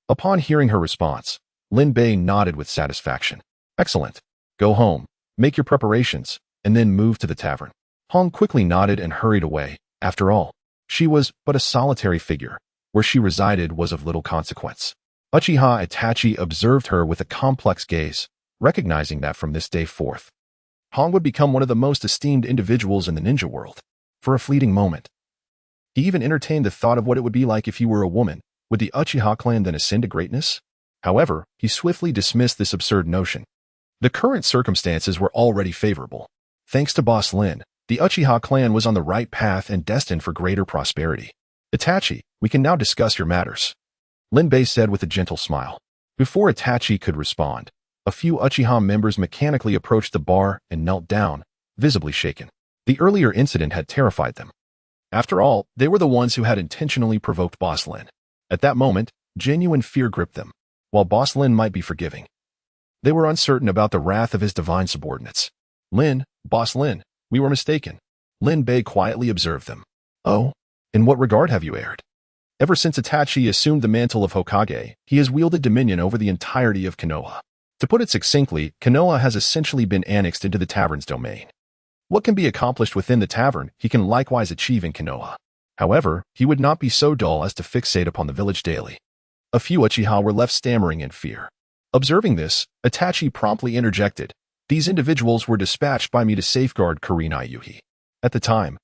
Upon hearing her response, Linbei nodded with satisfaction. Excellent. Go home, make your preparations, and then move to the tavern. Hong quickly nodded and hurried away. After all, she was but a solitary figure. Where she resided was of little consequence. Uchiha Itachi observed her with a complex gaze, recognizing that from this day forth, Hong would become one of the most esteemed individuals in the ninja world. For a fleeting moment, he even entertained the thought of what it would be like if he were a woman. Would the Uchiha clan then ascend to greatness? However, he swiftly dismissed this absurd notion. The current circumstances were already favorable. Thanks to Boss Lin, the Uchiha clan was on the right path and destined for greater prosperity. Itachi, we can now discuss your matters, Linbei said with a gentle smile. Before Itachi could respond, a few Uchiha members mechanically approached the bar and knelt down, visibly shaken. The earlier incident had terrified them. After all, they were the ones who had intentionally provoked Boss Lin. At that moment, genuine fear gripped them. While Boss Lin might be forgiving, they were uncertain about the wrath of his divine subordinates. Boss Lin, we were mistaken. Linbei quietly observed them. Oh? In what regard have you erred? Ever since Itachi assumed the mantle of Hokage, he has wielded dominion over the entirety of Konoha. To put it succinctly, Konoha has essentially been annexed into the tavern's domain. What can be accomplished within the tavern, he can likewise achieve in Konoha. However, he would not be so dull as to fixate upon the village daily. A few Uchiha were left stammering in fear. Observing this, Itachi promptly interjected, These individuals were dispatched by me to safeguard Kurenai Yuhi. At the time,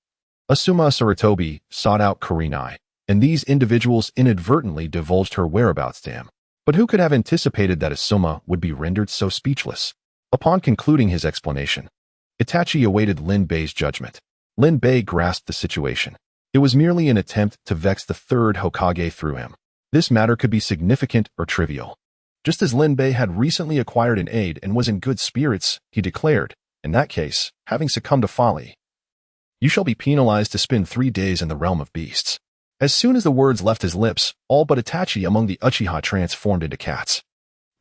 Asuma Sarutobi sought out Kurenai, and these individuals inadvertently divulged her whereabouts to him. But who could have anticipated that Asuma would be rendered so speechless? Upon concluding his explanation, Itachi awaited Linbei's judgment. Linbei grasped the situation. It was merely an attempt to vex the third Hokage through him. This matter could be significant or trivial. Just as Lin Bei had recently acquired an aide and was in good spirits, he declared, in that case, having succumbed to folly, "You shall be penalized to spend 3 days in the realm of beasts." As soon as the words left his lips, all but Itachi among the Uchiha transformed into cats.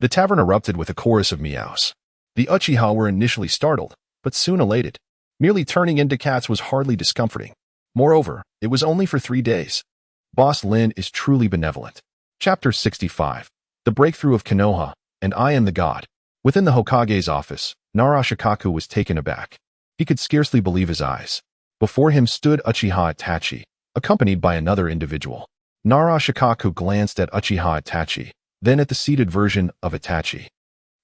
The tavern erupted with a chorus of meows. The Uchiha were initially startled, but soon elated. Merely turning into cats was hardly discomforting. Moreover, it was only for 3 days. Boss Lin is truly benevolent. Chapter 65. The Breakthrough of Konoha, and I Am the God. Within the Hokage's office, Nara Shikaku was taken aback. He could scarcely believe his eyes. Before him stood Uchiha Itachi, accompanied by another individual. Nara Shikaku glanced at Uchiha Itachi, then at the seated version of Itachi.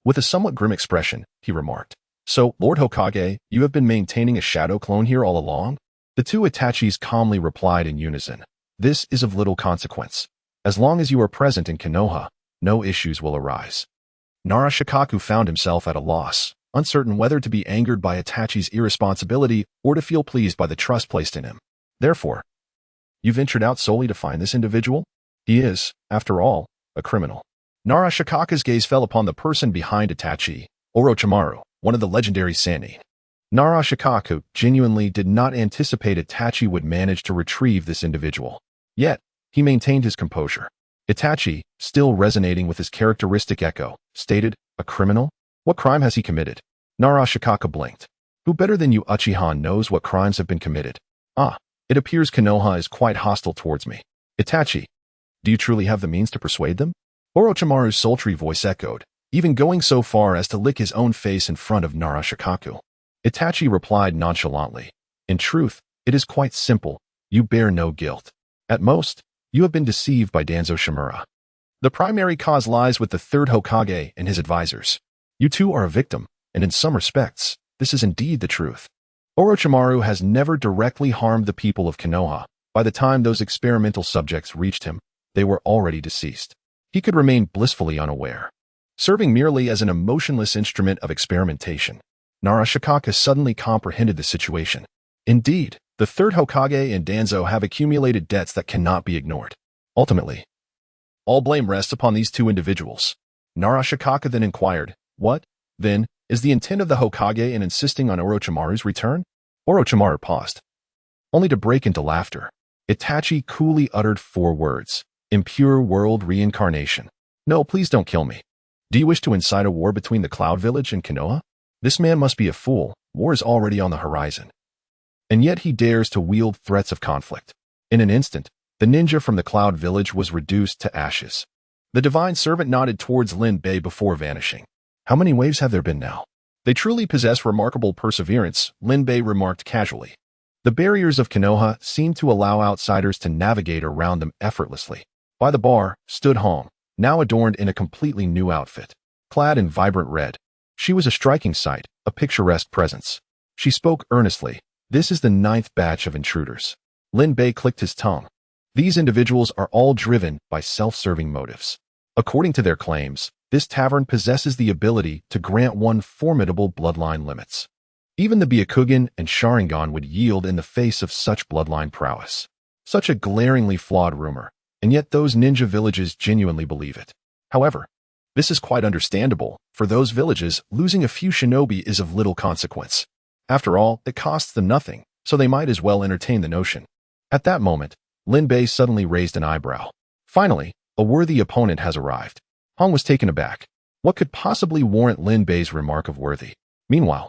With a somewhat grim expression, he remarked, "So, Lord Hokage, you have been maintaining a shadow clone here all along?" The two Itachis calmly replied in unison, "This is of little consequence. As long as you are present in Konoha, no issues will arise." Nara Shikaku found himself at a loss, uncertain whether to be angered by Itachi's irresponsibility or to feel pleased by the trust placed in him. Therefore, "You ventured out solely to find this individual? He is, after all, a criminal." Nara Shikaku's gaze fell upon the person behind Itachi, Orochimaru, one of the legendary Sannin. Nara Shikaku genuinely did not anticipate Itachi would manage to retrieve this individual. Yet, he maintained his composure. Itachi, still resonating with his characteristic echo, stated, "A criminal? What crime has he committed?" Nara Shikaku blinked. "Who better than you Uchiha knows what crimes have been committed? Ah, it appears Konoha is quite hostile towards me. Itachi, do you truly have the means to persuade them?" Orochimaru's sultry voice echoed, even going so far as to lick his own face in front of Nara Shikaku. Itachi replied nonchalantly, "In truth, it is quite simple. You bear no guilt. At most, you have been deceived by Danzo Shimura. The primary cause lies with the third Hokage and his advisors. You too are a victim, and in some respects, this is indeed the truth. Orochimaru has never directly harmed the people of Konoha. By the time those experimental subjects reached him, they were already deceased. He could remain blissfully unaware, serving merely as an emotionless instrument of experimentation." Nara Shikaku suddenly comprehended the situation. Indeed, the third Hokage and Danzo have accumulated debts that cannot be ignored. Ultimately, all blame rests upon these two individuals. Nara Shikaku then inquired, "What, then, is the intent of the Hokage in insisting on Orochimaru's return?" Orochimaru paused, only to break into laughter. Itachi coolly uttered 4 words, "Impure world reincarnation. No, please don't kill me. Do you wish to incite a war between the Cloud Village and Konoha? This man must be a fool. War is already on the horizon. And yet he dares to wield threats of conflict." In an instant, the ninja from the Cloud Village was reduced to ashes. The divine servant nodded towards Lin Bei before vanishing. "How many waves have there been now?" "They truly possess remarkable perseverance," Lin Bei remarked casually. "The barriers of Konoha seem to allow outsiders to navigate around them effortlessly." By the bar stood Hong, now adorned in a completely new outfit, clad in vibrant red. She was a striking sight, a picturesque presence. She spoke earnestly. "This is the 9th batch of intruders." Lin Bei clicked his tongue. "These individuals are all driven by self-serving motives. According to their claims, this tavern possesses the ability to grant one formidable bloodline limits. Even the Byakugan and Sharingan would yield in the face of such bloodline prowess. Such a glaringly flawed rumor, and yet those ninja villages genuinely believe it. However, this is quite understandable. For those villages, losing a few shinobi is of little consequence. After all, it costs them nothing, so they might as well entertain the notion." At that moment, Lin Bei suddenly raised an eyebrow. "Finally, a worthy opponent has arrived." Hong was taken aback. What could possibly warrant Lin Bei's remark of worthy? Meanwhile,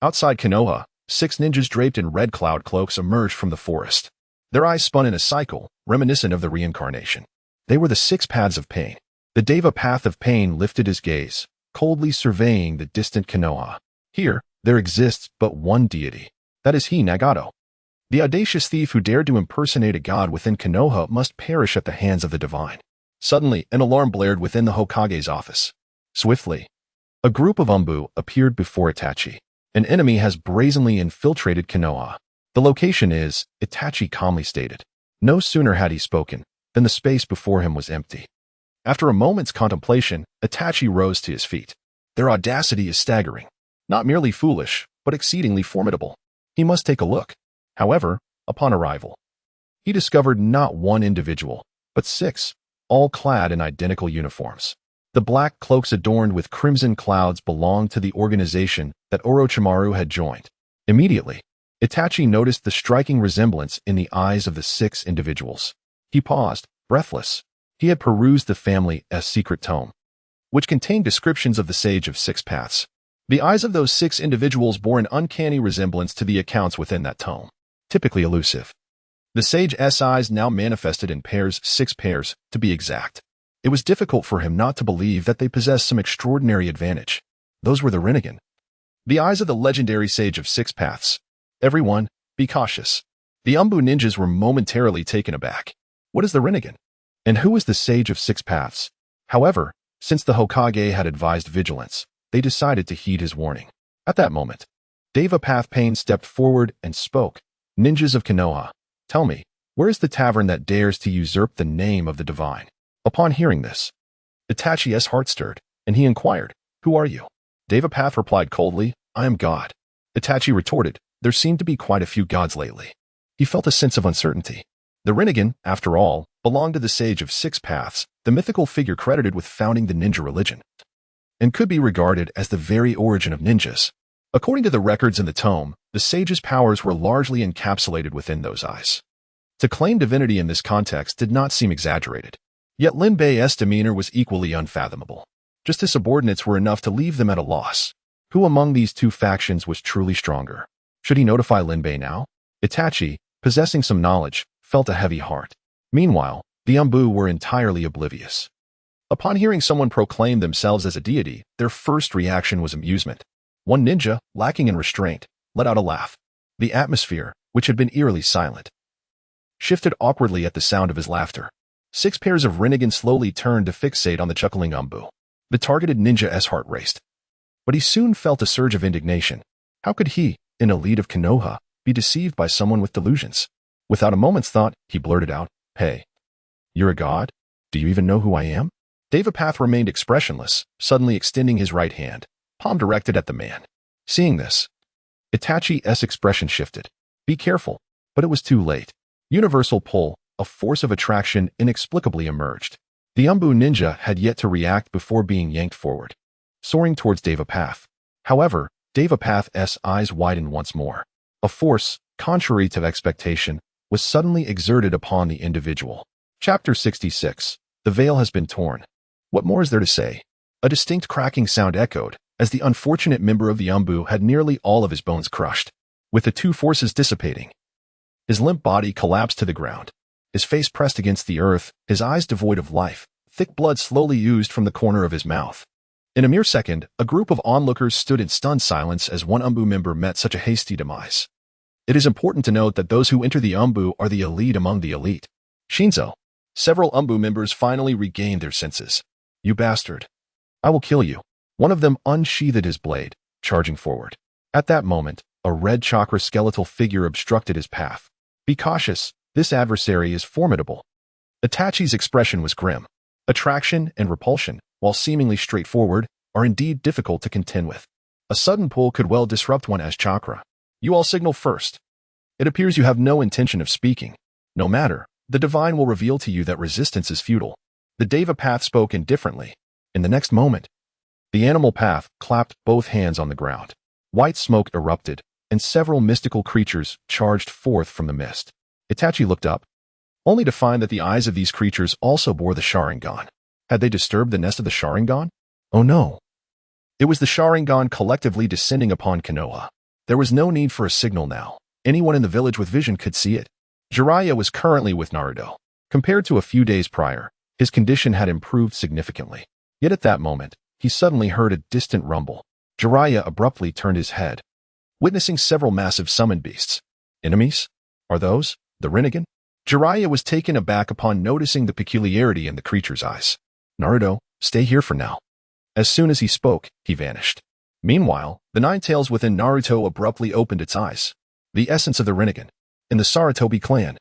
outside Konoha, 6 ninjas draped in red cloud cloaks emerged from the forest. Their eyes spun in a cycle, reminiscent of the reincarnation. They were the 6 paths of pain. The Deva path of pain lifted his gaze, coldly surveying the distant Konoha. Here, there exists but one deity. That is he, Nagato. The audacious thief who dared to impersonate a god within Konoha must perish at the hands of the divine. Suddenly, an alarm blared within the Hokage's office. Swiftly, a group of Umbu appeared before Itachi. "An enemy has brazenly infiltrated Konoha. The location is," Itachi calmly stated. No sooner had he spoken than the space before him was empty. After a moment's contemplation, Itachi rose to his feet. Their audacity is staggering. Not merely foolish, but exceedingly formidable. He must take a look. However, upon arrival, he discovered not one individual, but 6, all clad in identical uniforms. The black cloaks adorned with crimson clouds belonged to the organization that Orochimaru had joined. Immediately, Itachi noticed the striking resemblance in the eyes of the 6 individuals. He paused, breathless. He had perused the family's secret tome, which contained descriptions of the Sage of 6 Paths. The eyes of those 6 individuals bore an uncanny resemblance to the accounts within that tome, typically elusive. The Sage's eyes now manifested in pairs, 6 pairs, to be exact. It was difficult for him not to believe that they possessed some extraordinary advantage. Those were the Rinnegan. The eyes of the legendary Sage of 6 Paths. Everyone, be cautious. The Umbu ninjas were momentarily taken aback. What is the Rinnegan? And who is the Sage of 6 Paths? However, since the Hokage had advised vigilance, they decided to heed his warning. At that moment, Deva Pathpain stepped forward and spoke. Ninjas of Konoha, tell me, where is the tavern that dares to usurp the name of the divine? Upon hearing this, Itachi's heart stirred, and he inquired, who are you? Devapath replied coldly, I am God. Itachi retorted, there seemed to be quite a few gods lately. He felt a sense of uncertainty. The Rinnegan, after all, belonged to the Sage of 6 Paths, the mythical figure credited with founding the ninja religion, and could be regarded as the very origin of ninjas. According to the records in the tome, the sage's powers were largely encapsulated within those eyes. To claim divinity in this context did not seem exaggerated. Yet Lin Bei's demeanor was equally unfathomable. Just his subordinates were enough to leave them at a loss. Who among these 2 factions was truly stronger? Should he notify Lin Bei now? Itachi, possessing some knowledge, felt a heavy heart. Meanwhile, the Umbu were entirely oblivious. Upon hearing someone proclaim themselves as a deity, their first reaction was amusement. One ninja, lacking in restraint, let out a laugh. The atmosphere, which had been eerily silent, shifted awkwardly at the sound of his laughter. 6 pairs of Rinnegan slowly turned to fixate on the chuckling Umbu. The targeted ninja's heart raced. But he soon felt a surge of indignation. How could he, an elite of Konoha, be deceived by someone with delusions? Without a moment's thought, he blurted out, Hey, you're a god? Do you even know who I am? Devapath remained expressionless, suddenly extending his right hand, palm directed at the man. Seeing this, Itachi's expression shifted. Be careful, but it was too late. Universal pull, a force of attraction inexplicably emerged. The Umbu ninja had yet to react before being yanked forward, soaring towards Devapath. However, Devapath's eyes widened once more. A force, contrary to expectation, was suddenly exerted upon the individual. Chapter 66. The veil has been torn. What more is there to say? A distinct cracking sound echoed, as the unfortunate member of the Umbu had nearly all of his bones crushed. With the 2 forces dissipating, his limp body collapsed to the ground. His face pressed against the earth, his eyes devoid of life. Thick blood slowly oozed from the corner of his mouth. In a mere second, a group of onlookers stood in stunned silence as one Umbu member met such a hasty demise. It is important to note that those who enter the Umbu are the elite among the elite. Shinzo. Several Umbu members finally regained their senses. You bastard. I will kill you. One of them unsheathed his blade, charging forward. At that moment, a red chakra skeletal figure obstructed his path. Be cautious. This adversary is formidable. Itachi's expression was grim. Attraction and repulsion, while seemingly straightforward, are indeed difficult to contend with. A sudden pull could well disrupt one's chakra. You all signal first. It appears you have no intention of speaking. No matter, the divine will reveal to you that resistance is futile. The Deva Path spoke indifferently. In the next moment, the animal path clapped both hands on the ground. White smoke erupted, and several mystical creatures charged forth from the mist. Itachi looked up, only to find that the eyes of these creatures also bore the Sharingan. Had they disturbed the nest of the Sharingan? Oh no. It was the Sharingan collectively descending upon Konoha. There was no need for a signal now. Anyone in the village with vision could see it. Jiraiya was currently with Naruto. Compared to a few days prior, his condition had improved significantly. Yet at that moment, he suddenly heard a distant rumble. Jiraiya abruptly turned his head, witnessing several massive summon beasts. Enemies? Are those the Rinnegan? Jiraiya was taken aback upon noticing the peculiarity in the creature's eyes. Naruto, stay here for now. As soon as he spoke, he vanished. Meanwhile, the nine tails within Naruto abruptly opened its eyes. The essence of the Rinnegan. In the Sarutobi clan.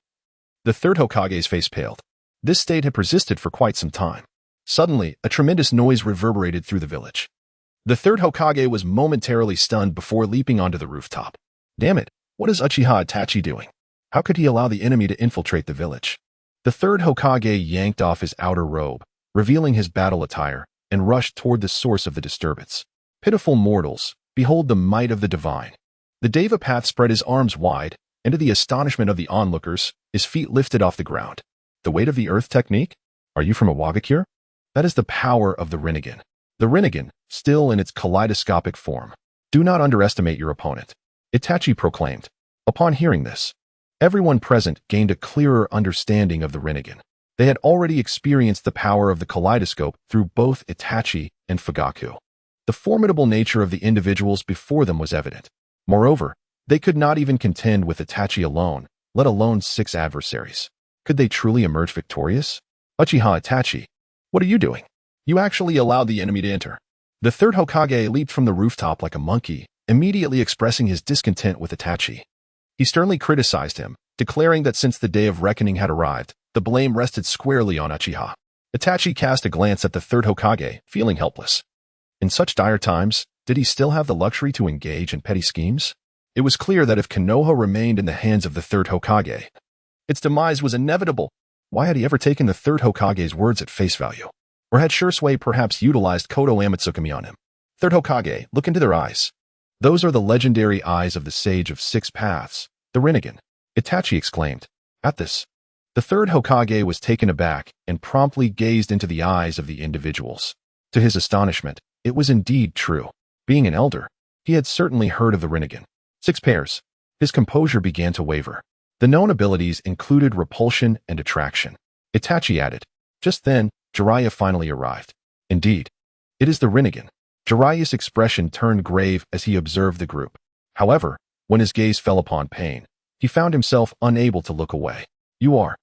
The 3rd Hokage's face paled. This state had persisted for quite some time. Suddenly, a tremendous noise reverberated through the village. The 3rd Hokage was momentarily stunned before leaping onto the rooftop. Damn it, what is Uchiha Itachi doing? How could he allow the enemy to infiltrate the village? The 3rd Hokage yanked off his outer robe, revealing his battle attire, and rushed toward the source of the disturbance. Pitiful mortals, behold the might of the divine. The Deva path spread his arms wide, and to the astonishment of the onlookers, his feet lifted off the ground. The weight of the earth technique? Are you from a Wagakure? That is the power of the Rinnegan. The Rinnegan, still in its kaleidoscopic form. Do not underestimate your opponent, Itachi proclaimed. Upon hearing this, everyone present gained a clearer understanding of the Rinnegan. They had already experienced the power of the kaleidoscope through both Itachi and Fugaku. The formidable nature of the individuals before them was evident. Moreover, they could not even contend with Itachi alone, let alone 6 adversaries. Could they truly emerge victorious? Uchiha Itachi, what are you doing? You actually allowed the enemy to enter. The third Hokage leaped from the rooftop like a monkey, immediately expressing his discontent with Itachi. He sternly criticized him, declaring that since the day of reckoning had arrived, the blame rested squarely on Uchiha. Itachi cast a glance at the third Hokage, feeling helpless. In such dire times, did he still have the luxury to engage in petty schemes? It was clear that if Konoha remained in the hands of the third Hokage, its demise was inevitable. Why had he ever taken the third Hokage's words at face value? Or had Shursui perhaps utilized Kodo Amatsukami on him? Third Hokage, look into their eyes. Those are the legendary eyes of the Sage of 6 Paths, the Rinnegan, Itachi exclaimed. At this, the third Hokage was taken aback and promptly gazed into the eyes of the individuals. To his astonishment, it was indeed true. Being an elder, he had certainly heard of the Rinnegan. 6 pairs. His composure began to waver. The known abilities included repulsion and attraction. Itachi added. Just then, Jiraiya finally arrived. Indeed, it is the Rinnegan. Jiraiya's expression turned grave as he observed the group. However, when his gaze fell upon Pain, he found himself unable to look away. You are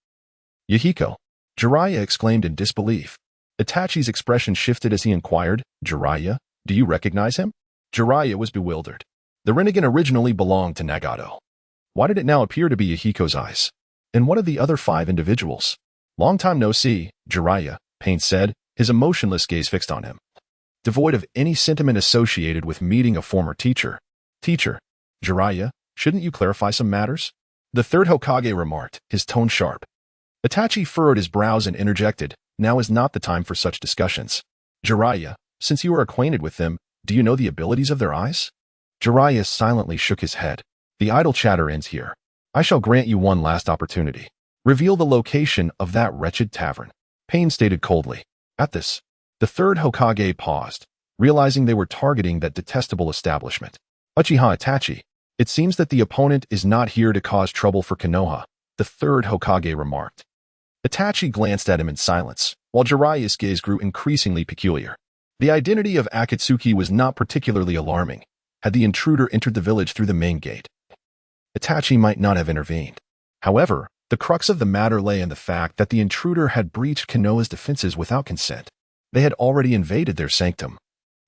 Yahiko, Jiraiya exclaimed in disbelief. Itachi's expression shifted as he inquired, Jiraiya, do you recognize him? Jiraiya was bewildered. The Rinnegan originally belonged to Nagato. Why did it now appear to be Yahiko's eyes? And what of the other 5 individuals? Long time no see, Jiraiya, Pain said, his emotionless gaze fixed on him. Devoid of any sentiment associated with meeting a former teacher. Teacher, Jiraiya, shouldn't you clarify some matters? The third Hokage remarked, his tone sharp. Itachi furrowed his brows and interjected, now is not the time for such discussions. Jiraiya, since you are acquainted with them, do you know the abilities of their eyes? Jiraiya silently shook his head. The idle chatter ends here. I shall grant you one last opportunity. Reveal the location of that wretched tavern. Pain stated coldly. At this, the third Hokage paused, realizing they were targeting that detestable establishment. Uchiha Itachi, it seems that the opponent is not here to cause trouble for Konoha, the third Hokage remarked. Itachi glanced at him in silence, while Jiraiya's gaze grew increasingly peculiar. The identity of Akatsuki was not particularly alarming. Had the intruder entered the village through the main gate, Itachi might not have intervened. However, the crux of the matter lay in the fact that the intruder had breached Konoha's defenses without consent. They had already invaded their sanctum.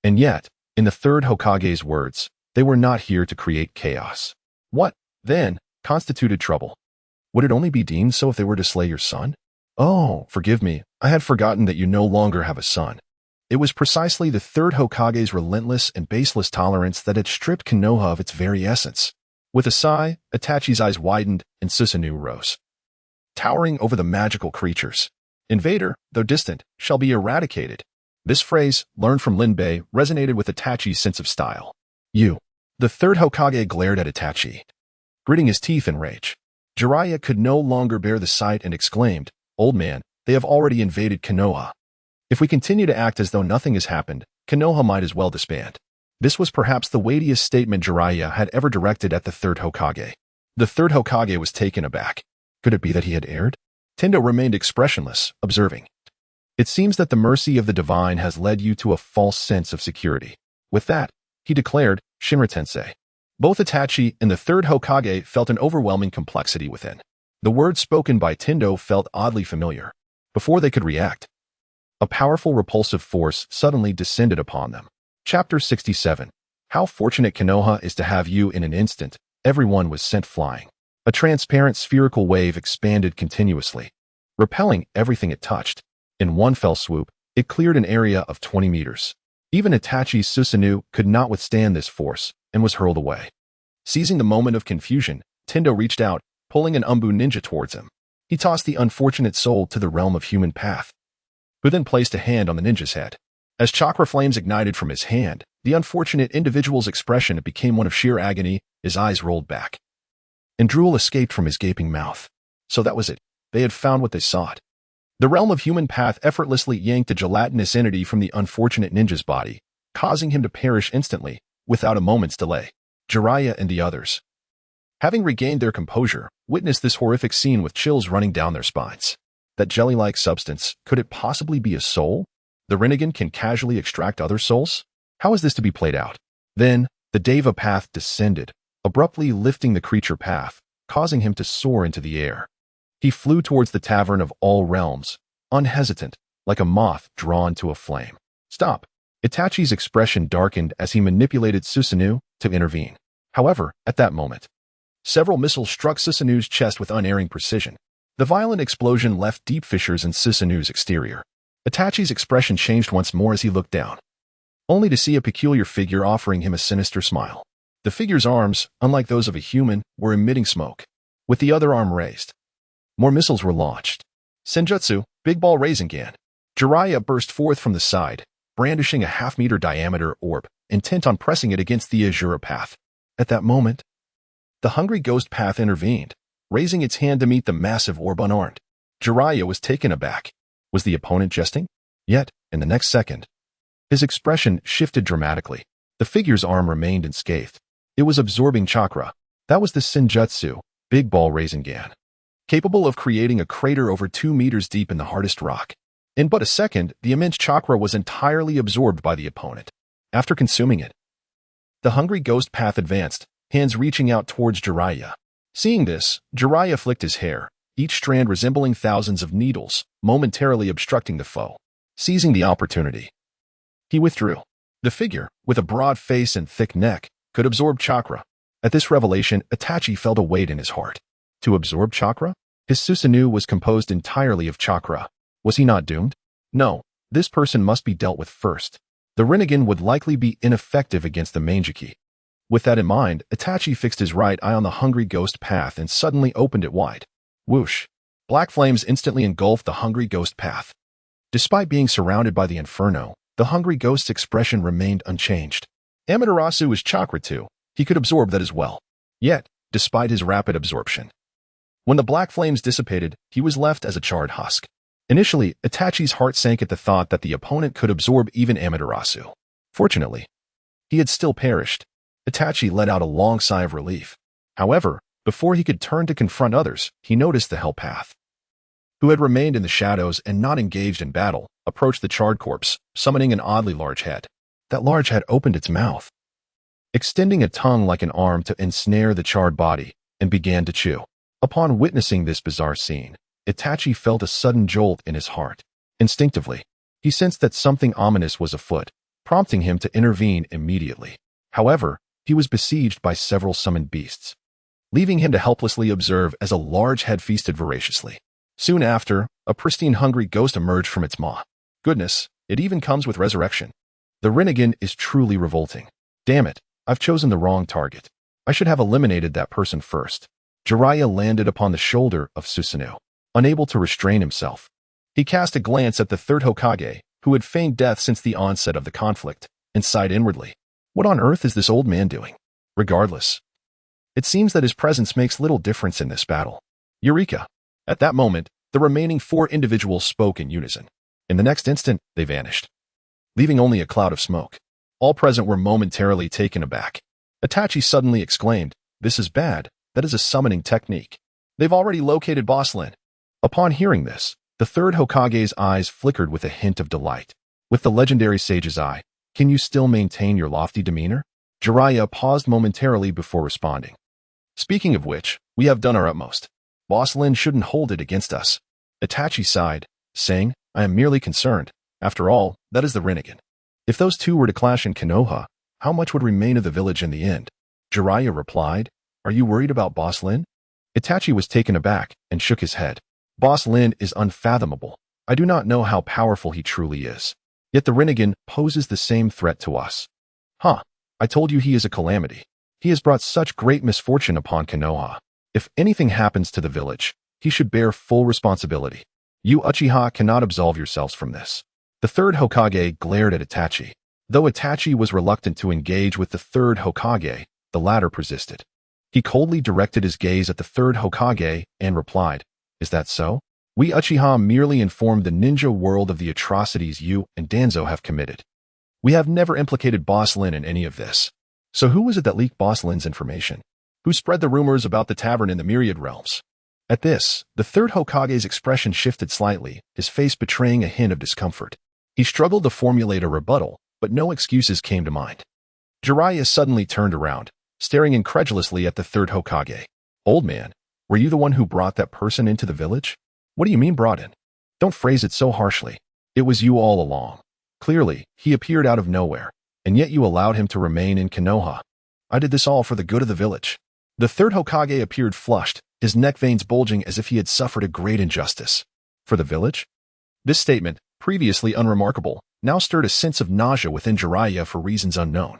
And yet, in the third Hokage's words, they were not here to create chaos. What, then, constituted trouble? Would it only be deemed so if they were to slay your son? Oh, forgive me, I had forgotten that you no longer have a son. It was precisely the third Hokage's relentless and baseless tolerance that had stripped Konoha of its very essence. With a sigh, Itachi's eyes widened and Susanoo rose. Towering over the magical creatures, invader, though distant, shall be eradicated. This phrase, learned from Linbei, resonated with Itachi's sense of style. You. The third Hokage glared at Itachi, gritting his teeth in rage. Jiraiya could no longer bear the sight and exclaimed, Old man, they have already invaded Konoha. If we continue to act as though nothing has happened, Konoha might as well disband. This was perhaps the weightiest statement Jiraiya had ever directed at the third Hokage. The third Hokage was taken aback. Could it be that he had erred? Tendo remained expressionless, observing. It seems that the mercy of the divine has led you to a false sense of security. With that, he declared, Shinra Tensei. Both Itachi and the third Hokage felt an overwhelming complexity within. The words spoken by Tendo felt oddly familiar. Before they could react, a powerful repulsive force suddenly descended upon them. Chapter 67. How fortunate Konoha is to have you in an instant. Everyone was sent flying. A transparent spherical wave expanded continuously, repelling everything it touched. In one fell swoop, it cleared an area of 20 meters. Even Itachi's Susanoo could not withstand this force and was hurled away. Seizing the moment of confusion, Tendo reached out, pulling an Umbu ninja towards him. He tossed the unfortunate soul to the realm of human path, who then placed a hand on the ninja's head. As chakra flames ignited from his hand, the unfortunate individual's expression became one of sheer agony. His eyes rolled back, and drool escaped from his gaping mouth. So that was it. They had found what they sought. The realm of human path effortlessly yanked a gelatinous entity from the unfortunate ninja's body, causing him to perish instantly, without a moment's delay. Jiraiya and the others, having regained their composure, witnessed this horrific scene with chills running down their spines. That jelly-like substance, could it possibly be a soul? The Rinnegan can casually extract other souls? How is this to be played out? Then, the Deva path descended, abruptly lifting the creature path, causing him to soar into the air. He flew towards the Tavern of all realms, unhesitant, like a moth drawn to a flame. Stop! Itachi's expression darkened as he manipulated Susanoo to intervene. However, at that moment, several missiles struck Susanoo's chest with unerring precision. The violent explosion left deep fissures in Susanoo's exterior. Itachi's expression changed once more as he looked down, only to see a peculiar figure offering him a sinister smile. The figure's arms, unlike those of a human, were emitting smoke. With the other arm raised, more missiles were launched. Senjutsu, Big Ball Rasengan. Jiraiya burst forth from the side, brandishing a half-meter diameter orb, intent on pressing it against the Azura path. At that moment, the hungry ghost path intervened, raising its hand to meet the massive orb unarmed. Jiraiya was taken aback. Was the opponent jesting? Yet, in the next second, his expression shifted dramatically. The figure's arm remained unscathed. It was absorbing chakra. That was the Senjutsu, Big Ball Rasengan, capable of creating a crater over 2 meters deep in the hardest rock. In but a second, the immense chakra was entirely absorbed by the opponent. After consuming it, the hungry ghost path advanced, hands reaching out towards Jiraiya. Seeing this, Jiraiya flicked his hair, each strand resembling thousands of needles, momentarily obstructing the foe. Seizing the opportunity, he withdrew. The figure, with a broad face and thick neck, could absorb chakra. At this revelation, Itachi felt a weight in his heart. To absorb chakra? His Susanoo was composed entirely of chakra. Was he not doomed? No, this person must be dealt with first. The Rinnegan would likely be ineffective against the Mangeki. With that in mind, Itachi fixed his right eye on the hungry ghost path and suddenly opened it wide. Whoosh! Black flames instantly engulfed the hungry ghost path. Despite being surrounded by the inferno, the hungry ghost's expression remained unchanged. Amaterasu is chakra too. He could absorb that as well. Yet, despite his rapid absorption, when the black flames dissipated, he was left as a charred husk. Initially, Itachi's heart sank at the thought that the opponent could absorb even Amaterasu. Fortunately, he had still perished. Itachi let out a long sigh of relief. However, before he could turn to confront others, he noticed the Hell Path, who had remained in the shadows and not engaged in battle, approached the charred corpse, summoning an oddly large head. That large head opened its mouth, extending a tongue like an arm to ensnare the charred body, and began to chew. Upon witnessing this bizarre scene, Itachi felt a sudden jolt in his heart. Instinctively, he sensed that something ominous was afoot, prompting him to intervene immediately. However, he was besieged by several summoned beasts, leaving him to helplessly observe as a large head feasted voraciously. Soon after, a pristine hungry ghost emerged from its maw. Goodness, it even comes with resurrection. The Rinnegan is truly revolting. Damn it, I've chosen the wrong target. I should have eliminated that person first. Jiraiya landed upon the shoulder of Susanoo, unable to restrain himself. He cast a glance at the third Hokage, who had feigned death since the onset of the conflict, and sighed inwardly. What on earth is this old man doing? Regardless, it seems that his presence makes little difference in this battle. Eureka! At that moment, the remaining 4 individuals spoke in unison. In the next instant, they vanished, leaving only a cloud of smoke. All present were momentarily taken aback. Itachi suddenly exclaimed, "This is bad. That is a summoning technique. They've already located Boss Lin." Upon hearing this, the third Hokage's eyes flickered with a hint of delight. With the legendary sage's eye, can you still maintain your lofty demeanor? Jiraiya paused momentarily before responding. Speaking of which, we have done our utmost. Boss Lin shouldn't hold it against us. Itachi sighed, saying, I am merely concerned. After all, that is the Rinnegan. If those two were to clash in Konoha, how much would remain of the village in the end? Jiraiya replied, Are you worried about Boss Lin? Itachi was taken aback and shook his head. Boss Lin is unfathomable. I do not know how powerful he truly is. Yet the Rinnegan poses the same threat to us. Huh, I told you he is a calamity. He has brought such great misfortune upon Konoha. If anything happens to the village, he should bear full responsibility. You Uchiha cannot absolve yourselves from this. The third Hokage glared at Itachi. Though Itachi was reluctant to engage with the third Hokage, the latter persisted. He coldly directed his gaze at the third Hokage and replied, "Is that so? We Uchiha merely informed the ninja world of the atrocities you and Danzo have committed. We have never implicated Boss Lin in any of this. So who was it that leaked Boss Lin's information? Who spread the rumors about the tavern in the Myriad Realms?" At this, the third Hokage's expression shifted slightly, his face betraying a hint of discomfort. He struggled to formulate a rebuttal, but no excuses came to mind. Jiraiya suddenly turned around, staring incredulously at the third Hokage. "Old man, were you the one who brought that person into the village?" "What do you mean brought in? Don't phrase it so harshly. It was you all along. Clearly, he appeared out of nowhere, and yet you allowed him to remain in Konoha. I did this all for the good of the village." The third Hokage appeared flushed, his neck veins bulging as if he had suffered a great injustice. For the village? This statement, previously unremarkable, now stirred a sense of nausea within Jiraiya for reasons unknown.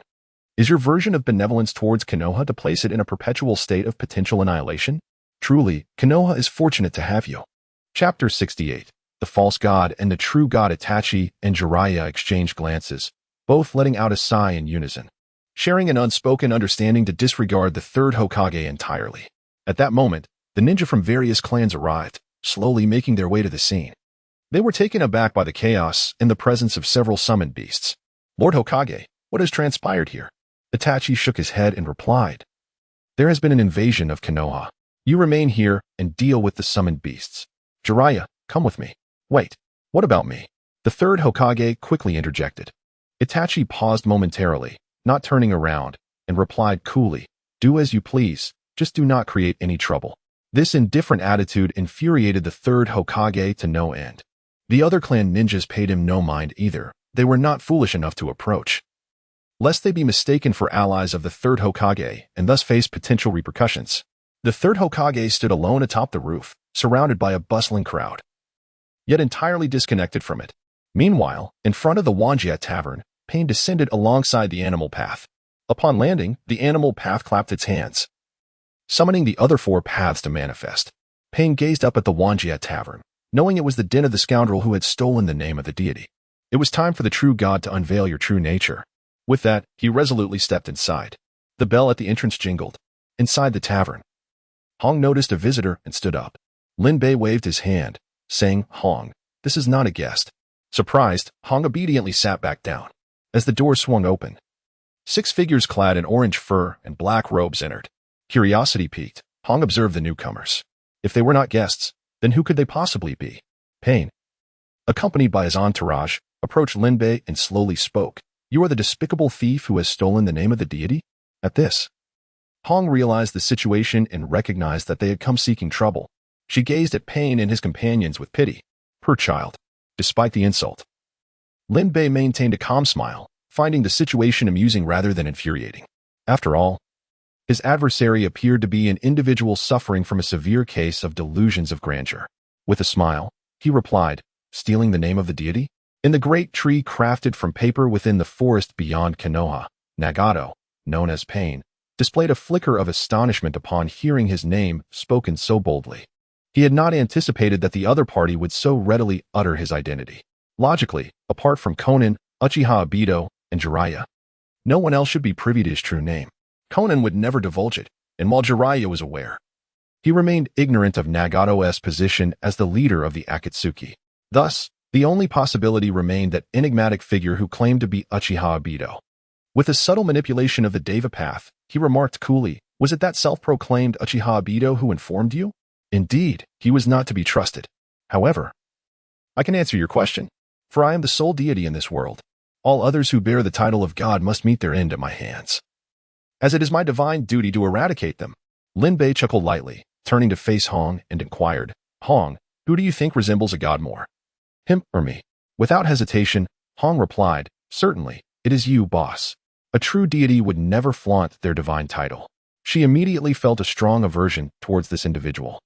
Is your version of benevolence towards Konoha to place it in a perpetual state of potential annihilation? Truly, Konoha is fortunate to have you. Chapter 68. The false god and the true god. Itachi and Jiraiya exchanged glances, both letting out a sigh in unison, sharing an unspoken understanding to disregard the third Hokage entirely. At that moment, the ninja from various clans arrived, slowly making their way to the scene. They were taken aback by the chaos in the presence of several summoned beasts. "Lord Hokage, what has transpired here?" Itachi shook his head and replied, "There has been an invasion of Konoha. You remain here and deal with the summoned beasts. Jiraiya, come with me." "Wait, what about me?" The third Hokage quickly interjected. Itachi paused momentarily, not turning around, and replied coolly, "Do as you please, just do not create any trouble." This indifferent attitude infuriated the third Hokage to no end. The other clan ninjas paid him no mind either. They were not foolish enough to approach, lest they be mistaken for allies of the third Hokage and thus face potential repercussions. The third Hokage stood alone atop the roof, surrounded by a bustling crowd, yet entirely disconnected from it. Meanwhile, in front of the Wanjie Tavern, Pain descended alongside the animal path. Upon landing, the animal path clapped its hands, summoning the other four paths to manifest. Pain gazed up at the Wanjie Tavern, knowing it was the den of the scoundrel who had stolen the name of the deity. It was time for the true god to unveil your true nature. With that, he resolutely stepped inside. The bell at the entrance jingled. Inside the tavern, Hong noticed a visitor and stood up. Lin Bei waved his hand, saying, "Hong, this is not a guest." Surprised, Hong obediently sat back down. As the door swung open, 6 figures clad in orange fur and black robes entered. Curiosity piqued, Hong observed the newcomers. If they were not guests, then who could they possibly be? Pain, accompanied by his entourage, approached Lin Bei and slowly spoke. "You are the despicable thief who has stolen the name of the deity?" At this, Hong realized the situation and recognized that they had come seeking trouble. She gazed at Pain and his companions with pity. Poor child. Despite the insult, Lin Bei maintained a calm smile, finding the situation amusing rather than infuriating. After all, his adversary appeared to be an individual suffering from a severe case of delusions of grandeur. With a smile, he replied, "Stealing the name of the deity?" In the great tree crafted from paper within the forest beyond Konoha, Nagato, known as Pain, displayed a flicker of astonishment upon hearing his name spoken so boldly. He had not anticipated that the other party would so readily utter his identity. Logically, apart from Conan, Uchiha Itachi, and Jiraiya, no one else should be privy to his true name. Conan would never divulge it, and while Jiraiya was aware, he remained ignorant of Nagato's position as the leader of the Akatsuki. Thus, the only possibility remained that enigmatic figure who claimed to be Uchiha Itachi. With a subtle manipulation of the Deva path, he remarked coolly, "Was it that self-proclaimed Uchiha Itachi who informed you?" Indeed, he was not to be trusted. However, "I can answer your question, for I am the sole deity in this world. All others who bear the title of God must meet their end at my hands, as it is my divine duty to eradicate them." Lin Bei chuckled lightly, turning to face Hong and inquired, "Hong, who do you think resembles a god more? Him or me?" Without hesitation, Hong replied, "Certainly, it is you, boss. A true deity would never flaunt their divine title." She immediately felt a strong aversion towards this individual.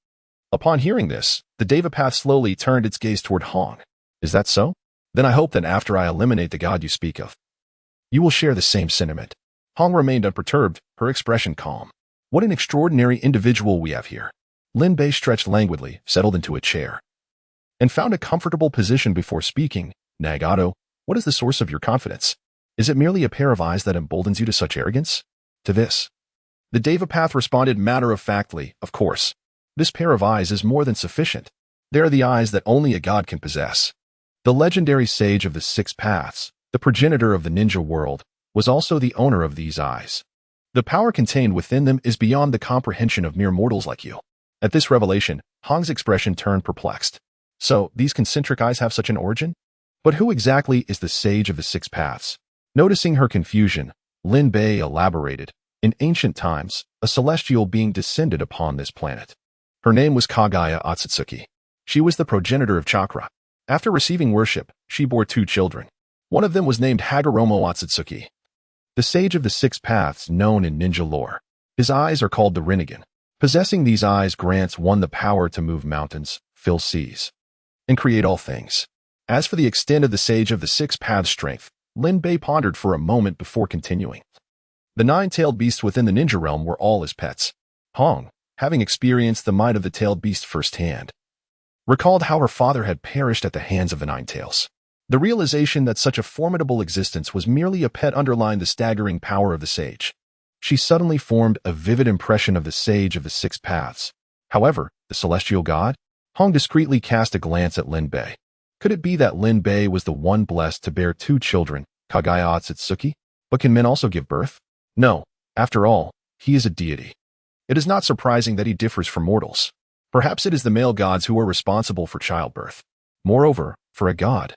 Upon hearing this, the Deva path slowly turned its gaze toward Hong. "Is that so? Then I hope that after I eliminate the god you speak of, you will share the same sentiment." Hong remained unperturbed, her expression calm. "What an extraordinary individual we have here." Lin Bei stretched languidly, settled into a chair, and found a comfortable position before speaking, Nagato, what is the source of your confidence? Is it merely a pair of eyes that emboldens you to such arrogance? To this, the Devapath responded matter-of-factly, of course. This pair of eyes is more than sufficient. They are the eyes that only a god can possess. The legendary sage of the Six Paths, the progenitor of the ninja world, was also the owner of these eyes. The power contained within them is beyond the comprehension of mere mortals like you. At this revelation, Hong's expression turned perplexed. So, these concentric eyes have such an origin? But who exactly is the sage of the Six Paths? Noticing her confusion, Lin Bei elaborated. In ancient times, a celestial being descended upon this planet. Her name was Kagaya Otsutsuki. She was the progenitor of chakra. After receiving worship, she bore 2 children. One of them was named Hagoromo Otsutsuki, the sage of the Six Paths known in ninja lore. His eyes are called the Rinnegan. Possessing these eyes grants one the power to move mountains, fill seas, and create all things. As for the extent of the sage of the Six Paths' strength, Lin Bei pondered for a moment before continuing. The 9-tailed beasts within the ninja realm were all his pets. Hong, having experienced the might of the tailed beast firsthand, recalled how her father had perished at the hands of the 9 tails. The realization that such a formidable existence was merely a pet underlined the staggering power of the sage. She suddenly formed a vivid impression of the sage of the Six Paths. However, the celestial god? Hong discreetly cast a glance at Lin Bei. Could it be that Lin Bei was the one blessed to bear 2 children, Kagaya Otsutsuki? But can men also give birth? No. After all, he is a deity. It is not surprising that he differs from mortals. Perhaps it is the male gods who are responsible for childbirth. Moreover, for a god,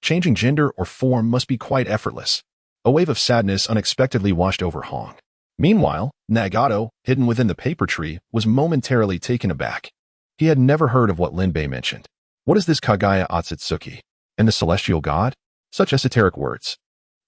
changing gender or form must be quite effortless. A wave of sadness unexpectedly washed over Hong. Meanwhile, Nagato, hidden within the paper tree, was momentarily taken aback. He had never heard of what Lin Bei mentioned. What is this Kagaya Otsutsuki? And the celestial god? Such esoteric words.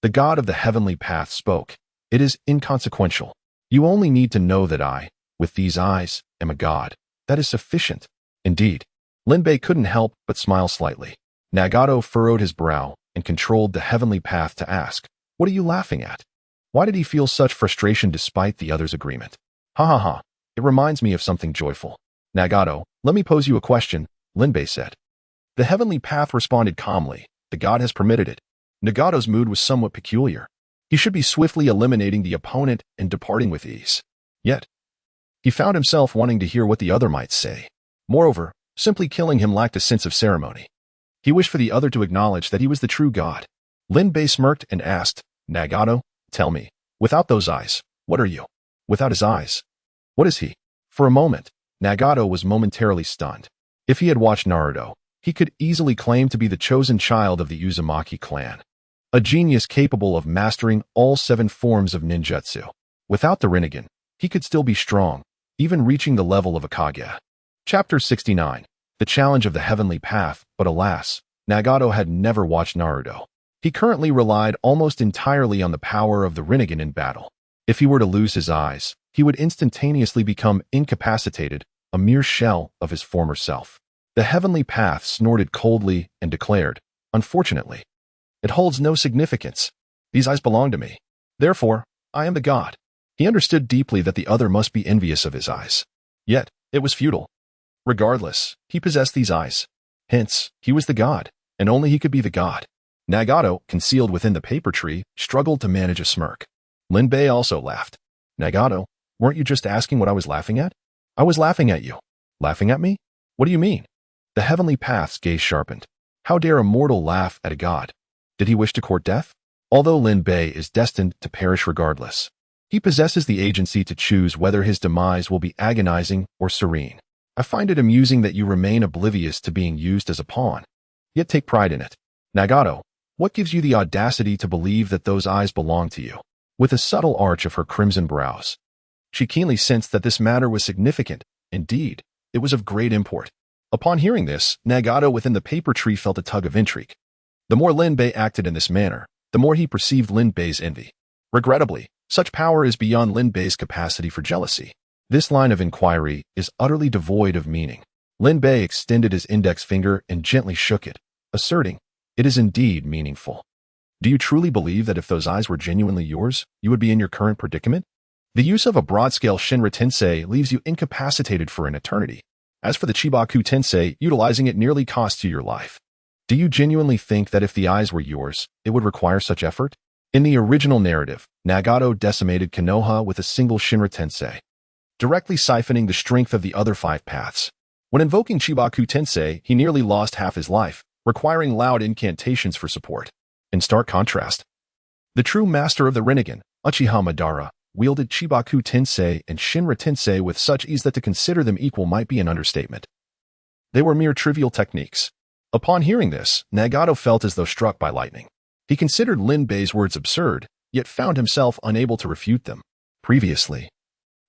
The god of the heavenly path spoke. It is inconsequential. You only need to know that I, with these eyes, am a god. That is sufficient. Indeed. Lin Bei couldn't help but smile slightly. Nagato furrowed his brow and controlled the heavenly path to ask, "What are you laughing at?" Why did he feel such frustration despite the other's agreement? Ha ha ha. It reminds me of something joyful. Nagato, let me pose you a question, Lin Bei said. The heavenly path responded calmly. The god has permitted it. Nagato's mood was somewhat peculiar. He should be swiftly eliminating the opponent and departing with ease. Yet, he found himself wanting to hear what the other might say. Moreover, simply killing him lacked a sense of ceremony. He wished for the other to acknowledge that he was the true god. Lin Bei smirked and asked, Nagato, tell me, without those eyes, what are you? Without his eyes, what is he? For a moment, Nagato was momentarily stunned. If he had watched Naruto, he could easily claim to be the chosen child of the Uzumaki clan. A genius capable of mastering all 7 forms of ninjutsu. Without the Rinnegan, he could still be strong, even reaching the level of a Hokage. Chapter 69. The Challenge of the Heavenly Path, but alas, Nagato had never watched Naruto. He currently relied almost entirely on the power of the Rinnegan in battle. If he were to lose his eyes, he would instantaneously become incapacitated, a mere shell of his former self. The Heavenly Path snorted coldly and declared, unfortunately, it holds no significance. These eyes belong to me. Therefore, I am the god. He understood deeply that the other must be envious of his eyes. Yet, it was futile. Regardless, he possessed these eyes. Hence, he was the god, and only he could be the god. Nagato, concealed within the paper tree, struggled to manage a smirk. Lin Bei also laughed. Nagato, weren't you just asking what I was laughing at? I was laughing at you. Laughing at me? What do you mean? The Heavenly Path's gaze sharpened. How dare a mortal laugh at a god? Did he wish to court death? Although Lin Bei is destined to perish regardless, he possesses the agency to choose whether his demise will be agonizing or serene. I find it amusing that you remain oblivious to being used as a pawn, yet take pride in it. Nagato, what gives you the audacity to believe that those eyes belong to you? With a subtle arch of her crimson brows, she keenly sensed that this matter was significant. Indeed, it was of great import. Upon hearing this, Nagato within the paper tree felt a tug of intrigue. The more Lin Bei acted in this manner, the more he perceived Lin Bei's envy. Regrettably, such power is beyond Lin Bei's capacity for jealousy. This line of inquiry is utterly devoid of meaning. Lin Bei extended his index finger and gently shook it, asserting, it is indeed meaningful. Do you truly believe that if those eyes were genuinely yours, you would be in your current predicament? The use of a broad-scale Shinra Tensei leaves you incapacitated for an eternity. As for the Chibaku Tensei, utilizing it nearly costs you your life. Do you genuinely think that if the eyes were yours, it would require such effort? In the original narrative, Nagato decimated Konoha with a single Shinra Tensei, directly siphoning the strength of the other 5 paths. When invoking Chibaku Tensei, he nearly lost half his life, requiring loud incantations for support. In stark contrast, the true master of the Rinnegan, Uchiha Madara, wielded Chibaku Tensei and Shinra Tensei with such ease that to consider them equal might be an understatement. They were mere trivial techniques. Upon hearing this, Nagato felt as though struck by lightning. He considered Lin Bei's words absurd, yet found himself unable to refute them. Previously,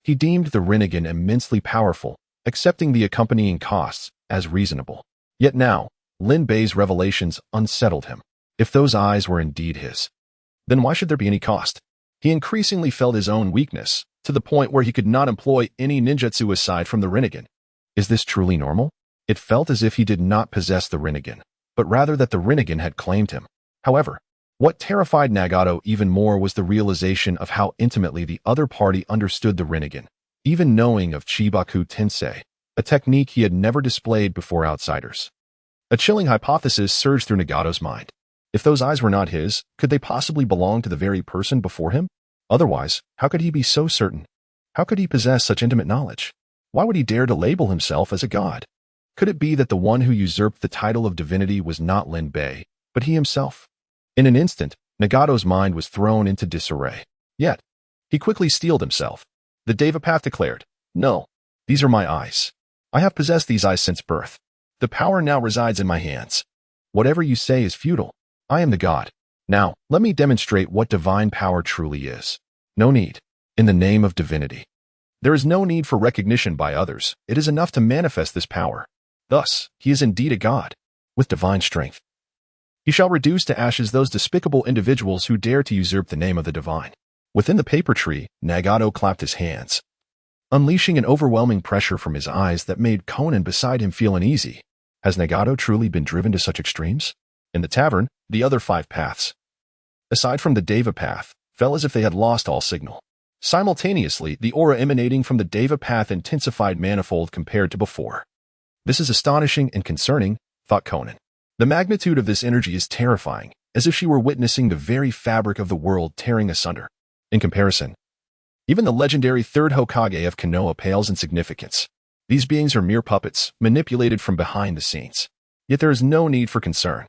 he deemed the Rinnegan immensely powerful, accepting the accompanying costs as reasonable. Yet now, Lin Bei's revelations unsettled him. If those eyes were indeed his, then why should there be any cost? He increasingly felt his own weakness, to the point where he could not employ any ninjutsu aside from the Rinnegan. Is this truly normal? It felt as if he did not possess the Rinnegan, but rather that the Rinnegan had claimed him. However, what terrified Nagato even more was the realization of how intimately the other party understood the Rinnegan, even knowing of Chibaku Tensei, a technique he had never displayed before outsiders. A chilling hypothesis surged through Nagato's mind. If those eyes were not his, could they possibly belong to the very person before him? Otherwise, how could he be so certain? How could he possess such intimate knowledge? Why would he dare to label himself as a god? Could it be that the one who usurped the title of divinity was not Lin Bei, but he himself? In an instant, Nagato's mind was thrown into disarray. Yet, he quickly steeled himself. The Devapath declared, "No, these are my eyes. I have possessed these eyes since birth. The power now resides in my hands. Whatever you say is futile. I am the god. Now, let me demonstrate what divine power truly is. No need. In the name of divinity. There is no need for recognition by others. It is enough to manifest this power. Thus, he is indeed a god, with divine strength. He shall reduce to ashes those despicable individuals who dare to usurp the name of the divine." Within the paper tree, Nagato clapped his hands, unleashing an overwhelming pressure from his eyes that made Conan beside him feel uneasy. Has Nagato truly been driven to such extremes? In the tavern, the other 5 paths, aside from the Deva path, fell as if they had lost all signal. Simultaneously, the aura emanating from the Deva path intensified manifold compared to before. This is astonishing and concerning, thought Conan. The magnitude of this energy is terrifying, as if she were witnessing the very fabric of the world tearing asunder. In comparison, even the legendary 3rd Hokage of Konoha pales in significance. These beings are mere puppets, manipulated from behind the scenes. Yet there is no need for concern.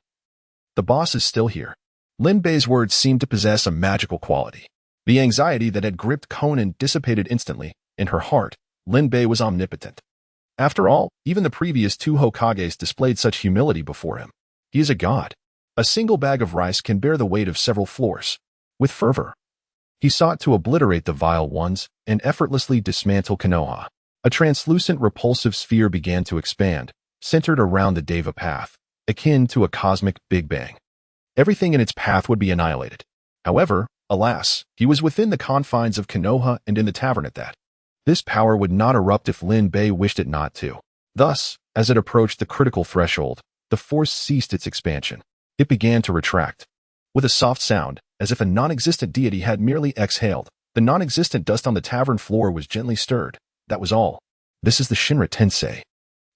The boss is still here. Lin Bei's words seemed to possess a magical quality. The anxiety that had gripped Conan dissipated instantly. In her heart, Lin Bei was omnipotent. After all, even the previous 2 Hokages displayed such humility before him. He is a god. A single bag of rice can bear the weight of several floors. With fervor, he sought to obliterate the vile ones and effortlessly dismantle Konoha. A translucent, repulsive sphere began to expand, centered around the Deva path, akin to a cosmic Big Bang. Everything in its path would be annihilated. However, alas, he was within the confines of Konoha and in the tavern at that. This power would not erupt if Lin Bei wished it not to. Thus, as it approached the critical threshold, the force ceased its expansion. It began to retract. With a soft sound, as if a non-existent deity had merely exhaled, the non-existent dust on the tavern floor was gently stirred. That was all. This is the Shinra Tensei.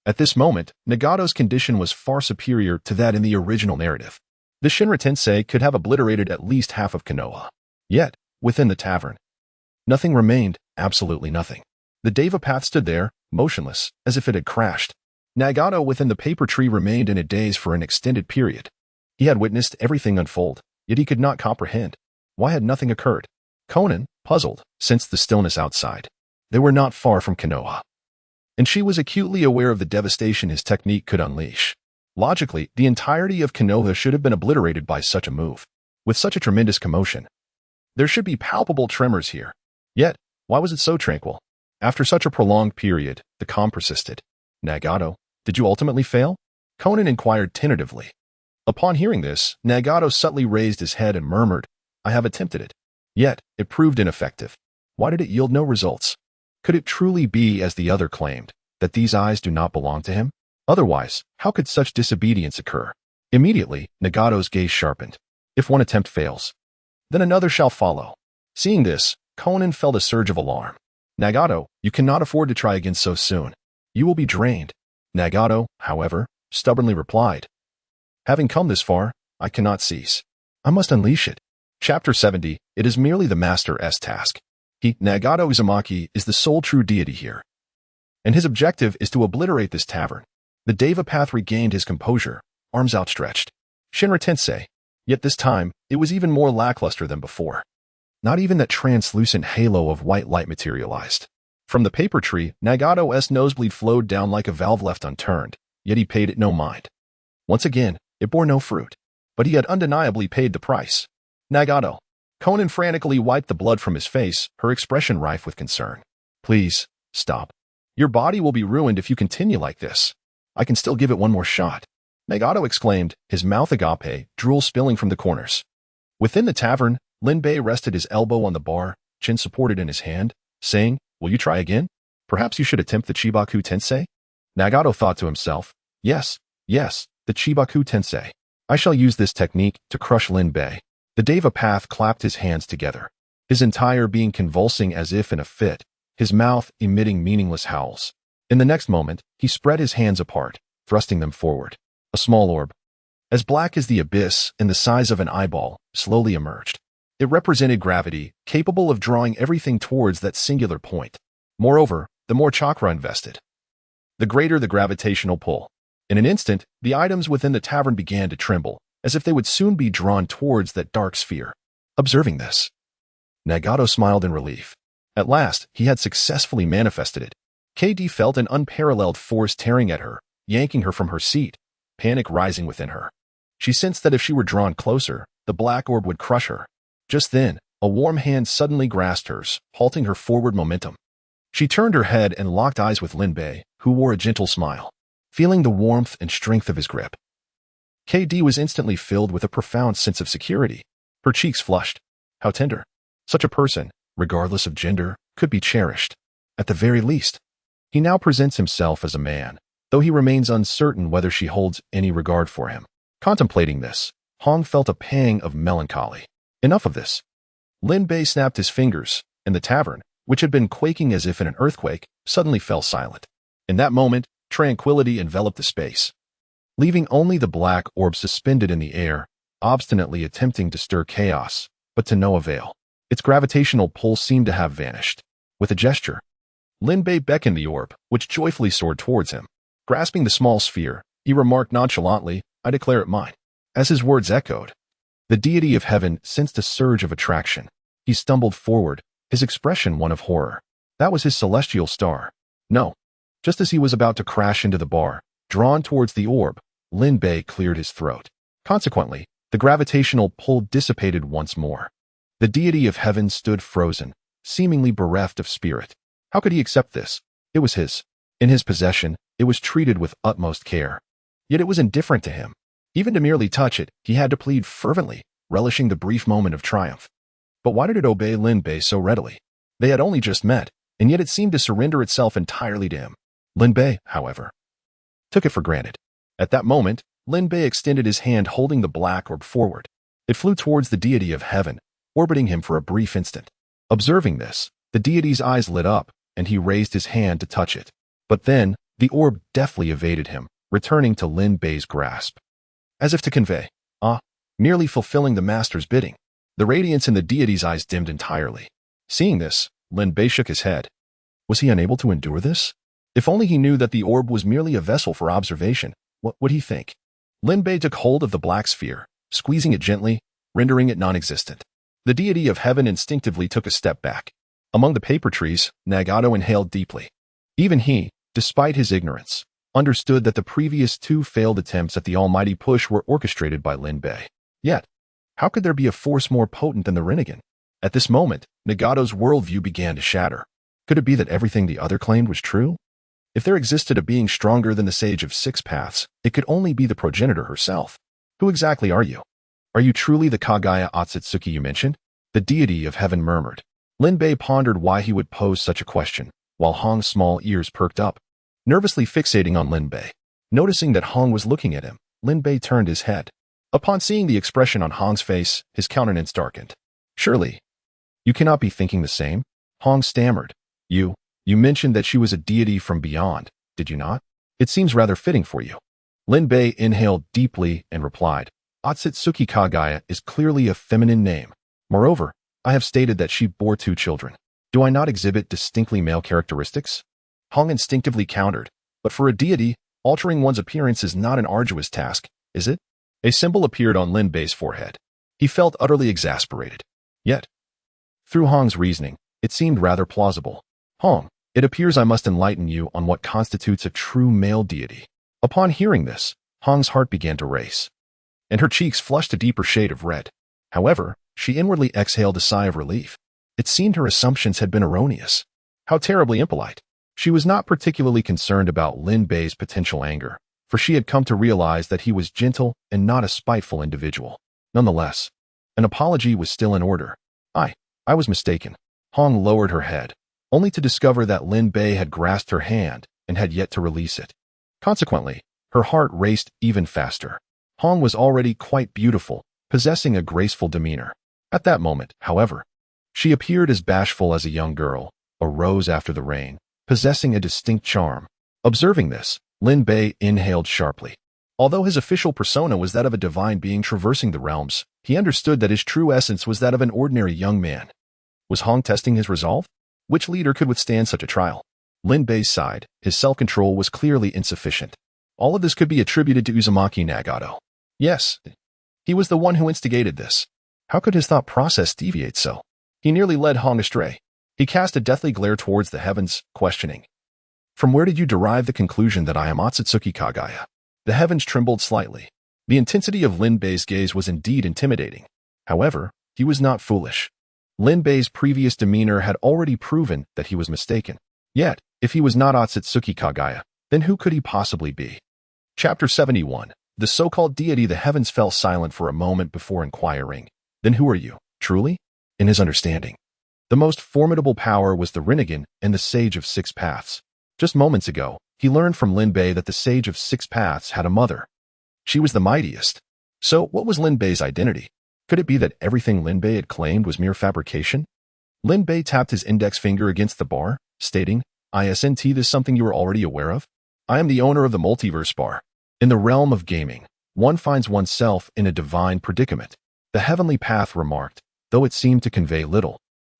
At this moment, Nagato's condition was far superior to that in the original narrative. The Shinra Tensei could have obliterated at least half of Konoha. Yet, within the tavern, nothing remained, absolutely nothing. The Deva path stood there, motionless, as if it had crashed. Nagato within the paper tree remained in a daze for an extended period. He had witnessed everything unfold, yet he could not comprehend. Why had nothing occurred? Conan, puzzled, sensed the stillness outside. They were not far from Konoha, and she was acutely aware of the devastation his technique could unleash. Logically, the entirety of Konoha should have been obliterated by such a move. With such a tremendous commotion, there should be palpable tremors here. Yet, why was it so tranquil? After such a prolonged period, the calm persisted. Nagato, did you ultimately fail? Conan inquired tentatively. Upon hearing this, Nagato subtly raised his head and murmured, I have attempted it. Yet, it proved ineffective. Why did it yield no results? Could it truly be, as the other claimed, that these eyes do not belong to him? Otherwise, how could such disobedience occur? Immediately, Nagato's gaze sharpened. If one attempt fails, then another shall follow. Seeing this, Conan felt a surge of alarm. Nagato, you cannot afford to try again so soon. You will be drained. Nagato, however, stubbornly replied, Having come this far, I cannot cease. I must unleash it. Chapter 70. It is merely the Master's task. Nagato Uzumaki is the sole true deity here, and his objective is to obliterate this tavern. The Deva Path regained his composure, arms outstretched. Shinra Tensei. Yet this time, it was even more lackluster than before. Not even that translucent halo of white light materialized. From the paper tree, Nagato's nosebleed flowed down like a valve left unturned, yet he paid it no mind. Once again, it bore no fruit, but he had undeniably paid the price. Nagato. Conan frantically wiped the blood from his face, her expression rife with concern. Please, stop. Your body will be ruined if you continue like this. I can still give it one more shot. Nagato exclaimed, his mouth agape, drool spilling from the corners. Within the tavern, Linbei rested his elbow on the bar, chin supported in his hand, saying, will you try again? Perhaps you should attempt the Chibaku Tensei? Nagato thought to himself, yes, the Chibaku Tensei. I shall use this technique to crush Linbei. The Deva Path clapped his hands together, his entire being convulsing as if in a fit, his mouth emitting meaningless howls. In the next moment, he spread his hands apart, thrusting them forward. A small orb, as black as the abyss and the size of an eyeball, slowly emerged. It represented gravity, capable of drawing everything towards that singular point. Moreover, the more chakra invested, the greater the gravitational pull. In an instant, the items within the tavern began to tremble, as if they would soon be drawn towards that dark sphere. Observing this, Nagato smiled in relief. At last, he had successfully manifested it. KD felt an unparalleled force tearing at her, yanking her from her seat, panic rising within her. She sensed that if she were drawn closer, the black orb would crush her. Just then, a warm hand suddenly grasped hers, halting her forward momentum. She turned her head and locked eyes with Linbei, who wore a gentle smile, feeling the warmth and strength of his grip. KD was instantly filled with a profound sense of security. Her cheeks flushed. How tender. Such a person, regardless of gender, could be cherished. At the very least, he now presents himself as a man, though he remains uncertain whether she holds any regard for him. Contemplating this, Hong felt a pang of melancholy. Enough of this. Linbei snapped his fingers, and the tavern, which had been quaking as if in an earthquake, suddenly fell silent. In that moment, tranquility enveloped the space, leaving only the black orb suspended in the air, obstinately attempting to stir chaos, but to no avail. Its gravitational pull seemed to have vanished. With a gesture, Linbei beckoned the orb, which joyfully soared towards him. Grasping the small sphere, he remarked nonchalantly, I declare it mine. As his words echoed, the deity of heaven sensed a surge of attraction. He stumbled forward, his expression one of horror. That was his celestial star. No. Just as he was about to crash into the bar, drawn towards the orb, Linbei cleared his throat. Consequently, the gravitational pull dissipated once more. The deity of heaven stood frozen, seemingly bereft of spirit. How could he accept this? It was his. In his possession, it was treated with utmost care. Yet it was indifferent to him. Even to merely touch it, he had to plead fervently, relishing the brief moment of triumph. But why did it obey Linbei so readily? They had only just met, and yet it seemed to surrender itself entirely to him. Linbei, however, took it for granted. At that moment, Linbei extended his hand holding the black orb forward. It flew towards the deity of heaven, orbiting him for a brief instant. Observing this, the deity's eyes lit up, and he raised his hand to touch it. But then, the orb deftly evaded him, returning to Linbei's grasp. As if to convey, merely fulfilling the master's bidding. The radiance in the deity's eyes dimmed entirely. Seeing this, Linbei shook his head. Was he unable to endure this? If only he knew that the orb was merely a vessel for observation, what would he think? Linbei took hold of the black sphere, squeezing it gently, rendering it non-existent. The deity of heaven instinctively took a step back. Among the paper trees, Nagato inhaled deeply. Even he, despite his ignorance, understood that the previous two failed attempts at the almighty push were orchestrated by Linbei. Yet, how could there be a force more potent than the Rinnegan? At this moment, Nagato's worldview began to shatter. Could it be that everything the other claimed was true? If there existed a being stronger than the Sage of Six Paths, it could only be the progenitor herself. Who exactly are you? Are you truly the Kagaya Otsutsuki you mentioned? The deity of heaven murmured. Linbei pondered why he would pose such a question, while Hong's small ears perked up, nervously fixating on Linbei. Noticing that Hong was looking at him, Linbei turned his head. Upon seeing the expression on Hong's face, his countenance darkened. Surely, you cannot be thinking the same? Hong stammered. You mentioned that she was a deity from beyond, did you not? It seems rather fitting for you. Lin Bei inhaled deeply and replied, Otsutsuki Kagaya is clearly a feminine name. Moreover, I have stated that she bore 2 children. Do I not exhibit distinctly male characteristics? Hong instinctively countered, but for a deity, altering one's appearance is not an arduous task, is it? A symbol appeared on Lin Bei's forehead. He felt utterly exasperated. Yet, through Hong's reasoning, it seemed rather plausible. Hong, it appears I must enlighten you on what constitutes a true male deity. Upon hearing this, Hong's heart began to race, and her cheeks flushed a deeper shade of red. However, she inwardly exhaled a sigh of relief. It seemed her assumptions had been erroneous. How terribly impolite. She was not particularly concerned about Lin Bei's potential anger, for she had come to realize that he was gentle and not a spiteful individual. Nonetheless, an apology was still in order. I was mistaken. Hong lowered her head, only to discover that Lin Bei had grasped her hand and had yet to release it. Consequently, her heart raced even faster. Hong was already quite beautiful, possessing a graceful demeanor. At that moment, however, she appeared as bashful as a young girl, a rose after the rain, possessing a distinct charm. Observing this, Lin Bei inhaled sharply. Although his official persona was that of a divine being traversing the realms, he understood that his true essence was that of an ordinary young man. Was Hong testing his resolve? Which leader could withstand such a trial? Lin Bei sighed. His self-control was clearly insufficient. All of this could be attributed to Uzumaki Nagato. Yes, he was the one who instigated this. How could his thought process deviate so? He nearly led Hong astray. He cast a deathly glare towards the heavens, questioning, From where did you derive the conclusion that I am Otsutsuki Kagaya? The heavens trembled slightly. The intensity of Lin Bei's gaze was indeed intimidating. However, he was not foolish. Lin Bei's previous demeanor had already proven that he was mistaken. Yet, if he was not Otsutsuki Kagaya, then who could he possibly be? Chapter 71. The so-called deity. The heavens fell silent for a moment before inquiring, Then who are you, truly? In his understanding, the most formidable power was the Rinnegan and the Sage of 6 Paths. Just moments ago, he learned from Lin Bei that the Sage of 6 Paths had a mother. She was the mightiest. So what was Lin Bei's identity? Could it be that everything Lin Bei had claimed was mere fabrication? Lin Bei tapped his index finger against the bar, stating, Isn't this something you are already aware of? I am the owner of the multiverse bar. In the realm of gaming, one finds oneself in a divine predicament. The heavenly path remarked, though it seemed to convey little.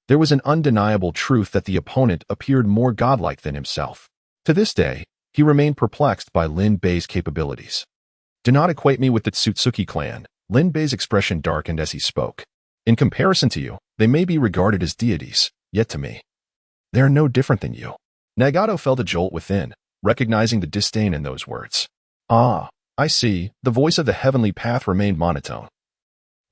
There was an undeniable truth that the opponent appeared more godlike than himself. To this day, he remained perplexed by Lin Bei's capabilities. Do not equate me with the Tsutsuki clan. Lin Bei's expression darkened as he spoke. In comparison to you, they may be regarded as deities, yet to me, they are no different than you. Nagato felt a jolt within, recognizing the disdain in those words. Ah, I see. The voice of the heavenly path remained monotone.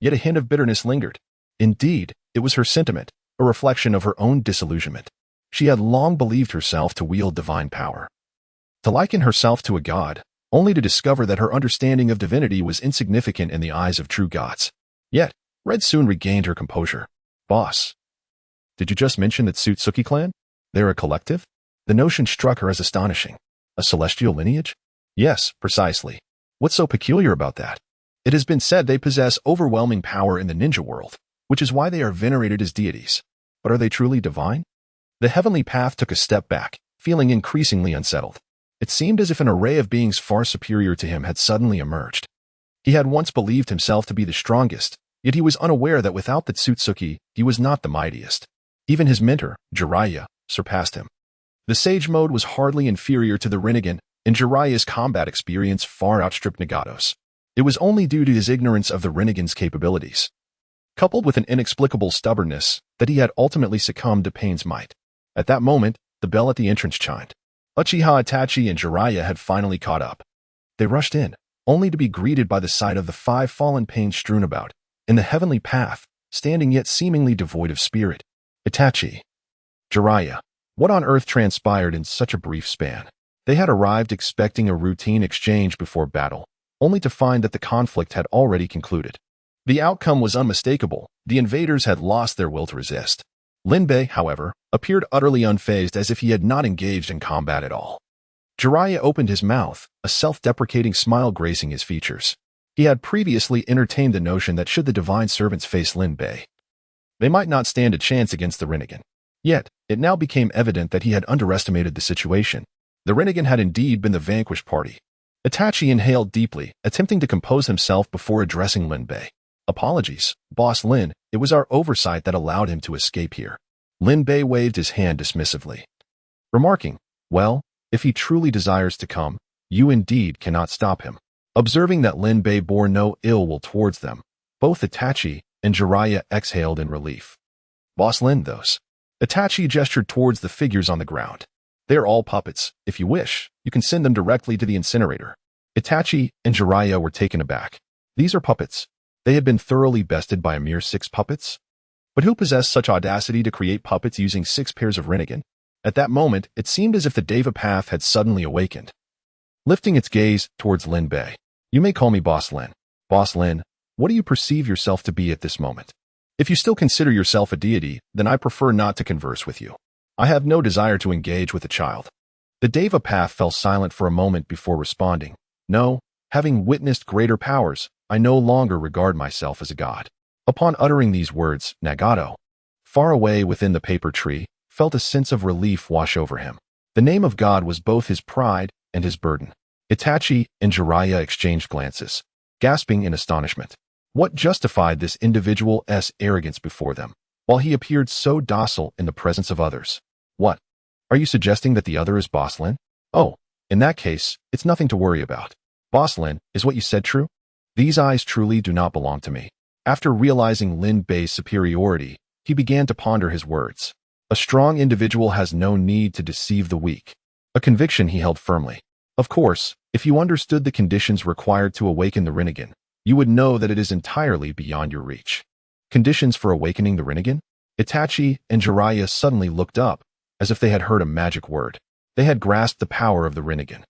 Yet a hint of bitterness lingered. Indeed, it was her sentiment, a reflection of her own disillusionment. She had long believed herself to wield divine power, to liken herself to a god, only to discover that her understanding of divinity was insignificant in the eyes of true gods. Yet, Red soon regained her composure. Boss, did you just mention the Tsutsuki clan? They're a collective? The notion struck her as astonishing. A celestial lineage? Yes, precisely. What's so peculiar about that? It has been said they possess overwhelming power in the ninja world, which is why they are venerated as deities. But are they truly divine? The heavenly path took a step back, feeling increasingly unsettled. It seemed as if an array of beings far superior to him had suddenly emerged. He had once believed himself to be the strongest, yet he was unaware that without the Tsutsuki, he was not the mightiest. Even his mentor, Jiraiya, surpassed him. The Sage mode was hardly inferior to the Rinnegan, and Jiraiya's combat experience far outstripped Nagato's. It was only due to his ignorance of the Rinnegan's capabilities, coupled with an inexplicable stubbornness, that he had ultimately succumbed to Pain's might. At that moment, the bell at the entrance chimed. Uchiha Itachi and Jiraiya had finally caught up. They rushed in, only to be greeted by the sight of the 5 fallen Pains strewn about, in the heavenly path, standing yet seemingly devoid of spirit. Itachi. Jiraiya. What on earth transpired in such a brief span? They had arrived expecting a routine exchange before battle, only to find that the conflict had already concluded. The outcome was unmistakable. The invaders had lost their will to resist. Lin Bei, however, appeared utterly unfazed, as if he had not engaged in combat at all. Jiraiya opened his mouth, a self-deprecating smile gracing his features. He had previously entertained the notion that should the divine servants face Lin Bei, they might not stand a chance against the Rinnegan. Yet, it now became evident that he had underestimated the situation. The Rinnegan had indeed been the vanquished party. Itachi inhaled deeply, attempting to compose himself before addressing Lin Bei. Apologies, Boss Lin, it was our oversight that allowed him to escape here. Lin Bei waved his hand dismissively, remarking, well, if he truly desires to come, you indeed cannot stop him. Observing that Lin Bei bore no ill will towards them, both Itachi and Jiraiya exhaled in relief. Boss Lin, those. Itachi gestured towards the figures on the ground. They are all puppets. If you wish, you can send them directly to the incinerator. Itachi and Jiraiya were taken aback. These are puppets. They had been thoroughly bested by a mere 6 puppets? But who possessed such audacity to create puppets using 6 pairs of Rinnegan? At that moment, it seemed as if the Deva path had suddenly awakened. Lifting its gaze towards Lin Bei. You may call me Boss Lin. Boss Lin, what do you perceive yourself to be at this moment? If you still consider yourself a deity, then I prefer not to converse with you. I have no desire to engage with a child. The Deva path fell silent for a moment before responding. No, having witnessed greater powers, I no longer regard myself as a god. Upon uttering these words, Nagato, far away within the paper tree, felt a sense of relief wash over him. The name of God was both his pride and his burden. Itachi and Jiraiya exchanged glances, gasping in astonishment. What justified this individual's arrogance before them, while he appeared so docile in the presence of others? What? Are you suggesting that the other is Boss Lin? Oh, in that case, it's nothing to worry about. Boss Lin, is what you said true? These eyes truly do not belong to me. After realizing Lin Bei's superiority, he began to ponder his words. A strong individual has no need to deceive the weak. A conviction he held firmly. Of course, if you understood the conditions required to awaken the Rinnegan, you would know that it is entirely beyond your reach. Conditions for awakening the Rinnegan? Itachi and Jiraiya suddenly looked up, as if they had heard a magic word. They had grasped the power of the Rinnegan.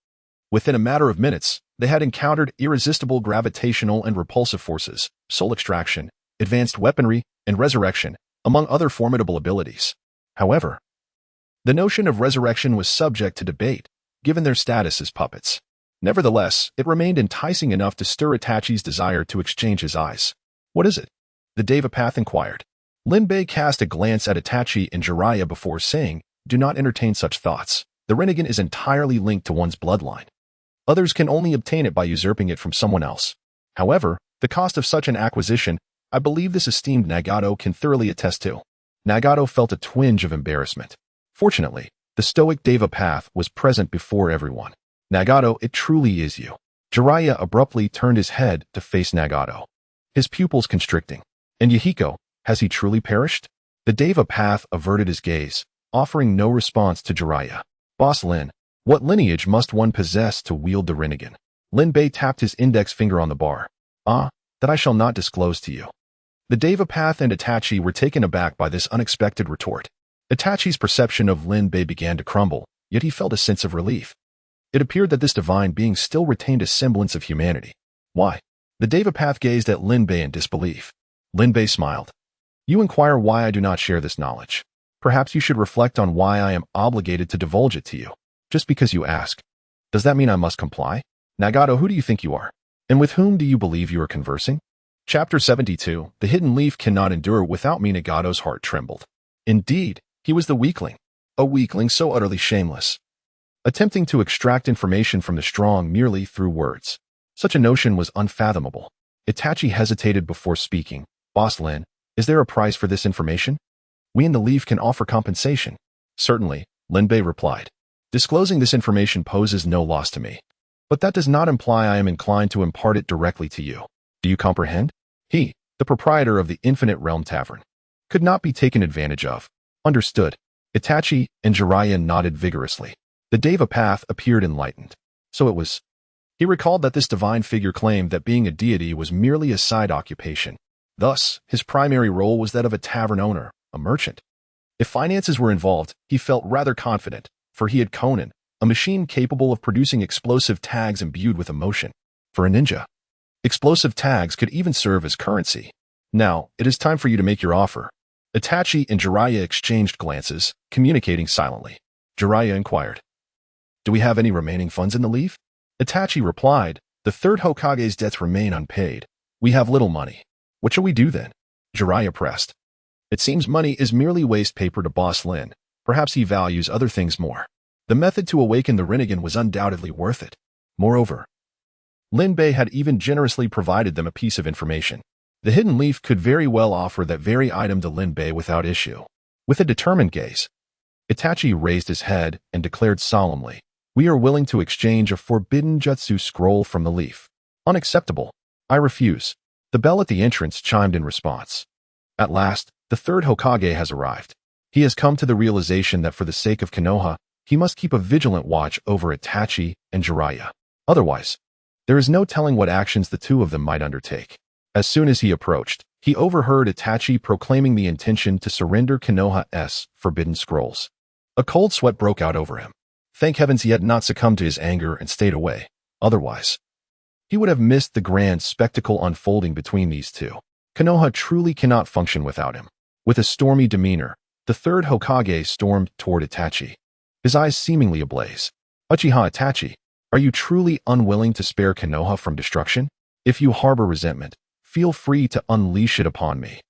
Within a matter of minutes, they had encountered irresistible gravitational and repulsive forces, soul extraction, advanced weaponry, and resurrection, among other formidable abilities. However, the notion of resurrection was subject to debate, given their status as puppets. Nevertheless, it remained enticing enough to stir Itachi's desire to exchange his eyes. What is it? The Deva path inquired. Lin Bei cast a glance at Itachi and Jiraiya before saying, do not entertain such thoughts. The Rinnegan is entirely linked to one's bloodline. Others can only obtain it by usurping it from someone else. However, the cost of such an acquisition, I believe this esteemed Nagato can thoroughly attest to. Nagato felt a twinge of embarrassment. Fortunately, the stoic Deva path was present before everyone. Nagato, it truly is you. Jiraiya abruptly turned his head to face Nagato, his pupils constricting. And Yahiko, has he truly perished? The Deva path averted his gaze, offering no response to Jiraiya. Boss Lin, what lineage must one possess to wield the Rinnegan? Lin Bei tapped his index finger on the bar. Ah, that I shall not disclose to you. The Deva path and Itachi were taken aback by this unexpected retort. Itachi's perception of Lin Bei began to crumble, yet he felt a sense of relief. It appeared that this divine being still retained a semblance of humanity. Why? The Deva path gazed at Lin Bei in disbelief. Lin Bei smiled. You inquire why I do not share this knowledge. Perhaps you should reflect on why I am obligated to divulge it to you. Just because you ask. Does that mean I must comply? Nagato, who do you think you are? And with whom do you believe you are conversing? Chapter 72, The Hidden Leaf Cannot Endure Without Me. Nagato's heart trembled. Indeed, he was the weakling. A weakling so utterly shameless. Attempting to extract information from the strong merely through words. Such a notion was unfathomable. Itachi hesitated before speaking. Boss Lin, is there a price for this information? We in the Leaf can offer compensation. Certainly, Lin Bei replied. Disclosing this information poses no loss to me. But that does not imply I am inclined to impart it directly to you. Do you comprehend? He, the proprietor of the Infinite Realm Tavern, could not be taken advantage of. Understood. Itachi and Jiraiya nodded vigorously. The Deva path appeared enlightened. So it was. He recalled that this divine figure claimed that being a deity was merely a side occupation. Thus, his primary role was that of a tavern owner, a merchant. If finances were involved, he felt rather confident, for he had Conan, a machine capable of producing explosive tags imbued with emotion. For a ninja, explosive tags could even serve as currency. Now, it is time for you to make your offer. Itachi and Jiraiya exchanged glances, communicating silently. Jiraiya inquired, do we have any remaining funds in the Leaf? Itachi replied, the third Hokage's debts remain unpaid. We have little money. What shall we do then? Jiraiya pressed. It seems money is merely waste paper to Boss Lin. Perhaps he values other things more. The method to awaken the Rinnegan was undoubtedly worth it. Moreover, Lin Bei had even generously provided them a piece of information. The hidden leaf could very well offer that very item to Lin Bei without issue. With a determined gaze, Itachi raised his head and declared solemnly, "We are willing to exchange a forbidden jutsu scroll from the leaf." "Unacceptable. I refuse." The bell at the entrance chimed in response. At last, the third Hokage has arrived. He has come to the realization that for the sake of Konoha, he must keep a vigilant watch over Itachi and Jiraiya. Otherwise, there is no telling what actions the two of them might undertake. As soon as he approached, he overheard Itachi proclaiming the intention to surrender Konoha's forbidden scrolls. A cold sweat broke out over him. Thank heavens he had not succumbed to his anger and stayed away. Otherwise, he would have missed the grand spectacle unfolding between these two. Konoha truly cannot function without him. With a stormy demeanor, the third Hokage stormed toward Itachi, his eyes seemingly ablaze. "Uchiha Itachi, are you truly unwilling to spare Konoha from destruction? If you harbor resentment, feel free to unleash it upon me.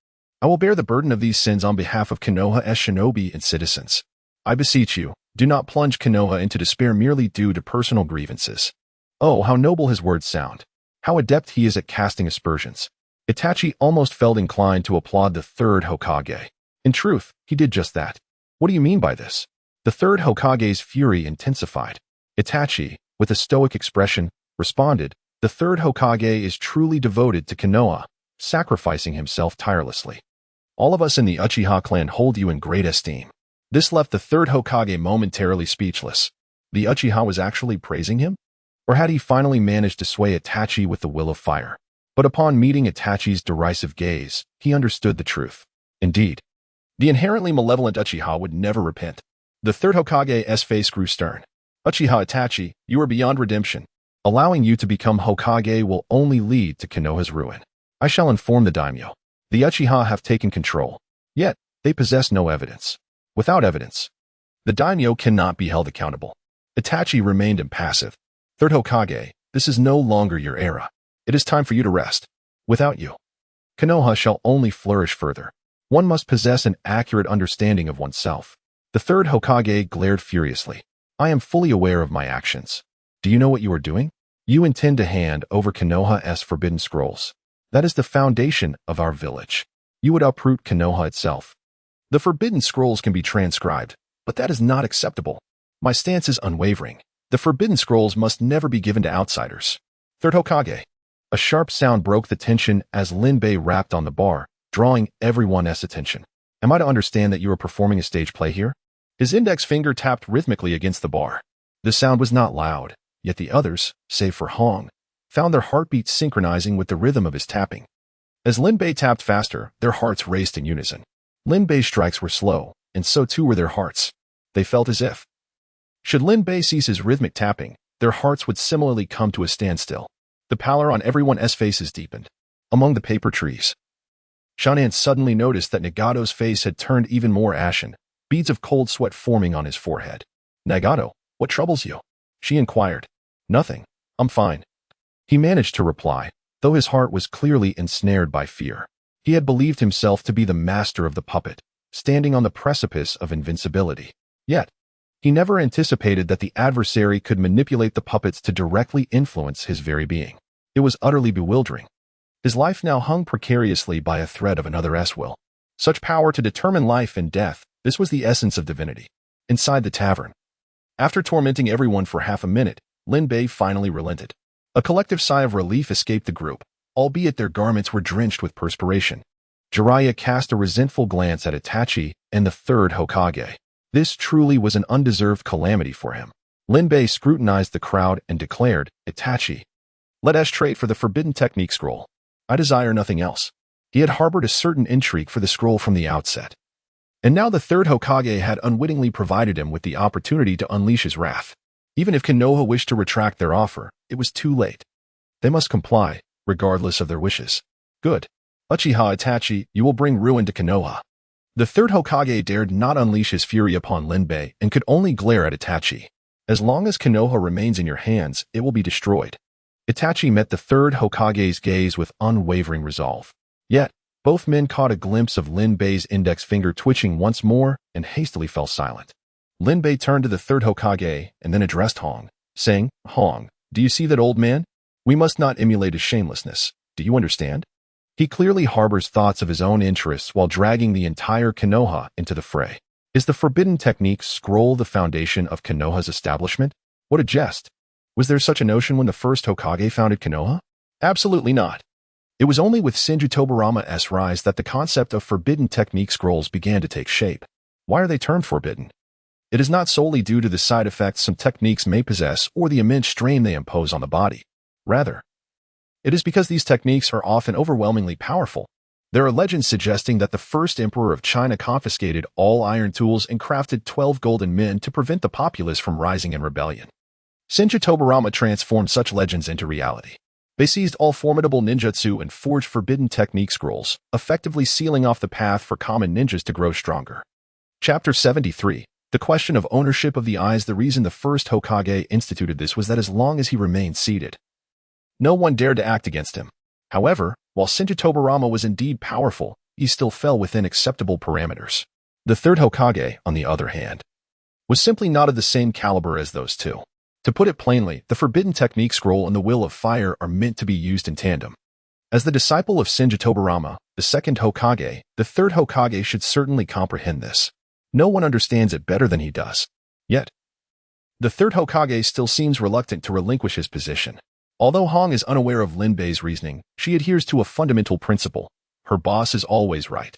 I will bear the burden of these sins on behalf of Konoha's shinobi and citizens. I beseech you, do not plunge Konoha into despair merely due to personal grievances." Oh, how noble his words sound. How adept he is at casting aspersions. Itachi almost felt inclined to applaud the third Hokage. In truth, he did just that. "What do you mean by this?" The third Hokage's fury intensified. Itachi, with a stoic expression, responded, "The third Hokage is truly devoted to Konoha, sacrificing himself tirelessly. All of us in the Uchiha clan hold you in great esteem." This left the third Hokage momentarily speechless. The Uchiha was actually praising him? Or had he finally managed to sway Itachi with the will of fire? But upon meeting Itachi's derisive gaze, he understood the truth. Indeed, the inherently malevolent Uchiha would never repent. The third Hokage's face grew stern. "Uchiha Itachi, you are beyond redemption. Allowing you to become Hokage will only lead to Konoha's ruin. I shall inform the daimyo. The Uchiha have taken control. Yet, they possess no evidence. Without evidence, the daimyo cannot be held accountable." Itachi remained impassive. "Third Hokage, this is no longer your era. It is time for you to rest. Without you, Konoha shall only flourish further. One must possess an accurate understanding of oneself." The third Hokage glared furiously. "I am fully aware of my actions. Do you know what you are doing? You intend to hand over Konoha's forbidden scrolls. That is the foundation of our village. You would uproot Konoha itself. The forbidden scrolls can be transcribed, but that is not acceptable. My stance is unwavering. The forbidden scrolls must never be given to outsiders." "Third Hokage." A sharp sound broke the tension as Lin Bei rapped on the bar, drawing everyone's attention. "Am I to understand that you are performing a stage play here?" His index finger tapped rhythmically against the bar. The sound was not loud, yet the others, save for Hong, found their heartbeats synchronizing with the rhythm of his tapping. As Lin Bei tapped faster, their hearts raced in unison. Lin Bei's strikes were slow, and so too were their hearts. They felt as if, should Lin Bei cease his rhythmic tapping, their hearts would similarly come to a standstill. The pallor on everyone's faces deepened. Among the paper trees, Shan'an suddenly noticed that Nagato's face had turned even more ashen, beads of cold sweat forming on his forehead. "Nagato, what troubles you?" she inquired. "Nothing. I'm fine." He managed to reply, though his heart was clearly ensnared by fear. He had believed himself to be the master of the puppet, standing on the precipice of invincibility. Yet, he never anticipated that the adversary could manipulate the puppets to directly influence his very being. It was utterly bewildering. His life now hung precariously by a thread of another's will. Such power to determine life and death, this was the essence of divinity. Inside the tavern, after tormenting everyone for half a minute, Lin Bei finally relented. A collective sigh of relief escaped the group, albeit their garments were drenched with perspiration. Jiraiya cast a resentful glance at Itachi and the third Hokage. This truly was an undeserved calamity for him. Lin Bei scrutinized the crowd and declared, "Itachi, let us trade for the forbidden technique scroll. I desire nothing else." He had harbored a certain intrigue for the scroll from the outset. And now the third Hokage had unwittingly provided him with the opportunity to unleash his wrath. Even if Konoha wished to retract their offer, it was too late. They must comply, regardless of their wishes. "Good. Uchiha Itachi, you will bring ruin to Konoha." The third Hokage dared not unleash his fury upon Lin Bei and could only glare at Itachi. "As long as Konoha remains in your hands, it will be destroyed." Itachi met the third Hokage's gaze with unwavering resolve. Yet, both men caught a glimpse of Lin Bei's index finger twitching once more and hastily fell silent. Lin Bei turned to the third Hokage and then addressed Hong, saying, "Hong, do you see that old man? We must not emulate his shamelessness. Do you understand? He clearly harbors thoughts of his own interests while dragging the entire Konoha into the fray. Is the forbidden technique scroll the foundation of Konoha's establishment? What a jest. Was there such a notion when the first Hokage founded Konoha? Absolutely not. It was only with Shinji Tobarama's rise that the concept of forbidden technique scrolls began to take shape. Why are they termed forbidden? It is not solely due to the side effects some techniques may possess or the immense strain they impose on the body. Rather, it is because these techniques are often overwhelmingly powerful. There are legends suggesting that the first emperor of China confiscated all iron tools and crafted 12 golden men to prevent the populace from rising in rebellion. Shinji Tobarama transformed such legends into reality. They seized all formidable ninjutsu and forged forbidden technique scrolls, effectively sealing off the path for common ninjas to grow stronger. Chapter 73. The question of ownership of the eyes. The reason the first Hokage instituted this was that as long as he remained seated, no one dared to act against him. However, while Shinji Tobarama was indeed powerful, he still fell within acceptable parameters. The third Hokage, on the other hand, was simply not of the same caliber as those two. To put it plainly, the Forbidden Technique Scroll and the Will of Fire are meant to be used in tandem. As the disciple of Shinji Tobarama, the second Hokage, the third Hokage should certainly comprehend this. No one understands it better than he does. Yet, the third Hokage still seems reluctant to relinquish his position. Although Hong is unaware of Lin Bei's reasoning, she adheres to a fundamental principle. Her boss is always right.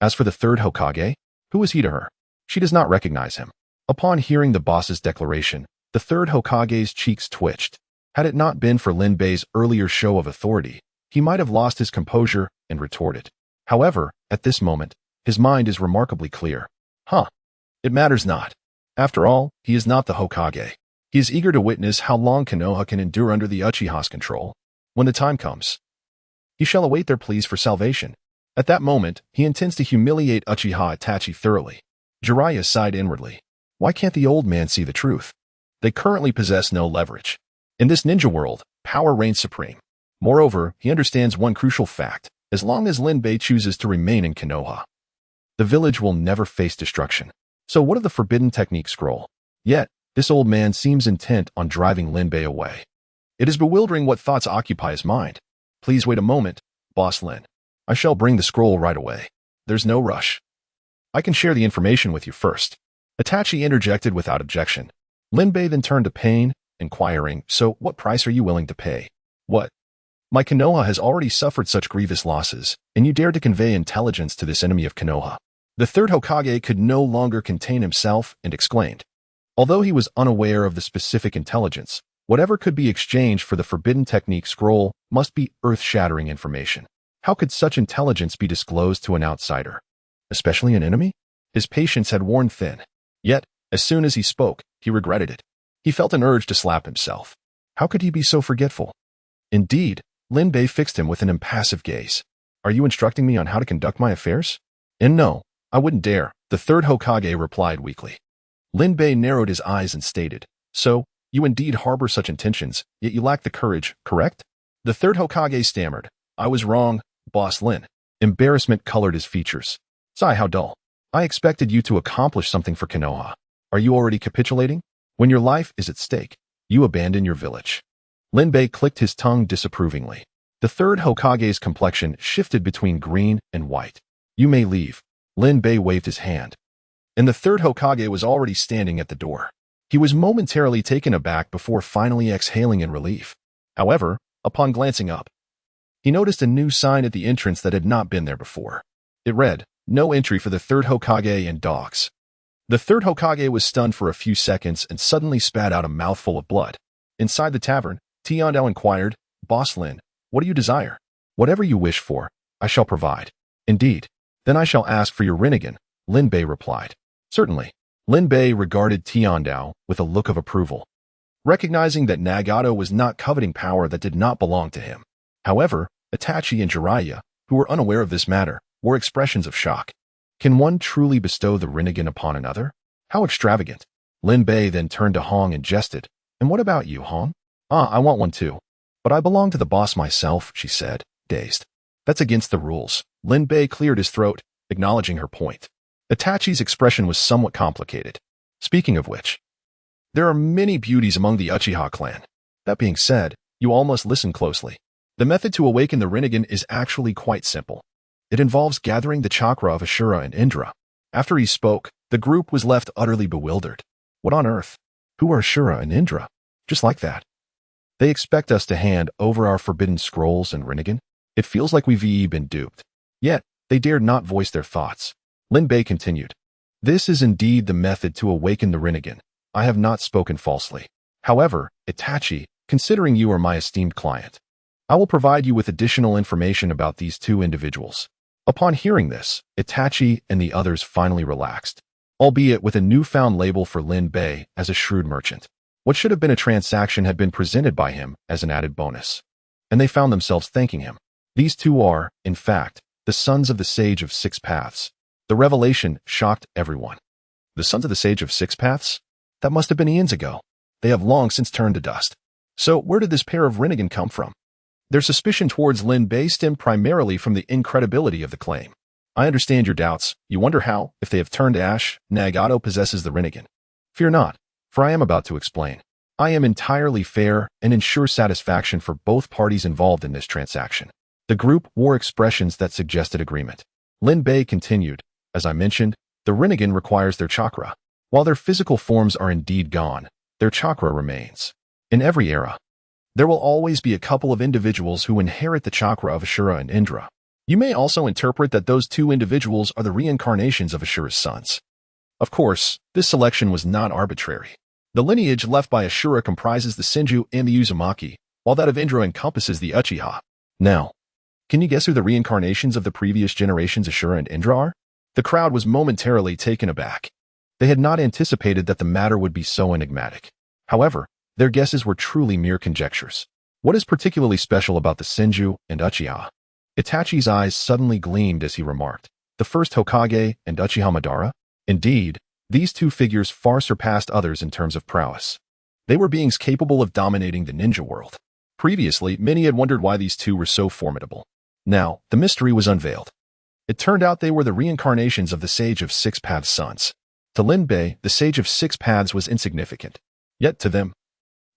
As for the third Hokage, who is he to her? She does not recognize him. Upon hearing the boss's declaration, the third Hokage's cheeks twitched. Had it not been for Lin Bei's earlier show of authority, he might have lost his composure and retorted. However, at this moment, his mind is remarkably clear. It matters not. After all, he is not the Hokage. He is eager to witness how long Konoha can endure under the Uchiha's control. When the time comes, he shall await their pleas for salvation. At that moment, he intends to humiliate Uchiha Itachi thoroughly. Jiraiya sighed inwardly. Why can't the old man see the truth? They currently possess no leverage. In this ninja world, power reigns supreme. Moreover, he understands one crucial fact. As long as Lin Bei chooses to remain in Konoha, the village will never face destruction. So what of the Forbidden Technique Scroll? Yet, this old man seems intent on driving Lin Bei away. It is bewildering what thoughts occupy his mind. Please wait a moment, Boss Lin. I shall bring the scroll right away. There's no rush. I can share the information with you first. Itachi interjected without objection. Lin Bei then turned to Pain, inquiring, so what price are you willing to pay? What? My Konoha has already suffered such grievous losses, and you dare to convey intelligence to this enemy of Konoha. The third Hokage could no longer contain himself and exclaimed. Although he was unaware of the specific intelligence, whatever could be exchanged for the Forbidden Technique Scroll must be earth-shattering information. How could such intelligence be disclosed to an outsider, especially an enemy? His patience had worn thin. Yet, as soon as he spoke, he regretted it. He felt an urge to slap himself. How could he be so forgetful? Indeed, Lin Bei fixed him with an impassive gaze. Are you instructing me on how to conduct my affairs? And no, I wouldn't dare, the third Hokage replied weakly. Lin Bei narrowed his eyes and stated, so, you indeed harbor such intentions, yet you lack the courage, correct? The third Hokage stammered. I was wrong, Boss Lin. Embarrassment colored his features. Sigh, how dull. I expected you to accomplish something for Konoha. Are you already capitulating? When your life is at stake, you abandon your village. Lin Bei clicked his tongue disapprovingly. The third Hokage's complexion shifted between green and white. You may leave. Lin Bei waved his hand. And the third Hokage was already standing at the door. He was momentarily taken aback before finally exhaling in relief. However, upon glancing up, he noticed a new sign at the entrance that had not been there before. It read, no entry for the third Hokage and dogs. The third Hokage was stunned for a few seconds and suddenly spat out a mouthful of blood. Inside the tavern, Tiandao inquired, Boss Lin, what do you desire? Whatever you wish for, I shall provide. Indeed. Then I shall ask for your Rinnegan, Lin Bei replied. Certainly. Lin Bei regarded Tiandao with a look of approval, recognizing that Nagato was not coveting power that did not belong to him. However, Itachi and Jiraiya, who were unaware of this matter, were expressions of shock. Can one truly bestow the Rinnegan upon another? How extravagant. Lin Bei then turned to Hong and jested. And what about you, Hong? I want one too. But I belong to the boss myself, she said, dazed. That's against the rules. Lin Bei cleared his throat, acknowledging her point. Itachi's expression was somewhat complicated. Speaking of which, there are many beauties among the Uchiha clan. That being said, You all must listen closely. The method to awaken the Rinnegan is actually quite simple. It involves gathering the chakra of Ashura and Indra. After he spoke, the group was left utterly bewildered. What on earth? Who are Ashura and Indra? Just like that. They expect us to hand over our forbidden scrolls and Rinnegan? It feels like we've been duped. Yet, they dared not voice their thoughts. Lin Bei continued. This is indeed the method to awaken the Rinnegan. I have not spoken falsely. However, Itachi, considering you are my esteemed client, I will provide you with additional information about these two individuals. Upon hearing this, Itachi and the others finally relaxed, albeit with a newfound label for Lin Bei as a shrewd merchant. What should have been a transaction had been presented by him as an added bonus, and they found themselves thanking him. These two are, in fact, the sons of the Sage of Six Paths. The revelation shocked everyone. The sons of the Sage of Six Paths? That must have been eons ago. They have long since turned to dust. So where did this pair of Rinnegan come from? Their suspicion towards Lin Bei stemmed primarily from the incredibility of the claim. I understand your doubts. You wonder how, if they have turned to ash, Nagato possesses the Rinnegan. Fear not, for I am about to explain. I am entirely fair and ensure satisfaction for both parties involved in this transaction. The group wore expressions that suggested agreement. Lin Bei continued, as I mentioned, the Rinnegan requires their chakra. While their physical forms are indeed gone, their chakra remains. In every era, there will always be a couple of individuals who inherit the chakra of Ashura and Indra. You may also interpret that those two individuals are the reincarnations of Ashura's sons. Of course, this selection was not arbitrary. The lineage left by Ashura comprises the Senju and the Uzumaki, while that of Indra encompasses the Uchiha. Now, can you guess who the reincarnations of the previous generations Ashura and Indra are? The crowd was momentarily taken aback. They had not anticipated that the matter would be so enigmatic. However, their guesses were truly mere conjectures. What is particularly special about the Senju and Uchiha? Itachi's eyes suddenly gleamed as he remarked, the first Hokage and Uchiha Madara? Indeed, these two figures far surpassed others in terms of prowess. They were beings capable of dominating the ninja world. Previously, many had wondered why these two were so formidable. Now, the mystery was unveiled. It turned out they were the reincarnations of the Sage of Six Paths sons. To Lin Bei, the Sage of Six Paths was insignificant. Yet to them,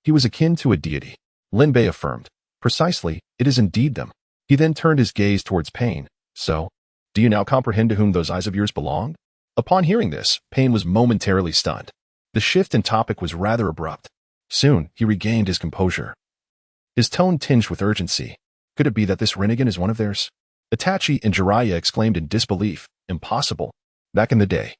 he was akin to a deity. Lin Bei affirmed, precisely, it is indeed them. He then turned his gaze towards Pain. So, do you now comprehend to whom those eyes of yours belong? Upon hearing this, Pain was momentarily stunned. The shift in topic was rather abrupt. Soon, he regained his composure. His tone tinged with urgency. Could it be that this Rinnegan is one of theirs? Itachi and Jiraiya exclaimed in disbelief. Impossible. Back in the day,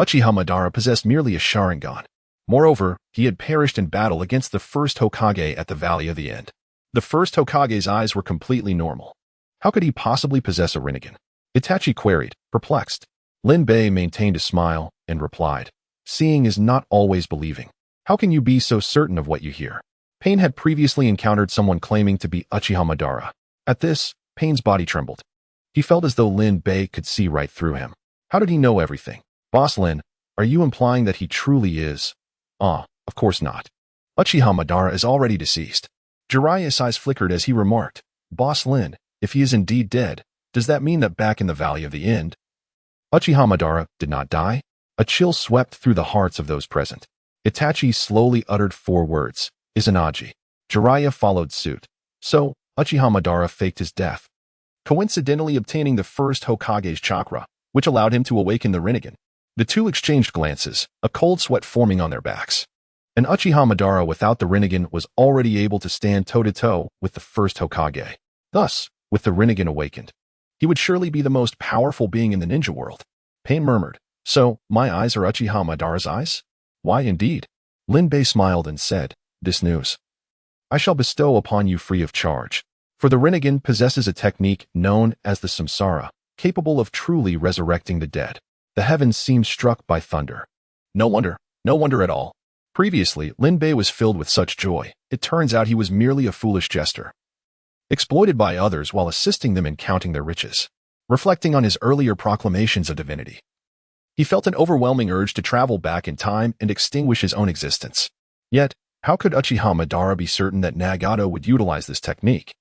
Uchiha Madara possessed merely a Sharingan. Moreover, he had perished in battle against the first Hokage at the Valley of the End. The first Hokage's eyes were completely normal. How could he possibly possess a Rinnegan? Itachi queried, perplexed. Lin Bei maintained a smile and replied, seeing is not always believing. How can you be so certain of what you hear? Pain had previously encountered someone claiming to be Uchiha Madara. At this, Pain's body trembled. He felt as though Lin Bei could see right through him. How did he know everything? Boss Lin, are you implying that he truly is? Of course not. Uchiha Madara is already deceased. Jiraiya's eyes flickered as he remarked, Boss Lin, if he is indeed dead, does that mean that back in the Valley of the End, Uchiha Madara did not die? A chill swept through the hearts of those present. Itachi slowly uttered 4 words, Izanagi. Jiraiya followed suit. So, Uchiha Madara faked his death, coincidentally obtaining the first Hokage's chakra, which allowed him to awaken the Rinnegan. The two exchanged glances, a cold sweat forming on their backs. An Uchiha Madara without the Rinnegan was already able to stand toe-to-toe with the first Hokage. Thus, with the Rinnegan awakened, he would surely be the most powerful being in the ninja world. Pain murmured, so, my eyes are Uchiha Madara's eyes? Why indeed? Lin Bei smiled and said, this news I shall bestow upon you free of charge. For the Rinnegan possesses a technique known as the samsara, capable of truly resurrecting the dead. The heavens seemed struck by thunder. No wonder at all. Previously, Lin Bei was filled with such joy. It turns out he was merely a foolish jester, exploited by others while assisting them in counting their riches. Reflecting on his earlier proclamations of divinity, he felt an overwhelming urge to travel back in time and extinguish his own existence. Yet, how could Uchiha Madara be certain that Nagato would utilize this technique?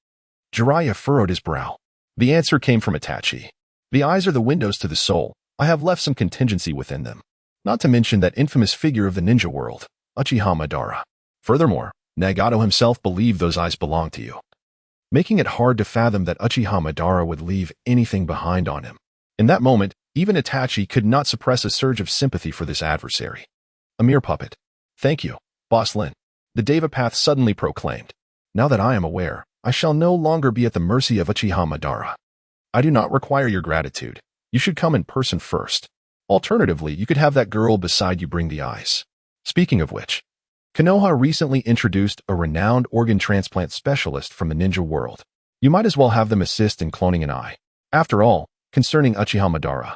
Jiraiya furrowed his brow. The answer came from Itachi. The eyes are the windows to the soul. I have left some contingency within them. Not to mention that infamous figure of the ninja world, Uchiha Madara. Furthermore, Nagato himself believed those eyes belonged to you, making it hard to fathom that Uchiha Madara would leave anything behind on him. In that moment, even Itachi could not suppress a surge of sympathy for this adversary. A mere puppet. Thank you, Boss Lin. The Deva Path suddenly proclaimed. Now that I am aware, I shall no longer be at the mercy of Uchiha Madara. I do not require your gratitude. You should come in person first. Alternatively, you could have that girl beside you bring the eyes. Speaking of which, Konoha recently introduced a renowned organ transplant specialist from the ninja world. You might as well have them assist in cloning an eye. After all, concerning Uchiha Madara,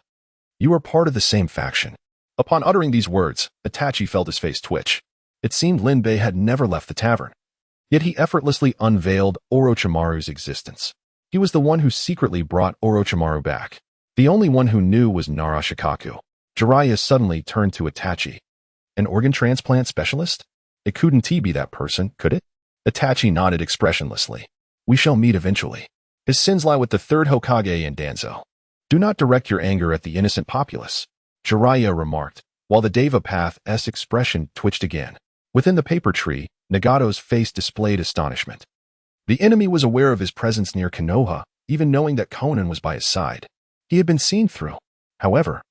you are part of the same faction. Upon uttering these words, Itachi felt his face twitch. It seemed Lin Bei had never left the tavern. Yet he effortlessly unveiled Orochimaru's existence. He was the one who secretly brought Orochimaru back. The only one who knew was Nara Shikaku. Jiraiya suddenly turned to Itachi. An organ transplant specialist? It couldn't be that person, could it? Itachi nodded expressionlessly. We shall meet eventually. His sins lie with the third Hokage and Danzo. Do not direct your anger at the innocent populace, Jiraiya remarked, while the Deva Path's expression twitched again. Within the paper tree, Nagato's face displayed astonishment. The enemy was aware of his presence near Konoha, even knowing that Conan was by his side. He had been seen through. However,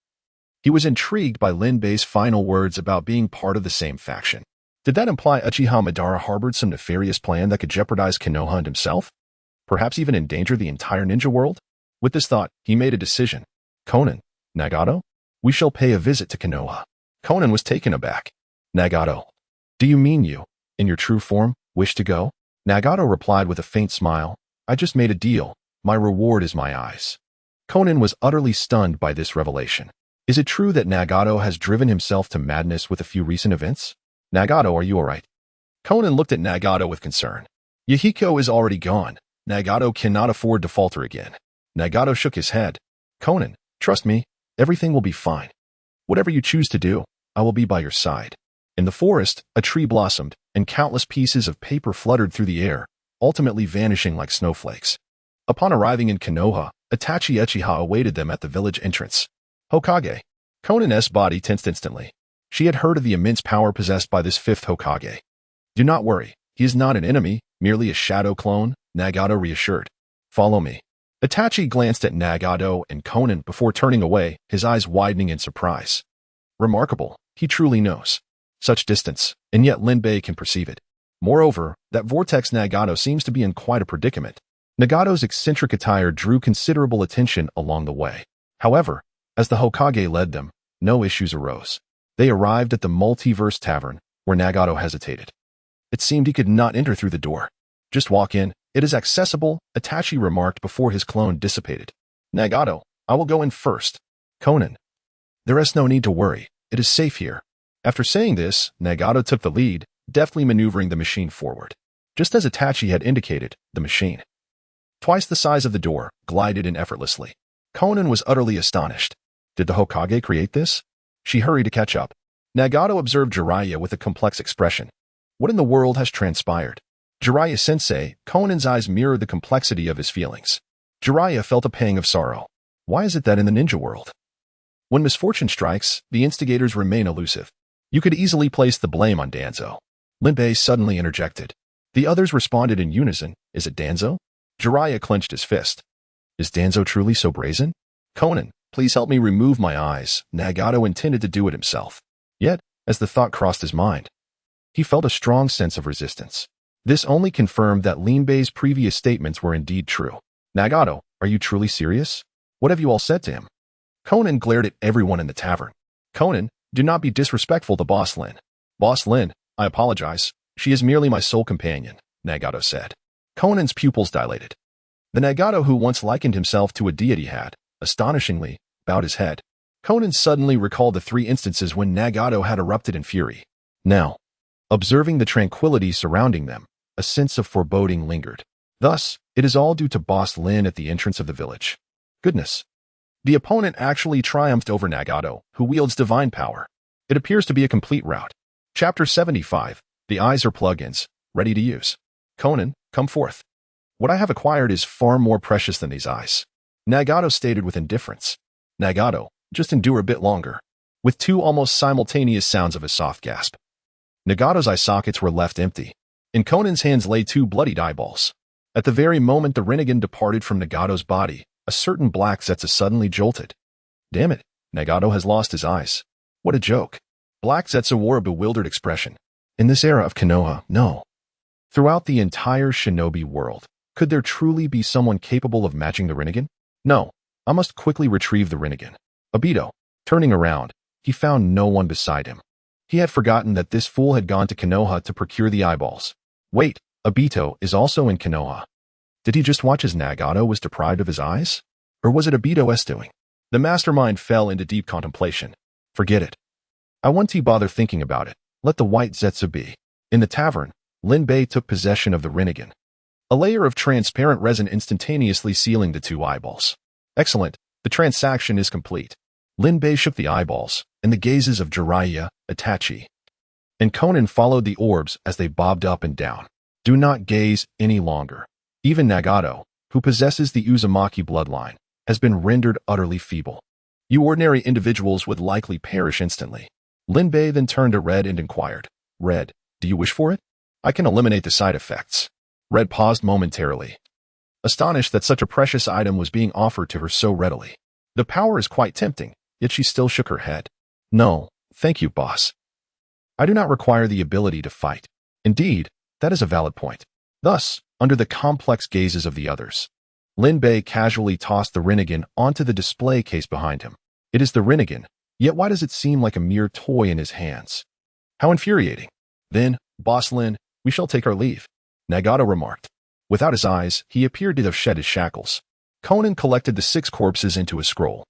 he was intrigued by Lin Bei's final words about being part of the same faction. Did that imply Uchiha Madara harbored some nefarious plan that could jeopardize Konoha and himself? Perhaps even endanger the entire ninja world? With this thought, he made a decision. Conan, Nagato, we shall pay a visit to Konoha. Conan was taken aback. Nagato, do you mean you, in your true form, wish to go? Nagato replied with a faint smile. I just made a deal. My reward is my eyes. Conan was utterly stunned by this revelation. Is it true that Nagato has driven himself to madness with a few recent events? Nagato, are you alright? Conan looked at Nagato with concern. Yahiko is already gone. Nagato cannot afford to falter again. Nagato shook his head. Conan, trust me, everything will be fine. Whatever you choose to do, I will be by your side. In the forest, a tree blossomed, and countless pieces of paper fluttered through the air, ultimately vanishing like snowflakes. Upon arriving in Konoha, Itachi Uchiha awaited them at the village entrance. Hokage. Conan's body tensed instantly. She had heard of the immense power possessed by this fifth Hokage. Do not worry, he is not an enemy, merely a shadow clone, Nagato reassured. Follow me. Itachi glanced at Nagato and Conan before turning away, his eyes widening in surprise. Remarkable, he truly knows. Such distance, and yet Lin Bei can perceive it. Moreover, that vortex Nagato seems to be in quite a predicament. Nagato's eccentric attire drew considerable attention along the way. However, as the Hokage led them, no issues arose. They arrived at the Multiverse Tavern, where Nagato hesitated. It seemed he could not enter through the door. Just walk in, it is accessible, Itachi remarked before his clone dissipated. Nagato, I will go in first. Conan. There is no need to worry, it is safe here. After saying this, Nagato took the lead, deftly maneuvering the machine forward. Just as Itachi had indicated, the machine, twice the size of the door, glided in effortlessly. Conan was utterly astonished. Did the Hokage create this? She hurried to catch up. Nagato observed Jiraiya with a complex expression. What in the world has transpired? Jiraiya-sensei, Conan's eyes mirrored the complexity of his feelings. Jiraiya felt a pang of sorrow. Why is it that in the ninja world, when misfortune strikes, the instigators remain elusive? You could easily place the blame on Danzo. Lin Bei suddenly interjected. The others responded in unison. Is it Danzo? Jiraiya clenched his fist. Is Danzo truly so brazen? Conan, please help me remove my eyes. Nagato intended to do it himself. Yet, as the thought crossed his mind, he felt a strong sense of resistance. This only confirmed that Lin Bei's previous statements were indeed true. Nagato, are you truly serious? What have you all said to him? Conan glared at everyone in the tavern. Conan, do not be disrespectful to Boss Lin. Boss Lin, I apologize. She is merely my sole companion, Nagato said. Conan's pupils dilated. The Nagato who once likened himself to a deity had, astonishingly, bowed his head. Conan suddenly recalled the 3 instances when Nagato had erupted in fury. Now, observing the tranquility surrounding them, a sense of foreboding lingered. Thus, it is all due to Boss Lin at the entrance of the village. Goodness. The opponent actually triumphed over Nagato, who wields divine power. It appears to be a complete rout. Chapter 75. The eyes are plugins, ready to use. Conan, come forth. What I have acquired is far more precious than these eyes. Nagato stated with indifference. Nagato, just endure a bit longer. With 2 almost simultaneous sounds of a soft gasp. Nagato's eye sockets were left empty. In Conan's hands lay two bloodied eyeballs. At the very moment the Rinnegan departed from Nagato's body, a certain black Zetsu suddenly jolted. Damn it, Nagato has lost his eyes. What a joke. Black Zetsu wore a bewildered expression. In this era of Konoha, no. Throughout the entire shinobi world, could there truly be someone capable of matching the Rinnegan? No, I must quickly retrieve the Rinnegan. Obito, turning around, he found no one beside him. He had forgotten that this fool had gone to Konoha to procure the eyeballs. Wait, Obito is also in Konoha. Did he just watch as Nagato was deprived of his eyes? Or was it Obito's doing? The mastermind fell into deep contemplation. Forget it. I won't bother thinking about it. Let the white Zetsu be. In the tavern, Linbei took possession of the Rinnegan. A layer of transparent resin instantaneously sealing the two eyeballs. Excellent, the transaction is complete. Linbei shook the eyeballs, and the gazes of Jiraiya, Itachi, and Conan followed the orbs as they bobbed up and down. Do not gaze any longer. Even Nagato, who possesses the Uzumaki bloodline, has been rendered utterly feeble. You ordinary individuals would likely perish instantly. Linbei then turned to Red and inquired, Red, do you wish for it? I can eliminate the side effects. Red paused momentarily, astonished that such a precious item was being offered to her so readily. The power is quite tempting, yet she still shook her head. No, thank you, boss. I do not require the ability to fight. Indeed, that is a valid point. Thus, under the complex gazes of the others, Linbei casually tossed the Rinnegan onto the display case behind him. It is the Rinnegan, yet why does it seem like a mere toy in his hands? How infuriating. Then, Boss Lin, we shall take our leave, Nagato remarked. Without his eyes, he appeared to have shed his shackles. Conan collected the 6 corpses into a scroll.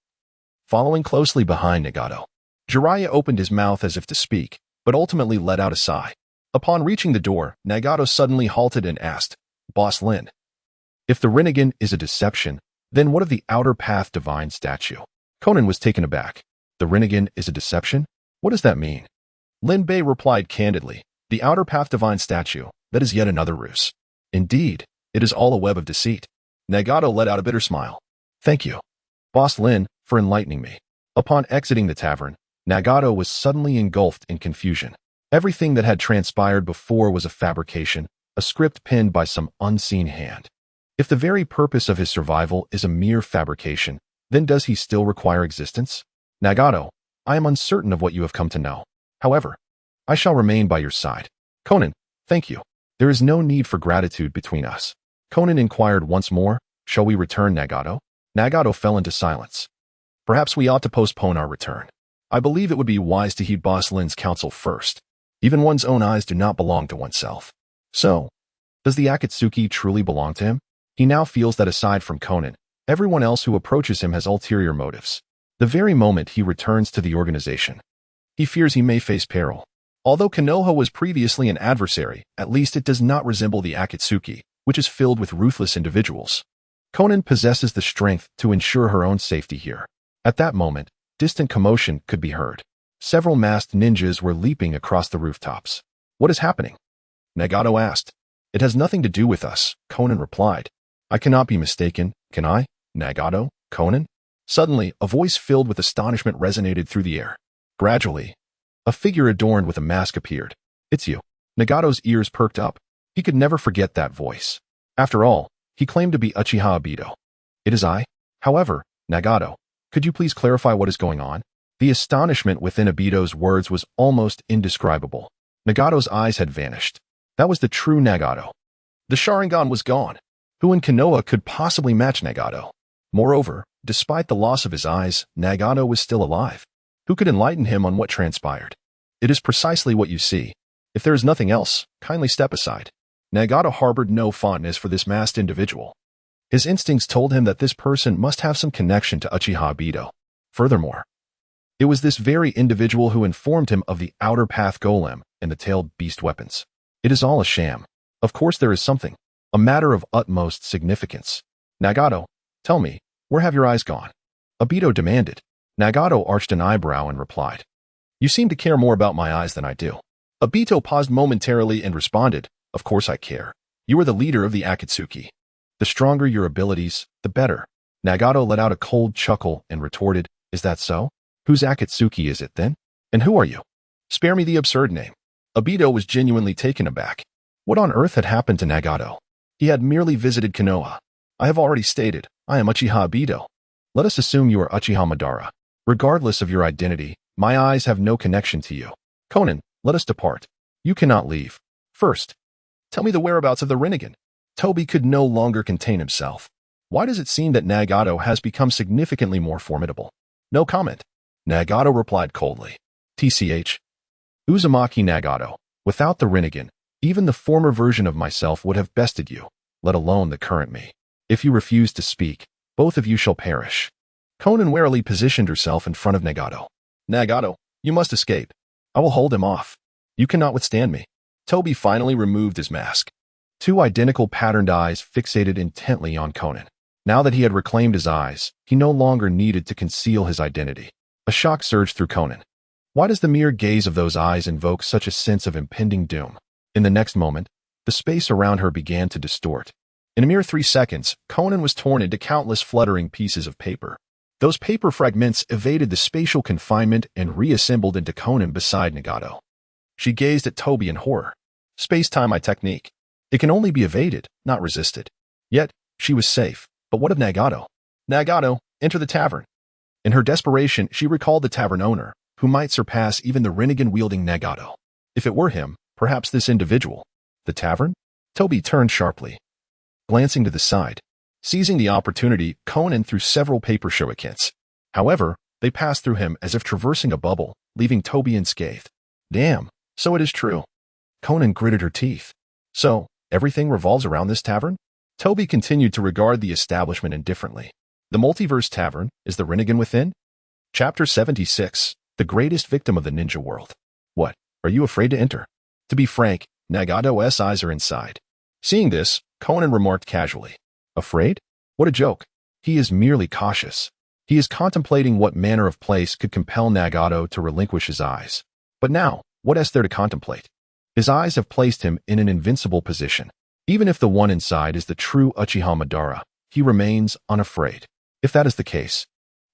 Following closely behind Nagato, Jiraiya opened his mouth as if to speak, but ultimately let out a sigh. Upon reaching the door, Nagato suddenly halted and asked, Boss Lin, if the Rinnegan is a deception, then what of the outer path divine statue? Conan was taken aback. The Rinnegan is a deception? What does that mean? Linbei replied candidly, the outer path divine statue, that is yet another ruse. Indeed, it is all a web of deceit. Nagato let out a bitter smile. Thank you, Boss Lin, for enlightening me. Upon exiting the tavern, Nagato was suddenly engulfed in confusion. Everything that had transpired before was a fabrication, a script penned by some unseen hand. If the very purpose of his survival is a mere fabrication, then does he still require existence? Nagato, I am uncertain of what you have come to know. However, I shall remain by your side. Conan, thank you. There is no need for gratitude between us. Conan inquired once more, shall we return, Nagato? Nagato fell into silence. Perhaps we ought to postpone our return. I believe it would be wise to heed Boss Lin's counsel first. Even one's own eyes do not belong to oneself. So, does the Akatsuki truly belong to him? He now feels that aside from Conan, everyone else who approaches him has ulterior motives. The very moment he returns to the organization, he fears he may face peril. Although Konoha was previously an adversary, at least it does not resemble the Akatsuki, which is filled with ruthless individuals. Conan possesses the strength to ensure her own safety here. At that moment, distant commotion could be heard. Several masked ninjas were leaping across the rooftops. What is happening? Nagato asked. It has nothing to do with us, Conan replied. I cannot be mistaken, can I? Nagato? Conan? Suddenly, a voice filled with astonishment resonated through the air. Gradually, a figure adorned with a mask appeared. It's you. Nagato's ears perked up. He could never forget that voice. After all, he claimed to be Uchiha Obito. It is I. However, Nagato, could you please clarify what is going on? The astonishment within Obito's words was almost indescribable. Nagato's eyes had vanished. That was the true Nagato. The Sharingan was gone. Who in Konoha could possibly match Nagato? Moreover, despite the loss of his eyes, Nagato was still alive. Who could enlighten him on what transpired? It is precisely what you see. If there is nothing else, kindly step aside. Nagato harbored no fondness for this masked individual. His instincts told him that this person must have some connection to Uchiha Obito. Furthermore, it was this very individual who informed him of the outer path golem and the tailed beast weapons. It is all a sham. Of course there is something. A matter of utmost significance. Nagato, tell me, where have your eyes gone? Obito demanded. Nagato arched an eyebrow and replied. You seem to care more about my eyes than I do. Obito paused momentarily and responded, of course I care. You are the leader of the Akatsuki. The stronger your abilities, the better. Nagato let out a cold chuckle and retorted, is that so? Whose Akatsuki is it then? And who are you? Spare me the absurd name. Obito was genuinely taken aback. What on earth had happened to Nagato? He had merely visited Konoha. I have already stated, I am Uchiha Itachi. Let us assume you are Uchiha Madara. Regardless of your identity, my eyes have no connection to you. Conan, let us depart. You cannot leave. First, tell me the whereabouts of the Rinnegan. Toby could no longer contain himself. Why does it seem that Nagato has become significantly more formidable? No comment. Nagato replied coldly. TCH. Uzumaki Nagato. Without the Rinnegan, even the former version of myself would have bested you, let alone the current me. If you refuse to speak, both of you shall perish. Conan warily positioned herself in front of Nagato. Nagato, you must escape. I will hold him off. You cannot withstand me. Toby finally removed his mask. Two identical patterned eyes fixated intently on Conan. Now that he had reclaimed his eyes, he no longer needed to conceal his identity. A shock surged through Conan. Why does the mere gaze of those eyes invoke such a sense of impending doom? In the next moment, the space around her began to distort. In a mere 3 seconds, Conan was torn into countless fluttering pieces of paper. Those paper fragments evaded the spatial confinement and reassembled into Conan beside Nagato. She gazed at Toby in horror. Space-time technique. It can only be evaded, not resisted. Yet, she was safe. But what of Nagato? Nagato, enter the tavern. In her desperation, she recalled the tavern owner, who might surpass even the Rinnegan-wielding Nagato. If it were him, perhaps this individual. The tavern? Toby turned sharply, glancing to the side. Seizing the opportunity, Conan threw several paper shurikens. However, they passed through him as if traversing a bubble, leaving Toby unscathed. Damn, so it is true. Conan gritted her teeth. So, everything revolves around this tavern? Toby continued to regard the establishment indifferently. The Multiverse Tavern is the Rinnegan within? Chapter 76, The Greatest Victim of the Ninja World. What, are you afraid to enter? To be frank, Nagato's eyes are inside. Seeing this, Conan remarked casually. Afraid? What a joke. He is merely cautious. He is contemplating what manner of place could compel Nagato to relinquish his eyes. But now, what is there to contemplate? His eyes have placed him in an invincible position. Even if the one inside is the true Uchiha Madara, he remains unafraid. If that is the case,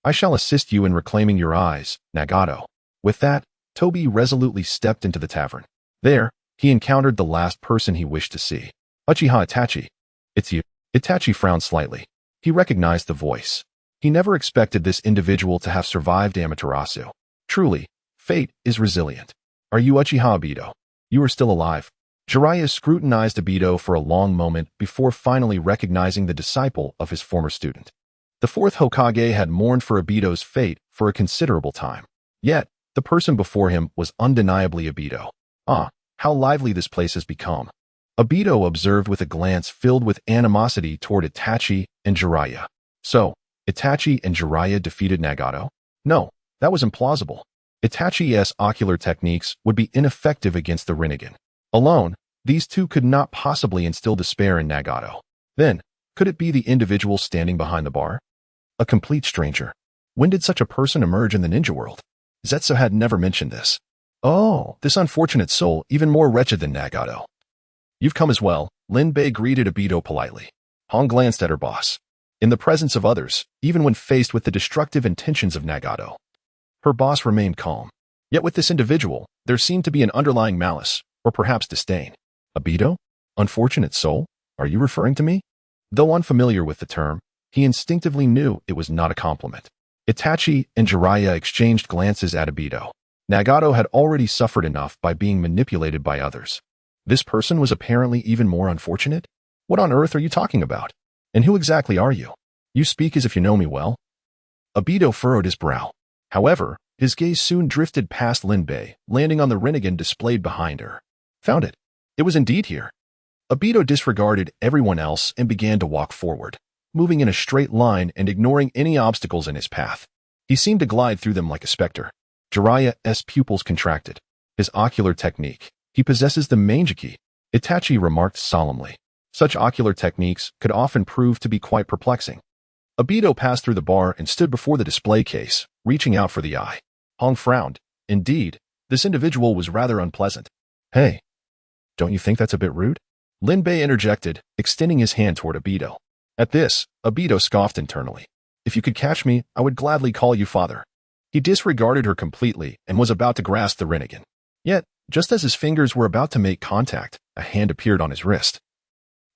I shall assist you in reclaiming your eyes, Nagato. With that, Toby resolutely stepped into the tavern. There, he encountered the last person he wished to see. Uchiha Itachi. It's you. Itachi frowned slightly. He recognized the voice. He never expected this individual to have survived Amaterasu. Truly, fate is resilient. Are you Uchiha Obito? You are still alive. Jiraiya scrutinized Obito for a long moment before finally recognizing the disciple of his former student. The fourth Hokage had mourned for Obito's fate for a considerable time. Yet, the person before him was undeniably Obito. Ah, how lively this place has become. Obito observed with a glance filled with animosity toward Itachi and Jiraiya. So, Itachi and Jiraiya defeated Nagato? No, that was implausible. Itachi's ocular techniques would be ineffective against the Rinnegan. Alone, these two could not possibly instill despair in Nagato. Then, could it be the individual standing behind the bar? A complete stranger. When did such a person emerge in the ninja world? Zetsu had never mentioned this. Oh, this unfortunate soul, even more wretched than Nagato. You've come as well, Lin Bei greeted Obito politely. Han glanced at her boss. In the presence of others, even when faced with the destructive intentions of Nagato, her boss remained calm. Yet with this individual, there seemed to be an underlying malice, or perhaps disdain. Obito? Unfortunate soul? Are you referring to me? Though unfamiliar with the term, he instinctively knew it was not a compliment. Itachi and Jiraiya exchanged glances at Obito. Nagato had already suffered enough by being manipulated by others. This person was apparently even more unfortunate? What on earth are you talking about? And who exactly are you? You speak as if you know me well. Obito furrowed his brow. However, his gaze soon drifted past Lin Bei, landing on the Rinnegan displayed behind her. Found it. It was indeed here. Obito disregarded everyone else and began to walk forward, moving in a straight line and ignoring any obstacles in his path. He seemed to glide through them like a specter. Jiraiya's pupils contracted. His ocular technique. He possesses the Manjiki, Itachi remarked solemnly. Such ocular techniques could often prove to be quite perplexing. Obito passed through the bar and stood before the display case, reaching out for the eye. Hong frowned. Indeed, this individual was rather unpleasant. Hey, don't you think that's a bit rude? Lin Bei interjected, extending his hand toward Obito. At this, Obito scoffed internally. If you could catch me, I would gladly call you father. He disregarded her completely and was about to grasp the Rinnegan. Yet, Just as his fingers were about to make contact, a hand appeared on his wrist,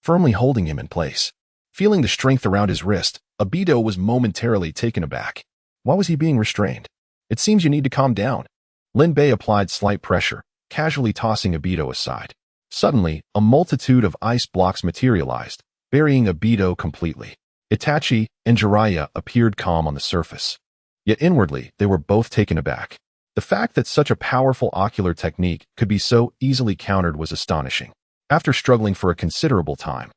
firmly holding him in place. Feeling the strength around his wrist, Obito was momentarily taken aback. Why was he being restrained? It seems you need to calm down. Lin Bei applied slight pressure, casually tossing Obito aside. Suddenly, a multitude of ice blocks materialized, burying Obito completely. Itachi and Jiraiya appeared calm on the surface. Yet inwardly, they were both taken aback. The fact that such a powerful ocular technique could be so easily countered was astonishing. After struggling for a considerable time,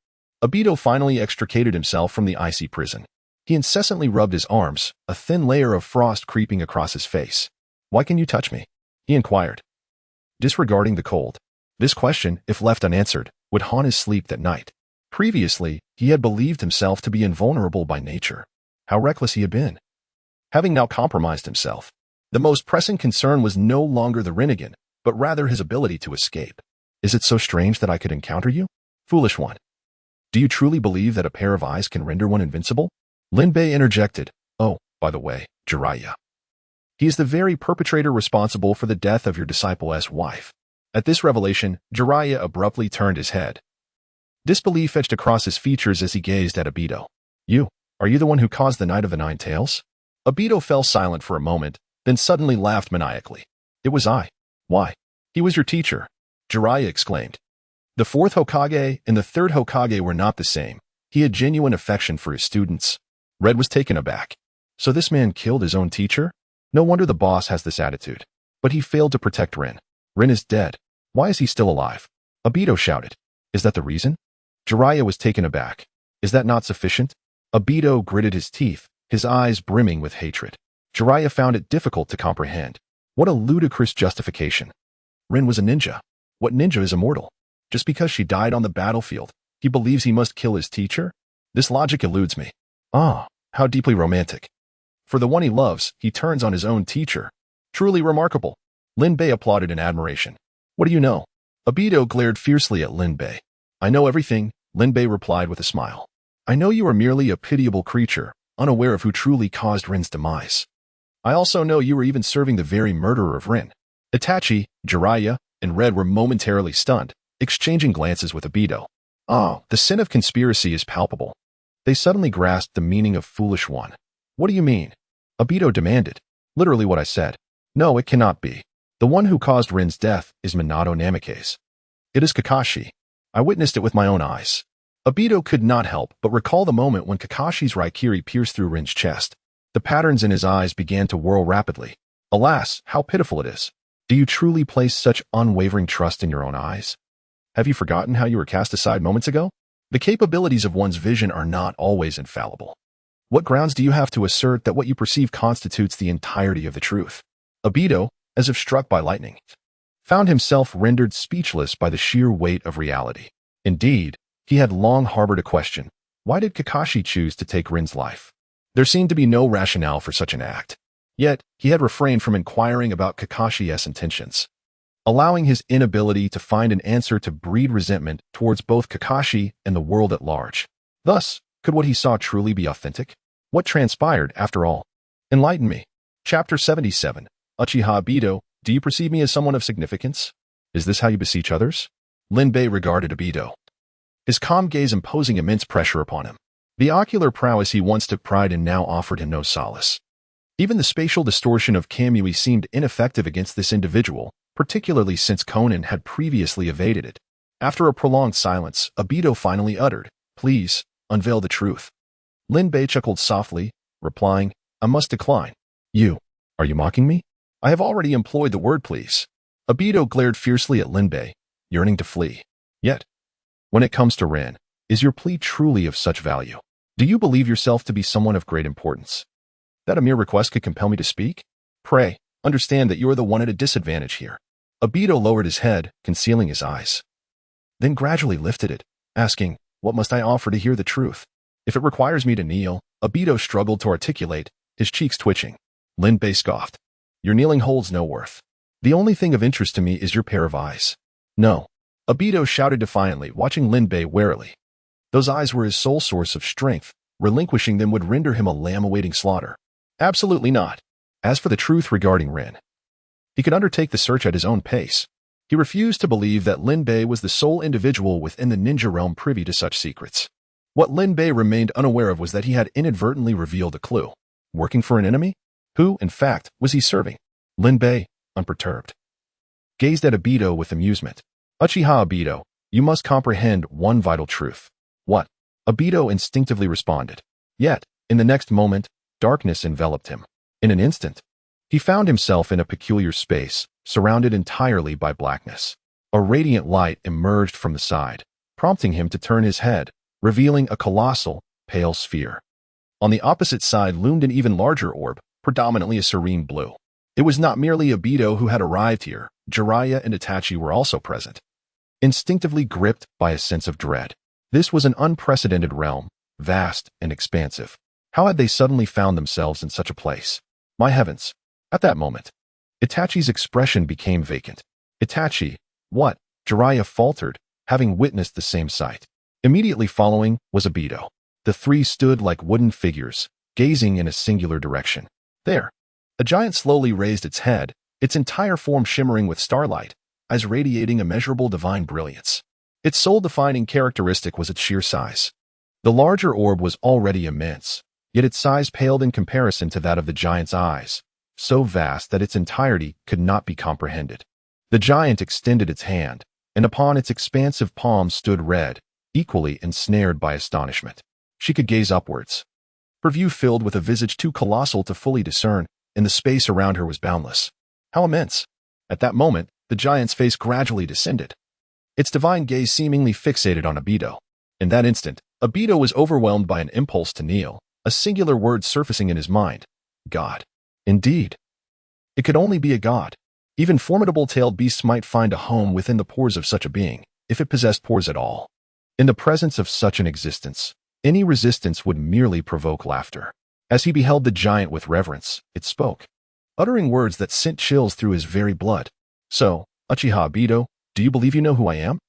Obito finally extricated himself from the icy prison. He incessantly rubbed his arms, a thin layer of frost creeping across his face. "Why can you touch me?" he inquired, disregarding the cold. This question, if left unanswered, would haunt his sleep that night. Previously, he had believed himself to be invulnerable by nature. How reckless he had been. Having now compromised himself, the most pressing concern was no longer the Rinnegan, but rather his ability to escape. Is it so strange that I could encounter you? Foolish one. Do you truly believe that a pair of eyes can render one invincible? Lin Bei interjected. Oh, by the way, Jiraiya. He is the very perpetrator responsible for the death of your disciple's wife. At this revelation, Jiraiya abruptly turned his head. Disbelief etched across his features as he gazed at Obito. Are you the one who caused the Night of the Nine Tails? Obito fell silent for a moment, then suddenly laughed maniacally. It was I. Why? He was your teacher, Jiraiya exclaimed. The fourth Hokage and the third Hokage were not the same. He had genuine affection for his students. Red was taken aback. So this man killed his own teacher? No wonder the boss has this attitude. But he failed to protect Rin. Rin is dead. Why is he still alive? Obito shouted. Is that the reason? Jiraiya was taken aback. Is that not sufficient? Obito gritted his teeth, his eyes brimming with hatred. Jiraiya found it difficult to comprehend. What a ludicrous justification. Rin was a ninja. What ninja is immortal? Just because she died on the battlefield, he believes he must kill his teacher? This logic eludes me. Ah, how deeply romantic. For the one he loves, he turns on his own teacher. Truly remarkable. Lin Bei applauded in admiration. What do you know? Obito glared fiercely at Lin Bei. I know everything, Lin Bei replied with a smile. I know you are merely a pitiable creature, unaware of who truly caused Rin's demise. I also know you were even serving the very murderer of Rin. Itachi, Jiraiya, and Red were momentarily stunned, exchanging glances with Obito. Oh, the sin of conspiracy is palpable. They suddenly grasped the meaning of foolish one. What do you mean? Obito demanded. Literally what I said. No, it cannot be. The one who caused Rin's death is Minato Namikaze. It is Kakashi. I witnessed it with my own eyes. Obito could not help but recall the moment when Kakashi's Raikiri pierced through Rin's chest. The patterns in his eyes began to whirl rapidly. Alas, how pitiful it is. Do you truly place such unwavering trust in your own eyes? Have you forgotten how you were cast aside moments ago? The capabilities of one's vision are not always infallible. What grounds do you have to assert that what you perceive constitutes the entirety of the truth? Obito, as if struck by lightning, found himself rendered speechless by the sheer weight of reality. Indeed, he had long harbored a question. Why did Kakashi choose to take Rin's life? There seemed to be no rationale for such an act. Yet, he had refrained from inquiring about Kakashi's intentions, allowing his inability to find an answer to breed resentment towards both Kakashi and the world at large. Thus, could what he saw truly be authentic? What transpired, after all? Enlighten me. Chapter 77. Uchiha Obito, do you perceive me as someone of significance? Is this how you beseech others? Lin Bei regarded Obito, his calm gaze imposing immense pressure upon him. The ocular prowess he once took pride in now offered him no solace. Even the spatial distortion of Kamui seemed ineffective against this individual, particularly since Conan had previously evaded it. After a prolonged silence, Obito finally uttered, Please, unveil the truth. Lin Bei chuckled softly, replying, I must decline. Are you mocking me? I have already employed the word please. Obito glared fiercely at Lin Bei, yearning to flee. Yet, when it comes to Rin, is your plea truly of such value? Do you believe yourself to be someone of great importance? That a mere request could compel me to speak? Pray, understand that you are the one at a disadvantage here. Obito lowered his head, concealing his eyes, then gradually lifted it, asking, What must I offer to hear the truth? If it requires me to kneel, Obito struggled to articulate, his cheeks twitching. Lin Bei scoffed. Your kneeling holds no worth. The only thing of interest to me is your pair of eyes. No. Obito shouted defiantly, watching Lin Bei warily. Those eyes were his sole source of strength. Relinquishing them would render him a lamb awaiting slaughter. Absolutely not. As for the truth regarding Rin, he could undertake the search at his own pace. He refused to believe that Lin Bei was the sole individual within the ninja realm privy to such secrets. What Lin Bei remained unaware of was that he had inadvertently revealed a clue. Working for an enemy? Who, in fact, was he serving? Lin Bei, unperturbed, gazed at Obito with amusement. Uchiha Obito, you must comprehend one vital truth. What? Obito instinctively responded. Yet, in the next moment, darkness enveloped him. In an instant, he found himself in a peculiar space, surrounded entirely by blackness. A radiant light emerged from the side, prompting him to turn his head, revealing a colossal, pale sphere. On the opposite side loomed an even larger orb, predominantly a serene blue. It was not merely Obito who had arrived here. Jiraiya and Itachi were also present. Instinctively gripped by a sense of dread. This was an unprecedented realm, vast and expansive. How had they suddenly found themselves in such a place? My heavens! At that moment, Itachi's expression became vacant. Itachi, what? Jiraiya faltered, having witnessed the same sight. Immediately following was Obito. The three stood like wooden figures, gazing in a singular direction. There, a giant slowly raised its head, its entire form shimmering with starlight, eyes radiating immeasurable divine brilliance. Its sole defining characteristic was its sheer size. The larger orb was already immense, yet its size paled in comparison to that of the giant's eyes, so vast that its entirety could not be comprehended. The giant extended its hand, and upon its expansive palm stood Red, equally ensnared by astonishment. She could gaze upwards, her view filled with a visage too colossal to fully discern, and the space around her was boundless. How immense! At that moment, the giant's face gradually descended, its divine gaze seemingly fixated on Obito. In that instant, Obito was overwhelmed by an impulse to kneel, a singular word surfacing in his mind. God. Indeed. It could only be a god. Even formidable-tailed beasts might find a home within the pores of such a being, if it possessed pores at all. In the presence of such an existence, any resistance would merely provoke laughter. As he beheld the giant with reverence, it spoke, uttering words that sent chills through his very blood. So, Uchiha Obito, do you believe you know who I am?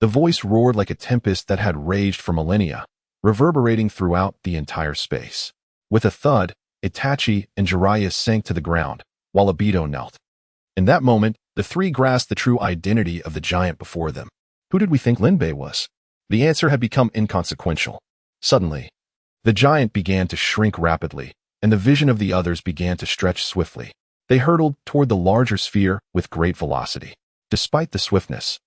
The voice roared like a tempest that had raged for millennia, reverberating throughout the entire space. With a thud, Itachi and Jiraiya sank to the ground, while Obito knelt. In that moment, the three grasped the true identity of the giant before them. Who did we think Lin Bei was? The answer had become inconsequential. Suddenly, the giant began to shrink rapidly, and the vision of the others began to stretch swiftly. They hurtled toward the larger sphere with great velocity. Despite the swiftness,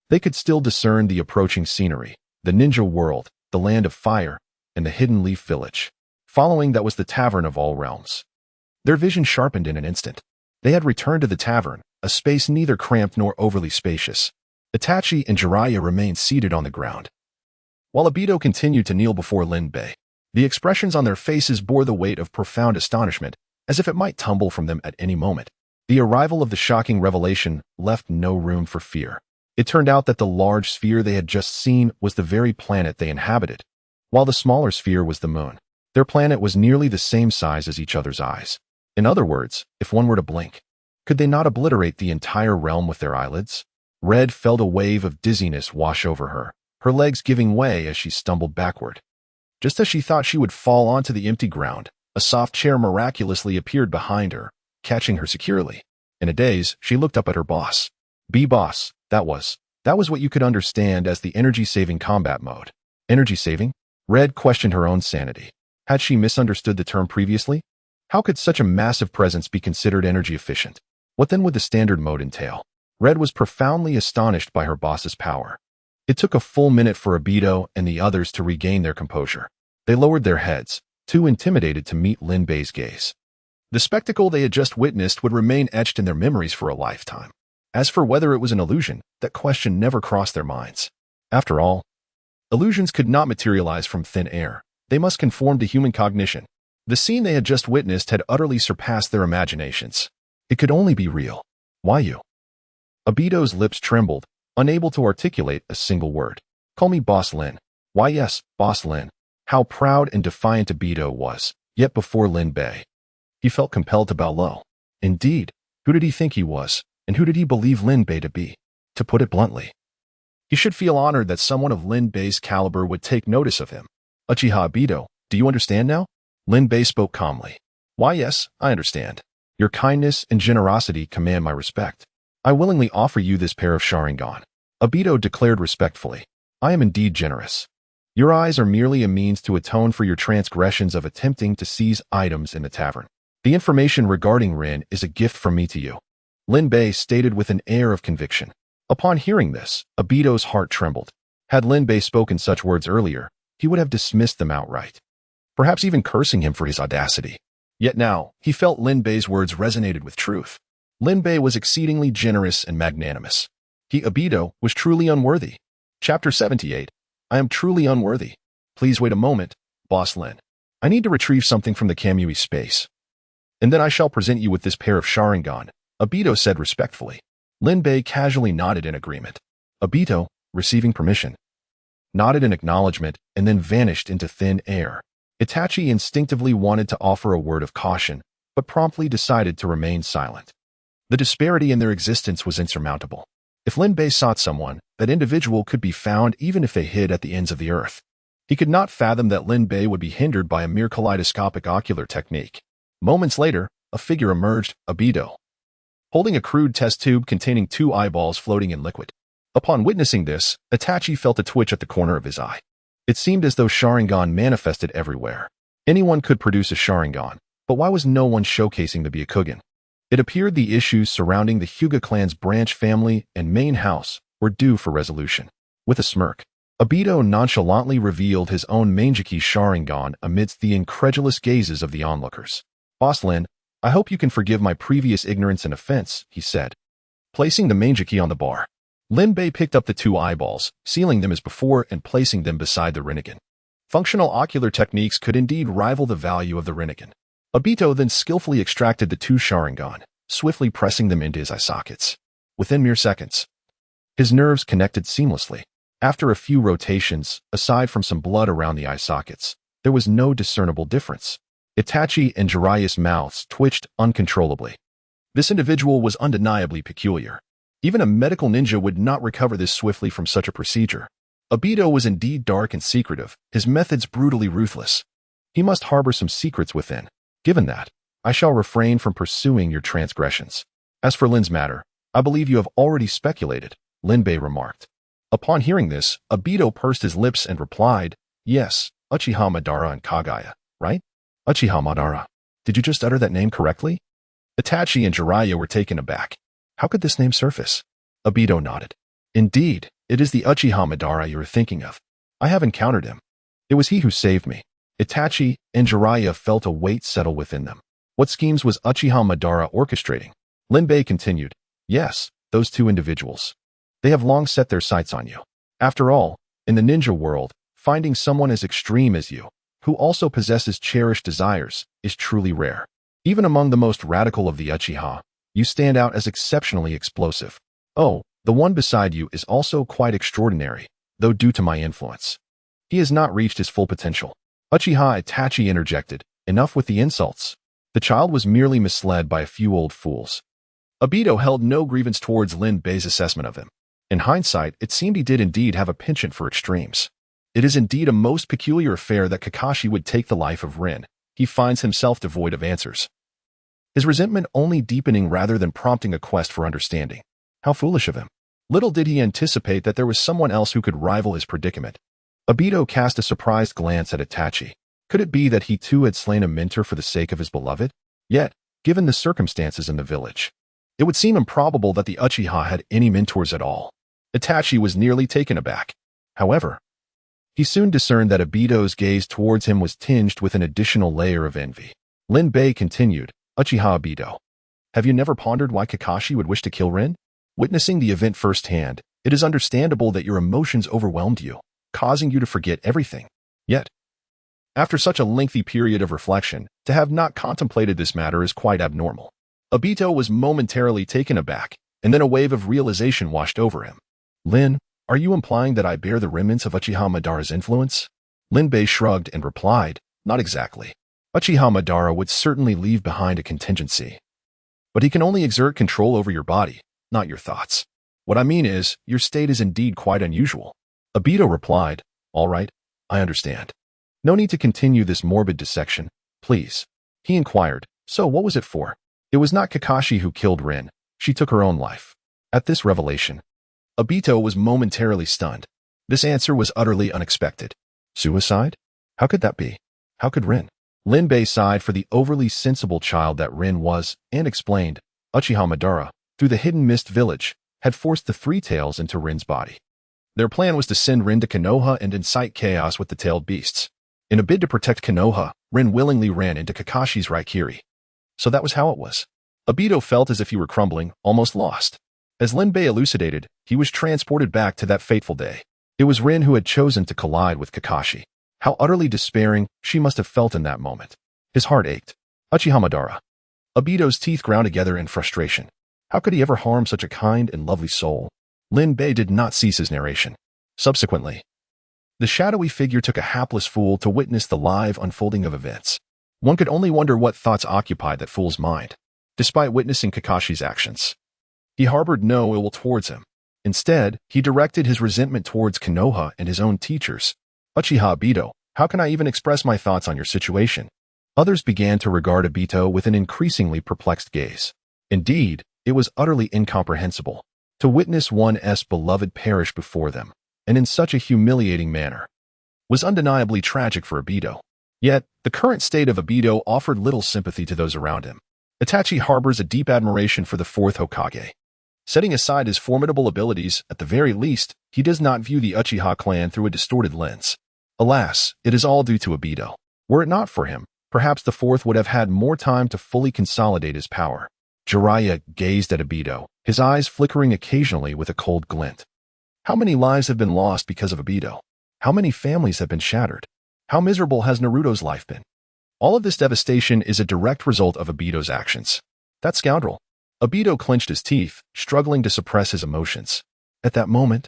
they could still discern the approaching scenery, the ninja world, the land of fire, and the hidden leaf village. Following that was the Tavern of all realms. Their vision sharpened in an instant. They had returned to the tavern, a space neither cramped nor overly spacious. Itachi and Jiraiya remained seated on the ground, while Obito continued to kneel before Lin Bei. The expressions on their faces bore the weight of profound astonishment, as if it might tumble from them at any moment. The arrival of the shocking revelation left no room for fear. It turned out that the large sphere they had just seen was the very planet they inhabited, while the smaller sphere was the moon. Their planet was nearly the same size as each other's eyes. In other words, if one were to blink, could they not obliterate the entire realm with their eyelids? Red felt a wave of dizziness wash over her, her legs giving way as she stumbled backward. Just as she thought she would fall onto the empty ground, a soft chair miraculously appeared behind her, catching her securely. In a daze, she looked up at her boss. B-boss, that was what you could understand as the energy-saving combat mode. Energy-saving? Red questioned her own sanity. Had she misunderstood the term previously? How could such a massive presence be considered energy efficient? What then would the standard mode entail? Red was profoundly astonished by her boss's power. It took a full minute for Obito and the others to regain their composure. They lowered their heads, too intimidated to meet Lin Bei's gaze. The spectacle they had just witnessed would remain etched in their memories for a lifetime. As for whether it was an illusion, that question never crossed their minds. After all, illusions could not materialize from thin air. They must conform to human cognition. The scene they had just witnessed had utterly surpassed their imaginations. It could only be real. Why you? Obito's lips trembled, unable to articulate a single word. Call me Boss Lin. Why yes, Boss Lin. How proud and defiant Obito was, yet before Lin Bei, he felt compelled to bow low. Indeed, who did he think he was, and who did he believe Lin Bei to be? To put it bluntly, he should feel honored that someone of Lin Bei's caliber would take notice of him. Uchiha Obito, do you understand now? Lin Bei spoke calmly. Why yes, I understand. Your kindness and generosity command my respect. I willingly offer you this pair of Sharingan. Obito declared respectfully. I am indeed generous. Your eyes are merely a means to atone for your transgressions of attempting to seize items in the tavern. The information regarding Rin is a gift from me to you. Lin Bei stated with an air of conviction. Upon hearing this, Obito's heart trembled. Had Lin Bei spoken such words earlier, he would have dismissed them outright, perhaps even cursing him for his audacity. Yet now, he felt Lin Bei's words resonated with truth. Lin Bei was exceedingly generous and magnanimous. He, Obito, was truly unworthy. Chapter 78. I am truly unworthy. Please wait a moment, Boss Lin. I need to retrieve something from the Kamui space. And then I shall present you with this pair of Sharingan, Obito said respectfully. Lin Bei casually nodded in agreement. Obito, receiving permission, nodded in acknowledgement and then vanished into thin air. Itachi instinctively wanted to offer a word of caution, but promptly decided to remain silent. The disparity in their existence was insurmountable. If Lin Bei sought someone, that individual could be found even if they hid at the ends of the earth. He could not fathom that Lin Bei would be hindered by a mere kaleidoscopic ocular technique. Moments later, a figure emerged, Obito, holding a crude test tube containing 2 eyeballs floating in liquid. Upon witnessing this, Itachi felt a twitch at the corner of his eye. It seemed as though Sharingan manifested everywhere. Anyone could produce a Sharingan, but why was no one showcasing the Byakugan? It appeared the issues surrounding the Hyuga clan's branch family and main house were due for resolution. With a smirk, Obito nonchalantly revealed his own Manjiki Sharingan amidst the incredulous gazes of the onlookers. Boss Lin, I hope you can forgive my previous ignorance and offense, he said, placing the Manjiki on the bar. Lin Bei picked up the 2 eyeballs, sealing them as before and placing them beside the Rinnegan. Functional ocular techniques could indeed rival the value of the Rinnegan. Obito then skillfully extracted the 2 Sharingan, swiftly pressing them into his eye sockets. Within mere seconds, his nerves connected seamlessly. After a few rotations, aside from some blood around the eye sockets, there was no discernible difference. Itachi and Jiraiya's mouths twitched uncontrollably. This individual was undeniably peculiar. Even a medical ninja would not recover this swiftly from such a procedure. Obito was indeed dark and secretive, his methods brutally ruthless. He must harbor some secrets within. Given that, I shall refrain from pursuing your transgressions. As for Lin's matter, I believe you have already speculated, Lin Bei remarked. Upon hearing this, Obito pursed his lips and replied, yes, Uchiha Madara and Kaguya, right? Uchiha Madara. Did you just utter that name correctly? Itachi and Jiraiya were taken aback. How could this name surface? Obito nodded. Indeed, it is the Uchiha Madara you are thinking of. I have encountered him. It was he who saved me. Itachi and Jiraiya felt a weight settle within them. What schemes was Uchiha Madara orchestrating? Lin Bei continued. Yes, those 2 individuals. They have long set their sights on you. After all, in the ninja world, finding someone as extreme as you, who also possesses cherished desires, is truly rare. Even among the most radical of the Uchiha, you stand out as exceptionally explosive. Oh, the one beside you is also quite extraordinary, though due to my influence. He has not reached his full potential. Uchiha Itachi interjected, enough with the insults. The child was merely misled by a few old fools. Obito held no grievance towards Lin Bei's assessment of him. In hindsight, it seemed he did indeed have a penchant for extremes. It is indeed a most peculiar affair that Kakashi would take the life of Rin. He finds himself devoid of answers. His resentment only deepening rather than prompting a quest for understanding. How foolish of him. Little did he anticipate that there was someone else who could rival his predicament. Obito cast a surprised glance at Itachi. Could it be that he too had slain a mentor for the sake of his beloved? Yet, given the circumstances in the village, it would seem improbable that the Uchiha had any mentors at all. Itachi was nearly taken aback. However, he soon discerned that Obito's gaze towards him was tinged with an additional layer of envy. Lin Bei continued, Uchiha Obito, have you never pondered why Kakashi would wish to kill Rin? Witnessing the event firsthand, it is understandable that your emotions overwhelmed you, causing you to forget everything. Yet, after such a lengthy period of reflection, to have not contemplated this matter is quite abnormal. Obito was momentarily taken aback, and then a wave of realization washed over him. Lin, are you implying that I bear the remnants of Uchiha Madara's influence? Lin Bei shrugged and replied, not exactly. Uchiha Madara would certainly leave behind a contingency. But he can only exert control over your body, not your thoughts. What I mean is, your state is indeed quite unusual. Obito replied, all right, I understand. No need to continue this morbid dissection, please. He inquired, so what was it for? It was not Kakashi who killed Rin. She took her own life. At this revelation, Obito was momentarily stunned. This answer was utterly unexpected. Suicide? How could that be? How could Rin? Linbei sighed for the overly sensible child that Rin was and explained, Uchiha Madara, through the hidden mist village, had forced the three tails into Rin's body. Their plan was to send Rin to Konoha and incite chaos with the tailed beasts. In a bid to protect Konoha, Rin willingly ran into Kakashi's Raikiri. So that was how it was. Obito felt as if he were crumbling, almost lost. As Linbei elucidated, he was transported back to that fateful day. It was Rin who had chosen to collide with Kakashi. How utterly despairing she must have felt in that moment. His heart ached. Uchiha Madara. Obito's teeth ground together in frustration. How could he ever harm such a kind and lovely soul? Linbei did not cease his narration. Subsequently, the shadowy figure took a hapless fool to witness the live unfolding of events. One could only wonder what thoughts occupied that fool's mind. Despite witnessing Kakashi's actions, he harbored no ill will towards him. Instead, he directed his resentment towards Konoha and his own teachers. Uchiha Obito, how can I even express my thoughts on your situation? Others began to regard Obito with an increasingly perplexed gaze. Indeed, it was utterly incomprehensible to witness one's beloved perish before them, and in such a humiliating manner, was undeniably tragic for Obito. Yet, the current state of Obito offered little sympathy to those around him. Itachi harbors a deep admiration for the fourth Hokage. Setting aside his formidable abilities, at the very least, he does not view the Uchiha clan through a distorted lens. Alas, it is all due to Obito. Were it not for him, perhaps the fourth would have had more time to fully consolidate his power. Jiraiya gazed at Obito, his eyes flickering occasionally with a cold glint. How many lives have been lost because of Obito? How many families have been shattered? How miserable has Naruto's life been? All of this devastation is a direct result of Obito's actions. That scoundrel. Obito clenched his teeth, struggling to suppress his emotions. At that moment,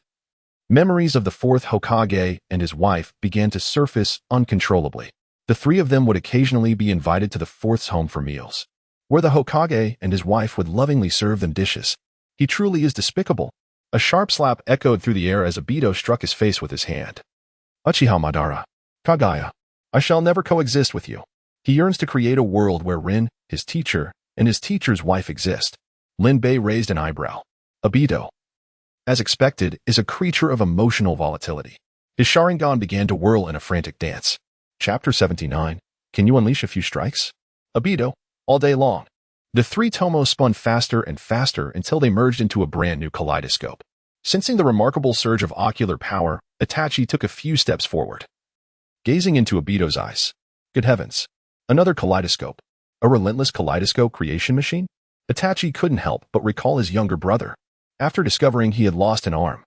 memories of the fourth Hokage and his wife began to surface uncontrollably. The three of them would occasionally be invited to the fourth's home for meals, where the Hokage and his wife would lovingly serve them dishes. He truly is despicable. A sharp slap echoed through the air as Obito struck his face with his hand. Uchiha Madara. Kagaya. I shall never coexist with you. He yearns to create a world where Rin, his teacher, and his teacher's wife exist. Linbei raised an eyebrow. Obito, as expected, is a creature of emotional volatility. His Sharingan began to whirl in a frantic dance. Chapter 79. Can you unleash a few strikes? Obito, all day long. The three tomos spun faster and faster until they merged into a brand new kaleidoscope. Sensing the remarkable surge of ocular power, Itachi took a few steps forward. Gazing into Obito's eyes. Good heavens. Another kaleidoscope. A relentless kaleidoscope creation machine? Itachi couldn't help but recall his younger brother. After discovering he had lost an arm,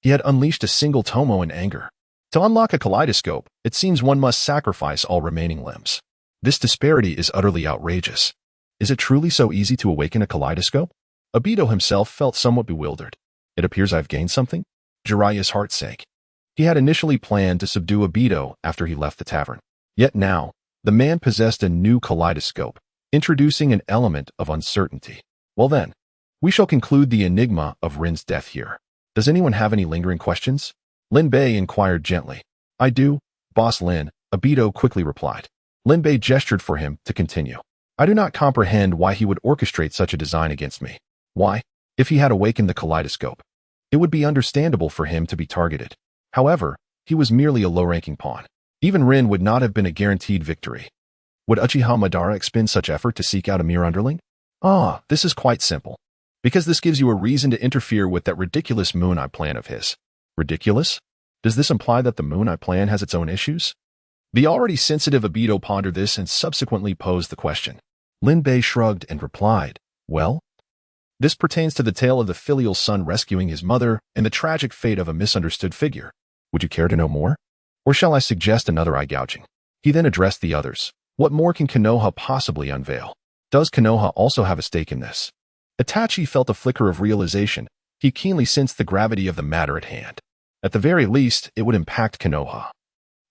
he had unleashed a single tomo in anger. To unlock a kaleidoscope, it seems one must sacrifice all remaining limbs. This disparity is utterly outrageous. Is it truly so easy to awaken a kaleidoscope? Obito himself felt somewhat bewildered. It appears I've gained something? Jiraiya's heart sank. He had initially planned to subdue Obito after he left the tavern. Yet now, the man possessed a new kaleidoscope, introducing an element of uncertainty. Well then, we shall conclude the enigma of Rin's death here. Does anyone have any lingering questions? Linbei inquired gently. I do, Boss Lin, Obito quickly replied. Linbei gestured for him to continue. I do not comprehend why he would orchestrate such a design against me. Why? If he had awakened the kaleidoscope, it would be understandable for him to be targeted. However, he was merely a low-ranking pawn. Even Rin would not have been a guaranteed victory. Would Uchiha Madara expend such effort to seek out a mere underling? This is quite simple. Because this gives you a reason to interfere with that ridiculous Moon Eye plan of his. Ridiculous? Does this imply that the Moon Eye plan has its own issues? The already sensitive Obito pondered this and subsequently posed the question. Linbei shrugged and replied, well, this pertains to the tale of the filial son rescuing his mother and the tragic fate of a misunderstood figure. Would you care to know more? Or shall I suggest another eye gouging? He then addressed the others. What more can Konoha possibly unveil? Does Konoha also have a stake in this? Itachi felt a flicker of realization. He keenly sensed the gravity of the matter at hand. At the very least, it would impact Konoha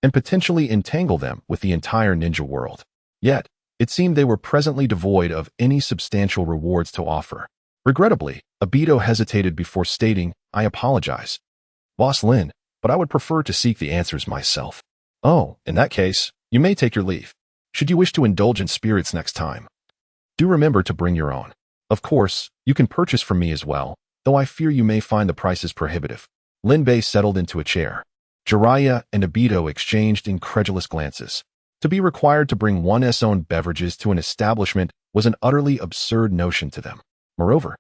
and potentially entangle them with the entire ninja world. Yet, it seemed they were presently devoid of any substantial rewards to offer. Regrettably, Obito hesitated before stating, I apologize, Boss Lin, but I would prefer to seek the answers myself. Oh, in that case, you may take your leave. Should you wish to indulge in spirits next time, do remember to bring your own. Of course, you can purchase from me as well. though I fear you may find the prices prohibitive. Linbei settled into a chair. Jiraiya and Obito exchanged incredulous glances. To be required to bring one's own beverages to an establishment was an utterly absurd notion to them. Moreover,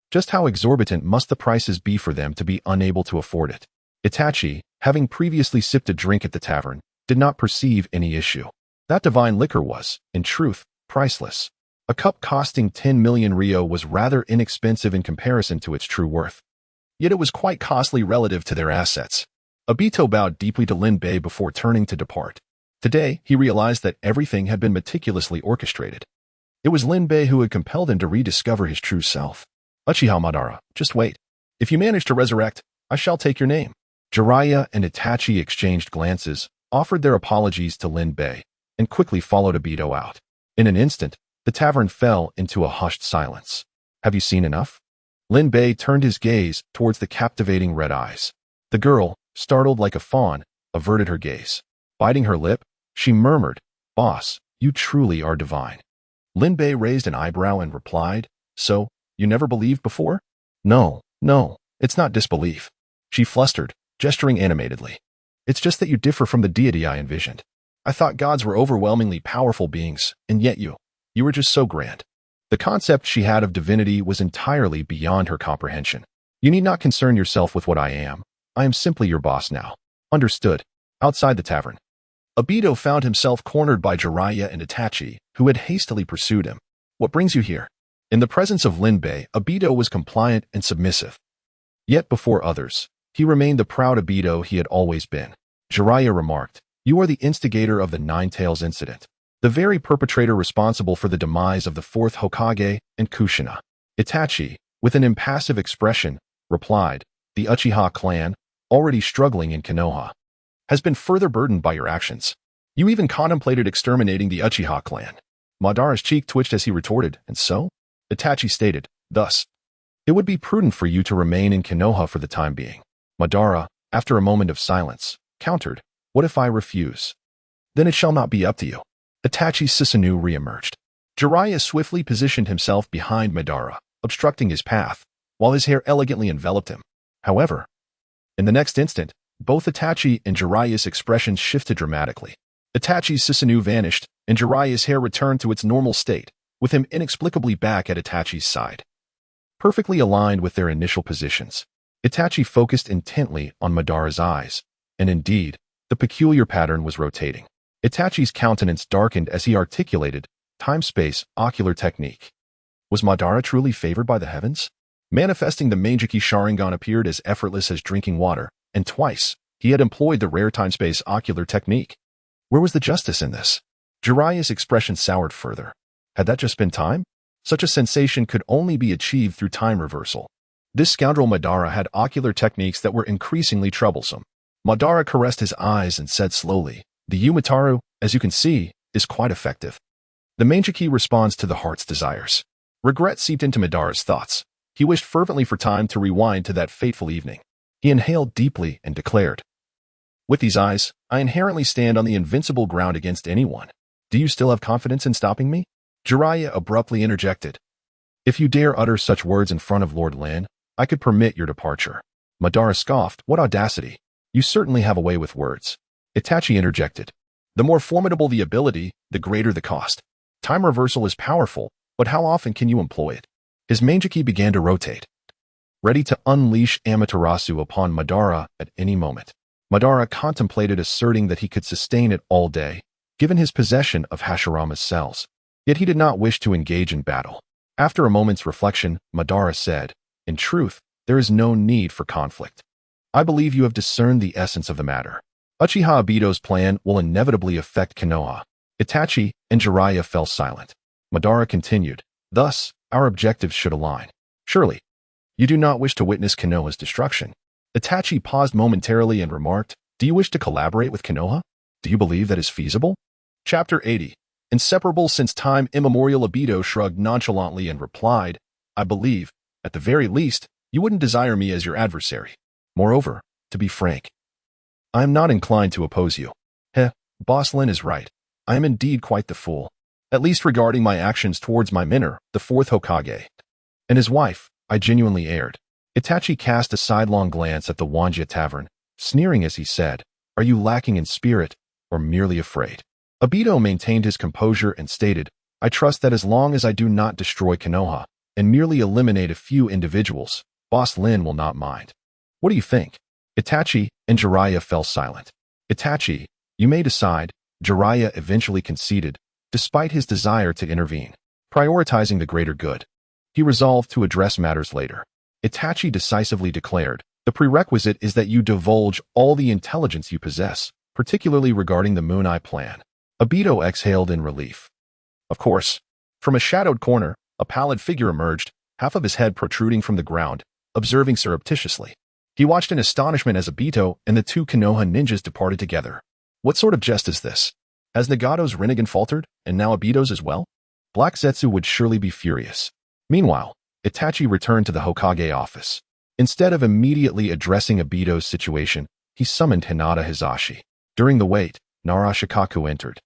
just how exorbitant must the prices be for them to be unable to afford it? Itachi, having previously sipped a drink at the tavern, did not perceive any issue. That divine liquor was, in truth, priceless. A cup costing 10 million ryo was rather inexpensive in comparison to its true worth. Yet it was quite costly relative to their assets. Obito bowed deeply to Linbei before turning to depart. Today, he realized that everything had been meticulously orchestrated. It was Linbei who had compelled him to rediscover his true self. Uchiha Madara, just wait. If you manage to resurrect, I shall take your name. Jiraiya and Itachi exchanged glances, offered their apologies to Linbei, and quickly followed Obito out. In an instant, the tavern fell into a hushed silence. Have you seen enough? Linbei turned his gaze towards the captivating red eyes. The girl, startled like a fawn, averted her gaze. Biting her lip, she murmured, "Boss, you truly are divine." Linbei raised an eyebrow and replied, "So, you never believed before?" No, it's not disbelief." She flustered, gesturing animatedly. "It's just that you differ from the deity I envisioned. I thought gods were overwhelmingly powerful beings, and yet you were just so grand." The concept she had of divinity was entirely beyond her comprehension. "You need not concern yourself with what I am. I am simply your boss now." Understood. Outside the tavern, Obito found himself cornered by Jiraiya and Itachi, who had hastily pursued him. "What brings you here?" In the presence of Linbei, Obito was compliant and submissive. Yet before others, he remained the proud Obito he had always been. Jiraiya remarked, "You are the instigator of the Nine Tails incident, the very perpetrator responsible for the demise of the fourth Hokage and Kushina." Itachi, with an impassive expression, replied, "The Uchiha clan, already struggling in Konoha, has been further burdened by your actions. You even contemplated exterminating the Uchiha clan." Madara's cheek twitched as he retorted, "And so?" Itachi stated, "Thus, it would be prudent for you to remain in Konoha for the time being." Madara, after a moment of silence, countered, "What if I refuse?" "Then it shall not be up to you." Itachi's Susanoo re-emerged. Jiraiya swiftly positioned himself behind Madara, obstructing his path, while his hair elegantly enveloped him. However, in the next instant, both Itachi and Jiraiya's expressions shifted dramatically. Itachi's Susanoo vanished, and Jiraiya's hair returned to its normal state, with him inexplicably back at Itachi's side. Perfectly aligned with their initial positions, Itachi focused intently on Madara's eyes, and indeed, the peculiar pattern was rotating. Itachi's countenance darkened as he articulated, "Time-space, ocular technique." Was Madara truly favored by the heavens? Manifesting the Meijiki Sharingan appeared as effortless as drinking water, and twice, he had employed the rare time-space ocular technique. Where was the justice in this? Jiraiya's expression soured further. Had that just been time? Such a sensation could only be achieved through time reversal. This scoundrel Madara had ocular techniques that were increasingly troublesome. Madara caressed his eyes and said slowly, "The Yumataru, as you can see, is quite effective." The Meijiki responds to the heart's desires. Regret seeped into Madara's thoughts. He wished fervently for time to rewind to that fateful evening. He inhaled deeply and declared, "With these eyes, I inherently stand on the invincible ground against anyone. Do you still have confidence in stopping me?" Jiraiya abruptly interjected, "If you dare utter such words in front of Lord Lin, I could permit your departure." Madara scoffed, "What audacity! You certainly have a way with words." Itachi interjected, "The more formidable the ability, the greater the cost. Time reversal is powerful, but how often can you employ it?" His Meijiki began to rotate, ready to unleash Amaterasu upon Madara at any moment. Madara contemplated asserting that he could sustain it all day, given his possession of Hashirama's cells. Yet he did not wish to engage in battle. After a moment's reflection, Madara said, "In truth, there is no need for conflict. I believe you have discerned the essence of the matter. Uchiha Obito's plan will inevitably affect Konoha." Itachi and Jiraiya fell silent. Madara continued, "Thus, our objectives should align. Surely, you do not wish to witness Konoha's destruction." Itachi paused momentarily and remarked, "Do you wish to collaborate with Konoha? Do you believe that is feasible?" Chapter 80. Inseparable since time immemorial. Obito shrugged nonchalantly and replied, "I believe, at the very least, you wouldn't desire me as your adversary. Moreover, to be frank, I am not inclined to oppose you." Boss Lin is right. I am indeed quite the fool. At least regarding my actions towards my mentor, the fourth Hokage. And his wife, I genuinely erred. Itachi cast a sidelong glance at the Wanjia Tavern, sneering as he said, "Are you lacking in spirit, or merely afraid?" Obito maintained his composure and stated, "I trust that as long as I do not destroy Konoha, and merely eliminate a few individuals, Boss Lin will not mind." "What do you think?" Itachi and Jiraiya fell silent. "Itachi, you may decide," Jiraiya eventually conceded, despite his desire to intervene. Prioritizing the greater good, he resolved to address matters later. Itachi decisively declared, "The prerequisite is that you divulge all the intelligence you possess, particularly regarding the Moon Eye plan." Obito exhaled in relief. Of course. From a shadowed corner, a pallid figure emerged, half of his head protruding from the ground, observing surreptitiously. He watched in astonishment as Obito and the two Konoha ninjas departed together. What sort of jest is this? Has Nagato's Rinnegan faltered, and now Obito's as well? Black Zetsu would surely be furious. Meanwhile, Itachi returned to the Hokage office. Instead of immediately addressing Obito's situation, he summoned Hinata Hizashi. During the wait, Nara Shikaku entered.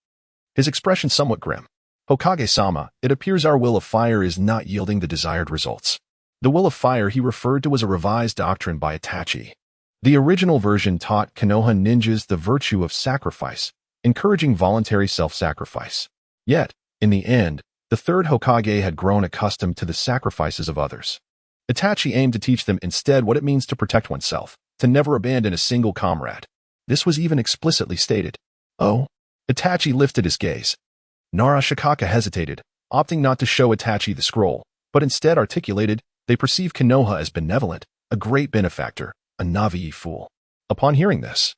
His expression somewhat grim. "Hokage-sama, it appears our will of fire is not yielding the desired results." The will of fire he referred to as a revised doctrine by Itachi. The original version taught Konoha ninjas the virtue of sacrifice, encouraging voluntary self-sacrifice. Yet, in the end, the third Hokage had grown accustomed to the sacrifices of others. Itachi aimed to teach them instead what it means to protect oneself, to never abandon a single comrade. This was even explicitly stated. "Oh?" Itachi lifted his gaze. Nara Shikaka hesitated, opting not to show Itachi the scroll, but instead articulated, "They perceive Konoha as benevolent, a great benefactor, a Navi fool." Upon hearing this,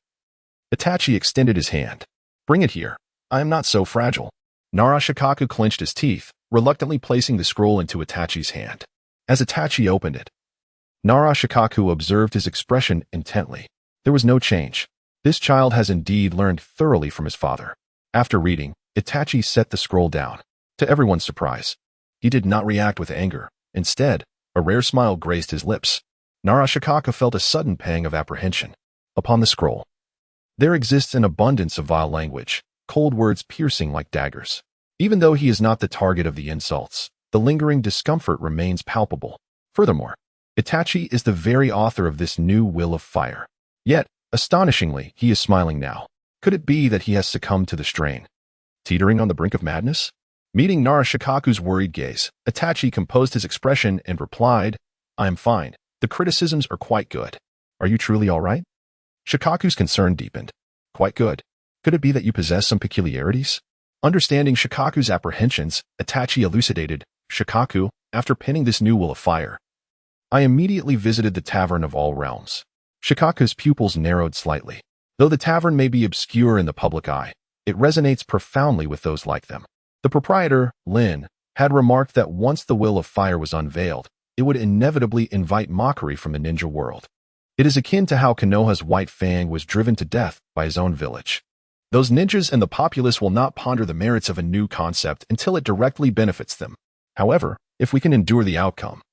Itachi extended his hand. "Bring it here. I am not so fragile." Nara Shikaku clenched his teeth, reluctantly placing the scroll into Itachi's hand. As Itachi opened it, Nara Shikaku observed his expression intently. There was no change. This child has indeed learned thoroughly from his father. After reading, Itachi set the scroll down. To everyone's surprise, he did not react with anger. Instead, a rare smile graced his lips. Nara Shikaka felt a sudden pang of apprehension. Upon the scroll, there exists an abundance of vile language, cold words piercing like daggers. Even though he is not the target of the insults, the lingering discomfort remains palpable. Furthermore, Itachi is the very author of this new will of fire. Yet, astonishingly, he is smiling now. Could it be that he has succumbed to the strain? Teetering on the brink of madness? Meeting Nara Shikaku's worried gaze, Itachi composed his expression and replied, "I am fine. The criticisms are quite good. Are you truly all right?" Shikaku's concern deepened. "Quite good. Could it be that you possess some peculiarities?" Understanding Shikaku's apprehensions, Itachi elucidated, "Shikaku, after penning this new will of fire, I immediately visited the Tavern of All Realms." Shikaku's pupils narrowed slightly. Though the tavern may be obscure in the public eye, it resonates profoundly with those like them. The proprietor, Lin, had remarked that once the will of fire was unveiled, it would inevitably invite mockery from the ninja world. It is akin to how Konoha's White Fang was driven to death by his own village. Those ninjas and the populace will not ponder the merits of a new concept until it directly benefits them. However, if we can endure the outcome,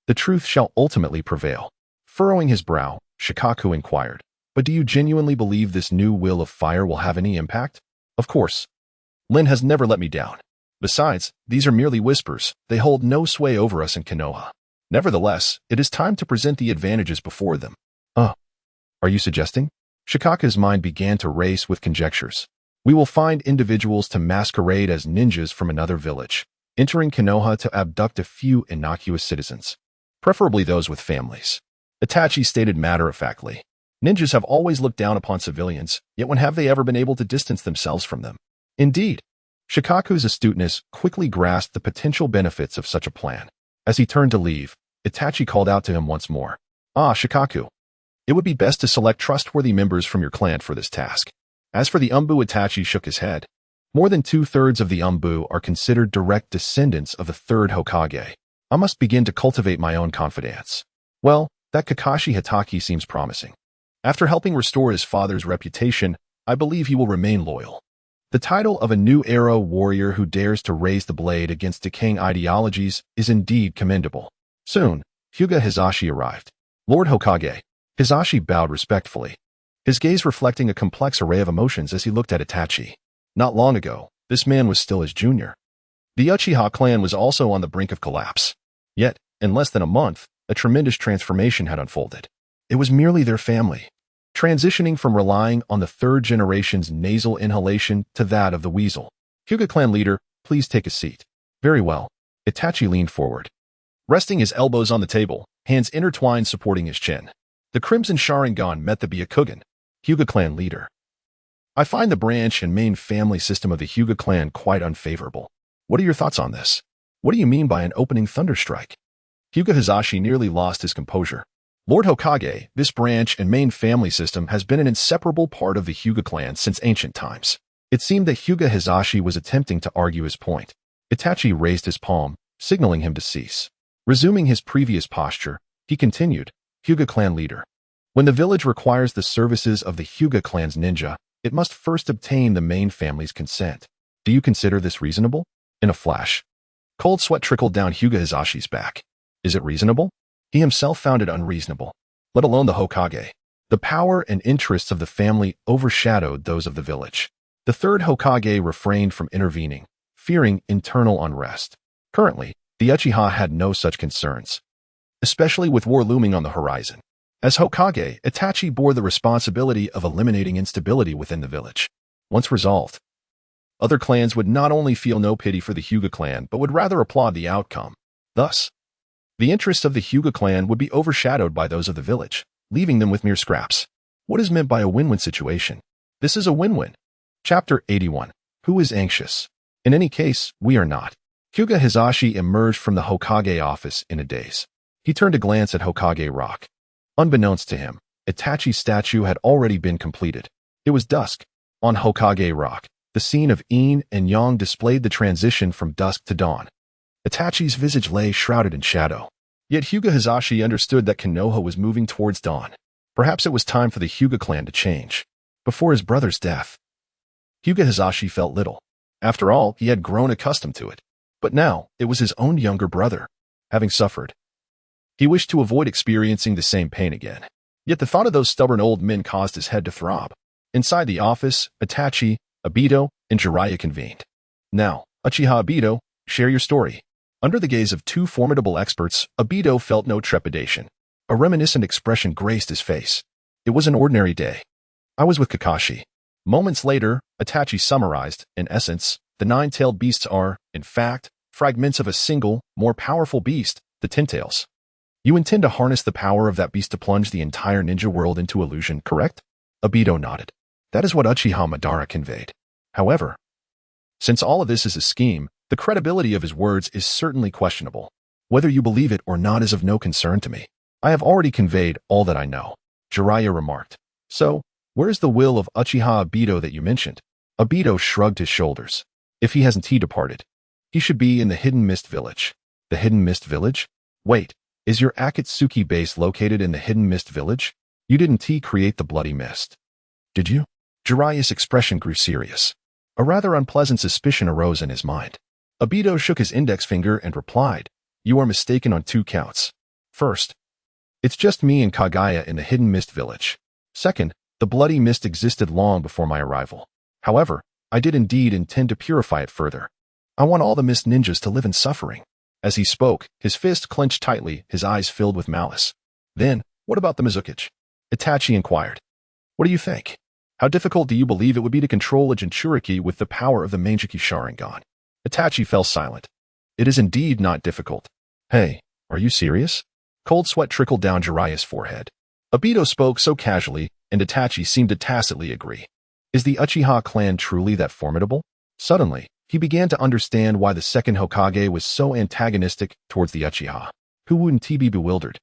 the truth shall ultimately prevail. Furrowing his brow, Shikaku inquired, "But do you genuinely believe this new will of fire will have any impact?" "Of course. Lin has never let me down. Besides, these are merely whispers. They hold no sway over us in Konoha. Nevertheless, it is time to present the advantages before them." Are you suggesting?" Shikaku's mind began to race with conjectures. "We will find individuals to masquerade as ninjas from another village, entering Konoha to abduct a few innocuous citizens, preferably those with families." Itachi stated matter-of-factly, "Ninjas have always looked down upon civilians, yet when have they ever been able to distance themselves from them?" Indeed, Shikaku's astuteness quickly grasped the potential benefits of such a plan. As he turned to leave, Itachi called out to him once more. Shikaku, it would be best to select trustworthy members from your clan for this task." As for the Umbu, Itachi shook his head. More than 2/3 of the Umbu are considered direct descendants of the third Hokage. I must begin to cultivate my own confidence. Well, that Kakashi Hitaki seems promising. After helping restore his father's reputation, I believe he will remain loyal. The title of a new era warrior who dares to raise the blade against decaying ideologies is indeed commendable. Soon, Hyuga Hizashi arrived. "Lord Hokage." Hizashi bowed respectfully, his gaze reflecting a complex array of emotions as he looked at Itachi. Not long ago, this man was still his junior. The Uchiha clan was also on the brink of collapse. Yet, in less than a month, a tremendous transformation had unfolded. It was merely their family, transitioning from relying on the third generation's nasal inhalation to that of the weasel. Hyuga clan leader, please take a seat. Very well. Itachi leaned forward, resting his elbows on the table, hands intertwined supporting his chin. The Crimson Sharingan met the Byakugan. Hyuga clan leader. I find the branch and main family system of the Hyuga clan quite unfavorable. What are your thoughts on this? What do you mean by an opening thunderstrike? Hyuga Hizashi nearly lost his composure. Lord Hokage, this branch and main family system has been an inseparable part of the Hyuga clan since ancient times. It seemed that Hyuga Hizashi was attempting to argue his point. Itachi raised his palm, signaling him to cease. Resuming his previous posture, he continued, Hyuga clan leader. When the village requires the services of the Hyuga clan's ninja, it must first obtain the main family's consent. Do you consider this reasonable? In a flash, cold sweat trickled down Hyuga Hizashi's back. Is it reasonable? He himself found it unreasonable, let alone the Hokage. The power and interests of the family overshadowed those of the village. The third Hokage refrained from intervening, fearing internal unrest. Currently, the Uchiha had no such concerns, especially with war looming on the horizon. As Hokage, Itachi bore the responsibility of eliminating instability within the village. Once resolved, other clans would not only feel no pity for the Hyuga clan, but would rather applaud the outcome. Thus, the interests of the Hyuga clan would be overshadowed by those of the village, leaving them with mere scraps. What is meant by a win-win situation? This is a win-win. Chapter 81. Who is anxious? In any case, we are not. Hyuga Hizashi emerged from the Hokage office in a daze. He turned to glance at Hokage Rock. Unbeknownst to him, Itachi's statue had already been completed. It was dusk. On Hokage Rock, the scene of yin and yang displayed the transition from dusk to dawn. Itachi's visage lay shrouded in shadow. Yet Hyuga Hizashi understood that Konoha was moving towards dawn. Perhaps it was time for the Hyuga clan to change. Before his brother's death, Hyuga Hizashi felt little. After all, he had grown accustomed to it. But now, it was his own younger brother. Having suffered, he wished to avoid experiencing the same pain again. Yet the thought of those stubborn old men caused his head to throb. Inside the office, Itachi, Obito, and Jiraiya convened. Now, Uchiha Obito, share your story. Under the gaze of two formidable experts, Obito felt no trepidation. A reminiscent expression graced his face. It was an ordinary day. I was with Kakashi. Moments later, Itachi summarized, in essence, the nine-tailed beasts are, in fact, fragments of a single, more powerful beast, the Ten Tails. You intend to harness the power of that beast to plunge the entire ninja world into illusion, correct? Obito nodded. That is what Uchiha Madara conveyed. However, since all of this is a scheme, the credibility of his words is certainly questionable. Whether you believe it or not is of no concern to me. I have already conveyed all that I know, Jiraiya remarked. So, where is the will of Uchiha Obito that you mentioned? Obito shrugged his shoulders. If he hasn't departed, he should be in the Hidden Mist Village. The Hidden Mist Village? Wait, is your Akatsuki base located in the Hidden Mist Village? You didn't create the Bloody Mist, did you? Jiraiya's expression grew serious. A rather unpleasant suspicion arose in his mind. Obito shook his index finger and replied, You are mistaken on two counts. First, it's just me and Kagaya in the Hidden Mist Village. Second, the Bloody Mist existed long before my arrival. However, I did indeed intend to purify it further. I want all the Mist Ninjas to live in suffering. As he spoke, his fist clenched tightly, his eyes filled with malice. Then, what about the Mizukage? Itachi inquired. What do you think? How difficult do you believe it would be to control a Jinchuriki with the power of the Manjiki Sharingan? Itachi fell silent. It is indeed not difficult. Hey, are you serious? Cold sweat trickled down Jiraiya's forehead. Obito spoke so casually, and Itachi seemed to tacitly agree. Is the Uchiha clan truly that formidable? Suddenly, he began to understand why the second Hokage was so antagonistic towards the Uchiha. Who wouldn't be bewildered?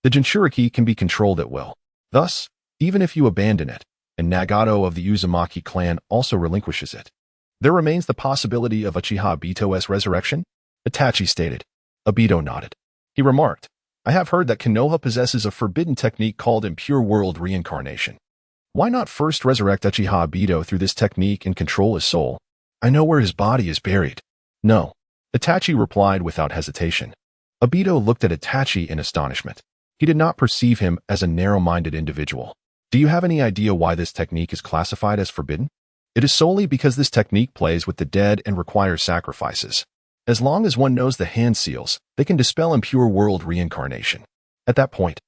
The Jinchuriki can be controlled at will. Thus, even if you abandon it, and Nagato of the Uzumaki clan also relinquishes it, there remains the possibility of Uchiha Obito's resurrection? Itachi stated. Obito nodded. He remarked, I have heard that Konoha possesses a forbidden technique called impure world reincarnation. Why not first resurrect Uchiha Obito through this technique and control his soul? I know where his body is buried. No. Itachi replied without hesitation. Obito looked at Itachi in astonishment. He did not perceive him as a narrow-minded individual. Do you have any idea why this technique is classified as forbidden? It is solely because this technique plays with the dead and requires sacrifices. As long as one knows the hand seals, they can dispel impure world reincarnation. At that point,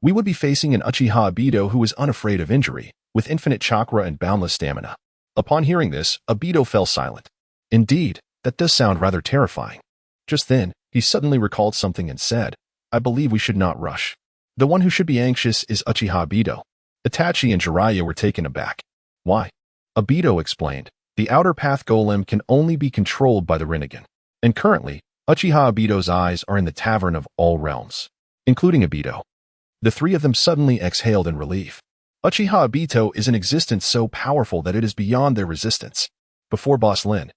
we would be facing an Uchiha Obito who is unafraid of injury, with infinite chakra and boundless stamina. Upon hearing this, Obito fell silent. Indeed, that does sound rather terrifying. Just then, he suddenly recalled something and said, I believe we should not rush. The one who should be anxious is Uchiha Obito. Itachi and Jiraiya were taken aback. Why? Obito explained, the outer path golem can only be controlled by the Rinnegan. And currently, Uchiha Obito's eyes are in the Tavern of all realms, including Obito. The three of them suddenly exhaled in relief. Uchiha Obito is an existence so powerful that it is beyond their resistance. Before Boss Lin,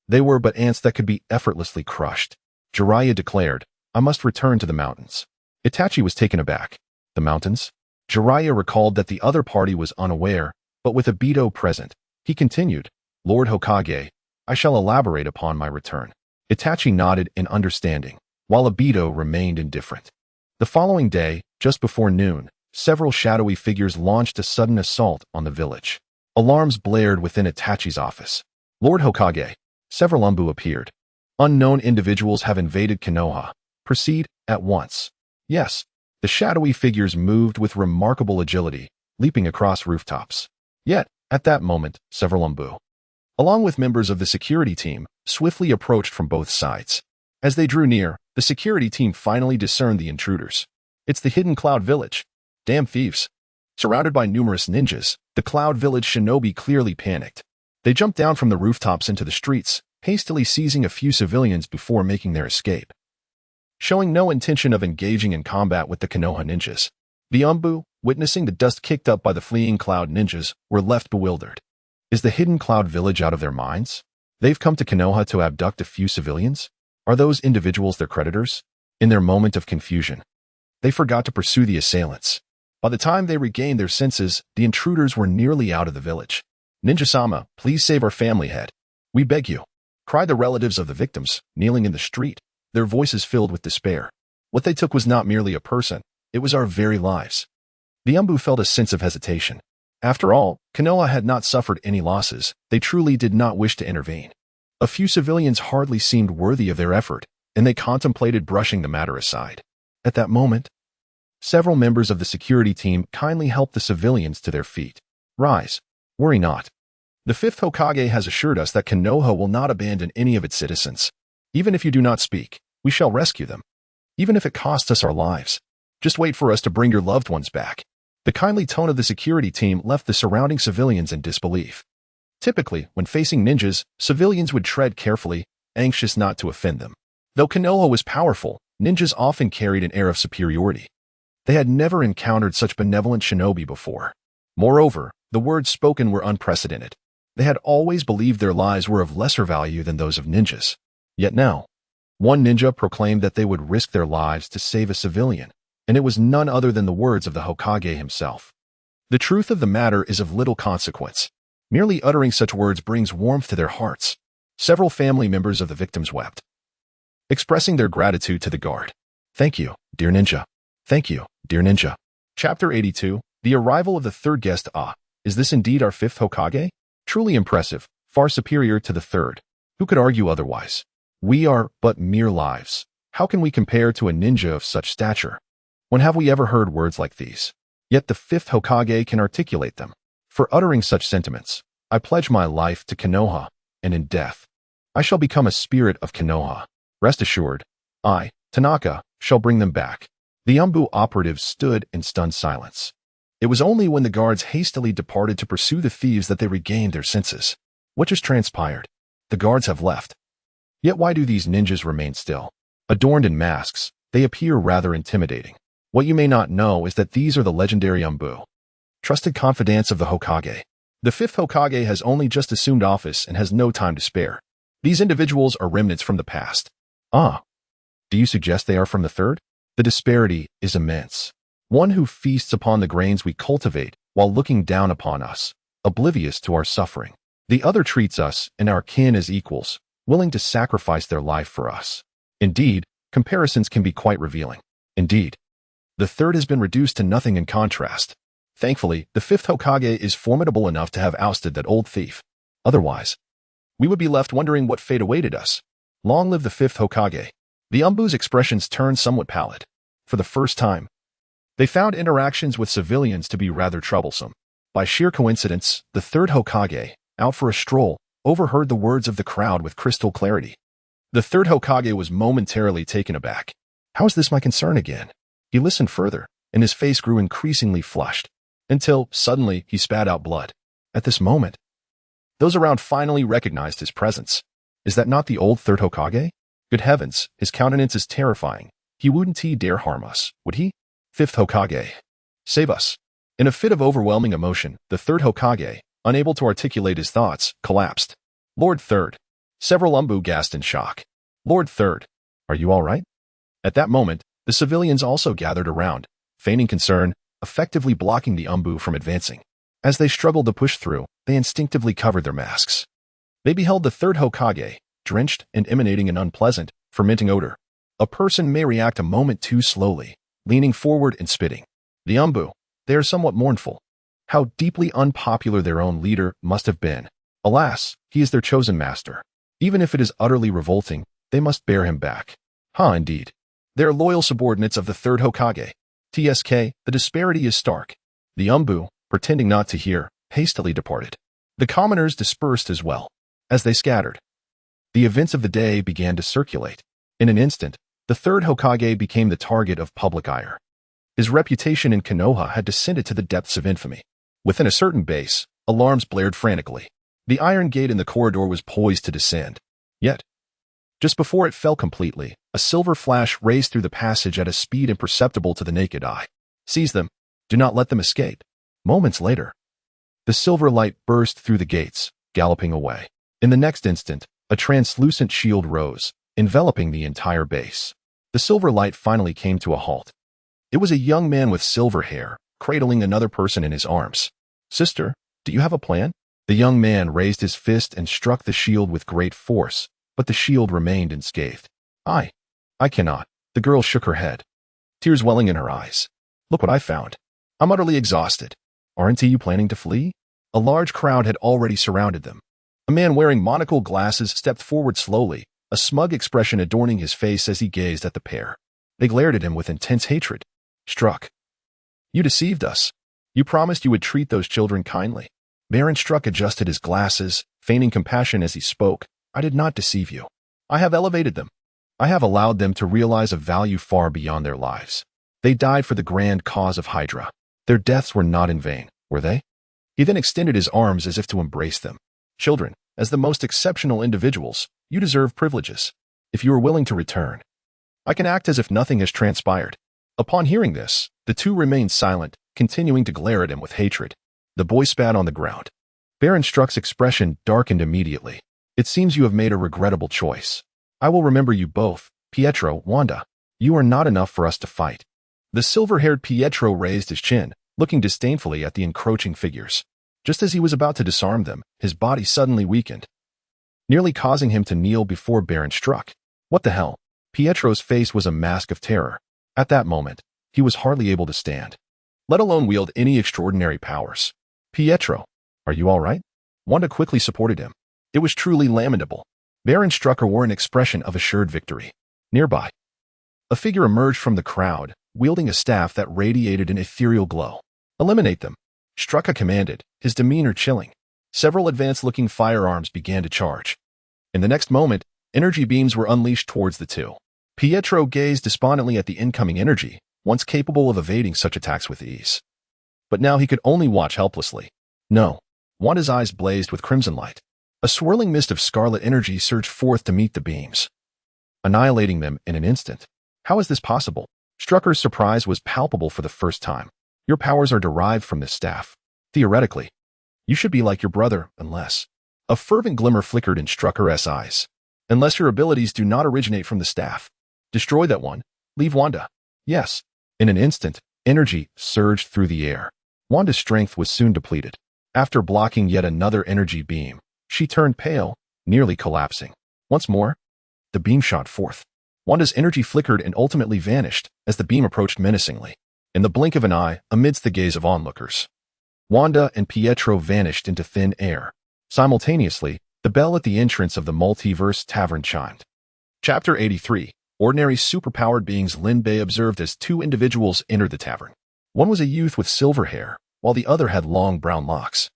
they were but ants that could be effortlessly crushed. Jiraiya declared, I must return to the mountains. Itachi was taken aback. The mountains? Jiraiya recalled that the other party was unaware, but with Obito present, he continued, Lord Hokage, I shall elaborate upon my return. Itachi nodded in understanding, while Obito remained indifferent. The following day, just before noon, several shadowy figures launched a sudden assault on the village. Alarms blared within Itachi's office. Lord Hokage, several Umbu appeared. Unknown individuals have invaded Konoha. Proceed at once. Yes, the shadowy figures moved with remarkable agility, leaping across rooftops. Yet, at that moment, several Umbu, along with members of the security team, swiftly approached from both sides. As they drew near, the security team finally discerned the intruders. It's the hidden Cloud Village. Damn thieves. Surrounded by numerous ninjas, the Cloud Village shinobi clearly panicked. They jumped down from the rooftops into the streets, hastily seizing a few civilians before making their escape. Showing no intention of engaging in combat with the Konoha ninjas, the Umbu, witnessing the dust kicked up by the fleeing Cloud ninjas, were left bewildered. Is the hidden Cloud Village out of their minds? They've come to Konoha to abduct a few civilians? Are those individuals their creditors? In their moment of confusion, they forgot to pursue the assailants. By the time they regained their senses, the intruders were nearly out of the village. Ninja-sama, please save our family head. We beg you, cried the relatives of the victims, kneeling in the street, their voices filled with despair. What they took was not merely a person, it was our very lives. The Umbu felt a sense of hesitation. After all, Konoha had not suffered any losses. They truly did not wish to intervene. A few civilians hardly seemed worthy of their effort, and they contemplated brushing the matter aside. At that moment, several members of the security team kindly helped the civilians to their feet. Rise. Worry not. The fifth Hokage has assured us that Konoha will not abandon any of its citizens. Even if you do not speak, we shall rescue them. Even if it costs us our lives. Just wait for us to bring your loved ones back. The kindly tone of the security team left the surrounding civilians in disbelief. Typically, when facing ninjas, civilians would tread carefully, anxious not to offend them. Though Konoha was powerful, ninjas often carried an air of superiority. They had never encountered such benevolent shinobi before. Moreover, the words spoken were unprecedented. They had always believed their lives were of lesser value than those of ninjas. Yet now, one ninja proclaimed that they would risk their lives to save a civilian, and it was none other than the words of the Hokage himself. The truth of the matter is of little consequence. Merely uttering such words brings warmth to their hearts. Several family members of the victims wept, expressing their gratitude to the guard. Thank you, dear ninja. Thank you, dear ninja. Chapter 82, The Arrival of the Third Guest. Is this indeed our fifth Hokage? Truly impressive, far superior to the third. Who could argue otherwise? We are but mere lives. How can we compare to a ninja of such stature? When have we ever heard words like these? Yet the fifth Hokage can articulate them. For uttering such sentiments, I pledge my life to Konoha, and in death, I shall become a spirit of Konoha. Rest assured, I, Tanaka, shall bring them back. The Umbu operatives stood in stunned silence. It was only when the guards hastily departed to pursue the thieves that they regained their senses. What just transpired? The guards have left. Yet why do these ninjas remain still? Adorned in masks, they appear rather intimidating. What you may not know is that these are the legendary Umbu, trusted confidants of the Hokage. The fifth Hokage has only just assumed office and has no time to spare. These individuals are remnants from the past. Do you suggest they are from the third? The disparity is immense. One who feasts upon the grains we cultivate while looking down upon us, oblivious to our suffering. The other treats us and our kin as equals, willing to sacrifice their life for us. Indeed, comparisons can be quite revealing. Indeed, the third has been reduced to nothing in contrast. Thankfully, the fifth Hokage is formidable enough to have ousted that old thief. Otherwise, we would be left wondering what fate awaited us. Long live the fifth Hokage. The Umbu's expressions turned somewhat pallid. for the first time. They found interactions with civilians to be rather troublesome. By sheer coincidence, the third Hokage, out for a stroll, overheard the words of the crowd with crystal clarity. The third Hokage was momentarily taken aback. How is this my concern again? He listened further, and his face grew increasingly flushed, until, suddenly, he spat out blood. At this moment, those around finally recognized his presence. Is that not the old third Hokage? Good heavens, his countenance is terrifying. He wouldn't dare harm us, would he? Fifth Hokage. Save us. In a fit of overwhelming emotion, the third Hokage, unable to articulate his thoughts, collapsed. Lord Third. Several Umbu gasped in shock. Lord Third, are you all right? At that moment, the civilians also gathered around, feigning concern, effectively blocking the Umbu from advancing. As they struggled to push through, they instinctively covered their masks. They beheld the third Hokage, drenched and emanating an unpleasant, fermenting odor. A person may react a moment too slowly, leaning forward and spitting. The Umbu, they are somewhat mournful. How deeply unpopular their own leader must have been. Alas, he is their chosen master. Even if it is utterly revolting, they must bear him back. Indeed. They are loyal subordinates of the third Hokage. TSK, the disparity is stark. The Umbu, pretending not to hear, hastily departed. The commoners dispersed as well. As they scattered, the events of the day began to circulate. In an instant, the third Hokage became the target of public ire. His reputation in Konoha had descended to the depths of infamy. Within a certain base, alarms blared frantically. The iron gate in the corridor was poised to descend. Yet, just before it fell completely, a silver flash raced through the passage at a speed imperceptible to the naked eye. Seize them. Do not let them escape. Moments later, the silver light burst through the gates, galloping away. In the next instant, a translucent shield rose, enveloping the entire base. The silver light finally came to a halt. It was a young man with silver hair, cradling another person in his arms. Sister, do you have a plan? The young man raised his fist and struck the shield with great force, but the shield remained unscathed. I cannot. The girl shook her head, tears welling in her eyes. Look what I found. I'm utterly exhausted. Aren't you planning to flee? A large crowd had already surrounded them. A man wearing monocle glasses stepped forward slowly, a smug expression adorning his face as he gazed at the pair. They glared at him with intense hatred. Struck. You deceived us. You promised you would treat those children kindly. Baron Struck adjusted his glasses, feigning compassion as he spoke. I did not deceive you. I have elevated them. I have allowed them to realize a value far beyond their lives. They died for the grand cause of Hydra. Their deaths were not in vain, were they? He then extended his arms as if to embrace them. Children, as the most exceptional individuals, you deserve privileges. If you are willing to return, I can act as if nothing has transpired. Upon hearing this, the two remained silent, continuing to glare at him with hatred. The boy spat on the ground. Baron Struck's expression darkened immediately. It seems you have made a regrettable choice. I will remember you both, Pietro, Wanda. You are not enough for us to fight. The silver-haired Pietro raised his chin, looking disdainfully at the encroaching figures. Just as he was about to disarm them, his body suddenly weakened, nearly causing him to kneel before Baron Struck. What the hell? Pietro's face was a mask of terror. At that moment, he was hardly able to stand, let alone wield any extraordinary powers. Pietro, are you all right? Wanda quickly supported him. It was truly lamentable. Baron Struck wore an expression of assured victory. Nearby, a figure emerged from the crowd, wielding a staff that radiated an ethereal glow. Eliminate them. Strucka commanded, his demeanor chilling. Several advanced-looking firearms began to charge. In the next moment, energy beams were unleashed towards the two. Pietro gazed despondently at the incoming energy, once capable of evading such attacks with ease. But now he could only watch helplessly. No. Wanda's eyes blazed with crimson light. A swirling mist of scarlet energy surged forth to meet the beams, annihilating them in an instant. How is this possible? Strucker's surprise was palpable for the first time. Your powers are derived from this staff. Theoretically, you should be like your brother, unless... A fervent glimmer flickered in Strucker's eyes. Unless your abilities do not originate from the staff. Destroy that one. Leave Wanda. Yes. In an instant, energy surged through the air. Wanda's strength was soon depleted. After blocking yet another energy beam, she turned pale, nearly collapsing. Once more, the beam shot forth. Wanda's energy flickered and ultimately vanished as the beam approached menacingly. In the blink of an eye, amidst the gaze of onlookers, Wanda and Pietro vanished into thin air. Simultaneously, the bell at the entrance of the multiverse tavern chimed. Chapter 83, ordinary superpowered beings Lin Bei observed as two individuals entered the tavern. One was a youth with silver hair, while the other had long brown locks.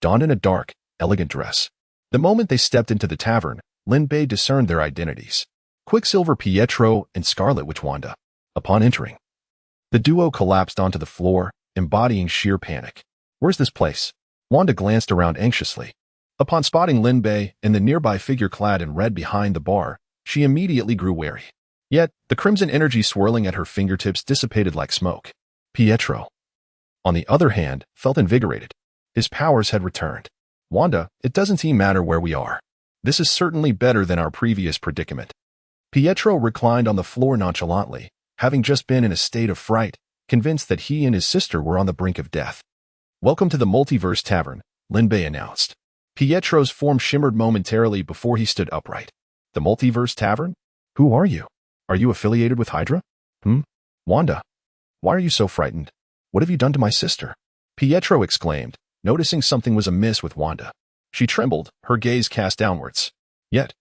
Donned in a dark, elegant dress. The moment they stepped into the tavern, Lin Bei discerned their identities. Quicksilver Pietro and Scarlet Witch Wanda. Upon entering, the duo collapsed onto the floor, embodying sheer panic. Where's this place? Wanda glanced around anxiously. Upon spotting Lin Bei and the nearby figure clad in red behind the bar, she immediately grew wary. Yet, the crimson energy swirling at her fingertips dissipated like smoke. Pietro, on the other hand, felt invigorated. His powers had returned. Wanda, it doesn't even matter where we are. This is certainly better than our previous predicament. Pietro reclined on the floor nonchalantly, having just been in a state of fright, convinced that he and his sister were on the brink of death. Welcome to the Multiverse Tavern, Lin Bei announced. Pietro's form shimmered momentarily before he stood upright. The Multiverse Tavern? Who are you? Are you affiliated with Hydra? Wanda, why are you so frightened? What have you done to my sister? Pietro exclaimed, noticing something was amiss with Wanda. She trembled, her gaze cast downwards. Yet,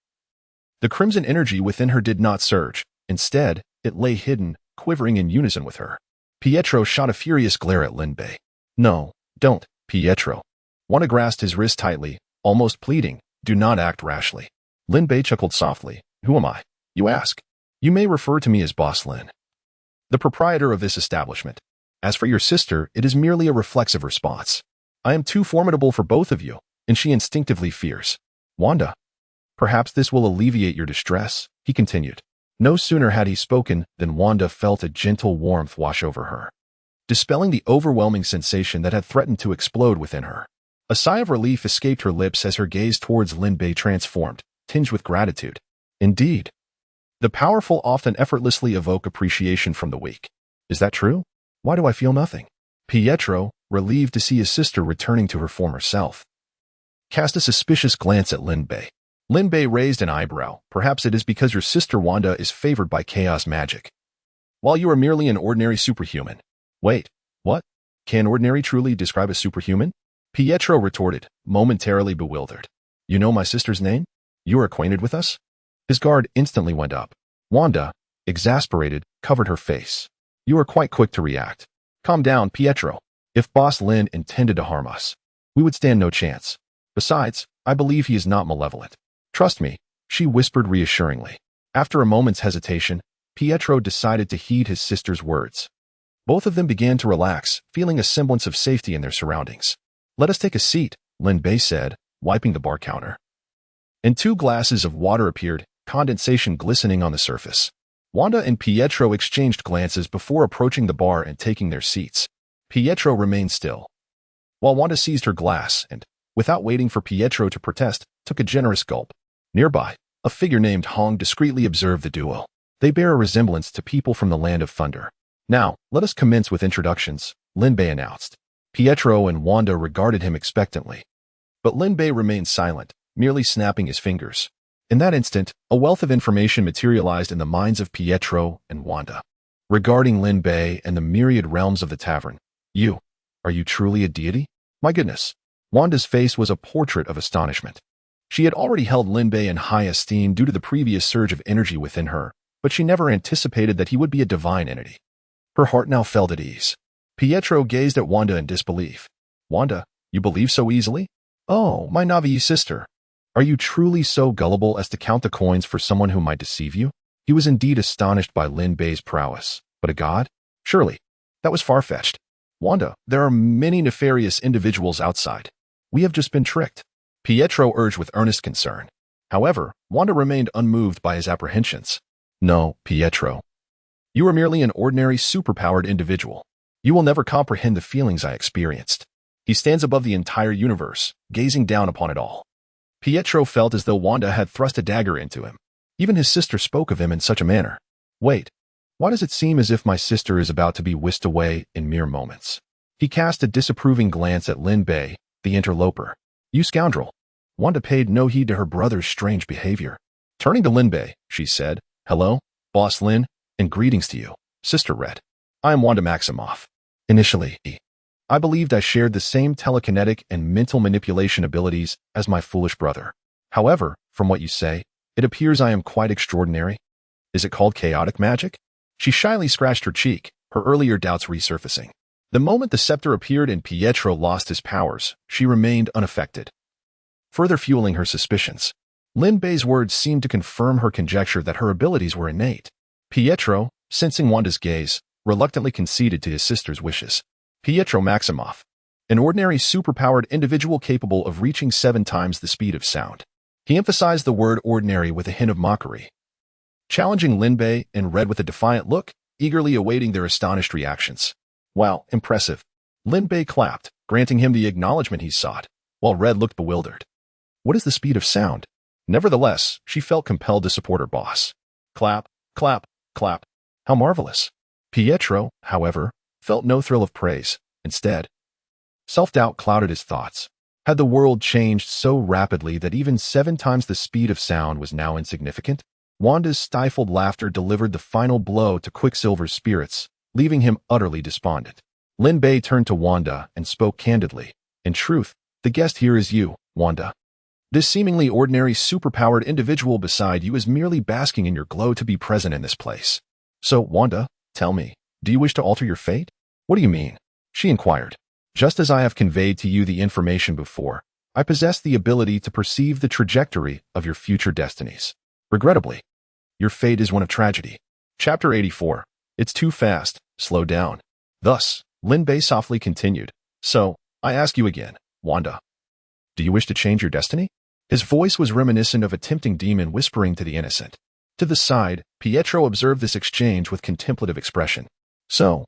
the crimson energy within her did not surge. Instead, it lay hidden, quivering in unison with her. Pietro shot a furious glare at Lin Bei. No, don't, Pietro. Wanda grasped his wrist tightly, almost pleading, do not act rashly. Lin Bei chuckled softly. Who am I? You ask. You may refer to me as Boss Lin, the proprietor of this establishment. As for your sister, it is merely a reflexive response. I am too formidable for both of you, and she instinctively fears. Wanda, perhaps this will alleviate your distress, he continued. No sooner had he spoken than Wanda felt a gentle warmth wash over her, dispelling the overwhelming sensation that had threatened to explode within her. A sigh of relief escaped her lips as her gaze towards Lin Bei transformed, tinged with gratitude. Indeed, the powerful often effortlessly evoke appreciation from the weak. Is that true? Why do I feel nothing? Pietro, relieved to see his sister returning to her former self, cast a suspicious glance at Lin Bei. Lin Bei raised an eyebrow. Perhaps it is because your sister Wanda is favored by chaos magic, while you are merely an ordinary superhuman. Wait, what? Can ordinary truly describe a superhuman? Pietro retorted, momentarily bewildered. You know my sister's name? You are acquainted with us? His guard instantly went up. Wanda, exasperated, covered her face. You are quite quick to react. Calm down, Pietro. If Boss Lin intended to harm us, we would stand no chance. Besides, I believe he is not malevolent. Trust me, she whispered reassuringly. After a moment's hesitation, Pietro decided to heed his sister's words. Both of them began to relax, feeling a semblance of safety in their surroundings. Let us take a seat, Lin Bei said, wiping the bar counter. And 2 glasses of water appeared, condensation glistening on the surface. Wanda and Pietro exchanged glances before approaching the bar and taking their seats. Pietro remained still, while Wanda seized her glass and, without waiting for Pietro to protest, took a generous gulp. Nearby, a figure named Hong discreetly observed the duo. They bear a resemblance to people from the Land of Thunder. Now, let us commence with introductions, Lin Bei announced. Pietro and Wanda regarded him expectantly. But Lin Bei remained silent, merely snapping his fingers. In that instant, a wealth of information materialized in the minds of Pietro and Wanda regarding Lin Bei and the myriad realms of the tavern. Are you truly a deity? My goodness. Wanda's face was a portrait of astonishment. She had already held Lin Bei in high esteem due to the previous surge of energy within her, but she never anticipated that he would be a divine entity. Her heart now felt at ease. Pietro gazed at Wanda in disbelief. Wanda, you believe so easily? Oh, my Navi sister. Are you truly so gullible as to count the coins for someone who might deceive you? He was indeed astonished by Lin Bei's prowess. But a god? Surely. That was far-fetched. Wanda, there are many nefarious individuals outside. We have just been tricked. Pietro urged with earnest concern. However, Wanda remained unmoved by his apprehensions. No, Pietro. You are merely an ordinary superpowered individual. You will never comprehend the feelings I experienced. He stands above the entire universe, gazing down upon it all. Pietro felt as though Wanda had thrust a dagger into him. Even his sister spoke of him in such a manner. Wait, why does it seem as if my sister is about to be whisked away in mere moments? He cast a disapproving glance at Lin Bei, the interloper. You scoundrel. Wanda paid no heed to her brother's strange behavior. Turning to Lin Bei, she said, Hello, Boss Lin, and greetings to you, Sister Red. I am Wanda Maximoff. Initially, I believed I shared the same telekinetic and mental manipulation abilities as my foolish brother. However, from what you say, it appears I am quite extraordinary. Is it called chaotic magic? She shyly scratched her cheek, her earlier doubts resurfacing. The moment the scepter appeared and Pietro lost his powers, she remained unaffected, further fueling her suspicions. Lin Bei's words seemed to confirm her conjecture that her abilities were innate. Pietro, sensing Wanda's gaze, reluctantly conceded to his sister's wishes. Pietro Maximoff, an ordinary superpowered individual capable of reaching 7 times the speed of sound. He emphasized the word ordinary with a hint of mockery, challenging Lin Bei and Red with a defiant look, eagerly awaiting their astonished reactions. Wow, impressive. Lin Bei clapped, granting him the acknowledgement he sought, while Red looked bewildered. What is the speed of sound? Nevertheless, she felt compelled to support her boss. Clap, clap, clap. How marvelous. Pietro, however, felt no thrill of praise. Instead, self-doubt clouded his thoughts. Had the world changed so rapidly that even 7 times the speed of sound was now insignificant? Wanda's stifled laughter delivered the final blow to Quicksilver's spirits, leaving him utterly despondent. Lin Bei turned to Wanda and spoke candidly. In truth, the guest here is you, Wanda. This seemingly ordinary superpowered individual beside you is merely basking in your glow to be present in this place. So, Wanda, tell me, do you wish to alter your fate? What do you mean? She inquired. Just as I have conveyed to you the information before, I possess the ability to perceive the trajectory of your future destinies. Regrettably, your fate is one of tragedy. Chapter 84. It's too fast. Slow down. Thus, Lin Bei softly continued. So, I ask you again, Wanda. Do you wish to change your destiny? His voice was reminiscent of a tempting demon whispering to the innocent. To the side, Pietro observed this exchange with contemplative expression. So,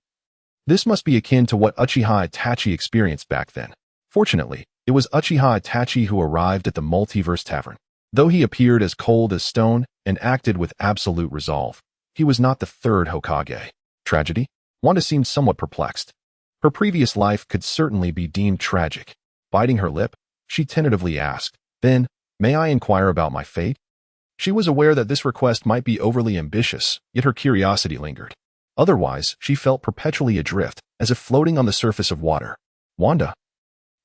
this must be akin to what Uchiha Itachi experienced back then. Fortunately, it was Uchiha Itachi who arrived at the multiverse tavern. Though he appeared as cold as stone and acted with absolute resolve, he was not the third Hokage. Tragedy? Wanda seemed somewhat perplexed. Her previous life could certainly be deemed tragic. Biting her lip, she tentatively asked, Then, may I inquire about my fate? She was aware that this request might be overly ambitious, yet her curiosity lingered. Otherwise, she felt perpetually adrift, as if floating on the surface of water. Wanda,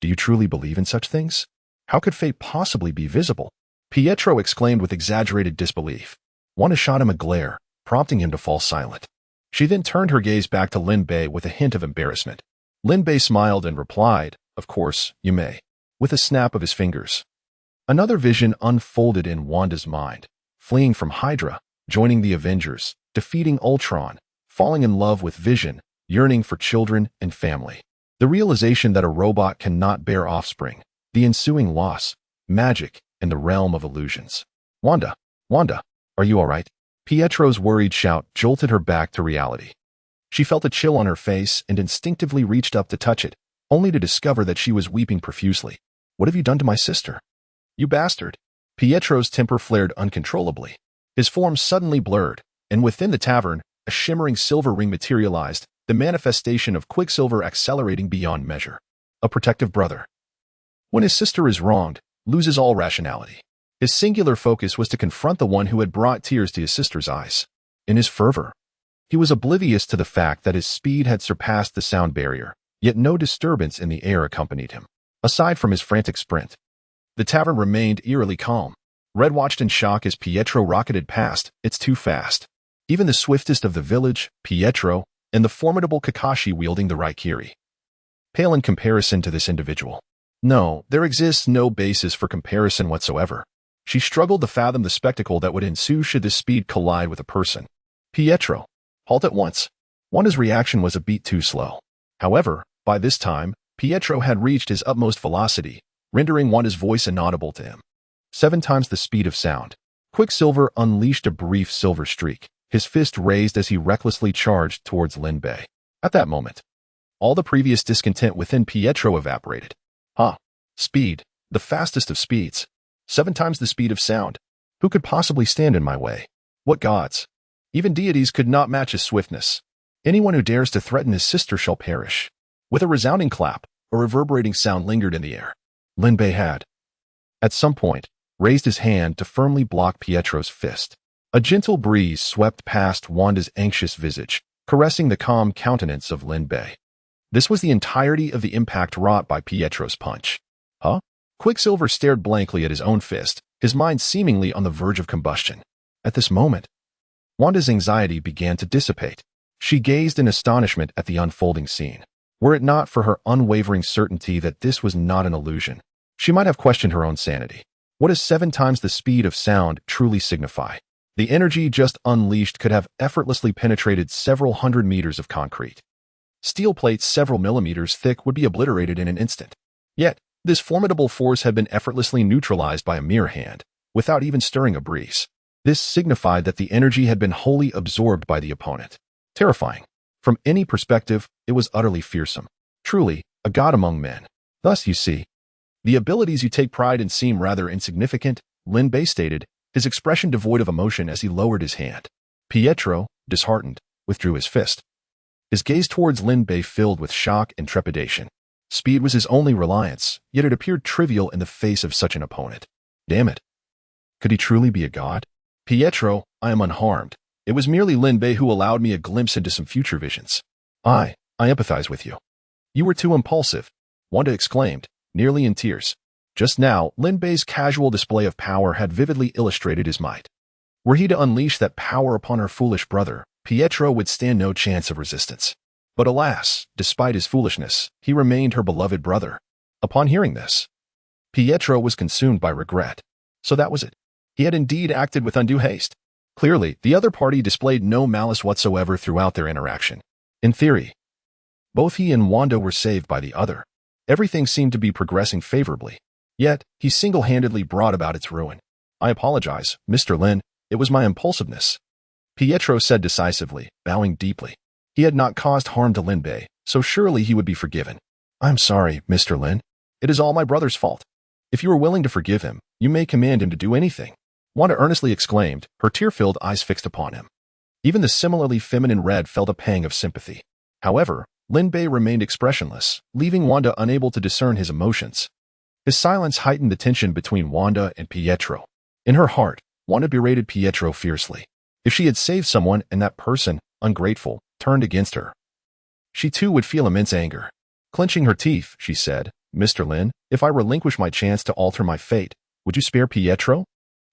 do you truly believe in such things? How could fate possibly be visible? Pietro exclaimed with exaggerated disbelief. Wanda shot him a glare, prompting him to fall silent. She then turned her gaze back to Lin Bei with a hint of embarrassment. Lin Bei smiled and replied, Of course, you may, with a snap of his fingers. Another vision unfolded in Wanda's mind, fleeing from Hydra, joining the Avengers, defeating Ultron, falling in love with Vision, yearning for children and family. The realization that a robot cannot bear offspring, the ensuing loss, magic, and the realm of illusions. Wanda, are you all right? Pietro's worried shout jolted her back to reality. She felt a chill on her face and instinctively reached up to touch it, only to discover that she was weeping profusely. What have you done to my sister? You bastard. Pietro's temper flared uncontrollably. His form suddenly blurred, and within the tavern, a shimmering silver ring materialized, the manifestation of Quicksilver accelerating beyond measure. A protective brother. When his sister is wronged, loses all rationality. His singular focus was to confront the one who had brought tears to his sister's eyes. In his fervor, he was oblivious to the fact that his speed had surpassed the sound barrier, yet no disturbance in the air accompanied him. Aside from his frantic sprint, the tavern remained eerily calm. Red watched in shock as Pietro rocketed past. It's too fast. Even the swiftest of the village, Pietro, and the formidable Kakashi wielding the Raikiri, pale in comparison to this individual. No, there exists no basis for comparison whatsoever. She struggled to fathom the spectacle that would ensue should this speed collide with a person. Pietro, halt at once. Wanda's reaction was a beat too slow. However, by this time, Pietro had reached his utmost velocity, rendering Wanda's voice inaudible to him. 7 times the speed of sound. Quicksilver unleashed a brief silver streak, his fist raised as he recklessly charged towards Lin Bei. At that moment, all the previous discontent within Pietro evaporated. Speed, the fastest of speeds. 7 times the speed of sound. Who could possibly stand in my way? What gods? Even deities could not match his swiftness. Anyone who dares to threaten his sister shall perish. With a resounding clap, a reverberating sound lingered in the air. Lin Bei had, at some point, raised his hand to firmly block Pietro's fist. A gentle breeze swept past Wanda's anxious visage, caressing the calm countenance of Lin Bei. This was the entirety of the impact wrought by Pietro's punch. Quicksilver stared blankly at his own fist, his mind seemingly on the verge of combustion. At this moment, Wanda's anxiety began to dissipate. She gazed in astonishment at the unfolding scene. Were it not for her unwavering certainty that this was not an illusion, she might have questioned her own sanity. What does 7 times the speed of sound truly signify? The energy just unleashed could have effortlessly penetrated several hundred meters of concrete. Steel plates several millimeters thick would be obliterated in an instant. Yet, this formidable force had been effortlessly neutralized by a mere hand, without even stirring a breeze. This signified that the energy had been wholly absorbed by the opponent. Terrifying. From any perspective, it was utterly fearsome. Truly, a god among men. Thus, you see, the abilities you take pride in seem rather insignificant, Lin Bei stated, his expression devoid of emotion as he lowered his hand. Pietro, disheartened, withdrew his fist. His gaze towards Lin Bei filled with shock and trepidation. Speed was his only reliance, yet it appeared trivial in the face of such an opponent. Damn it. Could he truly be a god? Pietro, I am unharmed. It was merely Lin Bei who allowed me a glimpse into some future visions. I empathize with you. You were too impulsive, Wanda exclaimed, nearly in tears. Just now, Lin Bei's casual display of power had vividly illustrated his might. Were he to unleash that power upon her foolish brother, Pietro would stand no chance of resistance. But alas, despite his foolishness, he remained her beloved brother. Upon hearing this, Pietro was consumed by regret. So that was it. He had indeed acted with undue haste. Clearly, the other party displayed no malice whatsoever throughout their interaction. In theory, both he and Wanda were saved by the other. Everything seemed to be progressing favorably. Yet, he single-handedly brought about its ruin. I apologize, Mr. Lin. It was my impulsiveness, Pietro said decisively, bowing deeply. He had not caused harm to Lin Bei, so surely he would be forgiven. I'm sorry, Mr. Lin. It is all my brother's fault. If you are willing to forgive him, you may command him to do anything, Wanda earnestly exclaimed, her tear-filled eyes fixed upon him. Even the similarly feminine Red felt a pang of sympathy. However, Lin Bei remained expressionless, leaving Wanda unable to discern his emotions. His silence heightened the tension between Wanda and Pietro. In her heart, Wanda berated Pietro fiercely. If she had saved someone and that person, ungrateful, turned against her, she too would feel immense anger. Clenching her teeth, she said, Mr. Lin, if I relinquish my chance to alter my fate, would you spare Pietro?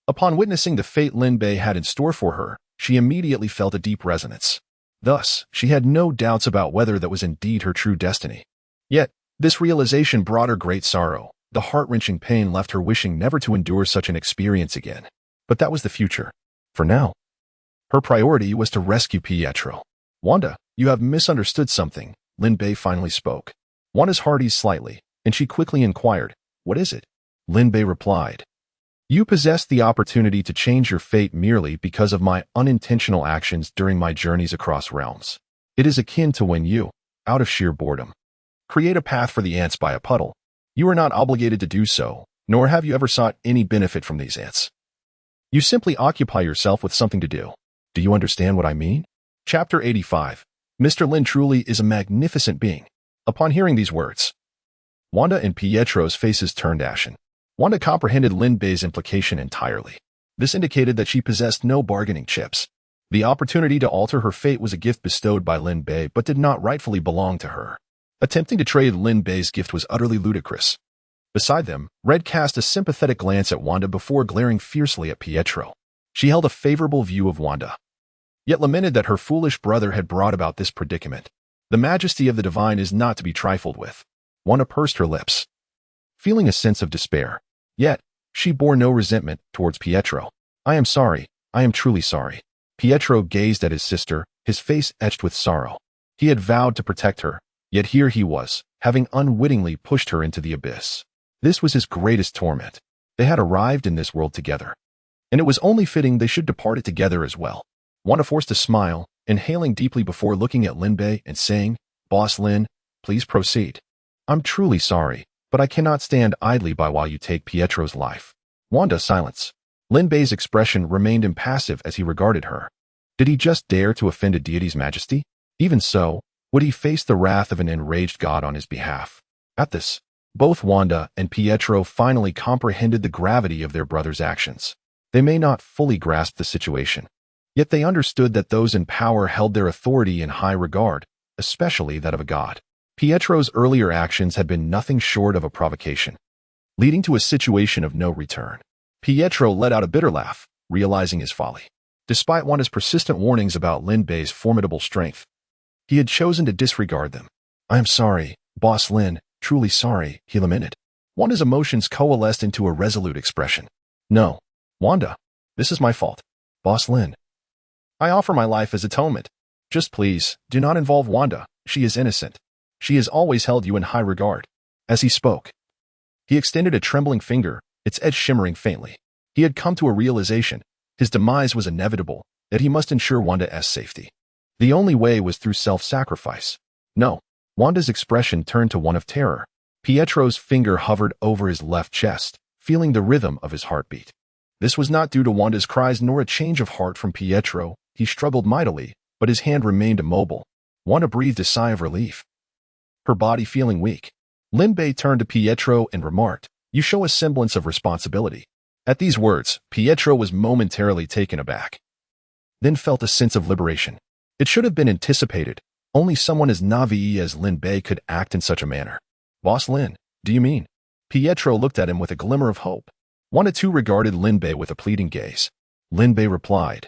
Upon witnessing the fate Lin Bei had in store for her, she immediately felt a deep resonance. Thus, she had no doubts about whether that was indeed her true destiny. Yet, this realization brought her great sorrow. The heart-wrenching pain left her wishing never to endure such an experience again. But that was the future. For now, her priority was to rescue Pietro. Wanda, you have misunderstood something, Lin Bei finally spoke. Wanda's heart eased slightly, and she quickly inquired, what is it? Lin Bei replied, you possessed the opportunity to change your fate merely because of my unintentional actions during my journeys across realms. It is akin to when you, out of sheer boredom, create a path for the ants by a puddle. You are not obligated to do so, nor have you ever sought any benefit from these ants. You simply occupy yourself with something to do. Do you understand what I mean? Chapter 85. Mr. Lin truly is a magnificent being. Upon hearing these words, Wanda and Pietro's faces turned ashen. Wanda comprehended Lin Bei's implication entirely. This indicated that she possessed no bargaining chips. The opportunity to alter her fate was a gift bestowed by Lin Bei but did not rightfully belong to her. Attempting to trade Lin Bei's gift was utterly ludicrous. Beside them, Red cast a sympathetic glance at Wanda before glaring fiercely at Pietro. She held a favorable view of Wanda, yet lamented that her foolish brother had brought about this predicament. The majesty of the divine is not to be trifled with. Wanda pursed her lips, feeling a sense of despair. Yet, she bore no resentment towards Pietro. I am sorry. I am truly sorry. Pietro gazed at his sister, his face etched with sorrow. He had vowed to protect her, yet here he was, having unwittingly pushed her into the abyss. This was his greatest torment. They had arrived in this world together, and it was only fitting they should depart it together as well. Wanda forced a smile, inhaling deeply before looking at Lin Bei and saying, Boss Lin, please proceed. I'm truly sorry, but I cannot stand idly by while you take Pietro's life. Wanda silence. Lin Bei's expression remained impassive as he regarded her. Did he just dare to offend a deity's majesty? Even so, would he face the wrath of an enraged god on his behalf? At this, both Wanda and Pietro finally comprehended the gravity of their brother's actions. They may not fully grasp the situation, yet they understood that those in power held their authority in high regard, especially that of a god. Pietro's earlier actions had been nothing short of a provocation, leading to a situation of no return. Pietro let out a bitter laugh, realizing his folly. Despite Wanda's persistent warnings about Lin Bei's formidable strength, he had chosen to disregard them. "I am sorry, Boss Lin, truly sorry," he lamented. Wanda's emotions coalesced into a resolute expression. "No, Wanda, this is my fault. Boss Lin, I offer my life as atonement. Just please, do not involve Wanda. She is innocent. She has always held you in high regard." As he spoke, he extended a trembling finger, its edge shimmering faintly. He had come to a realization. His demise was inevitable, that he must ensure Wanda's safety. The only way was through self-sacrifice. "No." Wanda's expression turned to one of terror. Pietro's finger hovered over his left chest, feeling the rhythm of his heartbeat. This was not due to Wanda's cries nor a change of heart from Pietro. He struggled mightily, but his hand remained immobile. Wanda breathed a sigh of relief, her body feeling weak. Lin Bei turned to Pietro and remarked, "You show a semblance of responsibility." At these words, Pietro was momentarily taken aback, then felt a sense of liberation. It should have been anticipated. Only someone as naive as Lin Bei could act in such a manner. "Boss Lin, do you mean?" Pietro looked at him with a glimmer of hope. Wanda too regarded Lin Bei with a pleading gaze. Lin Bei replied,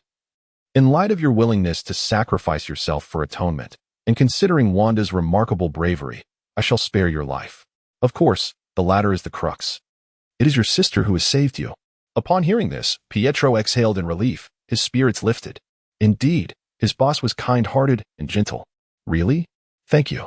"In light of your willingness to sacrifice yourself for atonement, and considering Wanda's remarkable bravery, I shall spare your life. Of course, the latter is the crux. It is your sister who has saved you." Upon hearing this, Pietro exhaled in relief, his spirits lifted. Indeed, his boss was kind-hearted and gentle. "Really? Thank you.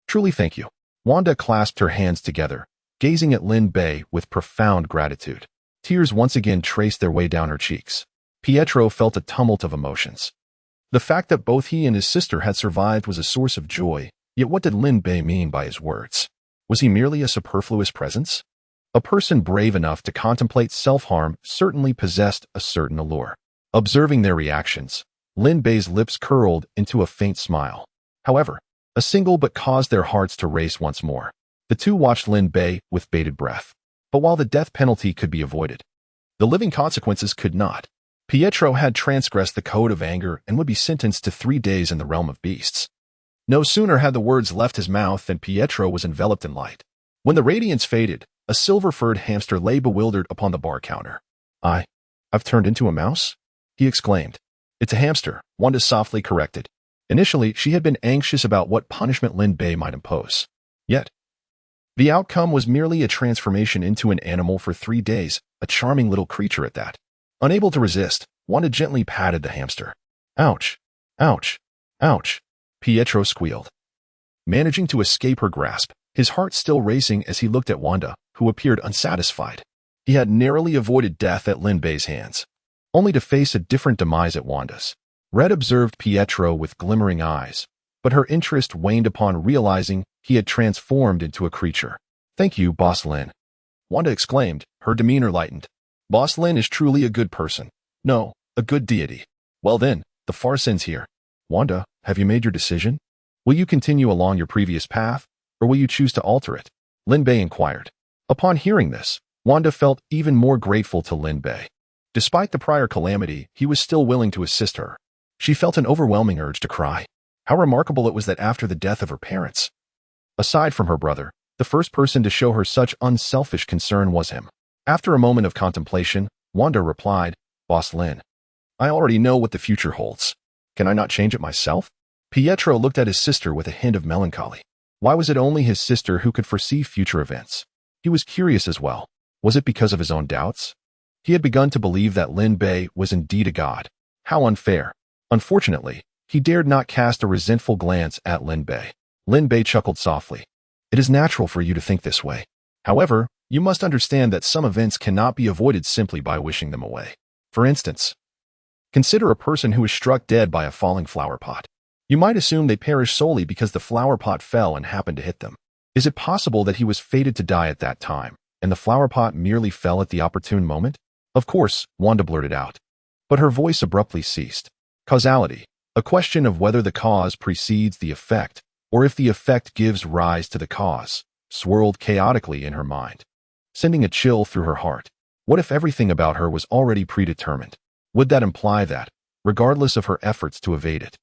Truly thank you." Wanda clasped her hands together, gazing at Lin Bei with profound gratitude. Tears once again traced their way down her cheeks. Pietro felt a tumult of emotions. The fact that both he and his sister had survived was a source of joy, yet what did Lin Bei mean by his words? Was he merely a superfluous presence? A person brave enough to contemplate self-harm certainly possessed a certain allure. Observing their reactions, Lin Bei's lips curled into a faint smile. However, a single but caused their hearts to race once more. The two watched Lin Bei with bated breath. But while the death penalty could be avoided, the living consequences could not. Pietro had transgressed the code of anger and would be sentenced to 3 days in the realm of beasts. No sooner had the words left his mouth than Pietro was enveloped in light. When the radiance faded, a silver-furred hamster lay bewildered upon the bar counter. I've turned into a mouse?" he exclaimed. "It's a hamster," Wanda softly corrected. Initially, she had been anxious about what punishment Lin Bei might impose. Yet, the outcome was merely a transformation into an animal for 3 days, a charming little creature at that. Unable to resist, Wanda gently patted the hamster. "Ouch! Ouch! Ouch!" Pietro squealed, managing to escape her grasp, his heart still racing as he looked at Wanda, who appeared unsatisfied. He had narrowly avoided death at Lin Bei's hands, only to face a different demise at Wanda's. Red observed Pietro with glimmering eyes, but her interest waned upon realizing he had transformed into a creature. "Thank you, Boss Lin," Wanda exclaimed, her demeanor lightened. "Boss Lin is truly a good person. No, a good deity. Well then, the farce ends here. Wanda, have you made your decision? Will you continue along your previous path, or will you choose to alter it?" Lin Bei inquired. Upon hearing this, Wanda felt even more grateful to Lin Bei. Despite the prior calamity, he was still willing to assist her. She felt an overwhelming urge to cry. How remarkable it was that after the death of her parents, aside from her brother, the first person to show her such unselfish concern was him. After a moment of contemplation, Wanda replied, "Boss Lin, I already know what the future holds. Can I not change it myself?" Pietro looked at his sister with a hint of melancholy. Why was it only his sister who could foresee future events? He was curious as well. Was it because of his own doubts? He had begun to believe that Lin Bei was indeed a god. How unfair. Unfortunately, he dared not cast a resentful glance at Lin Bei. Lin Bei chuckled softly. "It is natural for you to think this way. However, you must understand that some events cannot be avoided simply by wishing them away. For instance, consider a person who is struck dead by a falling flower pot. You might assume they perished solely because the flower pot fell and happened to hit them. Is it possible that he was fated to die at that time, and the flower pot merely fell at the opportune moment?" "Of course," Wanda blurted out, but her voice abruptly ceased. Causality, a question of whether the cause precedes the effect, or if the effect gives rise to the cause, swirled chaotically in her mind, sending a chill through her heart. What if everything about her was already predetermined? Would that imply that, regardless of her efforts to evade it,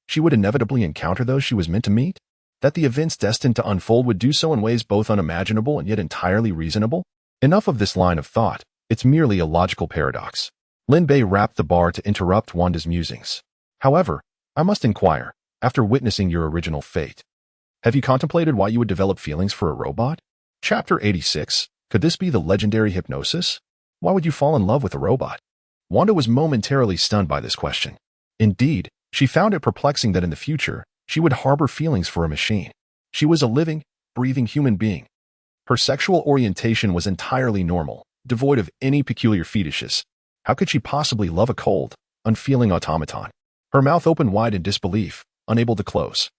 she would inevitably encounter those she was meant to meet? That the events destined to unfold would do so in ways both unimaginable and yet entirely reasonable? Enough of this line of thought. It's merely a logical paradox. Lin Bei rapped the bar to interrupt Wanda's musings. However, I must inquire, after witnessing your original fate, have you contemplated why you would develop feelings for a robot? Chapter 86. Could this be the legendary hypnosis? Why would you fall in love with a robot? Wanda was momentarily stunned by this question. Indeed, she found it perplexing that in the future, she would harbor feelings for a machine. She was a living, breathing human being. Her sexual orientation was entirely normal, devoid of any peculiar fetishes. How could she possibly love a cold, unfeeling automaton? Her mouth opened wide in disbelief, unable to close.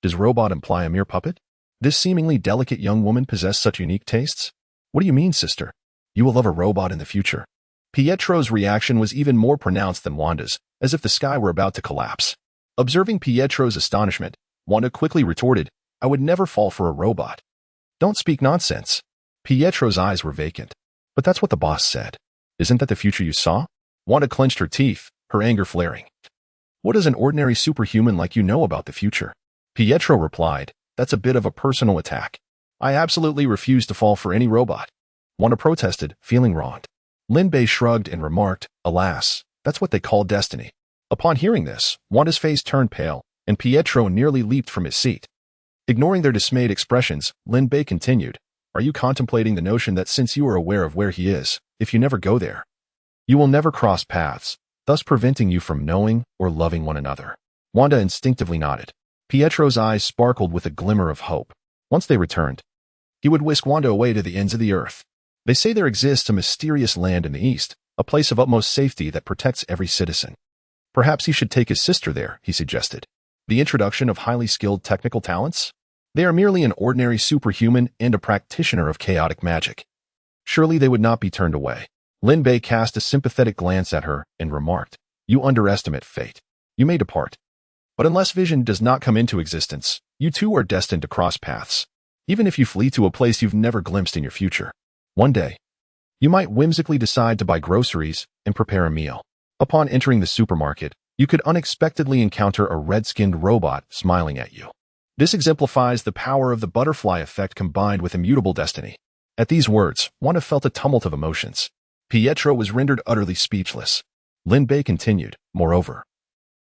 Does robot imply a mere puppet? This seemingly delicate young woman possessed such unique tastes? What do you mean, sister? You will love a robot in the future? Pietro's reaction was even more pronounced than Wanda's, as if the sky were about to collapse. Observing Pietro's astonishment, Wanda quickly retorted, I would never fall for a robot. Don't speak nonsense. Pietro's eyes were vacant. But that's what the boss said. Isn't that the future you saw? Wanda clenched her teeth, her anger flaring. What does an ordinary superhuman like you know about the future? Pietro replied, that's a bit of a personal attack. I absolutely refuse to fall for any robot. Wanda protested, feeling wronged. Lin Bei shrugged and remarked, alas, that's what they call destiny. Upon hearing this, Wanda's face turned pale, and Pietro nearly leaped from his seat. Ignoring their dismayed expressions, Lin Bei continued, are you contemplating the notion that since you are aware of where he is, if you never go there, you will never cross paths, thus preventing you from knowing or loving one another? Wanda instinctively nodded. Pietro's eyes sparkled with a glimmer of hope. Once they returned, he would whisk Wanda away to the ends of the earth. They say there exists a mysterious land in the east, a place of utmost safety that protects every citizen. Perhaps he should take his sister there, he suggested. The introduction of highly skilled technical talents? They are merely an ordinary superhuman and a practitioner of chaotic magic. Surely they would not be turned away. Lin Bei cast a sympathetic glance at her and remarked, you underestimate fate. You may depart. But unless vision does not come into existence, you too are destined to cross paths. Even if you flee to a place you've never glimpsed in your future. One day, you might whimsically decide to buy groceries and prepare a meal. Upon entering the supermarket, you could unexpectedly encounter a red-skinned robot smiling at you. This exemplifies the power of the butterfly effect combined with immutable destiny. At these words, Wanda felt a tumult of emotions. Pietro was rendered utterly speechless. Lin Bei continued, moreover,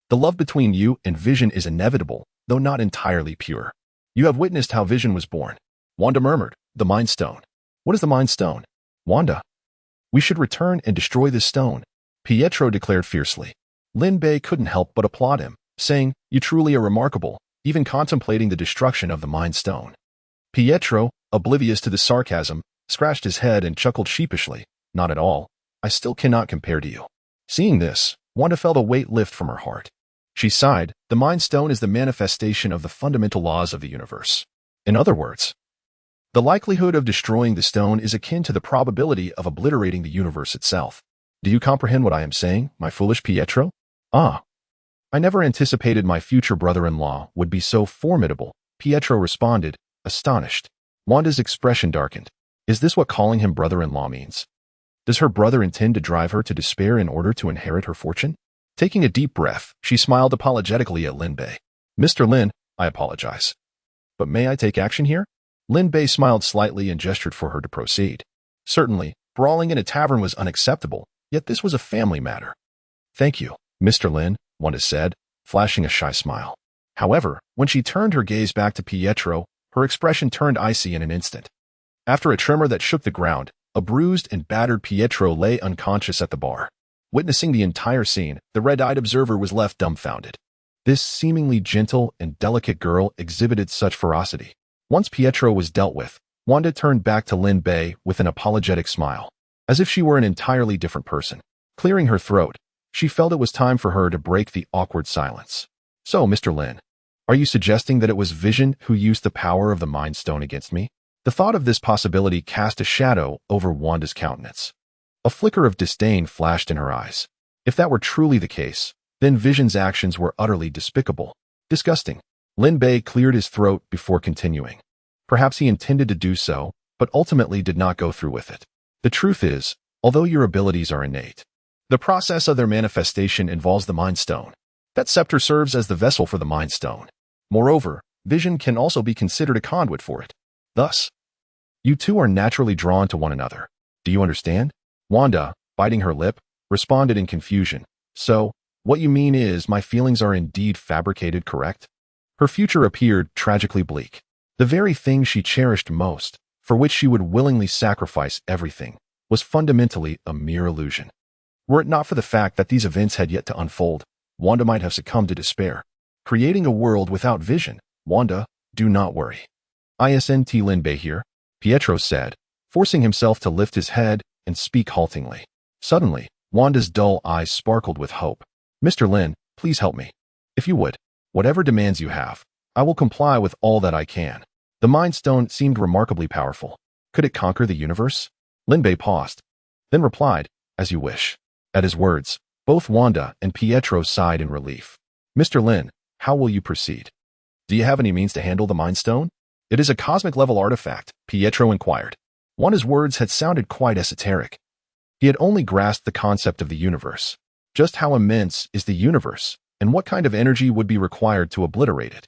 the love between you and Vision is inevitable, though not entirely pure. You have witnessed how Vision was born. Wanda murmured, the Mind Stone. What is the Mind Stone? Wanda. We should return and destroy this stone, Pietro declared fiercely. Lin Bei couldn't help but applaud him, saying, you truly are remarkable, even contemplating the destruction of the Mind Stone. Pietro, oblivious to the sarcasm, scratched his head and chuckled sheepishly. Not at all. I still cannot compare to you. Seeing this, Wanda felt a weight lift from her heart. She sighed, the Mind Stone is the manifestation of the fundamental laws of the universe. In other words, the likelihood of destroying the stone is akin to the probability of obliterating the universe itself. Do you comprehend what I am saying, my foolish Pietro? Ah. I never anticipated my future brother-in-law would be so formidable, Pietro responded, astonished. Wanda's expression darkened. Is this what calling him brother-in-law means? Does her brother intend to drive her to despair in order to inherit her fortune? Taking a deep breath, she smiled apologetically at Lin Bei. Mr. Lin, I apologize. But may I take action here? Lin Bei smiled slightly and gestured for her to proceed. Certainly, brawling in a tavern was unacceptable, yet this was a family matter. Thank you, Mr. Lin, Wanda said, flashing a shy smile. However, when she turned her gaze back to Pietro, her expression turned icy in an instant. After a tremor that shook the ground, a bruised and battered Pietro lay unconscious at the bar. Witnessing the entire scene, the red-eyed observer was left dumbfounded. This seemingly gentle and delicate girl exhibited such ferocity. Once Pietro was dealt with, Wanda turned back to Lin Bei with an apologetic smile, as if she were an entirely different person. Clearing her throat, she felt it was time for her to break the awkward silence. So, Mr. Lin, are you suggesting that it was Vision who used the power of the Mind Stone against me? The thought of this possibility cast a shadow over Wanda's countenance. A flicker of disdain flashed in her eyes. If that were truly the case, then Vision's actions were utterly despicable. Disgusting. Lin Bei cleared his throat before continuing. Perhaps he intended to do so, but ultimately did not go through with it. The truth is, although your abilities are innate, the process of their manifestation involves the Mind Stone. That scepter serves as the vessel for the Mind Stone. Moreover, Vision can also be considered a conduit for it. Thus, you two are naturally drawn to one another. Do you understand? Wanda, biting her lip, responded in confusion. So, what you mean is my feelings are indeed fabricated, correct? Her future appeared tragically bleak. The very thing she cherished most, for which she would willingly sacrifice everything, was fundamentally a mere illusion. Were it not for the fact that these events had yet to unfold, Wanda might have succumbed to despair. Creating a world without vision. Wanda, do not worry. Isn't Linbei here? Pietro said, forcing himself to lift his head and speak haltingly. Suddenly, Wanda's dull eyes sparkled with hope. Mr. Lin, please help me. If you would, whatever demands you have, I will comply with all that I can. The Mind Stone seemed remarkably powerful. Could it conquer the universe? Linbei paused, then replied, as you wish. At his words, both Wanda and Pietro sighed in relief. Mr. Lin, how will you proceed? Do you have any means to handle the Mind Stone? It is a cosmic-level artifact, Pietro inquired. Wanda's words had sounded quite esoteric. He had only grasped the concept of the universe. Just how immense is the universe, and what kind of energy would be required to obliterate it?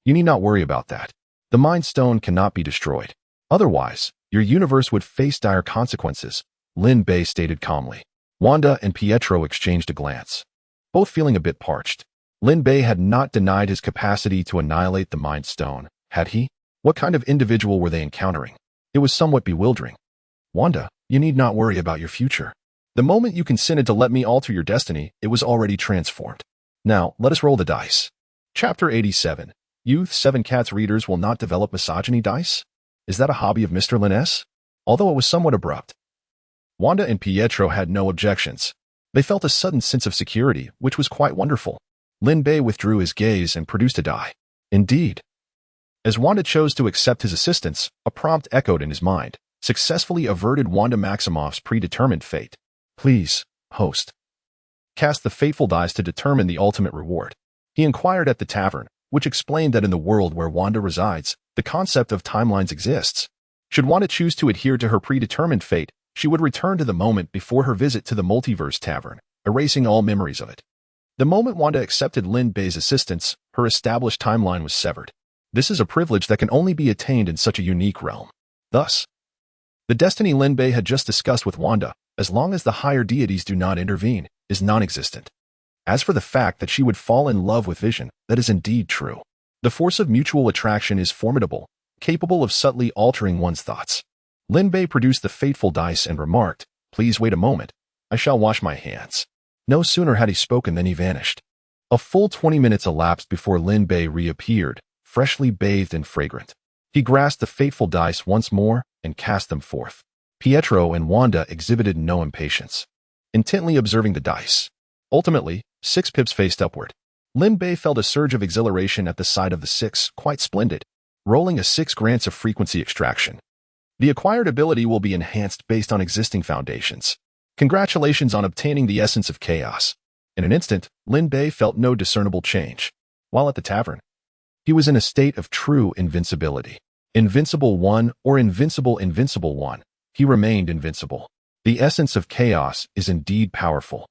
You need not worry about that. The Mind Stone cannot be destroyed. Otherwise, your universe would face dire consequences, Linbei stated calmly. Wanda and Pietro exchanged a glance, both feeling a bit parched. Linbei had not denied his capacity to annihilate the Mind Stone, had he? What kind of individual were they encountering? It was somewhat bewildering. Wanda, you need not worry about your future. The moment you consented to let me alter your destiny, it was already transformed. Now, let us roll the dice. Chapter 87. Youth 7 Cats readers will not develop misogyny dice? Is that a hobby of Mr. Lin S? Although it was somewhat abrupt. Wanda and Pietro had no objections. They felt a sudden sense of security, which was quite wonderful. Linbei withdrew his gaze and produced a die. Indeed. As Wanda chose to accept his assistance, a prompt echoed in his mind, successfully averted Wanda Maximoff's predetermined fate. Please, host. Cast the fateful dice to determine the ultimate reward. He inquired at the tavern, which explained that in the world where Wanda resides, the concept of timelines exists. Should Wanda choose to adhere to her predetermined fate, she would return to the moment before her visit to the multiverse tavern, erasing all memories of it. The moment Wanda accepted Linbei's assistance, her established timeline was severed. This is a privilege that can only be attained in such a unique realm. Thus, the destiny Linbei had just discussed with Wanda, as long as the higher deities do not intervene, is non-existent. As for the fact that she would fall in love with Vision, that is indeed true. The force of mutual attraction is formidable, capable of subtly altering one's thoughts. Linbei produced the fateful dice and remarked, "Please wait a moment. I shall wash my hands." No sooner had he spoken than he vanished. A full 20 minutes elapsed before Linbei reappeared, freshly bathed and fragrant. He grasped the fateful dice once more and cast them forth. Pietro and Wanda exhibited no impatience, intently observing the dice. Ultimately, 6 pips faced upward. Linbei felt a surge of exhilaration at the sight of the 6, quite splendid. Rolling a 6 grants a frequency extraction. The acquired ability will be enhanced based on existing foundations. Congratulations on obtaining the essence of chaos. In an instant, Linbei felt no discernible change. While at the tavern, he was in a state of true invincibility. Invincible 1 or invincible 1. He remained invincible. The essence of chaos is indeed powerful.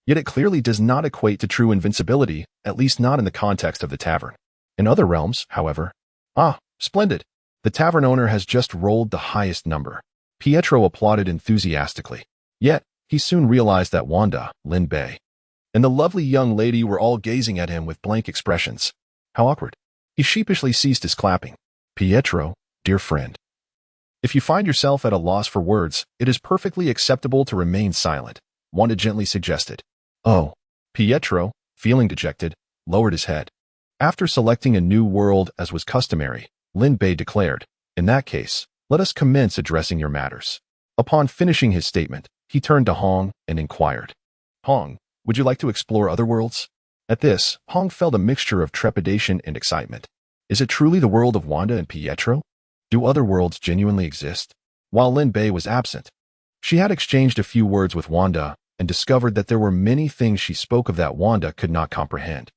Yet it clearly does not equate to true invincibility, at least not in the context of the tavern. In other realms, however, splendid. The tavern owner has just rolled the highest number. Pietro applauded enthusiastically. Yet, he soon realized that Wanda, Linbei, and the lovely young lady were all gazing at him with blank expressions. How awkward. He sheepishly ceased his clapping. Pietro, dear friend. If you find yourself at a loss for words, it is perfectly acceptable to remain silent, Wanda gently suggested. Oh. Pietro, feeling dejected, lowered his head. After selecting a new world as was customary, Linbei declared, in that case, let us commence addressing your matters. Upon finishing his statement, he turned to Hong and inquired, Hong, would you like to explore other worlds? At this, Hong felt a mixture of trepidation and excitement. Is it truly the world of Wanda and Pietro? Do other worlds genuinely exist? While Linbei was absent, she had exchanged a few words with Wanda and discovered that there were many things she spoke of that Wanda could not comprehend,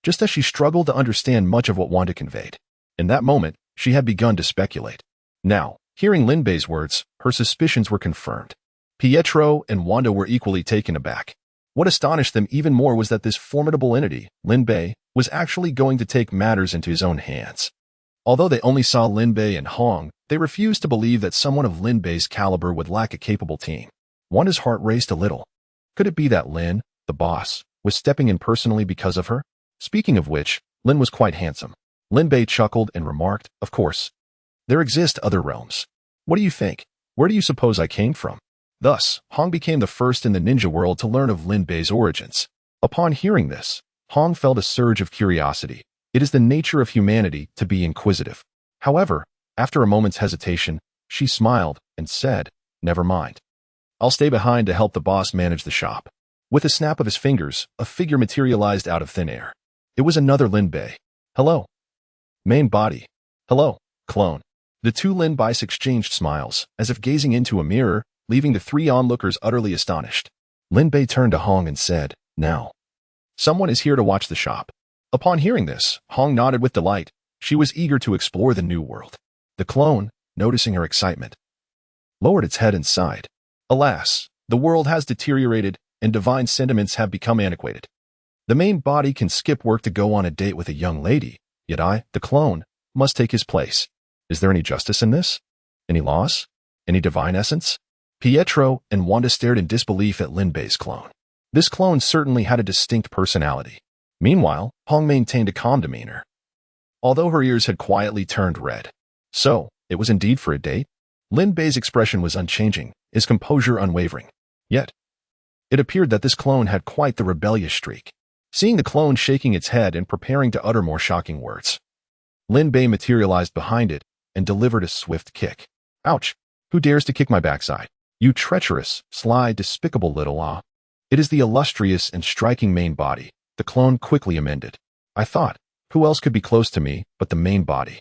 just as she struggled to understand much of what Wanda conveyed. In that moment, she had begun to speculate. Now, hearing Linbei's words, her suspicions were confirmed. Pietro and Wanda were equally taken aback. What astonished them even more was that this formidable entity, Linbei, was actually going to take matters into his own hands. Although they only saw Linbei and Hong, they refused to believe that someone of Linbei's caliber would lack a capable team. Wanda's heart raced a little. Could it be that Lin, the boss, was stepping in personally because of her? Speaking of which, Lin was quite handsome. Lin Bei chuckled and remarked, "Of course. There exist other realms. What do you think? Where do you suppose I came from?" Thus, Hong became the first in the ninja world to learn of Lin Bei's origins. Upon hearing this, Hong felt a surge of curiosity. It is the nature of humanity to be inquisitive. However, after a moment's hesitation, she smiled and said, "Never mind. I'll stay behind to help the boss manage the shop." With a snap of his fingers, a figure materialized out of thin air. It was another Lin Bei. "Hello. Main body. Hello, clone." The two Lin Beis exchanged smiles, as if gazing into a mirror, leaving the three onlookers utterly astonished. Lin Bei turned to Hong and said, "Now, someone is here to watch the shop." Upon hearing this, Hong nodded with delight. She was eager to explore the new world. The clone, noticing her excitement, lowered its head and sighed. "Alas, the world has deteriorated, and divine sentiments have become antiquated. The main body can skip work to go on a date with a young lady, yet I, the clone, must take his place. Is there any justice in this? Any laws? Any divine essence?" Pietro and Wanda stared in disbelief at Lin Bei's clone. This clone certainly had a distinct personality. Meanwhile, Hong maintained a calm demeanor, although her ears had quietly turned red. So, it was indeed for a date? Lin Bei's expression was unchanging, his composure unwavering. Yet, it appeared that this clone had quite the rebellious streak. Seeing the clone shaking its head and preparing to utter more shocking words, Lin Bei materialized behind it and delivered a swift kick. "Ouch! Who dares to kick my backside? You treacherous, sly, despicable little ah." "It is the illustrious and striking main body," the clone quickly amended. "I thought, who else could be close to me but the main body?"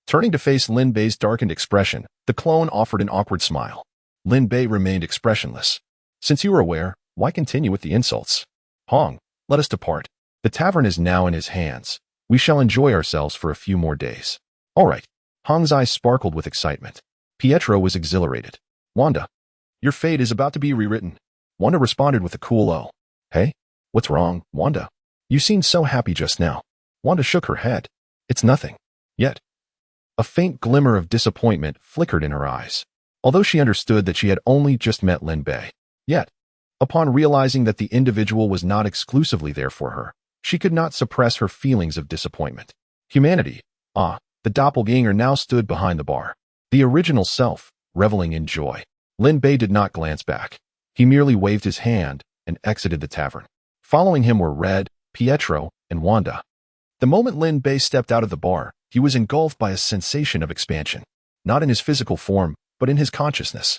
Turning to face Lin Bei's darkened expression, the clone offered an awkward smile. Lin Bei remained expressionless. "Since you are aware, why continue with the insults? Hong, let us depart. The tavern is now in his hands. We shall enjoy ourselves for a few more days." "All right." Hong's eyes sparkled with excitement. Pietro was exhilarated. "Wanda, your fate is about to be rewritten." Wanda responded with a cool "Oh." "Hey, what's wrong, Wanda? You seemed so happy just now." Wanda shook her head. "It's nothing." Yet, a faint glimmer of disappointment flickered in her eyes. Although she understood that she had only just met Lin Bei, yet, upon realizing that the individual was not exclusively there for her, she could not suppress her feelings of disappointment. Humanity, the doppelganger now stood behind the bar. The original self, reveling in joy. Lin Bei did not glance back. He merely waved his hand and exited the tavern. Following him were Red, Pietro, and Wanda. The moment Lin Bei stepped out of the bar, he was engulfed by a sensation of expansion, not in his physical form, but in his consciousness.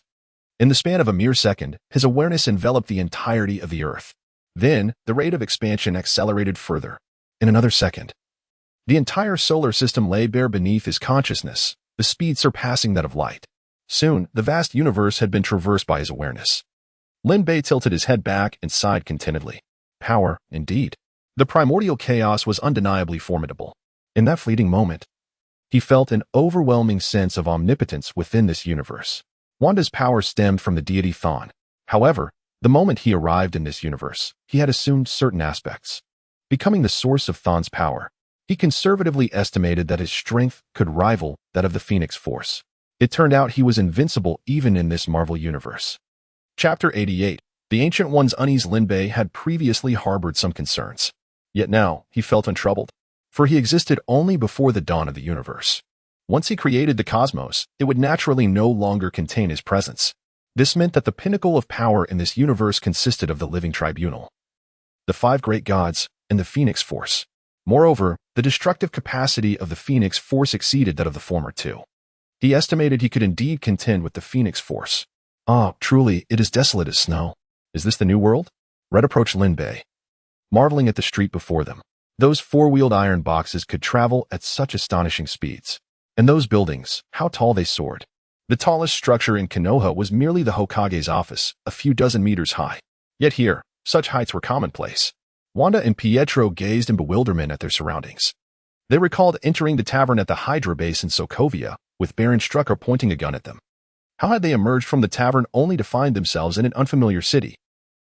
In the span of a mere second, his awareness enveloped the entirety of the earth. Then, the rate of expansion accelerated further. In another second, the entire solar system lay bare beneath his consciousness, the speed surpassing that of light. Soon, the vast universe had been traversed by his awareness. Lin Bei tilted his head back and sighed contentedly. Power, indeed. The primordial chaos was undeniably formidable. In that fleeting moment, he felt an overwhelming sense of omnipotence within this universe. Wanda's power stemmed from the deity Thon. However, the moment he arrived in this universe, he had assumed certain aspects. Becoming the source of Thon's power, he conservatively estimated that his strength could rival that of the Phoenix Force. It turned out he was invincible even in this Marvel universe. Chapter 88. The Ancient One's unease. Lin Bei had previously harbored some concerns. Yet now, he felt untroubled. For he existed only before the dawn of the universe. Once he created the cosmos, it would naturally no longer contain his presence. This meant that the pinnacle of power in this universe consisted of the living tribunal, the five great gods, and the Phoenix Force. Moreover, the destructive capacity of the Phoenix Force exceeded that of the former two. He estimated he could indeed contend with the Phoenix Force. "Ah, truly, it is desolate as snow. Is this the new world?" Red approached Lin Bei, marveling at the street before them. Those four-wheeled iron boxes could travel at such astonishing speeds. And those buildings, how tall they soared. The tallest structure in Konoha was merely the Hokage's office, a few dozen meters high. Yet here, such heights were commonplace. Wanda and Pietro gazed in bewilderment at their surroundings. They recalled entering the tavern at the Hydra base in Sokovia, with Baron Strucker pointing a gun at them. How had they emerged from the tavern only to find themselves in an unfamiliar city?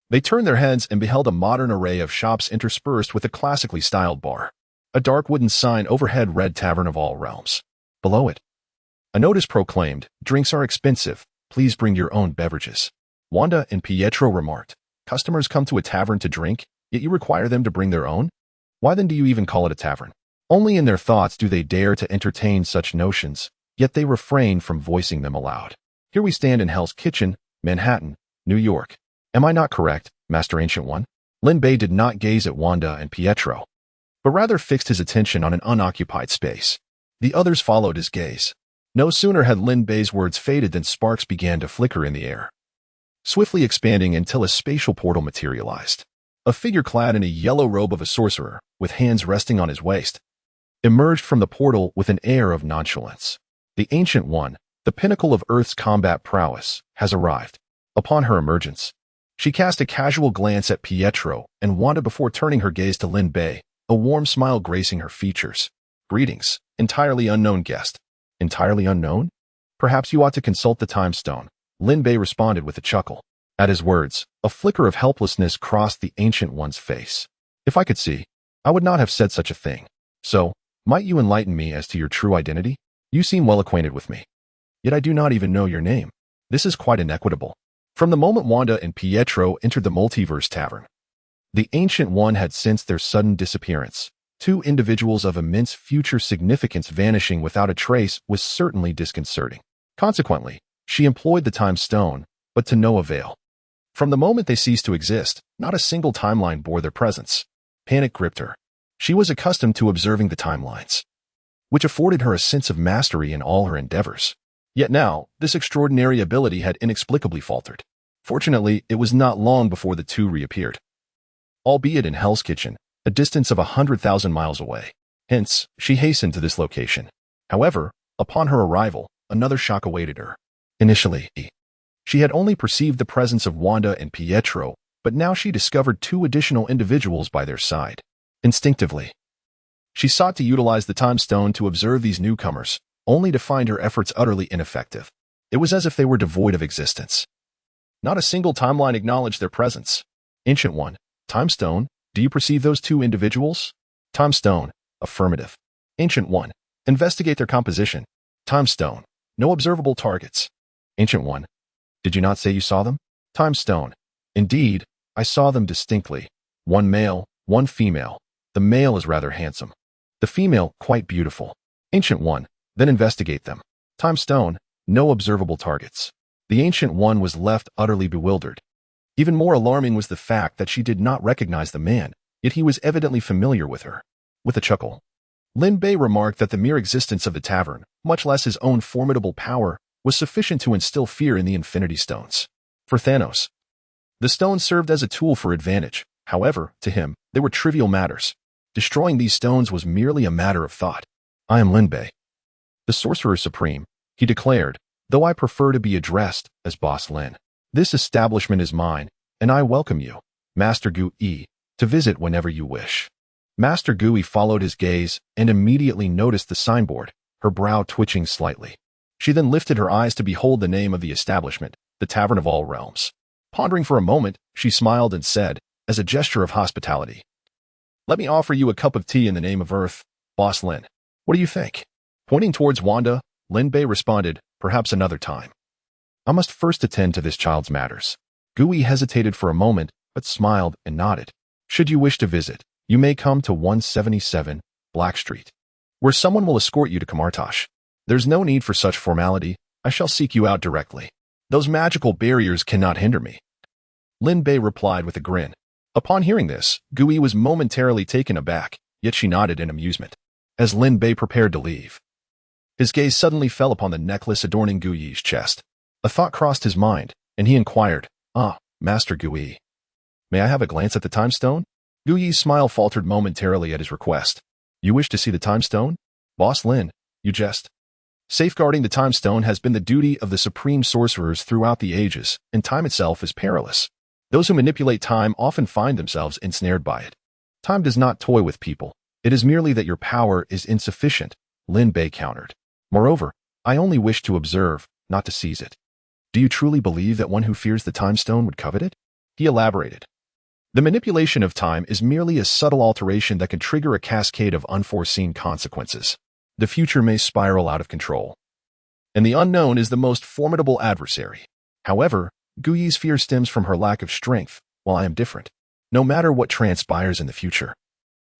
They turned their heads and beheld a modern array of shops interspersed with a classically styled bar. A dark wooden sign overhead read Tavern of All Realms. Below it, a notice proclaimed, "Drinks are expensive. Please bring your own beverages." Wanda and Pietro remarked, Customers come to a tavern to drink, yet you require them to bring their own? Why then do you even call it a tavern? Only in their thoughts do they dare to entertain such notions, yet they refrain from voicing them aloud. Here we stand in Hell's Kitchen, Manhattan, New York. Am I not correct, Master Ancient One? Lin Bei did not gaze at Wanda and Pietro, but rather fixed his attention on an unoccupied space. The others followed his gaze. No sooner had Lin Bei's words faded than sparks began to flicker in the air, swiftly expanding until a spatial portal materialized. A figure clad in a yellow robe of a sorcerer, with hands resting on his waist, emerged from the portal with an air of nonchalance. The Ancient One, the pinnacle of Earth's combat prowess, has arrived. Upon her emergence, she cast a casual glance at Pietro and Wanda before turning her gaze to Lin Bei, a warm smile gracing her features. Greetings, entirely unknown guest. Entirely unknown? Perhaps you ought to consult the time stone, Lin Bei responded with a chuckle. At his words, a flicker of helplessness crossed the Ancient One's face. If I could see, I would not have said such a thing. So, might you enlighten me as to your true identity? You seem well acquainted with me. Yet I do not even know your name. This is quite inequitable. From the moment Wanda and Pietro entered the multiverse tavern, the Ancient One had sensed their sudden disappearance. Two individuals of immense future significance vanishing without a trace was certainly disconcerting. Consequently, she employed the time stone, but to no avail. From the moment they ceased to exist, not a single timeline bore their presence. Panic gripped her. She was accustomed to observing the timelines, which afforded her a sense of mastery in all her endeavors. Yet now, this extraordinary ability had inexplicably faltered. Fortunately, it was not long before the two reappeared, albeit in Hell's Kitchen, a distance of 100,000 miles away. Hence, she hastened to this location. However, upon her arrival, another shock awaited her. Initially, she had only perceived the presence of Wanda and Pietro, but now she discovered two additional individuals by their side. Instinctively, she sought to utilize the time stone to observe these newcomers, only to find her efforts utterly ineffective. It was as if they were devoid of existence. Not a single timeline acknowledged their presence. Ancient One, Time Stone, do you perceive those two individuals? Time Stone, affirmative. Ancient One, investigate their composition. Time Stone, no observable targets. Ancient One, did you not say you saw them? Time Stone, indeed, I saw them distinctly. One male, one female. The male is rather handsome. The female, quite beautiful. Ancient One, then investigate them. Time Stone, no observable targets. The Ancient One was left utterly bewildered. Even more alarming was the fact that she did not recognize the man, yet he was evidently familiar with her. With a chuckle, Lin Bei remarked that the mere existence of the tavern, much less his own formidable power, was sufficient to instill fear in the Infinity Stones. For Thanos, the stones served as a tool for advantage. However, to him, they were trivial matters. Destroying these stones was merely a matter of thought. I am Lin Bei, the Sorcerer Supreme, he declared, though I prefer to be addressed as Boss Lin. This establishment is mine, and I welcome you, Master Gui, to visit whenever you wish. Master Gui followed his gaze and immediately noticed the signboard, her brow twitching slightly. She then lifted her eyes to behold the name of the establishment, the Tavern of All Realms. Pondering for a moment, she smiled and said, as a gesture of hospitality, "Let me offer you a cup of tea in the name of Earth, Boss Lin. What do you think?" Pointing towards Wanda, Lin Bei responded, "Perhaps another time. I must first attend to this child's matters." Gui hesitated for a moment, but smiled and nodded. "Should you wish to visit, you may come to 177 Black Street, where someone will escort you to Kamartosh. There's no need for such formality. I shall seek you out directly. Those magical barriers cannot hinder me." Lin Bei replied with a grin. Upon hearing this, Gui was momentarily taken aback, yet she nodded in amusement. As Lin Bei prepared to leave, his gaze suddenly fell upon the necklace adorning Gui's chest. A thought crossed his mind, and he inquired, "Ah, Master Gui, may I have a glance at the time stone?" Gui's smile faltered momentarily at his request. "You wish to see the time stone? Boss Lin, you jest. Safeguarding the time stone has been the duty of the supreme sorcerers throughout the ages, and time itself is perilous. Those who manipulate time often find themselves ensnared by it. Time does not toy with people. It is merely that your power is insufficient," Lin Bei countered. "Moreover, I only wish to observe, not to seize it." "Do you truly believe that one who fears the time stone would covet it?" He elaborated. "The manipulation of time is merely a subtle alteration that can trigger a cascade of unforeseen consequences. The future may spiral out of control, and the unknown is the most formidable adversary. However, Gui's fear stems from her lack of strength, while I am different. No matter what transpires in the future,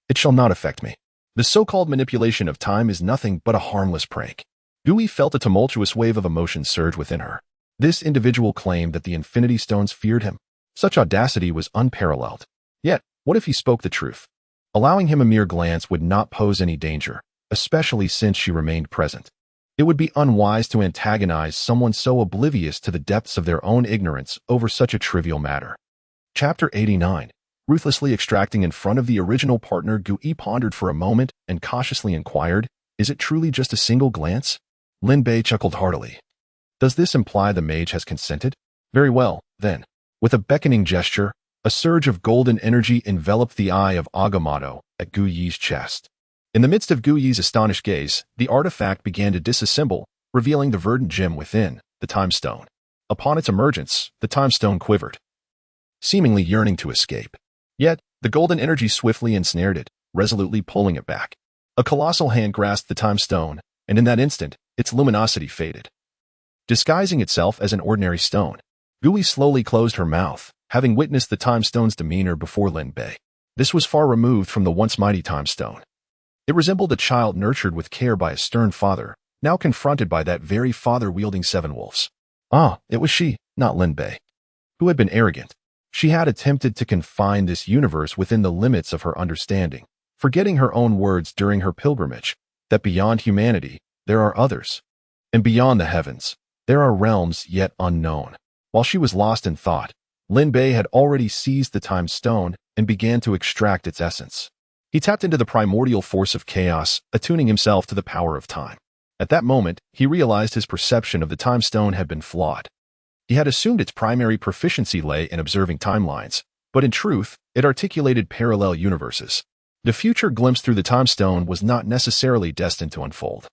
it shall not affect me. The so-called manipulation of time is nothing but a harmless prank. Gui felt a tumultuous wave of emotion surge within her. This individual claimed that the Infinity Stones feared him. Such audacity was unparalleled. Yet, what if he spoke the truth? Allowing him a mere glance would not pose any danger, especially since she remained present. It would be unwise to antagonize someone so oblivious to the depths of their own ignorance over such a trivial matter. Chapter 89. Ruthlessly extracting in front of the original partner, Gui pondered for a moment and cautiously inquired, "Is it truly just a single glance?" Lin Bei chuckled heartily. "Does this imply the mage has consented? Very well, then." With a beckoning gesture, a surge of golden energy enveloped the eye of Agamotto at Gu Yi's chest. In the midst of Gu Yi's astonished gaze, the artifact began to disassemble, revealing the verdant gem within, the Time Stone. Upon its emergence, the Time Stone quivered, seemingly yearning to escape. Yet, the golden energy swiftly ensnared it, resolutely pulling it back. A colossal hand grasped the Time Stone, and in that instant, its luminosity faded. Disguising itself as an ordinary stone, Gui slowly closed her mouth, having witnessed the Time Stone's demeanor before Lin Bei. This was far removed from the once mighty Time Stone. It resembled a child nurtured with care by a stern father, now confronted by that very father wielding 7 wolves. It was she, not Lin Bei, who had been arrogant. She had attempted to confine this universe within the limits of her understanding, forgetting her own words during her pilgrimage, that beyond humanity, there are others. And beyond the heavens, there are realms yet unknown. While she was lost in thought, Lin Bei had already seized the Time Stone and began to extract its essence. He tapped into the primordial force of chaos, attuning himself to the power of time. At that moment, he realized his perception of the Time Stone had been flawed. He had assumed its primary proficiency lay in observing timelines, but in truth, it articulated parallel universes. The future glimpsed through the Time Stone was not necessarily destined to unfold.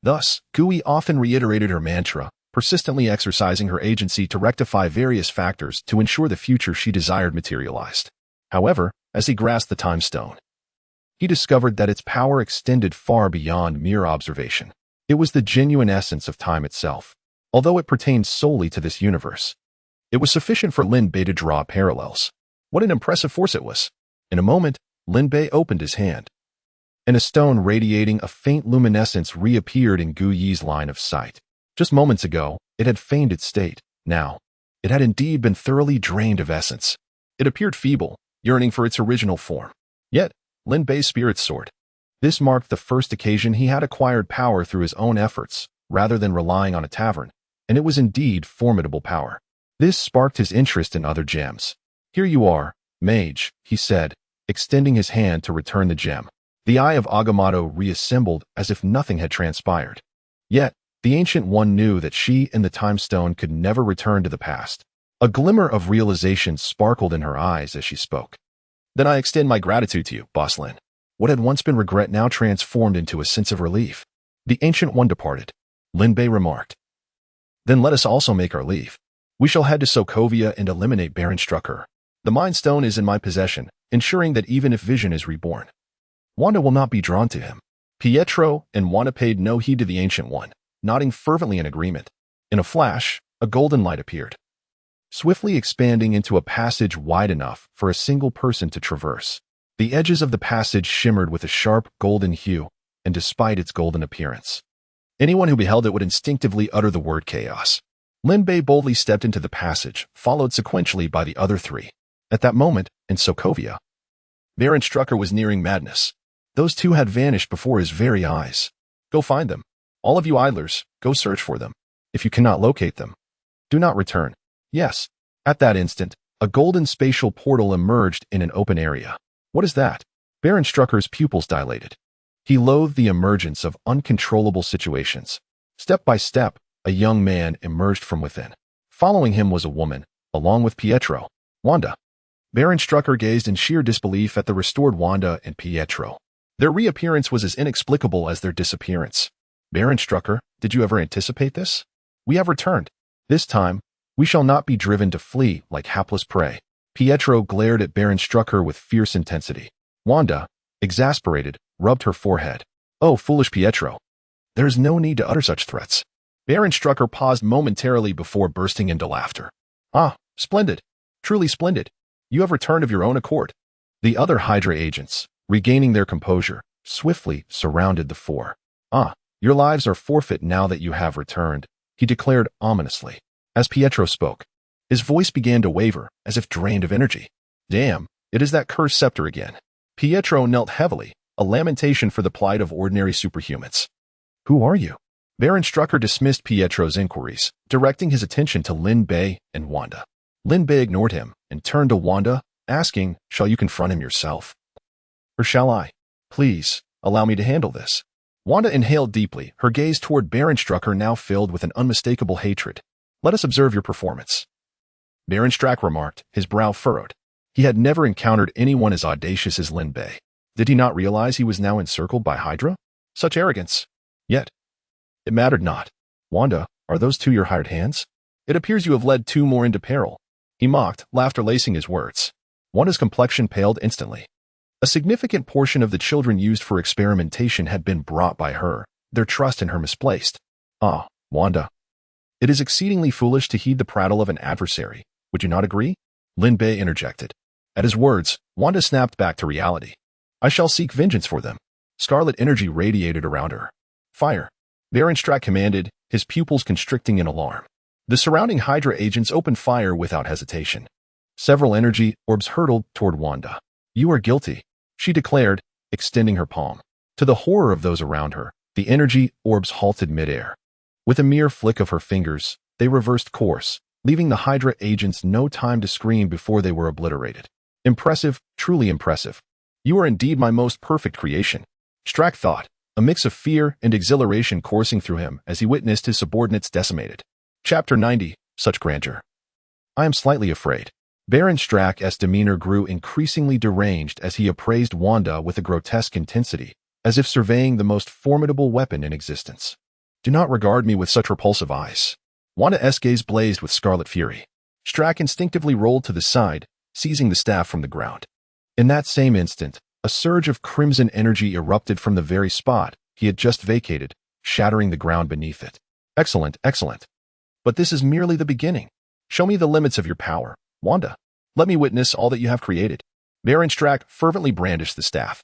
Thus, Gui often reiterated her mantra, persistently exercising her agency to rectify various factors to ensure the future she desired materialized. However, as he grasped the Time Stone, he discovered that its power extended far beyond mere observation. It was the genuine essence of time itself. Although it pertained solely to this universe, it was sufficient for Lin Bei to draw parallels. What an impressive force it was! In a moment, Lin Bei opened his hand, and a stone radiating a faint luminescence reappeared in Gu Yi's line of sight. Just moments ago, it had feigned its state. Now, it had indeed been thoroughly drained of essence. It appeared feeble, yearning for its original form. Yet, Lin Bei's spirit soared. This marked the first occasion he had acquired power through his own efforts, rather than relying on a tavern, and it was indeed formidable power. This sparked his interest in other gems. "Here you are, mage," he said, extending his hand to return the gem. The eye of Agamotto reassembled as if nothing had transpired. Yet, the Ancient One knew that she and the Time Stone could never return to the past. A glimmer of realization sparkled in her eyes as she spoke. "Then I extend my gratitude to you, Boss Lin." What had once been regret now transformed into a sense of relief. The Ancient One departed. Lin Bei remarked, "Then let us also make our leave. We shall head to Sokovia and eliminate Baron Strucker. The Mind Stone is in my possession, ensuring that even if Vision is reborn, Wanda will not be drawn to him." Pietro and Wanda paid no heed to the Ancient One, nodding fervently in agreement. In a flash, a golden light appeared, swiftly expanding into a passage wide enough for a single person to traverse. The edges of the passage shimmered with a sharp golden hue, and despite its golden appearance, anyone who beheld it would instinctively utter the word chaos. Lin Bei boldly stepped into the passage, followed sequentially by the other 3. At that moment, in Sokovia, Baron Strucker was nearing madness. Those 2 had vanished before his very eyes. Go find them. All of you idlers, go search for them. If you cannot locate them, do not return. Yes. At that instant, a golden spatial portal emerged in an open area. What is that? Baron Strucker's pupils dilated. He loathed the emergence of uncontrollable situations. Step by step, a young man emerged from within. Following him was a woman, along with Pietro. Wanda. Baron Strucker gazed in sheer disbelief at the restored Wanda and Pietro. Their reappearance was as inexplicable as their disappearance. "Baron Strucker, did you ever anticipate this? We have returned. This time, we shall not be driven to flee like hapless prey." Pietro glared at Baron Strucker with fierce intensity. Wanda, exasperated, rubbed her forehead. "Oh, foolish Pietro. There is no need to utter such threats." Baron Strucker paused momentarily before bursting into laughter. "Ah, splendid. Truly splendid. You have returned of your own accord. The other Hydra agents, regaining their composure, swiftly surrounded the four. Ah, your lives are forfeit now that you have returned, he declared ominously. As Pietro spoke, his voice began to waver, as if drained of energy. Damn, it is that cursed scepter again. Pietro knelt heavily, a lamentation for the plight of ordinary superhumans. Who are you? Baron Strucker dismissed Pietro's inquiries, directing his attention to Lin Bei and Wanda. Lin Bei ignored him and turned to Wanda, asking, shall you confront him yourself? Or shall I? Please, allow me to handle this. Wanda inhaled deeply, her gaze toward Baron Strucker now filled with an unmistakable hatred. Let us observe your performance. Baron Strucker remarked, his brow furrowed. He had never encountered anyone as audacious as Lin Bei. Did he not realize he was now encircled by Hydra? Such arrogance. Yet, it mattered not. Wanda, are those two your hired hands? It appears you have led two more into peril. He mocked, laughter lacing his words. Wanda's complexion paled instantly. A significant portion of the children used for experimentation had been brought by her, their trust in her misplaced. Ah, Wanda. It is exceedingly foolish to heed the prattle of an adversary. Would you not agree? Lin Bei interjected. At his words, Wanda snapped back to reality. I shall seek vengeance for them. Scarlet energy radiated around her. Fire. Baron Struck commanded, his pupils constricting in alarm. The surrounding Hydra agents opened fire without hesitation. Several energy orbs hurtled toward Wanda. You are guilty, she declared, extending her palm. To the horror of those around her, the energy orbs halted midair. With a mere flick of her fingers, they reversed course, leaving the Hydra agents no time to scream before they were obliterated. Impressive, truly impressive. You are indeed my most perfect creation. Strack thought, a mix of fear and exhilaration coursing through him as he witnessed his subordinates decimated. Chapter 90, Such Grandeur. I am slightly afraid. Baron Strack's demeanor grew increasingly deranged as he appraised Wanda with a grotesque intensity, as if surveying the most formidable weapon in existence. Do not regard me with such repulsive eyes. Wanda's gaze blazed with scarlet fury. Strack instinctively rolled to the side, seizing the staff from the ground. In that same instant, a surge of crimson energy erupted from the very spot he had just vacated, shattering the ground beneath it. Excellent, excellent. But this is merely the beginning. Show me the limits of your power, Wanda. Let me witness all that you have created. Baron Strack fervently brandished the staff.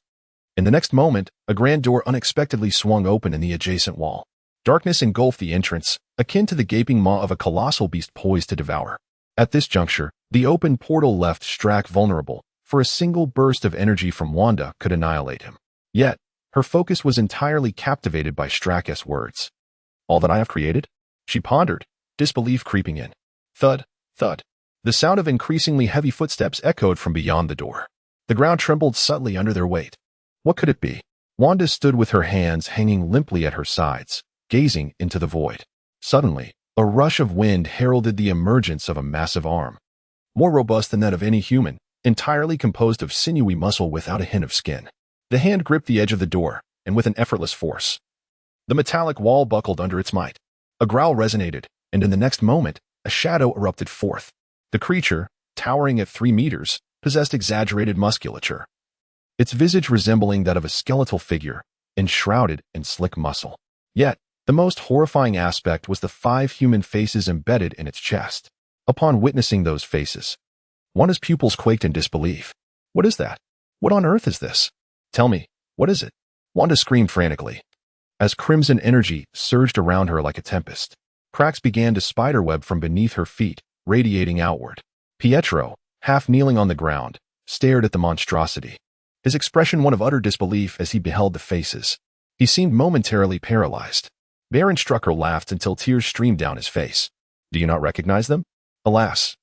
In the next moment, a grand door unexpectedly swung open in the adjacent wall. Darkness engulfed the entrance, akin to the gaping maw of a colossal beast poised to devour. At this juncture, the open portal left Strack vulnerable, for a single burst of energy from Wanda could annihilate him. Yet, her focus was entirely captivated by Strack's words. All that I have created? She pondered, disbelief creeping in. Thud, thud. The sound of increasingly heavy footsteps echoed from beyond the door. The ground trembled subtly under their weight. What could it be? Wanda stood with her hands hanging limply at her sides, gazing into the void. Suddenly, a rush of wind heralded the emergence of a massive arm. More robust than that of any human, entirely composed of sinewy muscle without a hint of skin. The hand gripped the edge of the door, and with an effortless force, the metallic wall buckled under its might. A growl resonated, and in the next moment, a shadow erupted forth. The creature, towering at 3 meters, possessed exaggerated musculature, its visage resembling that of a skeletal figure, enshrouded in slick muscle. Yet, the most horrifying aspect was the 5 human faces embedded in its chest. Upon witnessing those faces, Wanda's pupils quaked in disbelief. What is that? What on earth is this? Tell me, what is it? Wanda screamed frantically. As crimson energy surged around her like a tempest, cracks began to spiderweb from beneath her feet, radiating outward. Pietro, half kneeling on the ground, stared at the monstrosity, his expression one of utter disbelief as he beheld the faces. He seemed momentarily paralyzed. Baron Strucker laughed until tears streamed down his face. Do you not recognize them? Alas,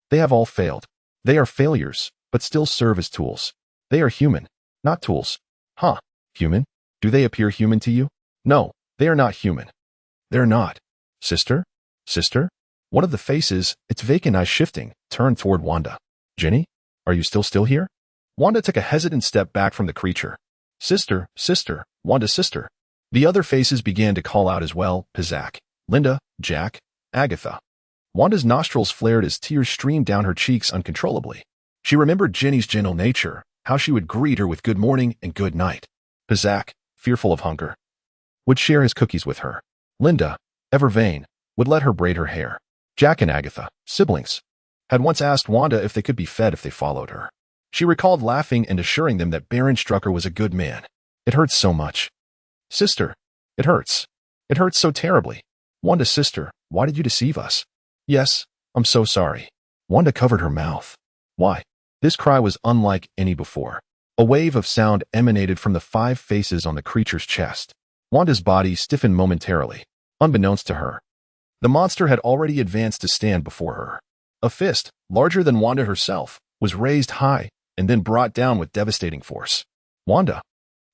they have all failed. They are failures, but still serve as tools. They are human, not tools. Huh, human? Do they appear human to you? No, they are not human. They're not. Sister? Sister? One of the faces, its vacant eyes shifting, turned toward Wanda. Jenny? Are you still here? Wanda took a hesitant step back from the creature. Sister, sister, Wanda's sister. The other faces began to call out as well, Pizak, Linda, Jack, Agatha. Wanda's nostrils flared as tears streamed down her cheeks uncontrollably. She remembered Jenny's gentle nature, how she would greet her with good morning and good night. Pizak, fearful of hunger, would share his cookies with her. Linda, ever vain, would let her braid her hair. Jack and Agatha, siblings, had once asked Wanda if they could be fed if they followed her. She recalled laughing and assuring them that Baron Strucker was a good man. It hurts so much. Sister, it hurts. It hurts so terribly. Wanda, sister, why did you deceive us? Yes, I'm so sorry. Wanda covered her mouth. Why? This cry was unlike any before. A wave of sound emanated from the 5 faces on the creature's chest. Wanda's body stiffened momentarily, unbeknownst to her. The monster had already advanced to stand before her. A fist, larger than Wanda herself, was raised high and then brought down with devastating force. Wanda!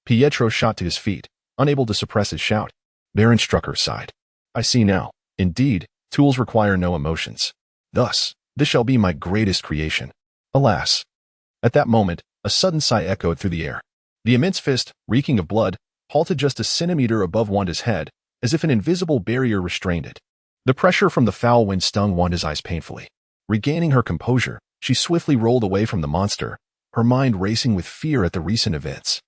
Pietro shot to his feet, unable to suppress his shout. Baron Strucker sighed. I see now. Indeed, tools require no emotions. Thus, this shall be my greatest creation. Alas. At that moment, a sudden sigh echoed through the air. The immense fist, reeking of blood, halted just a centimeter above Wanda's head, as if an invisible barrier restrained it. The pressure from the foul wind stung Wanda's eyes painfully. Regaining her composure, she swiftly rolled away from the monster, her mind racing with fear at the recent events.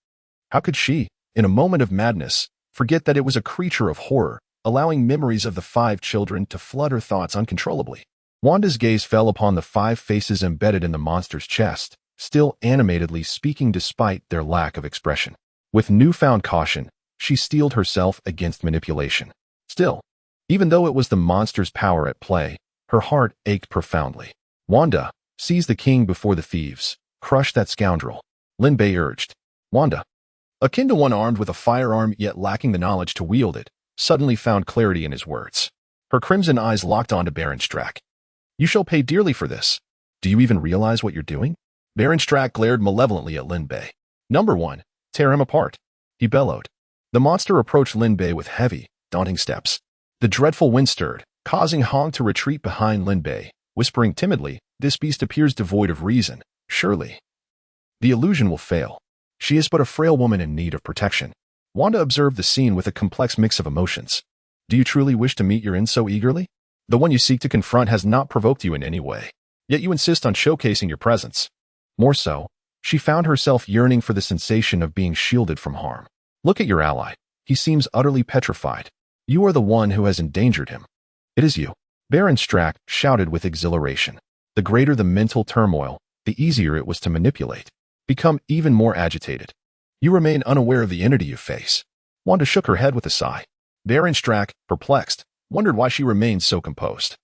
How could she, in a moment of madness, forget that it was a creature of horror, allowing memories of the 5 children to flood her thoughts uncontrollably? Wanda's gaze fell upon the 5 faces embedded in the monster's chest, still animatedly speaking despite their lack of expression. With newfound caution, she steeled herself against manipulation. Still, even though it was the monster's power at play, her heart ached profoundly. Wanda, seize the king before the thieves. Crush that scoundrel. Lin Bei urged. Wanda, akin to one armed with a firearm yet lacking the knowledge to wield it, suddenly found clarity in his words. Her crimson eyes locked onto Baron Strack. You shall pay dearly for this. Do you even realize what you're doing? Baron Strack glared malevolently at Lin Bei. Number 1, tear him apart. He bellowed. The monster approached Lin Bei with heavy, daunting steps. The dreadful wind stirred, causing Hong to retreat behind Lin Bei, whispering timidly, this beast appears devoid of reason. Surely. The illusion will fail. She is but a frail woman in need of protection. Wanda observed the scene with a complex mix of emotions. Do you truly wish to meet your end so eagerly? The one you seek to confront has not provoked you in any way, yet you insist on showcasing your presence. More so, she found herself yearning for the sensation of being shielded from harm. Look at your ally. He seems utterly petrified. You are the one who has endangered him. It is you. Baron Strack shouted with exhilaration. The greater the mental turmoil, the easier it was to manipulate. Become even more agitated. You remain unaware of the entity you face. Wanda shook her head with a sigh. Baron Strack, perplexed, wondered why she remained so composed.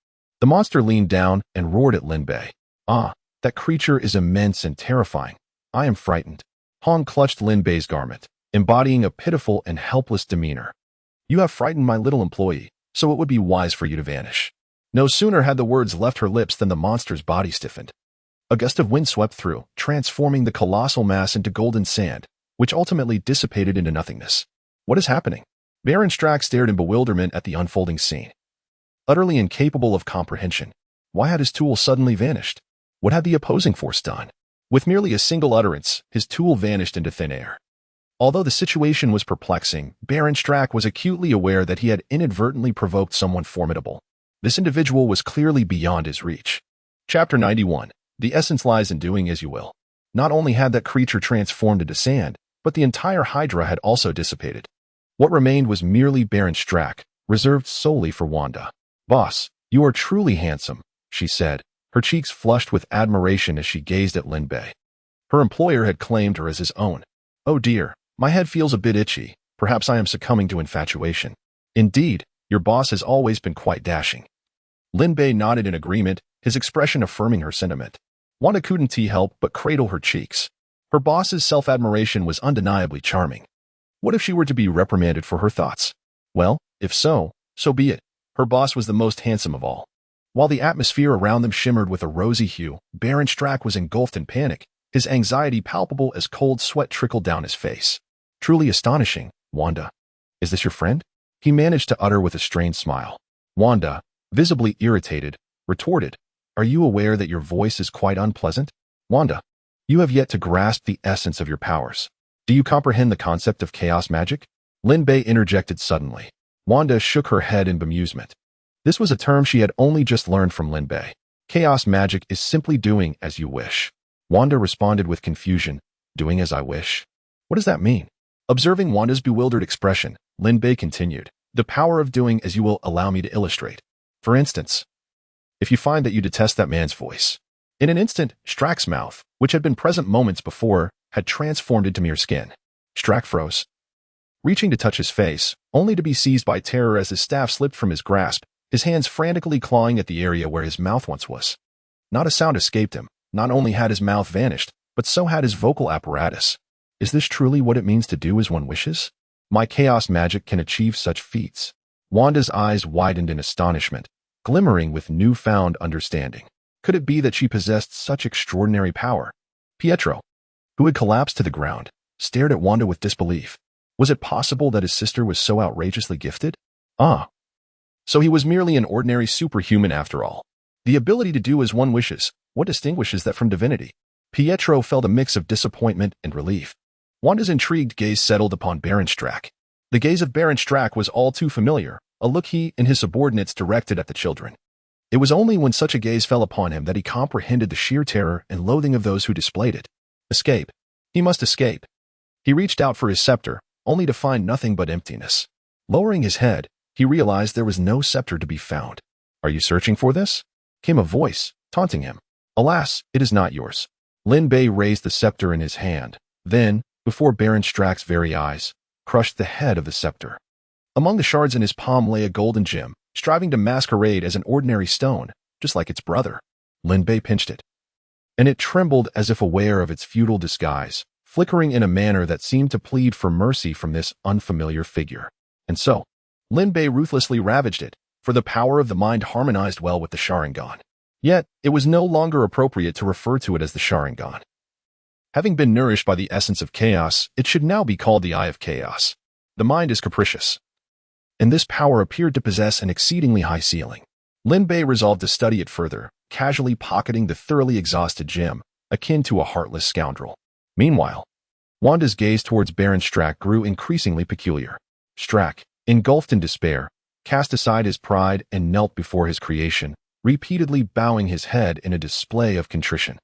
The monster leaned down and roared at Lin Bei. Ah, that creature is immense and terrifying. I am frightened. Hong clutched Lin Bei's garment, embodying a pitiful and helpless demeanor. You have frightened my little employee, so it would be wise for you to vanish. No sooner had the words left her lips than the monster's body stiffened. A gust of wind swept through, transforming the colossal mass into golden sand, which ultimately dissipated into nothingness. What is happening? Baron Strack stared in bewilderment at the unfolding scene. Utterly incapable of comprehension, why had his tool suddenly vanished? What had the opposing force done? With merely a single utterance, his tool vanished into thin air. Although the situation was perplexing, Baron Strack was acutely aware that he had inadvertently provoked someone formidable. This individual was clearly beyond his reach. Chapter 91. The essence lies in doing as you will. Not only had that creature transformed into sand, but the entire Hydra had also dissipated. What remained was merely Baron Strack, reserved solely for Wanda. Boss, you are truly handsome, she said, her cheeks flushed with admiration as she gazed at Lin Bei. Her employer had claimed her as his own. Oh dear, my head feels a bit itchy. Perhaps I am succumbing to infatuation. Indeed, your boss has always been quite dashing. Lin Bei nodded in agreement, his expression affirming her sentiment. Wanda couldn't help but cradle her cheeks. Her boss's self-admiration was undeniably charming. What if she were to be reprimanded for her thoughts? Well, if so, so be it. Her boss was the most handsome of all. While the atmosphere around them shimmered with a rosy hue, Baron Strack was engulfed in panic, his anxiety palpable as cold sweat trickled down his face. Truly astonishing, Wanda. Is this your friend? He managed to utter with a strained smile. Wanda, visibly irritated, retorted, Are you aware that your voice is quite unpleasant? Wanda, you have yet to grasp the essence of your powers. Do you comprehend the concept of chaos magic? Lin Bei interjected suddenly. Wanda shook her head in bemusement. This was a term she had only just learned from Lin Bei. Chaos magic is simply doing as you wish. Wanda responded with confusion. Doing as I wish? What does that mean? Observing Wanda's bewildered expression, Lin Bei continued. The power of doing as you will allow me to illustrate. For instance, if you find that you detest that man's voice. In an instant, Strack's mouth, which had been present moments before, had transformed into mere skin. Strack froze, reaching to touch his face, only to be seized by terror as his staff slipped from his grasp, his hands frantically clawing at the area where his mouth once was. Not a sound escaped him. Not only had his mouth vanished, but so had his vocal apparatus. Is this truly what it means to do as one wishes? My chaos magic can achieve such feats. Wanda's eyes widened in astonishment, glimmering with newfound understanding. Could it be that she possessed such extraordinary power? Pietro, who had collapsed to the ground, stared at Wanda with disbelief. Was it possible that his sister was so outrageously gifted? So he was merely an ordinary superhuman after all. The ability to do as one wishes, what distinguishes that from divinity? Pietro felt a mix of disappointment and relief. Wanda's intrigued gaze settled upon Baron Strack. The gaze of Baron Strack was all too familiar, a look he and his subordinates directed at the children. It was only when such a gaze fell upon him that he comprehended the sheer terror and loathing of those who displayed it. Escape. He must escape. He reached out for his scepter, only to find nothing but emptiness. Lowering his head, he realized there was no scepter to be found. Are you searching for this? Came a voice, taunting him. Alas, it is not yours. Lin Bei raised the scepter in his hand, then, before Baron Strack's very eyes, crushed the head of the scepter. Among the shards in his palm lay a golden gem, striving to masquerade as an ordinary stone, just like its brother. Lin Bei pinched it, and it trembled as if aware of its futile disguise, flickering in a manner that seemed to plead for mercy from this unfamiliar figure. And so, Lin Bei ruthlessly ravaged it, for the power of the mind harmonized well with the Sharingan. Yet, it was no longer appropriate to refer to it as the Sharingan. Having been nourished by the essence of chaos, it should now be called the Eye of Chaos. The mind is capricious, and this power appeared to possess an exceedingly high ceiling. Lin Bei resolved to study it further, casually pocketing the thoroughly exhausted gem, akin to a heartless scoundrel. Meanwhile, Wanda's gaze towards Baron Strack grew increasingly peculiar. Strack, engulfed in despair, cast aside his pride and knelt before his creation, repeatedly bowing his head in a display of contrition.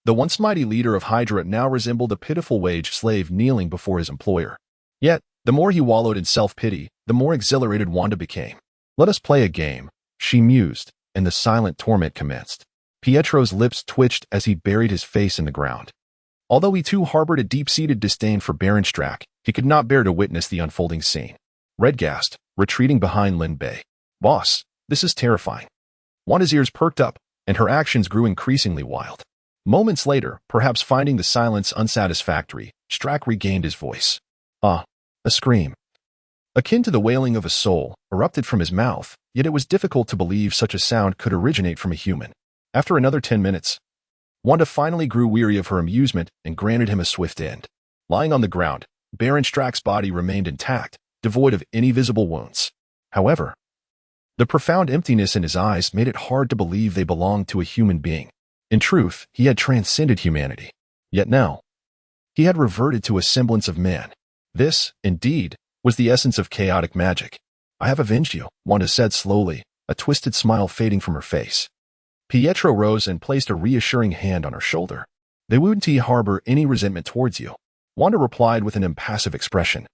The once mighty leader of Hydra now resembled a pitiful wage slave kneeling before his employer. Yet, the more he wallowed in self-pity, the more exhilarated Wanda became. Let us play a game, she mused, and the silent torment commenced. Pietro's lips twitched as he buried his face in the ground. Although he too harbored a deep-seated disdain for Baron Strack, he could not bear to witness the unfolding scene. Redgast, retreating behind Lin Bei. Boss, this is terrifying. Wanda's ears perked up, and her actions grew increasingly wild. Moments later, perhaps finding the silence unsatisfactory, Strack regained his voice. A scream, akin to the wailing of a soul, erupted from his mouth, yet it was difficult to believe such a sound could originate from a human. After another 10 minutes, Wanda finally grew weary of her amusement and granted him a swift end. Lying on the ground, Baron Strack's body remained intact, devoid of any visible wounds. However, the profound emptiness in his eyes made it hard to believe they belonged to a human being. In truth, he had transcended humanity. Yet now, he had reverted to a semblance of man. This, indeed, was the essence of chaotic magic. I have avenged you, Wanda said slowly, a twisted smile fading from her face. Pietro rose and placed a reassuring hand on her shoulder. They wouldn't harbor any resentment towards you. Wanda replied with an impassive expression.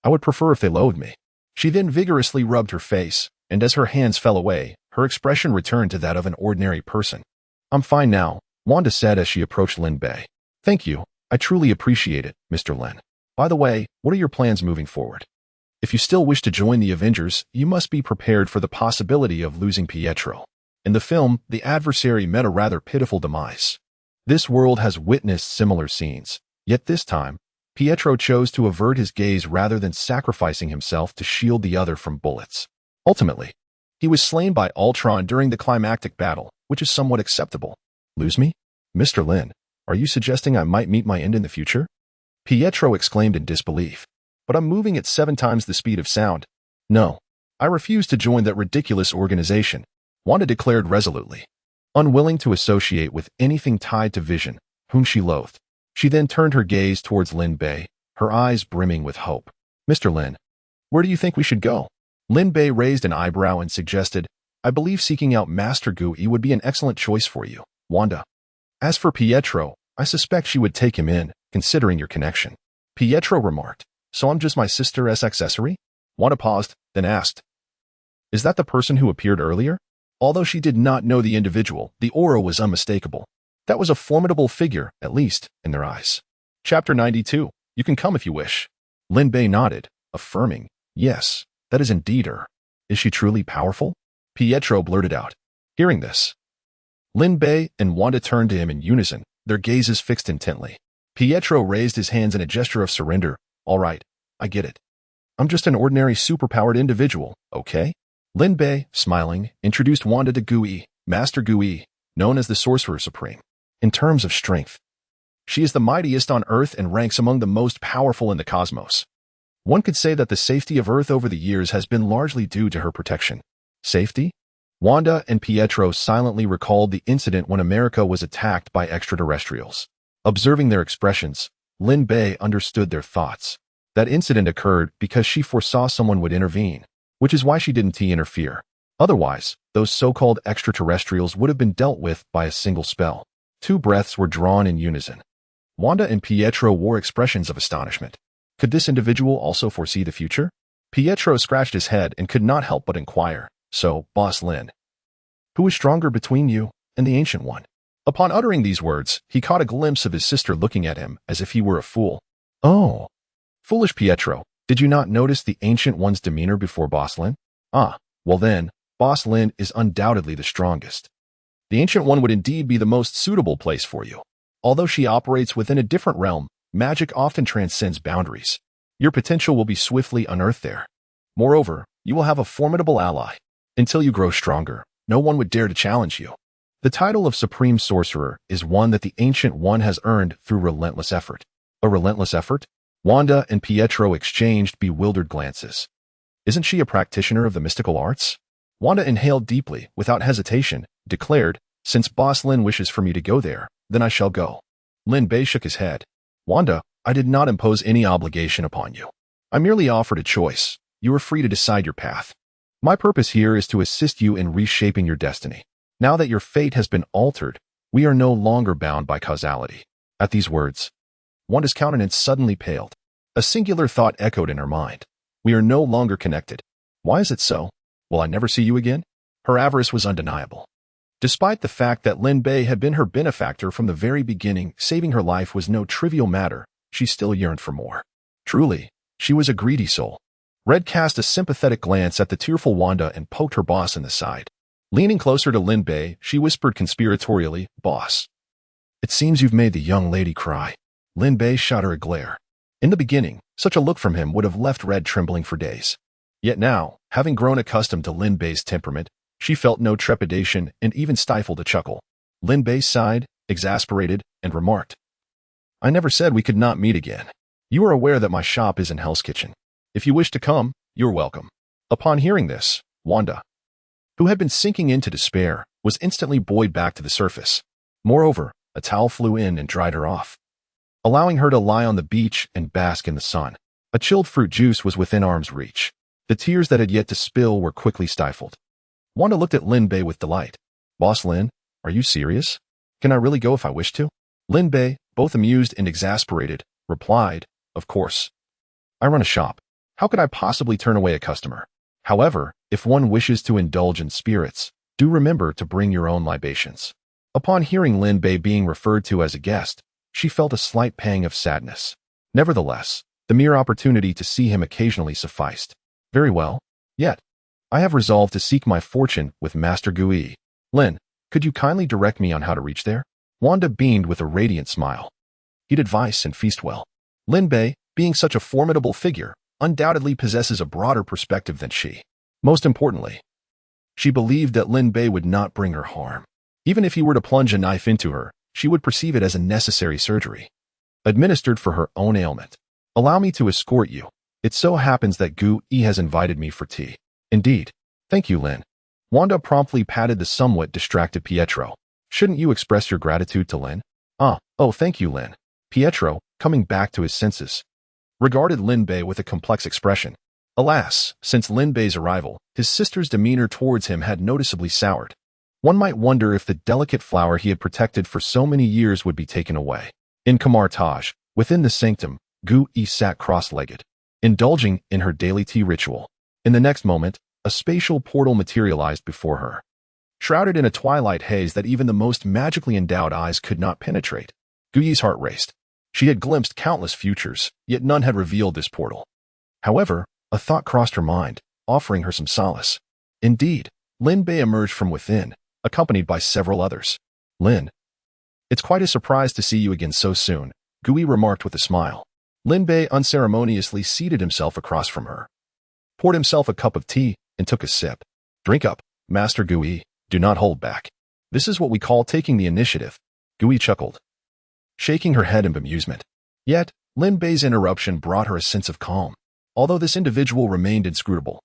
I would prefer if they loathed me. She then vigorously rubbed her face, and as her hands fell away, her expression returned to that of an ordinary person. I'm fine now, Wanda said as she approached Lin Bei. Thank you, I truly appreciate it, Mr. Lin. By the way, what are your plans moving forward? If you still wish to join the Avengers, you must be prepared for the possibility of losing Pietro. In the film, the adversary met a rather pitiful demise. This world has witnessed similar scenes, yet this time, Pietro chose to avert his gaze rather than sacrificing himself to shield the other from bullets. Ultimately, he was slain by Ultron during the climactic battle, which is somewhat acceptable. Lose me? Mr. Lin, are you suggesting I might meet my end in the future? Pietro exclaimed in disbelief. But I'm moving at 7 times the speed of sound. No, I refuse to join that ridiculous organization, Wanda declared resolutely. Unwilling to associate with anything tied to Vision, whom she loathed, she then turned her gaze towards Lin Bei, her eyes brimming with hope. Mr. Lin, where do you think we should go? Lin Bei raised an eyebrow and suggested, I believe seeking out Master Gui would be an excellent choice for you, Wanda. As for Pietro, I suspect she would take him in, considering your connection. Pietro remarked, so I'm just my sister's accessory? Wanda paused, then asked, is that the person who appeared earlier? Although she did not know the individual, the aura was unmistakable. That was a formidable figure, at least, in their eyes. Chapter 92. You can come if you wish. Lin Bei nodded, affirming, yes, that is indeed her. Is she truly powerful? Pietro blurted out. Hearing this, Lin Bei and Wanda turned to him in unison, their gazes fixed intently. Pietro raised his hands in a gesture of surrender. All right, I get it. I'm just an ordinary superpowered individual, okay? Lin Bei, smiling, introduced Wanda to Gui, Master Gui, known as the Sorcerer Supreme. In terms of strength, she is the mightiest on Earth and ranks among the most powerful in the cosmos. One could say that the safety of Earth over the years has been largely due to her protection. Safety? Wanda and Pietro silently recalled the incident when America was attacked by extraterrestrials. Observing their expressions, Lin Bei understood their thoughts. That incident occurred because she foresaw someone would intervene, which is why she didn't interfere. Otherwise, those so-called extraterrestrials would have been dealt with by a single spell. 2 breaths were drawn in unison. Wanda and Pietro wore expressions of astonishment. Could this individual also foresee the future? Pietro scratched his head and could not help but inquire, so, Boss Lin, who is stronger between you and the Ancient One? Upon uttering these words, he caught a glimpse of his sister looking at him as if he were a fool. Oh, foolish Pietro, did you not notice the Ancient One's demeanor before Boss Lin? Ah, well then, Boss Lin is undoubtedly the strongest. The Ancient One would indeed be the most suitable place for you. Although she operates within a different realm, magic often transcends boundaries. Your potential will be swiftly unearthed there. Moreover, you will have a formidable ally. Until you grow stronger, no one would dare to challenge you. The title of Supreme Sorcerer is one that the Ancient One has earned through relentless effort. A relentless effort? Wanda and Pietro exchanged bewildered glances. Isn't she a practitioner of the mystical arts? Wanda inhaled deeply, without hesitation, declared, since Boss Lin wishes for me to go there, then I shall go. Lin Bei shook his head. Wanda, I did not impose any obligation upon you. I merely offered a choice. You are free to decide your path. My purpose here is to assist you in reshaping your destiny. Now that your fate has been altered, we are no longer bound by causality. At these words, Wanda's countenance suddenly paled. A singular thought echoed in her mind. We are no longer connected. Why is it so? Will I never see you again? Her avarice was undeniable. Despite the fact that Lin Bei had been her benefactor from the very beginning, saving her life was no trivial matter, she still yearned for more. Truly, she was a greedy soul. Red cast a sympathetic glance at the tearful Wanda and poked her boss in the side. Leaning closer to Lin Bei, she whispered conspiratorially, Boss, it seems you've made the young lady cry. Lin Bei shot her a glare. In the beginning, such a look from him would have left Red trembling for days. Yet now, having grown accustomed to Lin Bei's temperament, she felt no trepidation and even stifled a chuckle. Lin Bei sighed, exasperated, and remarked, I never said we could not meet again. You are aware that my shop is in Hell's Kitchen. If you wish to come, you're welcome. Upon hearing this, Wanda, who had been sinking into despair, was instantly buoyed back to the surface. Moreover, a towel flew in and dried her off, allowing her to lie on the beach and bask in the sun. A chilled fruit juice was within arm's reach. The tears that had yet to spill were quickly stifled. Wanda looked at Lin Bei with delight. Boss Lin, are you serious? Can I really go if I wish to? Lin Bei, both amused and exasperated, replied, Of course. I run a shop. How could I possibly turn away a customer? However, if one wishes to indulge in spirits, do remember to bring your own libations. Upon hearing Lin Bei being referred to as a guest, she felt a slight pang of sadness. Nevertheless, the mere opportunity to see him occasionally sufficed. Very well. Yet, I have resolved to seek my fortune with Master Gui. Lin, could you kindly direct me on how to reach there? Wanda beamed with a radiant smile. He'd advise and feast well. Lin Bei, being such a formidable figure, undoubtedly possesses a broader perspective than she. Most importantly, she believed that Lin Bei would not bring her harm. Even if he were to plunge a knife into her, she would perceive it as a necessary surgery, administered for her own ailment. Allow me to escort you. It so happens that Gui has invited me for tea. Indeed. Thank you, Lin. Wanda promptly patted the somewhat distracted Pietro. Shouldn't you express your gratitude to Lin? Oh, thank you, Lin. Pietro, coming back to his senses, regarded Lin Bei with a complex expression. Alas, since Lin Bei's arrival, his sister's demeanor towards him had noticeably soured. One might wonder if the delicate flower he had protected for so many years would be taken away. In Kamartage, within the sanctum, Gui sat cross-legged, indulging in her daily tea ritual. In the next moment, a spatial portal materialized before her. shrouded in a twilight haze that even the most magically endowed eyes could not penetrate. Guyi's heart raced. She had glimpsed countless futures, yet none had revealed this portal. However, a thought crossed her mind, offering her some solace. Indeed, Lin Bei emerged from within, accompanied by several others. Lin. It's quite a surprise to see you again so soon, Guyi remarked with a smile. Lin Bei unceremoniously seated himself across from her, poured himself a cup of tea, and took a sip. Drink up, Master Guyi, do not hold back. This is what we call taking the initiative. Guyi chuckled, shaking her head in bemusement. Yet, Lin Bei's interruption brought her a sense of calm. Although this individual remained inscrutable,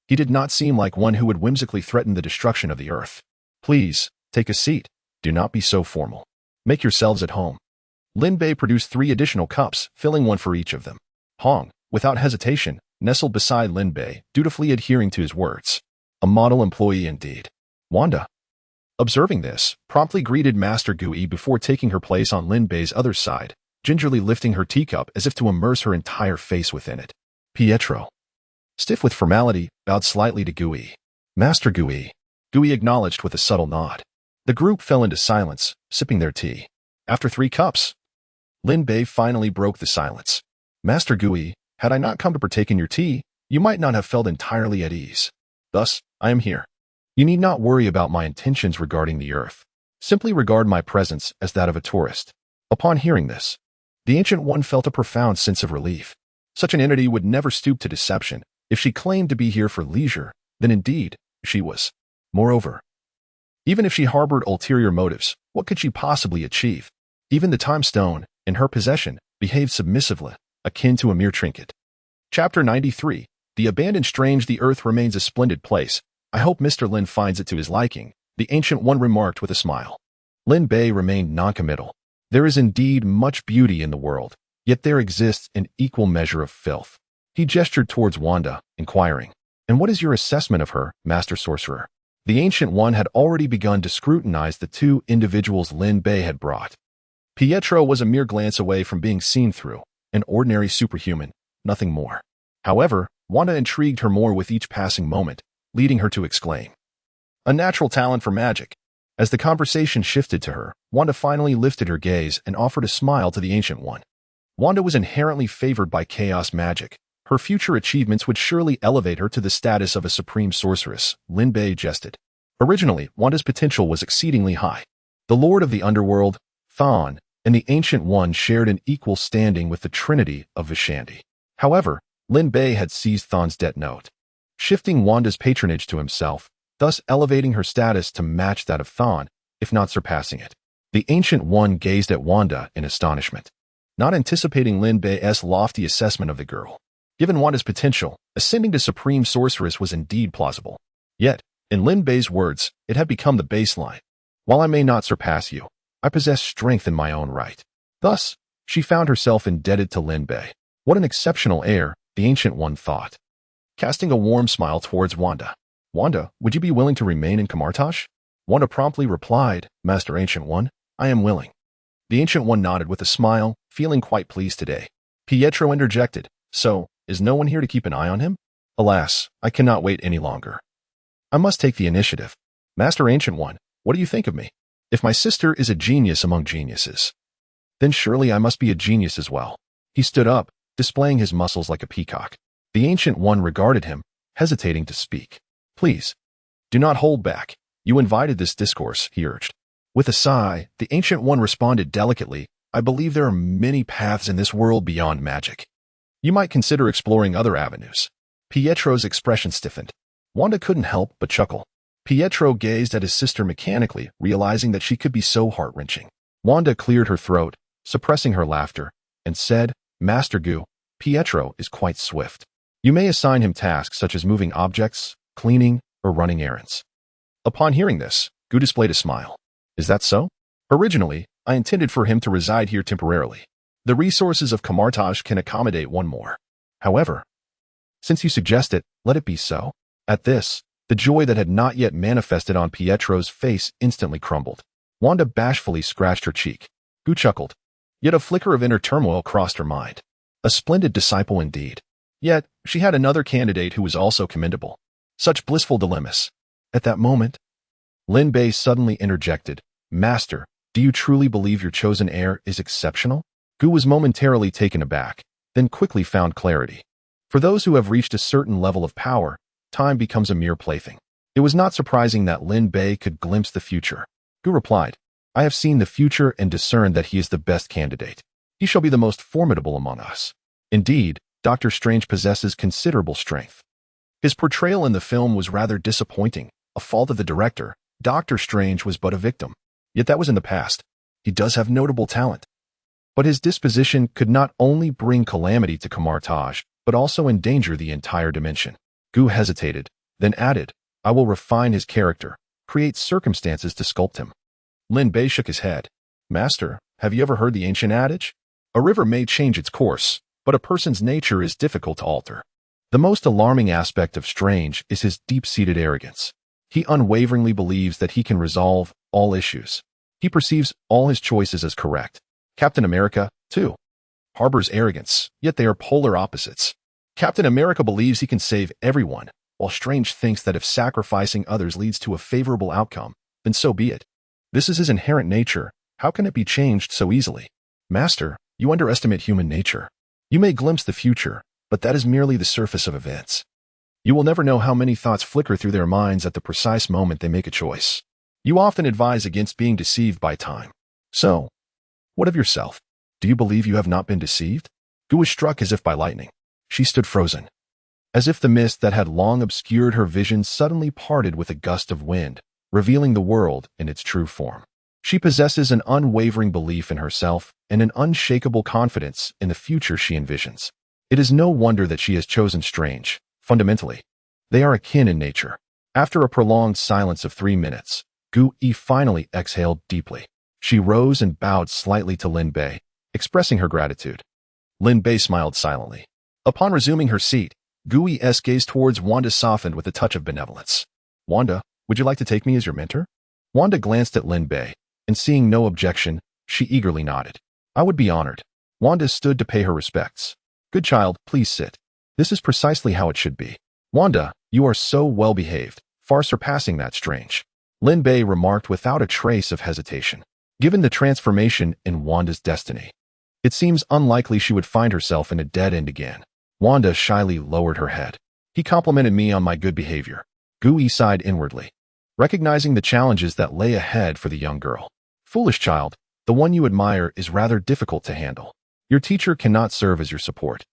he did not seem like one who would whimsically threaten the destruction of the earth. Please, take a seat. Do not be so formal. Make yourselves at home. Lin Bei produced 3 additional cups, filling one for each of them. Hong, without hesitation, nestled beside Lin Bei, dutifully adhering to his words. A model employee indeed. Wanda, observing this, promptly greeted Master Guyi before taking her place on Lin Bei's other side, gingerly lifting her teacup as if to immerse her entire face within it. Pietro, stiff with formality, bowed slightly to Guyi. Master Guyi. Guyi acknowledged with a subtle nod. The group fell into silence, sipping their tea. After 3 cups, Lin Bei finally broke the silence. Master Guyi, had I not come to partake in your tea, you might not have felt entirely at ease. Thus, I am here. You need not worry about my intentions regarding the earth. Simply regard my presence as that of a tourist. Upon hearing this, the Ancient One felt a profound sense of relief. Such an entity would never stoop to deception. If she claimed to be here for leisure, then indeed, she was. Moreover, even if she harbored ulterior motives, what could she possibly achieve? Even the time stone, in her possession, behaved submissively, akin to a mere trinket. Chapter 93. The Abandoned Strange. The earth remains a splendid place. I hope Mr. Lin finds it to his liking, the Ancient One remarked with a smile. Lin Bei remained noncommittal. There is indeed much beauty in the world, yet there exists an equal measure of filth. He gestured towards Wanda, inquiring, and what is your assessment of her, Master Sorcerer? The Ancient One had already begun to scrutinize the 2 individuals Lin Bei had brought. Pietro was a mere glance away from being seen through, an ordinary superhuman, nothing more. However, Wanda intrigued her more with each passing moment, leading her to exclaim, a natural talent for magic. As the conversation shifted to her, Wanda finally lifted her gaze and offered a smile to the Ancient One. Wanda was inherently favored by chaos magic. Her future achievements would surely elevate her to the status of a supreme sorceress, Lin Bei jested. Originally, Wanda's potential was exceedingly high. The Lord of the Underworld, Thon, and the Ancient One shared an equal standing with the Trinity of Vishandi. However, Lin Bei had seized Thon's debt note, shifting Wanda's patronage to himself, thus elevating her status to match that of Thon, if not surpassing it. The Ancient One gazed at Wanda in astonishment, not anticipating Lin Bei's lofty assessment of the girl. Given Wanda's potential, ascending to Supreme Sorceress was indeed plausible. Yet, in Lin Bei's words, it had become the baseline. While I may not surpass you, I possess strength in my own right. Thus, she found herself indebted to Lin Bei. What an exceptional heir, the Ancient One thought, casting a warm smile towards Wanda. Wanda, would you be willing to remain in Kamartash? Wanda promptly replied, Master Ancient One, I am willing. The Ancient One nodded with a smile, feeling quite pleased today. Pietro interjected, so, is no one here to keep an eye on him? Alas, I cannot wait any longer. I must take the initiative. Master Ancient One, what do you think of me? If my sister is a genius among geniuses, then surely I must be a genius as well. He stood up, displaying his muscles like a peacock. The Ancient One regarded him, hesitating to speak. Please, do not hold back. You invited this discourse, he urged. With a sigh, the Ancient One responded delicately, I believe there are many paths in this world beyond magic. You might consider exploring other avenues. Pietro's expression stiffened. Wanda couldn't help but chuckle. Pietro gazed at his sister mechanically, realizing that she could be so heart-wrenching. Wanda cleared her throat, suppressing her laughter, and said, Master Gu, Pietro is quite swift. You may assign him tasks such as moving objects, cleaning, or running errands. Upon hearing this, Gu displayed a smile. Is that so? Originally, I intended for him to reside here temporarily. The resources of Kamartash can accommodate one more. However, since you suggest it, let it be so. At this, the joy that had not yet manifested on Pietro's face instantly crumbled. Wanda bashfully scratched her cheek. Gu chuckled. Yet a flicker of inner turmoil crossed her mind. A splendid disciple indeed. Yet, she had another candidate who was also commendable. Such blissful dilemmas. At that moment, Lin Bei suddenly interjected, Master, do you truly believe your chosen heir is exceptional? Gu was momentarily taken aback, then quickly found clarity. For those who have reached a certain level of power, time becomes a mere plaything. It was not surprising that Lin Bei could glimpse the future. Gu replied, I have seen the future and discerned that he is the best candidate. He shall be the most formidable among us. Indeed, Dr. Strange possesses considerable strength. His portrayal in the film was rather disappointing, a fault of the director. Dr. Strange was but a victim. Yet that was in the past. He does have notable talent. But his disposition could not only bring calamity to Confronting, but also endanger the entire dimension. Gu hesitated, then added, I will refine his character, create circumstances to sculpt him. Lin Bei shook his head. Master, have you ever heard the ancient adage? A river may change its course, but a person's nature is difficult to alter. The most alarming aspect of Strange is his deep-seated arrogance. He unwaveringly believes that he can resolve all issues. He perceives all his choices as correct. Captain America, too, harbors arrogance, yet they are polar opposites. Captain America believes he can save everyone, while Strange thinks that if sacrificing others leads to a favorable outcome, then so be it. This is his inherent nature. How can it be changed so easily? Master, you underestimate human nature. You may glimpse the future, but that is merely the surface of events. You will never know how many thoughts flicker through their minds at the precise moment they make a choice. You often advise against being deceived by time. So, what of yourself? Do you believe you have not been deceived? Gu was struck as if by lightning. She stood frozen. As if the mist that had long obscured her vision suddenly parted with a gust of wind, revealing the world in its true form. She possesses an unwavering belief in herself and an unshakable confidence in the future she envisions. It is no wonder that she has chosen Strange. Fundamentally, they are akin in nature. After a prolonged silence of 3 minutes, Gu finally exhaled deeply. She rose and bowed slightly to Lin Bei, expressing her gratitude. Lin Bei smiled silently. Upon resuming her seat, Gui's gaze towards Wanda softened with a touch of benevolence. Wanda, would you like to take me as your mentor? Wanda glanced at Lin Bei, and seeing no objection, she eagerly nodded. I would be honored. Wanda stood to pay her respects. Good child, please sit. This is precisely how it should be. Wanda, you are so well behaved, far surpassing that Strange. Lin Bei remarked without a trace of hesitation. Given the transformation in Wanda's destiny, it seems unlikely she would find herself in a dead end again. Wanda shyly lowered her head. He complimented me on my good behavior. Gu sighed inwardly, recognizing the challenges that lay ahead for the young girl. Foolish child, the one you admire is rather difficult to handle. Your teacher cannot serve as your support.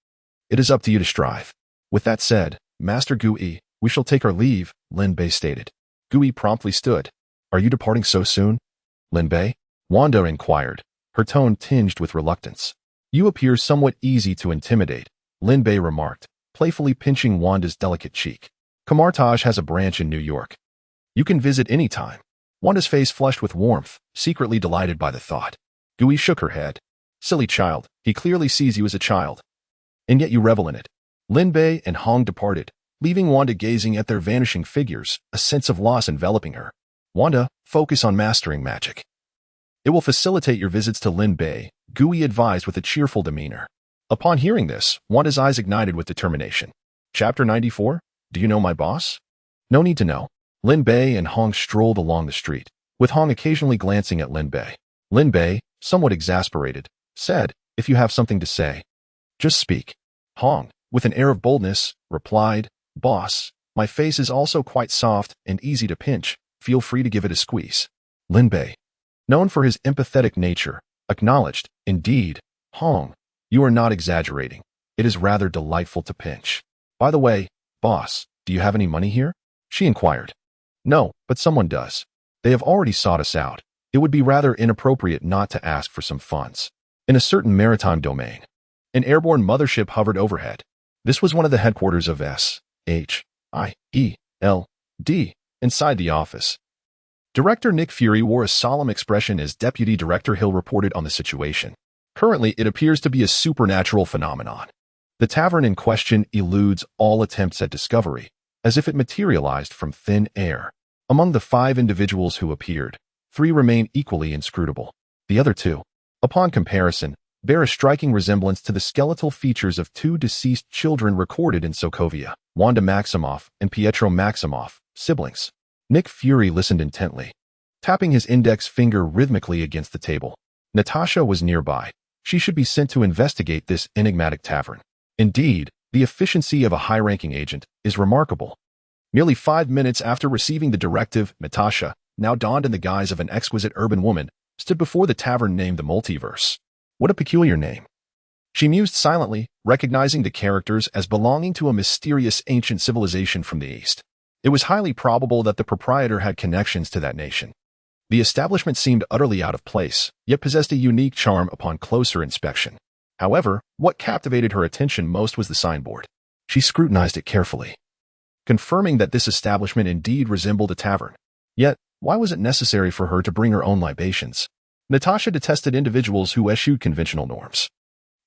It is up to you to strive. With that said, Master Gu, we shall take our leave, Lin Bei stated. Gu promptly stood. Are you departing so soon? Lin Bei? Wanda inquired, her tone tinged with reluctance. You appear somewhat easy to intimidate, Lin Bei remarked, playfully pinching Wanda's delicate cheek. Confronting has a branch in New York. You can visit any time. Wanda's face flushed with warmth, secretly delighted by the thought. Gu shook her head. Silly child, he clearly sees you as a child. And yet you revel in it. Lin Bei and Hong departed, leaving Wanda gazing at their vanishing figures, a sense of loss enveloping her. Wanda, focus on mastering magic. It will facilitate your visits to Lin Bei, Gu advised with a cheerful demeanor. Upon hearing this, Wanda's eyes ignited with determination. Chapter 94? Do you know my boss? No need to know. Lin Bei and Hong strolled along the street, with Hong occasionally glancing at Lin Bei. Lin Bei, somewhat exasperated, said, If you have something to say, just speak. Hong, with an air of boldness, replied, Boss, my face is also quite soft and easy to pinch. Feel free to give it a squeeze. Lin Bei, known for his empathetic nature, acknowledged, Indeed, Hong, you are not exaggerating. It is rather delightful to pinch. By the way, boss, do you have any money here? She inquired. No, but someone does. They have already sought us out. It would be rather inappropriate not to ask for some funds. In a certain maritime domain, an airborne mothership hovered overhead. This was one of the headquarters of SHIELD, inside the office. Director Nick Fury wore a solemn expression as Deputy Director Hill reported on the situation. Currently, it appears to be a supernatural phenomenon. The tavern in question eludes all attempts at discovery, as if it materialized from thin air. Among the 5 individuals who appeared, 3 remain equally inscrutable. The other 2, upon comparison, bear a striking resemblance to the skeletal features of 2 deceased children recorded in Sokovia, Wanda Maximoff and Pietro Maximoff, siblings. Nick Fury listened intently, tapping his index finger rhythmically against the table. Natasha was nearby. She should be sent to investigate this enigmatic tavern. Indeed, the efficiency of a high-ranking agent is remarkable. Nearly 5 minutes after receiving the directive, Natasha, now donned in the guise of an exquisite urban woman, stood before the tavern named the Multiverse. What a peculiar name. She mused silently, recognizing the characters as belonging to a mysterious ancient civilization from the East. It was highly probable that the proprietor had connections to that nation. The establishment seemed utterly out of place, yet possessed a unique charm upon closer inspection. However, what captivated her attention most was the signboard. She scrutinized it carefully, confirming that this establishment indeed resembled a tavern. Yet, why was it necessary for her to bring her own libations? Natasha detested individuals who eschewed conventional norms.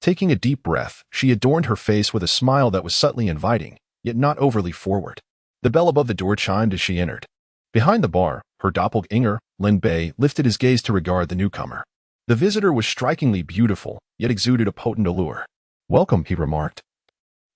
Taking a deep breath, she adorned her face with a smile that was subtly inviting, yet not overly forward. The bell above the door chimed as she entered. Behind the bar, her doppelganger, Lin Bei, lifted his gaze to regard the newcomer. The visitor was strikingly beautiful, yet exuded a potent allure. "Welcome," he remarked.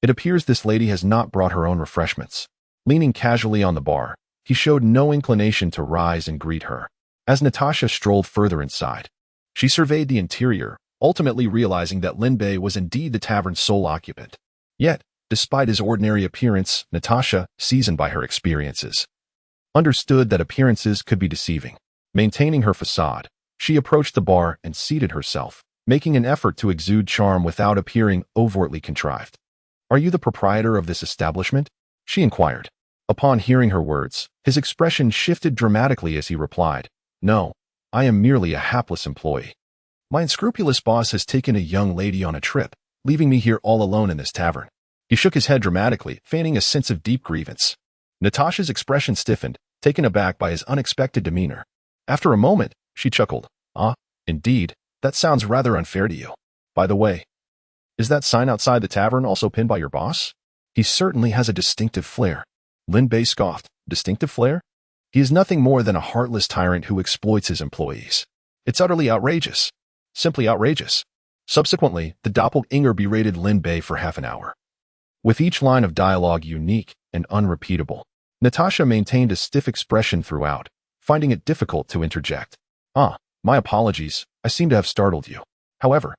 "It appears this lady has not brought her own refreshments." Leaning casually on the bar, he showed no inclination to rise and greet her. As Natasha strolled further inside, she surveyed the interior, ultimately realizing that Lin Bei was indeed the tavern's sole occupant. Yet, despite his ordinary appearance, Natasha, seasoned by her experiences, understood that appearances could be deceiving. Maintaining her facade, she approached the bar and seated herself, making an effort to exude charm without appearing overtly contrived. "Are you the proprietor of this establishment?" she inquired. Upon hearing her words, his expression shifted dramatically as he replied, "No, I am merely a hapless employee. My unscrupulous boss has taken a young lady on a trip, leaving me here all alone in this tavern." He shook his head dramatically, feigning a sense of deep grievance. Natasha's expression stiffened, taken aback by his unexpected demeanor. After a moment, she chuckled. "Ah, indeed, that sounds rather unfair to you. By the way, is that sign outside the tavern also pinned by your boss? He certainly has a distinctive flair." Lin Bei scoffed. "Distinctive flair? He is nothing more than a heartless tyrant who exploits his employees. It's utterly outrageous. Simply outrageous." Subsequently, the doppelganger berated Lin Bei for half an hour, with each line of dialogue unique and unrepeatable. Natasha maintained a stiff expression throughout, finding it difficult to interject. "Ah, my apologies, I seem to have startled you. However,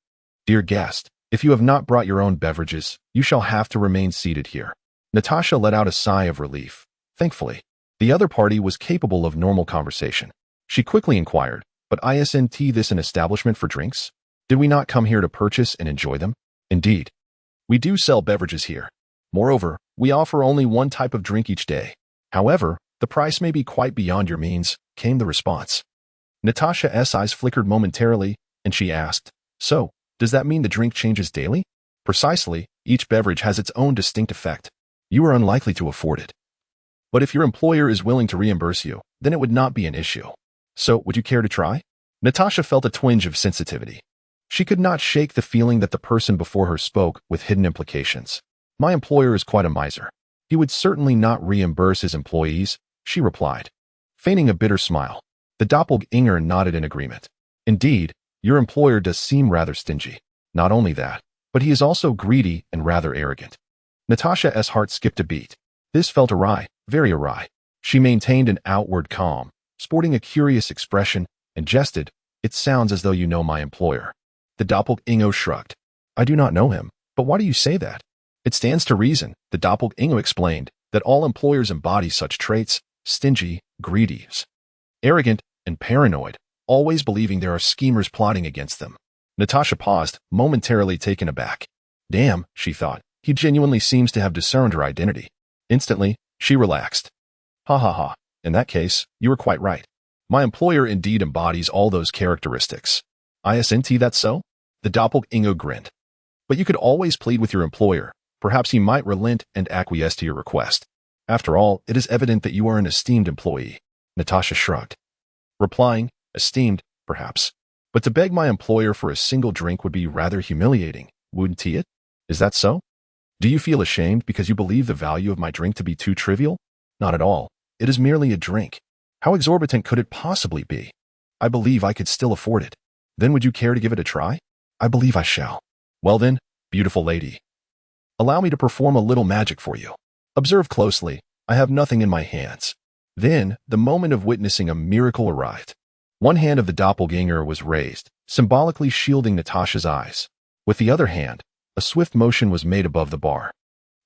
dear guest, if you have not brought your own beverages, you shall have to remain seated here." Natasha let out a sigh of relief. Thankfully, the other party was capable of normal conversation. She quickly inquired, "But isn't this an establishment for drinks? Did we not come here to purchase and enjoy them?" "Indeed, we do sell beverages here. Moreover, we offer only one type of drink each day. However, the price may be quite beyond your means," came the response. Natasha's eyes flickered momentarily, and she asked, "So, does that mean the drink changes daily?" "Precisely, each beverage has its own distinct effect. You are unlikely to afford it. But if your employer is willing to reimburse you, then it would not be an issue. So, would you care to try?" Natasha felt a twinge of sensitivity. She could not shake the feeling that the person before her spoke with hidden implications. "My employer is quite a miser. He would certainly not reimburse his employees," she replied, feigning a bitter smile. The doppelganger nodded in agreement. "Indeed, your employer does seem rather stingy. Not only that, but he is also greedy and rather arrogant." Natasha's heart skipped a beat. This felt awry, very awry. She maintained an outward calm, sporting a curious expression, and jested, "It sounds as though you know my employer." The doppelganger shrugged. "I do not know him, but why do you say that?" "It stands to reason," the doppelganger explained, "that all employers embody such traits: stingy, greedy, arrogant, and paranoid, always believing there are schemers plotting against them." Natasha paused, momentarily taken aback. "Damn," she thought, "he genuinely seems to have discerned her identity." Instantly, she relaxed. "Ha ha ha, in that case, you are quite right. My employer indeed embodies all those characteristics." "Isn't that so?" The doppelganger grinned. "But you could always plead with your employer. Perhaps he might relent and acquiesce to your request. After all, it is evident that you are an esteemed employee." Natasha shrugged, replying, "Esteemed, perhaps. But to beg my employer for a single drink would be rather humiliating, wouldn't it? Is that so? Do you feel ashamed because you believe the value of my drink to be too trivial?" "Not at all. It is merely a drink. How exorbitant could it possibly be? I believe I could still afford it." "Then would you care to give it a try?" "I believe I shall." "Well then, beautiful lady, allow me to perform a little magic for you. Observe closely. I have nothing in my hands. Then, the moment of witnessing a miracle arrived. One hand of the doppelganger was raised, symbolically shielding Natasha's eyes. With the other hand, a swift motion was made above the bar.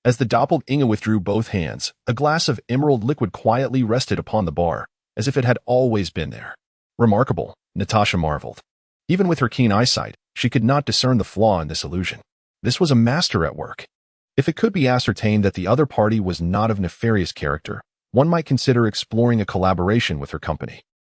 As the doppelganger withdrew both hands, a glass of emerald liquid quietly rested upon the bar, as if it had always been there. Remarkable, Natasha marveled. Even with her keen eyesight, she could not discern the flaw in this illusion. This was a master at work. If it could be ascertained that the other party was not of nefarious character, one might consider exploring a collaboration with her company.